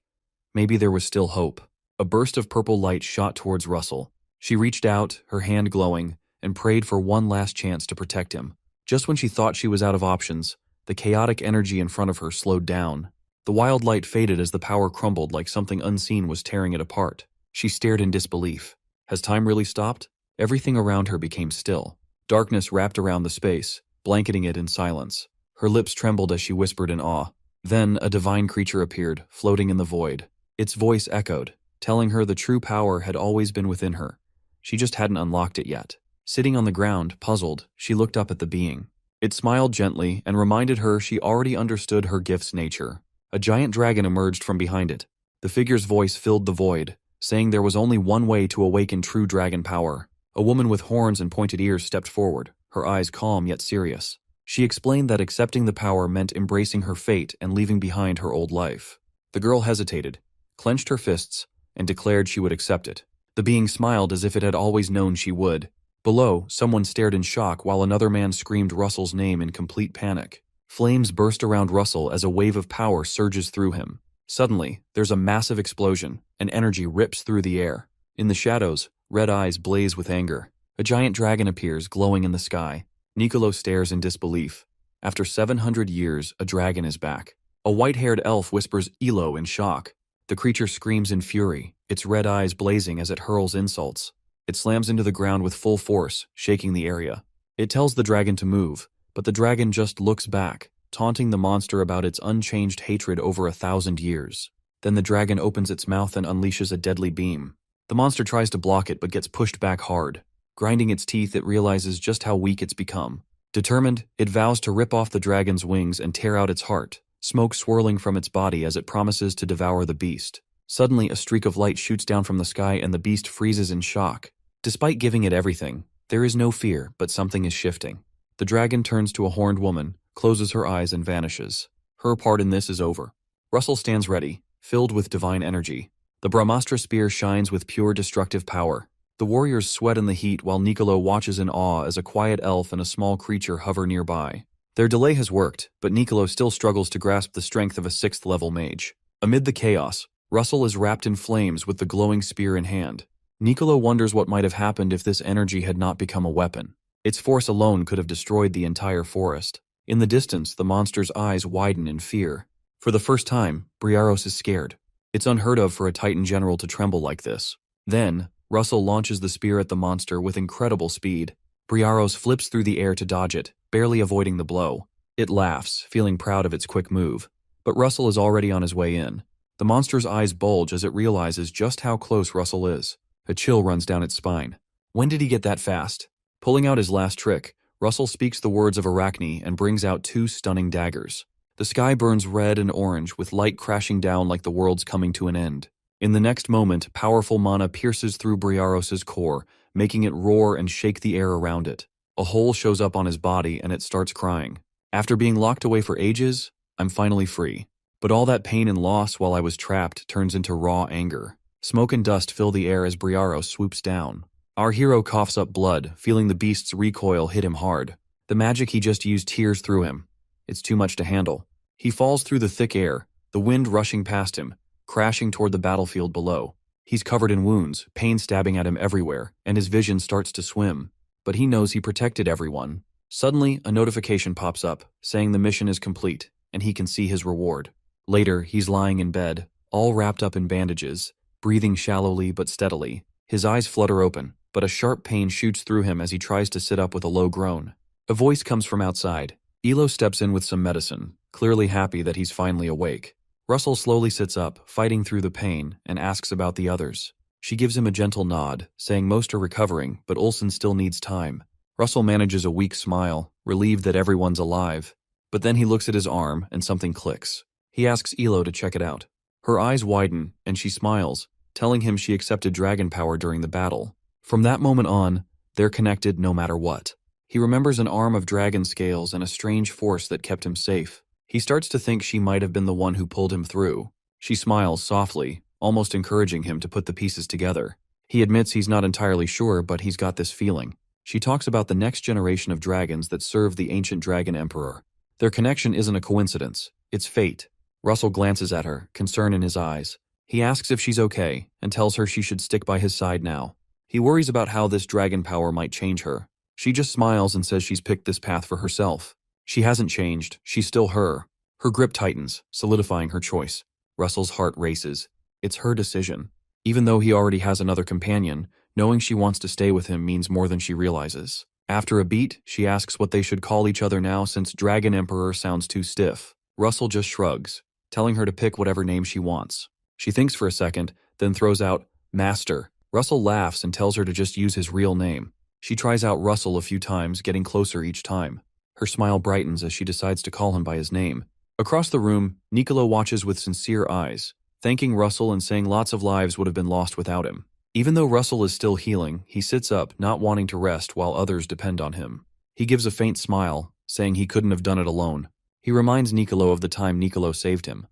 maybe there was still hope. A burst of purple light shot towards Russell. She reached out, her hand glowing, and prayed for one last chance to protect him. Just when she thought she was out of options, the chaotic energy in front of her slowed down. The wild light faded as the power crumbled like something unseen was tearing it apart. She stared in disbelief. Has time really stopped? Everything around her became still. Darkness wrapped around the space, blanketing it in silence. Her lips trembled as she whispered in awe. Then a divine creature appeared, floating in the void. Its voice echoed, telling her the true power had always been within her. She just hadn't unlocked it yet. Sitting on the ground, puzzled, she looked up at the being. It smiled gently and reminded her she already understood her gift's nature. A giant dragon emerged from behind it. The figure's voice filled the void, saying there was only one way to awaken true dragon power. A woman with horns and pointed ears stepped forward, her eyes calm yet serious. She explained that accepting the power meant embracing her fate and leaving behind her old life. The girl hesitated, clenched her fists, and declared she would accept it. The being smiled as if it had always known she would. Below, someone stared in shock while another man screamed Russell's name in complete panic. Flames burst around Russell as a wave of power surges through him. Suddenly, there's a massive explosion, and energy rips through the air. In the shadows, red eyes blaze with anger. A giant dragon appears, glowing in the sky. Nicolo stares in disbelief. After 700 years, a dragon is back. A white-haired elf whispers Elo in shock. The creature screams in fury, its red eyes blazing as it hurls insults. It slams into the ground with full force, shaking the area. It tells the dragon to move, but the dragon just looks back, taunting the monster about its unchanged hatred over 1,000 years. Then the dragon opens its mouth and unleashes a deadly beam. The monster tries to block it but gets pushed back hard. Grinding its teeth, it realizes just how weak it's become. Determined, it vows to rip off the dragon's wings and tear out its heart, smoke swirling from its body as it promises to devour the beast. Suddenly, a streak of light shoots down from the sky and the beast freezes in shock. Despite giving it everything, there is no fear, but something is shifting. The dragon turns to a horned woman, closes her eyes and vanishes. Her part in this is over. Russell stands ready, filled with divine energy. The Brahmastra spear shines with pure destructive power. The warriors sweat in the heat while Nicolo watches in awe as a quiet elf and a small creature hover nearby. Their delay has worked, but Nicolo still struggles to grasp the strength of a 6th-level mage. Amid the chaos, Russell is wrapped in flames with the glowing spear in hand. Nicolo wonders what might have happened if this energy had not become a weapon. Its force alone could have destroyed the entire forest. In the distance, the monster's eyes widen in fear. For the first time, Briaros is scared. It's unheard of for a Titan general to tremble like this. Then, Russell launches the spear at the monster with incredible speed. Briaros flips through the air to dodge it, barely avoiding the blow. It laughs, feeling proud of its quick move. But Russell is already on his way in. The monster's eyes bulge as it realizes just how close Russell is. A chill runs down its spine. When did he get that fast? Pulling out his last trick, Russell speaks the words of Arachne and brings out 2 stunning daggers. The sky burns red and orange, with light crashing down like the world's coming to an end. In the next moment, powerful mana pierces through Briaros's core, making it roar and shake the air around it. A hole shows up on his body and it starts crying. After being locked away for ages, I'm finally free. But all that pain and loss while I was trapped turns into raw anger. Smoke and dust fill the air as Briaros swoops down. Our hero coughs up blood, feeling the beast's recoil hit him hard. The magic he just used tears through him. It's too much to handle. He falls through the thick air, the wind rushing past him, crashing toward the battlefield below. He's covered in wounds, pain stabbing at him everywhere, and his vision starts to swim. But he knows he protected everyone. Suddenly, a notification pops up, saying the mission is complete, and he can see his reward. Later, he's lying in bed, all wrapped up in bandages, breathing shallowly but steadily. His eyes flutter open, but a sharp pain shoots through him as he tries to sit up with a low groan. A voice comes from outside. Elo steps in with some medicine, clearly happy that he's finally awake. Russell slowly sits up, fighting through the pain, and asks about the others. She gives him a gentle nod, saying most are recovering, but Olsen still needs time. Russell manages a weak smile, relieved that everyone's alive. But then he looks at his arm, and something clicks. He asks Elo to check it out. Her eyes widen, and she smiles, telling him she accepted dragon power during the battle. From that moment on, they're connected no matter what. He remembers an arm of dragon scales and a strange force that kept him safe. He starts to think she might have been the one who pulled him through. She smiles softly, almost encouraging him to put the pieces together. He admits he's not entirely sure, but he's got this feeling. She talks about the next generation of dragons that serve the ancient dragon emperor. Their connection isn't a coincidence, it's fate. Russell glances at her, concern in his eyes. He asks if she's okay, and tells her she should stick by his side now. He worries about how this dragon power might change her. She just smiles and says she's picked this path for herself. She hasn't changed, she's still her. Her grip tightens, solidifying her choice. Russell's heart races. It's her decision. Even though he already has another companion, knowing she wants to stay with him means more than she realizes. After a beat, she asks what they should call each other now since Dragon Emperor sounds too stiff. Russell just shrugs, telling her to pick whatever name she wants. She thinks for a second, then throws out, Master. Russell laughs and tells her to just use his real name. She tries out Russell a few times, getting closer each time. Her smile brightens as she decides to call him by his name. Across the room, Nicolo watches with sincere eyes, thanking Russell and saying lots of lives would have been lost without him. Even though Russell is still healing, he sits up, not wanting to rest while others depend on him. He gives a faint smile, saying he couldn't have done it alone. He reminds Nicolo of the time Nicolo saved him,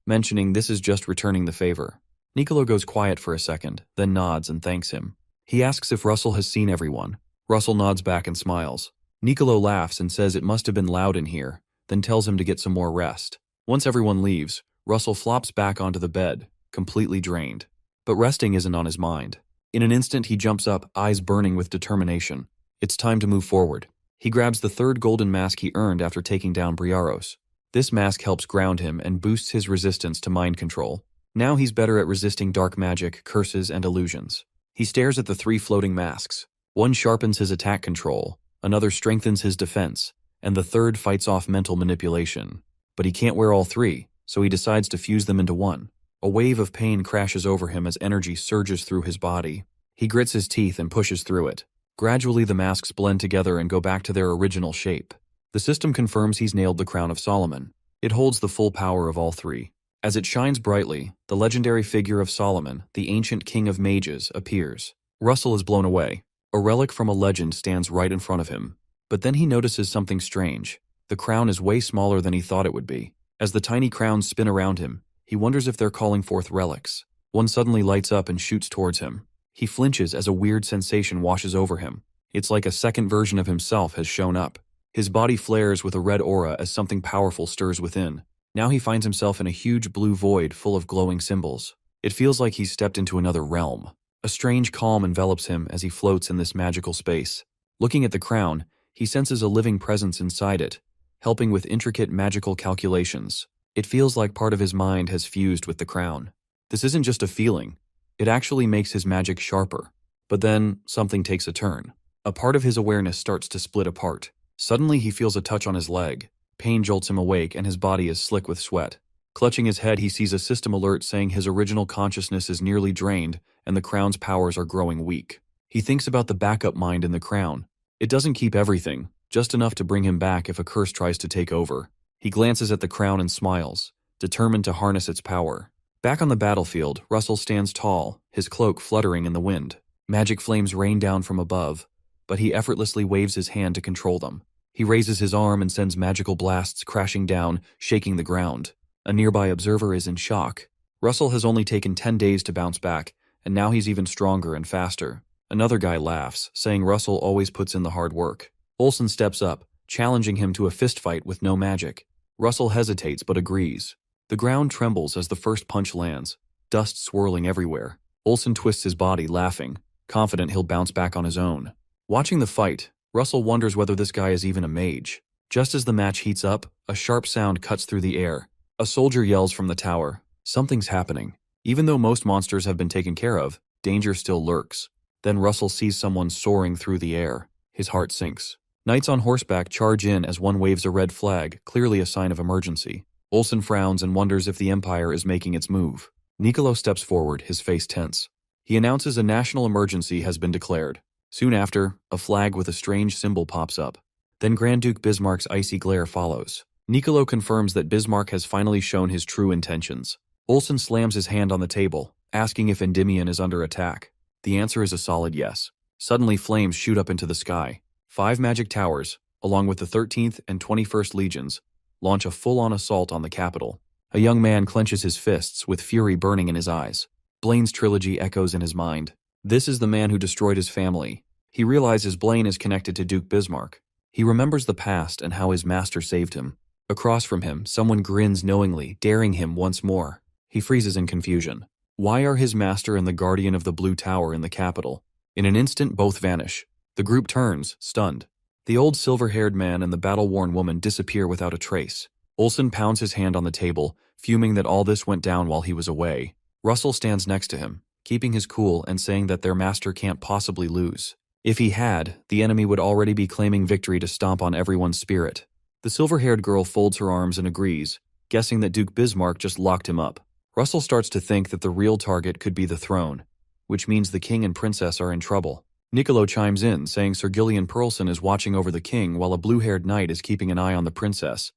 mentioning this is just returning the favor. Nicolo goes quiet for a second, then nods and thanks him. He asks if Russell has seen everyone. Russell nods back and smiles. Nicolo laughs and says it must have been loud in here, then tells him to get some more rest. Once everyone leaves, Russell flops back onto the bed, completely drained. But resting isn't on his mind. In an instant, he jumps up, eyes burning with determination. It's time to move forward. He grabs the third golden mask he earned after taking down Briaros. This mask helps ground him and boosts his resistance to mind control. Now he's better at resisting dark magic, curses, and illusions. He stares at the 3 floating masks. One sharpens his attack control, another strengthens his defense, and the third fights off mental manipulation. But he can't wear all 3, so he decides to fuse them into one. A wave of pain crashes over him as energy surges through his body. He grits his teeth and pushes through it. Gradually, the masks blend together and go back to their original shape. The system confirms he's nailed the Crown of Solomon. It holds the full power of all 3. As it shines brightly, the legendary figure of Solomon, the ancient king of mages, appears. Russell is blown away. A relic from a legend stands right in front of him. But then he notices something strange. The crown is way smaller than he thought it would be. As the tiny crowns spin around him, he wonders if they're calling forth relics. One suddenly lights up and shoots towards him. He flinches as a weird sensation washes over him. It's like a second version of himself has shown up. His body flares with a red aura as something powerful stirs within. Now he finds himself in a huge blue void full of glowing symbols. It feels like he's stepped into another realm. A strange calm envelops him as he floats in this magical space. Looking at the crown, he senses a living presence inside it, helping with intricate magical calculations. It feels like part of his mind has fused with the crown. This isn't just a feeling. It actually makes his magic sharper. But then, something takes a turn. A part of his awareness starts to split apart. Suddenly, he feels a touch on his leg. Pain jolts him awake and his body is slick with sweat. Clutching his head, he sees a system alert saying his original consciousness is nearly drained and the crown's powers are growing weak. He thinks about the backup mind in the crown. It doesn't keep everything, just enough to bring him back if a curse tries to take over. He glances at the crown and smiles, determined to harness its power. Back on the battlefield, Russell stands tall, his cloak fluttering in the wind. Magic flames rain down from above, but he effortlessly waves his hand to control them. He raises his arm and sends magical blasts crashing down, shaking the ground. A nearby observer is in shock. Russell has only taken 10 days to bounce back, and now he's even stronger and faster. Another guy laughs, saying Russell always puts in the hard work. Olsen steps up, challenging him to a fistfight with no magic. Russell hesitates but agrees. The ground trembles as the first punch lands, dust swirling everywhere. Olsen twists his body, laughing, confident he'll bounce back on his own. Watching the fight, Russell wonders whether this guy is even a mage. Just as the match heats up, a sharp sound cuts through the air. A soldier yells from the tower. Something's happening. Even though most monsters have been taken care of, danger still lurks. Then Russell sees someone soaring through the air. His heart sinks. Knights on horseback charge in as one waves a red flag, clearly a sign of emergency. Olsen frowns and wonders if the Empire is making its move. Niccolo steps forward, his face tense. He announces a national emergency has been declared. Soon after, a flag with a strange symbol pops up. Then Grand Duke Bismarck's icy glare follows. Niccolo confirms that Bismarck has finally shown his true intentions. Olsen slams his hand on the table, asking if Endymion is under attack. The answer is a solid yes. Suddenly flames shoot up into the sky. 5 magic towers, along with the 13th and 21st Legions, launch a full-on assault on the capital. A young man clenches his fists, with fury burning in his eyes. Blaine's trilogy echoes in his mind. This is the man who destroyed his family. He realizes Blaine is connected to Duke Bismarck. He remembers the past and how his master saved him. Across from him, someone grins knowingly, daring him once more. He freezes in confusion. Why are his master and the guardian of the Blue Tower in the capital? In an instant, both vanish. The group turns, stunned. The old silver-haired man and the battle-worn woman disappear without a trace. Olsen pounds his hand on the table, fuming that all this went down while he was away. Russell stands next to him, keeping his cool and saying that their master can't possibly lose. If he had, the enemy would already be claiming victory to stomp on everyone's spirit. The silver-haired girl folds her arms and agrees, guessing that Duke Bismarck just locked him up. Russell starts to think that the real target could be the throne, which means the king and princess are in trouble. Niccolo chimes in, saying Sir Gillian Perlson is watching over the king while a blue-haired knight is keeping an eye on the princess.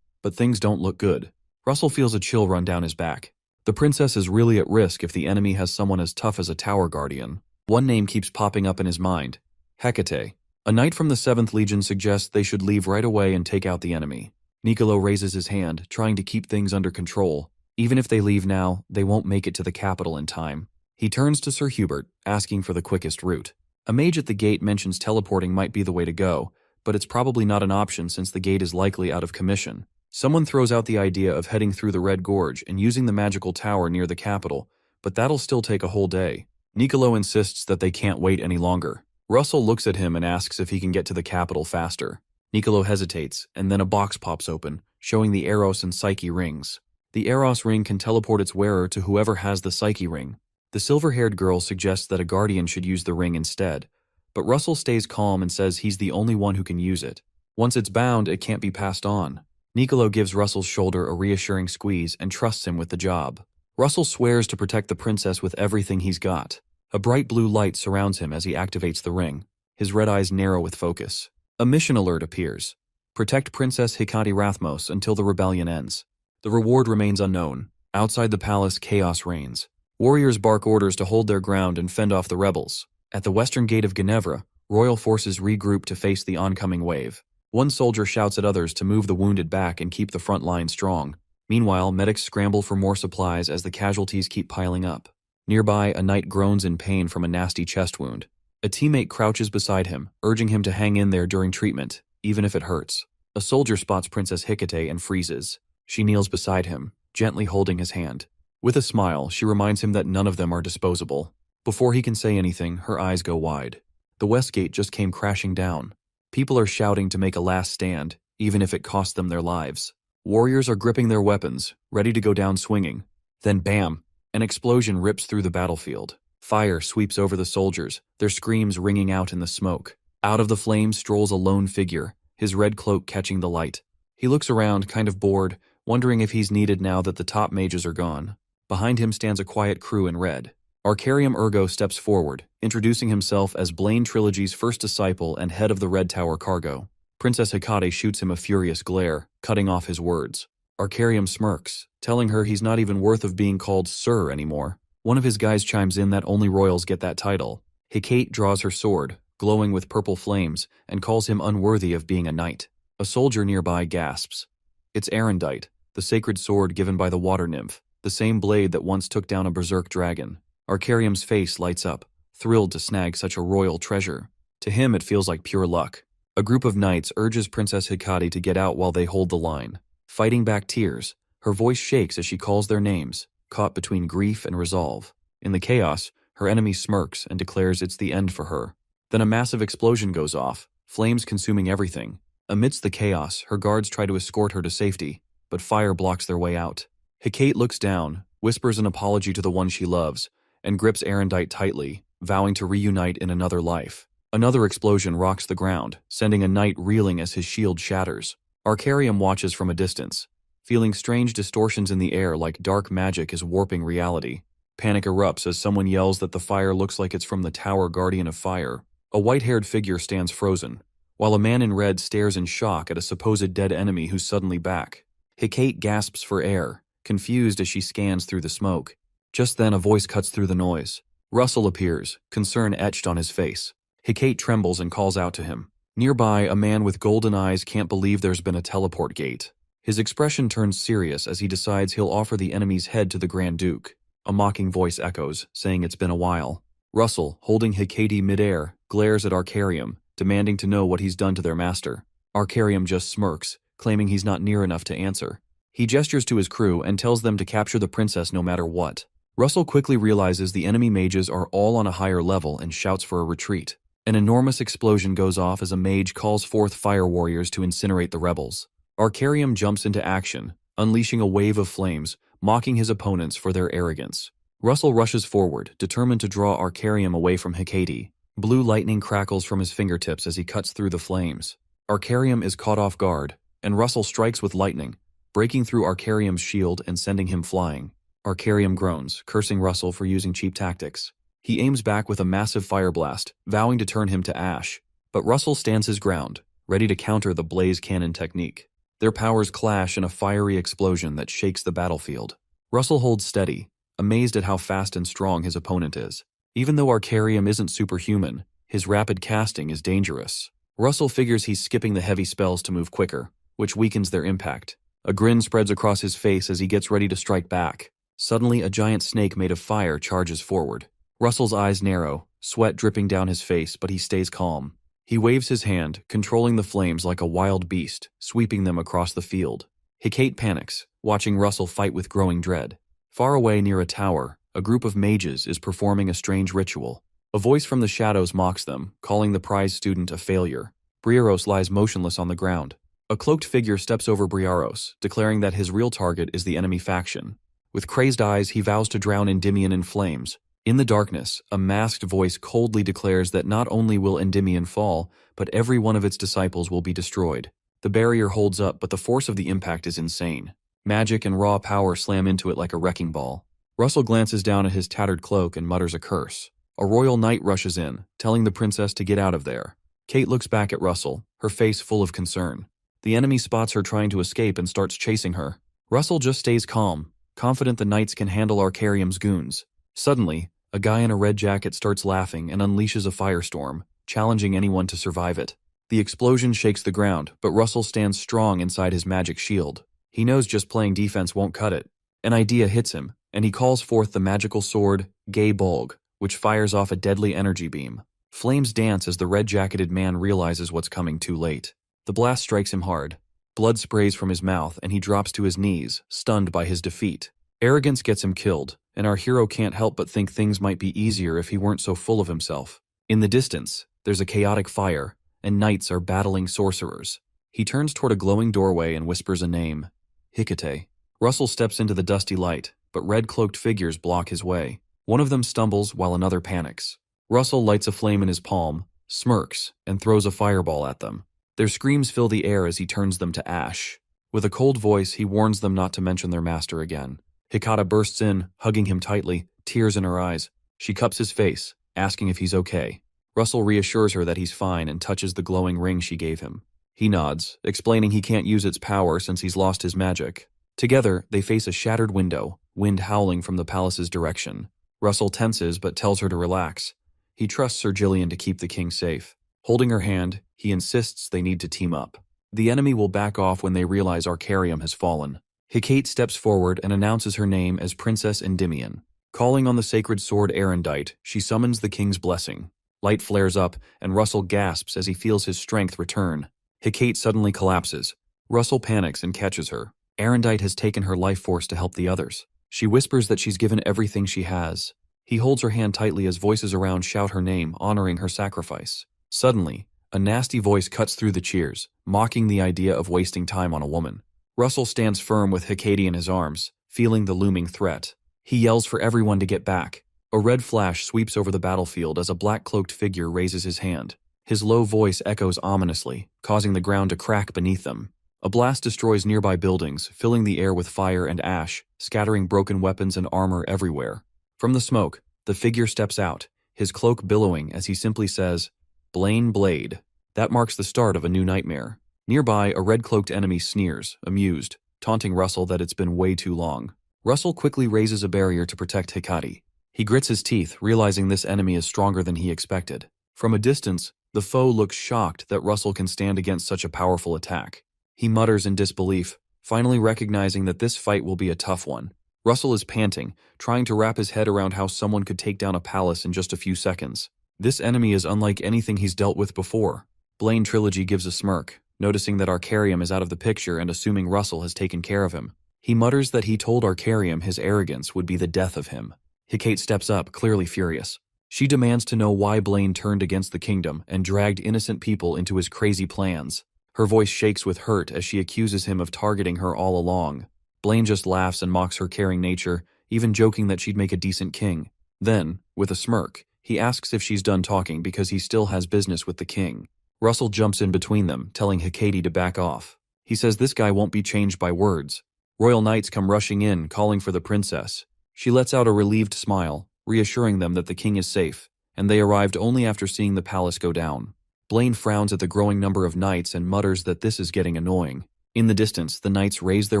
But things don't look good. Russell feels a chill run down his back. The princess is really at risk if the enemy has someone as tough as a tower guardian. One name keeps popping up in his mind. Hecate. A knight from the 7th Legion suggests they should leave right away and take out the enemy. Niccolo raises his hand, trying to keep things under control. Even if they leave now, they won't make it to the capital in time. He turns to Sir Hubert, asking for the quickest route. A mage at the gate mentions teleporting might be the way to go, but it's probably not an option since the gate is likely out of commission. Someone throws out the idea of heading through the Red Gorge and using the magical tower near the capital, but that'll still take a whole day. Niccolo insists that they can't wait any longer. Russell looks at him and asks if he can get to the capital faster. Niccolo hesitates, and then a box pops open, showing the Eros and Psyche rings. The Eros ring can teleport its wearer to whoever has the Psyche ring. The silver-haired girl suggests that a guardian should use the ring instead, but Russell stays calm and says he's the only one who can use it. Once it's bound, it can't be passed on. Niccolo gives Russell's shoulder a reassuring squeeze and trusts him with the job. Russell swears to protect the princess with everything he's got. A bright blue light surrounds him as he activates the ring. His red eyes narrow with focus. A mission alert appears. Protect Princess Hecate Rathmos until the rebellion ends. The reward remains unknown. Outside the palace, chaos reigns. Warriors bark orders to hold their ground and fend off the rebels. At the western gate of Ginevra, royal forces regroup to face the oncoming wave. One soldier shouts at others to move the wounded back and keep the front line strong. Meanwhile, medics scramble for more supplies as the casualties keep piling up. Nearby, a knight groans in pain from a nasty chest wound. A teammate crouches beside him, urging him to hang in there during treatment, even if it hurts. A soldier spots Princess Hecate and freezes. She kneels beside him, gently holding his hand. With a smile, she reminds him that none of them are disposable. Before he can say anything, her eyes go wide. The west gate just came crashing down. People are shouting to make a last stand, even if it costs them their lives. Warriors are gripping their weapons, ready to go down swinging. Then bam! An explosion rips through the battlefield. Fire sweeps over the soldiers, their screams ringing out in the smoke. Out of the flames strolls a lone figure, his red cloak catching the light. He looks around, kind of bored, wondering if he's needed now that the top mages are gone. Behind him stands a quiet crew in red. Arcarium Ergo steps forward, introducing himself as Blaine Trilogy's first disciple and head of the Red Tower cargo. Princess Hecate shoots him a furious glare, cutting off his words. Arcarium smirks, telling her he's not even worth of being called Sir anymore. One of his guys chimes in that only royals get that title. Hecate draws her sword, glowing with purple flames, and calls him unworthy of being a knight. A soldier nearby gasps. It's Arendite, the sacred sword given by the water nymph, the same blade that once took down a berserk dragon. Arcarium's face lights up, thrilled to snag such a royal treasure. To him, it feels like pure luck. A group of knights urges Princess Hecate to get out while they hold the line. Fighting back tears, Her voice shakes as she calls their names, caught between grief and resolve. In the chaos, her enemy smirks and declares it's the end for her. Then a massive explosion goes off, flames consuming everything. Amidst the chaos, her guards try to escort her to safety, but fire blocks their way out. Hecate looks down, whispers an apology to the one she loves, and grips Erendite tightly, vowing to reunite in another life. Another explosion rocks the ground, sending a knight reeling as his shield shatters. Arcarium watches from a distance, feeling strange distortions in the air like dark magic is warping reality. Panic erupts as someone yells that the fire looks like it's from the Tower Guardian of Fire. A white-haired figure stands frozen, while a man in red stares in shock at a supposed dead enemy who's suddenly back. Hecate gasps for air, confused as she scans through the smoke. Just then a voice cuts through the noise. Russell appears, concern etched on his face. Hecate trembles and calls out to him. Nearby, a man with golden eyes can't believe there's been a teleport gate. His expression turns serious as he decides he'll offer the enemy's head to the Grand Duke. A mocking voice echoes, saying it's been a while. Russell, holding Hecate midair, glares at Arcarium, demanding to know what he's done to their master. Arcarium just smirks, claiming he's not near enough to answer. He gestures to his crew and tells them to capture the princess no matter what. Russell quickly realizes the enemy mages are all on a higher level and shouts for a retreat. An enormous explosion goes off as a mage calls forth fire warriors to incinerate the rebels. Arcarium jumps into action, unleashing a wave of flames, mocking his opponents for their arrogance. Russell rushes forward, determined to draw Arcarium away from Hecate. Blue lightning crackles from his fingertips as he cuts through the flames. Arcarium is caught off guard, and Russell strikes with lightning, breaking through Arcarium's shield and sending him flying. Arcarium groans, cursing Russell for using cheap tactics. He aims back with a massive fire blast, vowing to turn him to ash. But Russell stands his ground, ready to counter the blaze cannon technique. Their powers clash in a fiery explosion that shakes the battlefield. Russell holds steady, amazed at how fast and strong his opponent is. Even though Arcarium isn't superhuman, his rapid casting is dangerous. Russell figures he's skipping the heavy spells to move quicker, which weakens their impact. A grin spreads across his face as he gets ready to strike back. Suddenly, a giant snake made of fire charges forward. Russell's eyes narrow, sweat dripping down his face, but he stays calm. He waves his hand, controlling the flames like a wild beast, sweeping them across the field. Hecate panics, watching Russell fight with growing dread. Far away near a tower, a group of mages is performing a strange ritual. A voice from the shadows mocks them, calling the prize student a failure. Briaros lies motionless on the ground. A cloaked figure steps over Briaros, declaring that his real target is the enemy faction. With crazed eyes, he vows to drown Endymion in flames. In the darkness, a masked voice coldly declares that not only will Endymion fall, but every one of its disciples will be destroyed. The barrier holds up, but the force of the impact is insane. Magic and raw power slam into it like a wrecking ball. Russell glances down at his tattered cloak and mutters a curse. A royal knight rushes in, telling the princess to get out of there. Kate looks back at Russell, her face full of concern. The enemy spots her trying to escape and starts chasing her. Russell just stays calm, confident the knights can handle Arcarium's goons. Suddenly, a guy in a red jacket starts laughing and unleashes a firestorm, challenging anyone to survive it. The explosion shakes the ground, but Russell stands strong inside his magic shield. He knows just playing defense won't cut it. An idea hits him, and he calls forth the magical sword, Gay Bolg, which fires off a deadly energy beam. Flames dance as the red-jacketed man realizes what's coming too late. The blast strikes him hard. Blood sprays from his mouth, and he drops to his knees, stunned by his defeat. Arrogance gets him killed, and our hero can't help but think things might be easier if he weren't so full of himself. In the distance, there's a chaotic fire, and knights are battling sorcerers. He turns toward a glowing doorway and whispers a name. Hecate. Russell steps into the dusty light, but red-cloaked figures block his way. One of them stumbles while another panics. Russell lights a flame in his palm, smirks, and throws a fireball at them. Their screams fill the air as he turns them to ash. With a cold voice, he warns them not to mention their master again. Hecate bursts in, hugging him tightly, tears in her eyes. She cups his face, asking if he's okay. Russell reassures her that he's fine and touches the glowing ring she gave him. He nods, explaining he can't use its power since he's lost his magic. Together, they face a shattered window, wind howling from the palace's direction. Russell tenses but tells her to relax. He trusts Sir Gillian to keep the king safe. Holding her hand, he insists they need to team up. The enemy will back off when they realize Arcarium has fallen. Hecate steps forward and announces her name as Princess Endymion. Calling on the sacred sword Erendite, she summons the king's blessing. Light flares up, and Russell gasps as he feels his strength return. Hecate suddenly collapses. Russell panics and catches her. Arendite has taken her life force to help the others. She whispers that she's given everything she has. He holds her hand tightly as voices around shout her name, honoring her sacrifice. Suddenly, a nasty voice cuts through the cheers, mocking the idea of wasting time on a woman. Russell stands firm with Hecate in his arms, feeling the looming threat. He yells for everyone to get back. A red flash sweeps over the battlefield as a black-cloaked figure raises his hand. His low voice echoes ominously, causing the ground to crack beneath them. A blast destroys nearby buildings, filling the air with fire and ash, scattering broken weapons and armor everywhere. From the smoke, the figure steps out, his cloak billowing as he simply says, "Blaine Blade." That marks the start of a new nightmare. Nearby, a red-cloaked enemy sneers, amused, taunting Russell that it's been way too long. Russell quickly raises a barrier to protect Hecate. He grits his teeth, realizing this enemy is stronger than he expected. From a distance, the foe looks shocked that Russell can stand against such a powerful attack. He mutters in disbelief, finally recognizing that this fight will be a tough one. Russell is panting, trying to wrap his head around how someone could take down a palace in just a few seconds. This enemy is unlike anything he's dealt with before. Blaine Trilogy gives a smirk, noticing that Arcarium is out of the picture and assuming Russell has taken care of him. He mutters that he told Arcarium his arrogance would be the death of him. Hecate steps up, clearly furious. She demands to know why Blaine turned against the kingdom and dragged innocent people into his crazy plans. Her voice shakes with hurt as she accuses him of targeting her all along. Blaine just laughs and mocks her caring nature, even joking that she'd make a decent king. Then, with a smirk, he asks if she's done talking because he still has business with the king. Russell jumps in between them, telling Hecate to back off. He says this guy won't be changed by words. Royal knights come rushing in, calling for the princess. She lets out a relieved smile, reassuring them that the king is safe, and they arrived only after seeing the palace go down. Blaine frowns at the growing number of knights and mutters that this is getting annoying. In the distance, the knights raise their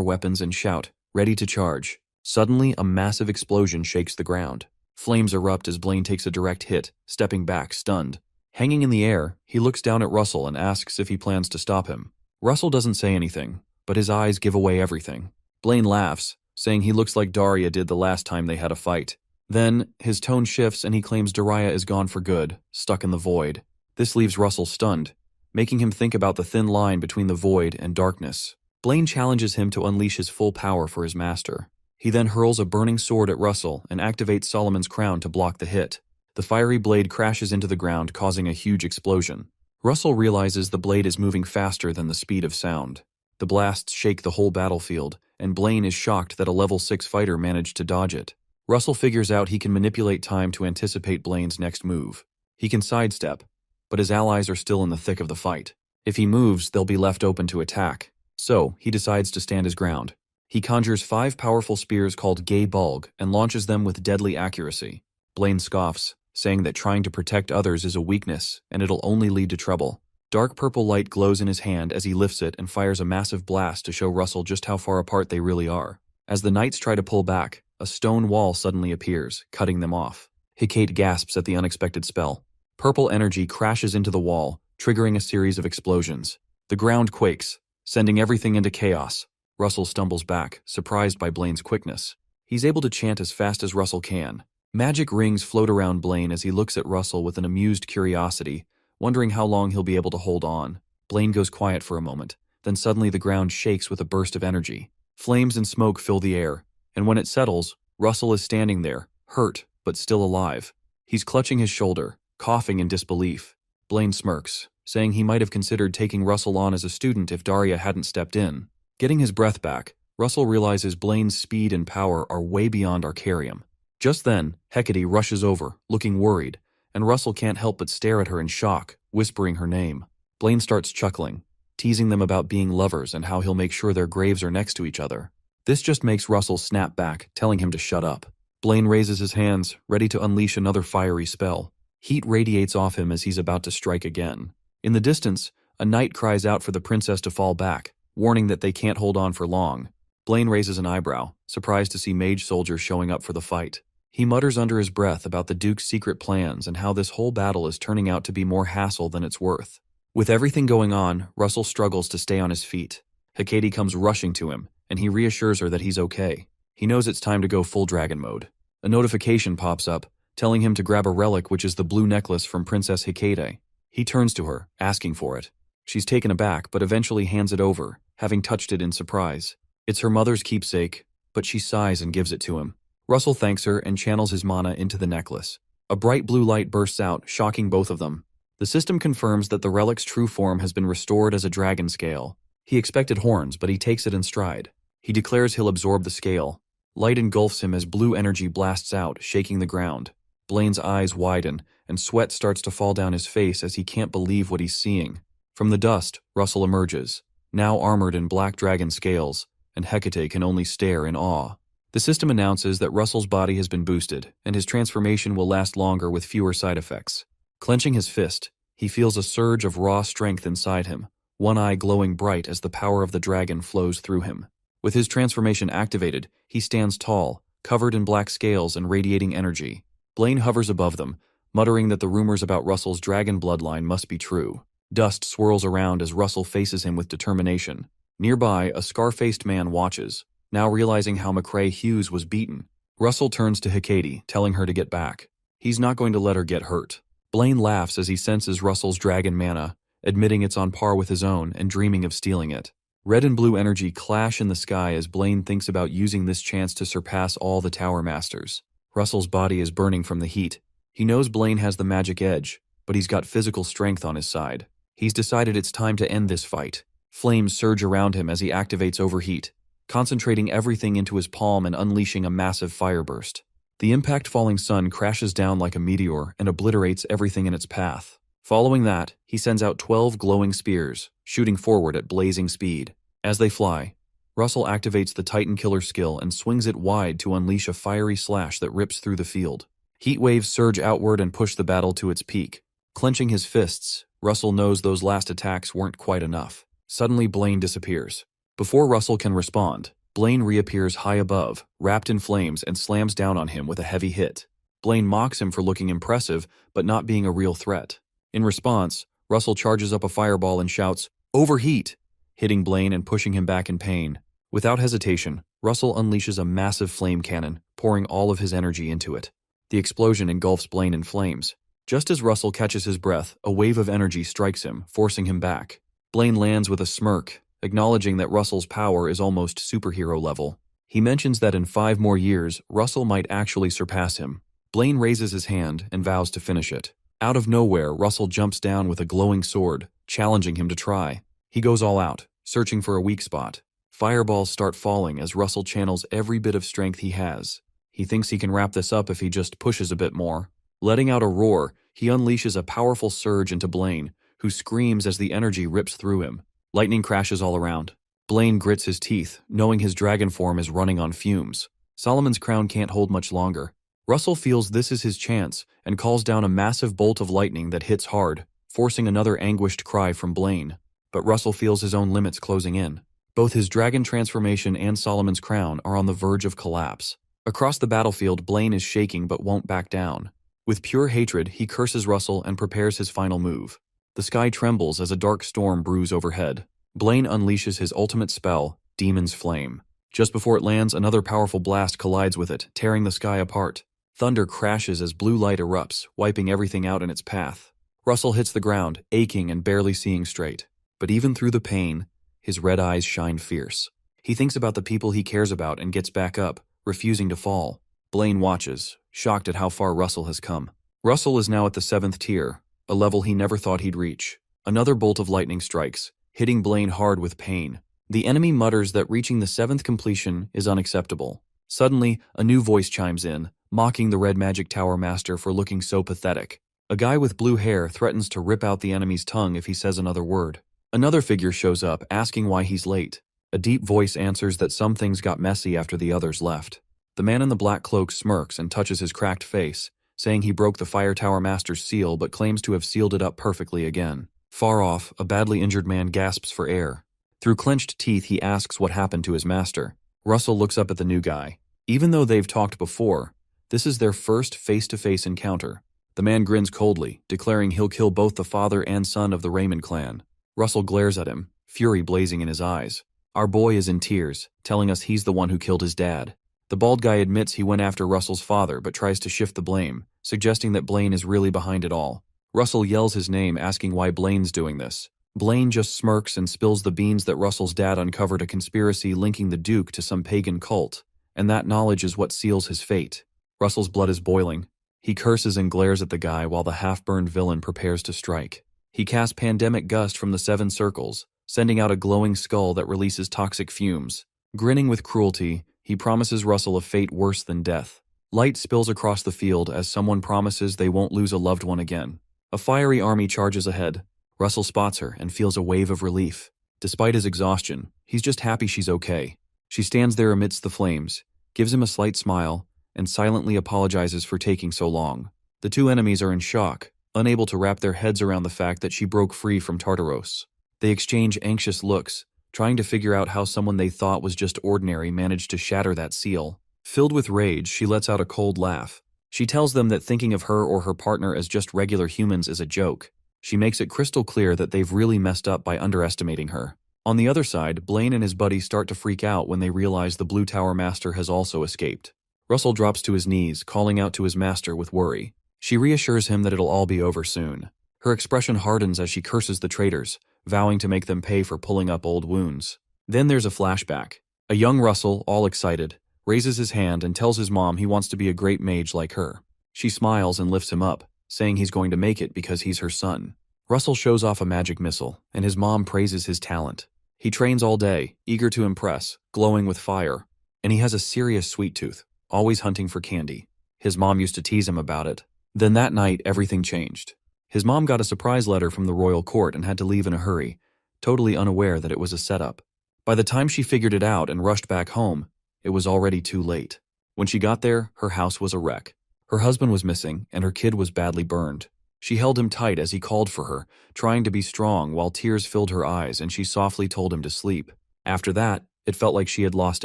weapons and shout, ready to charge. Suddenly, a massive explosion shakes the ground. Flames erupt as Blaine takes a direct hit, stepping back, stunned. Hanging in the air, he looks down at Russell and asks if he plans to stop him. Russell doesn't say anything, but his eyes give away everything. Blaine laughs, saying he looks like Daria did the last time they had a fight. Then, his tone shifts and he claims Daria is gone for good, stuck in the void. This leaves Russell stunned, making him think about the thin line between the void and darkness. Blaine challenges him to unleash his full power for his master. He then hurls a burning sword at Russell and activates Solomon's crown to block the hit. The fiery blade crashes into the ground, causing a huge explosion. Russell realizes the blade is moving faster than the speed of sound. The blasts shake the whole battlefield, and Blaine is shocked that a level 6 fighter managed to dodge it. Russell figures out he can manipulate time to anticipate Blaine's next move. He can sidestep, but his allies are still in the thick of the fight. If he moves, they'll be left open to attack. So, he decides to stand his ground. He conjures 5 powerful spears called Gay Bulg and launches them with deadly accuracy. Blaine scoffs, saying that trying to protect others is a weakness and it'll only lead to trouble. Dark purple light glows in his hand as he lifts it and fires a massive blast to show Russell just how far apart they really are. As the knights try to pull back, a stone wall suddenly appears, cutting them off. Hecate gasps at the unexpected spell. Purple energy crashes into the wall, triggering a series of explosions. The ground quakes, sending everything into chaos. Russell stumbles back, surprised by Blaine's quickness. He's able to chant as fast as Russell can. Magic rings float around Blaine as he looks at Russell with an amused curiosity, wondering how long he'll be able to hold on. Blaine goes quiet for a moment, then suddenly the ground shakes with a burst of energy. Flames and smoke fill the air, and when it settles, Russell is standing there, hurt, but still alive. He's clutching his shoulder, coughing in disbelief. Blaine smirks, saying he might have considered taking Russell on as a student if Daria hadn't stepped in. Getting his breath back, Russell realizes Blaine's speed and power are way beyond Arcarium. Just then, Hecate rushes over, looking worried, and Russell can't help but stare at her in shock, whispering her name. Blaine starts chuckling, teasing them about being lovers and how he'll make sure their graves are next to each other. This just makes Russell snap back, telling him to shut up. Blaine raises his hands, ready to unleash another fiery spell. Heat radiates off him as he's about to strike again. In the distance, a knight cries out for the princess to fall back, warning that they can't hold on for long. Blaine raises an eyebrow, surprised to see mage soldiers showing up for the fight. He mutters under his breath about the Duke's secret plans and how this whole battle is turning out to be more hassle than it's worth. With everything going on, Russell struggles to stay on his feet. Hecate comes rushing to him, and he reassures her that he's okay. He knows it's time to go full dragon mode. A notification pops up, telling him to grab a relic, which is the blue necklace from Princess Hecate. He turns to her, asking for it. She's taken aback, but eventually hands it over, having touched it in surprise. It's her mother's keepsake, but she sighs and gives it to him. Russell thanks her and channels his mana into the necklace. A bright blue light bursts out, shocking both of them. The system confirms that the relic's true form has been restored as a dragon scale. He expected horns, but he takes it in stride. He declares he'll absorb the scale. Light engulfs him as blue energy blasts out, shaking the ground. Blaine's eyes widen, and sweat starts to fall down his face as he can't believe what he's seeing. From the dust, Russell emerges, now armored in black dragon scales, and Hecate can only stare in awe. The system announces that Russell's body has been boosted, and his transformation will last longer with fewer side effects. Clenching his fist, he feels a surge of raw strength inside him, one eye glowing bright as the power of the dragon flows through him. With his transformation activated, he stands tall, covered in black scales and radiating energy. Blaine hovers above them, muttering that the rumors about Russell's dragon bloodline must be true. Dust swirls around as Russell faces him with determination. Nearby, a scar-faced man watches, now realizing how McCrae Hughes was beaten. Russell turns to Hecate, telling her to get back. He's not going to let her get hurt. Blaine laughs as he senses Russell's dragon mana, admitting it's on par with his own and dreaming of stealing it. Red and blue energy clash in the sky as Blaine thinks about using this chance to surpass all the Tower Masters. Russell's body is burning from the heat. He knows Blaine has the magic edge, but he's got physical strength on his side. He's decided it's time to end this fight. Flames surge around him as he activates overheat, concentrating everything into his palm and unleashing a massive fireburst. The impact-falling sun crashes down like a meteor and obliterates everything in its path. Following that, he sends out 12 glowing spears, shooting forward at blazing speed. As they fly, Russell activates the Titan Killer skill and swings it wide to unleash a fiery slash that rips through the field. Heat waves surge outward and push the battle to its peak. Clenching his fists, Russell knows those last attacks weren't quite enough. Suddenly, Blaine disappears. Before Russell can respond, Blaine reappears high above, wrapped in flames, and slams down on him with a heavy hit. Blaine mocks him for looking impressive, but not being a real threat. In response, Russell charges up a fireball and shouts, "Overheat!" hitting Blaine and pushing him back in pain. Without hesitation, Russell unleashes a massive flame cannon, pouring all of his energy into it. The explosion engulfs Blaine in flames. Just as Russell catches his breath, a wave of energy strikes him, forcing him back. Blaine lands with a smirk, acknowledging that Russell's power is almost superhero level. He mentions that in 5 more years, Russell might actually surpass him. Blaine raises his hand and vows to finish it. Out of nowhere, Russell jumps down with a glowing sword, challenging him to try. He goes all out, searching for a weak spot. Fireballs start falling as Russell channels every bit of strength he has. He thinks he can wrap this up if he just pushes a bit more. Letting out a roar, he unleashes a powerful surge into Blaine, who screams as the energy rips through him. Lightning crashes all around. Blaine grits his teeth, knowing his dragon form is running on fumes. Solomon's crown can't hold much longer. Russell feels this is his chance and calls down a massive bolt of lightning that hits hard, forcing another anguished cry from Blaine. But Russell feels his own limits closing in. Both his dragon transformation and Solomon's crown are on the verge of collapse. Across the battlefield, Blaine is shaking but won't back down. With pure hatred, he curses Russell and prepares his final move. The sky trembles as a dark storm brews overhead. Blaine unleashes his ultimate spell, Demon's Flame. Just before it lands, another powerful blast collides with it, tearing the sky apart. Thunder crashes as blue light erupts, wiping everything out in its path. Russell hits the ground, aching and barely seeing straight. But even through the pain, his red eyes shine fierce. He thinks about the people he cares about and gets back up, refusing to fall. Blaine watches, shocked at how far Russell has come. Russell is now at the 7th tier, a level he never thought he'd reach. Another bolt of lightning strikes, hitting Blaine hard with pain. The enemy mutters that reaching the 7th completion is unacceptable. Suddenly, a new voice chimes in, mocking the Red Magic Tower Master for looking so pathetic. A guy with blue hair threatens to rip out the enemy's tongue if he says another word. Another figure shows up, asking why he's late. A deep voice answers that some things got messy after the others left. The man in the black cloak smirks and touches his cracked face, saying he broke the Fire Tower Master's seal but claims to have sealed it up perfectly again. Far off, a badly injured man gasps for air. Through clenched teeth, he asks what happened to his master. Russell looks up at the new guy. Even though they've talked before, this is their first face-to-face encounter. The man grins coldly, declaring he'll kill both the father and son of the Raymond clan. Russell glares at him, fury blazing in his eyes. Our boy is in tears, telling us he's the one who killed his dad. The bald guy admits he went after Russell's father but tries to shift the blame, suggesting that Blaine is really behind it all. Russell yells his name, asking why Blaine's doing this. Blaine just smirks and spills the beans that Russell's dad uncovered a conspiracy linking the Duke to some pagan cult, and that knowledge is what seals his fate. Russell's blood is boiling. He curses and glares at the guy while the half-burned villain prepares to strike. He casts Pandemic Gust from the 7 circles, sending out a glowing skull that releases toxic fumes. Grinning with cruelty, he promises Russell a fate worse than death. Light spills across the field as someone promises they won't lose a loved one again. A fiery army charges ahead. Russell spots her and feels a wave of relief. Despite his exhaustion, he's just happy she's okay. She stands there amidst the flames, gives him a slight smile, and silently apologizes for taking so long. The 2 enemies are in shock, unable to wrap their heads around the fact that she broke free from Tartaros. They exchange anxious looks, trying to figure out how someone they thought was just ordinary managed to shatter that seal. Filled with rage, she lets out a cold laugh. She tells them that thinking of her or her partner as just regular humans is a joke. She makes it crystal clear that they've really messed up by underestimating her. On the other side, Blaine and his buddy start to freak out when they realize the Blue Tower Master has also escaped. Russell drops to his knees, calling out to his master with worry. She reassures him that it'll all be over soon. Her expression hardens as she curses the traitors, vowing to make them pay for pulling up old wounds. Then there's a flashback. A young Russell, all excited, raises his hand and tells his mom he wants to be a great mage like her. She smiles and lifts him up, saying he's going to make it because he's her son. Russell shows off a magic missile, and his mom praises his talent. He trains all day, eager to impress, glowing with fire, and he has a serious sweet tooth, always hunting for candy. His mom used to tease him about it. Then that night, everything changed. His mom got a surprise letter from the royal court and had to leave in a hurry, totally unaware that it was a setup. By the time she figured it out and rushed back home, it was already too late. When she got there, her house was a wreck. Her husband was missing, and her kid was badly burned. She held him tight as he called for her, trying to be strong while tears filled her eyes, and she softly told him to sleep. After that, it felt like she had lost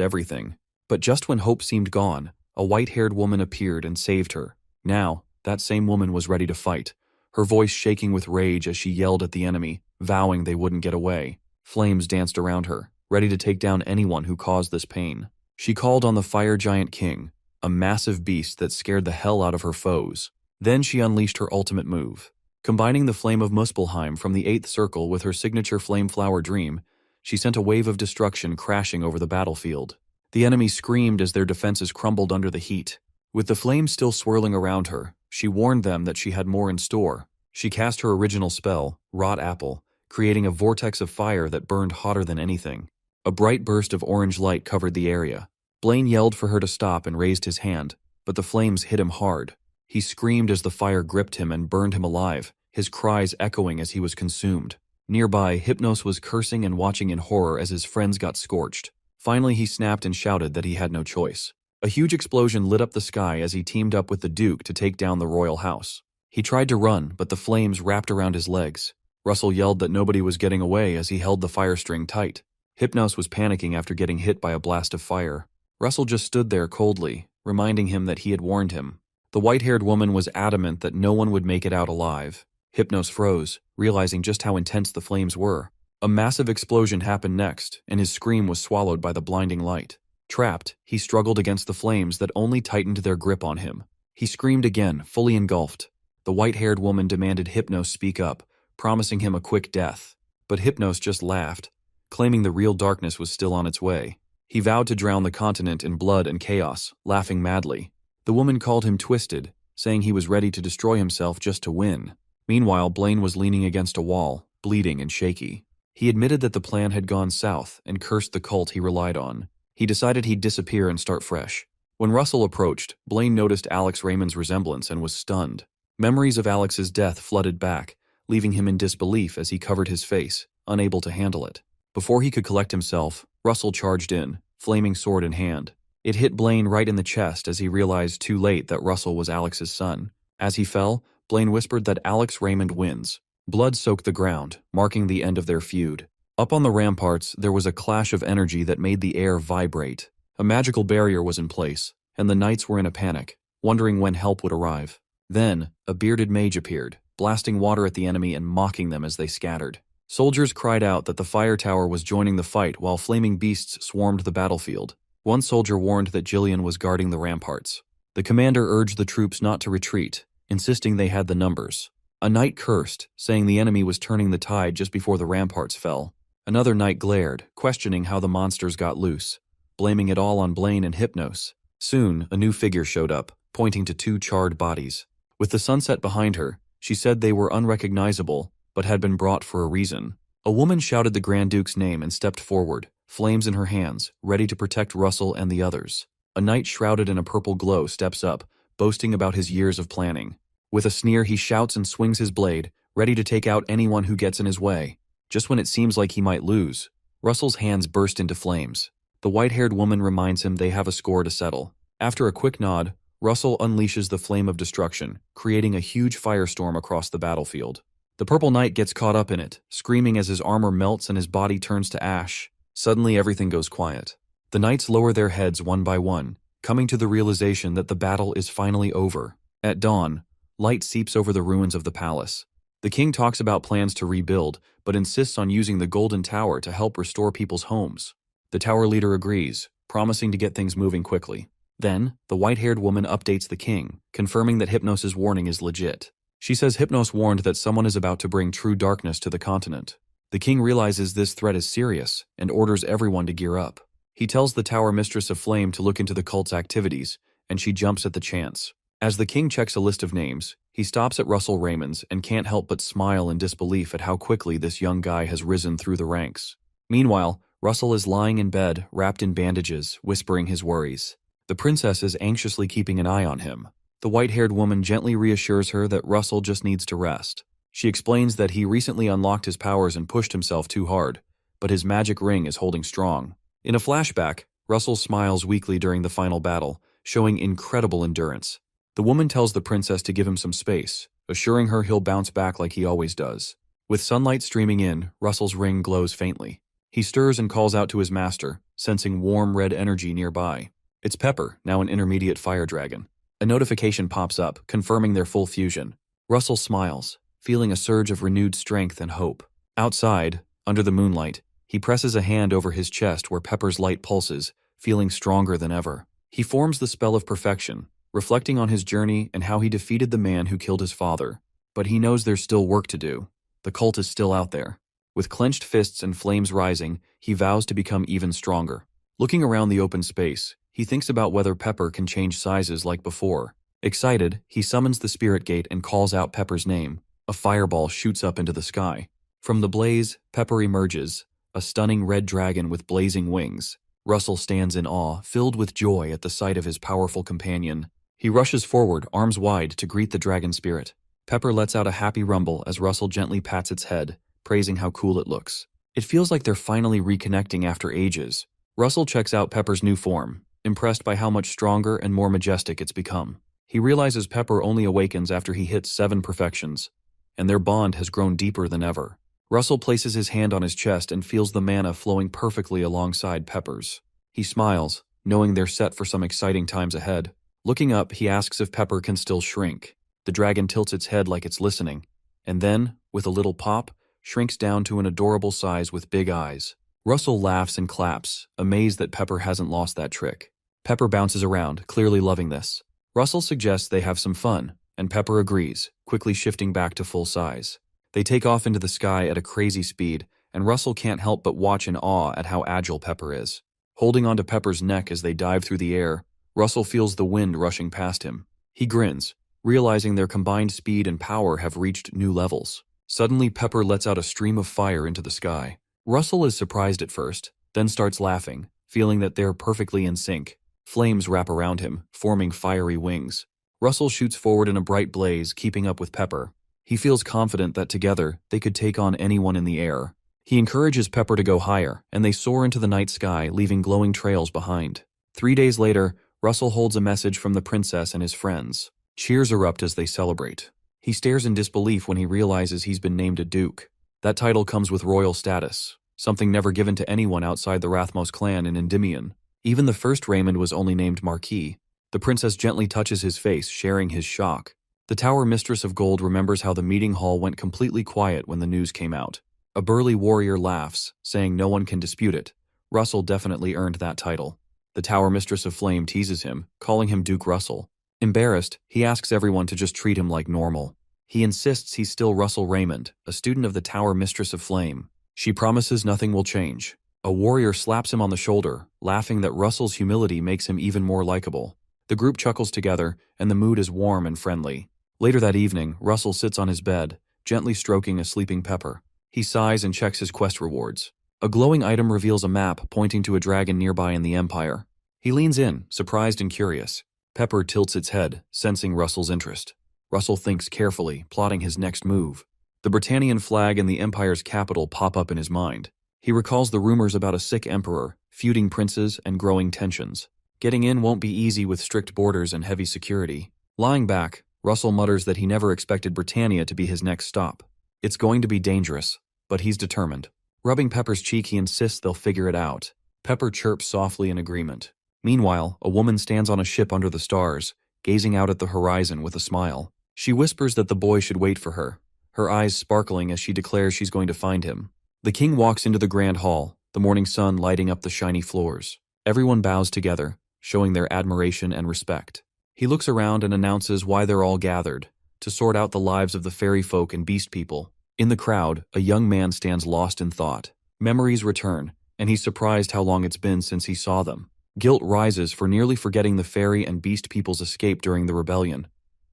everything. But just when hope seemed gone, a white-haired woman appeared and saved her. Now, that same woman was ready to fight, her voice shaking with rage as she yelled at the enemy, vowing they wouldn't get away. Flames danced around her, ready to take down anyone who caused this pain. She called on the Fire Giant King, a massive beast that scared the hell out of her foes. Then she unleashed her ultimate move. Combining the Flame of Muspelheim from the 8th circle with her signature Flameflower Dream, she sent a wave of destruction crashing over the battlefield. The enemy screamed as their defenses crumbled under the heat. With the flames still swirling around her, she warned them that she had more in store. She cast her original spell, Rot Apple, creating a vortex of fire that burned hotter than anything. A bright burst of orange light covered the area. Blaine yelled for her to stop and raised his hand, but the flames hit him hard. He screamed as the fire gripped him and burned him alive, his cries echoing as he was consumed. Nearby, Hypnos was cursing and watching in horror as his friends got scorched. Finally, he snapped and shouted that he had no choice. A huge explosion lit up the sky as he teamed up with the Duke to take down the royal house. He tried to run, but the flames wrapped around his legs. Russell yelled that nobody was getting away as he held the fire string tight. Hypnos was panicking after getting hit by a blast of fire. Russell just stood there coldly, reminding him that he had warned him. The white-haired woman was adamant that no one would make it out alive. Hypnos froze, realizing just how intense the flames were. A massive explosion happened next, and his scream was swallowed by the blinding light. Trapped, he struggled against the flames that only tightened their grip on him. He screamed again, fully engulfed. The white-haired woman demanded Hypnos speak up, promising him a quick death. But Hypnos just laughed, claiming the real darkness was still on its way. He vowed to drown the continent in blood and chaos, laughing madly. The woman called him twisted, saying he was ready to destroy himself just to win. Meanwhile, Blaine was leaning against a wall, bleeding and shaky. He admitted that the plan had gone south and cursed the cult he relied on. He decided he'd disappear and start fresh. When Russell approached, Blaine noticed Alex Raymond's resemblance and was stunned. Memories of Alex's death flooded back, leaving him in disbelief as he covered his face, unable to handle it. Before he could collect himself, Russell charged in, flaming sword in hand. It hit Blaine right in the chest as he realized too late that Russell was Alex's son. As he fell, Blaine whispered that Alex Raymond wins. Blood soaked the ground, marking the end of their feud. Up on the ramparts, there was a clash of energy that made the air vibrate. A magical barrier was in place, and the knights were in a panic, wondering when help would arrive. Then, a bearded mage appeared, blasting water at the enemy and mocking them as they scattered. Soldiers cried out that the fire tower was joining the fight while flaming beasts swarmed the battlefield. One soldier warned that Jillian was guarding the ramparts. The commander urged the troops not to retreat, insisting they had the numbers. A knight cursed, saying the enemy was turning the tide just before the ramparts fell. Another knight glared, questioning how the monsters got loose, blaming it all on Blaine and Hypnos. Soon, a new figure showed up, pointing to two charred bodies. With the sunset behind her, she said they were unrecognizable, but had been brought for a reason. A woman shouted the Grand Duke's name and stepped forward, flames in her hands, ready to protect Russell and the others. A knight shrouded in a purple glow steps up, boasting about his years of planning. With a sneer, he shouts and swings his blade, ready to take out anyone who gets in his way. Just when it seems like he might lose, Russell's hands burst into flames. The white-haired woman reminds him they have a score to settle. After a quick nod, Russell unleashes the flame of destruction, creating a huge firestorm across the battlefield. The purple knight gets caught up in it, screaming as his armor melts and his body turns to ash. Suddenly everything goes quiet. The knights lower their heads one by one, coming to the realization that the battle is finally over. At dawn, light seeps over the ruins of the palace. The king talks about plans to rebuild, but insists on using the Golden Tower to help restore people's homes. The tower leader agrees, promising to get things moving quickly. Then, the white-haired woman updates the king, confirming that Hypnos' warning is legit. She says Hypnos warned that someone is about to bring true darkness to the continent. The king realizes this threat is serious and orders everyone to gear up. He tells the Tower Mistress of Flame to look into the cult's activities, and she jumps at the chance. As the king checks a list of names, he stops at Russell Raymond's and can't help but smile in disbelief at how quickly this young guy has risen through the ranks. Meanwhile, Russell is lying in bed, wrapped in bandages, whispering his worries. The princess is anxiously keeping an eye on him. The white-haired woman gently reassures her that Russell just needs to rest. She explains that he recently unlocked his powers and pushed himself too hard, but his magic ring is holding strong. In a flashback, Russell smiles weakly during the final battle, showing incredible endurance. The woman tells the princess to give him some space, assuring her he'll bounce back like he always does. With sunlight streaming in, Russell's ring glows faintly. He stirs and calls out to his master, sensing warm red energy nearby. It's Pepper, now an intermediate fire dragon. A notification pops up, confirming their full fusion. Russell smiles, feeling a surge of renewed strength and hope. Outside, under the moonlight, he presses a hand over his chest where Pepper's light pulses, feeling stronger than ever. He forms the spell of perfection, reflecting on his journey and how he defeated the man who killed his father. But he knows there's still work to do. The cult is still out there. With clenched fists and flames rising, he vows to become even stronger. Looking around the open space, he thinks about whether Pepper can change sizes like before. Excited, he summons the spirit gate and calls out Pepper's name. A fireball shoots up into the sky. From the blaze, Pepper emerges, a stunning red dragon with blazing wings. Russell stands in awe, filled with joy at the sight of his powerful companion. He rushes forward, arms wide, to greet the dragon spirit. Pepper lets out a happy rumble as Russell gently pats its head, praising how cool it looks. It feels like they're finally reconnecting after ages. Russell checks out Pepper's new form, impressed by how much stronger and more majestic it's become. He realizes Pepper only awakens after he hits 7 perfections, and their bond has grown deeper than ever. Russell places his hand on his chest and feels the mana flowing perfectly alongside Pepper's. He smiles, knowing they're set for some exciting times ahead. Looking up, he asks if Pepper can still shrink. The dragon tilts its head like it's listening, and then, with a little pop, shrinks down to an adorable size with big eyes. Russell laughs and claps, amazed that Pepper hasn't lost that trick. Pepper bounces around, clearly loving this. Russell suggests they have some fun, and Pepper agrees, quickly shifting back to full size. They take off into the sky at a crazy speed, and Russell can't help but watch in awe at how agile Pepper is. Holding onto Pepper's neck as they dive through the air, Russell feels the wind rushing past him. He grins, realizing their combined speed and power have reached new levels. Suddenly, Pepper lets out a stream of fire into the sky. Russell is surprised at first, then starts laughing, feeling that they're perfectly in sync. Flames wrap around him, forming fiery wings. Russell shoots forward in a bright blaze, keeping up with Pepper. He feels confident that together, they could take on anyone in the air. He encourages Pepper to go higher, and they soar into the night sky, leaving glowing trails behind. 3 days later, Russell holds a message from the princess and his friends. Cheers erupt as they celebrate. He stares in disbelief when he realizes he's been named a duke. That title comes with royal status, something never given to anyone outside the Rathmos clan in Endymion. Even the first Raymond was only named Marquis. The princess gently touches his face, sharing his shock. The Tower Mistress of Gold remembers how the meeting hall went completely quiet when the news came out. A burly warrior laughs, saying no one can dispute it. Russell definitely earned that title. The Tower Mistress of Flame teases him, calling him Duke Russell. Embarrassed, he asks everyone to just treat him like normal. He insists he's still Russell Raymond, a student of the Tower Mistress of Flame. She promises nothing will change. A warrior slaps him on the shoulder, laughing that Russell's humility makes him even more likable. The group chuckles together, and the mood is warm and friendly. Later that evening, Russell sits on his bed, gently stroking a sleeping Pepper. He sighs and checks his quest rewards. A glowing item reveals a map pointing to a dragon nearby in the Empire. He leans in, surprised and curious. Pepper tilts its head, sensing Russell's interest. Russell thinks carefully, plotting his next move. The Britannian flag and the Empire's capital pop up in his mind. He recalls the rumors about a sick emperor, feuding princes, and growing tensions. Getting in won't be easy with strict borders and heavy security. Lying back, Russell mutters that he never expected Britannia to be his next stop. It's going to be dangerous, but he's determined. Rubbing Pepper's cheek, he insists they'll figure it out. Pepper chirps softly in agreement. Meanwhile, a woman stands on a ship under the stars, gazing out at the horizon with a smile. She whispers that the boy should wait for her, her eyes sparkling as she declares she's going to find him. The king walks into the grand hall, the morning sun lighting up the shiny floors. Everyone bows together, showing their admiration and respect. He looks around and announces why they're all gathered, to sort out the lives of the fairy folk and beast people. In the crowd, a young man stands lost in thought. Memories return, and he's surprised how long it's been since he saw them. Guilt rises for nearly forgetting the fairy and beast people's escape during the rebellion,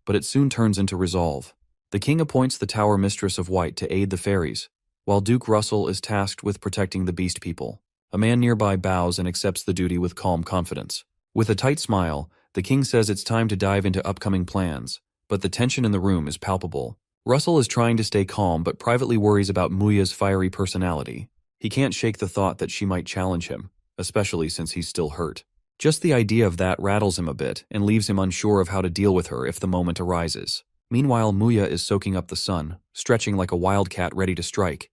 but it soon turns into resolve. The king appoints the Tower Mistress of White to aid the fairies, while Duke Russell is tasked with protecting the beast people. A man nearby bows and accepts the duty with calm confidence. With a tight smile, the king says it's time to dive into upcoming plans, but the tension in the room is palpable. Russell is trying to stay calm but privately worries about Muya's fiery personality. He can't shake the thought that she might challenge him, especially since he's still hurt. Just the idea of that rattles him a bit and leaves him unsure of how to deal with her if the moment arises. Meanwhile, Muya is soaking up the sun, stretching like a wildcat ready to strike,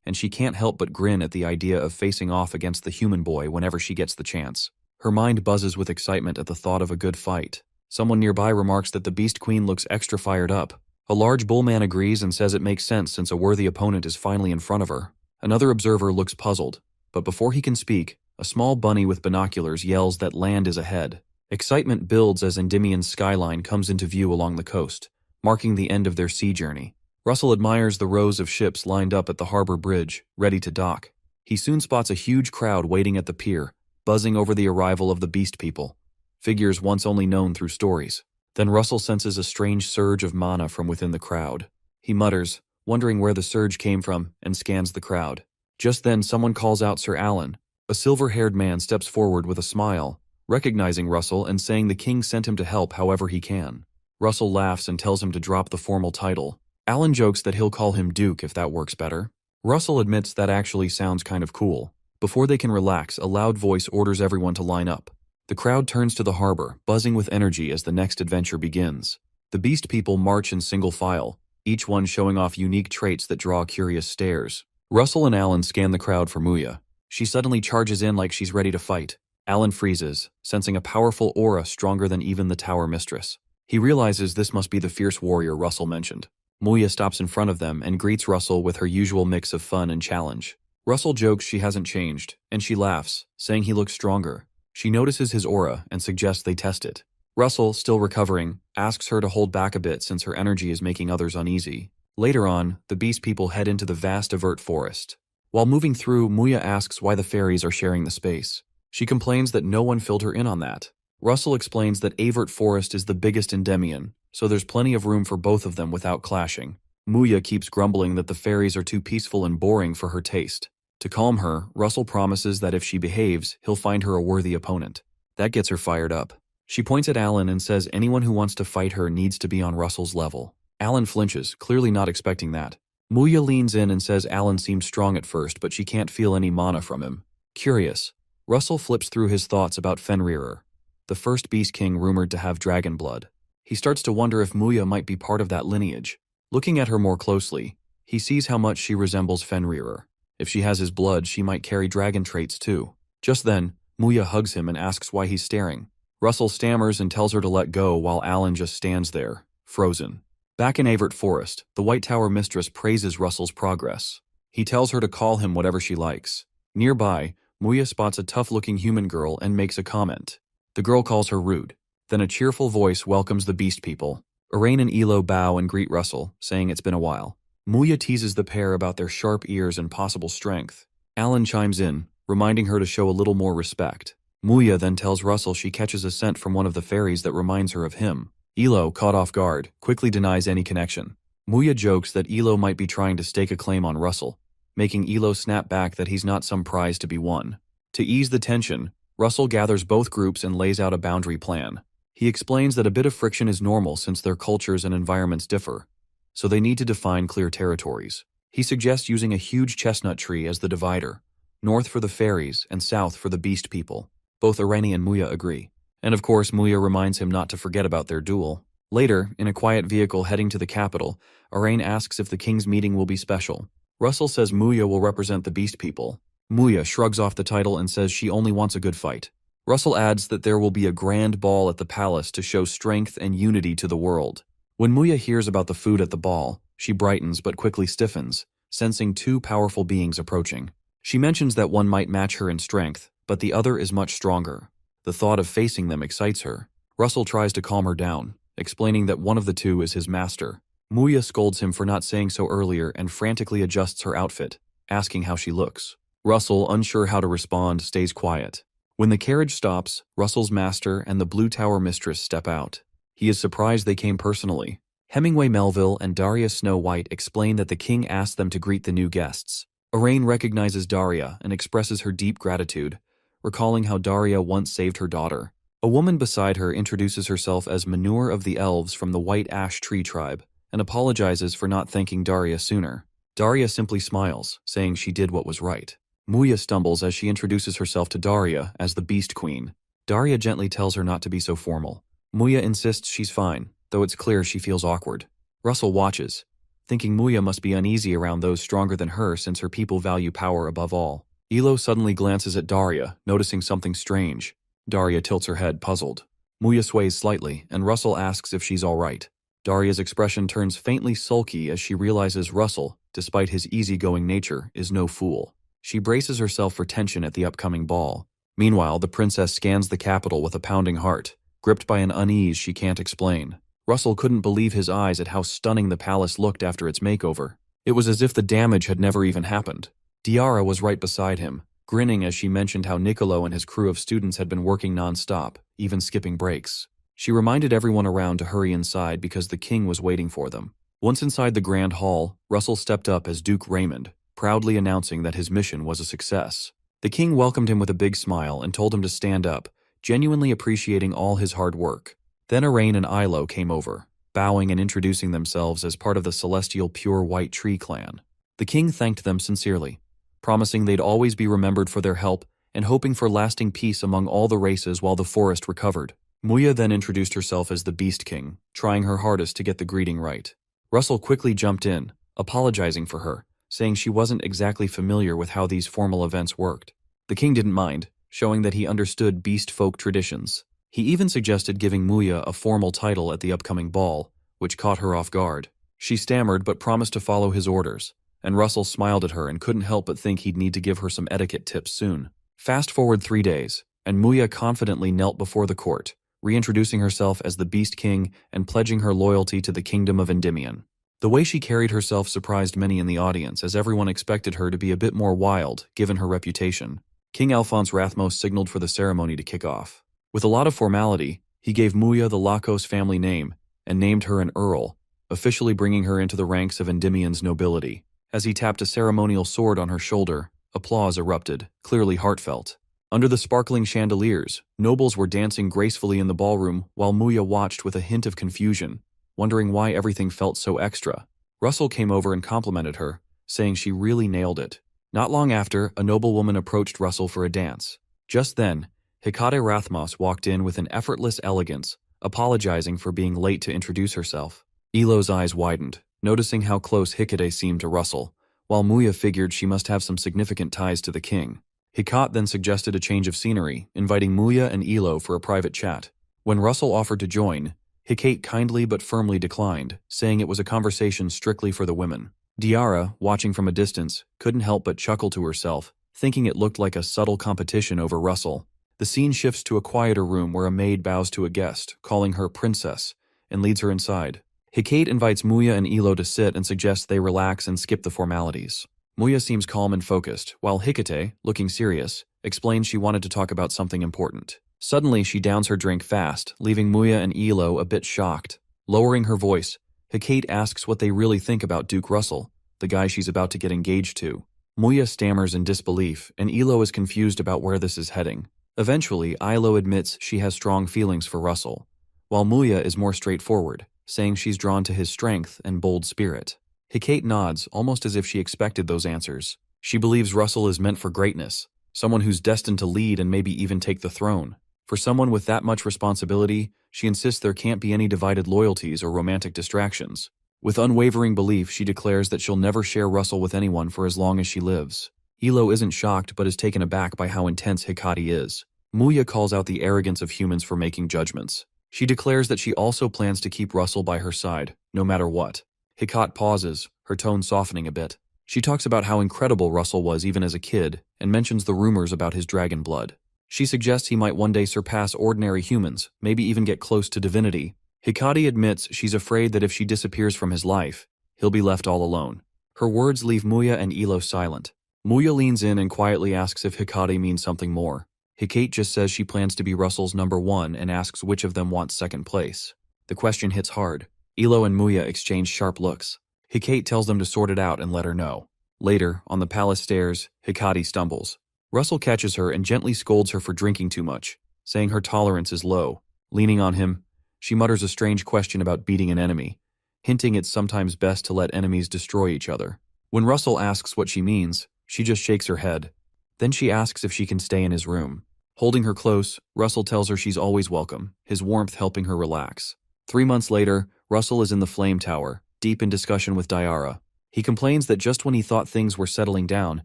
and she can't help but grin at the idea of facing off against the human boy whenever she gets the chance. Her mind buzzes with excitement at the thought of a good fight. Someone nearby remarks that the Beast Queen looks extra fired up. A large bullman agrees and says it makes sense since a worthy opponent is finally in front of her. Another observer looks puzzled, but before he can speak, a small bunny with binoculars yells that land is ahead. Excitement builds as Endymion's skyline comes into view along the coast, marking the end of their sea journey. Russell admires the rows of ships lined up at the harbor bridge, ready to dock. He soon spots a huge crowd waiting at the pier, buzzing over the arrival of the beast people, figures once only known through stories. Then Russell senses a strange surge of mana from within the crowd. He mutters, wondering where the surge came from, and scans the crowd. Just then someone calls out Sir Alan. A silver-haired man steps forward with a smile, recognizing Russell and saying the king sent him to help however he can. Russell laughs and tells him to drop the formal title. Alan jokes that he'll call him Duke if that works better. Russell admits that actually sounds kind of cool. Before they can relax, a loud voice orders everyone to line up. The crowd turns to the harbor, buzzing with energy as the next adventure begins. The beast people march in single file, each one showing off unique traits that draw curious stares. Russell and Alan scan the crowd for Muya. She suddenly charges in like she's ready to fight. Alan freezes, sensing a powerful aura stronger than even the Tower Mistress. He realizes this must be the fierce warrior Russell mentioned. Muya stops in front of them and greets Russell with her usual mix of fun and challenge. Russell jokes she hasn't changed, and she laughs, saying he looks stronger. She notices his aura and suggests they test it. Russell, still recovering, asks her to hold back a bit since her energy is making others uneasy. Later on, the beast people head into the vast Avert forest. While moving through, Muya asks why the fairies are sharing the space. She complains that no one filled her in on that. Russell explains that Avert Forest is the biggest in Endymion, so there's plenty of room for both of them without clashing. Muya keeps grumbling that the fairies are too peaceful and boring for her taste. To calm her, Russell promises that if she behaves, he'll find her a worthy opponent. That gets her fired up. She points at Alan and says anyone who wants to fight her needs to be on Russell's level. Alan flinches, clearly not expecting that. Muya leans in and says Alan seems strong at first, but she can't feel any mana from him. Curious, Russell flips through his thoughts about Fenrir, the first Beast King rumored to have dragon blood. He starts to wonder if Muya might be part of that lineage. Looking at her more closely, he sees how much she resembles Fenrir. If she has his blood, she might carry dragon traits too. Just then, Muya hugs him and asks why he's staring. Russell stammers and tells her to let go while Alan just stands there, frozen. Back in Avert Forest, the White Tower Mistress praises Russell's progress. He tells her to call him whatever she likes. Nearby, Muya spots a tough-looking human girl and makes a comment. The girl calls her rude. Then a cheerful voice welcomes the beast people. Arain and Elo bow and greet Russell, saying it's been a while. Muya teases the pair about their sharp ears and possible strength. Alan chimes in, reminding her to show a little more respect. Muya then tells Russell she catches a scent from one of the fairies that reminds her of him. Elo, caught off guard, quickly denies any connection. Muya jokes that Elo might be trying to stake a claim on Russell, making Elo snap back that he's not some prize to be won. To ease the tension, Russell gathers both groups and lays out a boundary plan. He explains that a bit of friction is normal since their cultures and environments differ, so they need to define clear territories. He suggests using a huge chestnut tree as the divider, north for the fairies and south for the beast people. Both Arain and Muya agree. And of course, Muya reminds him not to forget about their duel. Later, in a quiet vehicle heading to the capital, Arain asks if the king's meeting will be special. Russell says Muya will represent the beast people. Muya shrugs off the title and says she only wants a good fight. Russell adds that there will be a grand ball at the palace to show strength and unity to the world. When Muya hears about the food at the ball, she brightens but quickly stiffens, sensing two powerful beings approaching. She mentions that one might match her in strength, but the other is much stronger. The thought of facing them excites her. Russell tries to calm her down, explaining that one of the two is his master. Muya scolds him for not saying so earlier and frantically adjusts her outfit, asking how she looks. Russell, unsure how to respond, stays quiet. When the carriage stops, Russell's master and the Blue Tower mistress step out. He is surprised they came personally. Hemingway Melville and Daria Snow White explain that the king asked them to greet the new guests. Arain recognizes Daria and expresses her deep gratitude, recalling how Daria once saved her daughter. A woman beside her introduces herself as Manure of the Elves from the White Ash Tree tribe and apologizes for not thanking Daria sooner. Daria simply smiles, saying she did what was right. Muya stumbles as she introduces herself to Daria as the Beast Queen. Daria gently tells her not to be so formal. Muya insists she's fine, though it's clear she feels awkward. Russell watches, thinking Muya must be uneasy around those stronger than her since her people value power above all. Elo suddenly glances at Daria, noticing something strange. Daria tilts her head, puzzled. Muya sways slightly, and Russell asks if she's all right. Daria's expression turns faintly sulky as she realizes Russell, despite his easygoing nature, is no fool. She braces herself for tension at the upcoming ball. Meanwhile, the princess scans the capital with a pounding heart, gripped by an unease she can't explain. Russell couldn't believe his eyes at how stunning the palace looked after its makeover. It was as if the damage had never even happened. Diara was right beside him, grinning as she mentioned how Niccolo and his crew of students had been working non-stop, even skipping breaks. She reminded everyone around to hurry inside because the king was waiting for them. Once inside the grand hall, Russell stepped up as Duke Raymond, proudly announcing that his mission was a success. The king welcomed him with a big smile and told him to stand up, genuinely appreciating all his hard work. Then Arain and Ilo came over, bowing and introducing themselves as part of the celestial Pure White Tree clan. The king thanked them sincerely, promising they'd always be remembered for their help and hoping for lasting peace among all the races while the forest recovered. Muya then introduced herself as the Beast King, trying her hardest to get the greeting right. Russell quickly jumped in, apologizing for her, saying she wasn't exactly familiar with how these formal events worked. The king didn't mind, showing that he understood beast folk traditions. He even suggested giving Muya a formal title at the upcoming ball, which caught her off guard. She stammered but promised to follow his orders, and Russell smiled at her and couldn't help but think he'd need to give her some etiquette tips soon. Fast forward 3 days, and Muya confidently knelt before the court, reintroducing herself as the Beast King and pledging her loyalty to the kingdom of Endymion. The way she carried herself surprised many in the audience, as everyone expected her to be a bit more wild, given her reputation. King Alphonse Rathmos signaled for the ceremony to kick off. With a lot of formality, he gave Muya the Lakos family name and named her an Earl, officially bringing her into the ranks of Endymion's nobility. As he tapped a ceremonial sword on her shoulder, applause erupted, clearly heartfelt. Under the sparkling chandeliers, nobles were dancing gracefully in the ballroom while Muya watched with a hint of confusion, wondering why everything felt so extra. Russell came over and complimented her, saying she really nailed it. Not long after, a noblewoman approached Russell for a dance. Just then, Hecate Rathmos walked in with an effortless elegance, apologizing for being late to introduce herself. Elo's eyes widened, noticing how close Hecate seemed to Russell, while Muya figured she must have some significant ties to the king. Hecate then suggested a change of scenery, inviting Muya and Elo for a private chat. When Russell offered to join, Hecate kindly but firmly declined, saying it was a conversation strictly for the women. Diara, watching from a distance, couldn't help but chuckle to herself, thinking it looked like a subtle competition over Russell. The scene shifts to a quieter room where a maid bows to a guest, calling her princess, and leads her inside. Hecate invites Muya and Ilo to sit and suggests they relax and skip the formalities. Muya seems calm and focused, while Hecate, looking serious, explains she wanted to talk about something important. Suddenly, she downs her drink fast, leaving Muya and Ilo a bit shocked. Lowering her voice, Hecate asks what they really think about Duke Russell, the guy she's about to get engaged to. Muya stammers in disbelief, and Ilo is confused about where this is heading. Eventually, Ilo admits she has strong feelings for Russell, while Muya is more straightforward, saying she's drawn to his strength and bold spirit. Hecate nods, almost as if she expected those answers. She believes Russell is meant for greatness, someone who's destined to lead and maybe even take the throne. For someone with that much responsibility, she insists there can't be any divided loyalties or romantic distractions. With unwavering belief, she declares that she'll never share Russell with anyone for as long as she lives. Ilo isn't shocked but is taken aback by how intense Hecate is. Muya calls out the arrogance of humans for making judgments. She declares that she also plans to keep Russell by her side, no matter what. Hecate pauses, her tone softening a bit. She talks about how incredible Russell was even as a kid, and mentions the rumors about his dragon blood. She suggests he might one day surpass ordinary humans, maybe even get close to divinity. Hecate admits she's afraid that if she disappears from his life, he'll be left all alone. Her words leave Muya and Ilo silent. Muya leans in and quietly asks if Hecate means something more. Hecate just says she plans to be Russell's number one and asks which of them wants second place. The question hits hard. Ilo and Muya exchange sharp looks. Hecate tells them to sort it out and let her know. Later, on the palace stairs, Hecate stumbles. Russell catches her and gently scolds her for drinking too much, saying her tolerance is low. Leaning on him, she mutters a strange question about beating an enemy, hinting it's sometimes best to let enemies destroy each other. When Russell asks what she means, she just shakes her head. Then she asks if she can stay in his room. Holding her close, Russell tells her she's always welcome, his warmth helping her relax. 3 months later, Russell is in the Flame Tower, deep in discussion with Diara. He complains that just when he thought things were settling down,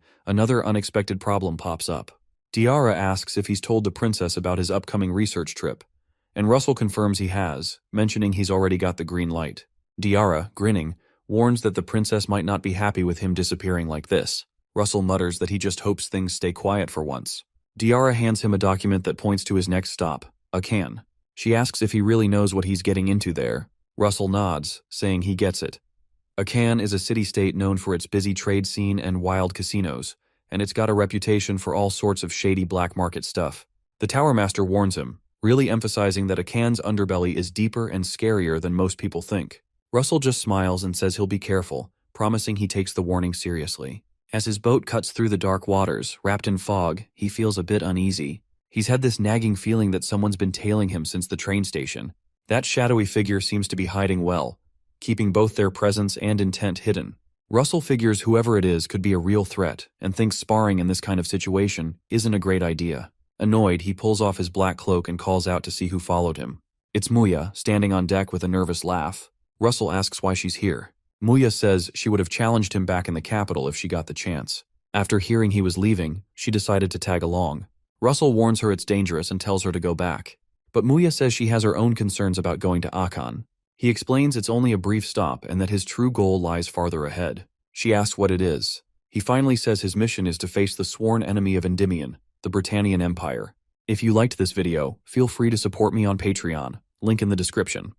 another unexpected problem pops up. Diara asks if he's told the princess about his upcoming research trip, and Russell confirms he has, mentioning he's already got the green light. Diara, grinning, warns that the princess might not be happy with him disappearing like this. Russell mutters that he just hopes things stay quiet for once. Diara hands him a document that points to his next stop, Akan. She asks if he really knows what he's getting into there. Russell nods, saying he gets it. Akan is a city-state known for its busy trade scene and wild casinos, and it's got a reputation for all sorts of shady black market stuff. The Tower Master warns him, really emphasizing that Akan's underbelly is deeper and scarier than most people think. Russell just smiles and says he'll be careful, promising he takes the warning seriously. As his boat cuts through the dark waters, wrapped in fog, he feels a bit uneasy. He's had this nagging feeling that someone's been tailing him since the train station. That shadowy figure seems to be hiding well, keeping both their presence and intent hidden. Russell figures whoever it is could be a real threat, and thinks sparring in this kind of situation isn't a great idea. Annoyed, he pulls off his black cloak and calls out to see who followed him. It's Muya, standing on deck with a nervous laugh. Russell asks why she's here. Muya says she would have challenged him back in the capital if she got the chance. After hearing he was leaving, she decided to tag along. Russell warns her it's dangerous and tells her to go back. But Muya says she has her own concerns about going to Akan. He explains it's only a brief stop and that his true goal lies farther ahead. She asks what it is. He finally says his mission is to face the sworn enemy of Endymion, the Britannian Empire. If you liked this video, feel free to support me on Patreon, link in the description.